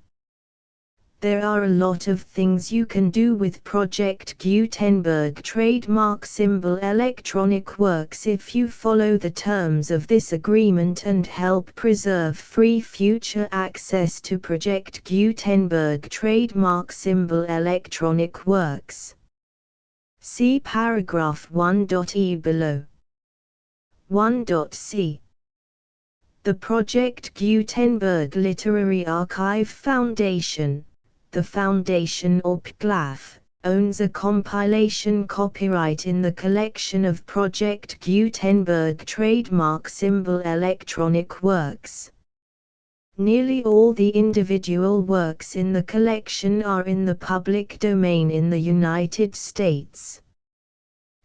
There are a lot of things you can do with Project Gutenberg trademark symbol electronic works if you follow the terms of this agreement and help preserve free future access to Project Gutenberg trademark symbol electronic works. See paragraph 1.e below. 1.c The Project Gutenberg Literary Archive Foundation, the Foundation or PGLAF, owns a compilation copyright in the collection of Project Gutenberg trademark symbol electronic works. Nearly all the individual works in the collection are in the public domain in the United States.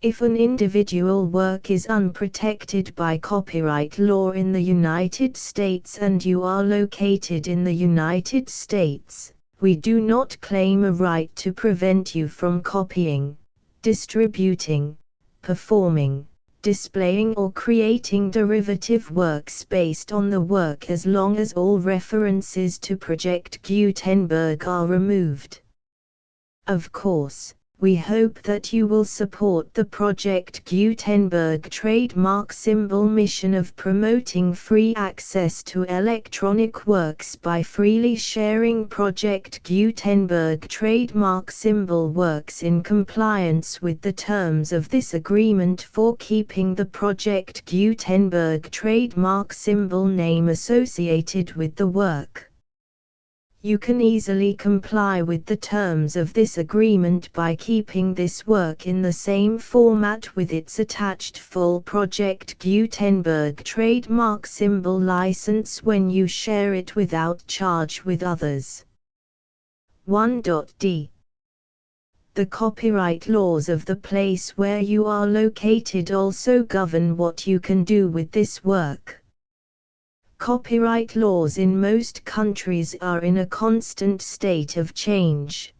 If an individual work is unprotected by copyright law in the United States and you are located in the United States, we do not claim a right to prevent you from copying, distributing, performing, displaying or creating derivative works based on the work as long as all references to Project Gutenberg are removed. Of course, we hope that you will support the Project Gutenberg trademark symbol mission of promoting free access to electronic works by freely sharing Project Gutenberg trademark symbol works in compliance with the terms of this agreement for keeping the Project Gutenberg trademark symbol name associated with the work. You can easily comply with the terms of this agreement by keeping this work in the same format with its attached full Project Gutenberg trademark symbol license when you share it without charge with others. 1.d The copyright laws of the place where you are located also govern what you can do with this work. Copyright laws in most countries are in a constant state of change.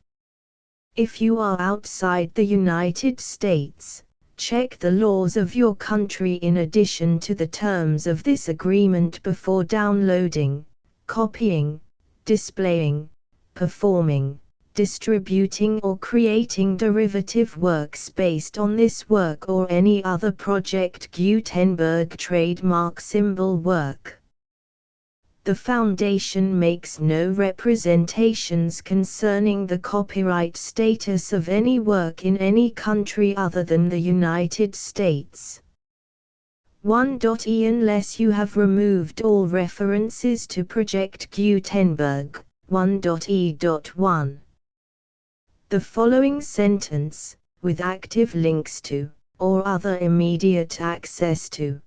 If you are outside the United States, check the laws of your country in addition to the terms of this agreement before downloading, copying, displaying, performing, distributing or creating derivative works based on this work or any other Project Gutenberg trademark symbol work. The Foundation makes no representations concerning the copyright status of any work in any country other than the United States. 1.e Unless you have removed all references to Project Gutenberg. 1.e.1 The following sentence, with active links to, or other immediate access to,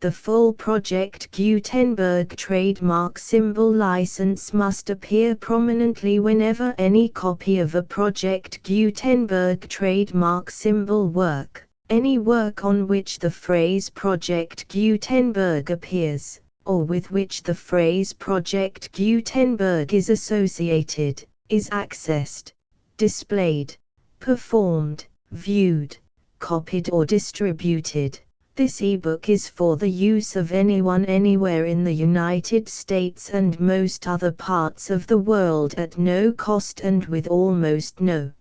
the full Project Gutenberg trademark symbol license must appear prominently whenever any copy of a Project Gutenberg trademark symbol work, any work on which the phrase Project Gutenberg appears, or with which the phrase Project Gutenberg is associated, is accessed, displayed, performed, viewed, copied or distributed. This ebook is for the use of anyone anywhere in the United States and most other parts of the world at no cost and with almost no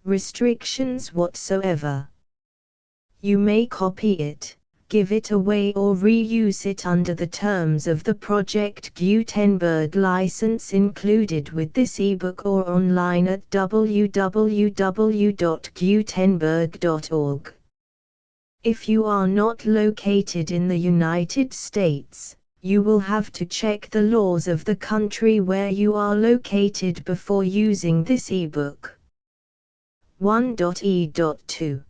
restrictions whatsoever. You may copy it, give it away or reuse it under the terms of the Project Gutenberg license included with this ebook or online at www.gutenberg.org. If you are not located in the United States, you will have to check the laws of the country where you are located before using this ebook. 1.e.2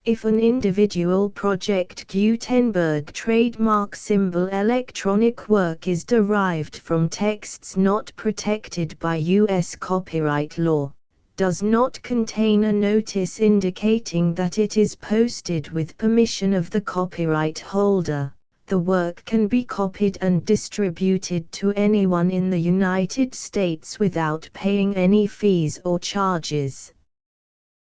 If an individual Project Gutenberg trademark symbol electronic work is derived from texts not protected by U.S. copyright law, does not contain a notice indicating that it is posted with permission of the copyright holder, the work can be copied and distributed to anyone in the United States without paying any fees or charges.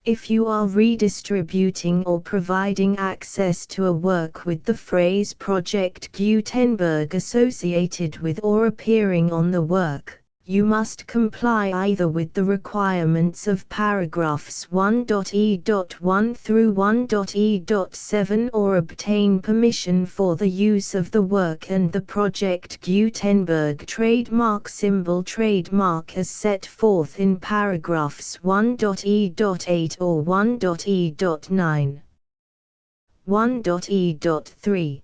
If you are redistributing or providing access to a work with the phrase Project Gutenberg associated with or appearing on the work, you must comply either with the requirements of paragraphs 1.e.1 through 1.e.7 or obtain permission for the use of the work and the Project Gutenberg trademark symbol trademark as set forth in paragraphs 1.e.8 or 1.e.9. 1.e.3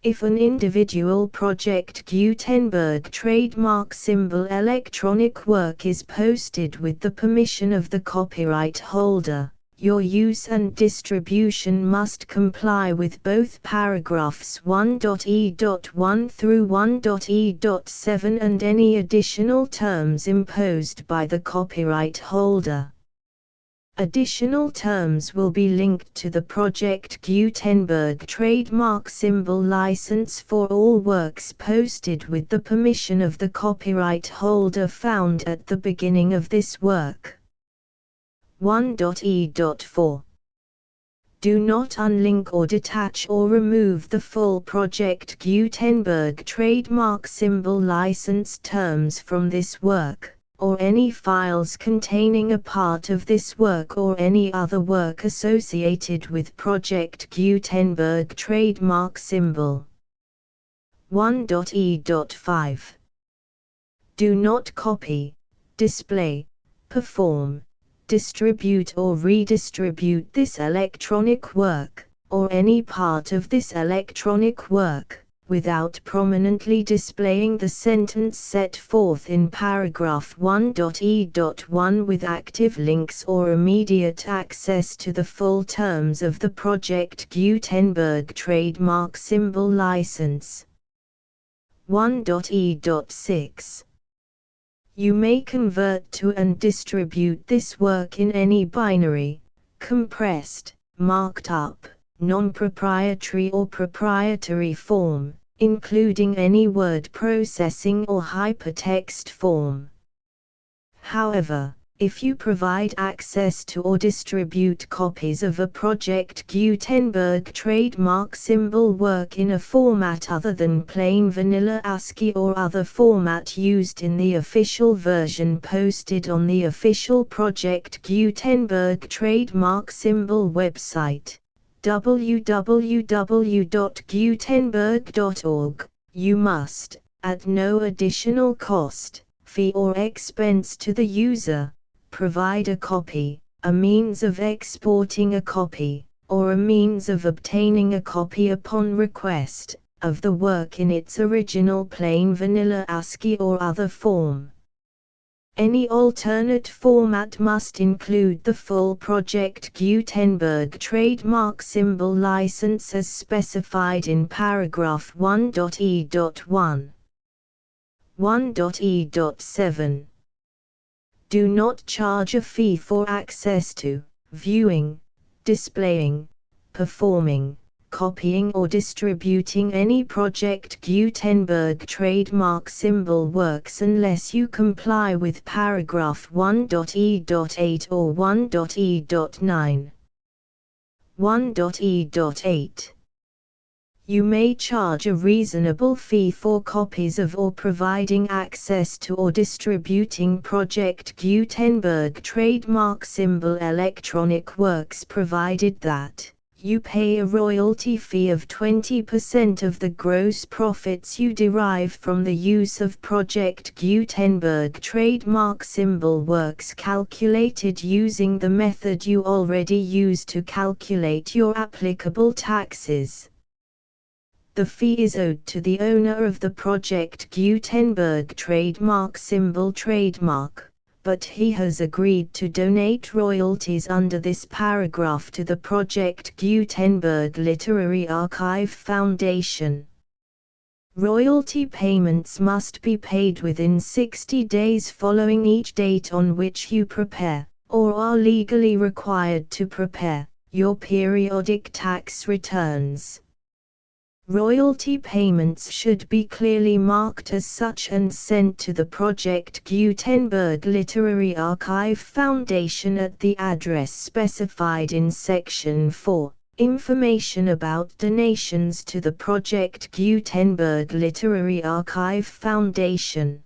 If an individual Project Gutenberg trademark symbol electronic work is posted with the permission of the copyright holder, your use and distribution must comply with both paragraphs 1.e.1 through 1.e.7 and any additional terms imposed by the copyright holder. Additional terms will be linked to the Project Gutenberg trademark symbol license for all works posted with the permission of the copyright holder found at the beginning of this work. 1.e.4 Do not unlink or detach or remove the full Project Gutenberg trademark symbol license terms from this work, or any files containing a part of this work or any other work associated with Project Gutenberg trademark symbol. 1.e.5 Do not copy, display, perform, distribute or redistribute this electronic work, or any part of this electronic work, without prominently displaying the sentence set forth in paragraph 1.e.1 with active links or immediate access to the full terms of the Project Gutenberg trademark symbol license. 1.e.6 You may convert to and distribute this work in any binary, compressed, marked up, non-proprietary or proprietary form, including any word processing or hypertext form. However, if you provide access to or distribute copies of a Project Gutenberg trademark symbol work in a format other than plain vanilla ASCII or other format used in the official version posted on the official Project Gutenberg trademark symbol website, www.gutenberg.org, you must, at no additional cost, fee or expense to the user, provide a copy, a means of exporting a copy, or a means of obtaining a copy upon request, of the work in its original plain vanilla ASCII or other form. Any alternate format must include the full Project Gutenberg trademark symbol license as specified in paragraph 1.e.1. 1.e.7 Do not charge a fee for access to, viewing, displaying, performing, copying or distributing any Project Gutenberg trademark symbol works unless you comply with paragraph 1.e.8 or 1.e.9. 1.e.8 You may charge a reasonable fee for copies of or providing access to or distributing Project Gutenberg trademark symbol electronic works provided that You pay a royalty fee of 20% of the gross profits you derive from the use of Project Gutenberg trademark symbol works calculated using the method you already use to calculate your applicable taxes. The fee is owed to the owner of the Project Gutenberg trademark symbol trademark, but he has agreed to donate royalties under this paragraph to the Project Gutenberg Literary Archive Foundation. Royalty payments must be paid within 60 days following each date on which you prepare, or are legally required to prepare, your periodic tax returns. Royalty payments should be clearly marked as such and sent to the Project Gutenberg Literary Archive Foundation at the address specified in Section 4, Information about donations to the Project Gutenberg Literary Archive Foundation.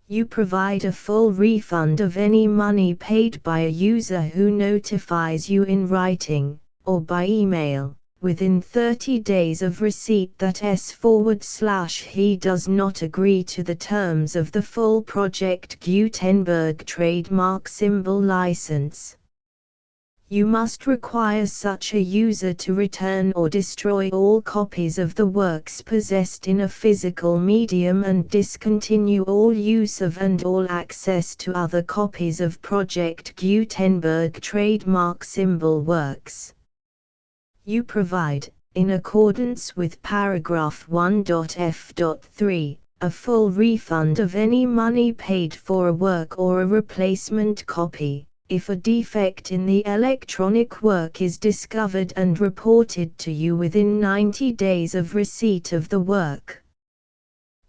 You provide a full refund of any money paid by a user who notifies you in writing, or by email, within 30 days of receipt that he does not agree to the terms of the full Project Gutenberg trademark symbol license. You must require such a user to return or destroy all copies of the works possessed in a physical medium and discontinue all use of and all access to other copies of Project Gutenberg trademark symbol works. You provide, in accordance with paragraph 1.f.3, a full refund of any money paid for a work or a replacement copy, if a defect in the electronic work is discovered and reported to you within 90 days of receipt of the work.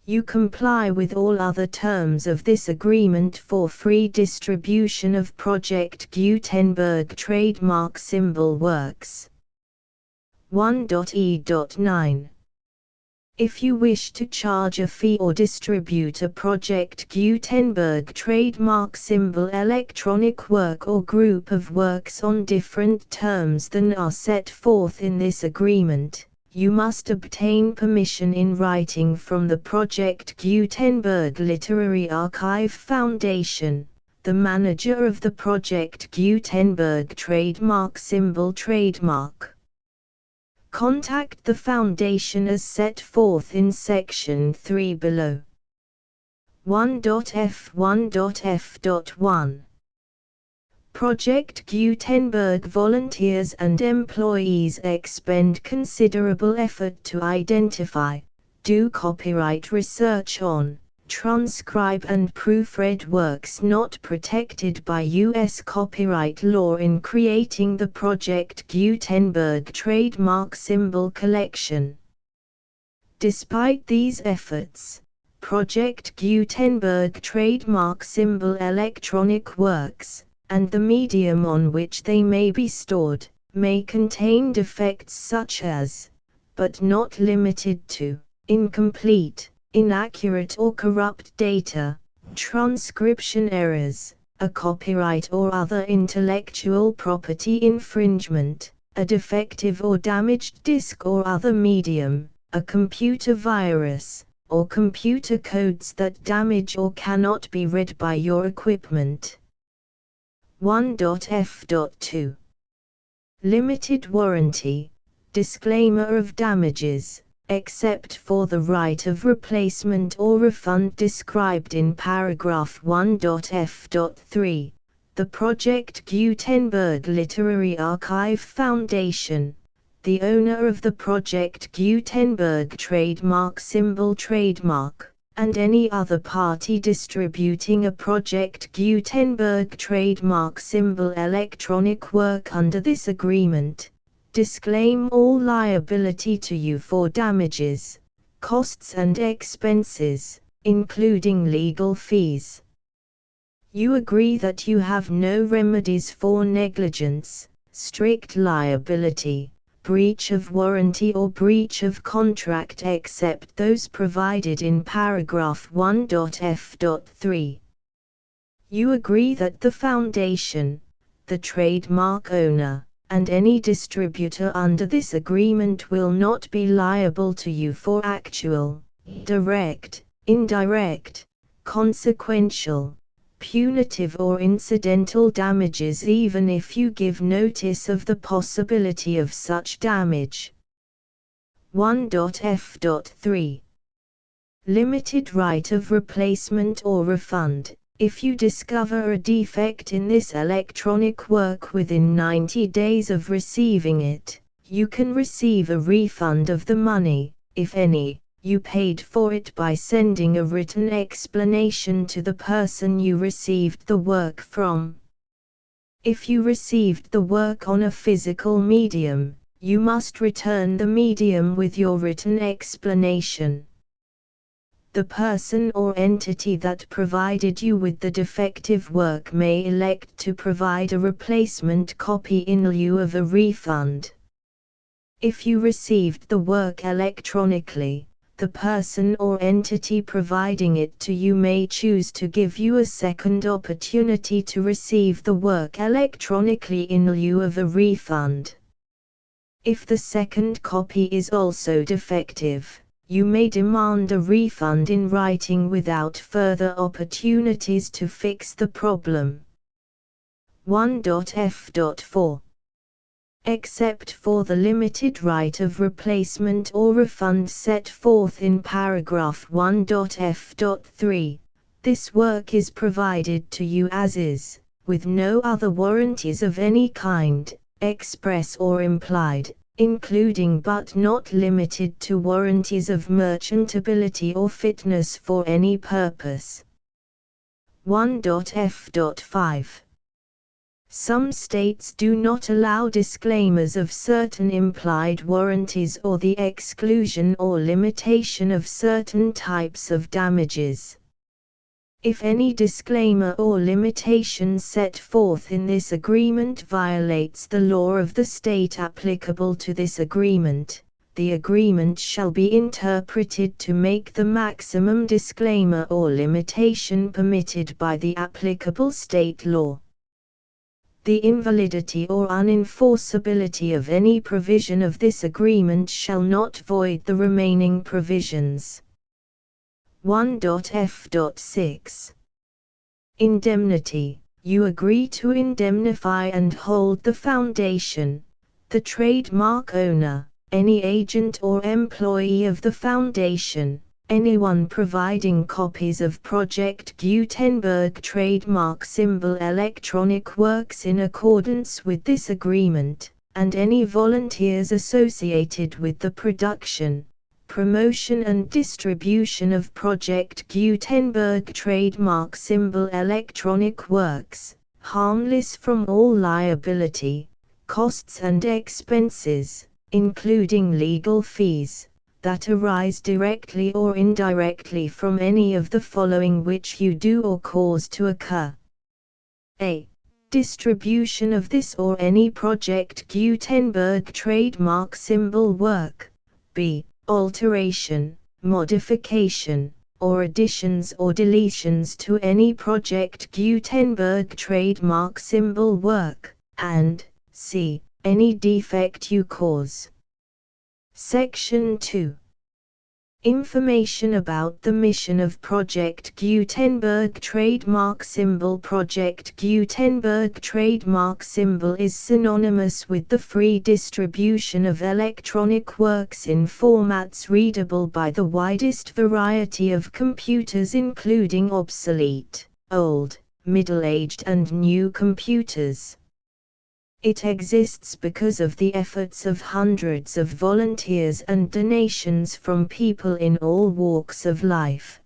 You comply with all other terms of this agreement for free distribution of Project Gutenberg trademark symbol works. 1.e.9. If you wish to charge a fee or distribute a Project Gutenberg trademark symbol electronic work or group of works on different terms than are set forth in this agreement, you must obtain permission in writing from the Project Gutenberg Literary Archive Foundation, the manager of the Project Gutenberg trademark symbol trademark. Contact the Foundation as set forth in Section 3 below. 1.f1.f.1 Project Gutenberg volunteers and employees expend considerable effort to identify, do copyright research on, transcribe and proofread works not protected by U.S. copyright law in creating the Project Gutenberg trademark symbol collection. Despite these efforts, Project Gutenberg trademark symbol electronic works, and the medium on which they may be stored, may contain defects such as, but not limited to, incomplete, inaccurate or corrupt data, transcription errors, a copyright or other intellectual property infringement, a defective or damaged disk or other medium, a computer virus, or computer codes that damage or cannot be read by your equipment. 1.f.2 Limited warranty, disclaimer of damages, except for the right of replacement or refund described in paragraph 1.f.3, the Project Gutenberg Literary Archive Foundation, the owner of the Project Gutenberg trademark symbol trademark, and any other party distributing a Project Gutenberg trademark symbol electronic work under this agreement, disclaim all liability to you for damages, costs and expenses, including legal fees. You agree that you have no remedies for negligence, strict liability, breach of warranty or breach of contract except those provided in paragraph 1.f.3. You agree that the Foundation, the trademark owner, and any distributor under this agreement will not be liable to you for actual, direct, indirect, consequential, punitive or incidental damages even if you give notice of the possibility of such damage. 1.f.3 Limited right of replacement or refund. If you discover a defect in this electronic work within 90 days of receiving it, you can receive a refund of the money, if any, you paid for it by sending a written explanation to the person you received the work from. If you received the work on a physical medium, you must return the medium with your written explanation. The person or entity that provided you with the defective work may elect to provide a replacement copy in lieu of a refund. If you received the work electronically, the person or entity providing it to you may choose to give you a second opportunity to receive the work electronically in lieu of a refund. If the second copy is also defective, you may demand a refund in writing without further opportunities to fix the problem. 1.f.4 Except for the limited right of replacement or refund set forth in paragraph 1.f.3, this work is provided to you as is, with no other warranties of any kind, express or implied, including but not limited to warranties of merchantability or fitness for any purpose. 1.f.5 Some states do not allow disclaimers of certain implied warranties or the exclusion or limitation of certain types of damages. If any disclaimer or limitation set forth in this agreement violates the law of the state applicable to this agreement, the agreement shall be interpreted to make the maximum disclaimer or limitation permitted by the applicable state law. The invalidity or unenforceability of any provision of this agreement shall not void the remaining provisions. 1.f.6 Indemnity. You agree to indemnify and hold the foundation, the trademark owner, any agent or employee of the foundation, anyone providing copies of Project Gutenberg trademark symbol electronic works in accordance with this agreement, and any volunteers associated with the production, promotion and distribution of Project Gutenberg trademark symbol electronic works, harmless from all liability, costs and expenses, including legal fees, that arise directly or indirectly from any of the following which you do or cause to occur. A. Distribution of this or any Project Gutenberg trademark symbol work. B. Alteration, modification, or additions or deletions to any Project Gutenberg trademark symbol work, and c. Any defect you cause. Section 2. Information about the mission of Project Gutenberg trademark symbol. Project Gutenberg trademark symbol is synonymous with the free distribution of electronic works in formats readable by the widest variety of computers, including obsolete, old, middle-aged and new computers. It exists because of the efforts of hundreds of volunteers and donations from people in all walks of life.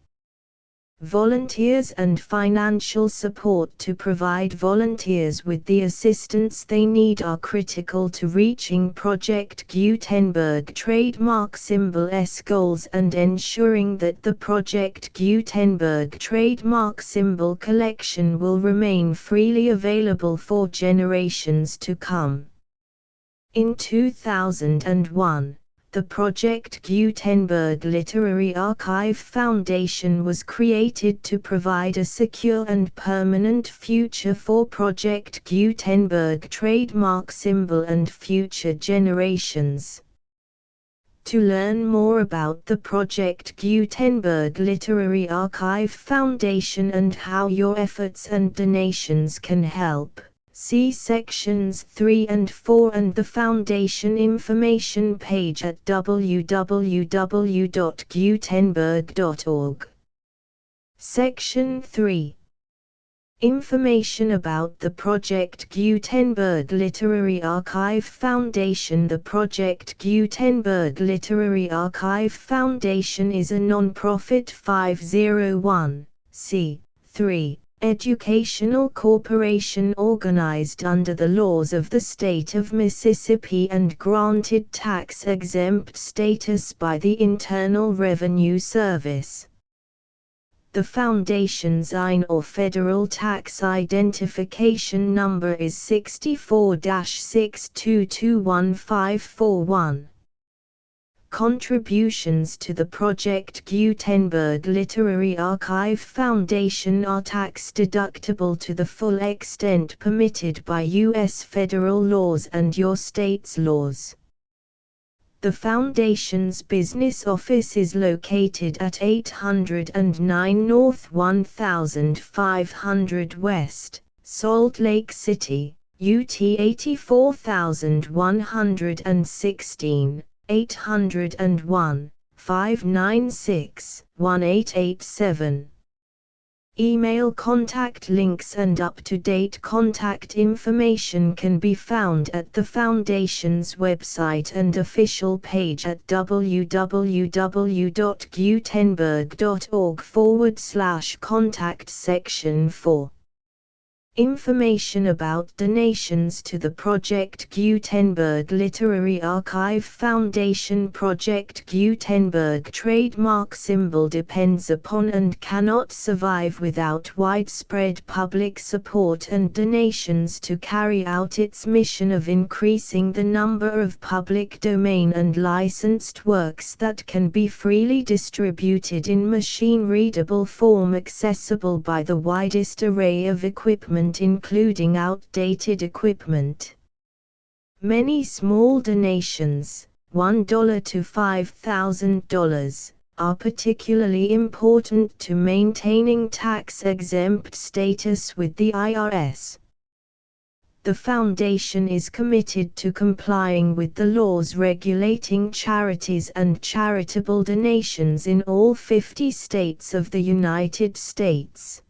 Volunteers and financial support to provide volunteers with the assistance they need are critical to reaching Project Gutenberg trademark symbol's goals and ensuring that the Project Gutenberg trademark symbol collection will remain freely available for generations to come. In 2001, The Project Gutenberg Literary Archive Foundation was created to provide a secure and permanent future for Project Gutenberg trademark symbol and future generations. To learn more about the Project Gutenberg Literary Archive Foundation and how your efforts and donations can help, see sections 3 and 4 and the Foundation information page at www.gutenberg.org. Section 3. Information about the Project Gutenberg Literary Archive Foundation. The Project Gutenberg Literary Archive Foundation is a non-profit 501(c)(3) educational corporation organized under the laws of the state of Mississippi and granted tax-exempt status by the Internal Revenue Service. The Foundation's IN or Federal Tax Identification Number is 64-6221541. Contributions to the Project Gutenberg Literary Archive Foundation are tax-deductible to the full extent permitted by U.S. federal laws and your state's laws. The Foundation's business office is located at 809 North 1500 West, Salt Lake City, UT 84116, 801-596-1887. Email contact links and up-to-date contact information can be found at the Foundation's website and official page at www.gutenberg.org/contact section 4. Information about donations to the Project Gutenberg Literary Archive Foundation. Project Gutenberg trademark symbol depends upon and cannot survive without widespread public support and donations to carry out its mission of increasing the number of public domain and licensed works that can be freely distributed in machine-readable form accessible by the widest array of equipment including outdated equipment. Many small donations, $1 to $5,000, are particularly important to maintaining tax-exempt status with the IRS. The Foundation is committed to complying with the laws regulating charities and charitable donations in all 50 states of the United States.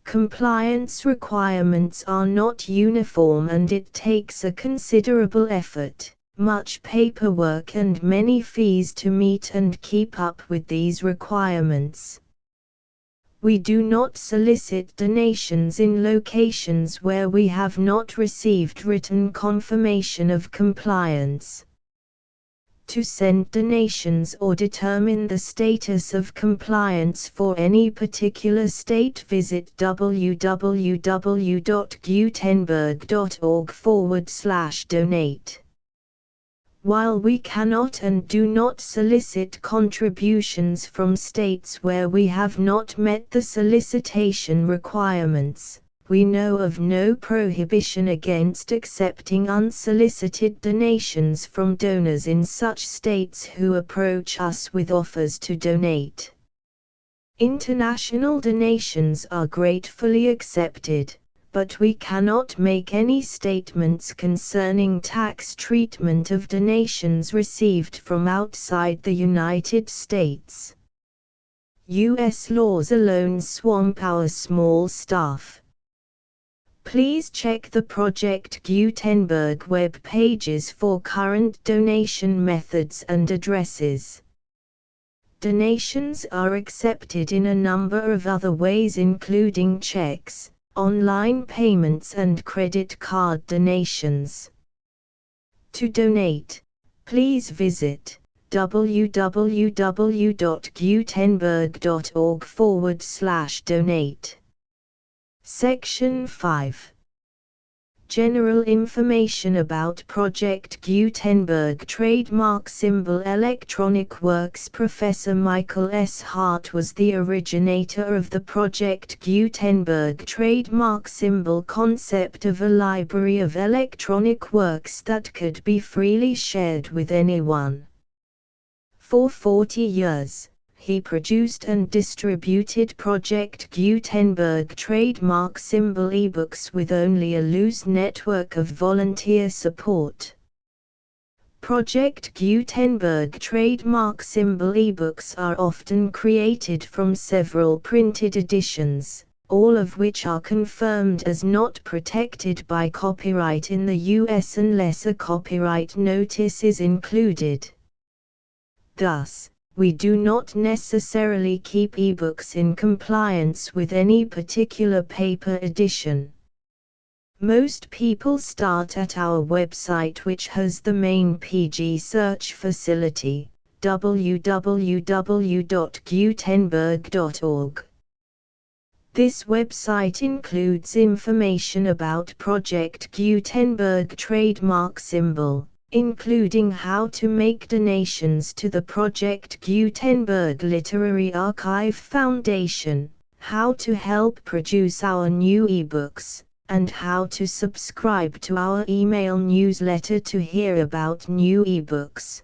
Compliance requirements are not uniform and it takes a considerable effort, much paperwork and many fees to meet and keep up with these requirements. We do not solicit donations in locations where we have not received written confirmation of compliance. To send donations or determine the status of compliance for any particular state, visit www.gutenberg.org/donate. While we cannot and do not solicit contributions from states where we have not met the solicitation requirements, we know of no prohibition against accepting unsolicited donations from donors in such states who approach us with offers to donate. International donations are gratefully accepted, but we cannot make any statements concerning tax treatment of donations received from outside the United States. U.S. laws alone swamp our small staff. Please check the Project Gutenberg web pages for current donation methods and addresses. Donations are accepted in a number of other ways including checks, online payments and credit card donations. To donate, please visit www.gutenberg.org/donate. Section 5. General information about Project Gutenberg trademark symbol Electronic Works. Professor Michael S. Hart was the originator of the Project Gutenberg trademark symbol concept of a library of electronic works that could be freely shared with anyone. For 40 years, he produced and distributed Project Gutenberg trademark symbol ebooks with only a loose network of volunteer support. Project Gutenberg trademark symbol ebooks are often created from several printed editions, all of which are confirmed as not protected by copyright in the US unless a copyright notice is included. Thus, we do not necessarily keep ebooks in compliance with any particular paper edition. Most people start at our website, which has the main PG search facility, www.gutenberg.org. This website includes information about Project Gutenberg trademark symbol, including how to make donations to the Project Gutenberg Literary Archive Foundation, how to help produce our new ebooks, and how to subscribe to our email newsletter to hear about new ebooks.